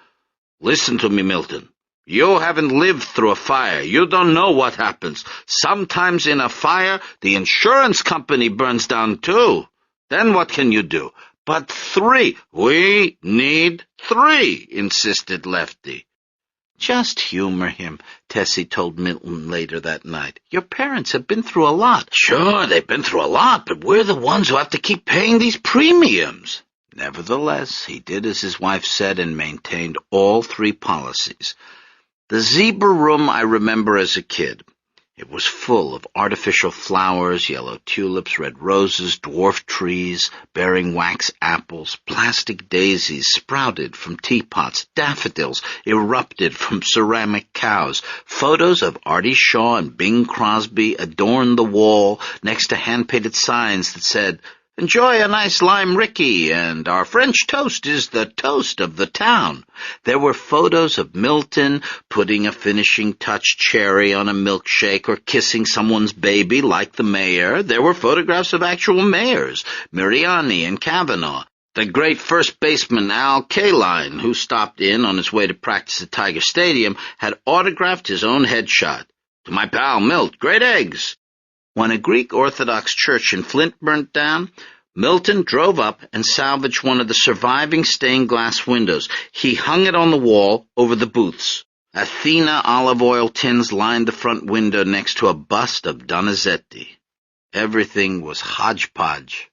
"Listen to me, Milton. You haven't lived through a fire. You don't know what happens. Sometimes in a fire, the insurance company burns down too. Then what can you do?" "But 3. We need 3, insisted Lefty. "Just humor him," Tessie told Milton later that night. "Your parents have been through a lot." "Sure, they've been through a lot, but we're the ones who have to keep paying these premiums." Nevertheless, he did as his wife said and maintained all 3 policies. The Zebra Room I remember as a kid. It was full of artificial flowers, yellow tulips, red roses, dwarf trees bearing wax apples, plastic daisies sprouted from teapots, daffodils erupted from ceramic cows. Photos of Artie Shaw and Bing Crosby adorned the wall next to hand-painted signs that said, "Enjoy a nice lime Ricky," and "Our French toast is the toast of the town." There were photos of Milton putting a finishing touch cherry on a milkshake or kissing someone's baby like the mayor. There were photographs of actual mayors, Miriani and Kavanaugh. The great first baseman Al Kaline, who stopped in on his way to practice at Tiger Stadium, had autographed his own headshot. "To my pal Milt, great eggs." When a Greek Orthodox church in Flint burnt down, Milton drove up and salvaged one of the surviving stained glass windows. He hung it on the wall over the booths. Athena olive oil tins lined the front window next to a bust of Donizetti. Everything was hodgepodge.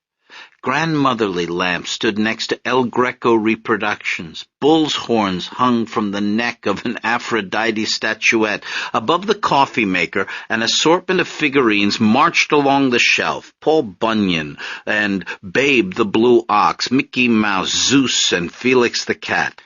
Grandmotherly lamps stood next to El Greco reproductions. Bull's horns hung from the neck of an Aphrodite statuette. Above the coffee maker, an assortment of figurines marched along the shelf. Paul Bunyan and Babe the Blue Ox, Mickey Mouse, Zeus, and Felix the Cat.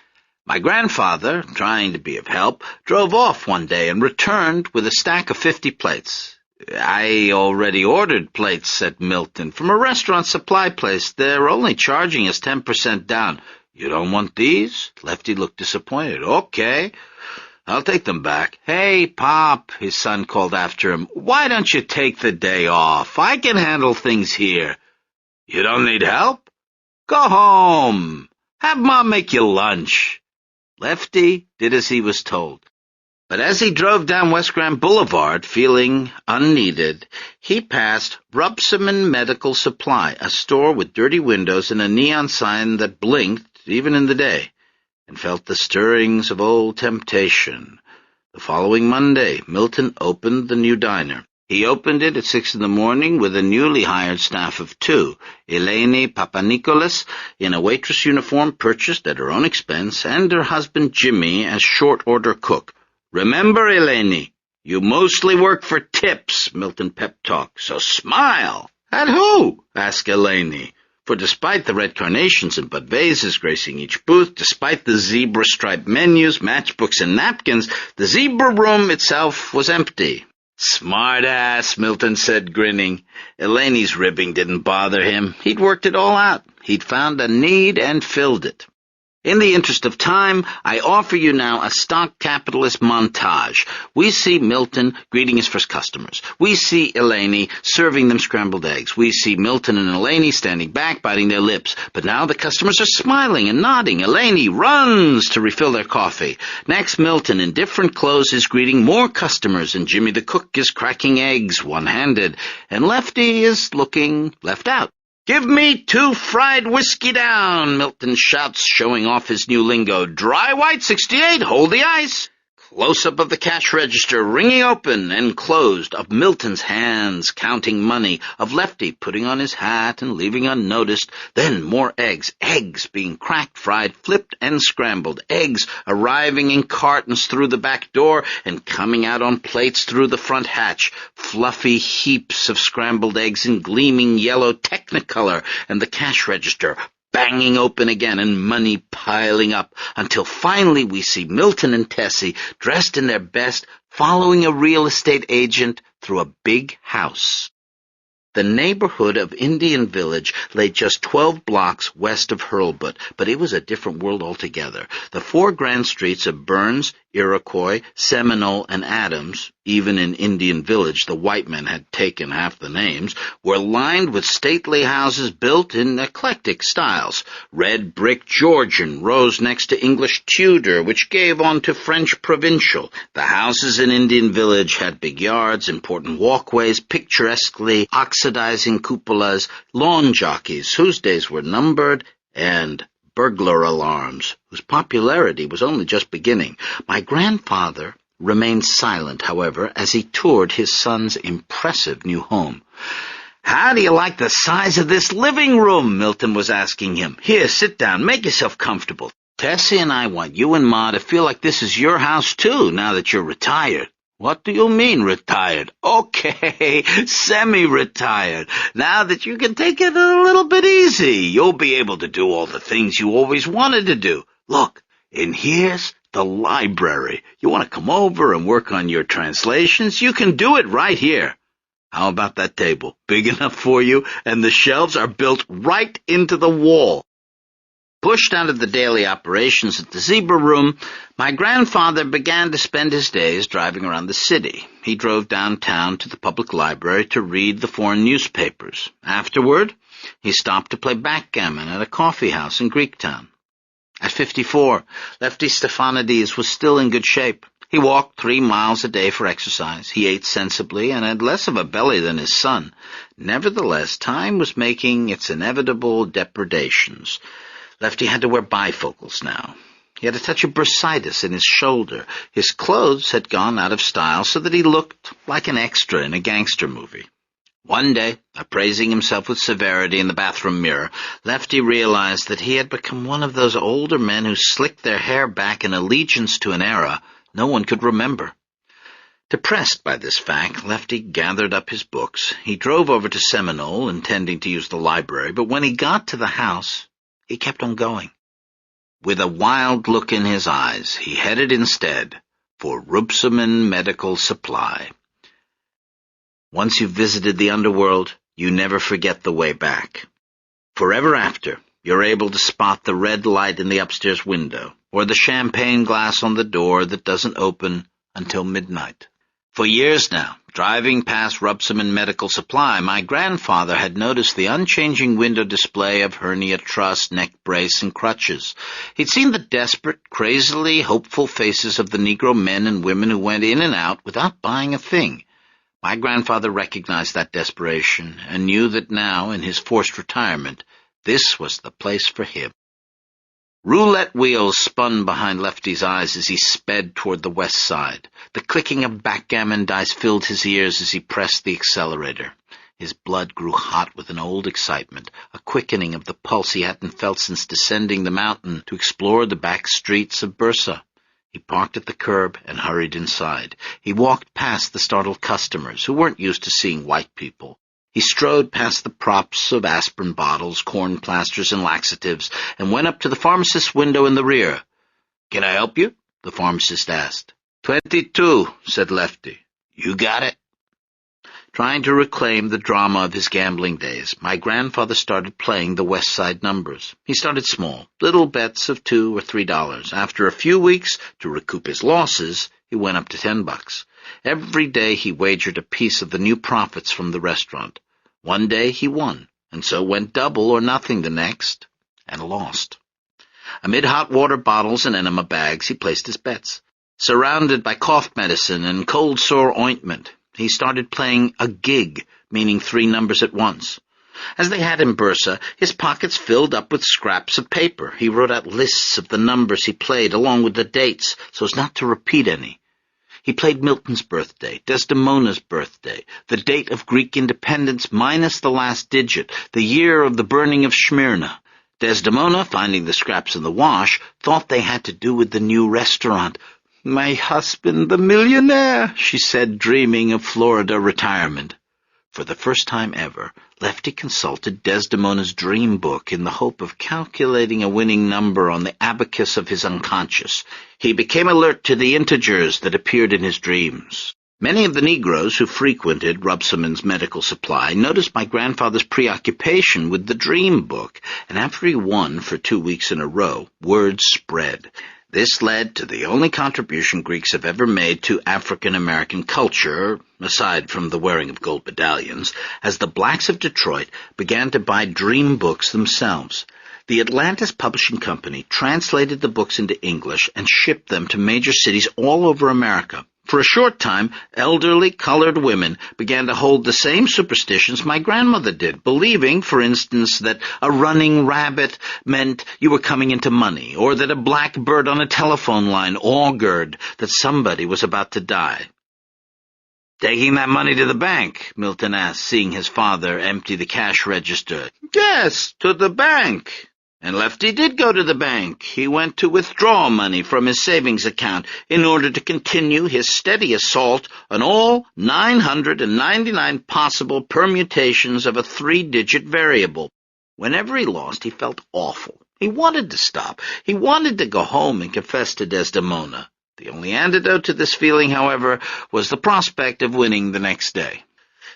My grandfather, trying to be of help, drove off one day and returned with a stack of 50 plates. "I already ordered plates," said Milton, "from a restaurant supply place. They're only charging us 10% down." "You don't want these?" Lefty looked disappointed. "Okay, I'll take them back." "Hey, Pop," his son called after him, "why don't you take the day off? I can handle things here." "You don't need help? Go home. Have Mom make you lunch." Lefty did as he was told. But as he drove down West Grand Boulevard, feeling unneeded, he passed Rubsaman Medical Supply, a store with dirty windows and a neon sign that blinked even in the day, and felt the stirrings of old temptation. The following Monday, Milton opened the new diner. He opened it at 6 a.m. with a newly hired staff of 2, Eleni Papanikolas in a waitress uniform purchased at her own expense, and her husband Jimmy as short-order cook. "Remember, Eleni, you mostly work for tips," Milton pep-talked, "so smile." "At who?" asked Eleni. For despite the red carnations and bud vases gracing each booth, despite the zebra-striped menus, matchbooks, and napkins, the zebra room itself was empty. "Smart-ass," Milton said, grinning. Eleni's ribbing didn't bother him. He'd worked it all out. He'd found a need and filled it. In the interest of time, I offer you now a stock capitalist montage. We see Milton greeting his first customers. We see Eleni serving them scrambled eggs. We see Milton and Eleni standing back, biting their lips. But now the customers are smiling and nodding. Eleni runs to refill their coffee. Next, Milton, in different clothes, is greeting more customers, and Jimmy the cook is cracking eggs one-handed, and Lefty is looking left out. "Give me 2 fried whiskey down," Milton shouts, showing off his new lingo. "Dry white 68, hold the ice." Close-up of the cash register, ringing open and closed, of Milton's hands counting money, of Lefty putting on his hat and leaving unnoticed, then more eggs being cracked, fried, flipped, and scrambled, eggs arriving in cartons through the back door and coming out on plates through the front hatch, fluffy heaps of scrambled eggs in gleaming yellow Technicolor, and the cash register banging open again and money piling up, until finally we see Milton and Tessie, dressed in their best, following a real estate agent through a big house. The neighborhood of Indian Village lay just 12 blocks west of Hurlbut, but it was a different world altogether. The 4 grand streets of Burns, Iroquois, Seminole, and Adams, even in Indian Village the white men had taken half the names, were lined with stately houses built in eclectic styles. Red brick Georgian rose next to English Tudor, which gave on to French Provincial. The houses in Indian Village had big yards, important walkways, picturesquely oxidizing cupolas, lawn jockeys whose days were numbered, and burglar alarms whose popularity was only just beginning. My grandfather remained silent, however, as he toured his son's impressive new home. "How do you like the size of this living room?" Milton was asking him. "Here, sit down, make yourself comfortable. Tessie and I want you and Ma to feel like this is your house, too, now that you're retired." "What do you mean, retired?" "Okay, semi-retired. Now that you can take it a little bit easy, you'll be able to do all the things you always wanted to do. Look, and here's the library. You want to come over and work on your translations? You can do it right here. How about that table? Big enough for you? And the shelves are built right into the wall." Pushed out of the daily operations at the Zebra Room, my grandfather began to spend his days driving around the city. He drove downtown to the public library to read the foreign newspapers. Afterward, he stopped to play backgammon at a coffee house in Greektown. At 54, Lefty Stefanidis was still in good shape. He walked 3 miles a day for exercise. He ate sensibly and had less of a belly than his son. Nevertheless, time was making its inevitable depredations. Lefty had to wear bifocals now. He had a touch of bursitis in his shoulder. His clothes had gone out of style so that he looked like an extra in a gangster movie. One day, appraising himself with severity in the bathroom mirror, Lefty realized that he had become one of those older men who slicked their hair back in allegiance to an era no one could remember. Depressed by this fact, Lefty gathered up his books. He drove over to Seminole, intending to use the library, but when he got to the house, he kept on going. With a wild look in his eyes, he headed instead for Rupsaman Medical Supply. Once you've visited the underworld, you never forget the way back. Forever after, you're able to spot the red light in the upstairs window, or the champagne glass on the door that doesn't open until midnight. For years now, driving past Rupsaman Medical Supply, my grandfather had noticed the unchanging window display of hernia truss, neck brace, and crutches. He'd seen the desperate, crazily hopeful faces of the Negro men and women who went in and out without buying a thing. My grandfather recognized that desperation and knew that now, in his forced retirement, this was the place for him. Roulette wheels spun behind Lefty's eyes as he sped toward the west side. The clicking of backgammon dice filled his ears as he pressed the accelerator. His blood grew hot with an old excitement, a quickening of the pulse he hadn't felt since descending the mountain to explore the back streets of Bursa. He parked at the curb and hurried inside. He walked past the startled customers, who weren't used to seeing white people. He strode past the props of aspirin bottles, corn plasters, and laxatives, and went up to the pharmacist's window in the rear. "Can I help you?" the pharmacist asked. 22, said Lefty. "You got it?" Trying to reclaim the drama of his gambling days, my grandfather started playing the West Side numbers. He started small, little bets of $2 or $3. After a few weeks, to recoup his losses, he went up to $10. Every day he wagered a piece of the new profits from the restaurant. One day he won, and so went double or nothing the next, and lost. Amid hot water bottles and enema bags, he placed his bets. Surrounded by cough medicine and cold sore ointment, he started playing a gig, meaning 3 numbers at once. As they had in Bursa, his pockets filled up with scraps of paper. He wrote out lists of the numbers he played, along with the dates, so as not to repeat any. He played Milton's birthday, Desdemona's birthday, the date of Greek independence minus the last digit, the year of the burning of Smyrna. Desdemona, finding the scraps in the wash, thought they had to do with the new restaurant. "My husband, the millionaire," she said, dreaming of Florida retirement. For the first time ever, Lefty consulted Desdemona's dream book in the hope of calculating a winning number on the abacus of his unconscious. He became alert to the integers that appeared in his dreams. Many of the Negroes who frequented Rubsomand's medical supply noticed my grandfather's preoccupation with the dream book, and after he won for 2 weeks in a row, word spread. This led to the only contribution Greeks have ever made to African-American culture, aside from the wearing of gold medallions, as the blacks of Detroit began to buy dream books themselves. The Atlantis Publishing Company translated the books into English and shipped them to major cities all over America. For a short time, elderly colored women began to hold the same superstitions my grandmother did, believing, for instance, that a running rabbit meant you were coming into money, or that a black bird on a telephone line augured that somebody was about to die. "Taking that money to the bank?" Milton asked, seeing his father empty the cash register. "Yes, to the bank." And Lefty did go to the bank. He went to withdraw money from his savings account in order to continue his steady assault on all 999 possible permutations of a 3-digit variable. Whenever he lost, he felt awful. He wanted to stop. He wanted to go home and confess to Desdemona. The only antidote to this feeling, however, was the prospect of winning the next day.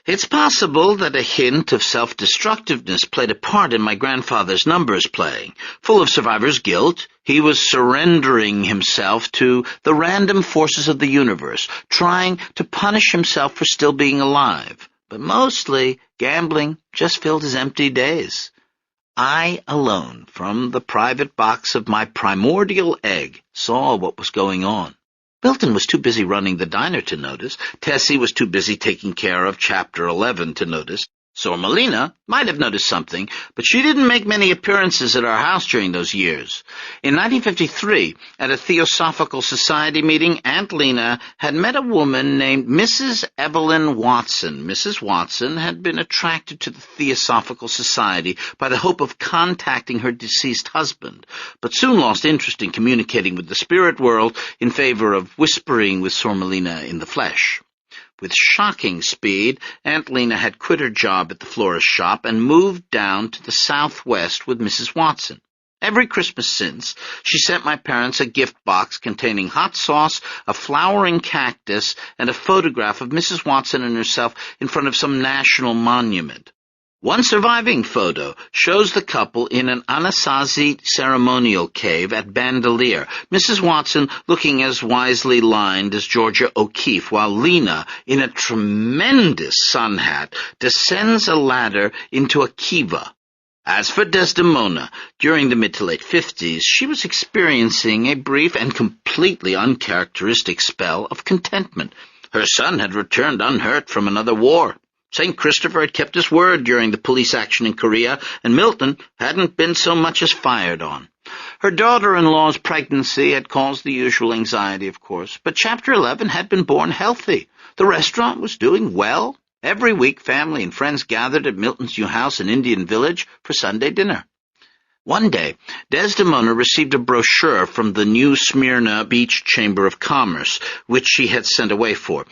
It's possible that a hint of self-destructiveness played a part in my grandfather's numbers playing. Full of survivor's guilt, he was surrendering himself to the random forces of the universe, trying to punish himself for still being alive. But mostly, gambling just filled his empty days. I alone, from the private box of my primordial egg, saw what was going on. Milton was too busy running the diner to notice. Tessie was too busy taking care of Chapter 11 to notice. Sormelina might have noticed something, but she didn't make many appearances at our house during those years. In 1953, at a Theosophical Society meeting, Aunt Lena had met a woman named Mrs. Evelyn Watson. Mrs. Watson had been attracted to the Theosophical Society by the hope of contacting her deceased husband, but soon lost interest in communicating with the spirit world in favor of whispering with Sormelina in the flesh. With shocking speed, Aunt Lena had quit her job at the florist shop and moved down to the southwest with Mrs. Watson. Every Christmas since, she sent my parents a gift box containing hot sauce, a flowering cactus, and a photograph of Mrs. Watson and herself in front of some national monument. One surviving photo shows the couple in an Anasazi ceremonial cave at Bandelier, Mrs. Watson looking as wisely lined as Georgia O'Keeffe, while Lena, in a tremendous sun hat, descends a ladder into a kiva. As for Desdemona, during the mid to late 50s, she was experiencing a brief and completely uncharacteristic spell of contentment. Her son had returned unhurt from another war. St. Christopher had kept his word during the police action in Korea, and Milton hadn't been so much as fired on. Her daughter-in-law's pregnancy had caused the usual anxiety, of course, but Chapter 11 had been born healthy. The restaurant was doing well. Every week, family and friends gathered at Milton's new house in Indian Village for Sunday dinner. One day, Desdemona received a brochure from the New Smyrna Beach Chamber of Commerce, which she had sent away for.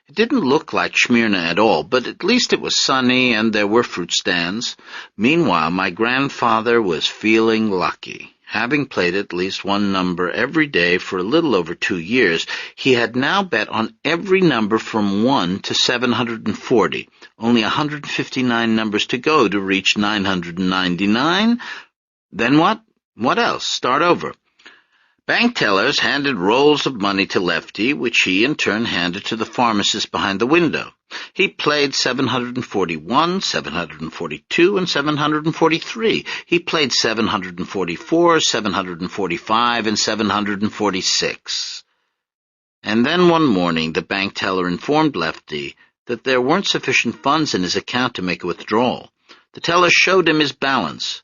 It didn't look like Smyrna at all, but at least it was sunny and there were fruit stands. Meanwhile, my grandfather was feeling lucky. Having played at least one number every day for a little over 2 years, he had now bet on every number from 1 to 740. Only 159 numbers to go to reach 999. Then what? What else? Start over. Bank tellers handed rolls of money to Lefty, which he in turn handed to the pharmacist behind the window. He played 741, 742, and 743. He played 744, 745, and 746. And then one morning the bank teller informed Lefty that there weren't sufficient funds in his account to make a withdrawal. The teller showed him his balance,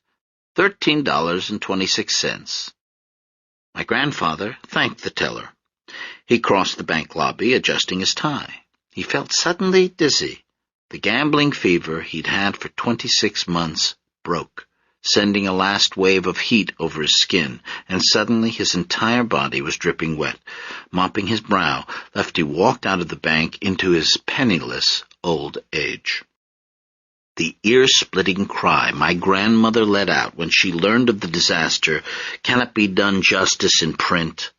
$13.26. My grandfather thanked the teller. He crossed the bank lobby, adjusting his tie. He felt suddenly dizzy. The gambling fever he'd had for 26 months broke, sending a last wave of heat over his skin, and suddenly his entire body was dripping wet. Mopping his brow, Lefty walked out of the bank into his penniless old age. The ear-splitting cry my grandmother let out when she learned of the disaster cannot be done justice in print.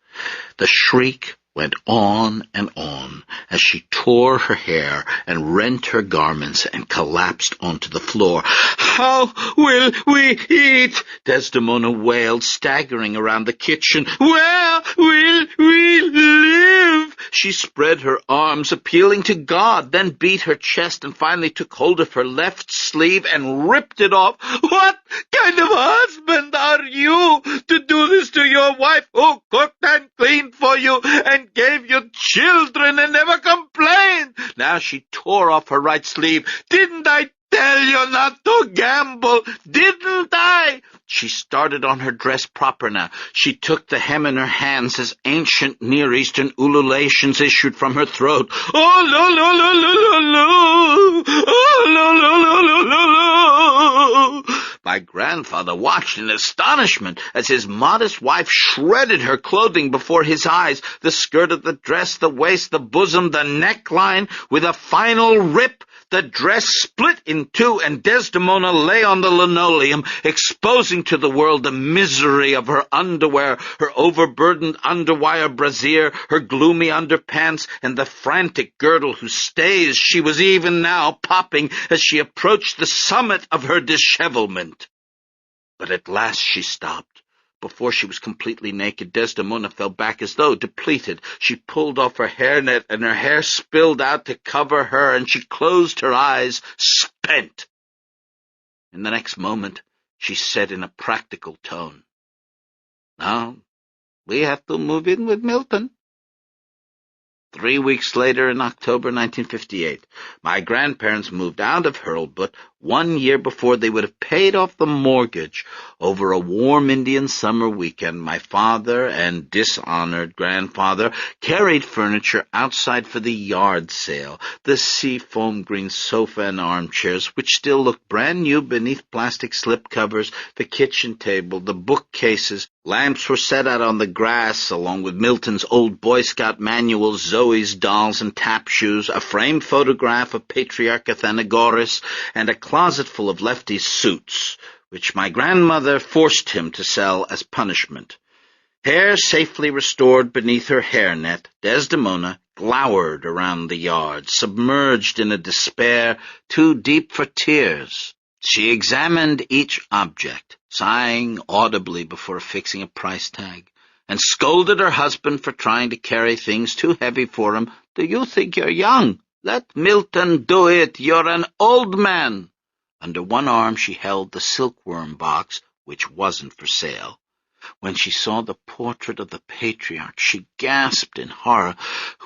The shriek went on and on as she tore her hair and rent her garments and collapsed onto the floor. "How will we eat?" Desdemona wailed, staggering around the kitchen. "Where will we live?" She spread her arms, appealing to God, then beat her chest and finally took hold of her left sleeve and ripped it off. "What kind of husband are you to do this to your wife who cooked and cleaned for you and gave you children and never complained?" Now she tore off her right sleeve. "Didn't I tell you not to gamble? Didn't I?" She started on her dress proper now. She took the hem in her hands as ancient Near Eastern ululations issued from her throat. "Oh, lo, lo, lo, lo, lo, lo! Oh, lo, lo, lo, lo, lo, lo!" My grandfather watched in astonishment as his modest wife shredded her clothing before his eyes, the skirt of the dress, the waist, the bosom, the neckline. With a final rip, the dress split in two, and Desdemona lay on the linoleum, exposing to the world the misery of her underwear, her overburdened underwire brassiere, her gloomy underpants, and the frantic girdle whose stays she was even now popping as she approached the summit of her dishevelment. But at last she stopped. Before she was completely naked, Desdemona fell back as though depleted. She pulled off her hairnet, and her hair spilled out to cover her, and she closed her eyes, spent. In the next moment, she said in a practical tone, "Now, we have to move in with Milton." 3 weeks later, in October 1958, my grandparents moved out of Hurlbut 1 year before they would have paid off the mortgage. Over a warm Indian summer weekend, my father and dishonored grandfather carried furniture outside for the yard sale. The sea-foam green sofa and armchairs, which still looked brand new beneath plastic slipcovers, the kitchen table, the bookcases. Lamps were set out on the grass, along with Milton's old Boy Scout manuals, Zoe's dolls and tap shoes, a framed photograph of Patriarch Athenagoras, and a closet full of Lefty's suits, which my grandmother forced him to sell as punishment. Hair safely restored beneath her hairnet, Desdemona glowered around the yard, submerged in a despair too deep for tears. She examined each object, sighing audibly before affixing a price tag, and scolded her husband for trying to carry things too heavy for him. "Do you think you're young? Let Milton do it. You're an old man." Under one arm she held the silkworm box, which wasn't for sale. When she saw the portrait of the patriarch, she gasped in horror.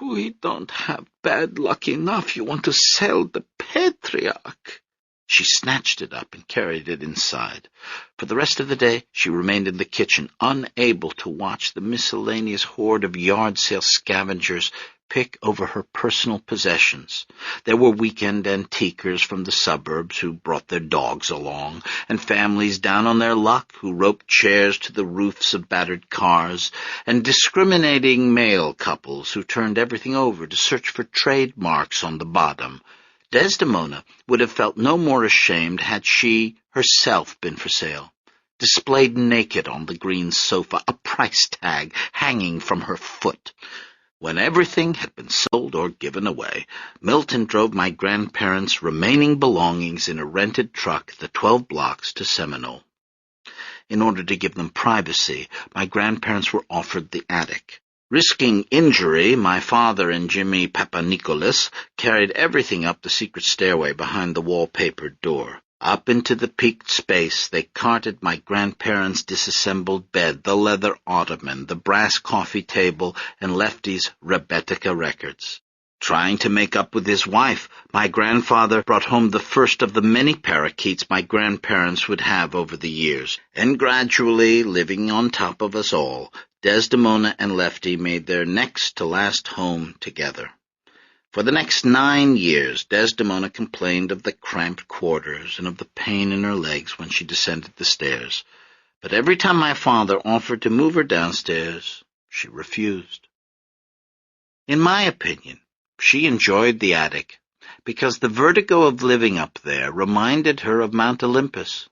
"We don't have bad luck enough. You want to sell the patriarch?" She snatched it up and carried it inside. For the rest of the day she remained in the kitchen, unable to watch the miscellaneous horde of yard sale scavengers pick over her personal possessions. There were weekend antiquers from the suburbs who brought their dogs along, and families down on their luck who roped chairs to the roofs of battered cars, and discriminating male couples who turned everything over to search for trademarks on the bottom. Desdemona would have felt no more ashamed had she herself been for sale, displayed naked on the green sofa, a price tag hanging from her foot. When everything had been sold or given away, Milton drove my grandparents' remaining belongings in a rented truck the 12 blocks to Seminole. In order to give them privacy, my grandparents were offered the attic. Risking injury, my father and Jimmy Papanikolas carried everything up the secret stairway behind the wallpapered door. Up into the peaked space they carted my grandparents' disassembled bed, the leather ottoman, the brass coffee table, and Lefty's Rebettica records. Trying to make up with his wife, my grandfather brought home the first of the many parakeets my grandparents would have over the years, and gradually, living on top of us all, Desdemona and Lefty made their next-to-last home together. For the next 9 years, Desdemona complained of the cramped quarters and of the pain in her legs when she descended the stairs. But every time my father offered to move her downstairs, she refused. In my opinion, she enjoyed the attic because the vertigo of living up there reminded her of Mount Olympus.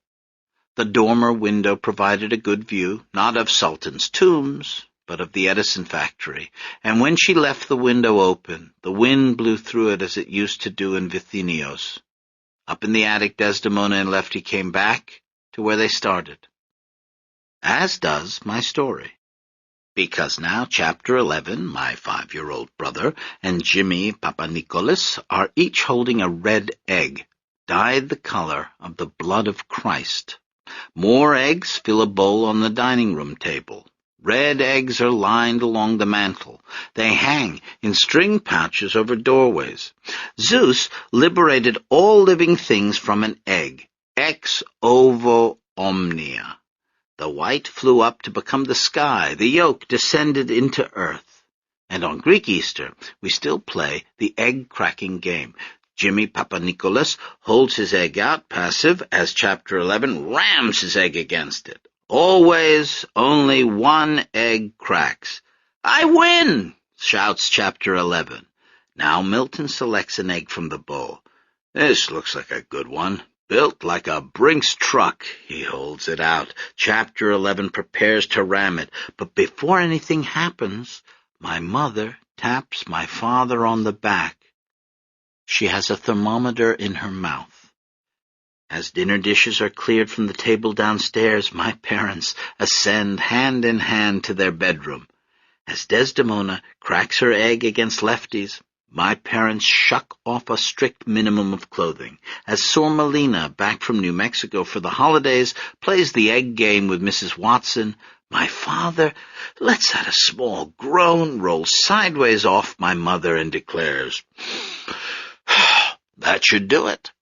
The dormer window provided a good view, not of Sultan's tombs, but of the Edison factory, and when she left the window open, the wind blew through it as it used to do in Vithinios. Up in the attic, Desdemona and Lefty came back to where they started. As does my story. Because now Chapter 11, my 5-year-old brother, and Jimmy Papanikolas are each holding a red egg, dyed the color of the blood of Christ. More eggs fill a bowl on the dining room table. Red eggs are lined along the mantel. They hang in string pouches over doorways. Zeus liberated all living things from an egg, ex ovo omnia. The white flew up to become the sky. The yolk descended into earth. And on Greek Easter, we still play the egg-cracking game. Jimmy Papanikolas holds his egg out, passive, as Chapter 11 rams his egg against it. Always only one egg cracks. "I win!" shouts Chapter 11. Now Milton selects an egg from the bowl. "This looks like a good one. Built like a Brinks truck." He holds it out. Chapter 11 prepares to ram it. But before anything happens, my mother taps my father on the back. She has a thermometer in her mouth. As dinner dishes are cleared from the table downstairs, my parents ascend hand in hand to their bedroom. As Desdemona cracks her egg against Lefty's, my parents shuck off a strict minimum of clothing. As Sor Melina, back from New Mexico for the holidays, plays the egg game with Mrs. Watson, my father lets out a small groan, rolls sideways off my mother, and declares, "That should do it."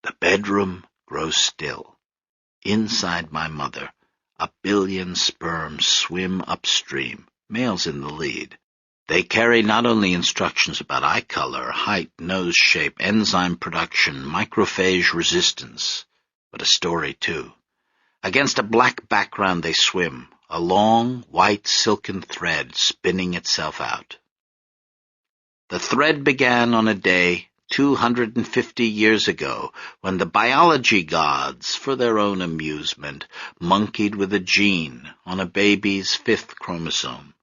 The bedroom grows still. Inside my mother, 1 billion sperms swim upstream, males in the lead. They carry not only instructions about eye color, height, nose shape, enzyme production, macrophage resistance, but a story too. Against a black background they swim, a long, white silken thread spinning itself out. The thread began on a day 250 years ago, when the biology gods, for their own amusement, monkeyed with a gene on a baby's 5th chromosome.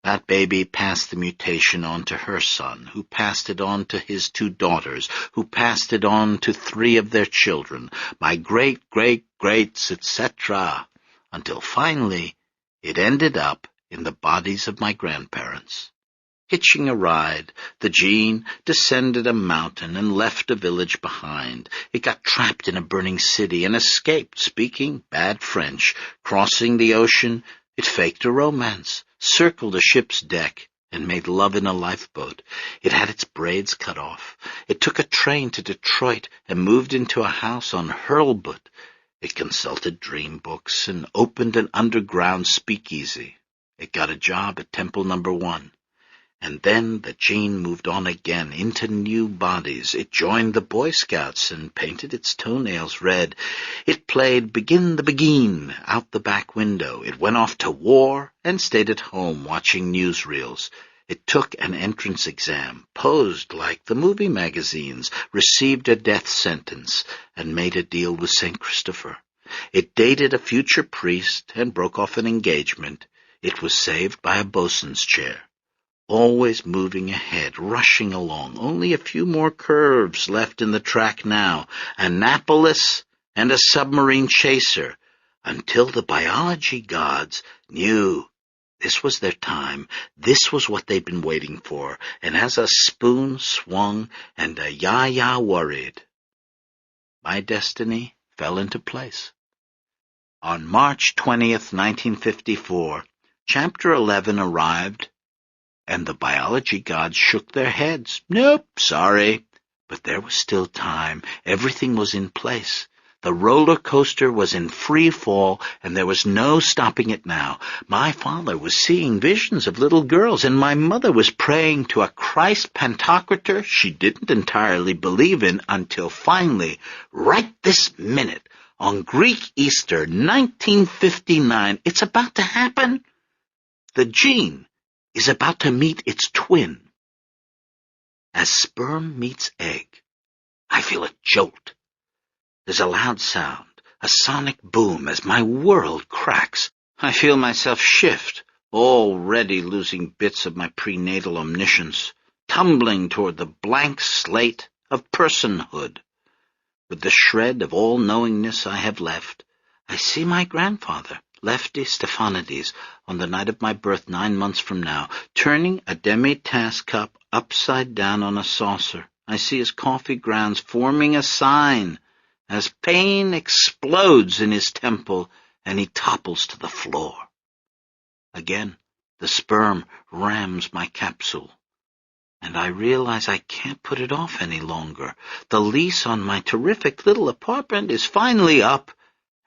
That baby passed the mutation on to her son, who passed it on to his 2 daughters, who passed it on to 3 of their children, my great-great-greats, etc., until finally it ended up in the bodies of my grandparents. Hitching a ride, the gene descended a mountain and left a village behind. It got trapped in a burning city and escaped, speaking bad French. Crossing the ocean, It faked a romance, circled a ship's deck, and made love in a lifeboat. It had its braids cut off. It took a train to Detroit and moved into a house on Hurlbut. It consulted dream books and opened an underground speakeasy. It got a job at Temple No. 1. And then the gene moved on again into new bodies. It joined the Boy Scouts and painted its toenails red. It played Begin the Beguine out the back window. It went off to war and stayed at home watching newsreels. It took an entrance exam, posed like the movie magazines, received a death sentence, and made a deal with St. Christopher. It dated a future priest and broke off an engagement. It was saved by a bosun's chair. Always moving ahead, rushing along, only a few more curves left in the track now, Annapolis and a submarine chaser, until the biology gods knew this was their time, this was what they'd been waiting for, and as a spoon swung and a yah-yah worried, my destiny fell into place. On March 20th, 1954, Chapter 11 arrived, and the biology gods shook their heads. Nope, sorry. But there was still time. Everything was in place. The roller coaster was in free fall, and there was no stopping it now. My father was seeing visions of little girls, and my mother was praying to a Christ Pantocrator she didn't entirely believe in until finally, right this minute, on Greek Easter 1959, it's about to happen. The gene is about to meet its twin. As sperm meets egg, I feel a jolt. There's a loud sound, a sonic boom as my world cracks. I feel myself shift, already losing bits of my prenatal omniscience, tumbling toward the blank slate of personhood. With the shred of all-knowingness I have left, I see my grandfather, Lefty Stephanides, on the night of my birth 9 months from now, turning a demi-tasse cup upside down on a saucer. I see his coffee grounds forming a sign as pain explodes in his temple and he topples to the floor. Again, the sperm rams my capsule, and I realize I can't put it off any longer. The lease on my terrific little apartment is finally up,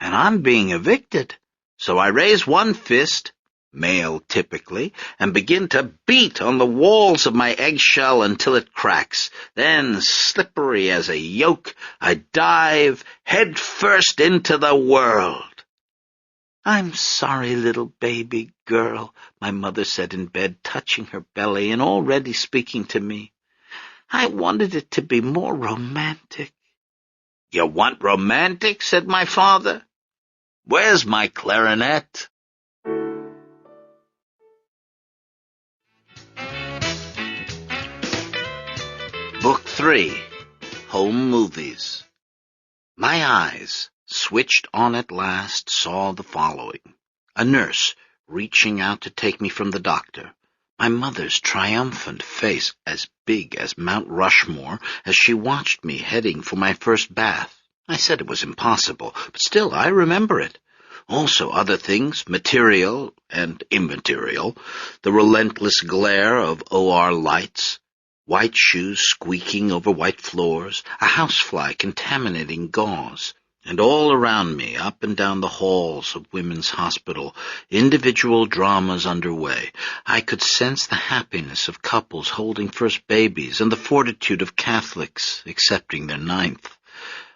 and I'm being evicted. So I raise one fist, male typically, and begin to beat on the walls of my eggshell until it cracks. Then, slippery as a yoke, I dive head first into the world. I'm sorry, little baby girl, my mother said in bed, touching her belly and already speaking to me. I wanted it to be more romantic. You want romantic? Said my father. Where's my clarinet? Book 3, Home Movies. My eyes, switched on at last, saw the following. A nurse reaching out to take me from the doctor. My mother's triumphant face as big as Mount Rushmore as she watched me heading for my first bath. I said it was impossible, but still I remember it. Also other things, material and immaterial, the relentless glare of OR lights, white shoes squeaking over white floors, a housefly contaminating gauze, and all around me, up and down the halls of Women's Hospital, individual dramas underway. I could sense the happiness of couples holding first babies and the fortitude of Catholics accepting their 9th.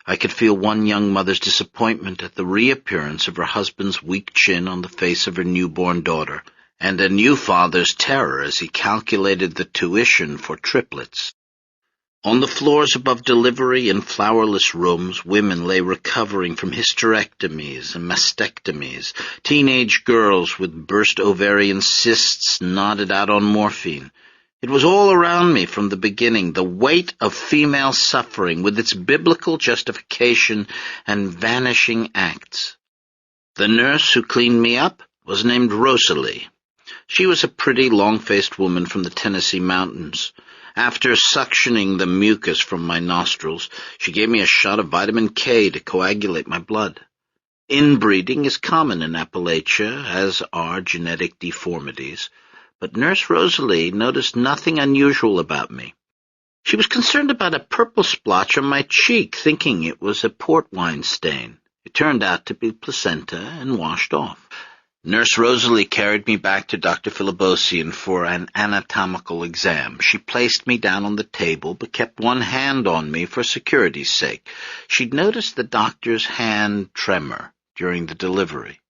I could feel one young mother's disappointment at the reappearance of her husband's weak chin on the face of her newborn daughter, and a new father's terror as he calculated the tuition for triplets. On the floors above delivery in flowerless rooms, women lay recovering from hysterectomies and mastectomies, teenage girls with burst ovarian cysts nodded out on morphine. It was all around me from the beginning, the weight of female suffering with its biblical justification and vanishing acts. The nurse who cleaned me up was named Rosalie. She was a pretty, long-faced woman from the Tennessee mountains. After suctioning the mucus from my nostrils, she gave me a shot of vitamin K to coagulate my blood. Inbreeding is common in Appalachia, as are genetic deformities, but Nurse Rosalie noticed nothing unusual about me. She was concerned about a purple splotch on my cheek, thinking it was a port wine stain. It turned out to be placenta and washed off. Nurse Rosalie carried me back to Dr. Philibosian for an anatomical exam. She placed me down on the table, but kept one hand on me for security's sake. She'd noticed the doctor's hand tremor during the delivery.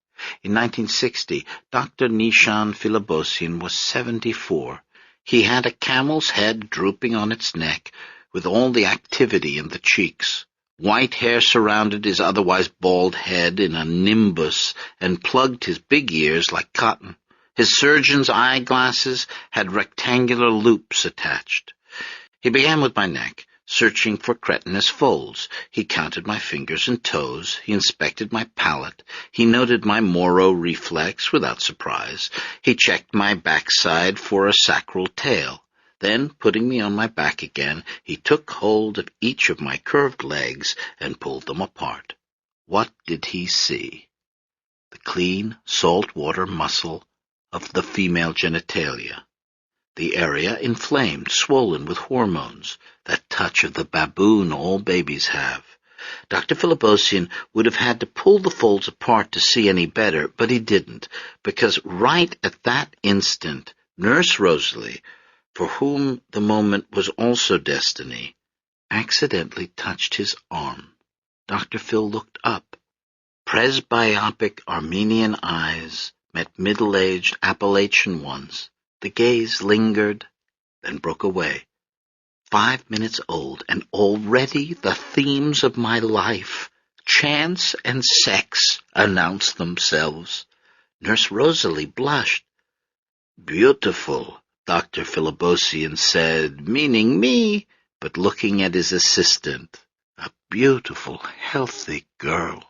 In 1960, Dr. Nishan Philibosian was 74. He had a camel's head drooping on its neck, with all the activity in the cheeks. White hair surrounded his otherwise bald head in a nimbus and plugged his big ears like cotton. His surgeon's eyeglasses had rectangular loops attached. He began with my neck, searching for cretinous folds. He counted my fingers and toes. He inspected my palate. He noted my Moro reflex without surprise. He checked my backside for a sacral tail. Then, putting me on my back again, he took hold of each of my curved legs and pulled them apart. What did he see? The clean, salt-water muscle of the female genitalia. The area inflamed, swollen with hormones, that touch of the baboon all babies have. Dr. Philibosian would have had to pull the folds apart to see any better, but he didn't, because right at that instant, Nurse Rosalie, for whom the moment was also destiny, accidentally touched his arm. Dr. Phil looked up. Presbyopic Armenian eyes met middle-aged Appalachian ones. The gaze lingered, then broke away. 5 minutes old, and already the themes of my life, chance and sex, announced themselves. Nurse Rosalie blushed. "Beautiful," Dr. Philibosian said, meaning me, but looking at his assistant. "A beautiful, healthy girl."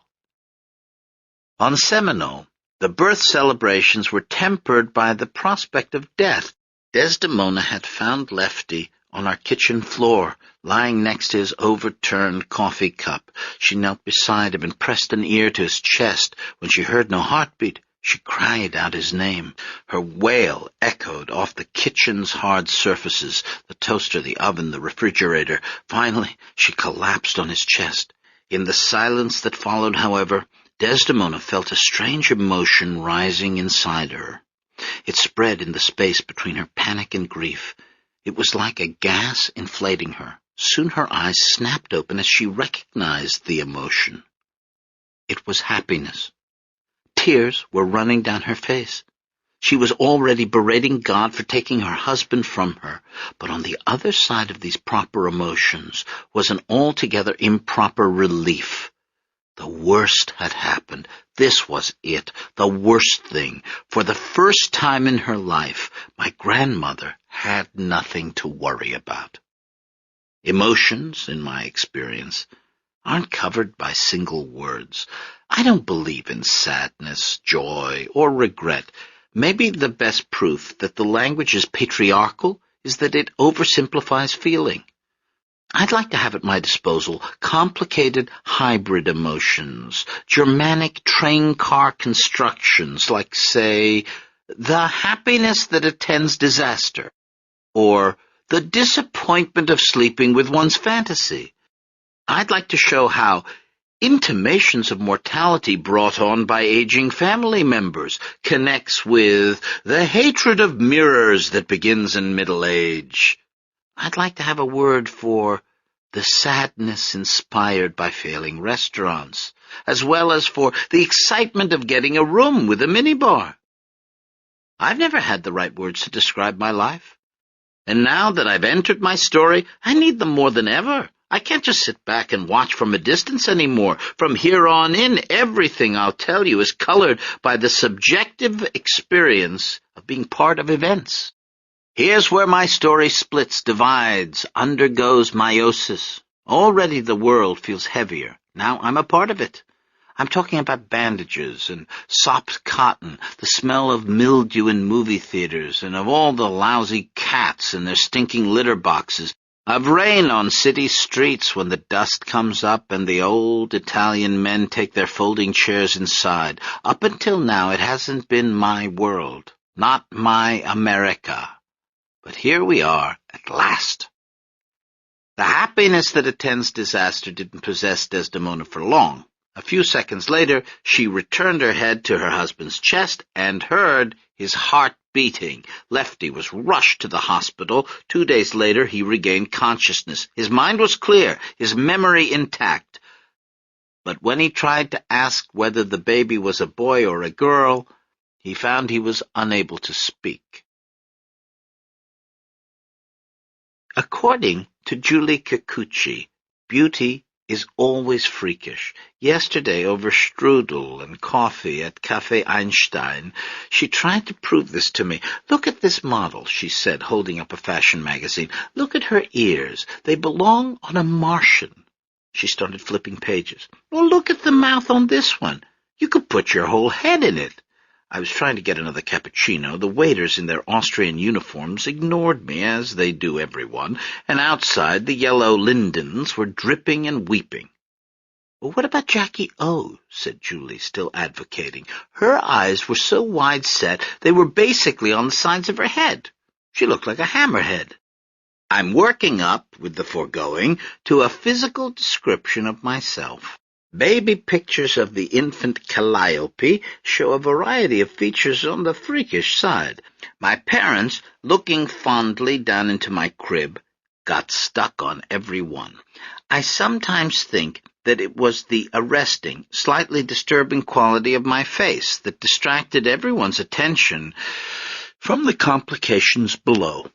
On Seminole, the birth celebrations were tempered by the prospect of death. Desdemona had found Lefty on our kitchen floor, lying next to his overturned coffee cup. She knelt beside him and pressed an ear to his chest. When she heard no heartbeat, she cried out his name. Her wail echoed off the kitchen's hard surfaces, the toaster, the oven, the refrigerator. Finally, she collapsed on his chest. In the silence that followed, however, Desdemona felt a strange emotion rising inside her. It spread in the space between her panic and grief. It was like a gas inflating her. Soon her eyes snapped open as she recognized the emotion. It was happiness. Tears were running down her face. She was already berating God for taking her husband from her, but on the other side of these proper emotions was an altogether improper relief. The worst had happened. This was it, the worst thing. For the first time in her life, my grandmother had nothing to worry about. Emotions, in my experience, aren't covered by single words. I don't believe in sadness, joy, or regret. Maybe the best proof that the language is patriarchal is that it oversimplifies feeling. I'd like to have at my disposal complicated hybrid emotions, Germanic train car constructions, like, say, the happiness that attends disaster, or the disappointment of sleeping with one's fantasy. I'd like to show how intimations of mortality brought on by aging family members connects with the hatred of mirrors that begins in middle age. I'd like to have a word for the sadness inspired by failing restaurants, as well as for the excitement of getting a room with a minibar. I've never had the right words to describe my life. And now that I've entered my story, I need them more than ever. I can't just sit back and watch from a distance anymore. From here on in, everything I'll tell you is colored by the subjective experience of being part of events. Here's where my story splits, divides, undergoes meiosis. Already the world feels heavier. Now I'm a part of it. I'm talking about bandages and sopped cotton, the smell of mildew in movie theaters, and of all the lousy cats and their stinking litter boxes, of rain on city streets when the dust comes up and the old Italian men take their folding chairs inside. Up until now, it hasn't been my world, not my America. But here we are, at last. The happiness that attends disaster didn't possess Desdemona for long. A few seconds later, she returned her head to her husband's chest and heard his heart beating. Lefty was rushed to the hospital. 2 days later, he regained consciousness. His mind was clear, his memory intact. But when he tried to ask whether the baby was a boy or a girl, he found he was unable to speak. According to Julie Kikuchi, beauty is always freakish. Yesterday, over strudel and coffee at Café Einstein, she tried to prove this to me. "Look at this model," she said, holding up a fashion magazine. "Look at her ears. They belong on a Martian." She started flipping pages. "Well, look at the mouth on this one. You could put your whole head in it." I was trying to get another cappuccino. The waiters in their Austrian uniforms ignored me, as they do everyone, and outside the yellow lindens were dripping and weeping. "Well, what about Jackie O?" said Julie, still advocating. "Her eyes were so wide-set they were basically on the sides of her head. She looked like a hammerhead." I'm working up, with the foregoing, to a physical description of myself. Baby pictures of the infant Calliope show a variety of features on the freakish side. My parents, looking fondly down into my crib, got stuck on every one. I sometimes think that it was the arresting, slightly disturbing quality of my face that distracted everyone's attention from the complications below.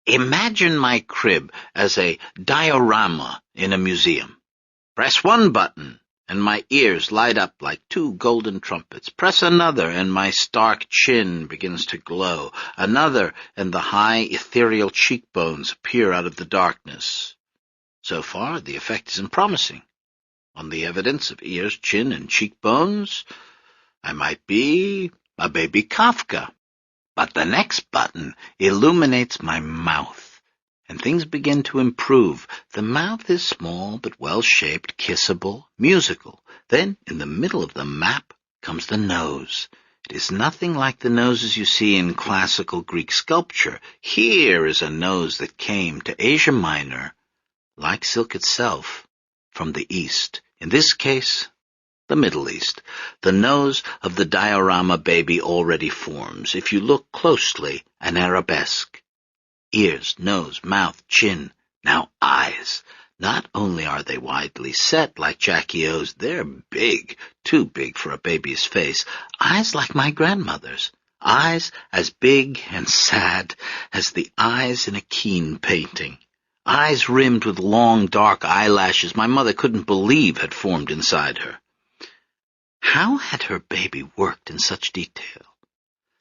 Imagine my crib as a diorama in a museum. Press one button, and my ears light up like two golden trumpets. Press another, and my stark chin begins to glow. Another, and the high, ethereal cheekbones appear out of the darkness. So far, the effect isn't promising. On the evidence of ears, chin, and cheekbones, I might be a baby Kafka. But the next button illuminates my mouth, and things begin to improve. The mouth is small but well-shaped, kissable, musical. Then, in the middle of the map, comes the nose. It is nothing like the noses you see in classical Greek sculpture. Here is a nose that came to Asia Minor, like silk itself, from the East. In this case, the Middle East. The nose of the diorama baby already forms, if you look closely, an arabesque. Ears, nose, mouth, chin, now eyes. Not only are they widely set like Jackie O's, they're big, too big for a baby's face. Eyes like my grandmother's. Eyes as big and sad as the eyes in a Keane painting. Eyes rimmed with long, dark eyelashes my mother couldn't believe had formed inside her. How had her baby worked in such detail?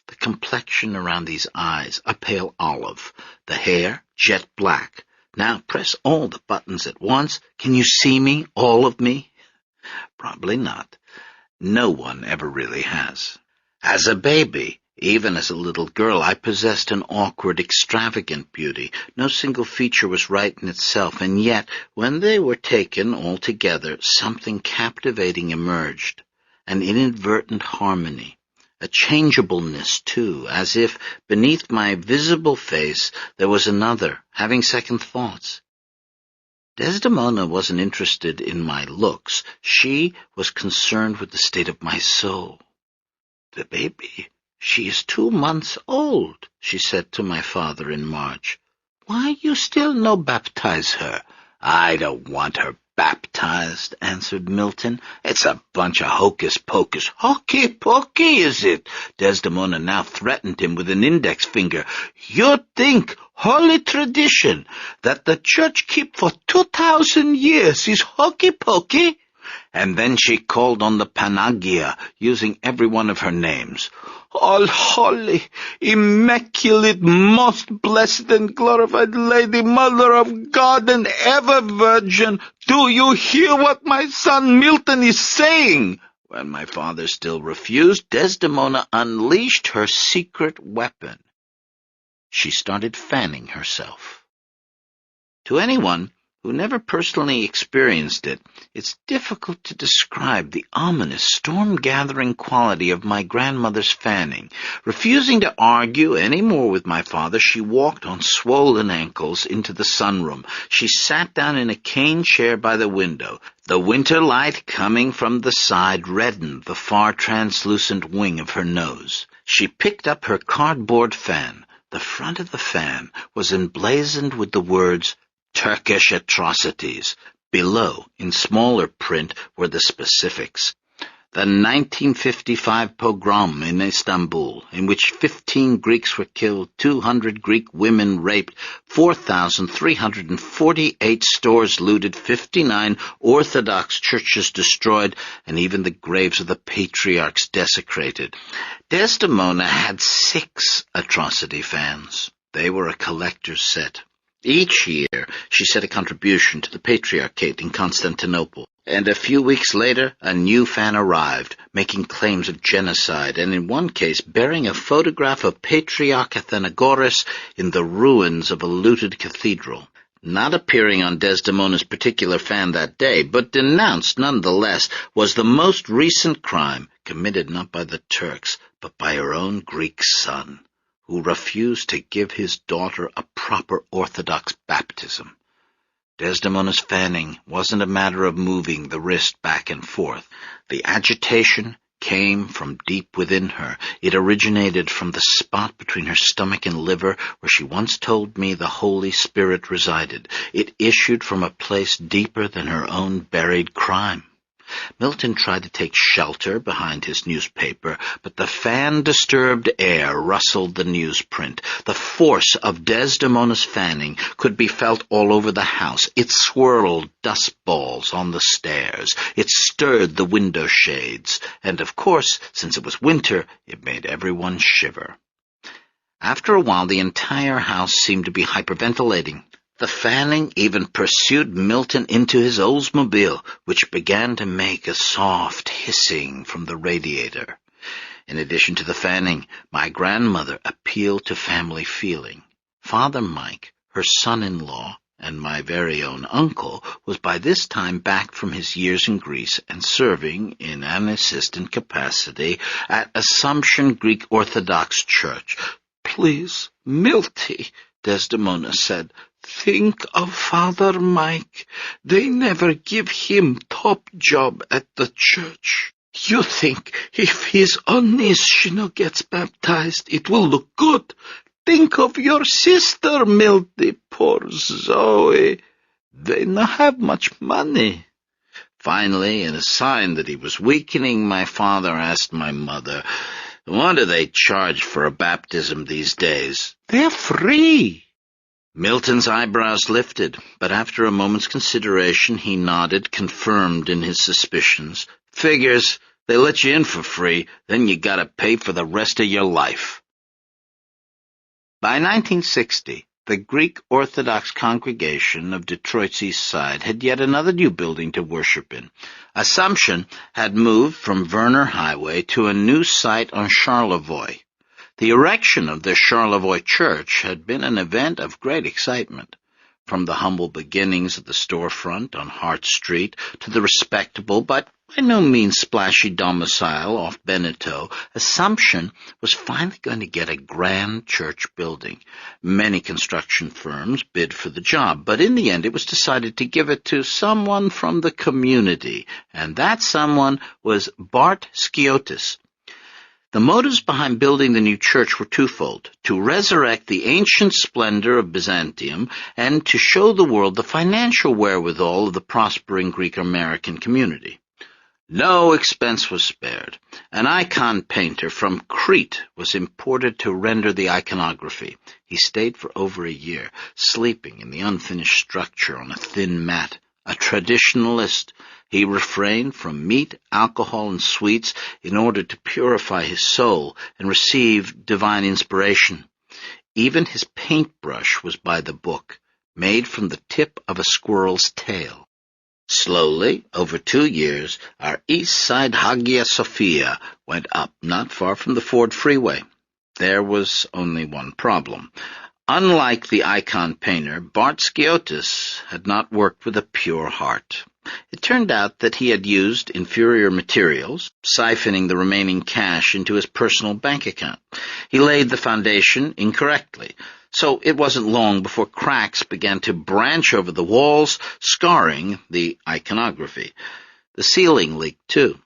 The complexion around these eyes, a pale olive. The hair, jet black. Now press all the buttons at once. Can you see me, all of me? Probably not. No one ever really has. As a baby, even as a little girl, I possessed an awkward, extravagant beauty. No single feature was right in itself, and yet, when they were taken all together, something captivating emerged. An inadvertent harmony. A changeableness, too, as if beneath my visible face there was another, having second thoughts. Desdemona wasn't interested in my looks. She was concerned with the state of my soul. "The baby, she is 2 months old," she said to my father in March. "Why you still no baptize her?" "I don't want her baptized," answered Milton. "It's a bunch of hocus-pocus." "Hokey-pokey, is it?" Desdemona now threatened him with an index finger. "You think holy tradition that the church keep for 2,000 years is hokey-pokey?" And then she called on the Panagia, using every one of her names. "All holy, immaculate, most blessed and glorified Lady, Mother of God and ever Virgin, do you hear what my son Milton is saying?" When my father still refused, Desdemona unleashed her secret weapon. She started fanning herself. To anyone who never personally experienced it, it's difficult to describe the ominous, storm-gathering quality of my grandmother's fanning. Refusing to argue any more with my father, she walked on swollen ankles into the sunroom. She sat down in a cane chair by the window. The winter light coming from the side reddened the far translucent wing of her nose. She picked up her cardboard fan. The front of the fan was emblazoned with the words, "Turkish atrocities." Below, in smaller print, were the specifics. The 1955 pogrom in Istanbul, in which 15 Greeks were killed, 200 Greek women raped, 4,348 stores looted, 59 Orthodox churches destroyed, and even the graves of the patriarchs desecrated. Desdemona had 6 atrocity fans. They were a collector's set. Each year, she set a contribution to the Patriarchate in Constantinople, and a few weeks later, a new fan arrived, making claims of genocide, and in one case bearing a photograph of Patriarch Athenagoras in the ruins of a looted cathedral. Not appearing on Desdemona's particular fan that day, but denounced nonetheless, was the most recent crime committed not by the Turks, but by her own Greek son, who refused to give his daughter a proper Orthodox baptism. Desdemona's fanning wasn't a matter of moving the wrist back and forth. The agitation came from deep within her. It originated from the spot between her stomach and liver where she once told me the Holy Spirit resided. It issued from a place deeper than her own buried crime. Milton tried to take shelter behind his newspaper, but the fan-disturbed air rustled the newsprint. The force of Desdemona's fanning could be felt all over the house. It swirled dust balls on the stairs. It stirred the window shades. And, of course, since it was winter, it made everyone shiver. After a while, the entire house seemed to be hyperventilating. The fanning even pursued Milton into his Oldsmobile, which began to make a soft hissing from the radiator. In addition to the fanning, my grandmother appealed to family feeling. Father Mike, her son-in-law, and my very own uncle, was by this time back from his years in Greece and serving in an assistant capacity at Assumption Greek Orthodox Church. "Please, Milty," Desdemona said, "think of Father Mike. They never give him top job at the church. You think if his Onishino gets baptized, it will look good. Think of your sister, Milty, poor Zoe. They not have much money." Finally, in a sign that he was weakening, my father asked my mother, "What do they charge for a baptism these days?" "They're free." Milton's eyebrows lifted, but after a moment's consideration he nodded, confirmed in his suspicions. "Figures. They let you in for free, then you gotta pay for the rest of your life." By 1960, the Greek Orthodox congregation of Detroit's East Side had yet another new building to worship in. Assumption had moved from Werner Highway to a new site on Charlevoix. The erection of the Charlevoix Church had been an event of great excitement. From the humble beginnings of the storefront on Hart Street to the respectable but by no means splashy domicile off Beneteau, Assumption was finally going to get a grand church building. Many construction firms bid for the job, but in the end it was decided to give it to someone from the community, and that someone was Bart Skiotis. The motives behind building the new church were twofold: to resurrect the ancient splendor of Byzantium and to show the world the financial wherewithal of the prospering Greek-American community. No expense was spared. An icon painter from Crete was imported to render the iconography. He stayed for over a year, sleeping in the unfinished structure on a thin mat. A traditionalist, he refrained from meat, alcohol, and sweets in order to purify his soul and receive divine inspiration. Even his paintbrush was by the book, made from the tip of a squirrel's tail. Slowly, over 2 years, our East Side Hagia Sophia went up not far from the Ford Freeway. There was only one problem. Unlike the icon painter, Bart Sciotus had not worked with a pure heart. It turned out that he had used inferior materials, siphoning the remaining cash into his personal bank account. He laid the foundation incorrectly, so it wasn't long before cracks began to branch over the walls, scarring the iconography. The ceiling leaked, too.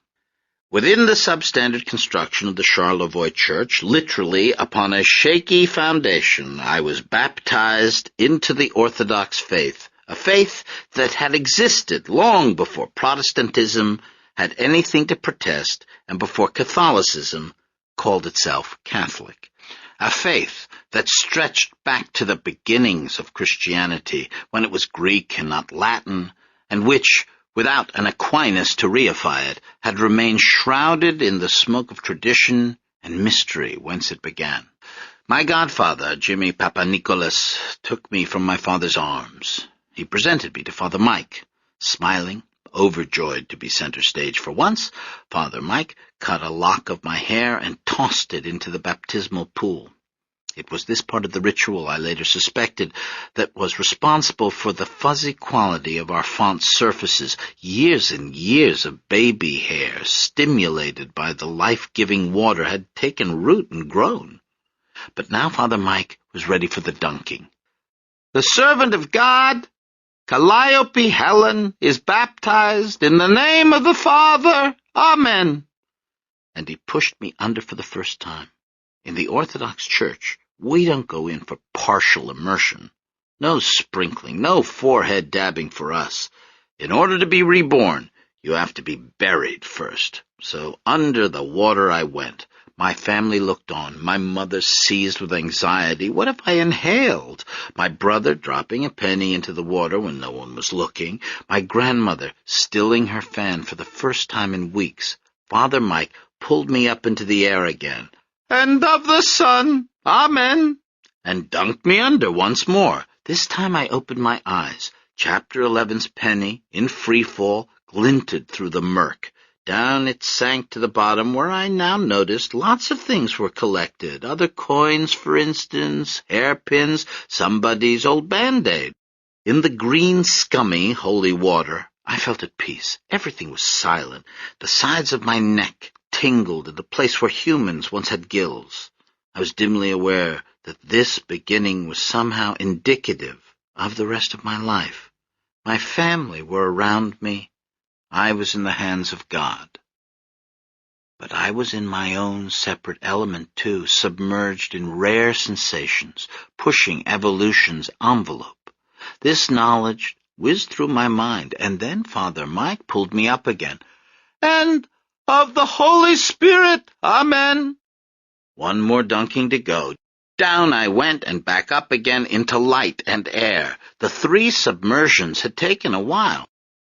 Within the substandard construction of the Charlevoix Church, literally upon a shaky foundation, I was baptized into the Orthodox faith, a faith that had existed long before Protestantism had anything to protest and before Catholicism called itself Catholic. A faith that stretched back to the beginnings of Christianity, when it was Greek and not Latin, and which, without an Aquinas to reify it, had remained shrouded in the smoke of tradition and mystery whence it began. My godfather, Jimmy Papanikolaos, took me from my father's arms. He presented me to Father Mike. Smiling, overjoyed to be center stage for once, Father Mike cut a lock of my hair and tossed it into the baptismal pool. It was this part of the ritual, I later suspected, that was responsible for the fuzzy quality of our font surfaces, years and years of baby hair stimulated by the life-giving water had taken root and grown. But now Father Mike was ready for the dunking. "The servant of God, Calliope Helen, is baptized in the name of the Father. Amen." And he pushed me under for the first time. In the Orthodox Church, we don't go in for partial immersion. No sprinkling, no forehead dabbing for us. In order to be reborn, you have to be buried first. So under the water I went. My family looked on, my mother seized with anxiety. What if I inhaled? My brother dropping a penny into the water when no one was looking. My grandmother stilling her fan for the first time in weeks. Father Mike pulled me up into the air again. "And of the Son, Amen," and dunked me under once more. This time I opened my eyes. Chapter 11's penny, in free fall, glinted through the murk. Down it sank to the bottom, where I now noticed lots of things were collected. Other coins, for instance, hairpins, somebody's old Band-Aid. In the green, scummy, holy water, I felt at peace. Everything was silent. The sides of my neck tingled at the place where humans once had gills. I was dimly aware that this beginning was somehow indicative of the rest of my life. My family were around me. I was in the hands of God. But I was in my own separate element, too, submerged in rare sensations, pushing evolution's envelope. This knowledge whizzed through my mind, and then Father Mike pulled me up again. "And of the Holy Spirit, Amen." One more dunking to go. Down I went and back up again into light and air. The 3 submersions had taken a while.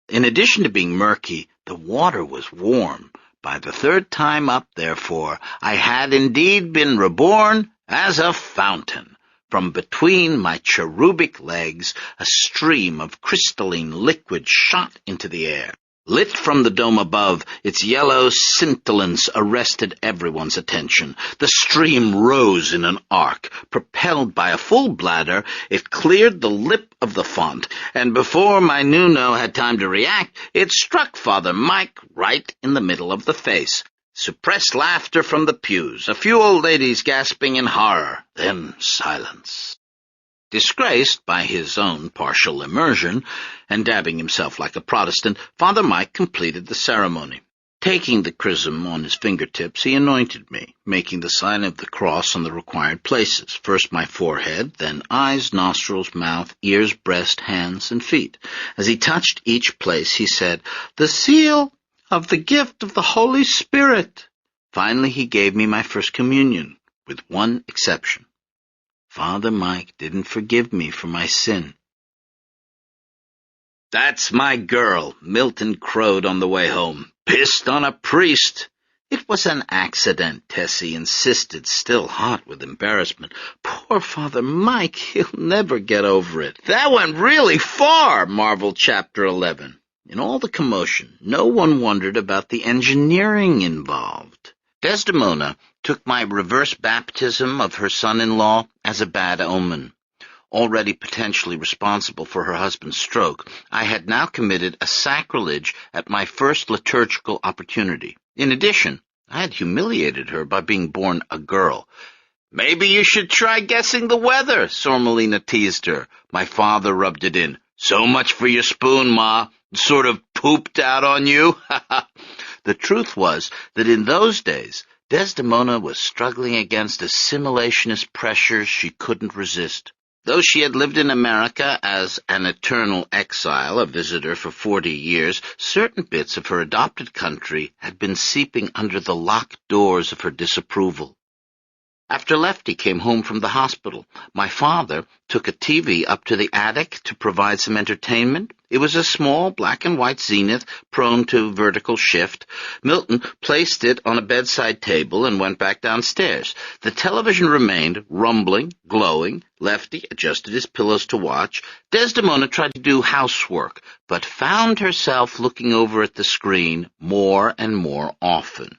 In addition to being murky, the water was warm. By the 3rd time up, therefore, I had indeed been reborn as a fountain. From between my cherubic legs, a stream of crystalline liquid shot into the air. Lit from the dome above, its yellow scintillance arrested everyone's attention. The stream rose in an arc. Propelled by a full bladder, it cleared the lip of the font, and before my Nuno had time to react, it struck Father Mike right in the middle of the face. Suppressed laughter from the pews, a few old ladies gasping in horror, then silence. Disgraced by his own partial immersion, and dabbing himself like a Protestant, Father Mike completed the ceremony. Taking the chrism on his fingertips, he anointed me, making the sign of the cross on the required places, first my forehead, then eyes, nostrils, mouth, ears, breast, hands, and feet. As he touched each place, he said, "The seal of the gift of the Holy Spirit." Finally, he gave me my first communion, with one exception. Father Mike didn't forgive me for my sin. "That's my girl," Milton crowed on the way home. "Pissed on a priest." "It was an accident," Tessie insisted, still hot with embarrassment. "Poor Father Mike, he'll never get over it." "That went really far," marveled Chapter 11. In all the commotion, no one wondered about the engineering involved. Desdemona took my reverse baptism of her son-in-law as a bad omen. already potentially responsible for her husband's stroke, I had now committed a sacrilege at my first liturgical opportunity. In addition, I had humiliated her by being born a girl. "Maybe you should try guessing the weather," Sormelina teased her. My father rubbed it in. "So much for your spoon, Ma. Sort of pooped out on you." The truth was that in those days, Desdemona was struggling against assimilationist pressures she couldn't resist. Though she had lived in America as an eternal exile, a visitor for 40 years, certain bits of her adopted country had been seeping under the locked doors of her disapproval. After Lefty came home from the hospital, my father took a TV up to the attic to provide some entertainment. It was a small black-and-white Zenith prone to vertical shift. Milton placed it on a bedside table and went back downstairs. The television remained, rumbling, glowing. Lefty adjusted his pillows to watch. Desdemona tried to do housework, but found herself looking over at the screen more and more often.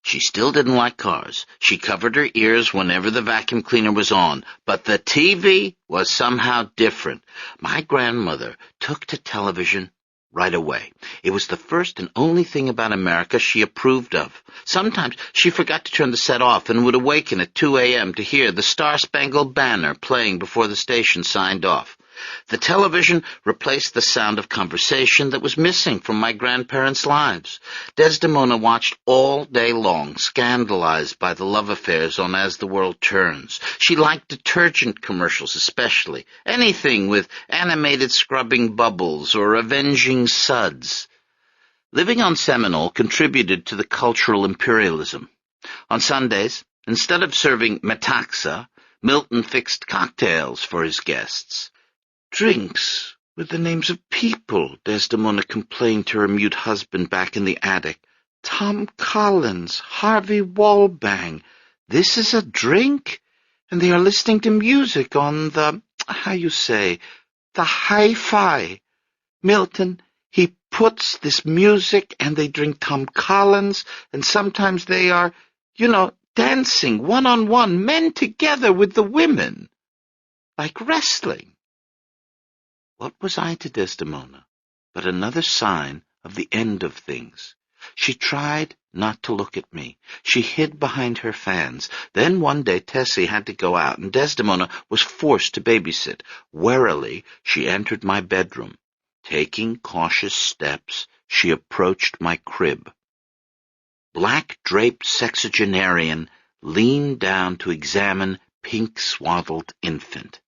She still didn't like cars. She covered her ears whenever the vacuum cleaner was on, but the TV was somehow different. My grandmother took to television right away. It was the first and only thing about America she approved of. Sometimes she forgot to turn the set off and would awaken at 2 a.m. to hear the Star-Spangled Banner playing before the station signed off. The television replaced the sound of conversation that was missing from my grandparents' lives. Desdemona watched all day long, scandalized by the love affairs on As the World Turns. She liked detergent commercials especially, anything with animated scrubbing bubbles or avenging suds. Living on Seminole contributed to the cultural imperialism. On Sundays, instead of serving metaxa, Milton fixed cocktails for his guests. "Drinks with the names of people," Desdemona complained to her mute husband back in the attic. "Tom Collins, Harvey Wallbang. This is a drink? And they are listening to music on the, the hi-fi. Milton, he puts this music and they drink Tom Collins, and sometimes they are, dancing one-on-one, men together with the women, like wrestling." What was I to Desdemona but another sign of the end of things? She tried not to look at me. She hid behind her fans. Then one day Tessie had to go out, and Desdemona was forced to babysit. Warily, she entered my bedroom. Taking cautious steps, she approached my crib. Black-draped sexagenarian leaned down to examine pink-swaddled infant.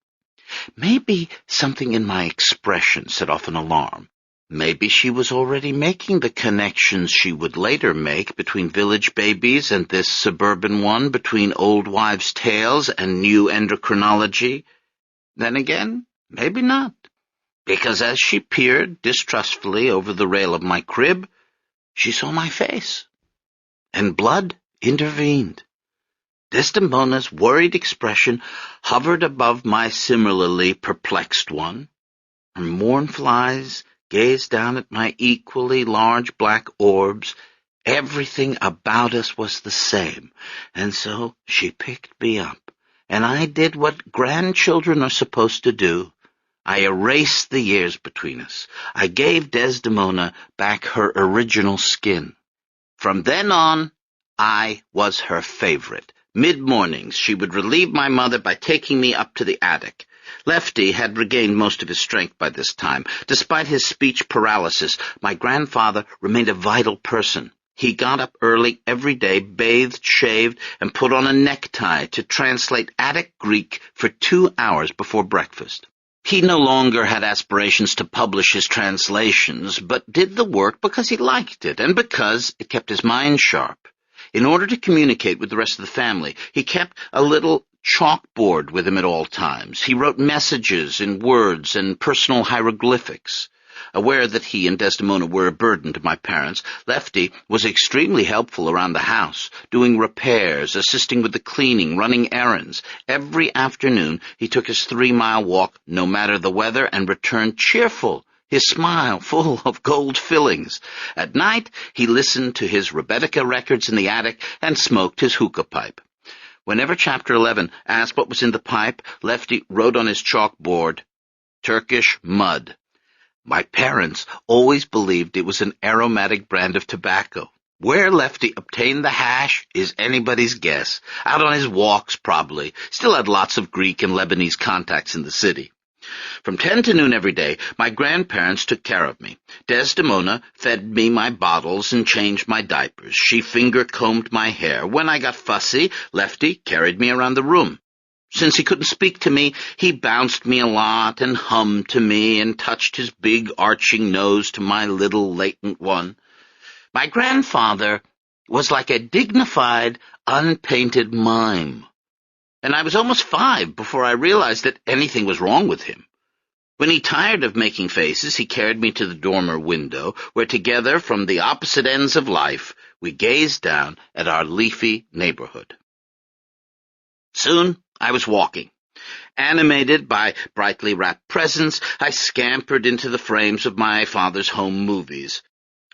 Maybe something in my expression set off an alarm. Maybe she was already making the connections she would later make between village babies and this suburban one, between old wives' tales and new endocrinology. Then again, maybe not, because as she peered distrustfully over the rail of my crib, she saw my face, and blood intervened. Desdemona's worried expression hovered above my similarly perplexed one. Her mournful eyes gazed down at my equally large black orbs. Everything about us was the same, and so she picked me up, and I did what grandchildren are supposed to do. I erased the years between us. I gave Desdemona back her original skin. From then on, I was her favorite. Mid-mornings, she would relieve my mother by taking me up to the attic. Lefty had regained most of his strength by this time. Despite his speech paralysis, my grandfather remained a vital person. He got up early every day, bathed, shaved, and put on a necktie to translate Attic Greek for 2 hours before breakfast. He no longer had aspirations to publish his translations, but did the work because he liked it and because it kept his mind sharp. In order to communicate with the rest of the family, he kept a little chalkboard with him at all times. He wrote messages in words and personal hieroglyphics. Aware that he and Desdemona were a burden to my parents, Lefty was extremely helpful around the house, doing repairs, assisting with the cleaning, running errands. Every afternoon he took his 3-mile walk, no matter the weather, and returned cheerful, his smile full of gold fillings. At night he listened to his Rebecca records in the attic and smoked his hookah pipe. Whenever Chapter 11 asked what was in the pipe, Lefty wrote on his chalkboard, Turkish mud. My parents always believed it was an aromatic brand of tobacco. Where Lefty obtained the hash is anybody's guess. Out on his walks, probably. Still had lots of Greek and Lebanese contacts in the city. From 10 to noon every day, my grandparents took care of me. Desdemona fed me my bottles and changed my diapers. She finger-combed my hair. When I got fussy, Lefty carried me around the room. Since he couldn't speak to me, he bounced me a lot and hummed to me and touched his big arching nose to my little latent one. My grandfather was like a dignified, unpainted mime, and I was almost 5 before I realized that anything was wrong with him. When he tired of making faces, he carried me to the dormer window, where together, from the opposite ends of life, we gazed down at our leafy neighborhood. Soon I was walking. Animated by brightly wrapped presents, I scampered into the frames of my father's home movies.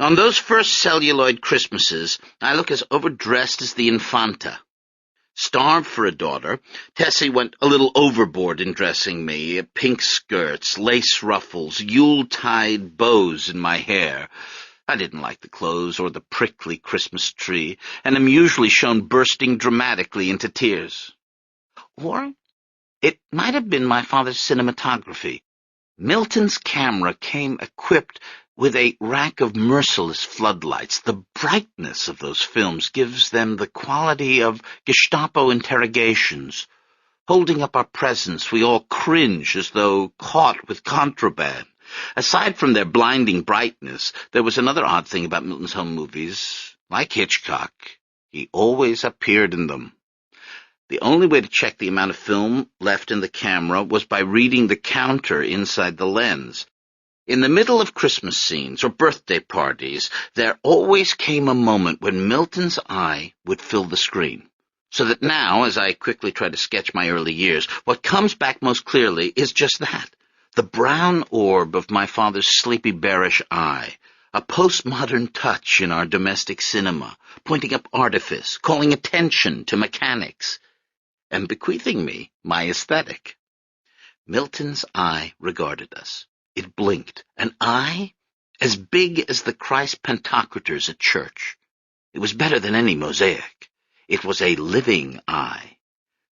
On those first celluloid Christmases, I look as overdressed as the Infanta. Starved for a daughter, Tessie went a little overboard in dressing me, pink skirts, lace ruffles, Yule-tide bows in my hair. I didn't like the clothes or the prickly Christmas tree, and am usually shown bursting dramatically into tears. Or it might have been my father's cinematography. Milton's camera came equipped with a rack of merciless floodlights. The brightness of those films gives them the quality of Gestapo interrogations. Holding up our presents, we all cringe as though caught with contraband. Aside from their blinding brightness, there was another odd thing about Milton's home movies. Like Hitchcock, he always appeared in them. The only way to check the amount of film left in the camera was by reading the counter inside the lens. In the middle of Christmas scenes or birthday parties, there always came a moment when Milton's eye would fill the screen. So that now, as I quickly try to sketch my early years, what comes back most clearly is just that, the brown orb of my father's sleepy bearish eye, a postmodern touch in our domestic cinema, pointing up artifice, calling attention to mechanics, and bequeathing me my aesthetic. Milton's eye regarded us. It blinked, an eye as big as the Christ Pantocrators at church. It was better than any mosaic. It was a living eye.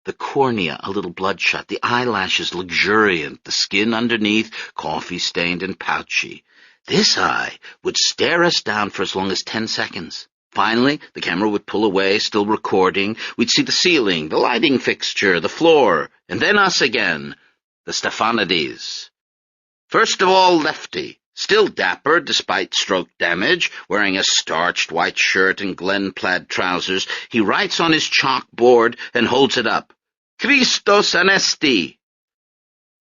The cornea a little bloodshot, the eyelashes luxuriant, the skin underneath coffee-stained and pouchy. This eye would stare us down for as long as 10 seconds. Finally, the camera would pull away, still recording. We'd see the ceiling, the lighting fixture, the floor, and then us again, the Stephanides. First of all, Lefty, still dapper despite stroke damage, wearing a starched white shirt and Glen plaid trousers, he writes on his chalkboard and holds it up. Christos Anesti.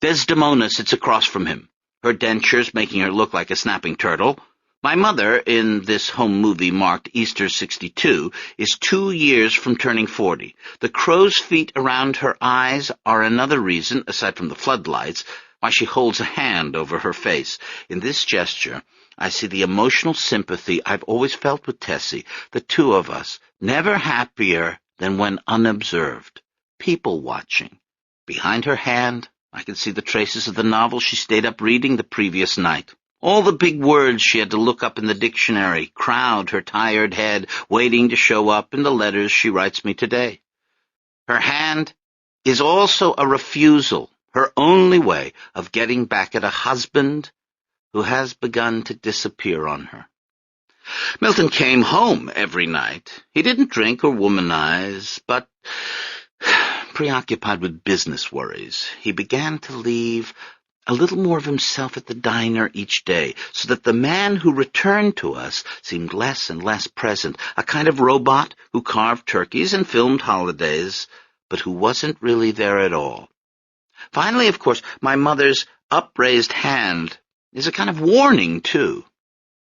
Desdemona sits across from him, her dentures making her look like a snapping turtle. My mother, in this home movie marked Easter 62, is 2 years from turning 40. The crow's feet around her eyes are another reason, aside from the floodlights, why she holds a hand over her face. In this gesture, I see the emotional sympathy I've always felt with Tessie, the two of us, never happier than when unobserved, people watching. Behind her hand, I can see the traces of the novel she stayed up reading the previous night. All the big words she had to look up in the dictionary crowd her tired head, waiting to show up in the letters she writes me today. Her hand is also a refusal, her only way of getting back at a husband who has begun to disappear on her. Milton came home every night. He didn't drink or womanize, but preoccupied with business worries, he began to leave a little more of himself at the diner each day, so that the man who returned to us seemed less and less present, a kind of robot who carved turkeys and filmed holidays, but who wasn't really there at all. Finally, of course, my mother's upraised hand is a kind of warning, too,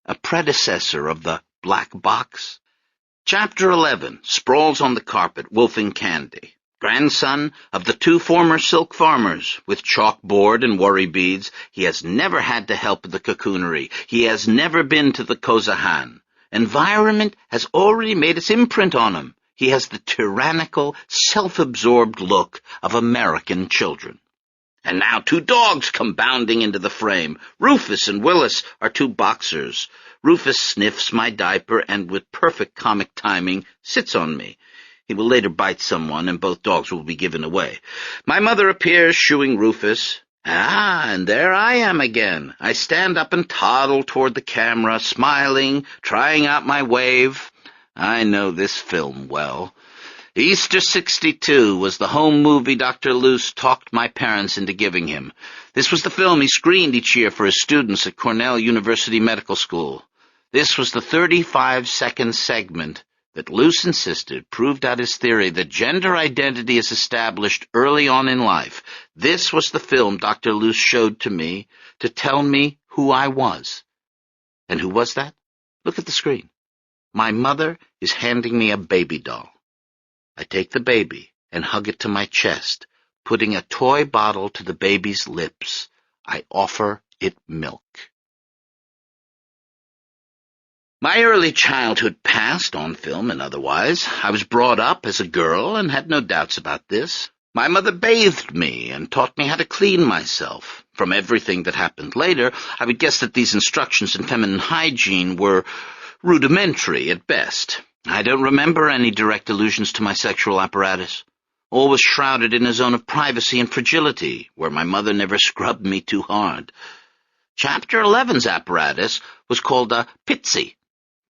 a predecessor of the black box. Chapter 11 sprawls on the carpet, wolfing candy. Grandson of the 2 former silk farmers, with chalkboard and worry beads, he has never had to help at the cocoonery. He has never been to the Kozahan. Environment has already made its imprint on him. He has the tyrannical, self-absorbed look of American children. And now 2 dogs come bounding into the frame. Rufus and Willis are 2 boxers. Rufus sniffs my diaper and, with perfect comic timing, sits on me. He will later bite someone, and both dogs will be given away. My mother appears, shooing Rufus. And there I am again. I stand up and toddle toward the camera, smiling, trying out my wave. I know this film well. Easter '62 was the home movie Dr. Luce talked my parents into giving him. This was the film he screened each year for his students at Cornell University Medical School. This was the 35-second segment that Luce insisted proved out his theory that gender identity is established early on in life. This was the film Dr. Luce showed to me to tell me who I was. And who was that? Look at the screen. My mother is handing me a baby doll. I take the baby and hug it to my chest, putting a toy bottle to the baby's lips. I offer it milk. My early childhood passed, on film and otherwise. I was brought up as a girl and had no doubts about this. My mother bathed me and taught me how to clean myself. From everything that happened later, I would guess that these instructions in feminine hygiene were rudimentary at best. I don't remember any direct allusions to my sexual apparatus. All was shrouded in a zone of privacy and fragility, where my mother never scrubbed me too hard. Chapter 11's apparatus was called a pitsy,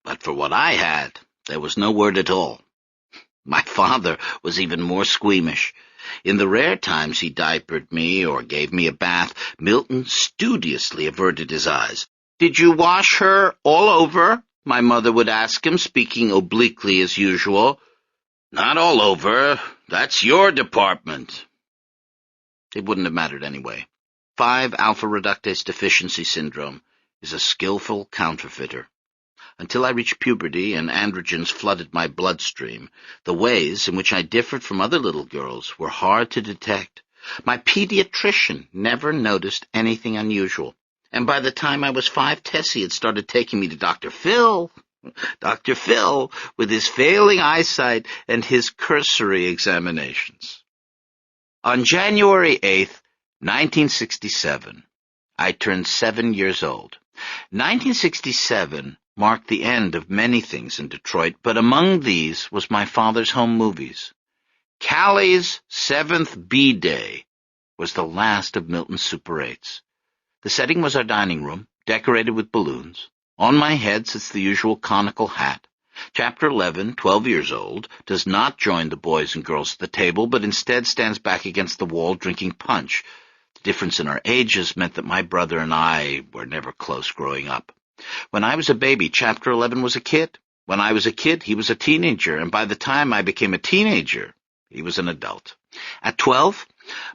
but for what I had, there was no word at all. My father was even more squeamish. In the rare times he diapered me or gave me a bath, Milton studiously averted his eyes. "Did you wash her all over?" my mother would ask him, speaking obliquely as usual. "Not all over. That's your department." It wouldn't have mattered anyway. 5-alpha reductase deficiency syndrome is a skillful counterfeiter. Until I reached puberty and androgens flooded my bloodstream, the ways in which I differed from other little girls were hard to detect. My pediatrician never noticed anything unusual. And by the time I was 5, Tessie had started taking me to Dr. Phil. Dr. Phil, with his failing eyesight and his cursory examinations. On January 8th, 1967, I turned 7 years old. 1967 marked the end of many things in Detroit, but among these was my father's home movies. Callie's 7th B-Day was the last of Milton's Super 8s. The setting was our dining room, decorated with balloons. On my head sits the usual conical hat. Chapter 11, 12 years old, does not join the boys and girls at the table, but instead stands back against the wall drinking punch. The difference in our ages meant that my brother and I were never close growing up. When I was a baby, Chapter 11 was a kid. When I was a kid, he was a teenager, and by the time I became a teenager, he was an adult. At 12,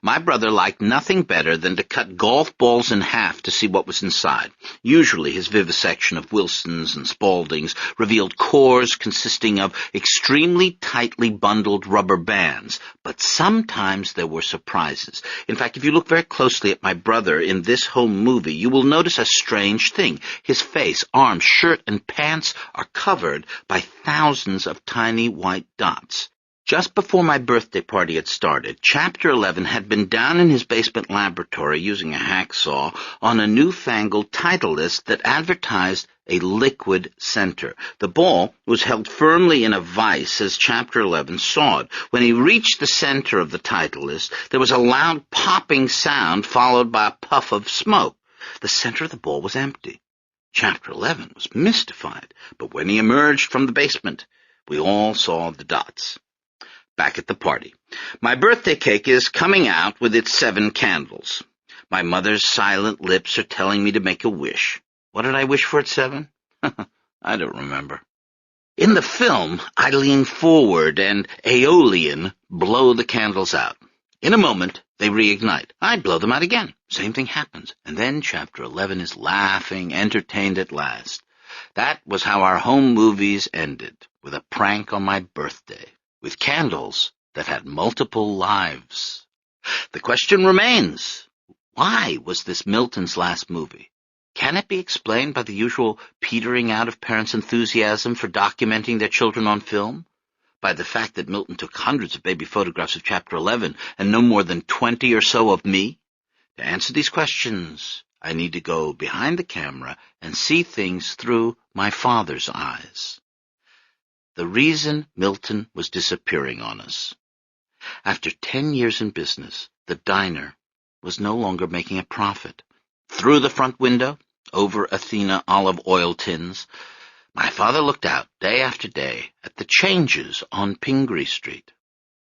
my brother liked nothing better than to cut golf balls in half to see what was inside. Usually his vivisection of Wilsons and Spauldings revealed cores consisting of extremely tightly bundled rubber bands, but sometimes there were surprises. In fact, if you look very closely at my brother in this home movie, you will notice a strange thing. His face, arms, shirt, and pants are covered by thousands of tiny white dots. Just before my birthday party had started, Chapter 11 had been down in his basement laboratory using a hacksaw on a newfangled title list that advertised a liquid center. The ball was held firmly in a vise as Chapter 11 saw it. When he reached the center of the title list, there was a loud popping sound followed by a puff of smoke. The center of the ball was empty. Chapter 11 was mystified, but when he emerged from the basement, we all saw the dots. Back at the party. My birthday cake is coming out with its 7 candles. My mother's silent lips are telling me to make a wish. What did I wish for at 7? I don't remember. In the film, I lean forward and Aeolian blow the candles out. In a moment, they reignite. I blow them out again. Same thing happens. And then Chapter 11 is laughing, entertained at last. That was how our home movies ended, with a prank on my birthday, with candles that had multiple lives. The question remains, why was this Milton's last movie? Can it be explained by the usual petering out of parents' enthusiasm for documenting their children on film? by the fact that Milton took hundreds of baby photographs of Chapter 11 and no more than 20 or so of me? To answer these questions, I need to go behind the camera and see things through my father's eyes. The reason Milton was disappearing on us. After 10 years in business, the diner was no longer making a profit. Through the front window, over Athena olive oil tins, my father looked out day after day at the changes on Pingree Street.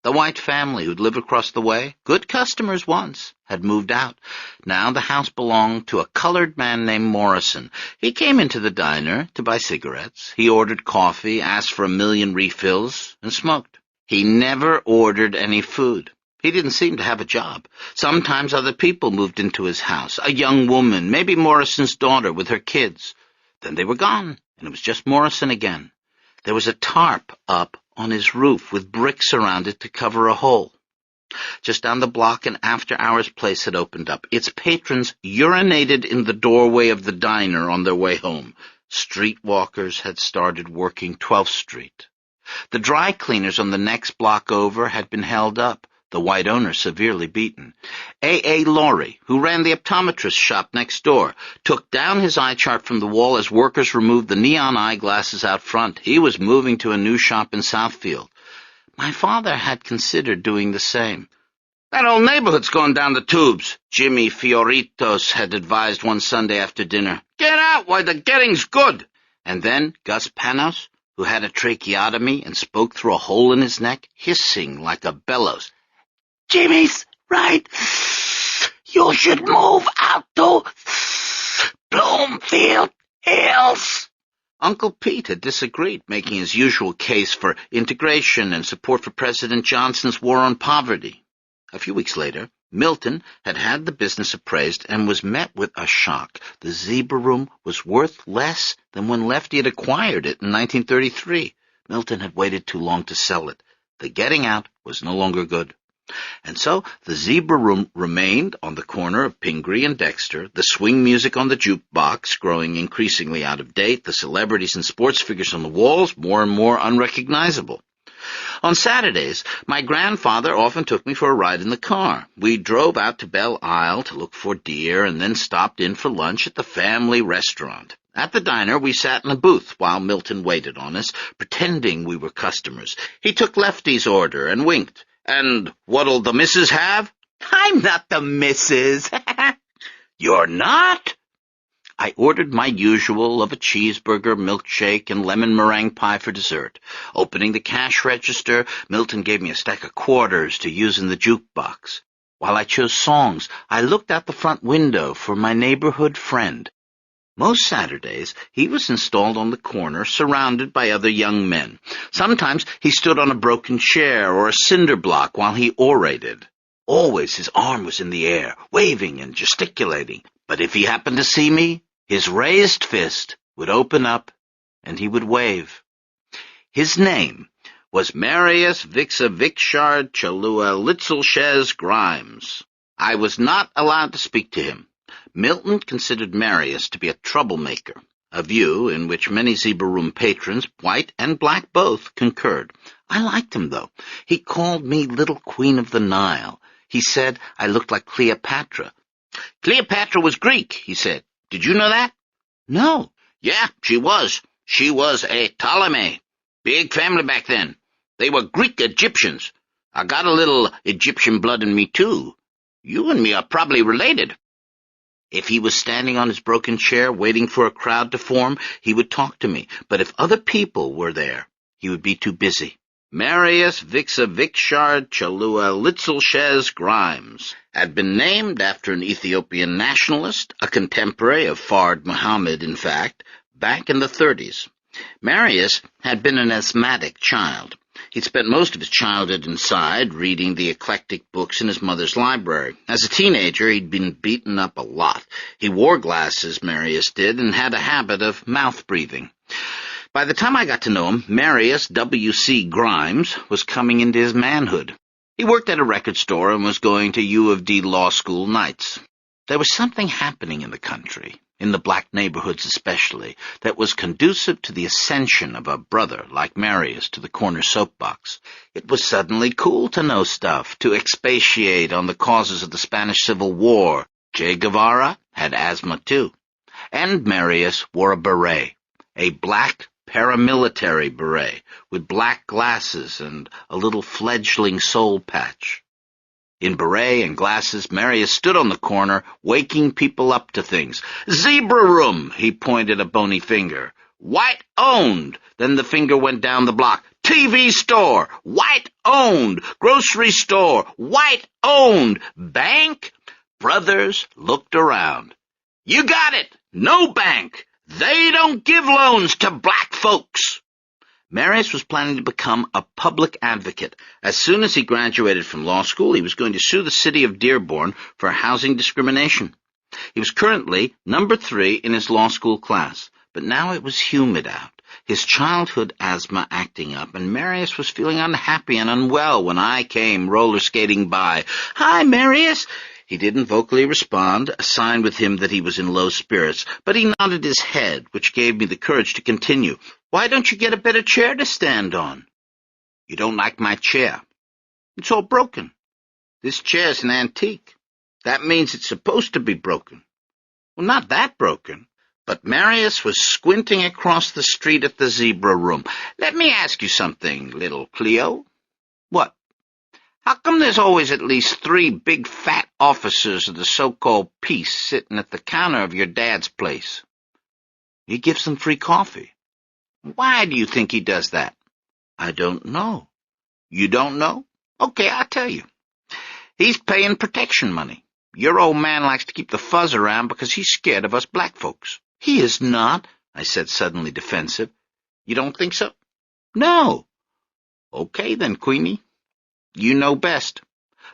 The White family who'd lived across the way, good customers once, had moved out. Now the house belonged to a colored man named Morrison. He came into the diner to buy cigarettes. He ordered coffee, asked for 1,000,000 refills, and smoked. He never ordered any food. He didn't seem to have a job. Sometimes other people moved into his house, a young woman, maybe Morrison's daughter with her kids. Then they were gone, and it was just Morrison again. There was a tarp up on his roof with bricks around it to cover a hole. Just down the block, an after-hours place had opened up. Its patrons urinated in the doorway of the diner on their way home. Streetwalkers had started working 12th Street. The dry cleaners on the next block over had been held up, the white owner severely beaten. A. Laurie, who ran the optometrist shop next door, took down his eye chart from the wall as workers removed the neon eyeglasses out front. He was moving to a new shop in Southfield. My father had considered doing the same. "That old neighborhood's going down the tubes," Jimmy Fioritos had advised one Sunday after dinner. "Get out while the getting's good." And then Gus Panos, who had a tracheotomy and spoke through a hole in his neck, hissing like a bellows. "Jimmy's right. You should move out to Bloomfield Hills." Uncle Pete had disagreed, making his usual case for integration and support for President Johnson's war on poverty. A few weeks later, Milton had had the business appraised and was met with a shock. The Zebra Room was worth less than when Lefty had acquired it in 1933. Milton had waited too long to sell it. The getting out was no longer good. And so the Zebra Room remained on the corner of Pingree and Dexter, the swing music on the jukebox growing increasingly out of date, the celebrities and sports figures on the walls more and more unrecognizable. On Saturdays, my grandfather often took me for a ride in the car. We drove out to Belle Isle to look for deer and then stopped in for lunch at the family restaurant. At the diner, we sat in a booth while Milton waited on us, pretending we were customers. He took Lefty's order and winked. "And what'll the missus have?" "I'm not the missus." "You're not?" I ordered my usual of a cheeseburger, milkshake, and lemon meringue pie for dessert. Opening the cash register, Milton gave me a stack of quarters to use in the jukebox. While I chose songs, I looked out the front window for my neighborhood friend. Most Saturdays, he was installed on the corner, surrounded by other young men. Sometimes he stood on a broken chair or a cinder block while he orated. Always his arm was in the air, waving and gesticulating. But if he happened to see me, his raised fist would open up and he would wave. His name was Marius Vixavikshard Chalua Litzelshez Grimes. I was not allowed to speak to him. Milton considered Marius to be a troublemaker, a view in which many Zebra Room patrons, white and black both, concurred. I liked him, though. He called me Little Queen of the Nile. He said I looked like Cleopatra. "Cleopatra was Greek," he said. "Did you know that?" "No." "Yeah, she was. She was a Ptolemy. Big family back then. They were Greek Egyptians. I got a little Egyptian blood in me, too. You and me are probably related." If he was standing on his broken chair waiting for a crowd to form, he would talk to me, but if other people were there, he would be too busy. Marius Vixavikshard Chalua Litzelshez Grimes had been named after an Ethiopian nationalist, a contemporary of Fard Muhammad, in fact, back in the 30s. Marius had been an asthmatic child. He'd spent most of his childhood inside, reading the eclectic books in his mother's library. As a teenager, he'd been beaten up a lot. He wore glasses, Marius did, and had a habit of mouth-breathing. By the time I got to know him, Marius W.C. Grimes was coming into his manhood. He worked at a record store and was going to U of D law school nights. There was something happening in the country. in the black neighborhoods especially, that was conducive to the ascension of a brother like Marius to the corner soapbox. It was suddenly cool to know stuff, to expatiate on the causes of the Spanish Civil War. Che Guevara had asthma too. And Marius wore a beret, a black paramilitary beret, with black glasses and a little fledgling soul patch. In beret and glasses, Marius stood on the corner, waking people up to things. "Zebra room," he pointed a bony finger. "White-owned." Then the finger went down the block. "TV store, white-owned. Grocery store, white-owned. Bank?" Brothers looked around. "You got it. No bank. They don't give loans to black folks." Marius was planning to become a public advocate. As soon as he graduated from law school, he was going to sue the city of Dearborn for housing discrimination. He was currently number 3 in his law school class, but now it was humid out, his childhood asthma acting up, and Marius was feeling unhappy and unwell when I came roller skating by. "Hi, Marius." He didn't vocally respond, a sign with him that he was in low spirits, but he nodded his head, which gave me the courage to continue. "Why don't you get a better chair to stand on?" "You don't like my chair?" "It's all broken." "This chair's an antique." "That means it's supposed to be broken." "Well, not that broken." But Marius was squinting across the street at the zebra room. "Let me ask you something, little Cleo." "What?" "How come there's always at least 3 big fat officers of the so-called peace sitting at the counter of your dad's place?" "He gives them free coffee." "Why do you think he does that?" "I don't know." "You don't know? Okay, I'll tell you. He's paying protection money. Your old man likes to keep the fuzz around because he's scared of us black folks." "He is not," I said, suddenly defensive. "You don't think so?" "No." "Okay then, Queenie. You know best."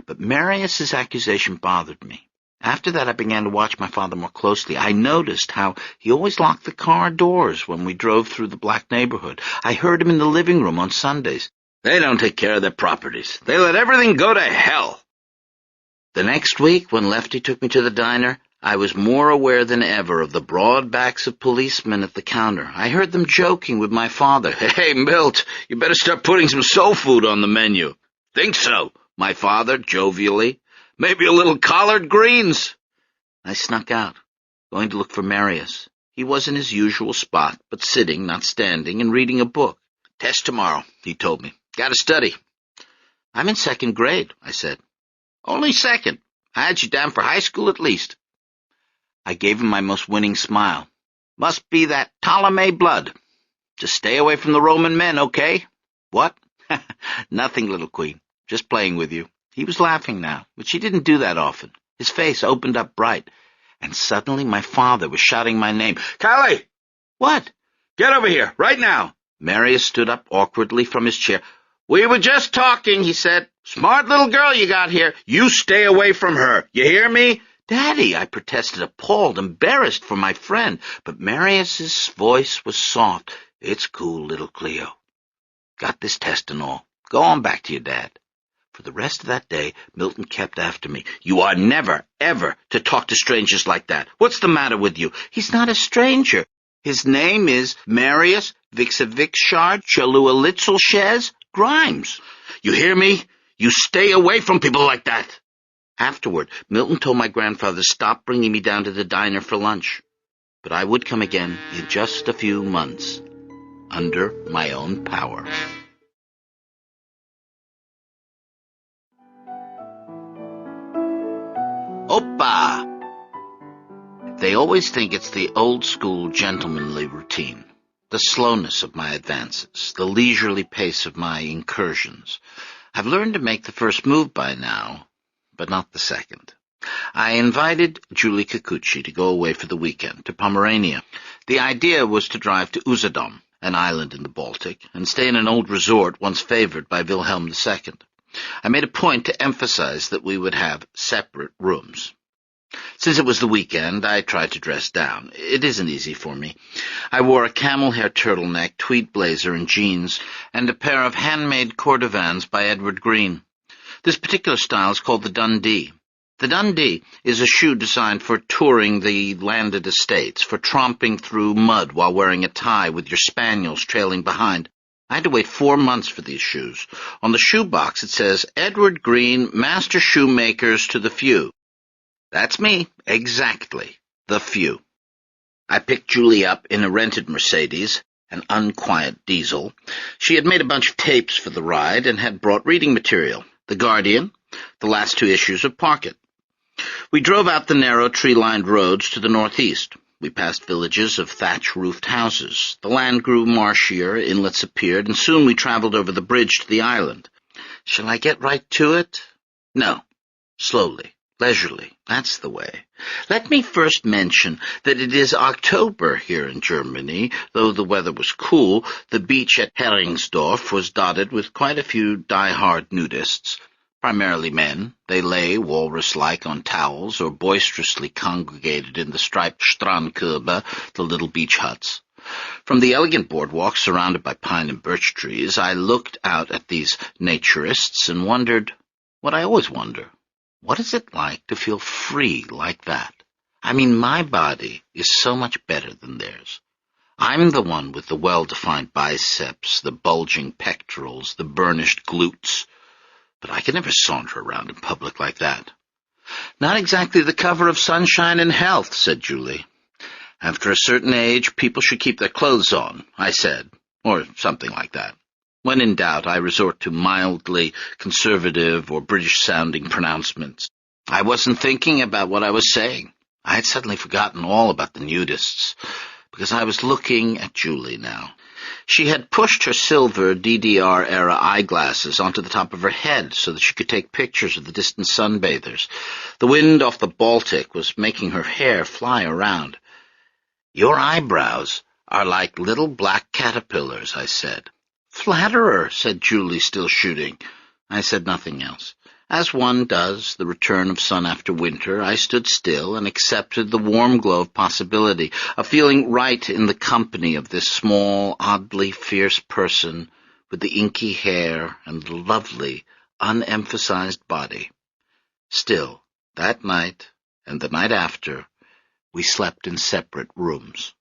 But Marius's accusation bothered me. After that I began to watch my father more closely. I noticed how he always locked the car doors when we drove through the black neighborhood. I heard him in the living room on Sundays. "They don't take care of their properties. They let everything go to hell." The next week, when Lefty took me to the diner, I was more aware than ever of the broad backs of policemen at the counter. I heard them joking with my father. "Hey, Milt, you better start putting some soul food on the menu." "Think so," my father, jovially. "Maybe a little collard greens." I snuck out, going to look for Marius. He was in his usual spot, but sitting, not standing, and reading a book. "Test tomorrow," he told me. "Gotta study." "I'm in 2nd grade," I said. "Only 2nd. I had you down for high school at least." I gave him my most winning smile. "Must be that Ptolemy blood. Just stay away from the Roman men, okay?" "What?" "Nothing, little queen. Just playing with you." He was laughing now, which he didn't do that often. His face opened up bright, and suddenly my father was shouting my name. "Callie!" "What?" "Get over here, right now." Marius stood up awkwardly from his chair. "We were just talking," he said. "Smart little girl you got here. You stay away from her. You hear me?" "Daddy," I protested, appalled, embarrassed for my friend. But Marius's voice was soft. "It's cool, little Cleo. Got this test and all. Go on back to your dad." For the rest of that day, Milton kept after me. "You are never, ever to talk to strangers like that. What's the matter with you?" "He's not a stranger. His name is Marius Vixavikshard Chalualitzelchez Grimes. You hear me? You stay away from people like that." Afterward, Milton told my grandfather to stop bringing me down to the diner for lunch. But I would come again in just a few months, under my own power. Oppa! They always think it's the old-school gentlemanly routine, the slowness of my advances, the leisurely pace of my incursions. I've learned to make the first move by now, but not the second. I invited Julie Kikuchi to go away for the weekend to Pomerania. The idea was to drive to Usedom, an island in the Baltic, and stay in an old resort once favored by Wilhelm II. I made a point to emphasize that we would have separate rooms. Since it was the weekend, I tried to dress down. It isn't easy for me. I wore a camel-hair turtleneck, tweed blazer, and jeans, and a pair of handmade cordovans by Edward Green. This particular style is called the Dundee. The Dundee is a shoe designed for touring the landed estates, for tromping through mud while wearing a tie with your spaniels trailing behind. I had to wait 4 months for these shoes. On the shoe box it says, Edward Green, Master Shoemakers to the Few. That's me, exactly, the few. I picked Julie up in a rented Mercedes, an unquiet diesel. She had made a bunch of tapes for the ride and had brought reading material, The Guardian, the last 2 issues of Pocket. We drove out the narrow tree-lined roads to the northeast. We passed villages of thatch-roofed houses. The land grew marshier, inlets appeared, and soon we traveled over the bridge to the island. Shall I get right to it? No. Slowly. Leisurely. That's the way. Let me first mention that it is October here in Germany. Though the weather was cool, the beach at Heringsdorf was dotted with quite a few die-hard nudists. Primarily men. They lay, walrus-like, on towels or boisterously congregated in the striped Strandkörbe, the little beach huts. From the elegant boardwalk surrounded by pine and birch trees, I looked out at these naturists and wondered what I always wonder. What is it like to feel free like that? I mean, my body is so much better than theirs. I'm the one with the well-defined biceps, the bulging pectorals, the burnished glutes. But I could never saunter around in public like that. Not exactly the cover of Sunshine and Health, said Julie. After a certain age, people should keep their clothes on, I said, or something like that. When in doubt, I resort to mildly conservative or British-sounding pronouncements. I wasn't thinking about what I was saying. I had suddenly forgotten all about the nudists, because I was looking at Julie now. She had pushed her silver DDR-era eyeglasses onto the top of her head so that she could take pictures of the distant sunbathers. The wind off the Baltic was making her hair fly around. Your eyebrows are like little black caterpillars, I said. Flatterer, said Julie, still shooting. I said nothing else. As one does the return of sun after winter, I stood still and accepted the warm glow of possibility, of feeling right in the company of this small, oddly fierce person with the inky hair and the lovely, unemphasized body. Still, that night and the night after, we slept in separate rooms.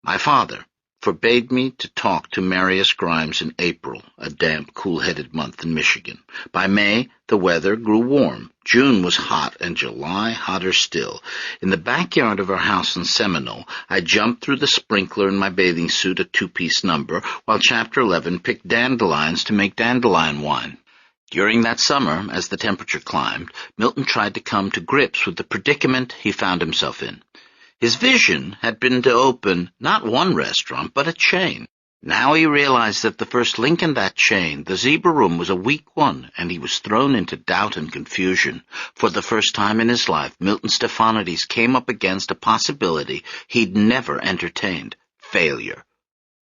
My father forbade me to talk to Marius Grimes in April, a damp, cool-headed month in Michigan. By May, the weather grew warm. June was hot, and July hotter still. In the backyard of our house in Seminole, I jumped through the sprinkler in my bathing suit, a 2-piece number, while Chapter 11 picked dandelions to make dandelion wine. During that summer, as the temperature climbed, Milton tried to come to grips with the predicament he found himself in. His vision had been to open not one restaurant, but a chain. Now he realized that the first link in that chain, the Zebra Room, was a weak one, and he was thrown into doubt and confusion. For the first time in his life, Milton Stephanides came up against a possibility he'd never entertained: failure.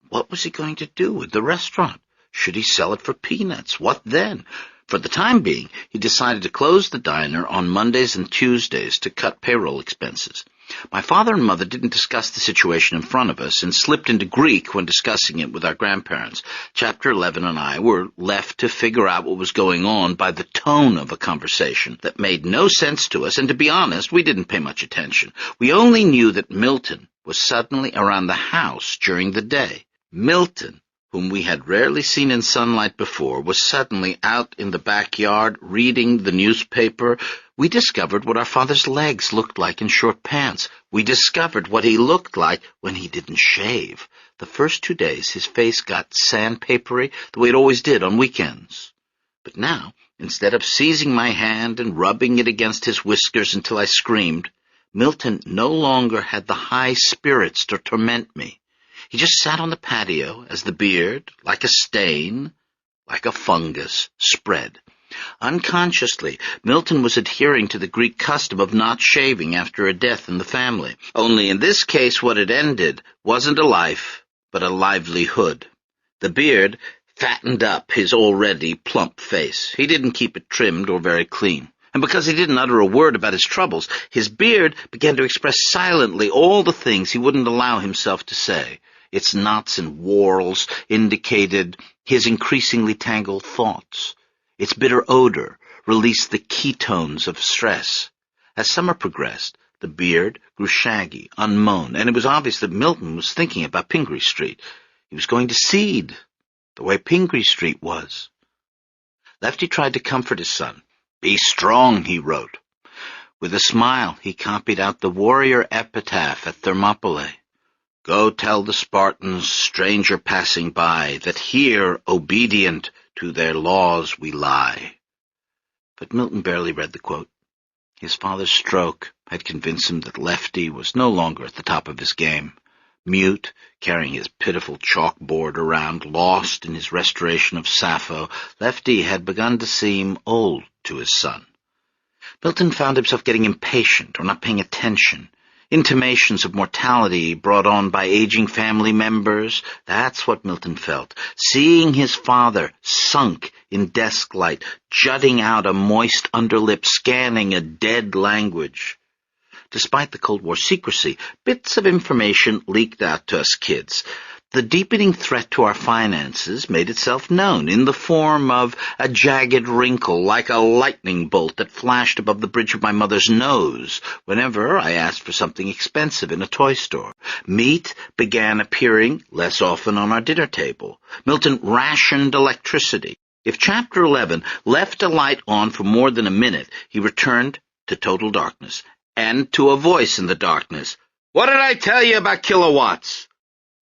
What was he going to do with the restaurant? Should he sell it for peanuts? What then? For the time being, he decided to close the diner on Mondays and Tuesdays to cut payroll expenses. My father and mother didn't discuss the situation in front of us and slipped into Greek when discussing it with our grandparents. Chapter 11 and I were left to figure out what was going on by the tone of a conversation that made no sense to us, and to be honest, we didn't pay much attention. We only knew that Milton was suddenly around the house during the day. Milton, whom we had rarely seen in sunlight before, was suddenly out in the backyard reading the newspaper. We discovered what our father's legs looked like in short pants. We discovered what he looked like when he didn't shave. The first 2 days his face got sandpapery the way it always did on weekends. But now, instead of seizing my hand and rubbing it against his whiskers until I screamed, Milton no longer had the high spirits to torment me. He just sat on the patio as the beard, like a stain, like a fungus, spread. Unconsciously, Milton was adhering to the Greek custom of not shaving after a death in the family. Only in this case what had ended wasn't a life, but a livelihood. The beard fattened up his already plump face. He didn't keep it trimmed or very clean. And because he didn't utter a word about his troubles, his beard began to express silently all the things he wouldn't allow himself to say. Its knots and whorls indicated his increasingly tangled thoughts. Its bitter odor released the ketones of stress. As summer progressed, the beard grew shaggy, unmown, and it was obvious that Milton was thinking about Pingree Street. He was going to seed, the way Pingree Street was. Lefty tried to comfort his son. "Be strong," he wrote. With a smile, he copied out the warrior epitaph at Thermopylae. "Go tell the Spartans, stranger passing by, that here, obedient to their laws, we lie." But Milton barely read the quote. His father's stroke had convinced him that Lefty was no longer at the top of his game. Mute, carrying his pitiful chalkboard around, lost in his restoration of Sappho, Lefty had begun to seem old to his son. Milton found himself getting impatient or not paying attention. Intimations of mortality brought on by aging family members, that's what Milton felt. Seeing his father sunk in desk light, jutting out a moist underlip, scanning a dead language. Despite the Cold War secrecy, bits of information leaked out to us kids. The deepening threat to our finances made itself known in the form of a jagged wrinkle like a lightning bolt that flashed above the bridge of my mother's nose whenever I asked for something expensive in a toy store. Meat began appearing less often on our dinner table. Milton rationed electricity. If Chapter 11 left a light on for more than a minute, he returned to total darkness, and to a voice in the darkness. "What did I tell you about kilowatts?"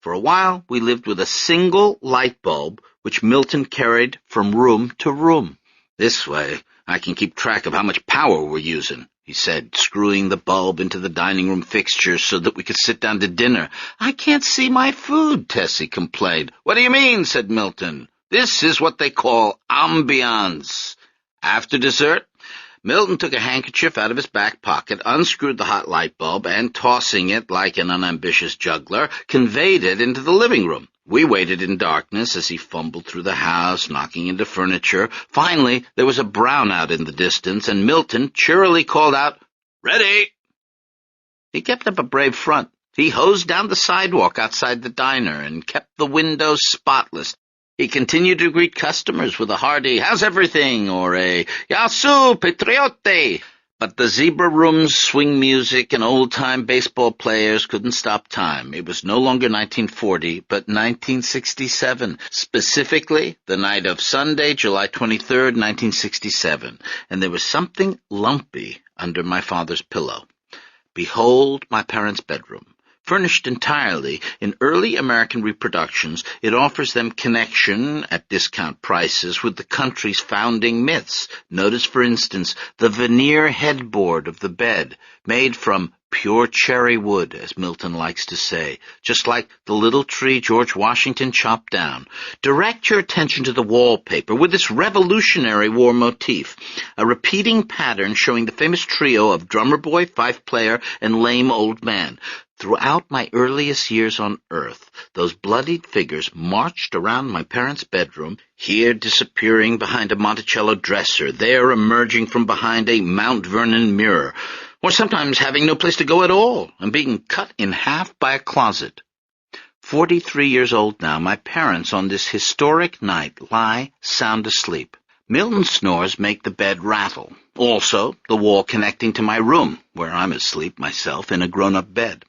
For a while, we lived with a single light bulb, which Milton carried from room to room. "This way, I can keep track of how much power we're using," he said, screwing the bulb into the dining room fixture so that we could sit down to dinner. "I can't see my food," Tessie complained. "What do you mean?" said Milton. "This is what they call ambiance." After dessert, Milton took a handkerchief out of his back pocket, unscrewed the hot light bulb, and, tossing it like an unambitious juggler, conveyed it into the living room. We waited in darkness as he fumbled through the house, knocking into furniture. Finally, there was a brownout in the distance, and Milton cheerily called out, "Ready!" He kept up a brave front. He hosed down the sidewalk outside the diner and kept the windows spotless. He continued to greet customers with a hearty, "How's everything?" or a "Yasu, patriote." But the zebra room's swing music and old-time baseball players couldn't stop time. It was no longer 1940, but 1967, specifically the night of Sunday, July 23rd, 1967, and there was something lumpy under my father's pillow. Behold my parents' bedroom. Furnished entirely in early American reproductions, it offers them connection at discount prices with the country's founding myths. Notice, for instance, the veneer headboard of the bed, made from pure cherry wood, as Milton likes to say, just like the little tree George Washington chopped down. Direct your attention to the wallpaper with its Revolutionary War motif, a repeating pattern showing the famous trio of drummer boy, fife player, and lame old man. Throughout my earliest years on earth, those bloodied figures marched around my parents' bedroom, here disappearing behind a Monticello dresser, there emerging from behind a Mount Vernon mirror, or sometimes having no place to go at all and being cut in half by a closet. 43 years old now, my parents on this historic night lie sound asleep. Milton's snores make the bed rattle. Also, the wall connecting to my room, where I'm asleep myself in a grown-up bed.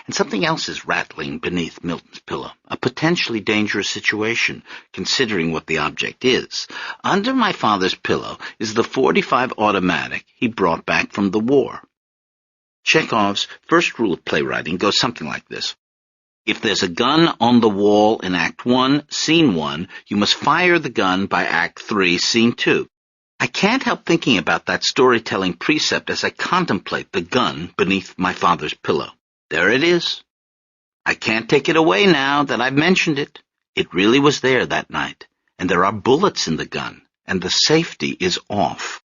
And something else is rattling beneath Milton's pillow, a potentially dangerous situation, considering what the object is. Under my father's pillow is the .45 automatic he brought back from the war. Chekhov's first rule of playwriting goes something like this. If there's a gun on the wall in Act 1, Scene 1, you must fire the gun by Act 3, Scene 2. I can't help thinking about that storytelling precept as I contemplate the gun beneath my father's pillow. There it is. I can't take it away now that I've mentioned it. It really was there that night, and there are bullets in the gun, and the safety is off.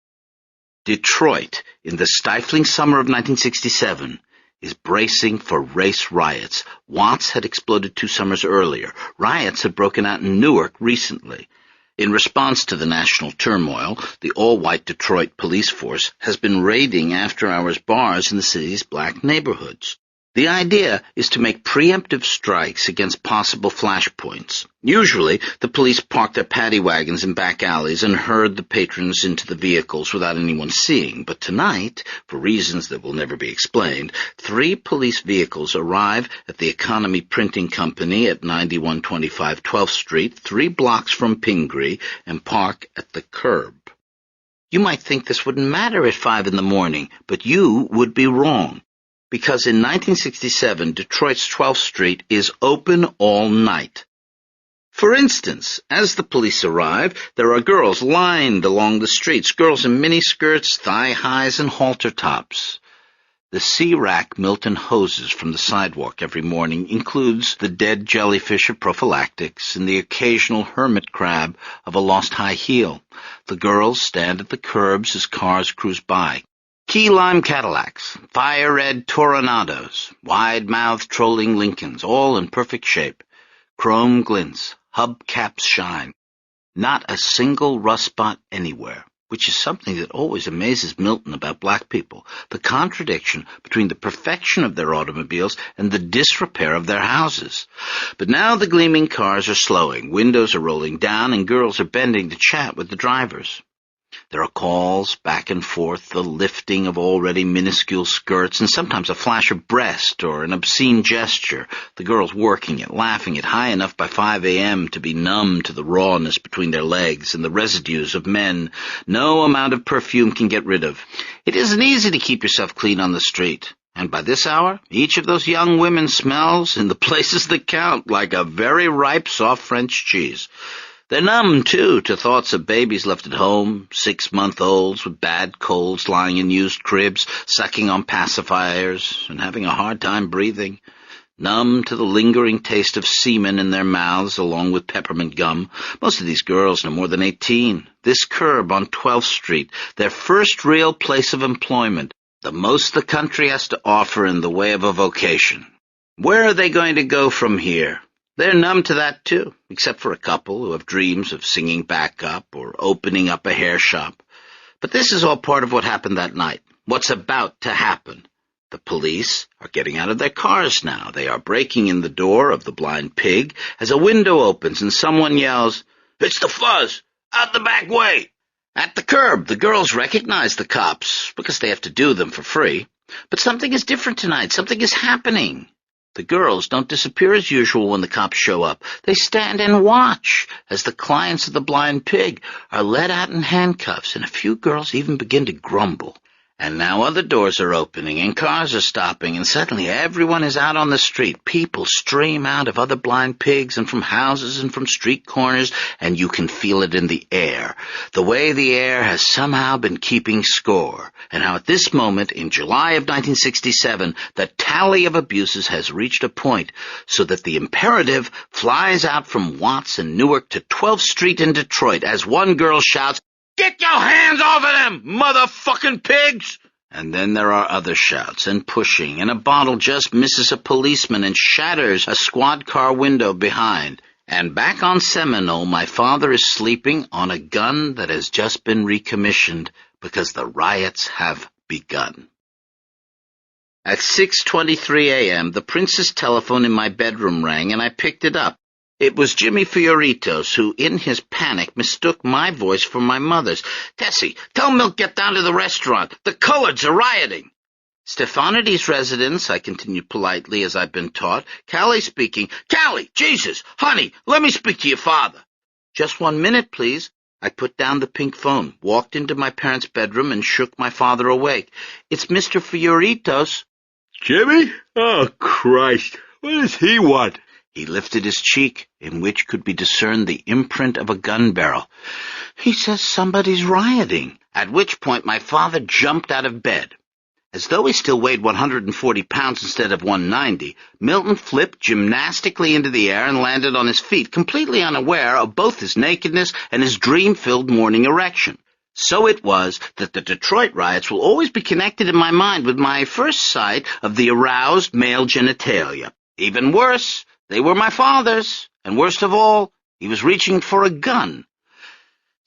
Detroit, in the stifling summer of 1967, is bracing for race riots. Watts had exploded 2 summers earlier. Riots had broken out in Newark recently. In response to the national turmoil, the all-white Detroit police force has been raiding after-hours bars in the city's black neighborhoods. The idea is to make preemptive strikes against possible flashpoints. Usually, the police park their paddy wagons in back alleys and herd the patrons into the vehicles without anyone seeing. But tonight, for reasons that will never be explained, 3 police vehicles arrive at the Economy Printing Company at 9125 12th Street, 3 blocks from Pingree, and park at the curb. You might think this wouldn't matter at 5 in the morning, but you would be wrong. Because in 1967, Detroit's 12th Street is open all night. For instance, as the police arrive, there are girls lined along the streets, girls in miniskirts, thigh-highs, and halter tops. The C-rack Milton hoses from the sidewalk every morning includes the dead jellyfish of prophylactics and the occasional hermit crab of a lost high heel. The girls stand at the curbs as cars cruise by. Key lime Cadillacs, fire-red Toronados, wide-mouthed trolling Lincolns, all in perfect shape. Chrome glints, hubcaps shine. Not a single rust spot anywhere, which is something that always amazes Milton about black people, the contradiction between the perfection of their automobiles and the disrepair of their houses. But now the gleaming cars are slowing, windows are rolling down, and girls are bending to chat with the drivers. There are calls back and forth, the lifting of already minuscule skirts, and sometimes a flash of breast or an obscene gesture, the girls working it, laughing it high enough by 5 a.m. to be numb to the rawness between their legs and the residues of men no amount of perfume can get rid of. It isn't easy to keep yourself clean on the street, and by this hour, each of those young women smells, in the places that count, like a very ripe, soft French cheese. They're numb, too, to thoughts of babies left at home, 6-month-olds with bad colds lying in used cribs, sucking on pacifiers, and having a hard time breathing. Numb to the lingering taste of semen in their mouths along with peppermint gum. Most of these girls are no more than 18. This curb on 12th Street, their first real place of employment, the most the country has to offer in the way of a vocation. Where are they going to go from here? They're numb to that, too, except for a couple who have dreams of singing backup or opening up a hair shop. But this is all part of what happened that night, what's about to happen. The police are getting out of their cars now. They are breaking in the door of the Blind Pig as a window opens and someone yells, "It's the Fuzz! Out the back way!" At the curb, the girls recognize the cops, because they have to do them for free. But something is different tonight. Something is happening. The girls don't disappear as usual when the cops show up. They stand and watch as the clients of the Blind Pig are led out in handcuffs, and a few girls even begin to grumble. And now other doors are opening, and cars are stopping, and suddenly everyone is out on the street. People stream out of other blind pigs and from houses and from street corners, and you can feel it in the air. The way the air has somehow been keeping score, and how at this moment, in July of 1967, the tally of abuses has reached a point so that the imperative flies out from Watts and Newark to 12th Street in Detroit as one girl shouts, "Get your hands off of them, motherfucking pigs!" And then there are other shouts and pushing, and a bottle just misses a policeman and shatters a squad car window behind. And back on Seminole, my father is sleeping on a gun that has just been recommissioned because the riots have begun. At 6:23 a.m., the Prince's telephone in my bedroom rang, and I picked it up. It was Jimmy Fioritos, who, in his panic, mistook my voice for my mother's. "Tessie, tell Milt get down to the restaurant. The coloreds are rioting." "Stefanides' residence," I continued politely as I'd been taught. "Callie speaking." "Callie! Jesus! Honey, let me speak to your father." "Just 1 minute, please." I put down the pink phone, walked into my parents' bedroom, and shook my father awake. "It's Mr. Fioritos." "Jimmy? Oh, Christ! What does he want?" He lifted his cheek, in which could be discerned the imprint of a gun barrel. "He says somebody's rioting." At which point my father jumped out of bed. As though he still weighed 140 pounds instead of 190, Milton flipped gymnastically into the air and landed on his feet, completely unaware of both his nakedness and his dream-filled morning erection. So it was that the Detroit riots will always be connected in my mind with my first sight of the aroused male genitalia. Even worse, they were my father's, and worst of all, he was reaching for a gun.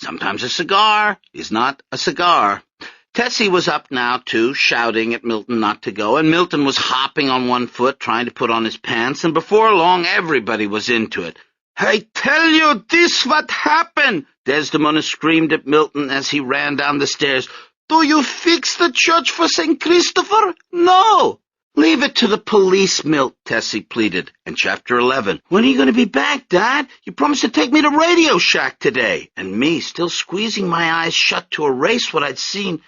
Sometimes a cigar is not a cigar. Tessie was up now, too, shouting at Milton not to go, and Milton was hopping on one foot, trying to put on his pants, and before long everybody was into it. "I tell you, this what happened!" Desdemona screamed at Milton as he ran down the stairs. "Do you fix the church for St. Christopher? No!" "Leave it to the police, Milt," Tessie pleaded. And Chapter 11. "When are you going to be back, Dad? You promised to take me to Radio Shack today." And me, still squeezing my eyes shut to erase what I'd seen.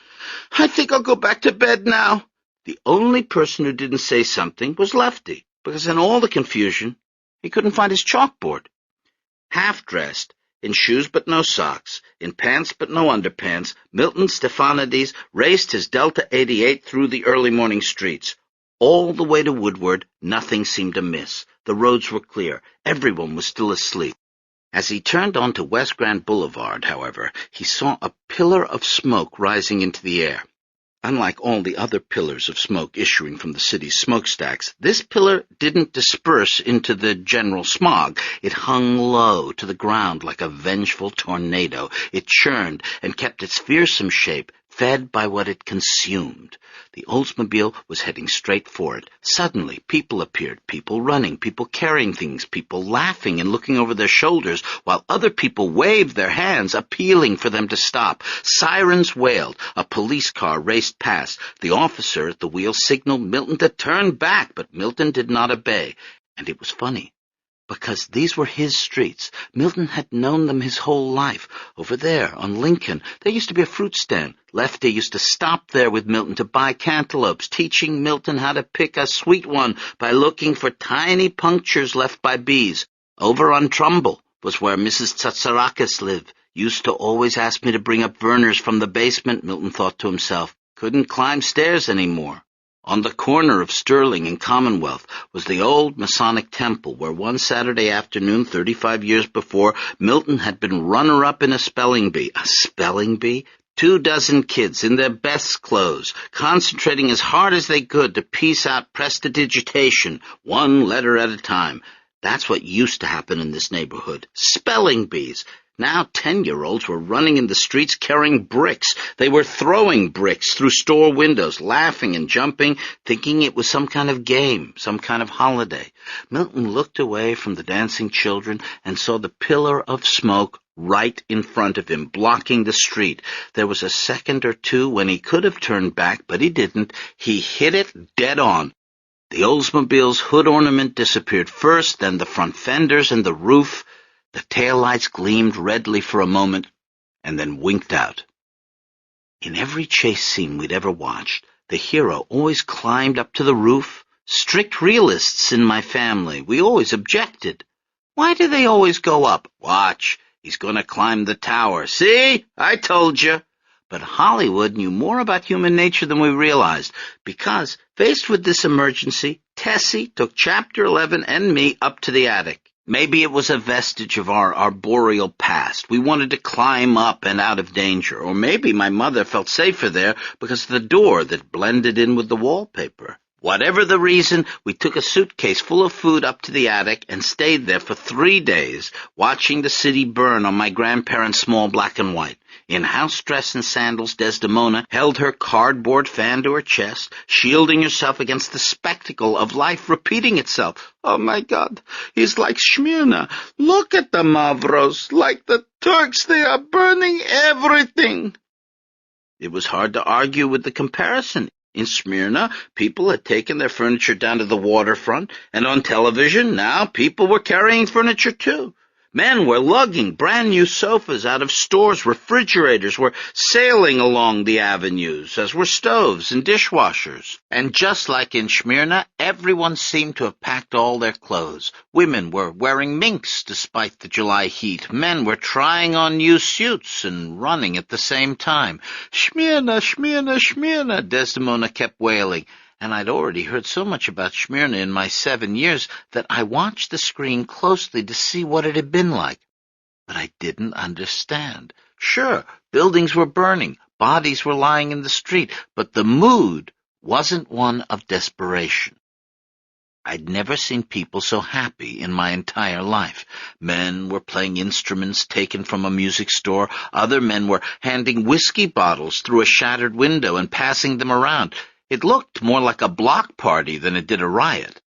"I think I'll go back to bed now." The only person who didn't say something was Lefty, because in all the confusion, he couldn't find his chalkboard. Half-dressed, in shoes but no socks, in pants but no underpants, Milton Stephanides raced his Delta 88 through the early morning streets. All the way to Woodward, nothing seemed amiss. The roads were clear. Everyone was still asleep. As he turned onto West Grand Boulevard, however, he saw a pillar of smoke rising into the air. Unlike all the other pillars of smoke issuing from the city's smokestacks, this pillar didn't disperse into the general smog. It hung low to the ground like a vengeful tornado. It churned and kept its fearsome shape, fed by what it consumed. The Oldsmobile was heading straight for it. Suddenly, people appeared, people running, people carrying things, people laughing and looking over their shoulders, while other people waved their hands, appealing for them to stop. Sirens wailed. A police car raced past. The officer at the wheel signaled Milton to turn back, but Milton did not obey. And it was funny, because these were his streets. Milton had known them his whole life. Over there, on Lincoln, there used to be a fruit stand. Lefty used to stop there with Milton to buy cantaloupes, teaching Milton how to pick a sweet one by looking for tiny punctures left by bees. Over on Trumbull was where Mrs. Tsatsarakis lived. Used to always ask me to bring up Verners from the basement, Milton thought to himself. Couldn't climb stairs anymore. On the corner of Sterling and Commonwealth was the old Masonic temple, where one Saturday afternoon, 35 years before, Milton had been runner-up in a spelling bee. A spelling bee? 24 kids in their best clothes, concentrating as hard as they could to piece out prestidigitation, one letter at a time. That's what used to happen in this neighborhood. Spelling bees. Now 10-year-olds were running in the streets carrying bricks. They were throwing bricks through store windows, laughing and jumping, thinking it was some kind of game, some kind of holiday. Milton looked away from the dancing children and saw the pillar of smoke right in front of him, blocking the street. There was a second or two when he could have turned back, but he didn't. He hit it dead on. The Oldsmobile's hood ornament disappeared first, then the front fenders and the roof. The taillights gleamed redly for a moment, and then winked out. In every chase scene we'd ever watched, the hero always climbed up to the roof. Strict realists in my family, we always objected. Why do they always go up? Watch, he's going to climb the tower. See? I told you. But Hollywood knew more about human nature than we realized, because, faced with this emergency, Tessie took Chapter 11 and me up to the attic. Maybe it was a vestige of our arboreal past. We wanted to climb up and out of danger. Or maybe my mother felt safer there because of the door that blended in with the wallpaper. Whatever the reason, we took a suitcase full of food up to the attic and stayed there for 3 days, watching the city burn on my grandparents' small black and white. In house dress and sandals, Desdemona held her cardboard fan to her chest, shielding herself against the spectacle of life repeating itself. Oh, my God, he's like Smyrna. Look at the Mavros. Like the Turks, they are burning everything. It was hard to argue with the comparison. In Smyrna, people had taken their furniture down to the waterfront, and on television, now people were carrying furniture too. Men were lugging brand-new sofas out of stores. Refrigerators were sailing along the avenues, as were stoves and dishwashers. And just like in Smyrna, everyone seemed to have packed all their clothes. Women were wearing minks despite the July heat. Men were trying on new suits and running at the same time. Smyrna, Smyrna, Smyrna, Desdemona kept wailing. And I'd already heard so much about Smyrna in my 7 years that I watched the screen closely to see what it had been like. But I didn't understand. Sure, buildings were burning, bodies were lying in the street, but the mood wasn't one of desperation. I'd never seen people so happy in my entire life. Men were playing instruments taken from a music store. Other men were handing whiskey bottles through a shattered window and passing them around. It looked more like a block party than it did a riot.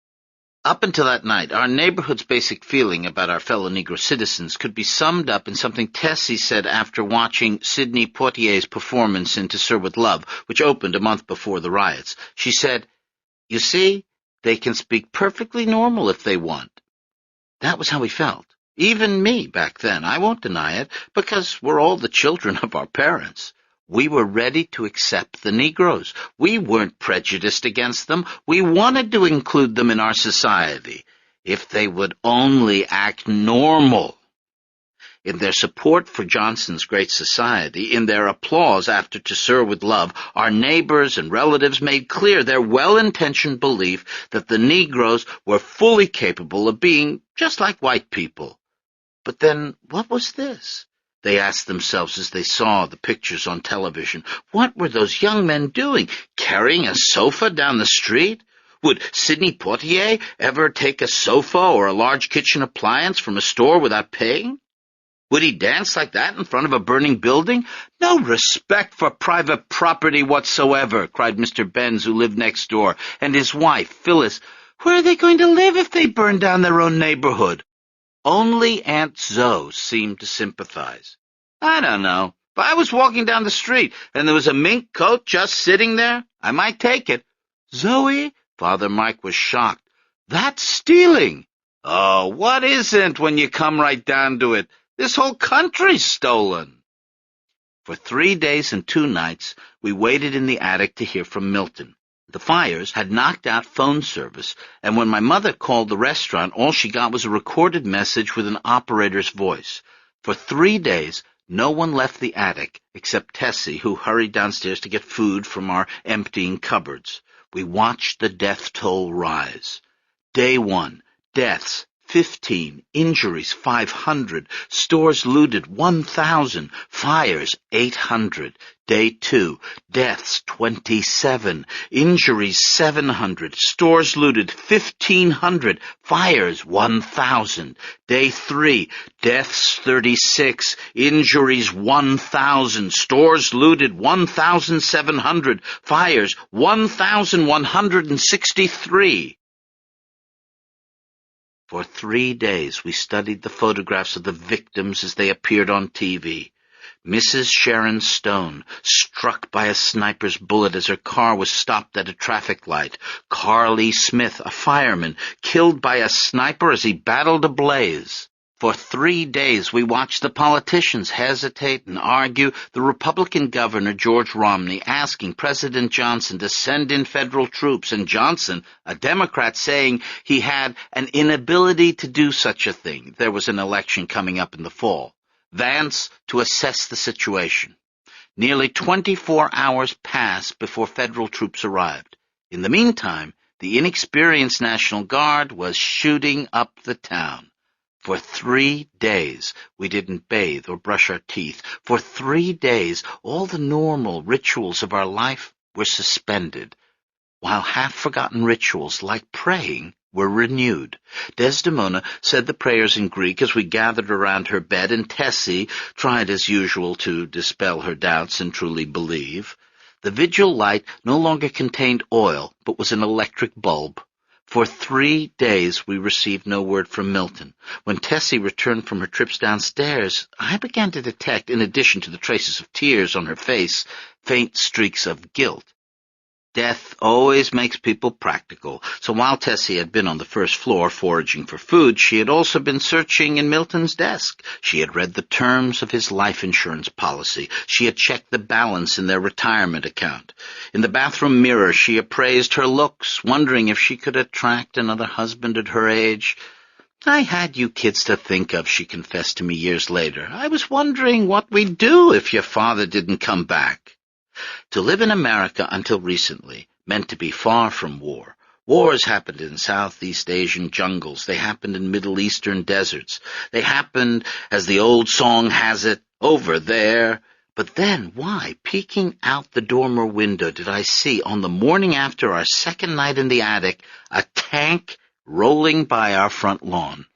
Up until that night, our neighborhood's basic feeling about our fellow Negro citizens could be summed up in something Tessie said after watching Sidney Poitier's performance in To Sir With Love, which opened a month before the riots. She said, "You see, they can speak perfectly normal if they want." That was how we felt. Even me back then. I won't deny it, because we're all the children of our parents. We were ready to accept the Negroes. We weren't prejudiced against them. We wanted to include them in our society, if they would only act normal. In their support for Johnson's Great Society, in their applause after To Sir With Love, our neighbors and relatives made clear their well-intentioned belief that the Negroes were fully capable of being just like white people. But then, what was this? They asked themselves as they saw the pictures on television. What were those young men doing? Carrying a sofa down the street? Would Sidney Poitier ever take a sofa or a large kitchen appliance from a store without paying? Would he dance like that in front of a burning building? No respect for private property whatsoever, cried Mr. Benz, who lived next door, and his wife, Phyllis. Where are they going to live if they burn down their own neighborhood? Only Aunt Zoe seemed to sympathize. I don't know. If I was walking down the street and there was a mink coat just sitting there, I might take it. Zoe? Father Mike was shocked. That's stealing. Oh, what isn't when you come right down to it? This whole country's stolen. For 3 days and 2 nights, we waited in the attic to hear from Milton. The fires had knocked out phone service, and when my mother called the restaurant, all she got was a recorded message with an operator's voice. For 3 days, no one left the attic except Tessie, who hurried downstairs to get food from our emptying cupboards. We watched the death toll rise. Day 1, deaths 15, injuries 500, stores looted 1,000, fires 800. Day 2, deaths 27, injuries 700, stores looted 1,500, fires 1,000. Day 3, deaths 36, injuries 1,000, stores looted 1,700, fires 1,163. For 3 days we studied the photographs of the victims as they appeared on TV. Mrs. Sharon Stone, struck by a sniper's bullet as her car was stopped at a traffic light. Carly Smith, a fireman, killed by a sniper as he battled a blaze. For 3 days we watched the politicians hesitate and argue, the Republican governor, George Romney, asking President Johnson to send in federal troops, and Johnson, a Democrat, saying he had an inability to do such a thing. There was an election coming up in the fall. Vance to assess the situation. Nearly 24 hours passed before federal troops arrived. In the meantime, the inexperienced National Guard was shooting up the town. For 3 days, we didn't bathe or brush our teeth. For 3 days, all the normal rituals of our life were suspended, while half-forgotten rituals like praying were renewed. Desdemona said the prayers in Greek as we gathered around her bed, and Tessie tried as usual to dispel her doubts and truly believe. The vigil light no longer contained oil, but was an electric bulb. For 3 days we received no word from Milton. When Tessie returned from her trips downstairs, I began to detect, in addition to the traces of tears on her face, faint streaks of guilt. Death always makes people practical, so while Tessie had been on the first floor foraging for food, she had also been searching in Milton's desk. She had read the terms of his life insurance policy. She had checked the balance in their retirement account. In the bathroom mirror, she appraised her looks, wondering if she could attract another husband at her age. "I had you kids to think of," she confessed to me years later. "I was wondering what we'd do if your father didn't come back." To live in America until recently meant to be far from war. Wars happened in Southeast Asian jungles. They happened in Middle Eastern deserts. They happened, as the old song has it, over there. But then, why, peeking out the dormer window, did I see, on the morning after our second night in the attic, a tank rolling by our front lawn.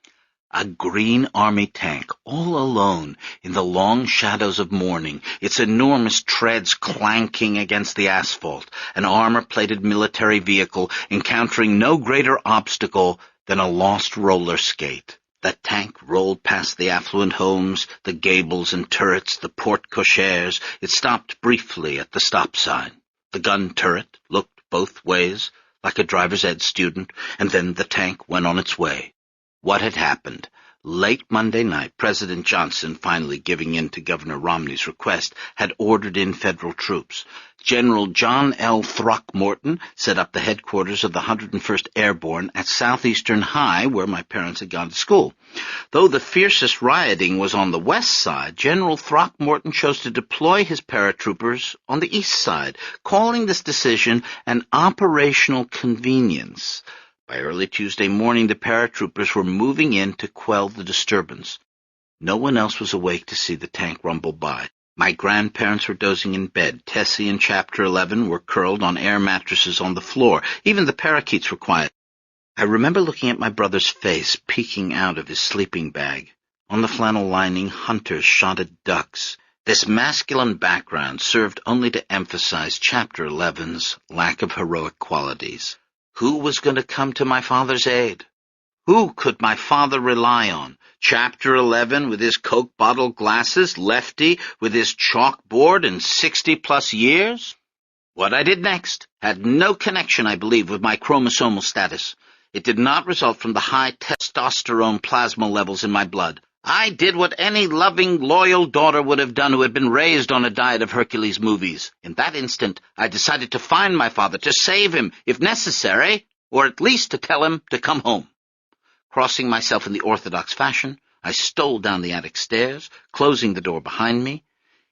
A green army tank, all alone in the long shadows of morning, its enormous treads clanking against the asphalt, an armor-plated military vehicle encountering no greater obstacle than a lost roller skate. That tank rolled past the affluent homes, the gables and turrets, the porte-cocheres. It stopped briefly at the stop sign. The gun turret looked both ways, like a driver's ed student, and then the tank went on its way. What had happened? Late Monday night, President Johnson, finally giving in to Governor Romney's request, had ordered in federal troops. General John L. Throckmorton set up the headquarters of the 101st Airborne at Southeastern High, where my parents had gone to school. Though the fiercest rioting was on the west side, General Throckmorton chose to deploy his paratroopers on the east side, calling this decision an operational convenience. By early Tuesday morning, the paratroopers were moving in to quell the disturbance. No one else was awake to see the tank rumble by. My grandparents were dozing in bed. Tessie and Chapter 11 were curled on air mattresses on the floor. Even the parakeets were quiet. I remember looking at my brother's face peeking out of his sleeping bag. On the flannel lining, hunters shot at ducks. This masculine background served only to emphasize Chapter 11's lack of heroic qualities. Who was going to come to my father's aid? Who could my father rely on? Chapter 11 with his Coke bottle glasses, Lefty with his chalkboard and 60-plus years? What I did next had no connection, I believe, with my chromosomal status. It did not result from the high testosterone plasma levels in my blood. I did what any loving, loyal daughter would have done who had been raised on a diet of Hercules movies. In that instant, I decided to find my father, to save him, if necessary, or at least to tell him to come home. Crossing myself in the orthodox fashion, I stole down the attic stairs, closing the door behind me.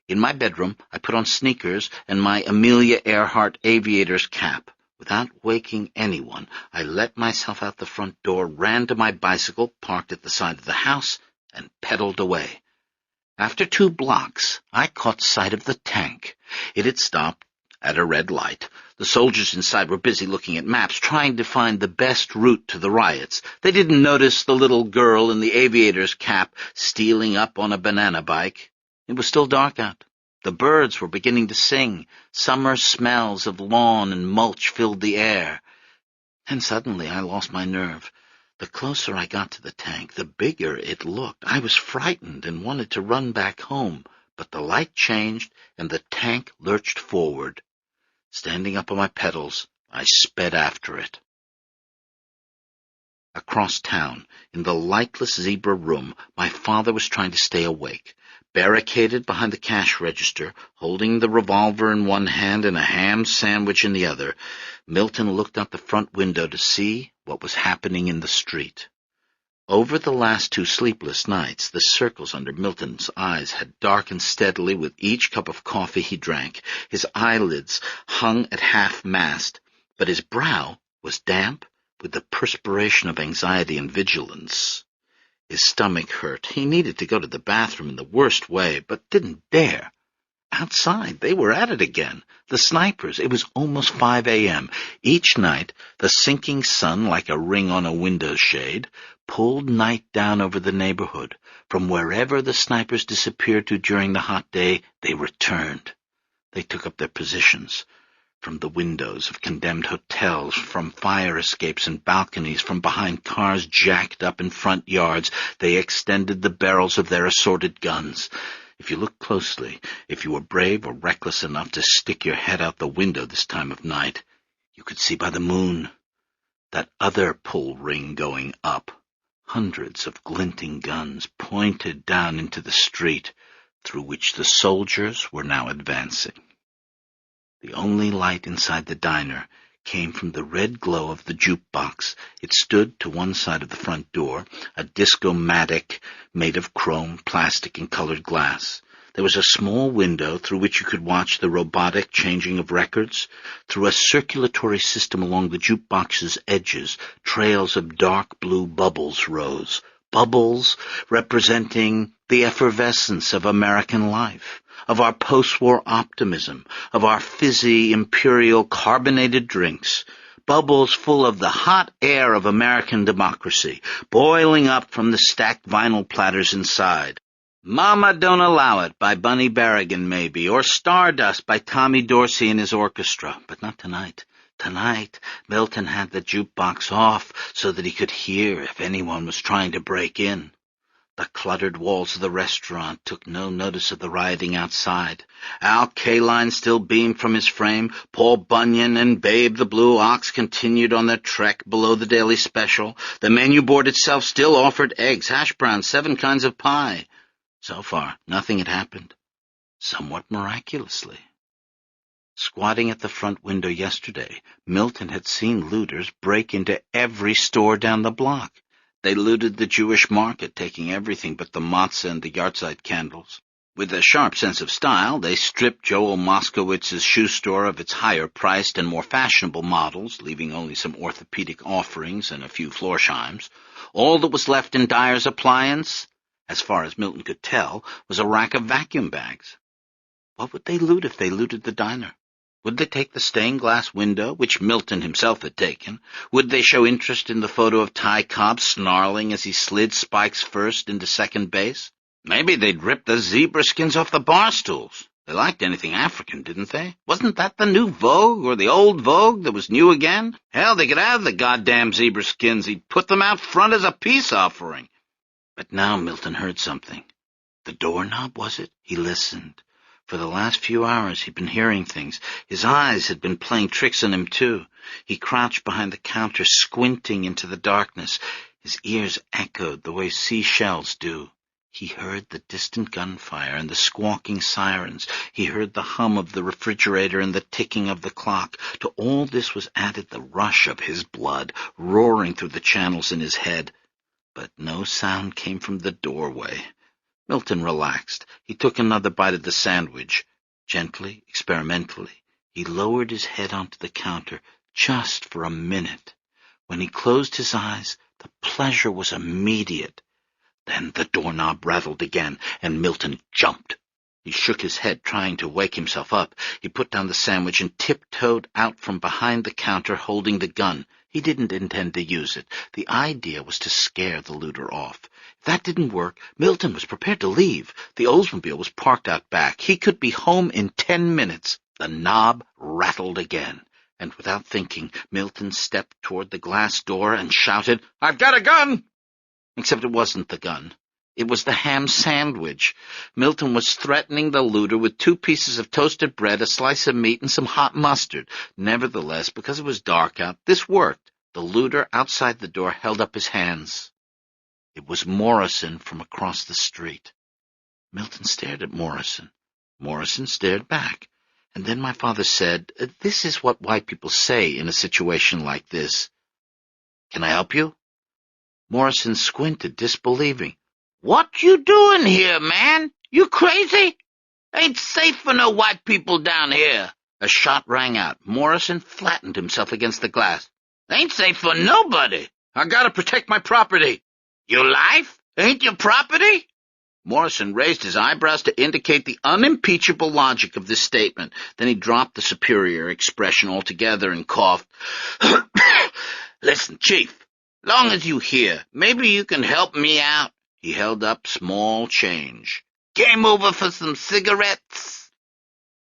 In my bedroom, I put on sneakers and my Amelia Earhart aviator's cap. Without waking anyone, I let myself out the front door, ran to my bicycle, parked at the side of the house, and pedaled away. After 2 blocks, I caught sight of the tank. It had stopped at a red light. The soldiers inside were busy looking at maps, trying to find the best route to the riots. They didn't notice the little girl in the aviator's cap stealing up on a banana bike. It was still dark out. The birds were beginning to sing. Summer smells of lawn and mulch filled the air. And suddenly I lost my nerve. The closer I got to the tank, the bigger it looked. I was frightened and wanted to run back home, but the light changed and the tank lurched forward. Standing up on my pedals, I sped after it. Across town, in the lightless zebra room, my father was trying to stay awake. Barricaded behind the cash register, holding the revolver in one hand and a ham sandwich in the other, Milton looked out the front window to see what was happening in the street. Over the last 2 sleepless nights, the circles under Milton's eyes had darkened steadily with each cup of coffee he drank. His eyelids hung at half-mast, but his brow was damp with the perspiration of anxiety and vigilance. His stomach hurt. He needed to go to the bathroom in the worst way, but didn't dare. Outside, they were at it again. The snipers. It was almost 5 a.m. Each night, the sinking sun, like a ring on a window shade, pulled night down over the neighborhood. From wherever the snipers disappeared to during the hot day, they returned. They took up their positions. From the windows of condemned hotels, from fire escapes and balconies, from behind cars jacked up in front yards, they extended the barrels of their assorted guns. If you looked closely, if you were brave or reckless enough to stick your head out the window this time of night, you could see by the moon that other pull ring going up. Hundreds of glinting guns pointed down into the street through which the soldiers were now advancing. The only light inside the diner came from the red glow of the jukebox. It stood to one side of the front door, a disco-matic made of chrome, plastic, and colored glass. There was a small window through which you could watch the robotic changing of records. Through a circulatory system along the jukebox's edges, trails of dark blue bubbles rose. Bubbles representing the effervescence of American life, of our post-war optimism, of our fizzy imperial carbonated drinks. bubbles full of the hot air of American democracy, boiling up from the stacked vinyl platters inside. Mama Don't Allow It by Bunny Berrigan, maybe, or Stardust by Tommy Dorsey and his orchestra, but not tonight. Tonight, Milton had the jukebox off so that he could hear if anyone was trying to break in. The cluttered walls of the restaurant took no notice of the rioting outside. Al Kaline still beamed from his frame. Paul Bunyan and Babe the Blue Ox continued on their trek below the daily special. The menu board itself still offered eggs, hash browns, 7 kinds of pie. So far, nothing had happened, somewhat miraculously. Squatting at the front window yesterday, Milton had seen looters break into every store down the block. They looted the Jewish market, taking everything but the matzah and the yahrzeit candles. With a sharp sense of style, they stripped Joel Moskowitz's shoe store of its higher-priced and more fashionable models, leaving only some orthopedic offerings and a few Florsheim's. All that was left in Dyer's appliance, as far as Milton could tell, was a rack of vacuum bags. What would they loot if they looted the diner? Would they take the stained glass window, which Milton himself had taken? Would they show interest in the photo of Ty Cobb snarling as he slid spikes first into second base? Maybe they'd rip the zebra skins off the bar stools. They liked anything African, didn't they? Wasn't that the new Vogue, or the old Vogue that was new again? Hell, they could have the goddamn zebra skins. He'd put them out front as a peace offering. But now Milton heard something. The doorknob, was it? He listened. For the last few hours he'd been hearing things. His eyes had been playing tricks on him, too. He crouched behind the counter, squinting into the darkness. His ears echoed the way seashells do. He heard the distant gunfire and the squawking sirens. He heard the hum of the refrigerator and the ticking of the clock. To all this was added the rush of his blood, roaring through the channels in his head. But no sound came from the doorway. Milton relaxed. He took another bite of the sandwich. Gently, experimentally, he lowered his head onto the counter just for a minute. When he closed his eyes, the pleasure was immediate. Then the doorknob rattled again, and Milton jumped. He shook his head, trying to wake himself up. He put down the sandwich and tiptoed out from behind the counter, holding the gun. He didn't intend to use it. The idea was to scare the looter off. If that didn't work, Milton was prepared to leave. The Oldsmobile was parked out back. He could be home in 10 minutes. The knob rattled again, and without thinking, Milton stepped toward the glass door and shouted, "I've got a gun!" Except it wasn't the gun. It was the ham sandwich. Milton was threatening the looter with 2 pieces of toasted bread, a slice of meat, and some hot mustard. Nevertheless, because it was dark out, this worked. The looter outside the door held up his hands. It was Morrison from across the street. Milton stared at Morrison. Morrison stared back. And then my father said, "This is what white people say in a situation like this. Can I help you?" Morrison squinted, disbelieving. "What you doing here, man? You crazy? Ain't safe for no white people down here." A shot rang out. Morrison flattened himself against the glass. "Ain't safe for nobody. I gotta protect my property." "Your life ain't your property?" Morrison raised his eyebrows to indicate the unimpeachable logic of this statement. Then he dropped the superior expression altogether and coughed. "Listen, Chief, long as you here, maybe you can help me out." He held up small change. "Game over for some cigarettes?"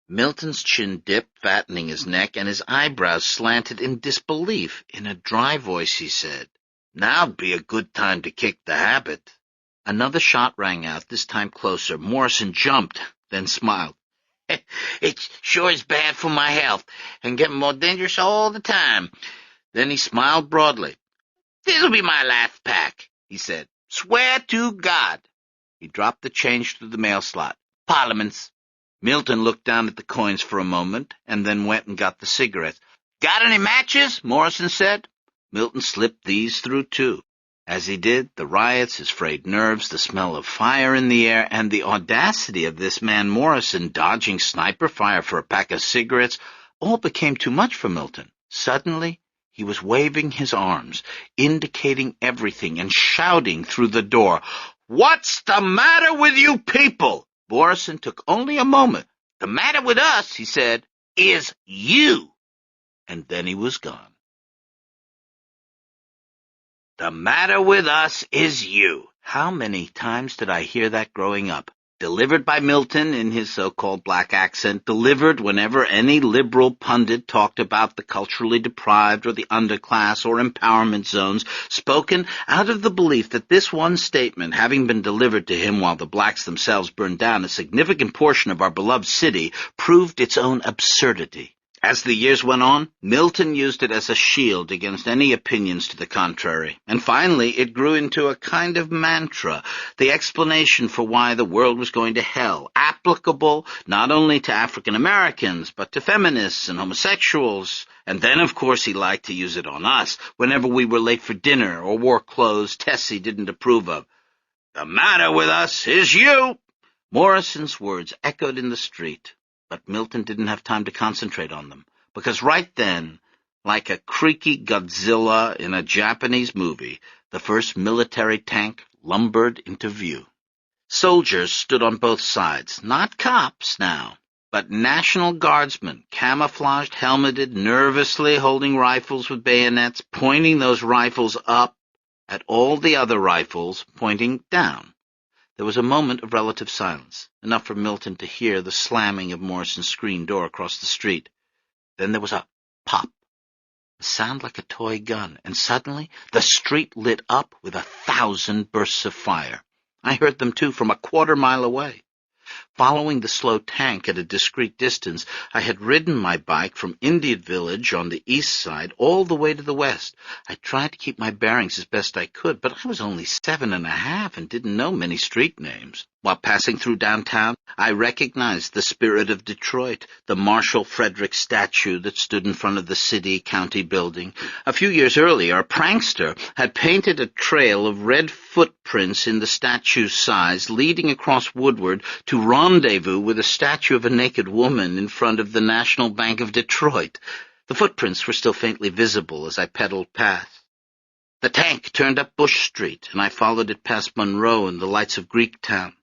Milton's chin dipped, fattening his neck, and his eyebrows slanted in disbelief. In a dry voice he said, "Now'd be a good time to kick the habit." Another shot rang out, this time closer. Morrison jumped, then smiled. "It sure is bad for my health, and getting more dangerous all the time." Then he smiled broadly. "This'll be my last pack," he said. "Swear to God." He dropped the change through the mail slot. "Parliaments." Milton looked down at the coins for a moment, and then went and got the cigarettes. "Got any matches?" Morrison said. Milton slipped these through, too. As he did, the riots, his frayed nerves, the smell of fire in the air, and the audacity of this man Morrison dodging sniper fire for a pack of cigarettes, all became too much for Milton. Suddenly, he was waving his arms, indicating everything, and shouting through the door, "What's the matter with you people?" Morrison took only a moment. "The matter with us," he said, "is you." And then he was gone. The matter with us is you. How many times did I hear that growing up? Delivered by Milton in his so-called black accent, delivered whenever any liberal pundit talked about the culturally deprived or the underclass or empowerment zones, spoken out of the belief that this one statement, having been delivered to him while the blacks themselves burned down a significant portion of our beloved city, proved its own absurdity. As the years went on, Milton used it as a shield against any opinions to the contrary, and finally it grew into a kind of mantra, the explanation for why the world was going to hell, applicable not only to African Americans, but to feminists and homosexuals. And then, of course, he liked to use it on us, whenever we were late for dinner or wore clothes Tessie didn't approve of. The matter with us is you! Morrison's words echoed in the street. But Milton didn't have time to concentrate on them, because right then, like a creaky Godzilla in a Japanese movie, the first military tank lumbered into view. Soldiers stood on both sides, not cops now, but National Guardsmen, camouflaged, helmeted, nervously holding rifles with bayonets, pointing those rifles up at all the other rifles pointing down. There was a moment of relative silence, enough for Milton to hear the slamming of Morrison's screen door across the street. Then there was a pop, a sound like a toy gun, and suddenly the street lit up with 1,000 bursts of fire. I heard them, too, from a quarter-mile away. Following the slow tank at a discreet distance, I had ridden my bike from Indian Village on the east side all the way to the west. I tried to keep my bearings as best I could, but I was only 7.5 and didn't know many street names. While passing through downtown, I recognized the spirit of Detroit, the Marshall Frederick statue that stood in front of the city-county building. A few years earlier, a prankster had painted a trail of red footprints in the statue's size, leading across Woodward to rendezvous with a statue of a naked woman in front of the National Bank of Detroit. The footprints were still faintly visible as I pedaled past. The tank turned up Bush Street, and I followed it past Monroe and the lights of Greektown.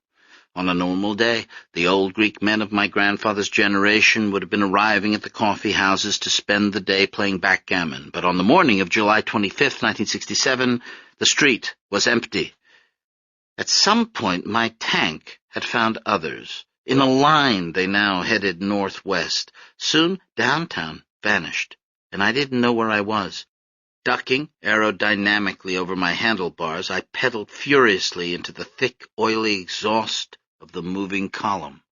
On a normal day, the old Greek men of my grandfather's generation would have been arriving at the coffee houses to spend the day playing backgammon, but on the morning of July 25th, 1967, the street was empty. At some point, my tank had found others. In a line, they now headed northwest. Soon, downtown vanished, and I didn't know where I was. Ducking aerodynamically over my handlebars, I pedaled furiously into the thick, oily exhaust of the moving column.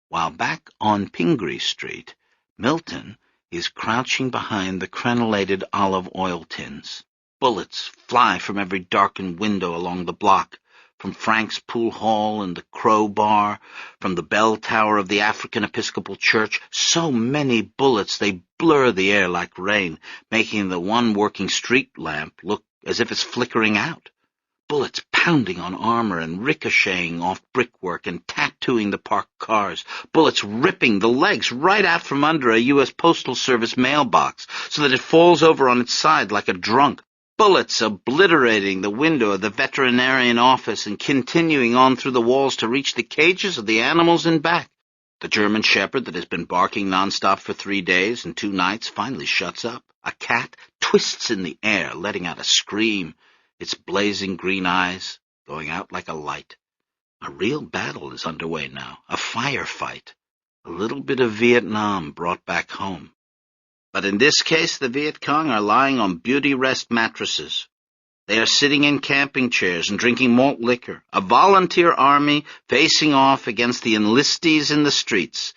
While back on Pingree Street, Milton is crouching behind the crenellated olive oil tins. Bullets fly from every darkened window along the block, from Frank's Pool Hall and the Crow Bar, from the bell tower of the African Episcopal Church. So many bullets they blur the air like rain, making the one working street lamp look as if it's flickering out. Bullets pounding on armor and ricocheting off brickwork and tattooing the parked cars. Bullets ripping the legs right out from under a U.S. Postal Service mailbox so that it falls over on its side like a drunk. Bullets obliterating the window of the veterinarian office and continuing on through the walls to reach the cages of the animals in back. The German shepherd that has been barking nonstop for 3 days and 2 nights finally shuts up. A cat twists in the air, letting out a scream, its blazing green eyes going out like a light. A real battle is underway now, a firefight, a little bit of Vietnam brought back home. But in this case, the Viet Cong are lying on beauty rest mattresses. They are sitting in camping chairs and drinking malt liquor, a volunteer army facing off against the enlistees in the streets.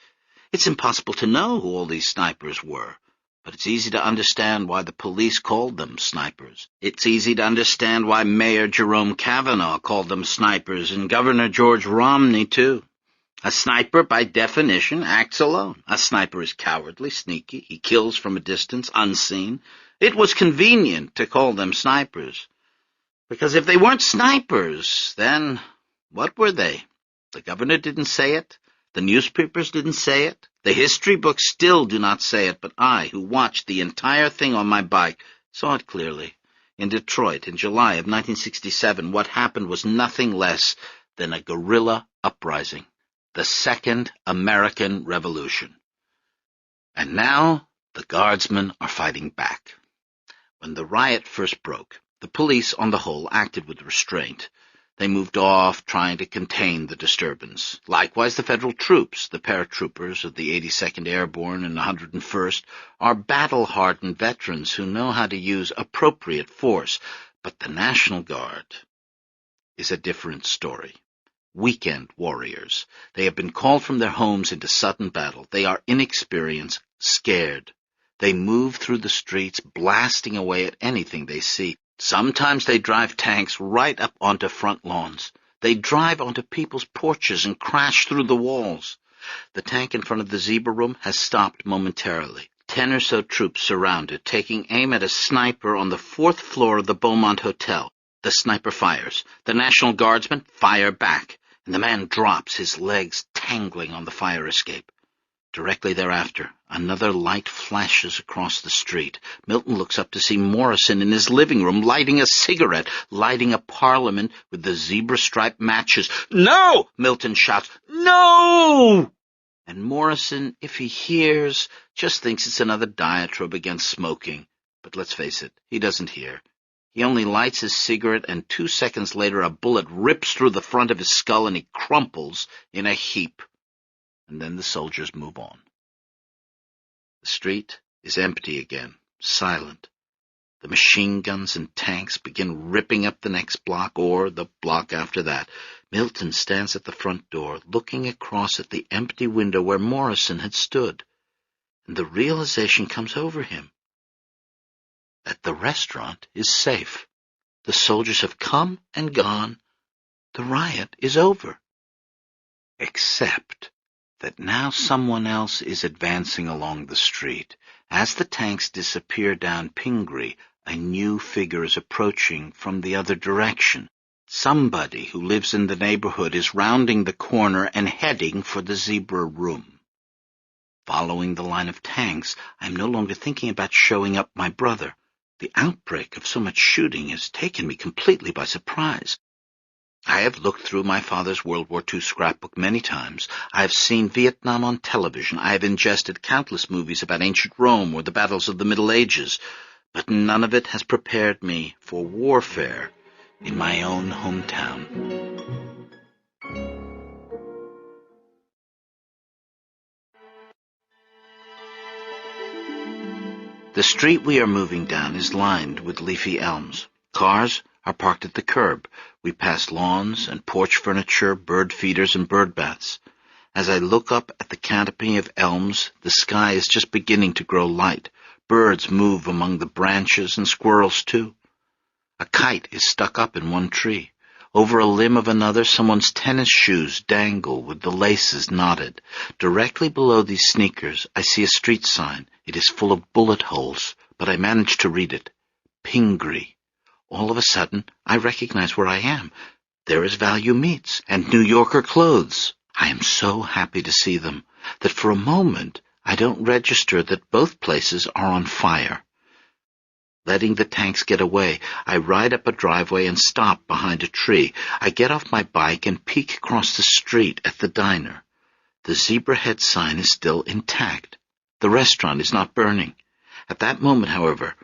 It's impossible to know who all these snipers were, but it's easy to understand why the police called them snipers. It's easy to understand why Mayor Jerome Kavanaugh called them snipers, and Governor George Romney, too. A sniper, by definition, acts alone. A sniper is cowardly, sneaky. He kills from a distance, unseen. It was convenient to call them snipers, because if they weren't snipers, then what were they? The governor didn't say it. The newspapers didn't say it. The history books still do not say it, but I, who watched the entire thing on my bike, saw it clearly. In Detroit, in July of 1967, what happened was nothing less than a guerrilla uprising. The Second American Revolution. And now the Guardsmen are fighting back. When the riot first broke, The police, on the whole, acted with restraint. They moved off, trying to contain the disturbance. Likewise, the federal troops, the paratroopers of the 82nd Airborne and 101st, are battle-hardened veterans who know how to use appropriate force. But the National Guard is a different story. Weekend warriors. They have been called from their homes into sudden battle. They are inexperienced, scared. They move through the streets, blasting away at anything they see. Sometimes they drive tanks right up onto front lawns. They drive onto people's porches and crash through the walls. The tank in front of the zebra room has stopped momentarily. 10 or so troops surround it, taking aim at a sniper on the 4th floor of the Beaumont Hotel. The sniper fires. The National Guardsmen fire back, and the man drops, his legs tangling on the fire escape. Directly thereafter, another light flashes across the street. Milton looks up to see Morrison in his living room, lighting a cigarette, lighting a Parliament with the zebra-striped matches. "No!" Milton shouts. "No!" And Morrison, if he hears, just thinks it's another diatribe against smoking. But let's face it, he doesn't hear. He only lights his cigarette, and 2 seconds later a bullet rips through the front of his skull and he crumples in a heap. And then the soldiers move on. The street is empty again, silent. The machine guns and tanks begin ripping up the next block, or the block after that. Milton stands at the front door, looking across at the empty window where Morrison had stood. And the realization comes over him that the restaurant is safe. The soldiers have come and gone. The riot is over. Except that now someone else is advancing along the street. As the tanks disappear down Pingree, a new figure is approaching from the other direction. Somebody who lives in the neighborhood is rounding the corner and heading for the zebra room. Following the line of tanks, I am no longer thinking about showing up my brother. The outbreak of so much shooting has taken me completely by surprise. I have looked through my father's World War II scrapbook many times. I have seen Vietnam on television. I have ingested countless movies about ancient Rome or the battles of the Middle Ages. But none of it has prepared me for warfare in my own hometown. The street we are moving down is lined with leafy elms. Cars are parked at the curb. We pass lawns and porch furniture, bird feeders, and bird baths. As I look up at the canopy of elms, the sky is just beginning to grow light. Birds move among the branches, and squirrels too. A kite is stuck up in one tree. Over a limb of another, someone's tennis shoes dangle with the laces knotted. Directly below these sneakers, I see a street sign. It is full of bullet holes, but I manage to read it. Pingree. All of a sudden, I recognize where I am. There is Value Meats and New Yorker Clothes. I am so happy to see them that for a moment I don't register that both places are on fire. Letting the tanks get away, I ride up a driveway and stop behind a tree. I get off my bike and peek across the street at the diner. The zebra head sign is still intact. The restaurant is not burning. At that moment, however,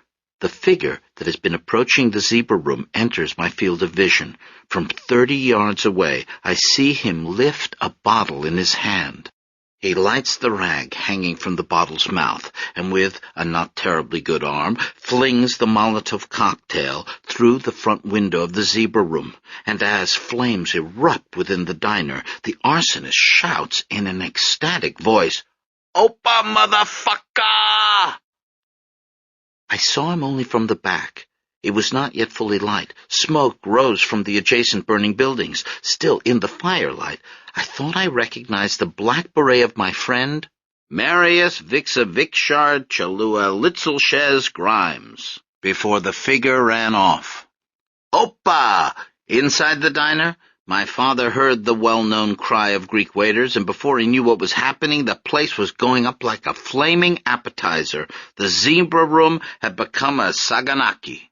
the figure that has been approaching the zebra room enters my field of vision. From 30 yards away, I see him lift a bottle in his hand. He lights the rag hanging from the bottle's mouth, and with a not terribly good arm, flings the Molotov cocktail through the front window of the zebra room. And as flames erupt within the diner, the arsonist shouts in an ecstatic voice, "Opa, motherfucker!" I saw him only from the back. It was not yet fully light. Smoke rose from the adjacent burning buildings. Still, in the firelight, I thought I recognized the black beret of my friend, Marius Vixavikshard Chalua Litzelshez Grimes, before the figure ran off. "Opa!" Inside the diner, my father heard the well-known cry of Greek waiters, and before he knew what was happening, the place was going up like a flaming appetizer. The zebra room had become a saganaki.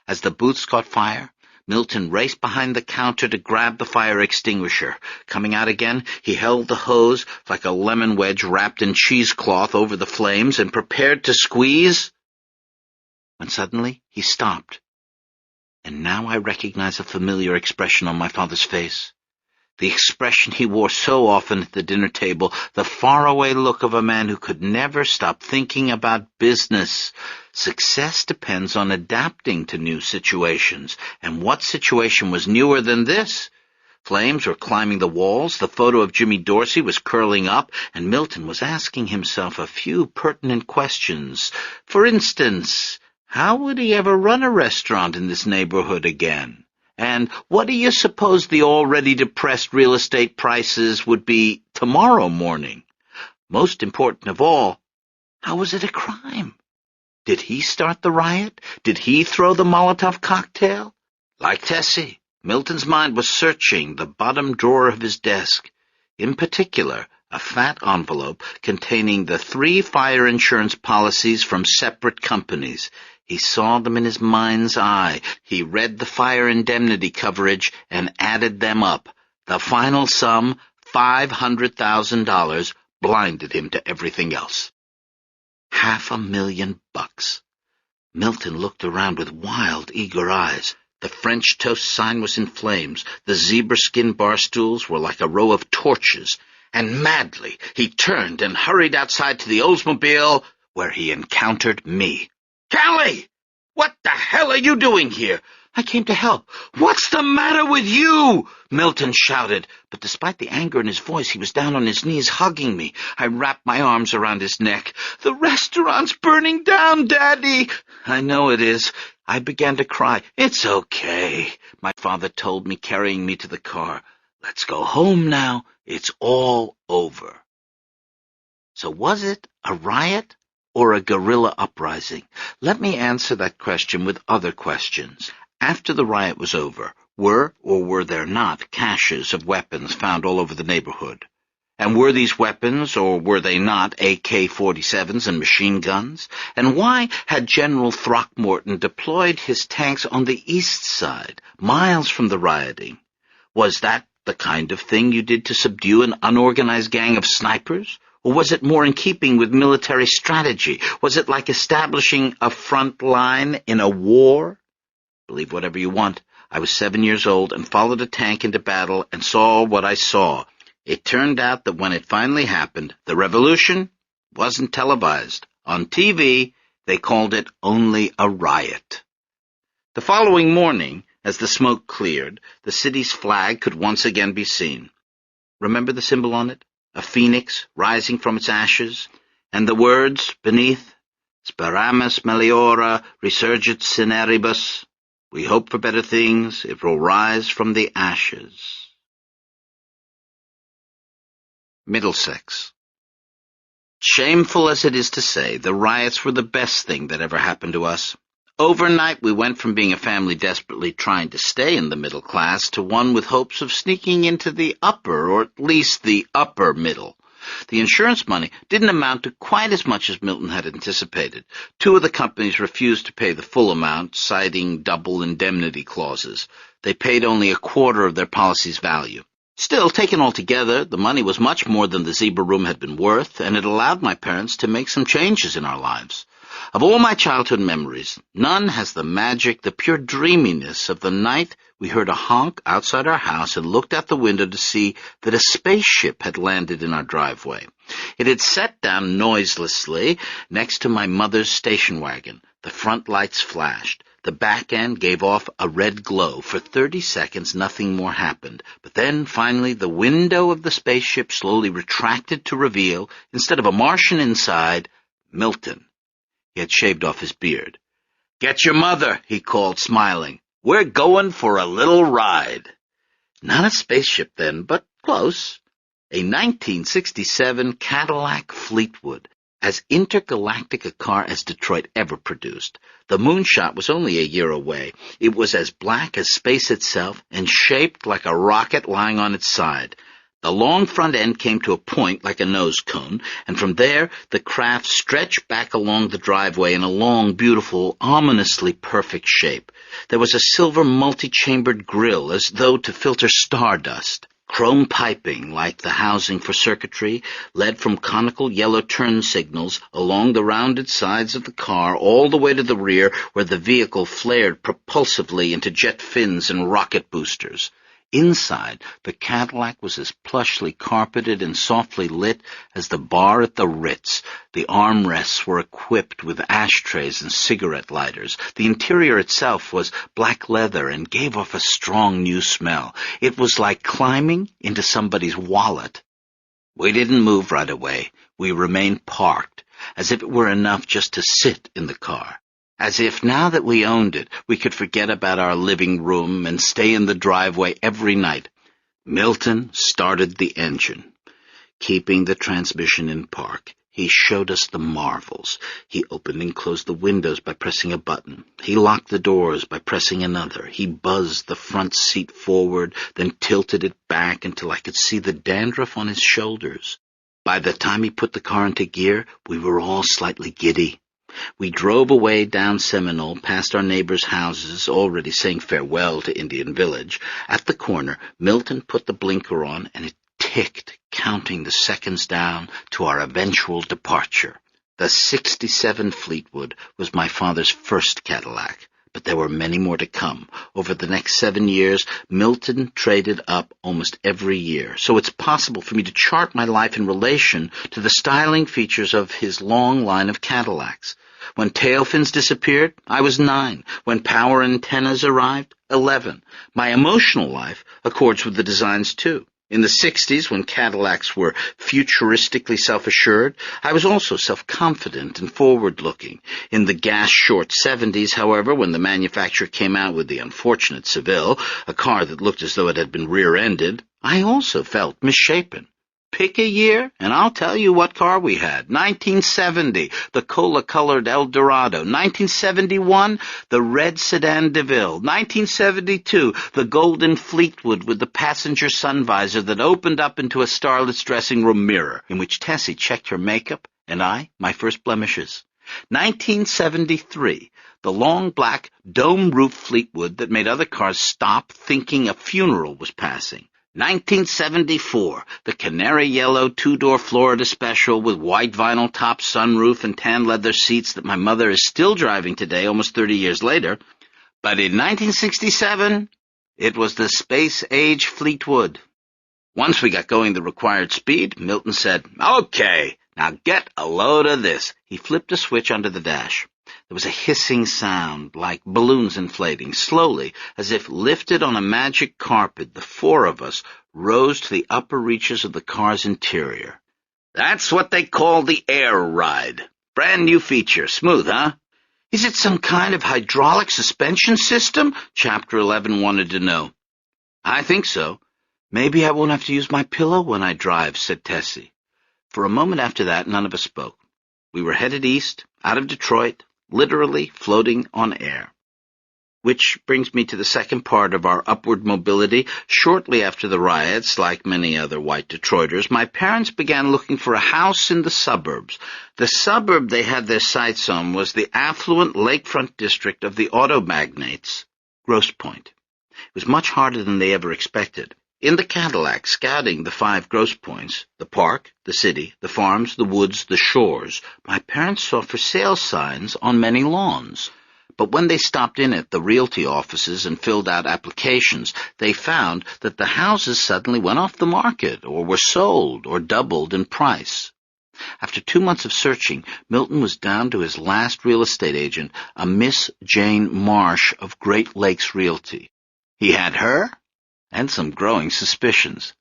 As the booths caught fire, Milton raced behind the counter to grab the fire extinguisher. Coming out again, he held the hose like a lemon wedge wrapped in cheesecloth over the flames and prepared to squeeze, when suddenly he stopped. And now I recognize a familiar expression on my father's face. The expression he wore so often at the dinner table, the faraway look of a man who could never stop thinking about business. Success depends on adapting to new situations. And what situation was newer than this? Flames were climbing the walls, the photo of Jimmy Dorsey was curling up, and Milton was asking himself a few pertinent questions. For instance, how would he ever run a restaurant in this neighborhood again? And what do you suppose the already depressed real estate prices would be tomorrow morning? Most important of all, how was it a crime? Did he start the riot? Did he throw the Molotov cocktail? Like Tessie, Milton's mind was searching the bottom drawer of his desk. In particular, a fat envelope containing the 3 fire insurance policies from separate companies. He saw them in his mind's eye. He read the fire indemnity coverage and added them up. The final sum, $500,000, blinded him to everything else. $500,000. Milton looked around with wild, eager eyes. The French toast sign was in flames. The zebra-skin bar stools were like a row of torches. And madly, he turned and hurried outside to the Oldsmobile, where he encountered me. "Callie! What the hell are you doing here?" "I came to help." "What's the matter with you?" Milton shouted, but despite the anger in his voice, he was down on his knees hugging me. I wrapped my arms around his neck. "The restaurant's burning down, Daddy." "I know it is." I began to cry. "It's okay," my father told me, carrying me to the car. "Let's go home now. It's all over." So was it a riot or a guerrilla uprising? Let me answer that question with other questions. After the riot was over, were or were there not caches of weapons found all over the neighborhood? And were these weapons, or were they not, AK-47s and machine guns? And why had General Throckmorton deployed his tanks on the east side, miles from the rioting? Was that the kind of thing you did to subdue an unorganized gang of snipers? Or was it more in keeping with military strategy? Was it like establishing a front line in a war? Believe whatever you want. I was 7 years old and followed a tank into battle and saw what I saw. It turned out that when it finally happened, the revolution wasn't televised. On TV, they called it only a riot. The following morning, as the smoke cleared, the city's flag could once again be seen. Remember the symbol on it? A phoenix rising from its ashes, and the words beneath, "Speramus meliora resurgit cineribus." We hope for better things, it will rise from the ashes. Middlesex. Shameful as it is to say, the riots were the best thing that ever happened to us. Overnight, we went from being a family desperately trying to stay in the middle class to one with hopes of sneaking into the upper, or at least the upper middle. The insurance money didn't amount to quite as much as Milton had anticipated. 2 of the companies refused to pay the full amount, citing double indemnity clauses. They paid only a quarter of their policy's value. Still, taken all together, the money was much more than the zebra room had been worth, and it allowed my parents to make some changes in our lives. Of all my childhood memories, none has the magic, the pure dreaminess of the night we heard a honk outside our house and looked out the window to see that a spaceship had landed in our driveway. It had set down noiselessly next to my mother's station wagon. The front lights flashed. The back end gave off a red glow. For 30 seconds, nothing more happened. But then, finally, the window of the spaceship slowly retracted to reveal, instead of a Martian inside, Milton. He had shaved off his beard. "Get your mother," he called, smiling. "We're going for a little ride." Not a spaceship then, but close. A 1967 Cadillac Fleetwood, as intergalactic a car as Detroit ever produced. The moonshot was only a year away. It was as black as space itself and shaped like a rocket lying on its side. The long front end came to a point like a nose cone, and from there the craft stretched back along the driveway in a long, beautiful, ominously perfect shape. There was a silver multi-chambered grill, as though to filter stardust. Chrome piping, like the housing for circuitry, led from conical yellow turn signals along the rounded sides of the car all the way to the rear, where the vehicle flared propulsively into jet fins and rocket boosters. Inside, the Cadillac was as plushly carpeted and softly lit as the bar at the Ritz. The armrests were equipped with ashtrays and cigarette lighters. The interior itself was black leather and gave off a strong new smell. It was like climbing into somebody's wallet. We didn't move right away. We remained parked, as if it were enough just to sit in the car. As if now that we owned it, we could forget about our living room and stay in the driveway every night. Milton started the engine. Keeping the transmission in park, he showed us the marvels. He opened and closed the windows by pressing a button. He locked the doors by pressing another. He buzzed the front seat forward, then tilted it back until I could see the dandruff on his shoulders. By the time he put the car into gear, we were all slightly giddy. We drove away down Seminole, past our neighbors' houses, already saying farewell to Indian Village. At the corner, Milton put the blinker on, and it ticked, counting the seconds down to our eventual departure. The '67 Fleetwood was my father's first Cadillac, but there were many more to come. Over the next 7 years, Milton traded up almost every year, so it's possible for me to chart my life in relation to the styling features of his long line of Cadillacs. When tail fins disappeared, I was 9. When power antennas arrived, 11. My emotional life accords with the designs, too. In the '60s, when Cadillacs were futuristically self-assured, I was also self-confident and forward-looking. In the gas-short '70s, however, when the manufacturer came out with the unfortunate Seville, a car that looked as though it had been rear-ended, I also felt misshapen. Pick a year, and I'll tell you what car we had. 1970, the cola-colored Eldorado. 1971, the red sedan DeVille. 1972, the golden Fleetwood with the passenger sun visor that opened up into a starlet's dressing room mirror, in which Tessie checked her makeup, and I, my first blemishes. 1973, the long black dome-roof Fleetwood that made other cars stop thinking a funeral was passing. 1974, the canary yellow two-door Florida Special with white vinyl top sunroof and tan leather seats that my mother is still driving today, almost 30 years later. But in 1967, it was the space-age Fleetwood. Once we got going the required speed, Milton said, "Okay, now get a load of this." He flipped a switch under the dash. There was a hissing sound, like balloons inflating. Slowly, as if lifted on a magic carpet, the 4 of us rose to the upper reaches of the car's interior. That's what they call the air ride. Brand new feature. Smooth, huh? Is it some kind of hydraulic suspension system? Chapter 11 wanted to know. I think so. Maybe I won't have to use my pillow when I drive, said Tessie. For a moment after that, none of us spoke. We were headed east, out of Detroit, literally floating on air. Which brings me to the second part of our upward mobility. Shortly after the riots, like many other white Detroiters, my parents began looking for a house in the suburbs. The suburb they had their sights on was the affluent lakefront district of the auto magnates, Grosse Pointe. It was much harder than they ever expected. In the Cadillac, scouting the 5 Grosse Pointes, the park, the city, the farms, the woods, the shores, my parents saw for sale signs on many lawns. But when they stopped in at the realty offices and filled out applications, they found that the houses suddenly went off the market or were sold or doubled in price. After 2 months of searching, Milton was down to his last real estate agent, a Miss Jane Marsh of Great Lakes Realty. He had her and some growing suspicions.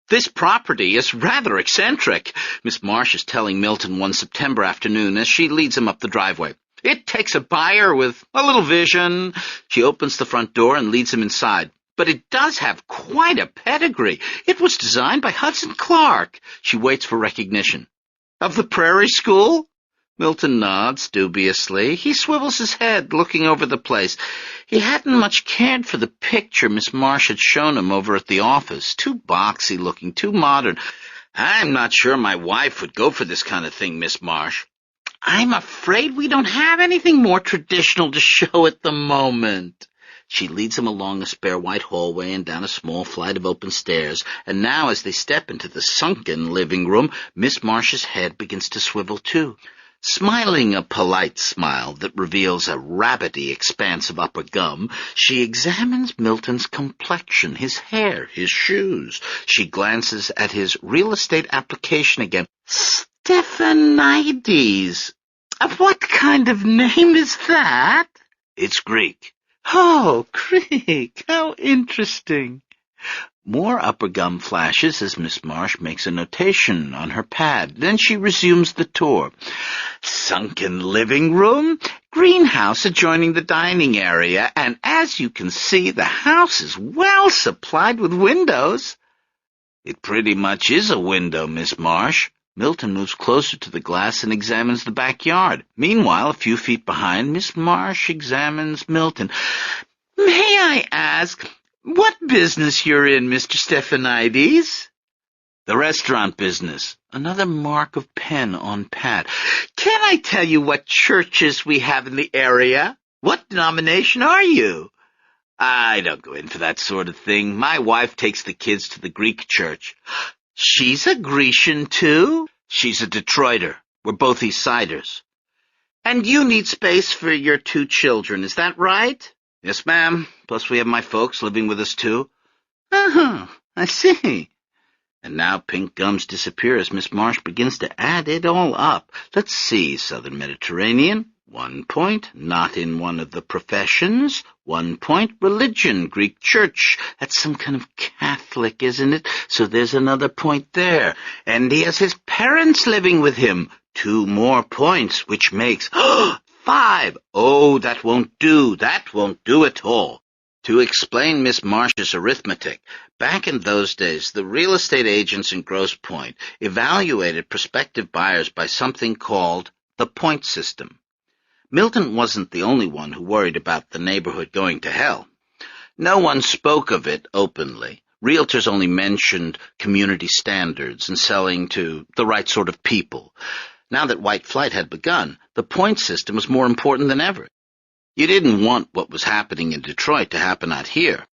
"This property is rather eccentric," Miss Marsh is telling Milton one September afternoon as she leads him up the driveway. "It takes a buyer with a little vision." She opens the front door and leads him inside. "But it does have quite a pedigree. It was designed by Hudson Clark." She waits for recognition. "Of the Prairie School?" Milton nods dubiously. He swivels his head, looking over the place. He hadn't much cared for the picture Miss Marsh had shown him over at the office. Too boxy-looking, too modern. "I'm not sure my wife would go for this kind of thing, Miss Marsh." "I'm afraid we don't have anything more traditional to show at the moment." She leads him along a spare white hallway and down a small flight of open stairs, and now as they step into the sunken living room, Miss Marsh's head begins to swivel too. Smiling a polite smile that reveals a rabbity expanse of upper gum, she examines Milton's complexion, his hair, his shoes. She glances at his real estate application again. Stephanides! What kind of name is that? It's Greek. Oh, Greek! How interesting. More upper gum flashes as Miss Marsh makes a notation on her pad. Then she resumes the tour. Sunken living room, greenhouse adjoining the dining area, and as you can see, the house is well supplied with windows. It pretty much is a window, Miss Marsh. Milton moves closer to the glass and examines the backyard. Meanwhile, a few feet behind, Miss Marsh examines Milton. May I ask what business you're in, Mr. Stephanides? The restaurant business. Another mark of pen on pad. Can I tell you what churches we have in the area? What denomination are you? I don't go in for that sort of thing. My wife takes the kids to the Greek church. She's a Grecian, too? She's a Detroiter. We're both Eastsiders. And you need space for your 2 children, is that right? Yes, ma'am. Plus we have my folks living with us, too. Uh-huh, I see. And now pink gums disappear as Miss Marsh begins to add it all up. Let's see, Southern Mediterranean, 1 point, not in one of the professions, 1 point, religion, Greek church. That's some kind of Catholic, isn't it? So there's another point there. And he has his parents living with him. 2 more points, which makes 5. Oh, that won't do. That won't do at all. To explain Miss Marsh's arithmetic, back in those days, the real estate agents in Grosse Pointe evaluated prospective buyers by something called the point system. Milton wasn't the only one who worried about the neighborhood going to hell. No one spoke of it openly. Realtors only mentioned community standards and selling to the right sort of people. Now that white flight had begun, the point system was more important than ever. You didn't want what was happening in Detroit to happen out here.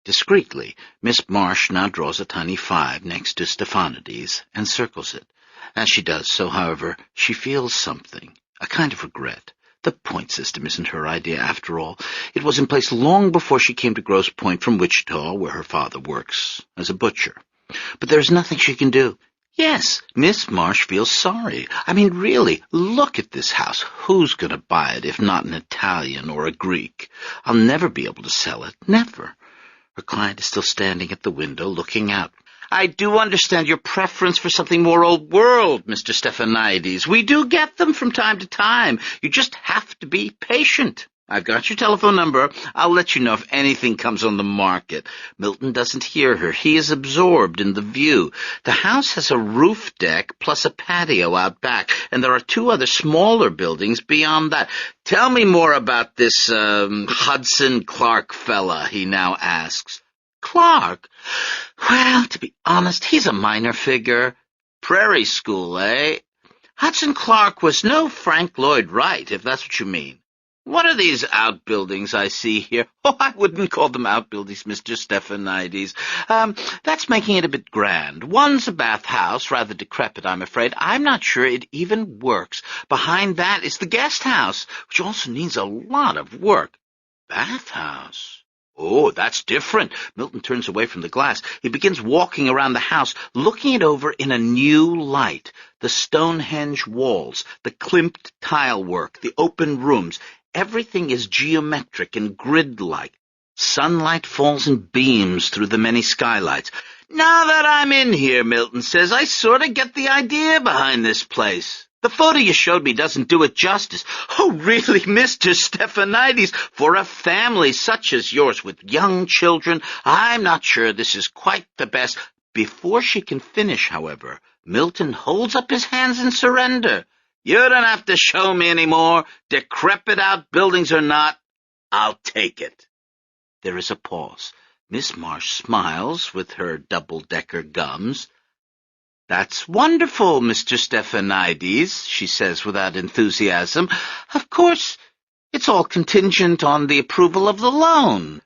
Discreetly, Miss Marsh now draws a tiny 5 next to Stephanides and circles it. As she does so, however, she feels something, a kind of regret. The point system isn't her idea, after all. It was in place long before she came to Grosse Pointe from Wichita, where her father works as a butcher. But there's nothing she can do. Yes, Miss Marsh feels sorry. I mean, really, look at this house. Who's going to buy it if not an Italian or a Greek? I'll never be able to sell it. Never. Her client is still standing at the window, looking out. I do understand your preference for something more old world, Mr. Stephanides. We do get them from time to time. You just have to be patient. I've got your telephone number. I'll let you know if anything comes on the market. Milton doesn't hear her. He is absorbed in the view. The house has a roof deck plus a patio out back, and there are 2 other smaller buildings beyond that. Tell me more about this Hudson Clark fella, he now asks. Clark? Well, to be honest, he's a minor figure. Prairie school, eh? Hudson Clark was no Frank Lloyd Wright, if that's what you mean. What are these outbuildings I see here? Oh, I wouldn't call them outbuildings, Mr. Stephanides. That's making it a bit grand. One's a bathhouse, rather decrepit, I'm afraid. I'm not sure it even works. Behind that is the guest house, which also needs a lot of work. Bathhouse? Oh, that's different. Milton turns away from the glass. He begins walking around the house, looking it over in a new light. The Stonehenge walls, the klimped tile work, the open rooms. Everything is geometric and grid-like. Sunlight falls in beams through the many skylights. Now that I'm in here, Milton says, I sort of get the idea behind this place. The photo you showed me doesn't do it justice. Oh, really, Mr. Stephanides, for a family such as yours with young children, I'm not sure this is quite the best. Before she can finish, however, Milton holds up his hands in surrender. You don't have to show me any more. Decrepit outbuildings or not, I'll take it. There is a pause. Miss Marsh smiles with her double-decker gums. That's wonderful, Mr. Stephanides, she says without enthusiasm. Of course, It's all contingent on the approval of the loan.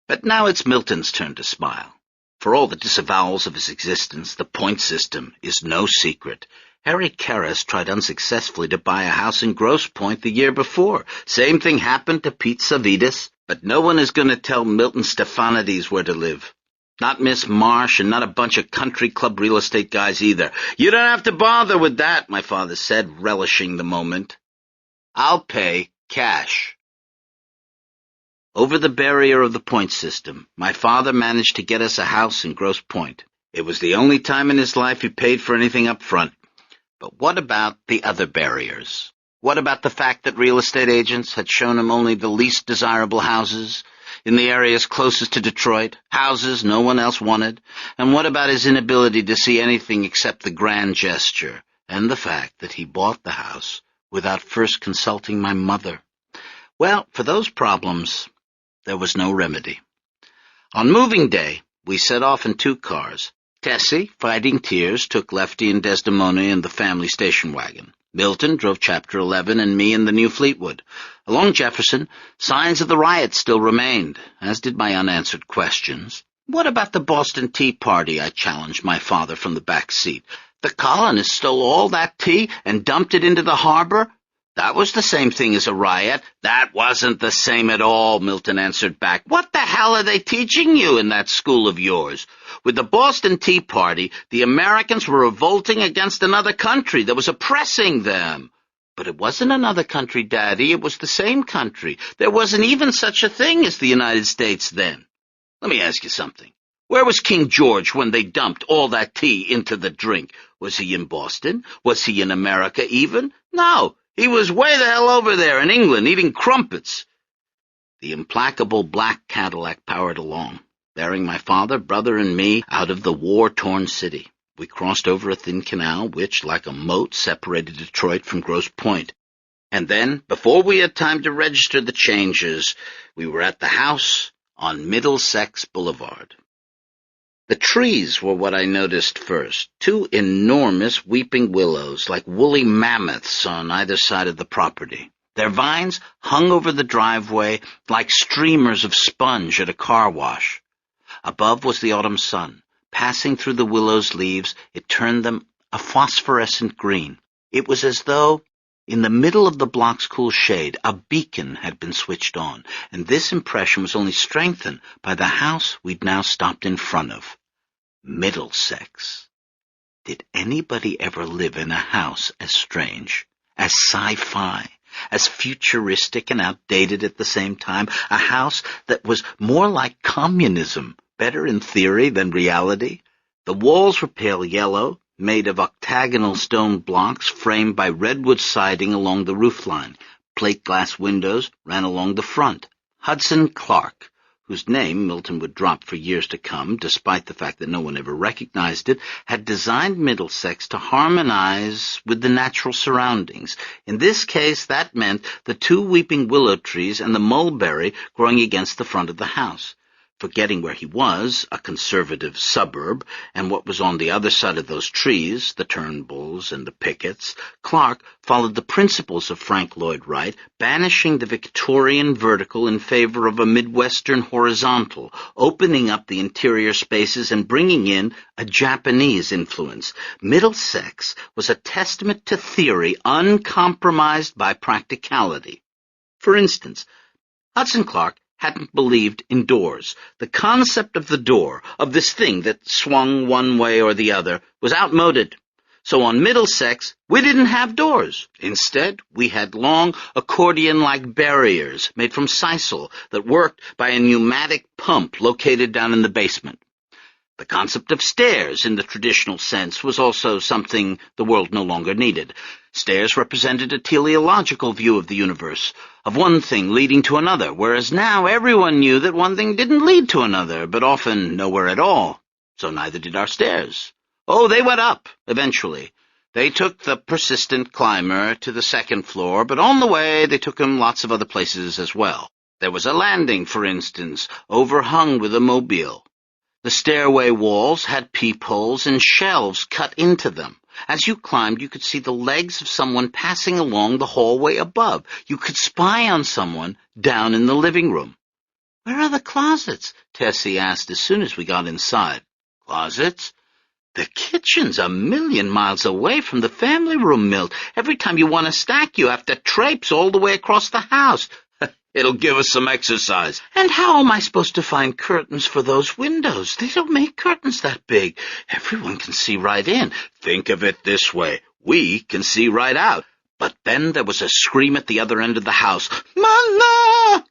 But now it's Milton's turn to smile. For all the disavowals of his existence, the point system is no secret. Harry Karras tried unsuccessfully to buy a house in Grosse Pointe the year before. Same thing happened to Pete Savides, but no one is going to tell Milton Stephanides where to live. Not Miss Marsh, and not a bunch of country club real estate guys either. You don't have to bother with that, my father said, relishing the moment. I'll pay cash. Over the barrier of the point system, my father managed to get us a house in Grosse Pointe. It was the only time in his life he paid for anything up front. But what about the other barriers? What about the fact that real estate agents had shown him only the least desirable houses in the areas closest to Detroit, houses no one else wanted? And what about his inability to see anything except the grand gesture, and the fact that he bought the house without first consulting my mother? Well, for those problems, there was no remedy. On moving day, we set off in 2 cars. Tessie, fighting tears, took Lefty and Desdemona in the family station wagon. Milton drove Chapter 11 and me in the new Fleetwood. Along Jefferson, signs of the riot still remained, as did my unanswered questions. What about the Boston Tea Party? I challenged my father from the back seat. The colonists stole all that tea and dumped it into the harbor? That was the same thing as a riot. That wasn't the same at all, Milton answered back. What the hell are they teaching you in that school of yours? With the Boston Tea Party, the Americans were revolting against another country that was oppressing them. But it wasn't another country, Daddy. It was the same country. There wasn't even such a thing as the United States then. Let me ask you something. Where was King George when they dumped all that tea into the drink? Was he in Boston? Was he in America even? No. He was way the hell over there in England eating crumpets. The implacable black Cadillac powered along, bearing my father, brother, and me out of the war-torn city. We crossed over a thin canal which, like a moat, separated Detroit from Grosse Pointe. And then, before we had time to register the changes, we were at the house on Middlesex Boulevard. The trees were what I noticed first. 2 enormous weeping willows, like woolly mammoths on either side of the property. Their vines hung over the driveway like streamers of sponge at a car wash. Above was the autumn sun. Passing through the willow's leaves, it turned them a phosphorescent green. It was as though, in the middle of the block's cool shade, a beacon had been switched on, and this impression was only strengthened by the house we'd now stopped in front of. Middlesex. Did anybody ever live in a house as strange, as sci-fi, as futuristic and outdated at the same time? A house that was more like communism, better in theory than reality? The walls were pale yellow, made of octagonal stone blocks framed by redwood siding along the roofline. Plate glass windows ran along the front. Hudson Clark, whose name Milton would drop for years to come, despite the fact that no one ever recognized it, had designed Middlesex to harmonize with the natural surroundings. In this case, that meant the 2 weeping willow trees and the mulberry growing against the front of the house. Forgetting where he was, a conservative suburb, and what was on the other side of those trees, the Turnbulls and the pickets, Clark followed the principles of Frank Lloyd Wright, banishing the Victorian vertical in favor of a Midwestern horizontal, opening up the interior spaces and bringing in a Japanese influence. Middlesex was a testament to theory uncompromised by practicality. For instance, Hudson Clark hadn't believed in doors. The concept of the door, of this thing that swung one way or the other, was outmoded. So on Middlesex, we didn't have doors. Instead, we had long accordion-like barriers made from sisal that worked by a pneumatic pump located down in the basement. The concept of stairs in the traditional sense was also something the world no longer needed. Stairs represented a teleological view of the universe, of one thing leading to another, whereas now everyone knew that one thing didn't lead to another, but often nowhere at all. So neither did our stairs. Oh, they went up, eventually. They took the persistent climber to the 2nd floor, but on the way they took him lots of other places as well. There was a landing, for instance, overhung with a mobile. The stairway walls had peepholes and shelves cut into them. As you climbed, you could see the legs of someone passing along the hallway above. You could spy on someone down in the living room. "Where are the closets?" Tessie asked as soon as we got inside. "Closets? The kitchen's a million miles away from the family room, Milt. Every time you want a snack, you have to traipse all the way across the house." It'll give us some exercise. "And how am I supposed to find curtains for those windows? They don't make curtains that big. Everyone can see right in." Think of it this way. We can see right out. But then there was a scream at the other end of the house. "Mama!"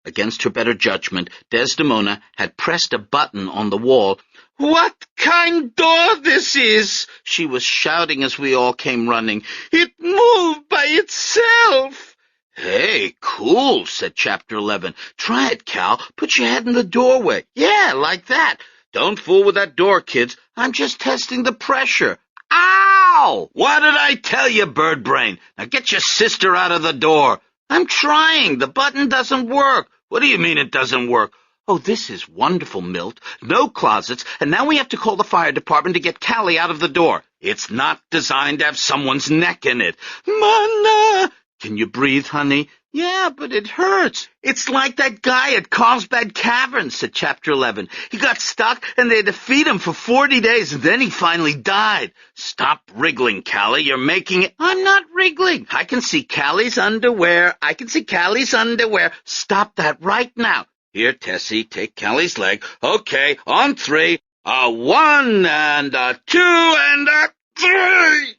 Against her better judgment, Desdemona had pressed a button on the wall. "What kind door this is?" she was shouting as we all came running. "It moved by itself." "Hey, cool," said Chapter 11. "Try it, Cal. Put your head in the doorway. Yeah, like that. Don't fool with that door, kids. I'm just testing the pressure." "Ow! What did I tell you, bird brain? Now get your sister out of the door." "I'm trying. The button doesn't work." "What do you mean it doesn't work?" "Oh, this is wonderful, Milt. No closets, and now we have to call the fire department to get Callie out of the door." "It's not designed to have someone's neck in it." "Mana!" "Can you breathe, honey?" "Yeah, but it hurts. It's like that guy at Carlsbad Caverns," said Chapter 11. "He got stuck, and they had to feed him for 40 days, and then he finally died." "Stop wriggling, Callie. You're making it—" "I'm not wriggling. I can see Callie's underwear. I can see Callie's underwear." "Stop that right now." "Here, Tessie, take Callie's leg. Okay, on 3. A 1 and a 2 and a 3.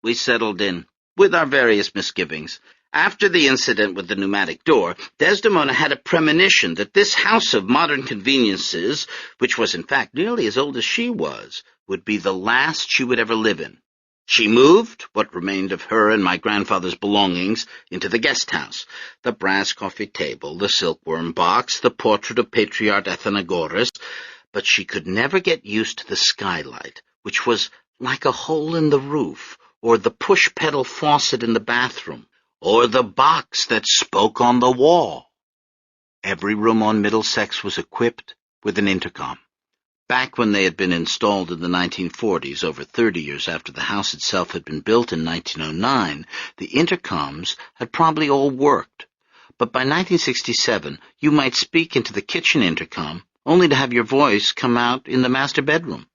We settled in, with our various misgivings. After the incident with the pneumatic door, Desdemona had a premonition that this house of modern conveniences, which was in fact nearly as old as she was, would be the last she would ever live in. She moved what remained of her and my grandfather's belongings into the guest house, the brass coffee table, the silkworm box, the portrait of Patriarch Athenagoras, but she could never get used to the skylight, which was like a hole in the roof, or the push-pedal faucet in the bathroom, or the box that spoke on the wall. Every room on Middlesex was equipped with an intercom. Back when they had been installed in the 1940s, over 30 years after the house itself had been built in 1909, the intercoms had probably all worked. But by 1967, you might speak into the kitchen intercom, only to have your voice come out in the master bedroom.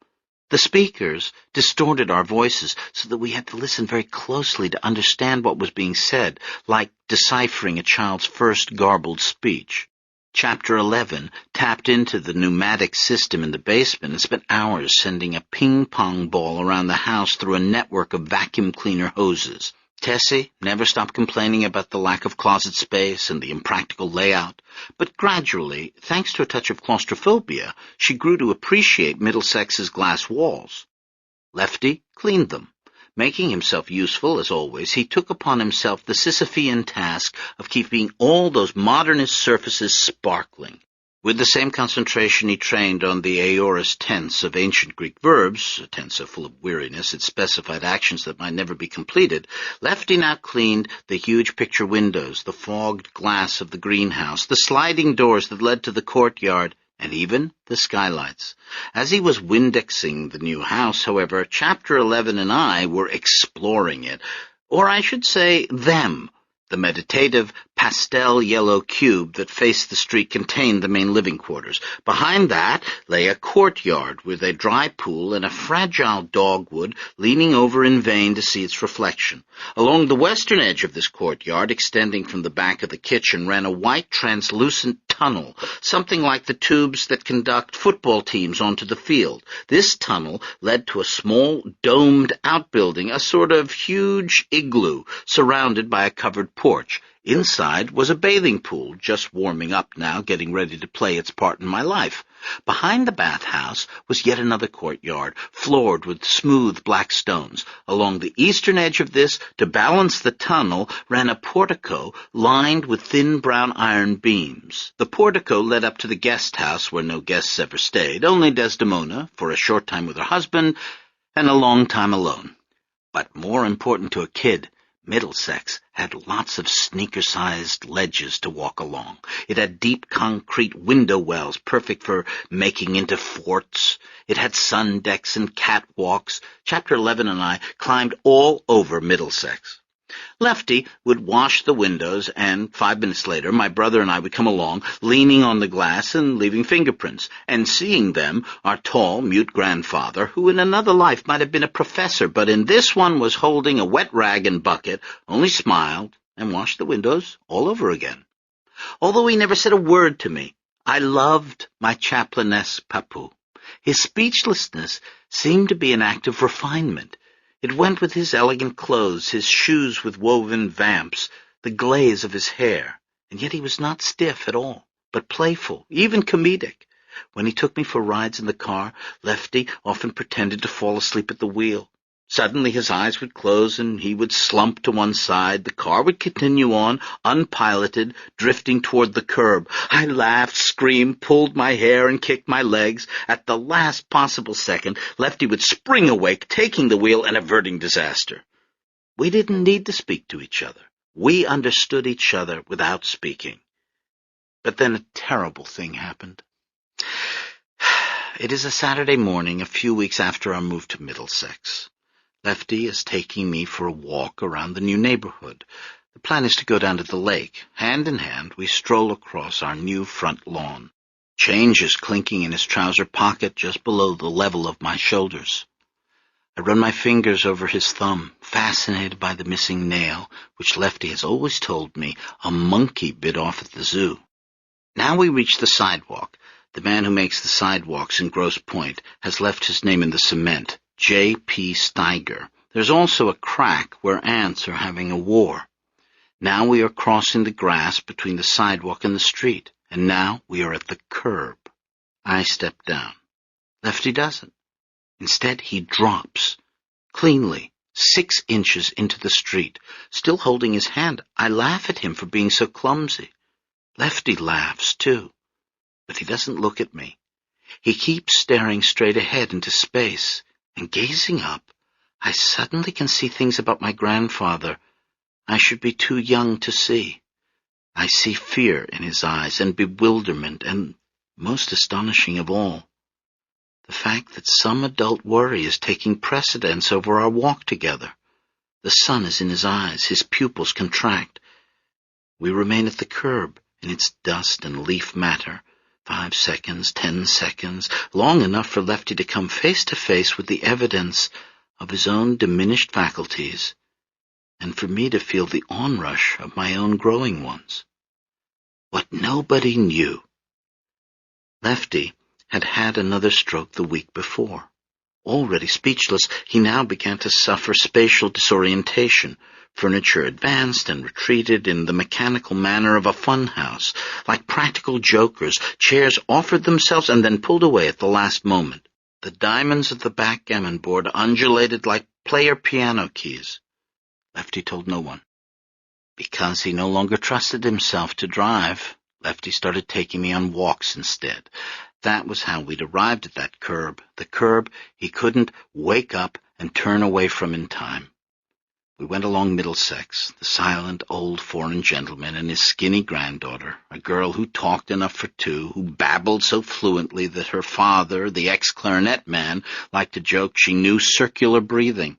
The speakers distorted our voices so that we had to listen very closely to understand what was being said, like deciphering a child's first garbled speech. Chapter 11 tapped into the pneumatic system in the basement and spent hours sending a ping-pong ball around the house through a network of vacuum cleaner hoses. Tessie never stopped complaining about the lack of closet space and the impractical layout, but gradually, thanks to a touch of claustrophobia, she grew to appreciate Middlesex's glass walls. Lefty cleaned them. Making himself useful, as always, he took upon himself the Sisyphean task of keeping all those modernist surfaces sparkling. With the same concentration he trained on the aorist tense of ancient Greek verbs, a tense so full of weariness it specified actions that might never be completed, Lefty now cleaned the huge picture windows, the fogged glass of the greenhouse, the sliding doors that led to the courtyard, and even the skylights. As he was Windexing the new house, however, Chapter 11 and I were exploring it, or I should say them. The meditative pastel yellow cube that faced the street contained the main living quarters. Behind that lay a courtyard with a dry pool and a fragile dogwood leaning over in vain to see its reflection. Along the western edge of this courtyard, extending from the back of the kitchen, ran a white translucent tunnel, something like the tubes that conduct football teams onto the field. This tunnel led to a small domed outbuilding, a sort of huge igloo, surrounded by a covered porch. Inside was a bathing pool, just warming up now, getting ready to play its part in my life. Behind the bathhouse was yet another courtyard, floored with smooth black stones. Along the eastern edge of this, to balance the tunnel, ran a portico lined with thin brown iron beams. The portico led up to the guest house, where no guests ever stayed, only Desdemona, for a short time with her husband, and a long time alone. But more important to a kid, Middlesex had lots of sneaker-sized ledges to walk along. It had deep concrete window wells, perfect for making into forts. It had sun decks and catwalks. Chapter 11 and I climbed all over Middlesex. Lefty would wash the windows, and 5 minutes later my brother and I would come along, leaning on the glass and leaving fingerprints, and seeing them, our tall, mute grandfather, who in another life might have been a professor, but in this one was holding a wet rag and bucket, only smiled and washed the windows all over again. Although he never said a word to me, I loved my chaplainess Papu. His speechlessness seemed to be an act of refinement. It went with his elegant clothes, his shoes with woven vamps, the glaze of his hair, and yet he was not stiff at all, but playful, even comedic. When he took me for rides in the car, Lefty often pretended to fall asleep at the wheel. Suddenly his eyes would close and he would slump to one side. The car would continue on, unpiloted, drifting toward the curb. I laughed, screamed, pulled my hair, and kicked my legs. At the last possible second, Lefty would spring awake, taking the wheel and averting disaster. We didn't need to speak to each other. We understood each other without speaking. But then a terrible thing happened. It is a Saturday morning, a few weeks after our move to Middlesex. Lefty is taking me for a walk around the new neighborhood. The plan is to go down to the lake. Hand in hand, we stroll across our new front lawn. Change is clinking in his trouser pocket just below the level of my shoulders. I run my fingers over his thumb, fascinated by the missing nail, which Lefty has always told me a monkey bit off at the zoo. Now we reach the sidewalk. The man who makes the sidewalks in Grosse Pointe has left his name in the cement. J.P. Steiger. There's also a crack where ants are having a war. Now we are crossing the grass between the sidewalk and the street, and now we are at the curb. I step down. Lefty doesn't. Instead, he drops, cleanly, 6 inches into the street, still holding his hand. I laugh at him for being so clumsy. Lefty laughs, too, but he doesn't look at me. He keeps staring straight ahead into space. And gazing up, I suddenly can see things about my grandfather I should be too young to see. I see fear in his eyes and bewilderment, and, most astonishing of all, the fact that some adult worry is taking precedence over our walk together. The sun is in his eyes, his pupils contract. We remain at the curb in its dust and leaf matter. 5 seconds, 10 seconds, long enough for Lefty to come face to face with the evidence of his own diminished faculties, and for me to feel the onrush of my own growing ones. What nobody knew. Lefty had had another stroke the week before. Already speechless, he now began to suffer spatial disorientation. Furniture advanced and retreated in the mechanical manner of a funhouse. Like practical jokers, chairs offered themselves and then pulled away at the last moment. The diamonds of the backgammon board undulated like player piano keys. Lefty told no one. Because he no longer trusted himself to drive, Lefty started taking me on walks instead. That was how we'd arrived at that curb, the curb he couldn't wake up and turn away from in time. We went along Middlesex, the silent old foreign gentleman and his skinny granddaughter, a girl who talked enough for two, who babbled so fluently that her father, the ex-clarinet man, liked to joke she knew circular breathing.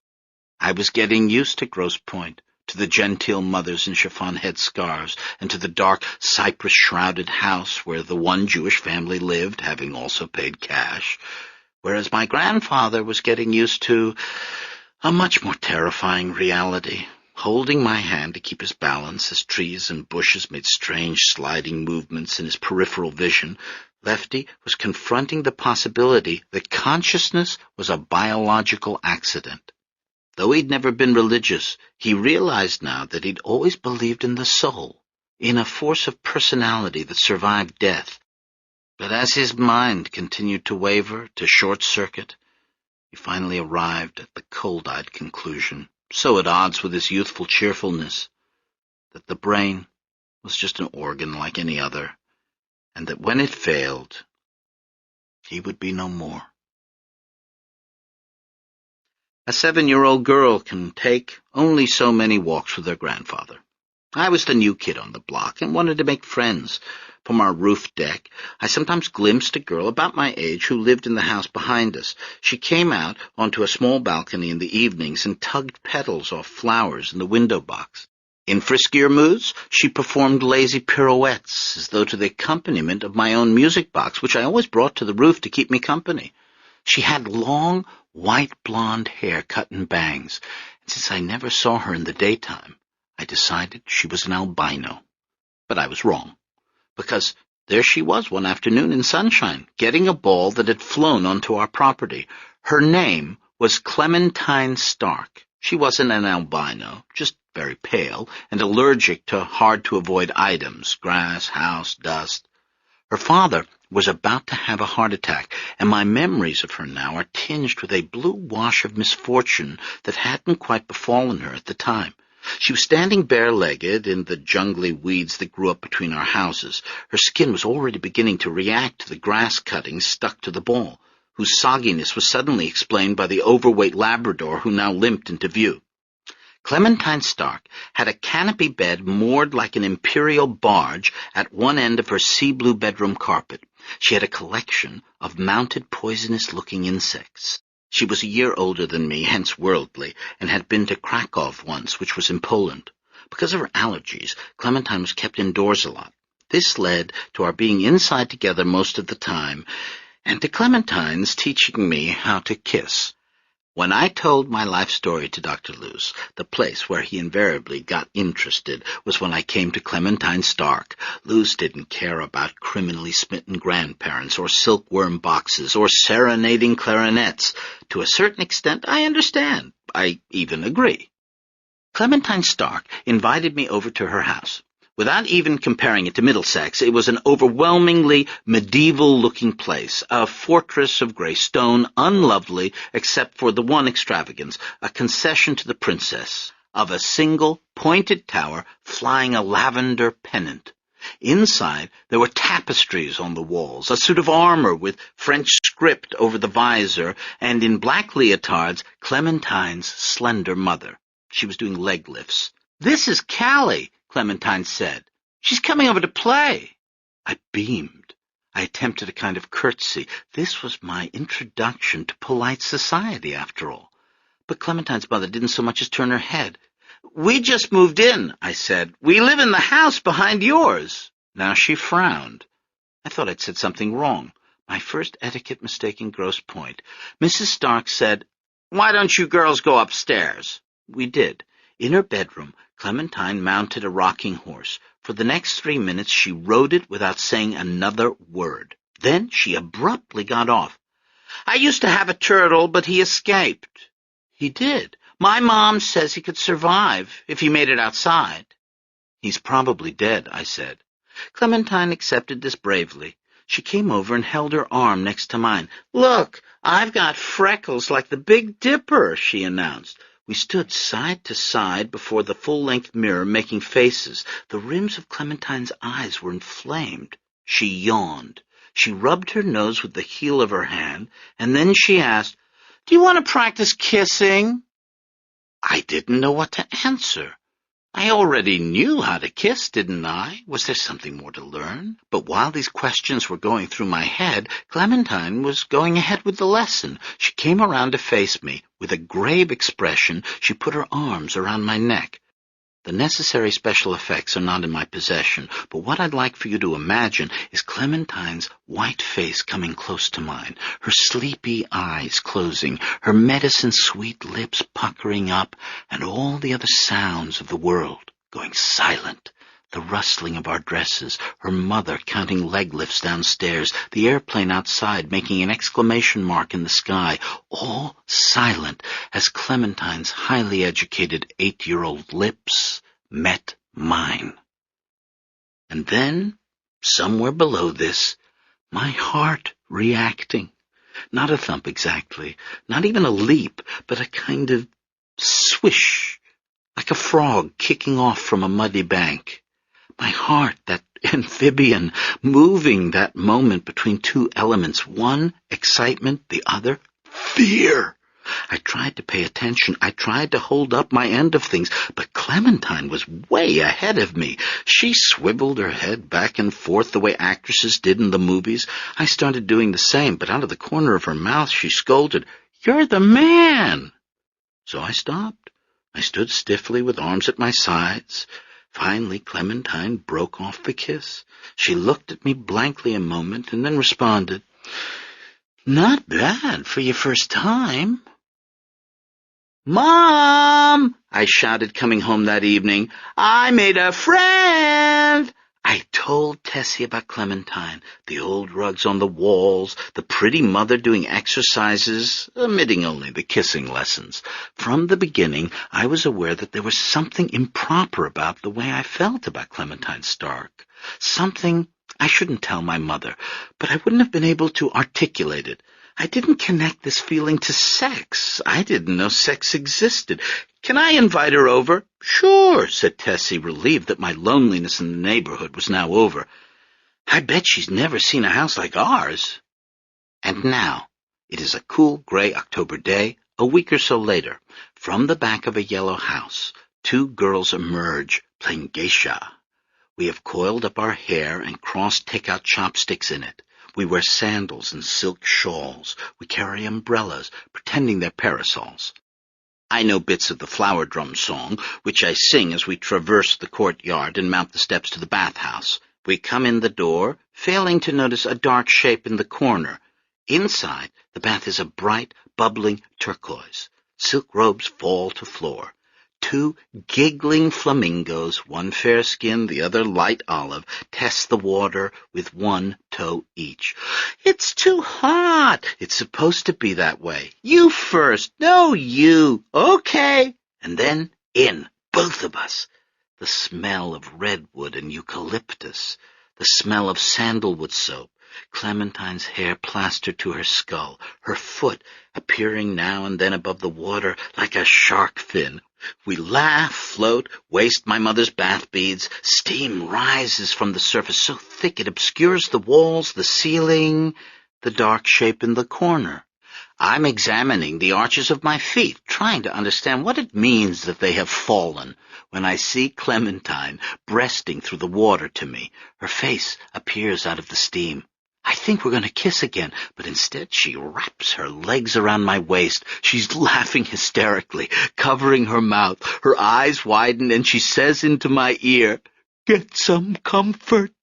I was getting used to Grosse Pointe, to the genteel mothers in chiffon headscarves, and to the dark cypress-shrouded house where the one Jewish family lived, having also paid cash, whereas my grandfather was getting used to a much more terrifying reality, holding my hand to keep his balance as trees and bushes made strange sliding movements in his peripheral vision. Lefty was confronting the possibility that consciousness was a biological accident. Though he'd never been religious, he realized now that he'd always believed in the soul, in a force of personality that survived death. But as his mind continued to waver, to short-circuit, he finally arrived at the cold-eyed conclusion, so at odds with his youthful cheerfulness, that the brain was just an organ like any other, and that when it failed, he would be no more. A 7-year-old girl can take only so many walks with her grandfather. I was the new kid on the block and wanted to make friends. From our roof deck, I sometimes glimpsed a girl about my age who lived in the house behind us. She came out onto a small balcony in the evenings and tugged petals off flowers in the window box. In friskier moods, she performed lazy pirouettes, as though to the accompaniment of my own music box, which I always brought to the roof to keep me company. She had long, white blonde hair cut in bangs, and since I never saw her in the daytime, I decided she was an albino. But I was wrong, because there she was one afternoon in sunshine, getting a ball that had flown onto our property. Her name was Clementine Stark. She wasn't an albino, just very pale and allergic to hard-to-avoid items, grass, house, dust. Her father was about to have a heart attack, and my memories of her now are tinged with a blue wash of misfortune that hadn't quite befallen her at the time. She was standing bare-legged in the jungly weeds that grew up between our houses. Her skin was already beginning to react to the grass cuttings stuck to the ball, whose sogginess was suddenly explained by the overweight Labrador who now limped into view. Clementine Stark had a canopy bed moored like an imperial barge at one end of her sea-blue bedroom carpet. She had a collection of mounted poisonous-looking insects. She was a year older than me, hence worldly, and had been to Krakow once, which was in Poland. Because of her allergies, Clementine was kept indoors a lot. This led to our being inside together most of the time, and to Clementine's teaching me how to kiss. When I told my life story to Dr. Luce, the place where he invariably got interested was when I came to Clementine Stark. Luce didn't care about criminally smitten grandparents or silkworm boxes or serenading clarinets. To a certain extent, I understand. I even agree. Clementine Stark invited me over to her house. Without even comparing it to Middlesex, it was an overwhelmingly medieval-looking place, a fortress of grey stone, unlovely except for the one extravagance, a concession to the princess, of a single pointed tower flying a lavender pennant. Inside, there were tapestries on the walls, a suit of armor with French script over the visor, and in black leotards, Clementine's slender mother. She was doing leg lifts. "This is Callie," Clementine said. "She's coming over to play." I beamed. I attempted a kind of curtsy. This was my introduction to polite society, after all. But Clementine's mother didn't so much as turn her head. "We just moved in," I said. "We live in the house behind yours." Now she frowned. I thought I'd said something wrong. My first etiquette mistake in Grosse Pointe. Mrs. Stark said, "Why don't you girls go upstairs?" We did. In her bedroom, Clementine mounted a rocking horse. For the next 3 minutes she rode it without saying another word. Then she abruptly got off. "I used to have a turtle, but he escaped." "He did. My mom says he could survive if he made it outside." "He's probably dead," I said. Clementine accepted this bravely. She came over and held her arm next to mine. "Look, I've got freckles like the Big Dipper," she announced. We stood side to side before the full-length mirror, making faces. The rims of Clementine's eyes were inflamed. She yawned. She rubbed her nose with the heel of her hand, and then she asked, "Do you want to practice kissing?" I didn't know what to answer. I already knew how to kiss, didn't I? Was there something more to learn? But while these questions were going through my head, Clementine was going ahead with the lesson. She came around to face me. With a grave expression, she put her arms around my neck. The necessary special effects are not in my possession, but what I'd like for you to imagine is Clementine's white face coming close to mine, her sleepy eyes closing, her medicine-sweet lips puckering up, and all the other sounds of the world going silent. The rustling of our dresses, her mother counting leg lifts downstairs, the airplane outside making an exclamation mark in the sky, all silent as Clementine's highly educated 8-year-old lips met mine. And then, somewhere below this, my heart reacting. Not a thump exactly, not even a leap, but a kind of swish, like a frog kicking off from a muddy bank. My heart, that amphibian, moving that moment between two elements, one excitement, the other fear. I tried to pay attention. I tried to hold up my end of things, but Clementine was way ahead of me. She swiveled her head back and forth the way actresses did in the movies. I started doing the same, but out of the corner of her mouth she scolded, "You're the man!" So I stopped. I stood stiffly with arms at my sides. Finally, Clementine broke off the kiss. She looked at me blankly a moment and then responded, "Not bad for your first time." "Mom!" I shouted coming home that evening. "I made a friend!" I told Tessie about Clementine, the old rugs on the walls, the pretty mother doing exercises, omitting only the kissing lessons. From the beginning, I was aware that there was something improper about the way I felt about Clementine Stark. Something I shouldn't tell my mother, but I wouldn't have been able to articulate it. I didn't connect this feeling to sex. I didn't know sex existed. "Can I invite her over?" "Sure," said Tessie, relieved that my loneliness in the neighborhood was now over. "I bet she's never seen a house like ours." And now, it is a cool gray October day, a week or so later. From the back of a yellow house, two girls emerge, playing geisha. We have coiled up our hair and crossed take-out chopsticks in it. We wear sandals and silk shawls. We carry umbrellas, pretending they're parasols. I know bits of the Flower Drum song, which I sing as we traverse the courtyard and mount the steps to the bathhouse. We come in the door, failing to notice a dark shape in the corner. Inside, the bath is a bright, bubbling turquoise. Silk robes fall to floor. Two giggling flamingos, one fair-skinned, the other light olive, test the water with one toe each. "It's too hot." "It's supposed to be that way." "You first." "No, you." "Okay." And then in, both of us. The smell of redwood and eucalyptus. The smell of sandalwood soap. Clementine's hair plastered to her skull. Her foot appearing now and then above the water like a shark fin. We laugh, float, waste my mother's bath beads. Steam rises from the surface so thick it obscures the walls, the ceiling, the dark shape in the corner. I'm examining the arches of my feet, trying to understand what it means that they have fallen, when I see Clementine breasting through the water to me. Her face appears out of the steam. I think we're going to kiss again, but instead she wraps her legs around my waist. She's laughing hysterically, covering her mouth. Her eyes widen, and she says into my ear, "Get some comfort."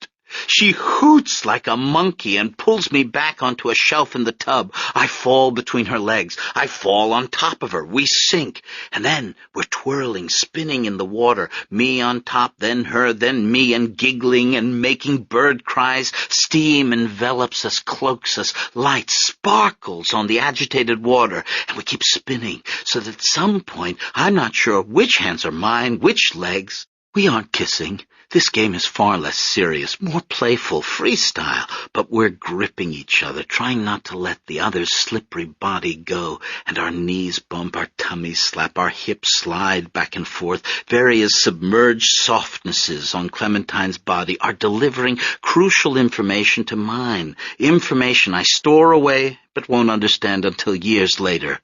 She hoots like a monkey and pulls me back onto a shelf in the tub. I fall between her legs. I fall on top of her. We sink. And then we're twirling, spinning in the water. Me on top, then her, then me, and giggling and making bird cries. Steam envelops us, cloaks us. Light sparkles on the agitated water. And we keep spinning, so that at some point I'm not sure which hands are mine, which legs. We aren't kissing. This game is far less serious, more playful, freestyle, but we're gripping each other, trying not to let the other's slippery body go, and our knees bump, our tummies slap, our hips slide back and forth. Various submerged softnesses on Clementine's body are delivering crucial information to mine, information I store away but won't understand until years later.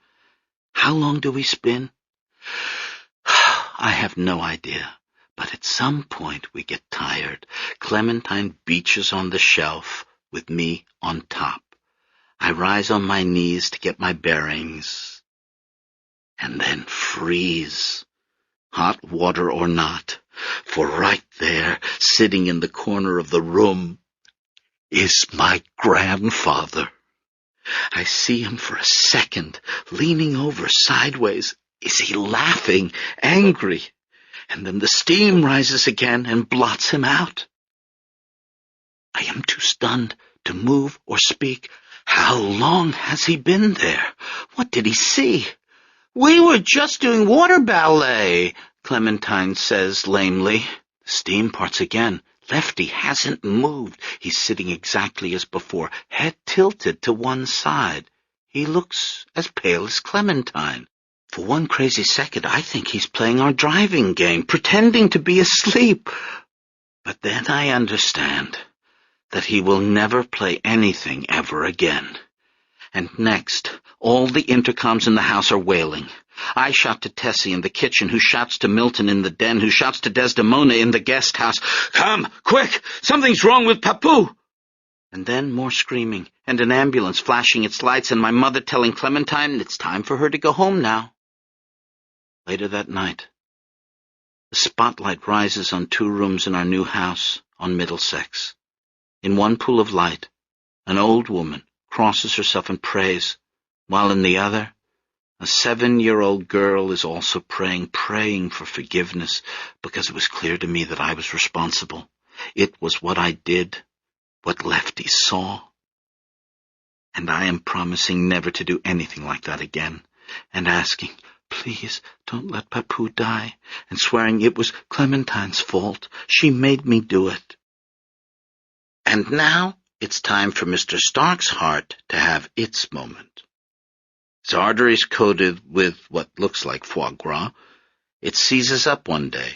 How long do we spin? I have no idea. But at some point we get tired. Clementine beaches on the shelf, with me on top. I rise on my knees to get my bearings, and then freeze, hot water or not, for right there, sitting in the corner of the room, is my grandfather. I see him for a second, leaning over sideways. Is he laughing, angry? And then the steam rises again and blots him out. I am too stunned to move or speak. How long has he been there? What did he see? "We were just doing water ballet," Clementine says lamely. The steam parts again. Lefty hasn't moved. He's sitting exactly as before, head tilted to one side. He looks as pale as Clementine. For one crazy second, I think he's playing our driving game, pretending to be asleep. But then I understand that he will never play anything ever again. And next, All the intercoms in the house are wailing. I shout to Tessie in the kitchen, who shouts to Milton in the den, who shouts to Desdemona in the guest house, "Come, quick! Something's wrong with Papou!" And then more screaming, and an ambulance flashing its lights, and my mother telling Clementine it's time for her to go home now. Later that night, the spotlight rises on 2 rooms in our new house on Middlesex. In one pool of light, an old woman crosses herself and prays, while in the other, a 7-year-old girl is also praying for forgiveness, because it was clear to me that I was responsible. It was what I did, what Lefty saw. And I am promising never to do anything like that again, and asking, please don't let Papou die, and swearing it was Clementine's fault. She made me do it. And now it's time for Mr. Stark's heart to have its moment. His arteries coated with what looks like foie gras, it seizes up one day.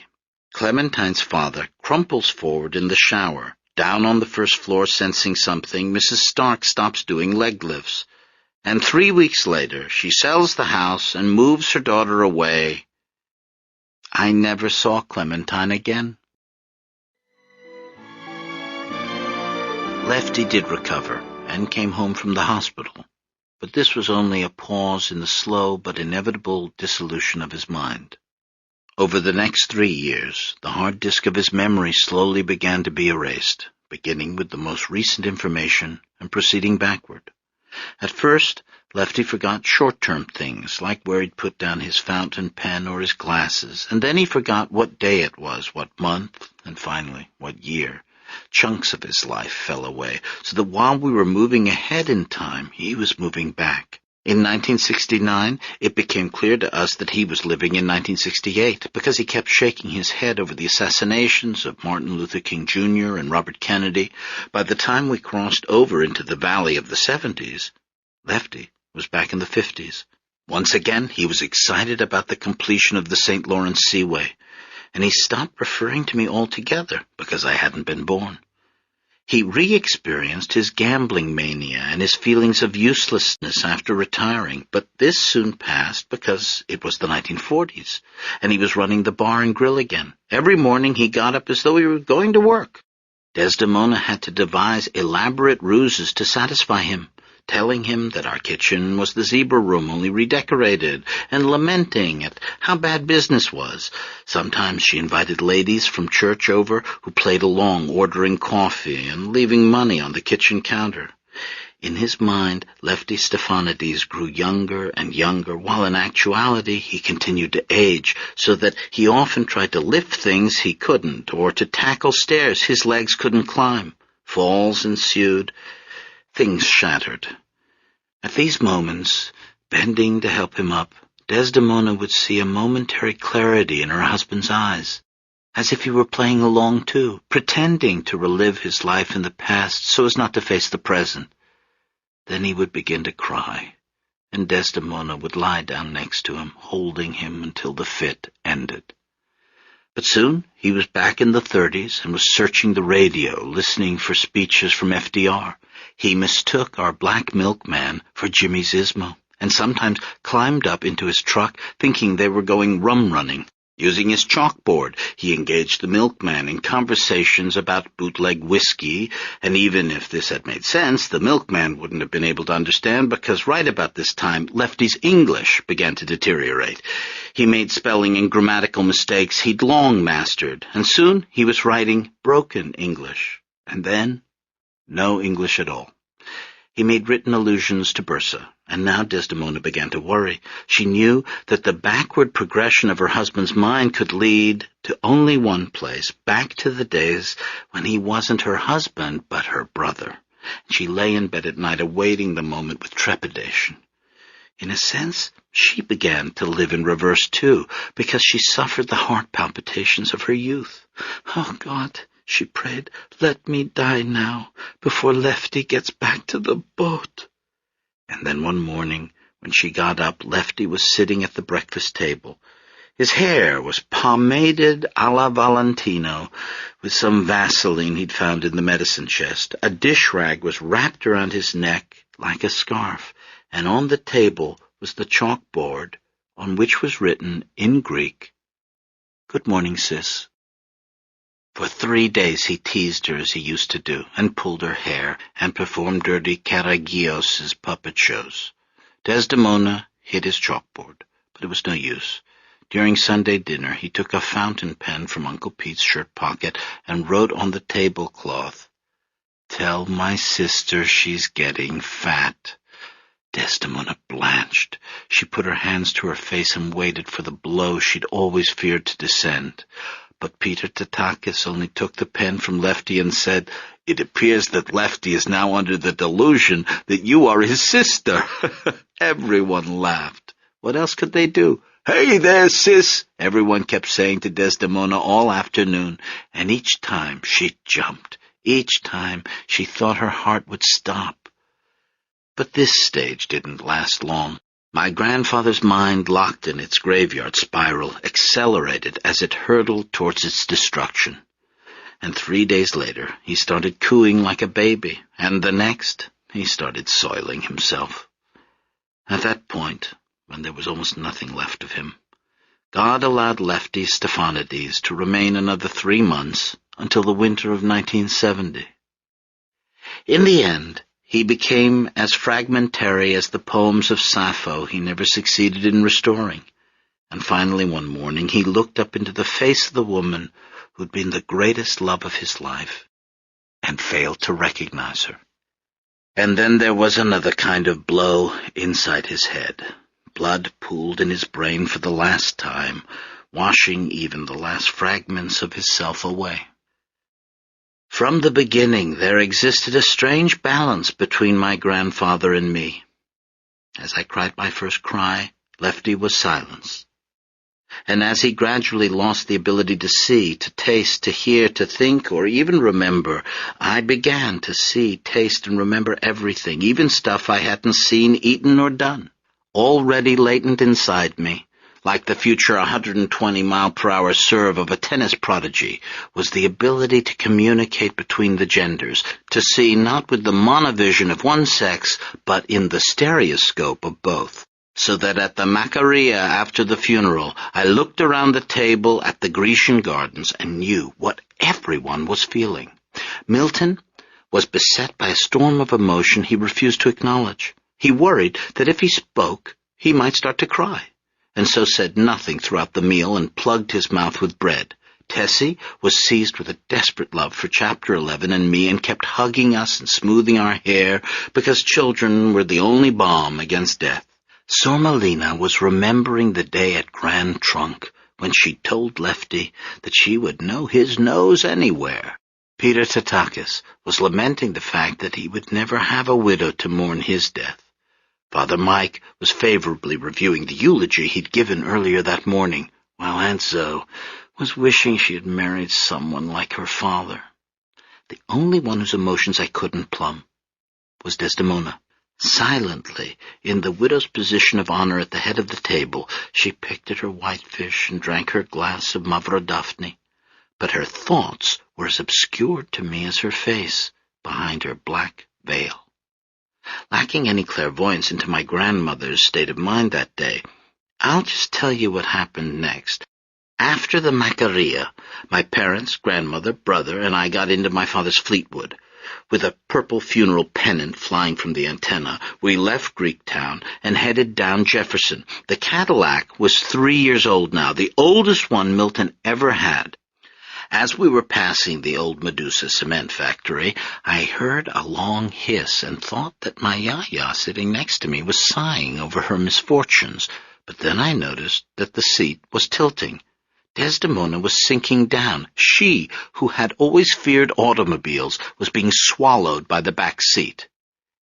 Clementine's father crumples forward in the shower. Down on the first floor, sensing something, Mrs. Stark stops doing leg lifts. And 3 weeks later, she sells the house and moves her daughter away. I never saw Clementine again. Lefty did recover and came home from the hospital, but this was only a pause in the slow but inevitable dissolution of his mind. Over the next 3 years, the hard disk of his memory slowly began to be erased, beginning with the most recent information and proceeding backward. At first, Lefty forgot short-term things, like where he'd put down his fountain pen or his glasses, and then he forgot what day it was, what month, and finally, what year. Chunks of his life fell away, so that while we were moving ahead in time, he was moving back. In 1969, it became clear to us that he was living in 1968, because he kept shaking his head over the assassinations of Martin Luther King Jr. and Robert Kennedy. By the time we crossed over into the valley of the 70s, Lefty was back in the 50s. Once again, he was excited about the completion of the St. Lawrence Seaway, and he stopped referring to me altogether because I hadn't been born. He re-experienced his gambling mania and his feelings of uselessness after retiring, but this soon passed because it was the 1940s, and he was running the bar and grill again. Every morning he got up as though he were going to work. Desdemona had to devise elaborate ruses to satisfy him, telling him that our kitchen was the zebra room, only redecorated, and lamenting at how bad business was. Sometimes she invited ladies from church over who played along, ordering coffee and leaving money on the kitchen counter. In his mind, Lefty Stephanides grew younger and younger, while in actuality he continued to age, so that he often tried to lift things he couldn't, or to tackle stairs his legs couldn't climb. Falls ensued. Things shattered. At these moments, bending to help him up, Desdemona would see a momentary clarity in her husband's eyes, as if he were playing along too, pretending to relive his life in the past so as not to face the present. Then he would begin to cry, and Desdemona would lie down next to him, holding him until the fit ended. But soon he was back in the 30s and was searching the radio, listening for speeches from FDR. He mistook our black milkman for Jimmy Zismo, and sometimes climbed up into his truck thinking they were going rum-running. Using his chalkboard, he engaged the milkman in conversations about bootleg whiskey, and even if this had made sense, the milkman wouldn't have been able to understand, because right about this time, Lefty's English began to deteriorate. He made spelling and grammatical mistakes he'd long mastered, and soon he was writing broken English, and then no English at all. He made written allusions to Bursa, and now Desdemona began to worry. She knew that the backward progression of her husband's mind could lead to only one place, back to the days when he wasn't her husband, but her brother. She lay in bed at night awaiting the moment with trepidation. In a sense, she began to live in reverse too, because she suffered the heart palpitations of her youth. Oh, God, she prayed, let me die now, before Lefty gets back to the boat. And then one morning, when she got up, Lefty was sitting at the breakfast table. His hair was pomaded a la Valentino, with some Vaseline he'd found in the medicine chest. A dish rag was wrapped around his neck like a scarf, and on the table was the chalkboard on which was written in Greek, "Good morning, sis." For 3 days he teased her as he used to do, and pulled her hair, and performed dirty Karagios's puppet shows. Desdemona hid his chalkboard, but it was no use. During Sunday dinner he took a fountain pen from Uncle Pete's shirt pocket and wrote on the tablecloth, "Tell my sister she's getting fat." Desdemona blanched. She put her hands to her face and waited for the blow she'd always feared to descend. But Peter Tatakis only took the pen from Lefty and said, "It appears that Lefty is now under the delusion that you are his sister." Everyone laughed. What else could they do? "Hey there, sis," everyone kept saying to Desdemona all afternoon, and each time she jumped. Each time she thought her heart would stop. But this stage didn't last long. My grandfather's mind, locked in its graveyard spiral, accelerated as it hurtled towards its destruction. And 3 days later, he started cooing like a baby, and the next, he started soiling himself. At that point, when there was almost nothing left of him, God allowed Lefty Stephanides to remain another 3 months until the winter of 1970. In the end, he became as fragmentary as the poems of Sappho he never succeeded in restoring. And finally one morning he looked up into the face of the woman who'd been the greatest love of his life, and failed to recognize her. And then there was another kind of blow inside his head. Blood pooled in his brain for the last time, washing even the last fragments of his self away. From the beginning there existed a strange balance between my grandfather and me. As I cried my first cry, Lefty was silenced. And as he gradually lost the ability to see, to taste, to hear, to think, or even remember, I began to see, taste, and remember everything, even stuff I hadn't seen, eaten, or done. Already latent inside me, like the future 120-mile-per-hour serve of a tennis prodigy, was the ability to communicate between the genders, to see not with the monovision of one sex, but in the stereoscope of both. So that at the Macaria after the funeral, I looked around the table at the Grecian gardens and knew what everyone was feeling. Milton was beset by a storm of emotion he refused to acknowledge. He worried that if he spoke, he might start to cry, and so said nothing throughout the meal and plugged his mouth with bread. Tessie was seized with a desperate love for Chapter 11 and me and kept hugging us and smoothing our hair because children were the only balm against death. Sormelina was remembering the day at Grand Trunk when she told Lefty that she would know his nose anywhere. Peter Tatakis was lamenting the fact that he would never have a widow to mourn his death. Father Mike was favorably reviewing the eulogy he'd given earlier that morning, while Aunt Zoe was wishing she had married someone like her father. The only one whose emotions I couldn't plumb was Desdemona. Silently, in the widow's position of honor at the head of the table, she picked at her whitefish and drank her glass of Mavrodaphne. But her thoughts were as obscured to me as her face behind her black veil. Lacking any clairvoyance into my grandmother's state of mind that day, I'll just tell you what happened next. After the Macaria, my parents, grandmother, brother, and I got into my father's Fleetwood. With a purple funeral pennant flying from the antenna, we left Greektown and headed down Jefferson. The Cadillac was 3 years old now, the oldest one Milton ever had. As we were passing the old Medusa cement factory, I heard a long hiss and thought that my Yaya sitting next to me was sighing over her misfortunes. But then I noticed that the seat was tilting. Desdemona was sinking down. She, who had always feared automobiles, was being swallowed by the back seat.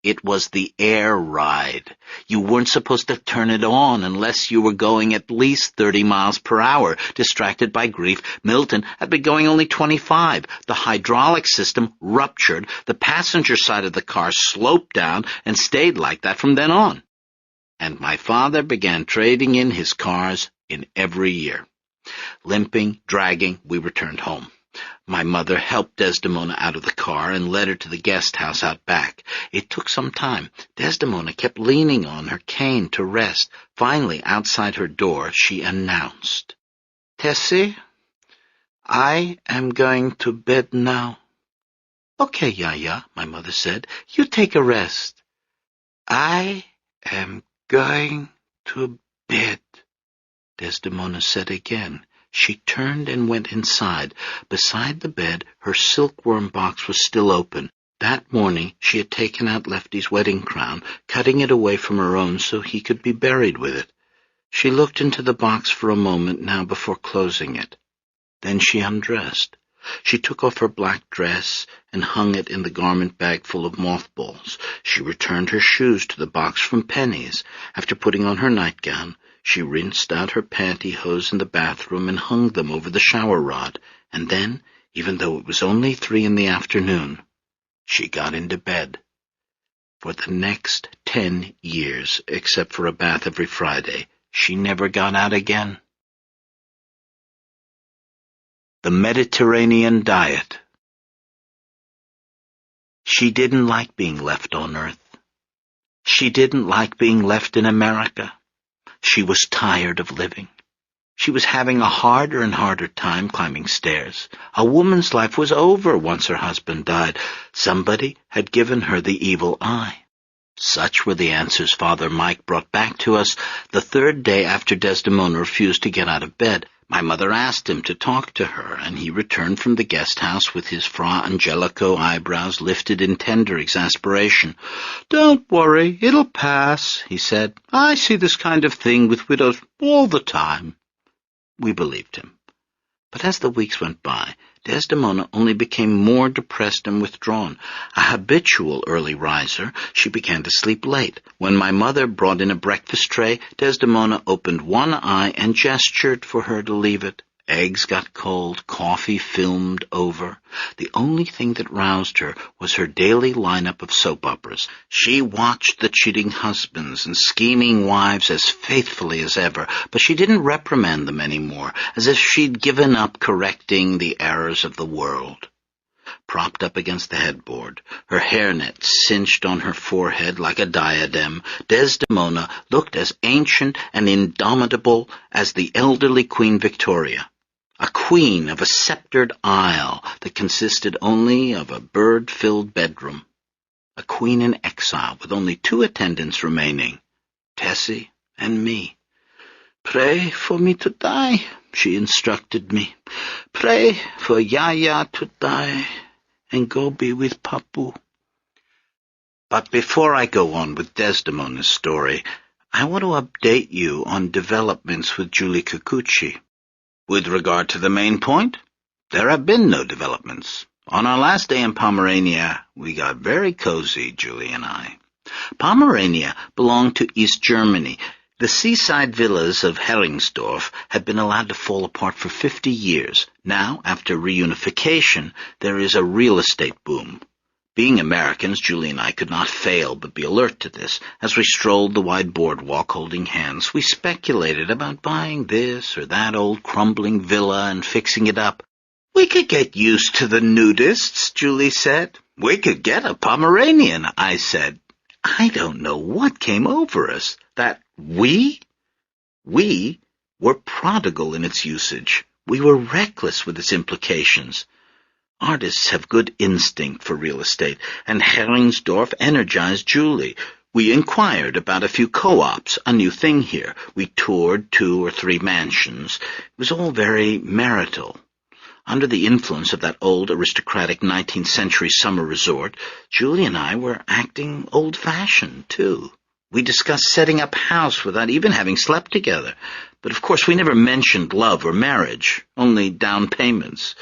It was the air ride. You weren't supposed to turn it on unless you were going at least 30 miles per hour. Distracted by grief, Milton had been going only 25. The hydraulic system ruptured. The passenger side of the car sloped down and stayed like that from then on. And my father began trading in his cars in every year. Limping, dragging, we returned home. My mother helped Desdemona out of the car and led her to the guest house out back. It took some time. Desdemona kept leaning on her cane to rest. Finally, outside her door, she announced, "Tessie, I am going to bed now." "Okay, Yaya," my mother said. "You take a rest." "I am going to bed," Desdemona said again. She turned and went inside. Beside the bed, her silkworm box was still open. That morning she had taken out Lefty's wedding crown, cutting it away from her own so he could be buried with it. She looked into the box for a moment now before closing it. Then she undressed. She took off her black dress and hung it in the garment bag full of mothballs. She returned her shoes to the box from Penny's. After putting on her nightgown, she rinsed out her pantyhose in the bathroom and hung them over the shower rod. And then, even though it was only 3 p.m, she got into bed. For the next 10 years, except for a bath every Friday, she never got out again. The Mediterranean Diet. She didn't like being left on Earth. She didn't like being left in America. She was tired of living. She was having a harder and harder time climbing stairs. A woman's life was over once her husband died. Somebody had given her the evil eye. Such were the answers Father Mike brought back to us the 3rd day after Desdemona refused to get out of bed. My mother asked him to talk to her, and he returned from the guest house with his Fra Angelico eyebrows lifted in tender exasperation. "Don't worry, it'll pass," he said. "I see this kind of thing with widows all the time." We believed him. But as the weeks went by, Desdemona only became more depressed and withdrawn. A habitual early riser, she began to sleep late. When my mother brought in a breakfast tray, Desdemona opened one eye and gestured for her to leave it. Eggs got cold, coffee filmed over. The only thing that roused her was her daily lineup of soap operas. She watched the cheating husbands and scheming wives as faithfully as ever, but she didn't reprimand them anymore, as if she'd given up correcting the errors of the world. Propped up against the headboard, her hairnet cinched on her forehead like a diadem, Desdemona looked as ancient and indomitable as the elderly Queen Victoria. A queen of a sceptred isle that consisted only of a bird-filled bedroom. A queen in exile with only 2 attendants remaining, Tessie and me. "Pray for me to die," she instructed me. "Pray for Yaya to die and go be with Papu." But before I go on with Desdemona's story, I want to update you on developments with Julie Kikuchi. With regard to the main point, there have been no developments. On our last day in Pomerania, we got very cozy, Julie and I. Pomerania belonged to East Germany. The seaside villas of Heringsdorf had been allowed to fall apart for 50 years. Now, after reunification, there is a real estate boom. Being Americans, Julie and I could not fail but be alert to this. As we strolled the wide boardwalk holding hands, we speculated about buying this or that old crumbling villa and fixing it up. "We could get used to the nudists," Julie said. "We could get a Pomeranian," I said. I don't know what came over us. That we were prodigal in its usage. We were reckless with its implications. Artists have good instinct for real estate, and Heringsdorf energized Julie. We inquired about a few co-ops, a new thing here. We toured 2 or 3 mansions. It was all very marital. Under the influence of that old aristocratic 19th century summer resort, Julie and I were acting old-fashioned, too. We discussed setting up house without even having slept together. But of course we never mentioned love or marriage, only down payments.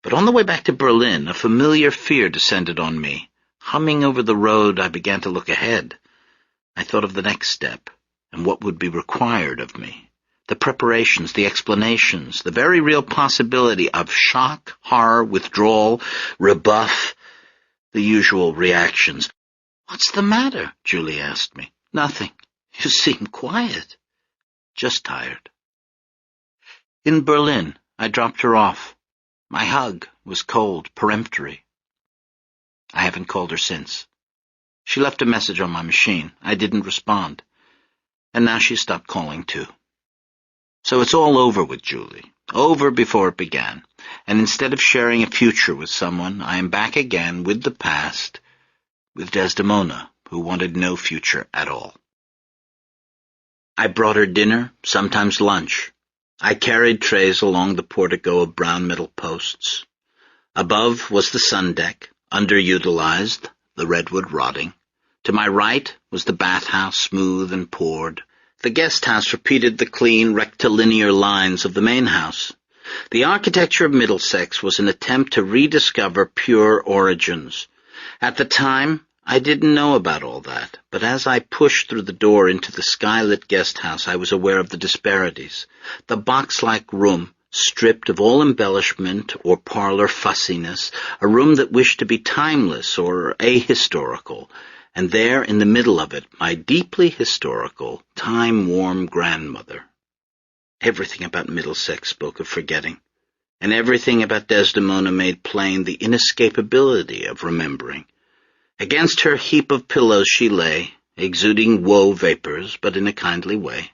But on the way back to Berlin, a familiar fear descended on me. Humming over the road, I began to look ahead. I thought of the next step, and what would be required of me. The preparations, the explanations, the very real possibility of shock, horror, withdrawal, rebuff, the usual reactions. "What's the matter?" Julie asked me. "Nothing. You seem quiet." "Just tired." In Berlin, I dropped her off. My hug was cold, peremptory. I haven't called her since. She left a message on my machine. I didn't respond. And now she stopped calling too. So it's all over with Julie. Over before it began. And instead of sharing a future with someone, I am back again with the past, with Desdemona, who wanted no future at all. I brought her dinner, sometimes lunch. I carried trays along the portico of brown metal posts. Above was the sun deck, underutilized, the redwood rotting. To my right was the bathhouse, smooth and poured. The guest house repeated the clean, rectilinear lines of the main house. The architecture of Middlesex was an attempt to rediscover pure origins. At the time, I didn't know about all that, but as I pushed through the door into the skylit guest house, I was aware of the disparities. The box-like room, stripped of all embellishment or parlor fussiness, a room that wished to be timeless or ahistorical, and there in the middle of it, my deeply historical, time-warm grandmother. Everything about Middlesex spoke of forgetting, and everything about Desdemona made plain the inescapability of remembering. Against her heap of pillows she lay, exuding woe vapors, but in a kindly way.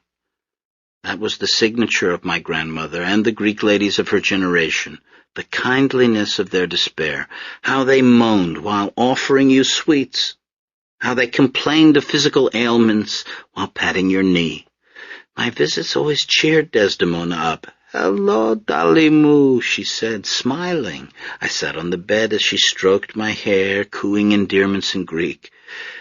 That was the signature of my grandmother and the Greek ladies of her generation, the kindliness of their despair, how they moaned while offering you sweets, how they complained of physical ailments while patting your knee. My visits always cheered Desdemona up. "Hello, Dalimu," she said, smiling. I sat on the bed as she stroked my hair, cooing endearments in Greek.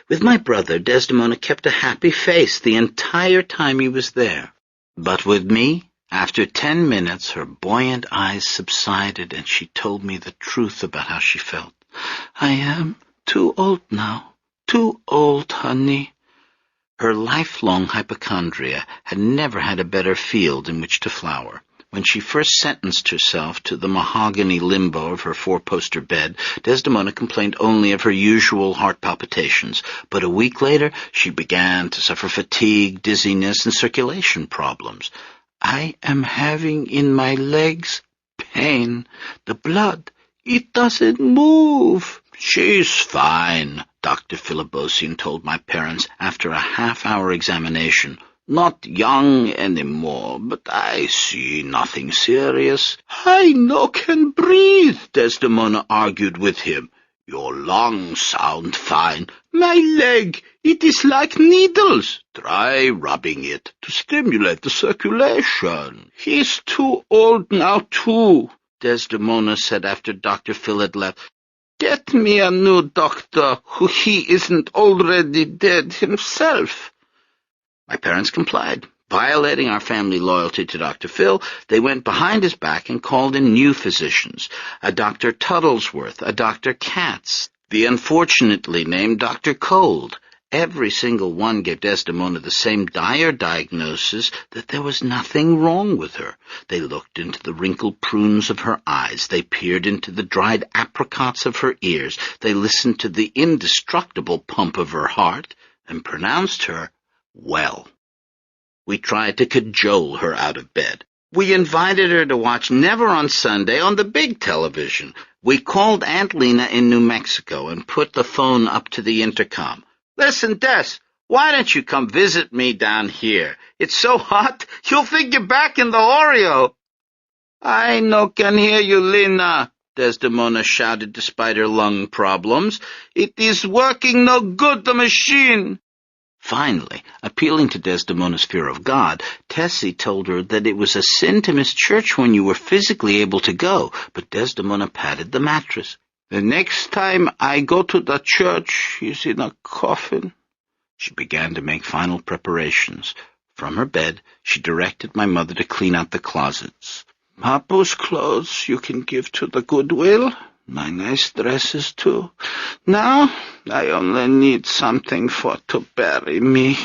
With my brother, Desdemona kept a happy face the entire time he was there. But with me, after 10 minutes, her buoyant eyes subsided and she told me the truth about how she felt. "I am too old now. Too old, honey." Her lifelong hypochondria had never had a better field in which to flower. When she first sentenced herself to the mahogany limbo of her 4-poster bed, Desdemona complained only of her usual heart palpitations, but a week later she began to suffer fatigue, dizziness, and circulation problems. "I am having in my legs pain. The blood, it doesn't move." "She's fine," Dr. Philibosian told my parents after a half-hour examination. "Not young anymore, but I see nothing serious." "I no can breathe," Desdemona argued with him. "Your lungs sound fine. My leg, it is like needles." "Try rubbing it to stimulate the circulation." "He's too old now, too," Desdemona said after Dr. Phil had left. "Get me a new doctor who he isn't already dead himself." My parents complied. Violating our family loyalty to Dr. Phil, they went behind his back and called in new physicians, a Dr. Tuttlesworth, a Dr. Katz, the unfortunately named Dr. Cold. Every single one gave Desdemona the same dire diagnosis that there was nothing wrong with her. They looked into the wrinkled prunes of her eyes. They peered into the dried apricots of her ears. They listened to the indestructible pump of her heart and pronounced her well. We tried to cajole her out of bed. We invited her to watch Never on Sunday on the big television. We called Aunt Lena in New Mexico and put the phone up to the intercom. "Listen, Des, why don't you come visit me down here? It's so hot, you'll think you're back in the Oreo." "I no can hear you, Lena," Desdemona shouted despite her lung problems. "It is working no good, the machine." Finally, appealing to Desdemona's fear of God, Tessie told her that it was a sin to miss church when you were physically able to go, but Desdemona patted the mattress. "The next time I go to the church, he's in a coffin." She began to make final preparations. From her bed, she directed my mother to clean out the closets. "Papu's clothes you can give to the Goodwill. My nice dresses, too. Now I only need something for to bury me."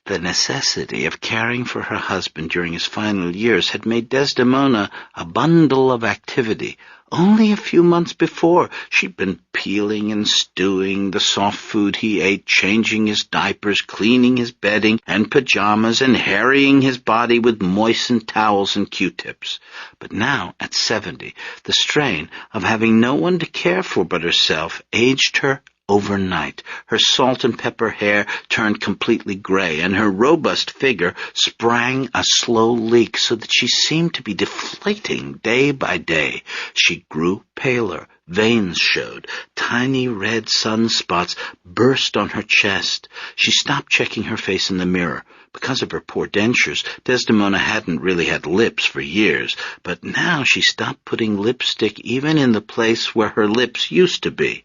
The necessity of caring for her husband during his final years had made Desdemona a bundle of activity. Only a few months before, she'd been peeling and stewing the soft food he ate, changing his diapers, cleaning his bedding and pajamas, and harrying his body with moistened towels and Q-tips. But now, at 70, the strain of having no one to care for but herself aged her overnight. Her salt and pepper hair turned completely gray, and her robust figure sprang a slow leak so that she seemed to be deflating day by day. She grew paler. Veins showed. Tiny red sunspots burst on her chest. She stopped checking her face in the mirror. Because of her poor dentures, Desdemona hadn't really had lips for years, but now she stopped putting lipstick even in the place where her lips used to be.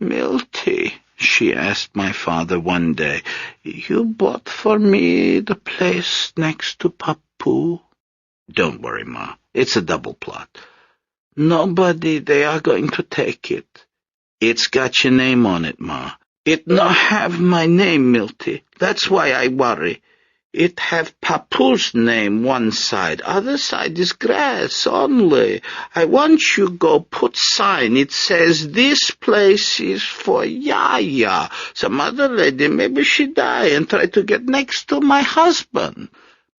"Milty," she asked my father one day, "you bought for me the place next to Papu?" "Don't worry, Ma. It's a double plot." "Nobody, they are going to take it." "It's got your name on it, Ma." "It not have my name, Milty. That's why I worry. It have Papu's name one side, other side is grass only. I want you go put sign. It says this place is for Yaya. Some other lady, maybe she die and try to get next to my husband."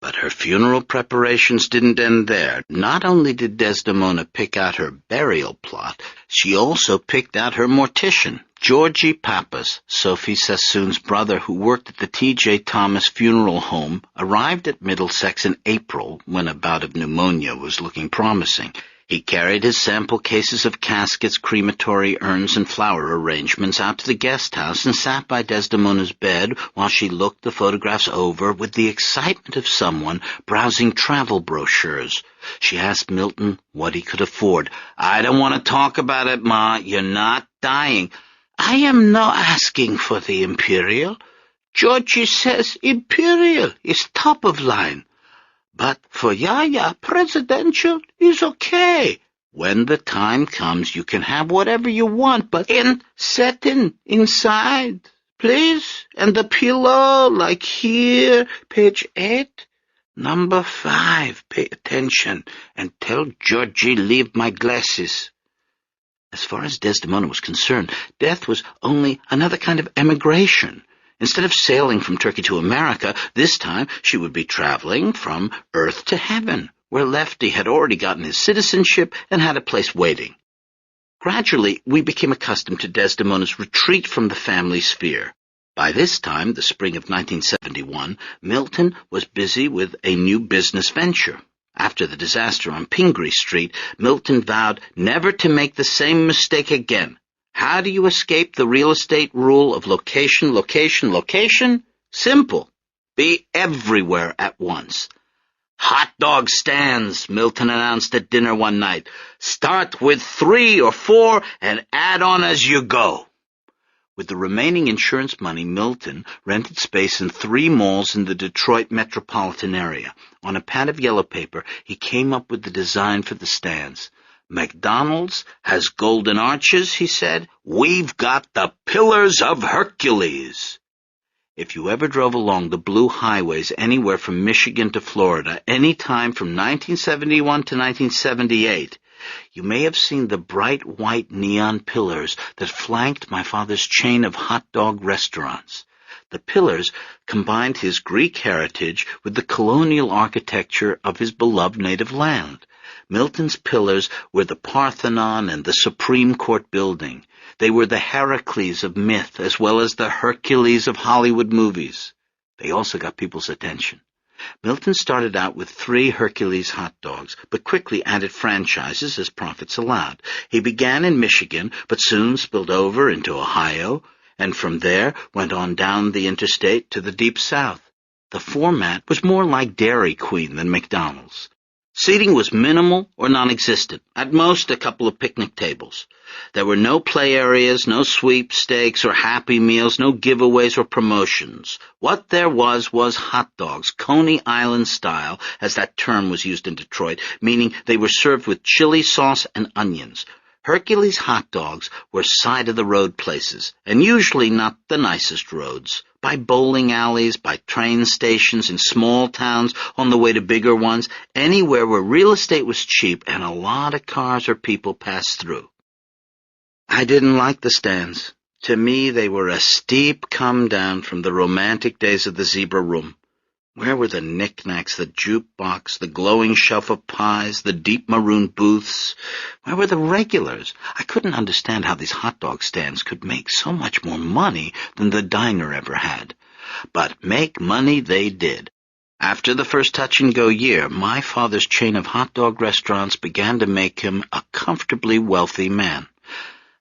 But her funeral preparations didn't end there. Not only did Desdemona pick out her burial plot, she also picked out her mortician. Georgie Pappas, Sophie Sassoon's brother who worked at the T.J. Thomas Funeral Home, arrived at Middlesex in April when a bout of pneumonia was looking promising. He carried his sample cases of caskets, crematory urns, and flower arrangements out to the guest house and sat by Desdemona's bed while she looked the photographs over with the excitement of someone browsing travel brochures. She asked Milton what he could afford. "I don't want to talk about it, Ma. You're not dying." "I am not asking for the Imperial. Georgie says Imperial is top of line. But for Yaya, presidential is okay. When the time comes, you can have whatever you want, but setting inside, please. And the pillow, like here, page 8. Number 5, pay attention, and tell Georgie leave my glasses." As far as Desdemona was concerned, death was only another kind of emigration. Instead of sailing from Turkey to America, this time she would be traveling from Earth to Heaven, where Lefty had already gotten his citizenship and had a place waiting. Gradually, we became accustomed to Desdemona's retreat from the family sphere. By this time, the spring of 1971, Milton was busy with a new business venture. After the disaster on Pingree Street, Milton vowed never to make the same mistake again. How do you escape the real estate rule of location, location, location? Simple. Be everywhere at once. "Hot dog stands," Milton announced at dinner one night. "Start with 3 or 4 and add on as you go." With the remaining insurance money, Milton rented space in 3 malls in the Detroit metropolitan area. On a pad of yellow paper, he came up with the design for the stands. "McDonald's has golden arches," he said. "We've got the Pillars of Hercules." If you ever drove along the blue highways anywhere from Michigan to Florida, any time from 1971 to 1978, you may have seen the bright white neon pillars that flanked my father's chain of hot dog restaurants. The pillars combined his Greek heritage with the colonial architecture of his beloved native land. Milton's pillars were the Parthenon and the Supreme Court building. They were the Heracles of myth as well as the Hercules of Hollywood movies. They also got people's attention. Milton started out with 3 Hercules hot dogs, but quickly added franchises as profits allowed. He began in Michigan, but soon spilled over into Ohio, and from there went on down the interstate to the Deep South. The format was more like Dairy Queen than McDonald's. Seating was minimal or non-existent, at most a couple of picnic tables. There were no play areas, no sweepstakes or happy meals, no giveaways or promotions. What there was hot dogs, Coney Island style, as that term was used in Detroit, meaning they were served with chili sauce and onions. Hercules hot dogs were side-of-the-road places, and usually not the nicest roads. by bowling alleys, by train stations, in small towns, on the way to bigger ones, anywhere where real estate was cheap and a lot of cars or people passed through. I didn't like the stands. To me, they were a steep come down from the romantic days of the Zebra Room. Where were the knickknacks, the jukebox, the glowing shelf of pies, the deep maroon booths? Where were the regulars? I couldn't understand how these hot dog stands could make so much more money than the diner ever had. But make money they did. After the first touch-and-go year, my father's chain of hot dog restaurants began to make him a comfortably wealthy man.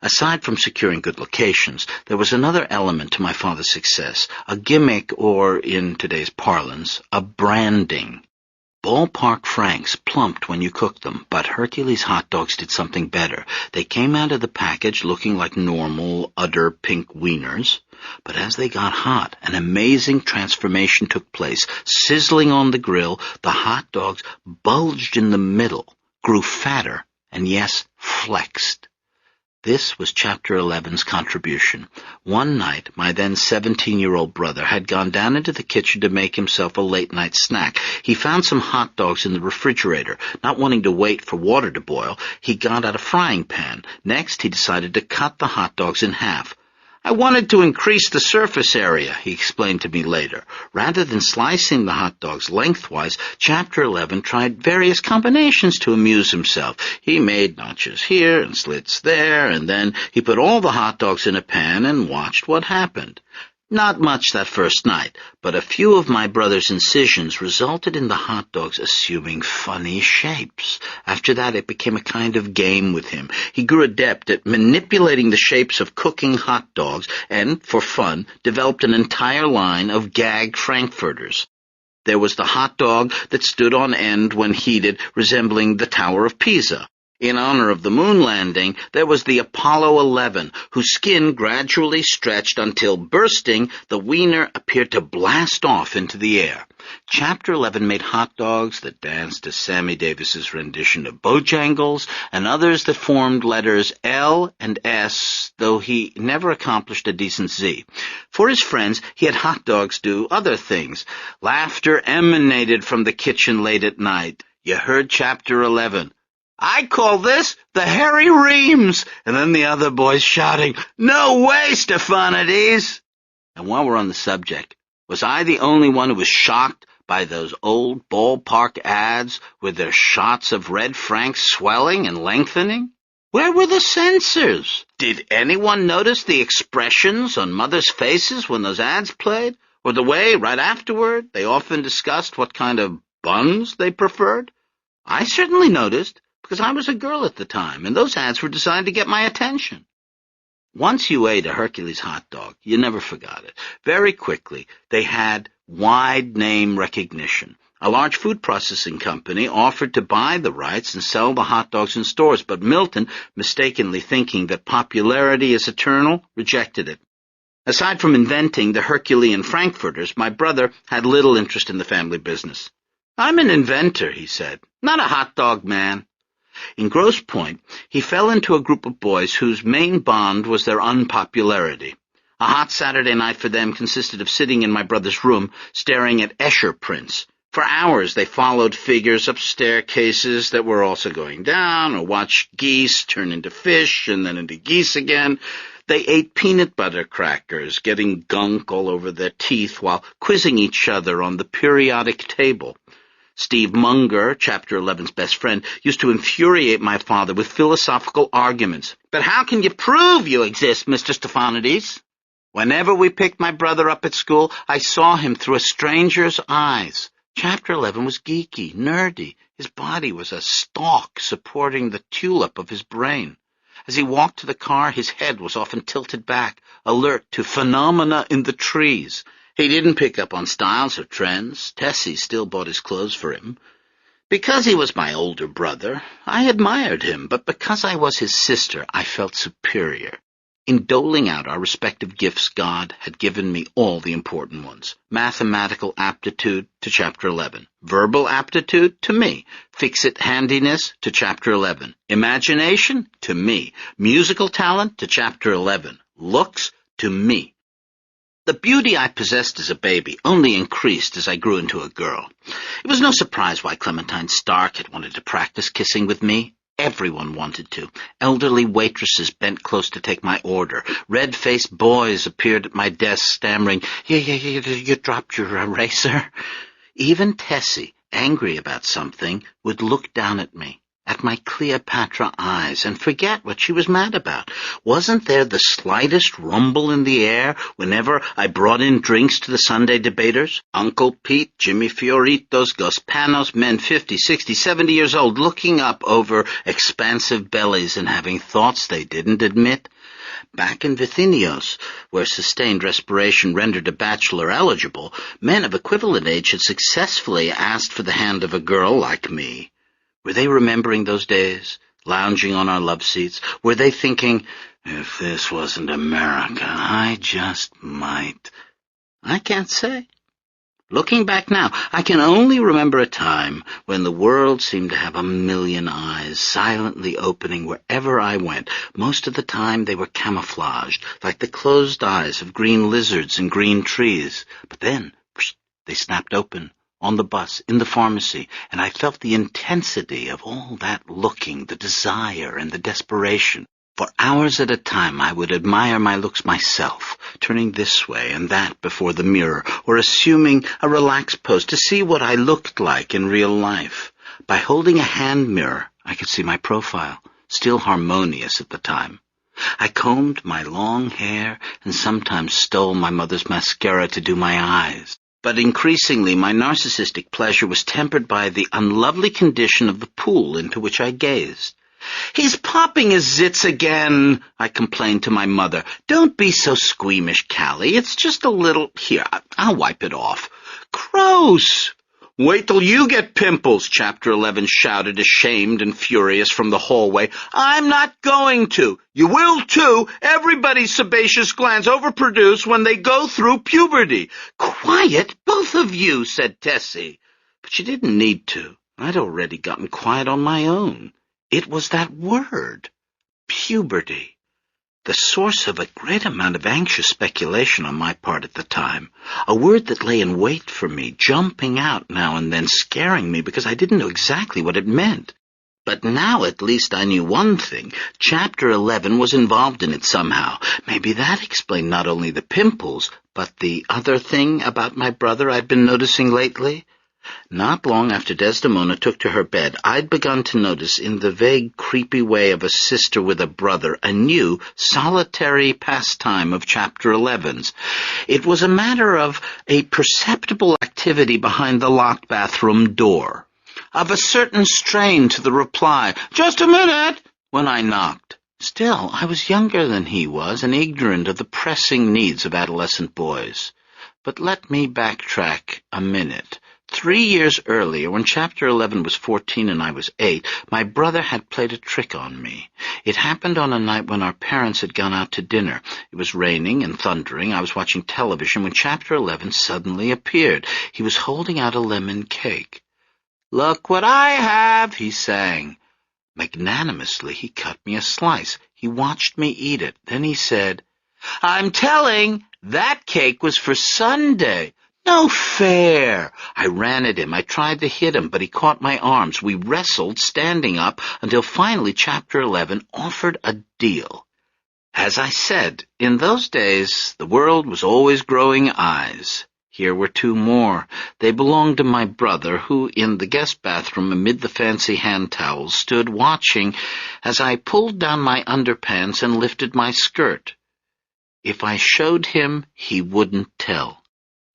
Aside from securing good locations, there was another element to my father's success, a gimmick, or, in today's parlance, a branding. Ballpark Franks plumped when you cooked them, but Hercules hot dogs did something better. They came out of the package looking like normal, udder pink wieners, but as they got hot, an amazing transformation took place. Sizzling on the grill, the hot dogs bulged in the middle, grew fatter, and yes, flexed. This was Chapter 11's contribution. One night, my then 17-year-old brother had gone down into the kitchen to make himself a late-night snack. He found some hot dogs in the refrigerator. Not wanting to wait for water to boil, he got out a frying pan. Next, he decided to cut the hot dogs in half. I wanted to increase the surface area, he explained to me later. Rather than slicing the hot dogs lengthwise, Chapter 11 tried various combinations to amuse himself. He made notches here and slits there, and then he put all the hot dogs in a pan and watched what happened. Not much that first night, but a few of my brother's incisions resulted in the hot dogs assuming funny shapes. After that, it became a kind of game with him. He grew adept at manipulating the shapes of cooking hot dogs and, for fun, developed an entire line of gag frankfurters. There was the hot dog that stood on end when heated, resembling the Tower of Pisa. In honor of the moon landing, there was the Apollo 11, whose skin gradually stretched until, bursting, the wiener appeared to blast off into the air. Chapter 11 made hot dogs that danced to Sammy Davis's rendition of Bojangles, and others that formed letters L and S, though he never accomplished a decent Z. For his friends, he had hot dogs do other things. Laughter emanated from the kitchen late at night. You heard Chapter 11. I call this the Harry Reams, and then the other boys shouting, No way, Stephanides! And while we're on the subject, was I the only one who was shocked by those old ballpark ads with their shots of Red Franks swelling and lengthening? Where were the censors? Did anyone notice the expressions on mothers' faces when those ads played? Or the way, right afterward, they often discussed what kind of buns they preferred? I certainly noticed, because I was a girl at the time, and those ads were designed to get my attention. Once you ate a Hercules hot dog, you never forgot it. Very quickly, they had wide name recognition. A large food processing company offered to buy the rights and sell the hot dogs in stores, but Milton, mistakenly thinking that popularity is eternal, rejected it. Aside from inventing the Herculean frankfurters, my brother had little interest in the family business. I'm an inventor, he said, not a hot dog man. In Grosse Pointe, he fell into a group of boys whose main bond was their unpopularity. A hot Saturday night for them consisted of sitting in my brother's room, staring at Escher prints. For hours they followed figures up staircases that were also going down, or watched geese turn into fish and then into geese again. They ate peanut butter crackers, getting gunk all over their teeth while quizzing each other on the periodic table. Steve Munger, Chapter 11's best friend, used to infuriate my father with philosophical arguments. But how can you prove you exist, Mr. Stephanides? Whenever we picked my brother up at school, I saw him through a stranger's eyes. Chapter 11 was geeky, nerdy. His body was a stalk supporting the tulip of his brain. As he walked to the car, his head was often tilted back, alert to phenomena in the trees. He didn't pick up on styles or trends. Tessie still bought his clothes for him. Because he was my older brother, I admired him, but because I was his sister, I felt superior. In doling out our respective gifts, God had given me all the important ones. Mathematical aptitude to Chapter 11. Verbal aptitude to me. Fix-it handiness to Chapter 11. Imagination to me. Musical talent to Chapter 11. Looks to me. The beauty I possessed as a baby only increased as I grew into a girl. It was no surprise why Clementine Stark had wanted to practice kissing with me. Everyone wanted to. Elderly waitresses bent close to take my order. Red-faced boys appeared at my desk stammering, You dropped your eraser. Even Tessie, angry about something, would look down at me, at my Cleopatra eyes, and forget what she was mad about. Wasn't there the slightest rumble in the air whenever I brought in drinks to the Sunday debaters? Uncle Pete, Jimmy Fioritos, Gus Panos, men 50, 60, 70 years old, looking up over expansive bellies and having thoughts they didn't admit. Back in Vithinios, where sustained respiration rendered a bachelor eligible, men of equivalent age had successfully asked for the hand of a girl like me. Were they remembering those days, lounging on our love seats? Were they thinking, if this wasn't America, I just might? I can't say. Looking back now, I can only remember a time when the world seemed to have a million eyes, silently opening wherever I went. Most of the time they were camouflaged, like the closed eyes of green lizards and green trees. But then, they snapped open. On the bus, in the pharmacy, and I felt the intensity of all that looking, the desire and the desperation. For hours at a time I would admire my looks myself, turning this way and that before the mirror, or assuming a relaxed pose to see what I looked like in real life. By holding a hand mirror, I could see my profile, still harmonious at the time. I combed my long hair and sometimes stole my mother's mascara to do my eyes. But increasingly my narcissistic pleasure was tempered by the unlovely condition of the pool into which I gazed. "He's popping his zits again," I complained to my mother. "Don't be so squeamish, Callie. It's just a little... Here, I'll wipe it off." "Gross!" "Wait till you get pimples," Chapter 11 shouted, ashamed and furious from the hallway. "I'm not going to. You will, too. Everybody's sebaceous glands overproduce when they go through puberty." "Quiet, both of you," said Tessie. But she didn't need to. I'd already gotten quiet on my own. It was that word, puberty. The source of a great amount of anxious speculation on my part at the time, a word that lay in wait for me, jumping out now and then, scaring me because I didn't know exactly what it meant. But now at least I knew one thing. Chapter 11 was involved in it somehow. Maybe that explained not only the pimples, but the other thing about my brother I'd been noticing lately. Not long after Desdemona took to her bed, I'd begun to notice, in the vague, creepy way of a sister with a brother, a new, solitary pastime of Chapter 11's. It was a matter of a perceptible activity behind the locked bathroom door, of a certain strain to the reply, "Just a minute," when I knocked. Still, I was younger than he was and ignorant of the pressing needs of adolescent boys. But let me backtrack a minute. 3 years earlier, when Chapter 11 was 14 and I was 8, my brother had played a trick on me. It happened on a night when our parents had gone out to dinner. It was raining and thundering. I was watching television when Chapter 11 suddenly appeared. He was holding out a lemon cake. "Look what I have," he sang. Magnanimously, he cut me a slice. He watched me eat it. Then he said, "I'm telling, that cake was for Sunday." "No fair!" I ran at him. I tried to hit him, but he caught my arms. We wrestled, standing up, until finally Chapter 11 offered a deal. As I said, in those days, the world was always growing eyes. Here were 2 more. They belonged to my brother, who, in the guest bathroom amid the fancy hand towels, stood watching as I pulled down my underpants and lifted my skirt. If I showed him, he wouldn't tell.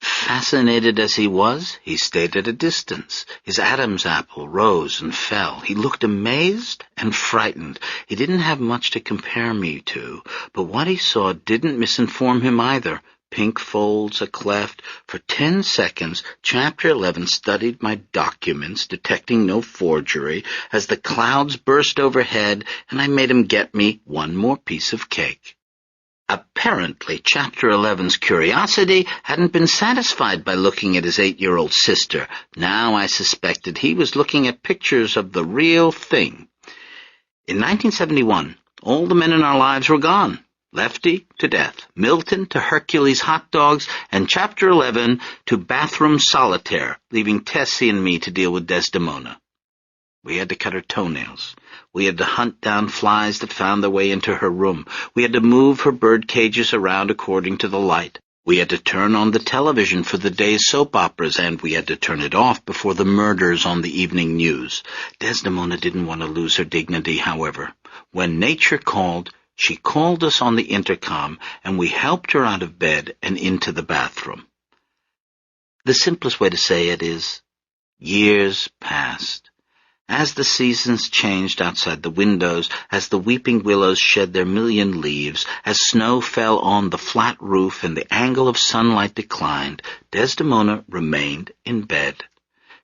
Fascinated as he was, he stayed at a distance. His Adam's apple rose and fell. He looked amazed and frightened. He didn't have much to compare me to, but what he saw didn't misinform him either. Pink folds, a cleft. For 10 seconds, Chapter 11 studied my documents, detecting no forgery, as the clouds burst overhead, and I made him get me one more piece of cake. Apparently, Chapter 11's curiosity hadn't been satisfied by looking at his 8-year-old sister. Now I suspected he was looking at pictures of the real thing. In 1971, all the men in our lives were gone. Lefty to death, Milton to Hercules hot dogs, and Chapter 11 to bathroom solitaire, leaving Tessie and me to deal with Desdemona. We had to cut her toenails. We had to hunt down flies that found their way into her room. We had to move her bird cages around according to the light. We had to turn on the television for the day's soap operas, and we had to turn it off before the murders on the evening news. Desdemona didn't want to lose her dignity, however. When nature called, she called us on the intercom, and we helped her out of bed and into the bathroom. The simplest way to say it is, years passed. As the seasons changed outside the windows, as the weeping willows shed their million leaves, as snow fell on the flat roof and the angle of sunlight declined, Desdemona remained in bed.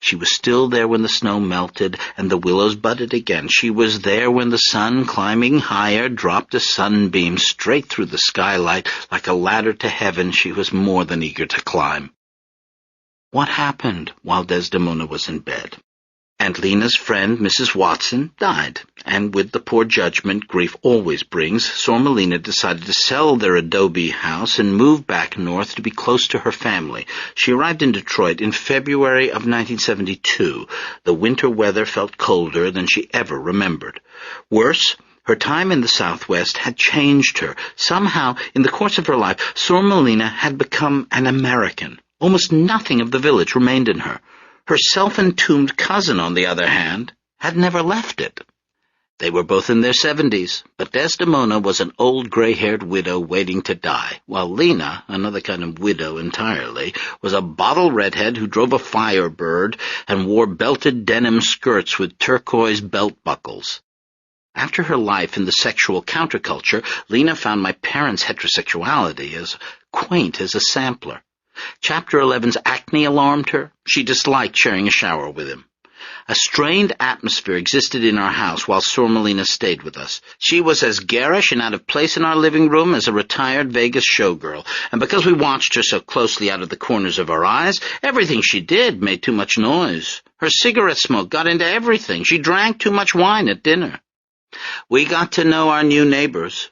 She was still there when the snow melted and the willows budded again. She was there when the sun, climbing higher, dropped a sunbeam straight through the skylight. Like a ladder to heaven, she was more than eager to climb. What happened while Desdemona was in bed? Aunt Lena's friend, Mrs. Watson, died, and with the poor judgment grief always brings, Sormelina decided to sell their adobe house and move back north to be close to her family. She arrived in Detroit in February of 1972. The winter weather felt colder than she ever remembered. Worse, her time in the Southwest had changed her. Somehow, in the course of her life, Sormelina had become an American. Almost nothing of the village remained in her. Her self-entombed cousin, on the other hand, had never left it. They were both in their 70s, but Desdemona was an old gray-haired widow waiting to die, while Lena, another kind of widow entirely, was a bottle redhead who drove a Firebird and wore belted denim skirts with turquoise belt buckles. After her life in the sexual counterculture, Lena found my parents' heterosexuality as quaint as a sampler. Chapter 11's acne alarmed her. She disliked sharing a shower with him. A strained atmosphere existed in our house while Sormelina stayed with us. She was as garish and out of place in our living room as a retired Vegas showgirl, and because we watched her so closely out of the corners of our eyes, everything she did made too much noise. Her cigarette smoke got into everything. She drank too much wine at dinner. We got to know our new neighbors.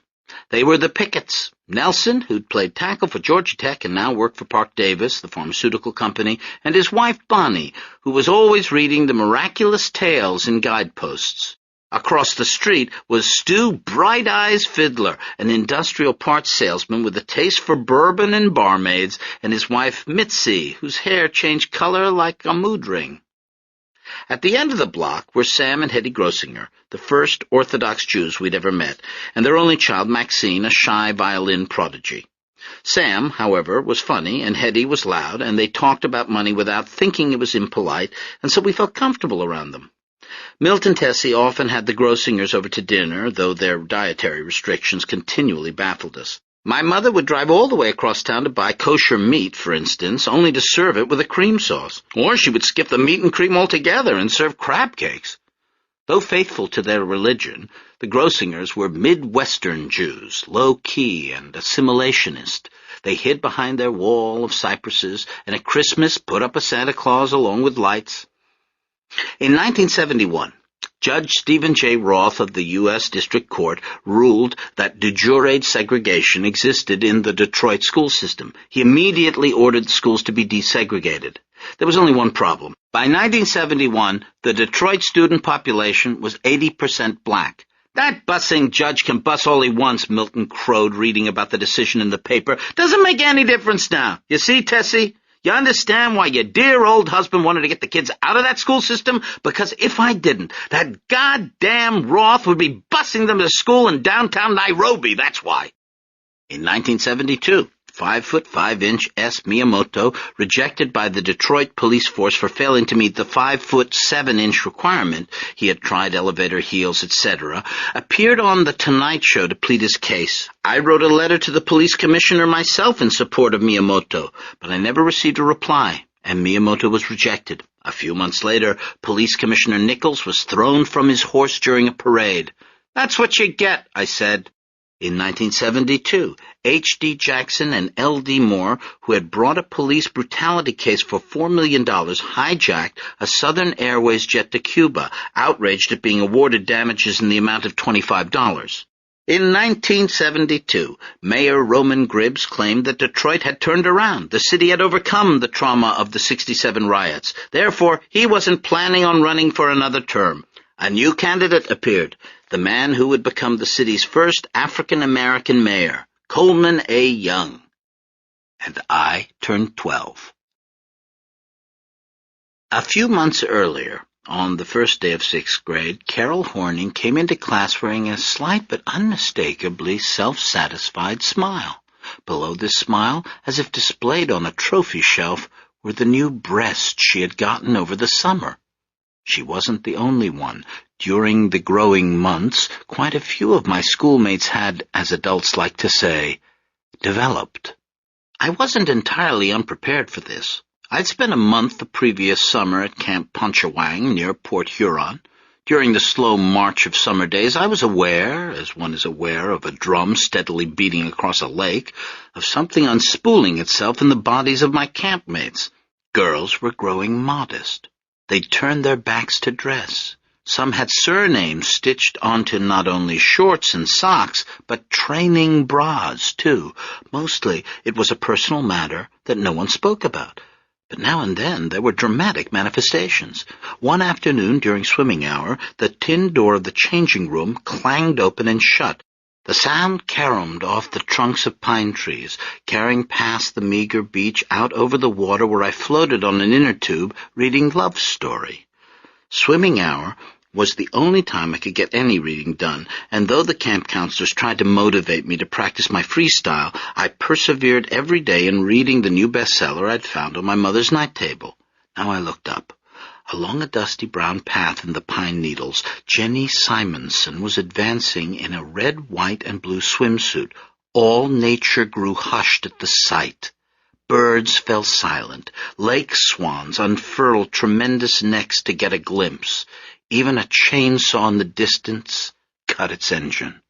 They were the Picketts. Nelson, who'd played tackle for Georgia Tech and now worked for Park Davis, the pharmaceutical company, and his wife Bonnie, who was always reading the miraculous tales in guideposts. Across the street was Stu Bright Eyes Fiddler, an industrial parts salesman with a taste for bourbon and barmaids, and his wife Mitzi, whose hair changed color like a mood ring. At the end of the block were Sam and Hetty Grossinger, the first Orthodox Jews we'd ever met, and their only child, Maxine, a shy violin prodigy. Sam, however, was funny, and Hetty was loud, and they talked about money without thinking it was impolite, and so we felt comfortable around them. Milt and Tessie often had the Grossingers over to dinner, though their dietary restrictions continually baffled us. My mother would drive all the way across town to buy kosher meat, for instance, only to serve it with a cream sauce. Or she would skip the meat and cream altogether and serve crab cakes. Though faithful to their religion, the Grossingers were Midwestern Jews, low-key and assimilationist. They hid behind their wall of cypresses, and at Christmas put up a Santa Claus along with lights. In 1971, Judge Stephen J. Roth of the U.S. District Court ruled that de jure segregation existed in the Detroit school system. He immediately ordered the schools to be desegregated. There was only one problem. By 1971, the Detroit student population was 80% black. That busing judge can bus all he wants, Milton crowed, reading about the decision in the paper. Doesn't make any difference now. You see, Tessie? You understand why your dear old husband wanted to get the kids out of that school system? Because if I didn't, that goddamn Roth would be busing them to school in downtown Nairobi, that's why. In 1972, 5'5" S. Miyamoto, rejected by the Detroit police force for failing to meet the 5'7" requirement, he had tried elevator heels, etc., appeared on The Tonight Show to plead his case. I wrote a letter to the police commissioner myself in support of Miyamoto, but I never received a reply, and Miyamoto was rejected. A few months later, Police Commissioner Nichols was thrown from his horse during a parade. That's what you get, I said. In 1972, H.D. Jackson and L.D. Moore, who had brought a police brutality case for $4 million, hijacked a Southern Airways jet to Cuba, outraged at being awarded damages in the amount of $25. In 1972, Mayor Roman Gribbs claimed that Detroit had turned around. The city had overcome the trauma of the '67 riots. Therefore, he wasn't planning on running for another term. A new candidate appeared, the man who would become the city's first African-American mayor, Coleman A. Young. And I turned 12. A few months earlier, on the first day of 6th grade, Carol Horning came into class wearing a slight but unmistakably self-satisfied smile. Below this smile, as if displayed on a trophy shelf, were the new breasts she had gotten over the summer. She wasn't the only one. During the growing months, quite a few of my schoolmates had, as adults like to say, developed. I wasn't entirely unprepared for this. I'd spent a month the previous summer at Camp Punchawang near Port Huron. During the slow march of summer days, I was aware, as one is aware of a drum steadily beating across a lake, of something unspooling itself in the bodies of my campmates. Girls were growing modest. They'd turned their backs to dress. Some had surnames stitched onto not only shorts and socks, but training bras, too. Mostly it was a personal matter that no one spoke about. But now and then there were dramatic manifestations. One afternoon during swimming hour, the tin door of the changing room clanged open and shut. The sound caromed off the trunks of pine trees, carrying past the meager beach out over the water where I floated on an inner tube reading Love Story. Swimming hour was the only time I could get any reading done, and though the camp counselors tried to motivate me to practice my freestyle, I persevered every day in reading the new bestseller I'd found on my mother's night table. Now I looked up. Along a dusty brown path in the pine needles, Jenny Simonson was advancing in a red, white, and blue swimsuit. All nature grew hushed at the sight. Birds fell silent. Lake swans unfurled tremendous necks to get a glimpse. Even a chainsaw in the distance cut its engine.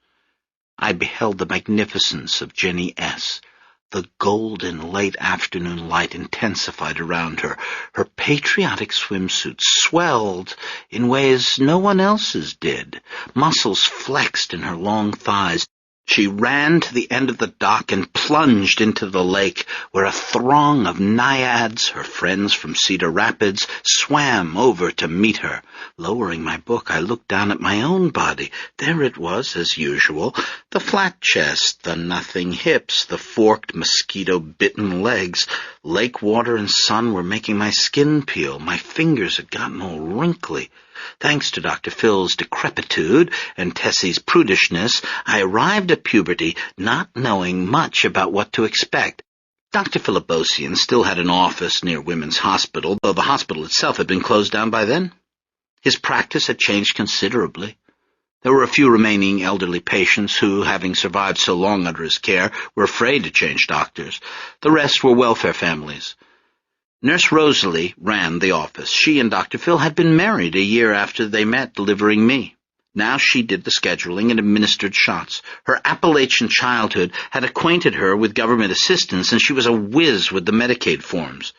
I beheld the magnificence of Jenny S. The golden late afternoon light intensified around her. Her patriotic swimsuit swelled in ways no one else's did. Muscles flexed in her long thighs. She ran to the end of the dock and plunged into the lake, where a throng of naiads, her friends from Cedar Rapids, swam over to meet her. Lowering my book, I looked down at my own body. There it was, as usual, the flat chest, the nothing hips, the forked mosquito-bitten legs. Lake water and sun were making my skin peel. My fingers had gotten all wrinkly. Thanks to Dr. Phil's decrepitude and Tessie's prudishness, I arrived at puberty not knowing much about what to expect. Dr. Philibosian still had an office near Women's Hospital, though the hospital itself had been closed down by then. His practice had changed considerably. There were a few remaining elderly patients who, having survived so long under his care, were afraid to change doctors. The rest were welfare families. Nurse Rosalie ran the office. She and Dr. Phil had been married a year after they met, delivering me. Now she did the scheduling and administered shots. Her Appalachian childhood had acquainted her with government assistance, and she was a whiz with the Medicaid forms.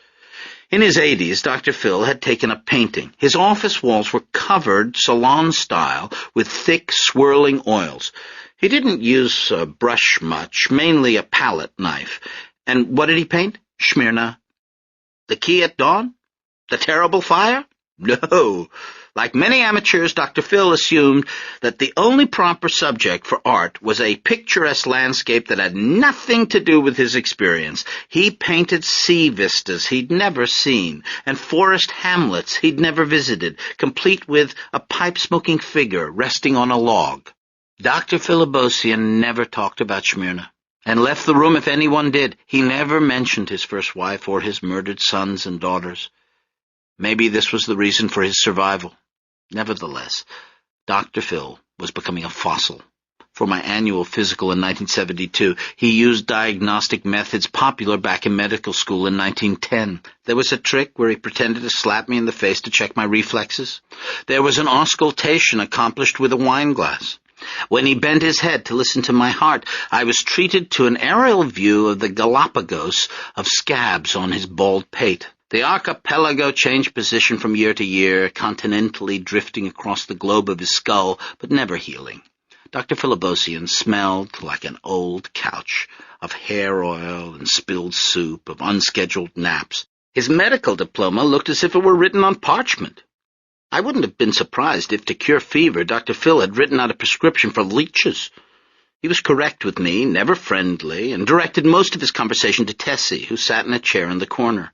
In his 80s, Dr. Phil had taken up painting. His office walls were covered, salon-style, with thick, swirling oils. He didn't use a brush much, mainly a palette knife. And what did he paint? Smyrna. The Key at Dawn? The Terrible Fire? No. Like many amateurs, Dr. Phil assumed that the only proper subject for art was a picturesque landscape that had nothing to do with his experience. He painted sea vistas he'd never seen, and forest hamlets he'd never visited, complete with a pipe-smoking figure resting on a log. Dr. Philibosian never talked about Smyrna, and left the room if anyone did. He never mentioned his first wife or his murdered sons and daughters. Maybe this was the reason for his survival. Nevertheless, Dr. Phil was becoming a fossil. For my annual physical in 1972, he used diagnostic methods popular back in medical school in 1910. There was a trick where he pretended to slap me in the face to check my reflexes. There was an auscultation accomplished with a wine glass. When he bent his head to listen to my heart, I was treated to an aerial view of the Galapagos of scabs on his bald pate. The archipelago changed position from year to year, continentally drifting across the globe of his skull, but never healing. Dr. Philibosian smelled like an old couch, of hair oil and spilled soup, of unscheduled naps. His medical diploma looked as if it were written on parchment. I wouldn't have been surprised if, to cure fever, Dr. Phil had written out a prescription for leeches. He was correct with me, never friendly, and directed most of his conversation to Tessie, who sat in a chair in the corner.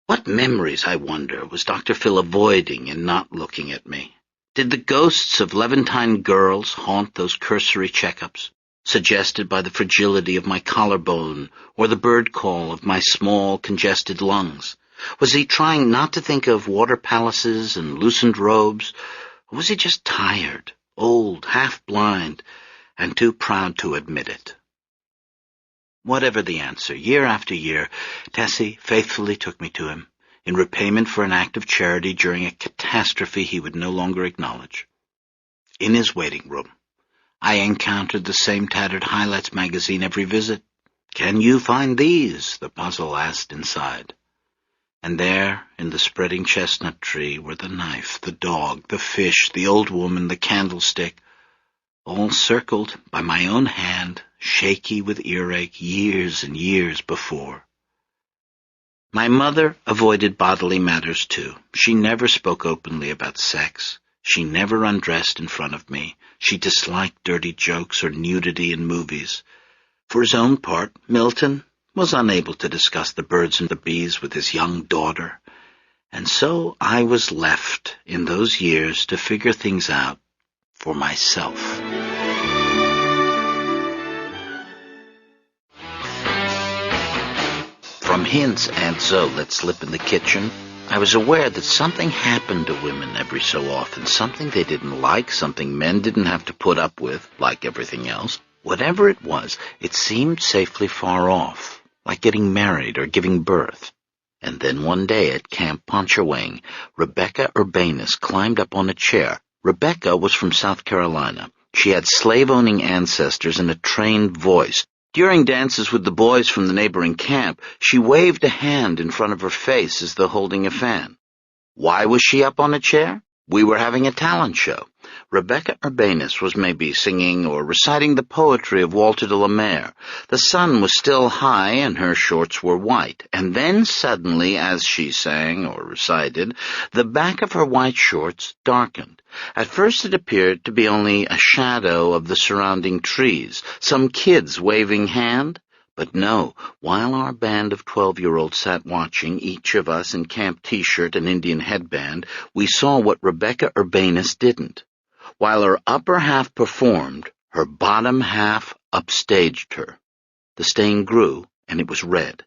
What memories, I wonder, was Dr. Phil avoiding in not looking at me? Did the ghosts of Levantine girls haunt those cursory checkups, suggested by the fragility of my collarbone or the bird call of my small, congested lungs? Was he trying not to think of water palaces and loosened robes, or was he just tired, old, half-blind, and too proud to admit it? Whatever the answer, year after year, Tessie faithfully took me to him, in repayment for an act of charity during a catastrophe he would no longer acknowledge. In his waiting room, I encountered the same tattered Highlights magazine every visit. "Can you find these?" the puzzle asked inside. And there, in the spreading chestnut tree, were the knife, the dog, the fish, the old woman, the candlestick, all circled by my own hand, shaky with earache years and years before. My mother avoided bodily matters, too. She never spoke openly about sex. She never undressed in front of me. She disliked dirty jokes or nudity in movies. For his own part, Milton was unable to discuss the birds and the bees with his young daughter. And so I was left, in those years, to figure things out for myself. From hints Aunt Zoe let slip in the kitchen, I was aware that something happened to women every so often, something they didn't like, something men didn't have to put up with, like everything else. Whatever it was, it seemed safely far off, like getting married or giving birth. And then one day at Camp Pontchartrain, Rebecca Urbanus climbed up on a chair. Rebecca was from South Carolina. She had slave-owning ancestors and a trained voice. During dances with the boys from the neighboring camp, she waved a hand in front of her face as though holding a fan. Why was she up on a chair? We were having a talent show. Rebecca Urbanus was maybe singing or reciting the poetry of Walter de la Mare. The sun was still high and her shorts were white. And then suddenly, as she sang or recited, the back of her white shorts darkened. At first it appeared to be only a shadow of the surrounding trees, some kid's waving hand. But no, while our band of 12-year-olds sat watching, each of us in camp T-shirt and Indian headband, we saw what Rebecca Urbanus didn't. While her upper half performed, her bottom half upstaged her. The stain grew, and it was red.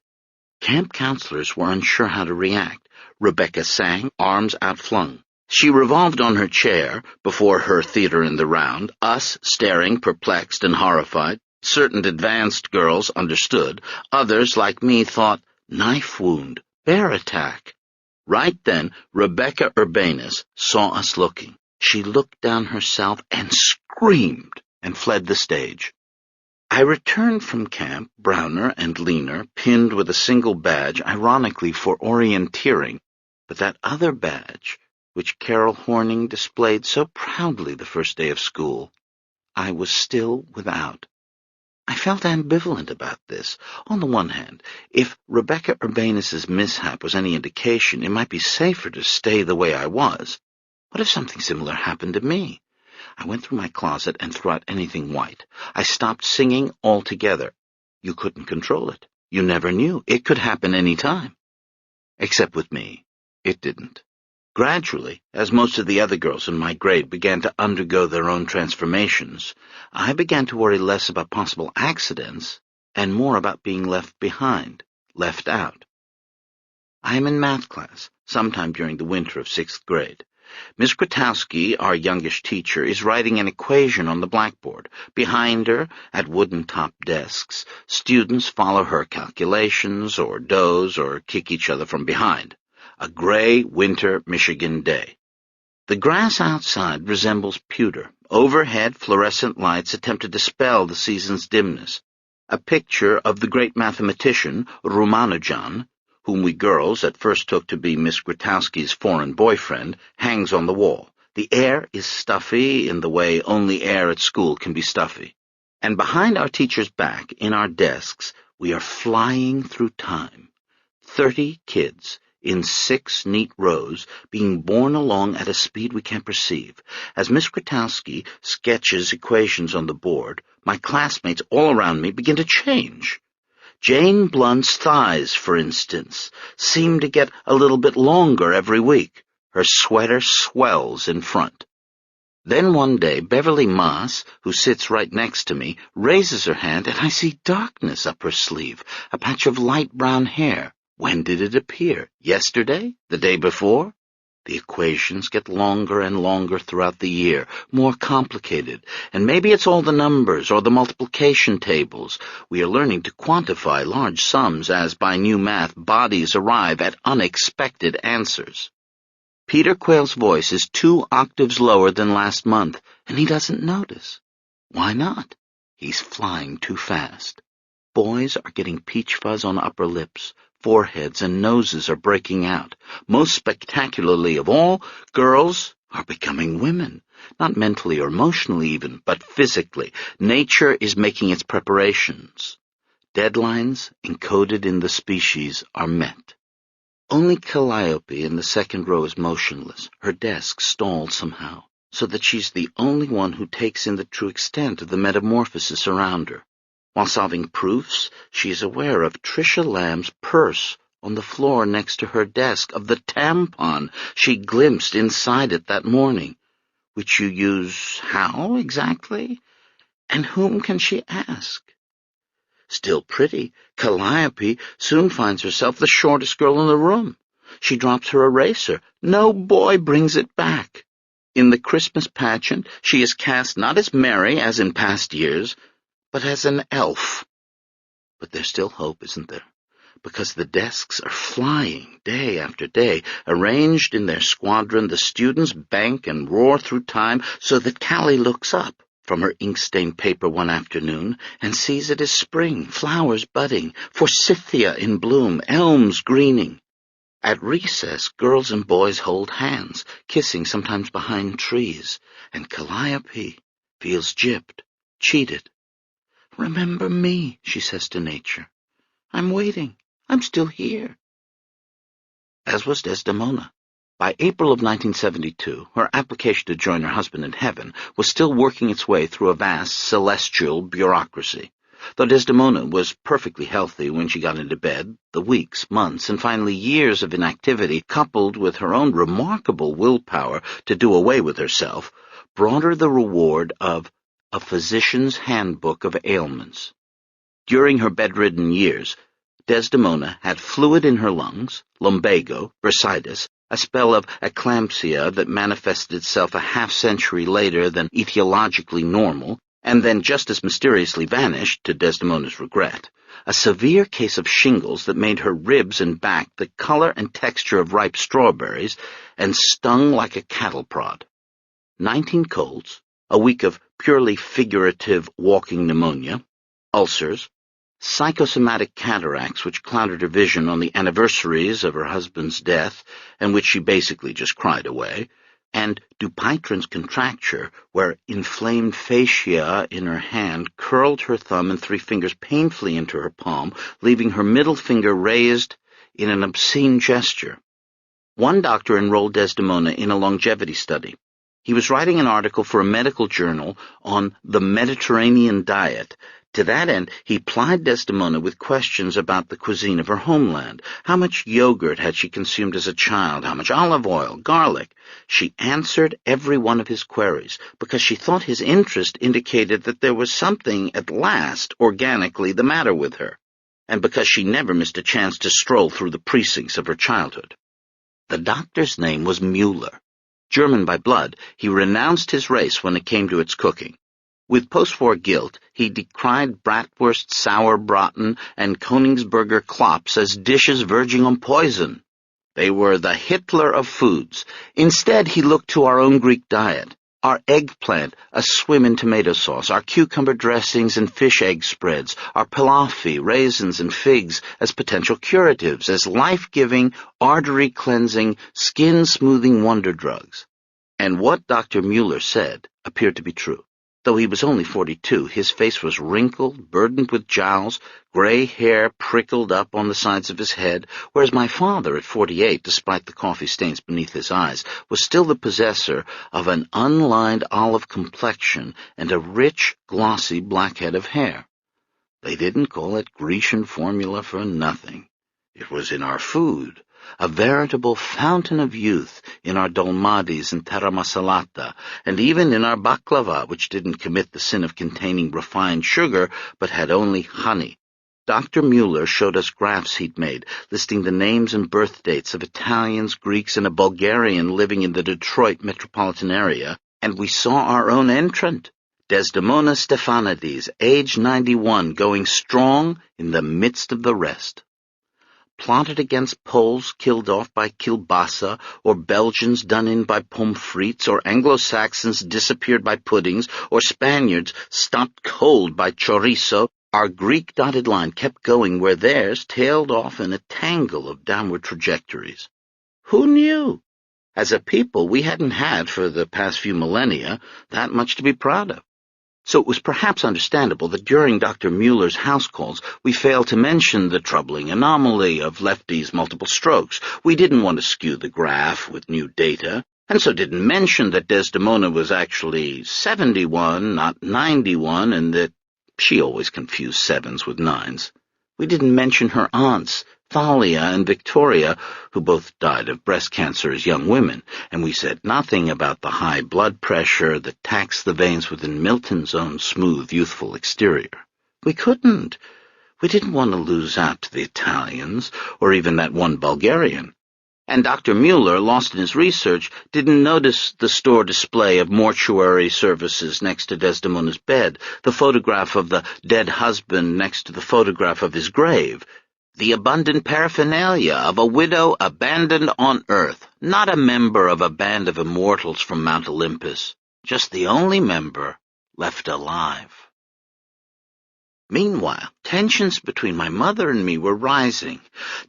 Camp counselors were unsure how to react. Rebecca sang, arms outflung. She revolved on her chair, before her theater in the round, us staring, perplexed and horrified. Certain advanced girls understood. Others, like me, thought, knife wound, bear attack. Right then, Rebecca Urbanus saw us looking. She looked down herself and screamed and fled the stage. I returned from camp, browner and leaner, pinned with a single badge, ironically for orienteering, but that other badge, which Carol Horning displayed so proudly the first day of school, I was still without. I felt ambivalent about this. On the one hand, if Rebecca Urbanus's mishap was any indication, it might be safer to stay the way I was. What if something similar happened to me? I went through my closet and threw out anything white. I stopped singing altogether. You couldn't control it. You never knew. It could happen any time. Except with me, it didn't. Gradually, as most of the other girls in my grade began to undergo their own transformations, I began to worry less about possible accidents and more about being left behind, left out. I am in math class, sometime during the winter of 6th grade. Miss Kwiatkowski, our youngish teacher, is writing an equation on the blackboard. Behind her, at wooden-topped desks, students follow her calculations or doze or kick each other from behind. A gray winter Michigan day. The grass outside resembles pewter. Overhead, fluorescent lights attempt to dispel the season's dimness. A picture of the great mathematician, Ramanujan, whom we girls at first took to be Miss Kwiatkowski's foreign boyfriend, hangs on the wall. The air is stuffy in the way only air at school can be stuffy. And behind our teacher's back, in our desks, we are flying through time. 30 kids, in 6 neat rows, being borne along at a speed we can't perceive. As Miss Grotowski sketches equations on the board, my classmates all around me begin to change. Jane Blunt's thighs, for instance, seem to get a little bit longer every week. Her sweater swells in front. Then one day, Beverly Moss, who sits right next to me, raises her hand, and I see darkness up her sleeve, a patch of light brown hair. When did it appear? Yesterday? The day before? The equations get longer and longer throughout the year, more complicated, and maybe it's all the numbers or the multiplication tables. We are learning to quantify large sums as, by new math, bodies arrive at unexpected answers. Peter Quayle's voice is 2 octaves lower than last month, and he doesn't notice. Why not? He's flying too fast. Boys are getting peach fuzz on upper lips. Foreheads and noses are breaking out. Most spectacularly of all, girls are becoming women. Not mentally or emotionally even, but physically. Nature is making its preparations. Deadlines encoded in the species are met. Only Calliope in the second row is motionless, her desk stalled somehow, so that she's the only one who takes in the true extent of the metamorphosis around her. While solving proofs, she is aware of Tricia Lamb's purse on the floor next to her desk, of the tampon she glimpsed inside it that morning. Which you use how, exactly? And whom can she ask? Still pretty, Calliope soon finds herself the shortest girl in the room. She drops her eraser. No boy brings it back. In the Christmas pageant, she is cast not as Mary, as in past years, but as an elf. But there's still hope, isn't there? Because the desks are flying day after day. Arranged in their squadron, the students bank and roar through time so that Callie looks up from her ink-stained paper one afternoon and sees it is spring, flowers budding, forsythia in bloom, elms greening. At recess, girls and boys hold hands, kissing sometimes behind trees, and Calliope feels gypped, cheated. "Remember me," she says to nature. "I'm waiting. I'm still here." As was Desdemona. By April of 1972, her application to join her husband in heaven was still working its way through a vast celestial bureaucracy. Though Desdemona was perfectly healthy when she got into bed, the weeks, months, and finally years of inactivity, coupled with her own remarkable willpower to do away with herself, brought her the reward of a physician's handbook of ailments. During her bedridden years, Desdemona had fluid in her lungs, lumbago, bursitis, a spell of eclampsia that manifested itself a half-century later than etiologically normal, and then just as mysteriously vanished, to Desdemona's regret, a severe case of shingles that made her ribs and back the color and texture of ripe strawberries and stung like a cattle prod. 19 colds, a week of purely figurative walking pneumonia, ulcers, psychosomatic cataracts which clouded her vision on the anniversaries of her husband's death, and which she basically just cried away, and Dupuytren's contracture, where inflamed fascia in her hand curled her thumb and 3 fingers painfully into her palm, leaving her middle finger raised in an obscene gesture. One doctor enrolled Desdemona in a longevity study. He was writing an article for a medical journal on the Mediterranean diet. To that end, he plied Desdemona with questions about the cuisine of her homeland. How much yogurt had she consumed as a child? How much olive oil? Garlic? She answered every one of his queries, because she thought his interest indicated that there was something, at last, organically the matter with her, and because she never missed a chance to stroll through the precincts of her childhood. The doctor's name was Mueller. German by blood, he renounced his race when it came to its cooking. With post-war guilt, he decried bratwurst, sauerbraten, and Königsberger Klops as dishes verging on poison. They were the Hitler of foods. Instead, he looked to our own Greek diet, our eggplant, a swim in tomato sauce, our cucumber dressings and fish egg spreads, our pilaffi, raisins, and figs as potential curatives, as life-giving, artery-cleansing, skin-smoothing wonder drugs. And what Dr. Mueller said appeared to be true. Though he was only 42, his face was wrinkled, burdened with jowls, gray hair prickled up on the sides of his head, whereas my father, at 48, despite the coffee stains beneath his eyes, was still the possessor of an unlined olive complexion and a rich, glossy black head of hair. They didn't call it Grecian formula for nothing. It was in our food, a veritable fountain of youth in our dolmadis and terra masalata, and even in our baklava, which didn't commit the sin of containing refined sugar, but had only honey. Dr. Mueller showed us graphs he'd made, listing the names and birth dates of Italians, Greeks, and a Bulgarian living in the Detroit metropolitan area, and we saw our own entrant, Desdemona Stephanides, age 91, going strong in the midst of the rest. Plotted against Poles killed off by kielbasa, or Belgians done in by pommes frites, or Anglo-Saxons disappeared by puddings, or Spaniards stopped cold by chorizo, our Greek dotted line kept going where theirs tailed off in a tangle of downward trajectories. Who knew? As a people, we hadn't had, for the past few millennia, that much to be proud of. So it was perhaps understandable that during Dr. Mueller's house calls we failed to mention the troubling anomaly of Lefty's multiple strokes. We didn't want to skew the graph with new data, and so didn't mention that Desdemona was actually 71, not 91, and that she always confused sevens with nines. We didn't mention her aunts, Thalia and Victoria, who both died of breast cancer as young women, and we said nothing about the high blood pressure that taxed the veins within Milton's own smooth, youthful exterior. We couldn't. We didn't want to lose out to the Italians, or even that one Bulgarian. And Dr. Mueller, lost in his research, didn't notice the store display of mortuary services next to Desdemona's bed, the photograph of the dead husband next to the photograph of his grave, the abundant paraphernalia of a widow abandoned on earth, not a member of a band of immortals from Mount Olympus, just the only member left alive. Meanwhile, tensions between my mother and me were rising.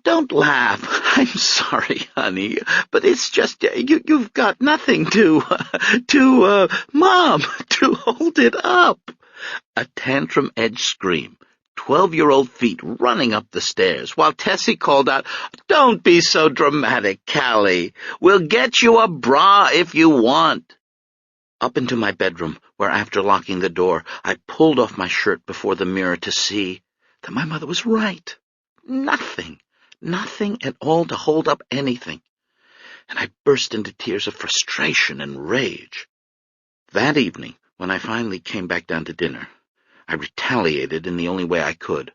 Don't laugh. I'm sorry, honey, but it's just you've got nothing Mom, to hold it up. A tantrum-edged scream. 12-year-old feet running up the stairs, while Tessie called out, "Don't be so dramatic, Callie. We'll get you a bra if you want." Up into my bedroom, where after locking the door, I pulled off my shirt before the mirror to see that my mother was right. Nothing at all to hold up anything. And I burst into tears of frustration and rage. That evening, when I finally came back down to dinner, I retaliated in the only way I could.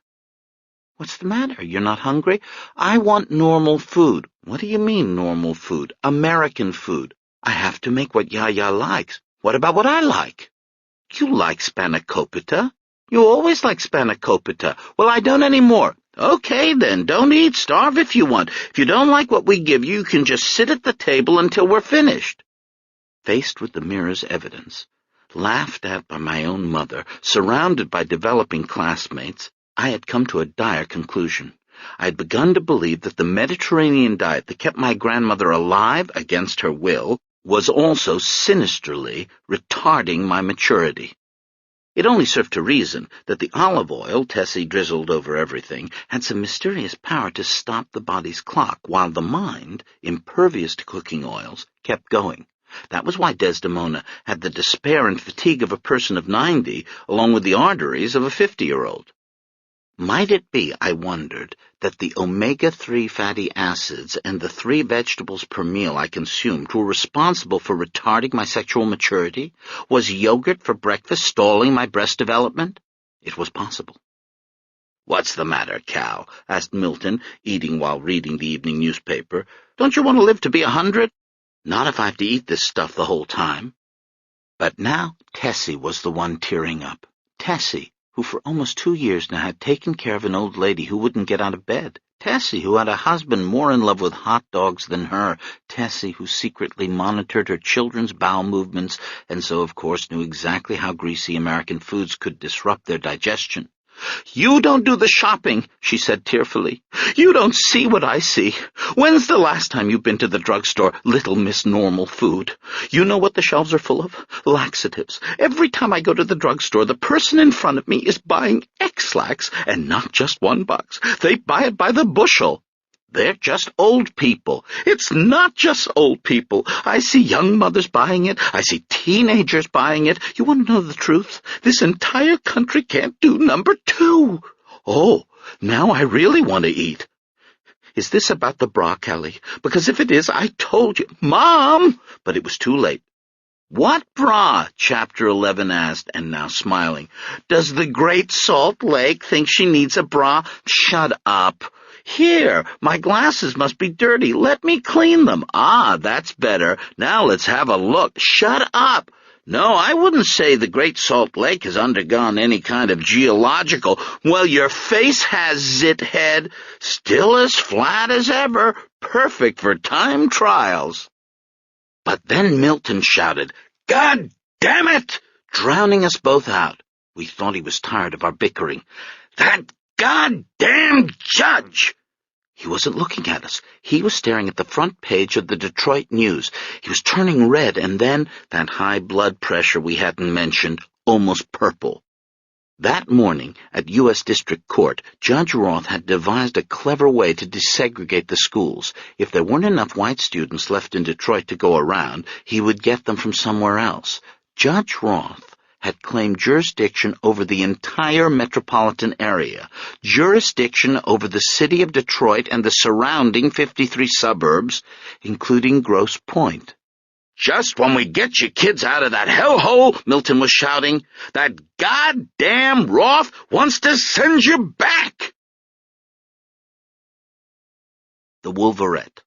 "What's the matter? You're not hungry?" "I want normal food." "What do you mean, normal food?" "American food. I have to make what Yaya likes." "What about what I like?" "You like spanakopita. You always like spanakopita." "Well, I don't anymore." "Okay, then, don't eat. Starve if you want. If you don't like what we give you, you can just sit at the table until we're finished." Faced with the mirror's evidence, laughed at by my own mother, surrounded by developing classmates, I had come to a dire conclusion. I had begun to believe that the Mediterranean diet that kept my grandmother alive against her will was also sinisterly retarding my maturity. It only served to reason that the olive oil Tessie drizzled over everything had some mysterious power to stop the body's clock, while the mind, impervious to cooking oils, kept going. That was why Desdemona had the despair and fatigue of a person of 90, along with the arteries of a 50-year-old. Might it be, I wondered, that the omega-3 fatty acids and the 3 vegetables per meal I consumed were responsible for retarding my sexual maturity? Was yogurt for breakfast stalling my breast development? It was possible. "What's the matter, Cal?" asked Milton, eating while reading the evening newspaper. "Don't you want to live to be 100? "Not if I have to eat this stuff the whole time." But now Tessie was the one tearing up. Tessie, who for almost 2 years now had taken care of an old lady who wouldn't get out of bed. Tessie, who had a husband more in love with hot dogs than her. Tessie, who secretly monitored her children's bowel movements, and so, of course, knew exactly how greasy American foods could disrupt their digestion. "You don't do the shopping," she said tearfully. "You don't see what I see. When's the last time you've been to the drugstore, little Miss Normal Food? You know what the shelves are full of? Laxatives. Every time I go to the drugstore, the person in front of me is buying X-Lax, and not just one box. They buy it by the bushel. They're just old people. It's not just old people. I see young mothers buying it. I see teenagers buying it. You want to know the truth? This entire country can't do number 2. Oh, now I really want to eat. Is this about the bra, Kelly? Because if it is, I told you. Mom! But it was too late. What bra? Chapter 11 asked, and now smiling. Does the Great Salt Lake think she needs a bra? Shut up. Here, my glasses must be dirty. Let me clean them. Ah, that's better. Now let's have a look. Shut up. No, I wouldn't say the Great Salt Lake has undergone any kind of geological. Well, your face has, zithead. Still as flat as ever. Perfect for time trials. But then Milton shouted, "God damn it!" drowning us both out. We thought he was tired of our bickering. "That goddamn judge!" He wasn't looking at us. He was staring at the front page of the Detroit News. He was turning red, and then, that high blood pressure we hadn't mentioned, almost purple. That morning, at U.S. District Court, Judge Roth had devised a clever way to desegregate the schools. If there weren't enough white students left in Detroit to go around, he would get them from somewhere else. Judge Roth had claimed jurisdiction over the entire metropolitan area, jurisdiction over the city of Detroit and the surrounding 53 suburbs, including Grosse Pointe. "Just when we get you kids out of that hellhole," Milton was shouting, "that goddamn Roth wants to send you back!" The Wolverette.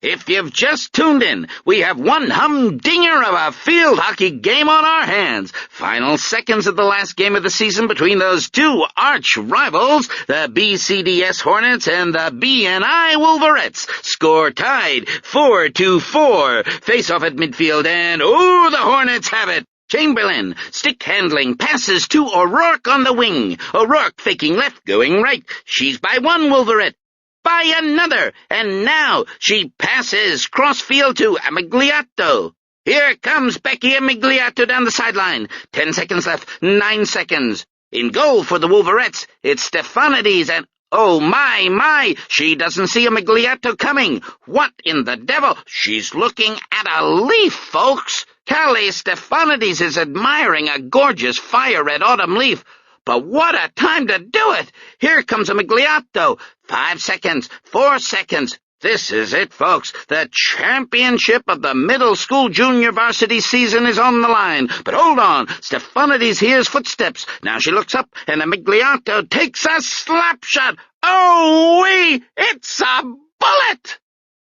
If you've just tuned in, we have one humdinger of a field hockey game on our hands. Final seconds of the last game of the season between those two arch rivals, the BCDS Hornets and the BNI Wolverettes. Score tied 4-4. Face-off at midfield, and the Hornets have it. Chamberlain, stick handling, passes to O'Rourke on the wing. O'Rourke faking left, going right. She's by one Wolverette. By another, and now she passes cross-field to Amigliato. Here comes Becky Amigliato down the sideline. 10 seconds left, 9 seconds. In goal for the Wolverettes, it's Stefanides, and oh my, she doesn't see Amigliato coming. What in the devil? She's looking at a leaf, folks. Callie Stefanides is admiring a gorgeous fire-red autumn leaf. But what a time to do it! Here comes Amigliato. 5 seconds, 4 seconds. This is it, folks. The championship of the middle school junior varsity season is on the line. But hold on. Stefanides hears footsteps. Now she looks up, and Amigliato takes a slap shot. Oh-wee! It's a bullet!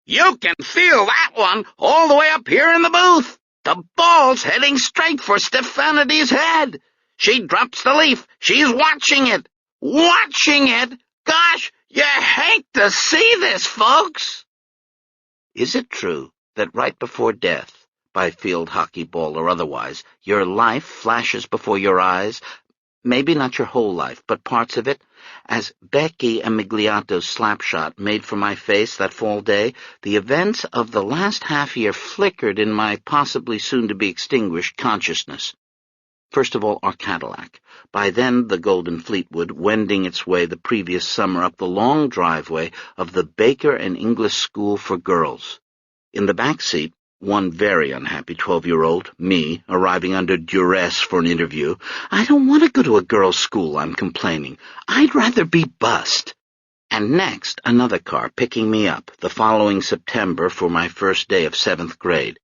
You can feel that one all the way up here in the booth. The ball's heading straight for Stefanides' head. She drops the leaf. She's watching it. Watching it? Gosh, you hate to see this, folks. Is it true that right before death, by field hockey ball or otherwise, your life flashes before your eyes? Maybe not your whole life, but parts of it. As Becky Amigliato's slapshot made for my face that fall day, the events of the last half-year flickered in my possibly soon-to-be-extinguished consciousness. First of all, our Cadillac. By then, the Golden Fleetwood, wending its way the previous summer up the long driveway of the Baker and English School for Girls. In the back seat, one very unhappy 12-year-old, me, arriving under duress for an interview. I don't want to go to a girls' school, I'm complaining. I'd rather be bussed. And next, another car picking me up the following September for my first day of 7th grade.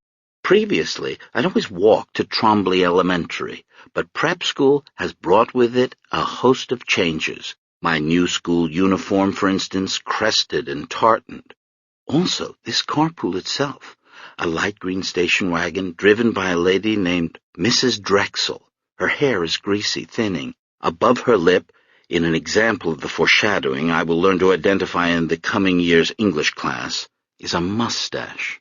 Previously, I'd always walked to Trombley Elementary, but prep school has brought with it a host of changes. My new school uniform, for instance, crested and tartaned. Also, this carpool itself, a light green station wagon driven by a lady named Mrs. Drexel. Her hair is greasy, thinning. Above her lip, in an example of the foreshadowing I will learn to identify in the coming year's English class, is a mustache.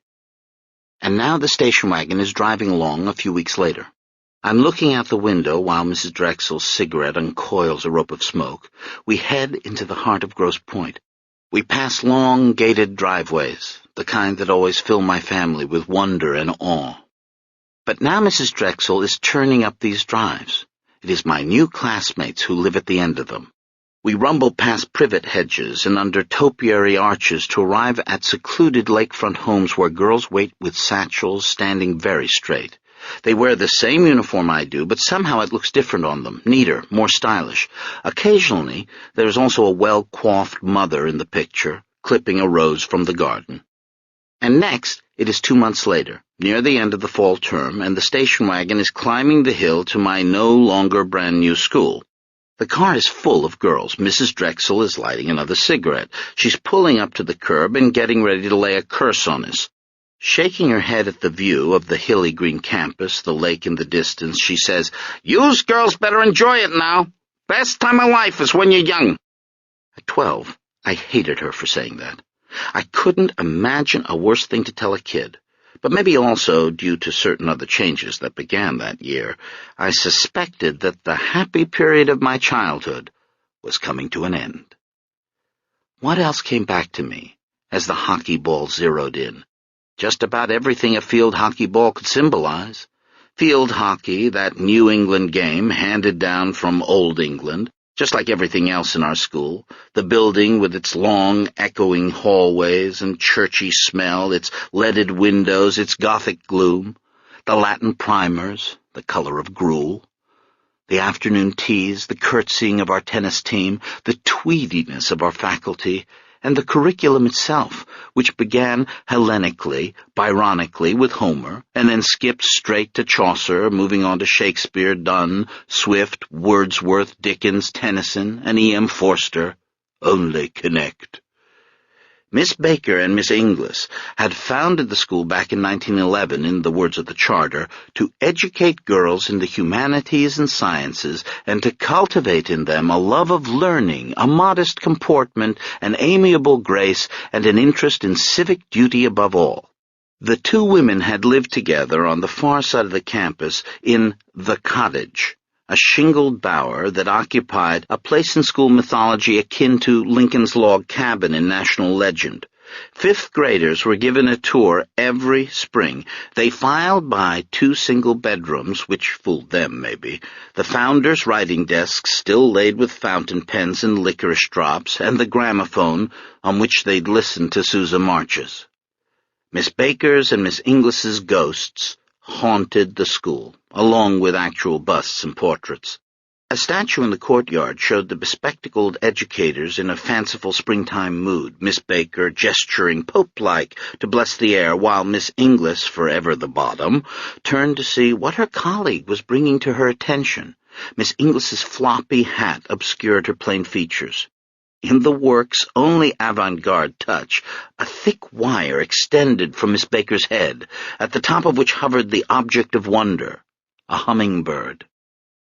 And now the station wagon is driving along a few weeks later. I'm looking out the window while Mrs. Drexel's cigarette uncoils a rope of smoke. We head into the heart of Grosse Pointe. We pass long, gated driveways, the kind that always fill my family with wonder and awe. But now Mrs. Drexel is turning up these drives. It is my new classmates who live at the end of them. We rumble past privet hedges and under topiary arches to arrive at secluded lakefront homes where girls wait with satchels standing very straight. They wear the same uniform I do, but somehow it looks different on them, neater, more stylish. Occasionally, there is also a well-coiffed mother in the picture, clipping a rose from the garden. And next, it is 2 months later, near the end of the fall term, and the station wagon is climbing the hill to my no longer brand-new school. The car is full of girls. Mrs. Drexel is lighting another cigarette. She's pulling up to the curb and getting ready to lay a curse on us. Shaking her head at the view of the hilly green campus, the lake in the distance, she says, "Yous girls better enjoy it now. Best time of life is when you're young." At 12, I hated her for saying that. I couldn't imagine a worse thing to tell a kid. But maybe also, due to certain other changes that began that year, I suspected that the happy period of my childhood was coming to an end. What else came back to me as the hockey ball zeroed in? Just about everything a field hockey ball could symbolize. Field hockey, that New England game handed down from Old England, just like everything else in our school, the building with its long, echoing hallways and churchy smell, its leaded windows, its Gothic gloom, the Latin primers, the color of gruel, the afternoon teas, the curtsying of our tennis team, the tweediness of our faculty, and the curriculum itself, which began Hellenically, Byronically with Homer, and then skipped straight to Chaucer, moving on to Shakespeare, Donne, Swift, Wordsworth, Dickens, Tennyson, and E.M. Forster. Only connect. Miss Baker and Miss Inglis had founded the school back in 1911, in the words of the charter, to educate girls in the humanities and sciences and to cultivate in them a love of learning, a modest comportment, an amiable grace, and an interest in civic duty above all. The two women had lived together on the far side of the campus in the cottage, a shingled bower that occupied a place in school mythology akin to Lincoln's log cabin in national legend. Fifth graders were given a tour every spring. They filed by 2 single bedrooms, which fooled them, maybe, the founder's writing desks still laid with fountain pens and licorice drops, and the gramophone on which they'd listened to Sousa marches. Miss Baker's and Miss Inglis's ghosts haunted the school, along with actual busts and portraits. A statue in the courtyard showed the bespectacled educators in a fanciful springtime mood, Miss Baker gesturing Pope-like to bless the air, while Miss Inglis, forever the bottom, turned to see what her colleague was bringing to her attention. Miss Inglis's floppy hat obscured her plain features. In the work's only avant-garde touch, a thick wire extended from Miss Baker's head, at the top of which hovered the object of wonder, a hummingbird.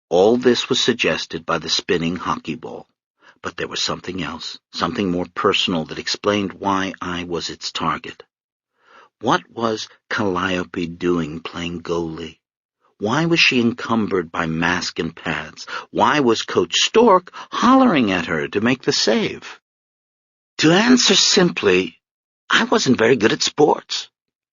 All this was suggested by the spinning hockey ball, but there was something else, something more personal that explained why I was its target. What was Calliope doing playing goalie? Why was she encumbered by mask and pads? Why was Coach Stork hollering at her to make the save? To answer simply, I wasn't very good at sports.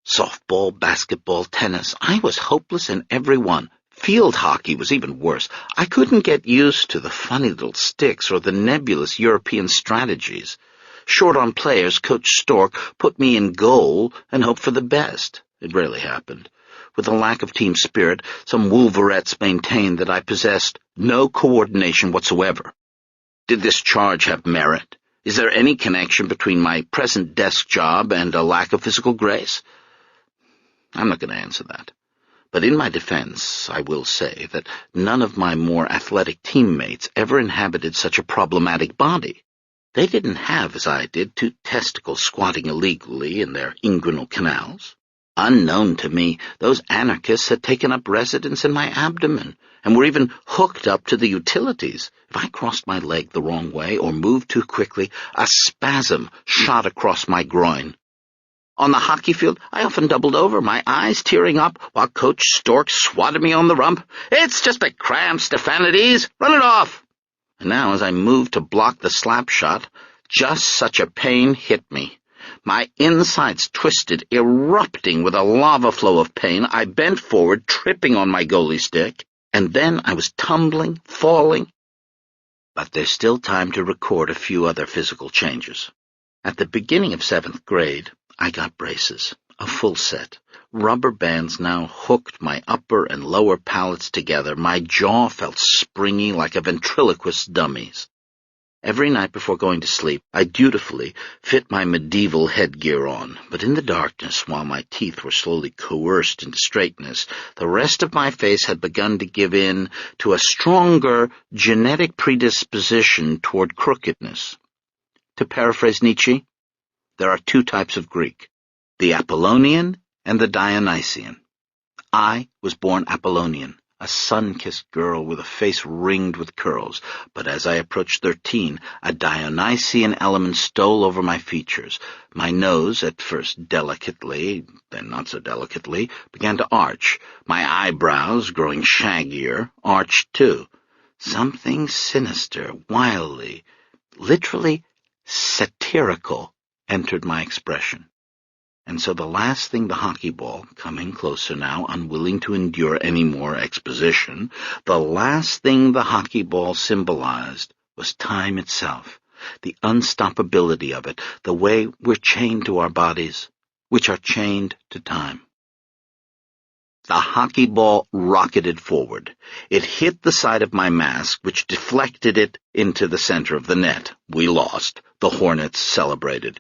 Softball, basketball, tennis, I was hopeless in every one. Field hockey was even worse. I couldn't get used to the funny little sticks or the nebulous European strategies. Short on players, Coach Stork put me in goal and hoped for the best. It rarely happened. With a lack of team spirit, some wolverettes maintained that I possessed no coordination whatsoever. Did this charge have merit? Is there any connection between my present desk job and a lack of physical grace? I'm not going to answer that. But in my defense, I will say that none of my more athletic teammates ever inhabited such a problematic body. They didn't have, as I did, 2 testicles squatting illegally in their inguinal canals. Unknown to me, those anarchists had taken up residence in my abdomen, and were even hooked up to the utilities. If I crossed my leg the wrong way or moved too quickly, a spasm shot across my groin. On the hockey field, I often doubled over, my eyes tearing up, while Coach Stork swatted me on the rump. "It's just a cramp, Stephanides! Run it off!" And now, as I moved to block the slap shot, just such a pain hit me. My insides twisted, erupting with a lava flow of pain. I bent forward, tripping on my goalie stick, and then I was tumbling, falling. But there's still time to record a few other physical changes. At the beginning of 7th grade, I got braces, a full set. Rubber bands now hooked my upper and lower palates together. My jaw felt springy like a ventriloquist's dummy's. Every night before going to sleep, I dutifully fit my medieval headgear on, but in the darkness, while my teeth were slowly coerced into straightness, the rest of my face had begun to give in to a stronger genetic predisposition toward crookedness. To paraphrase Nietzsche, there are 2 types of Greek, the Apollonian and the Dionysian. I was born Apollonian, a sun-kissed girl with a face ringed with curls, but as I approached 13, a Dionysian element stole over my features. My nose, at first delicately, then not so delicately, began to arch. My eyebrows, growing shaggier, arched too. Something sinister, wildly, literally satirical entered my expression. And so the last thing the hockey ball, coming closer now, unwilling to endure any more exposition, the last thing the hockey ball symbolized was time itself, the unstoppability of it, the way we're chained to our bodies, which are chained to time. The hockey ball rocketed forward. It hit the side of my mask, which deflected it into the center of the net. We lost. The Hornets celebrated.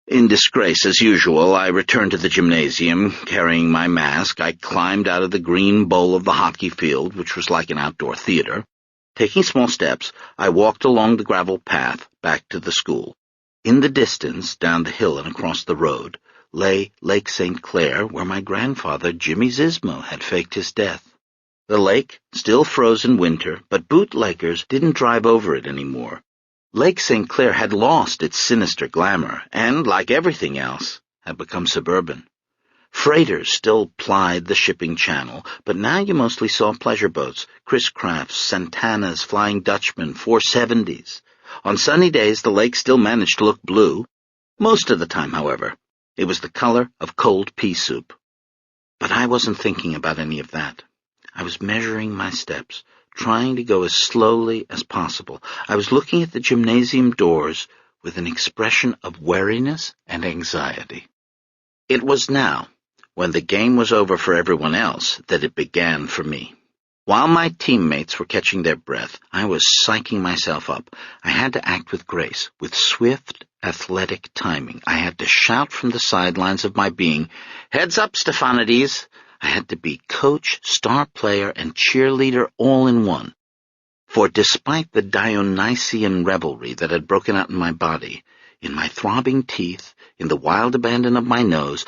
In disgrace, as usual, I returned to the gymnasium, carrying my mask. I climbed out of the green bowl of the hockey field, which was like an outdoor theater. Taking small steps, I walked along the gravel path back to the school. In the distance, down the hill and across the road, lay Lake St. Clair, where my grandfather, Jimmy Zismo, had faked his death. The lake, still frozen winter, but bootleggers didn't drive over it anymore. Lake St. Clair had lost its sinister glamour, and, like everything else, had become suburban. Freighters still plied the shipping channel, but now you mostly saw pleasure boats, Chris Crafts, Santanas, Flying Dutchmen, 470s. On sunny days, the lake still managed to look blue. Most of the time, however, it was the color of cold pea soup. But I wasn't thinking about any of that. I was measuring my steps, trying to go as slowly as possible. I was looking at the gymnasium doors with an expression of wariness and anxiety. It was now, when the game was over for everyone else, that it began for me. While my teammates were catching their breath, I was psyching myself up. I had to act with grace, with swift, athletic timing. I had to shout from the sidelines of my being, "Heads up, Stephanides!" I had to be coach, star player, and cheerleader all in one. For despite the Dionysian revelry that had broken out in my body, in my throbbing teeth, in the wild abandon of my nose,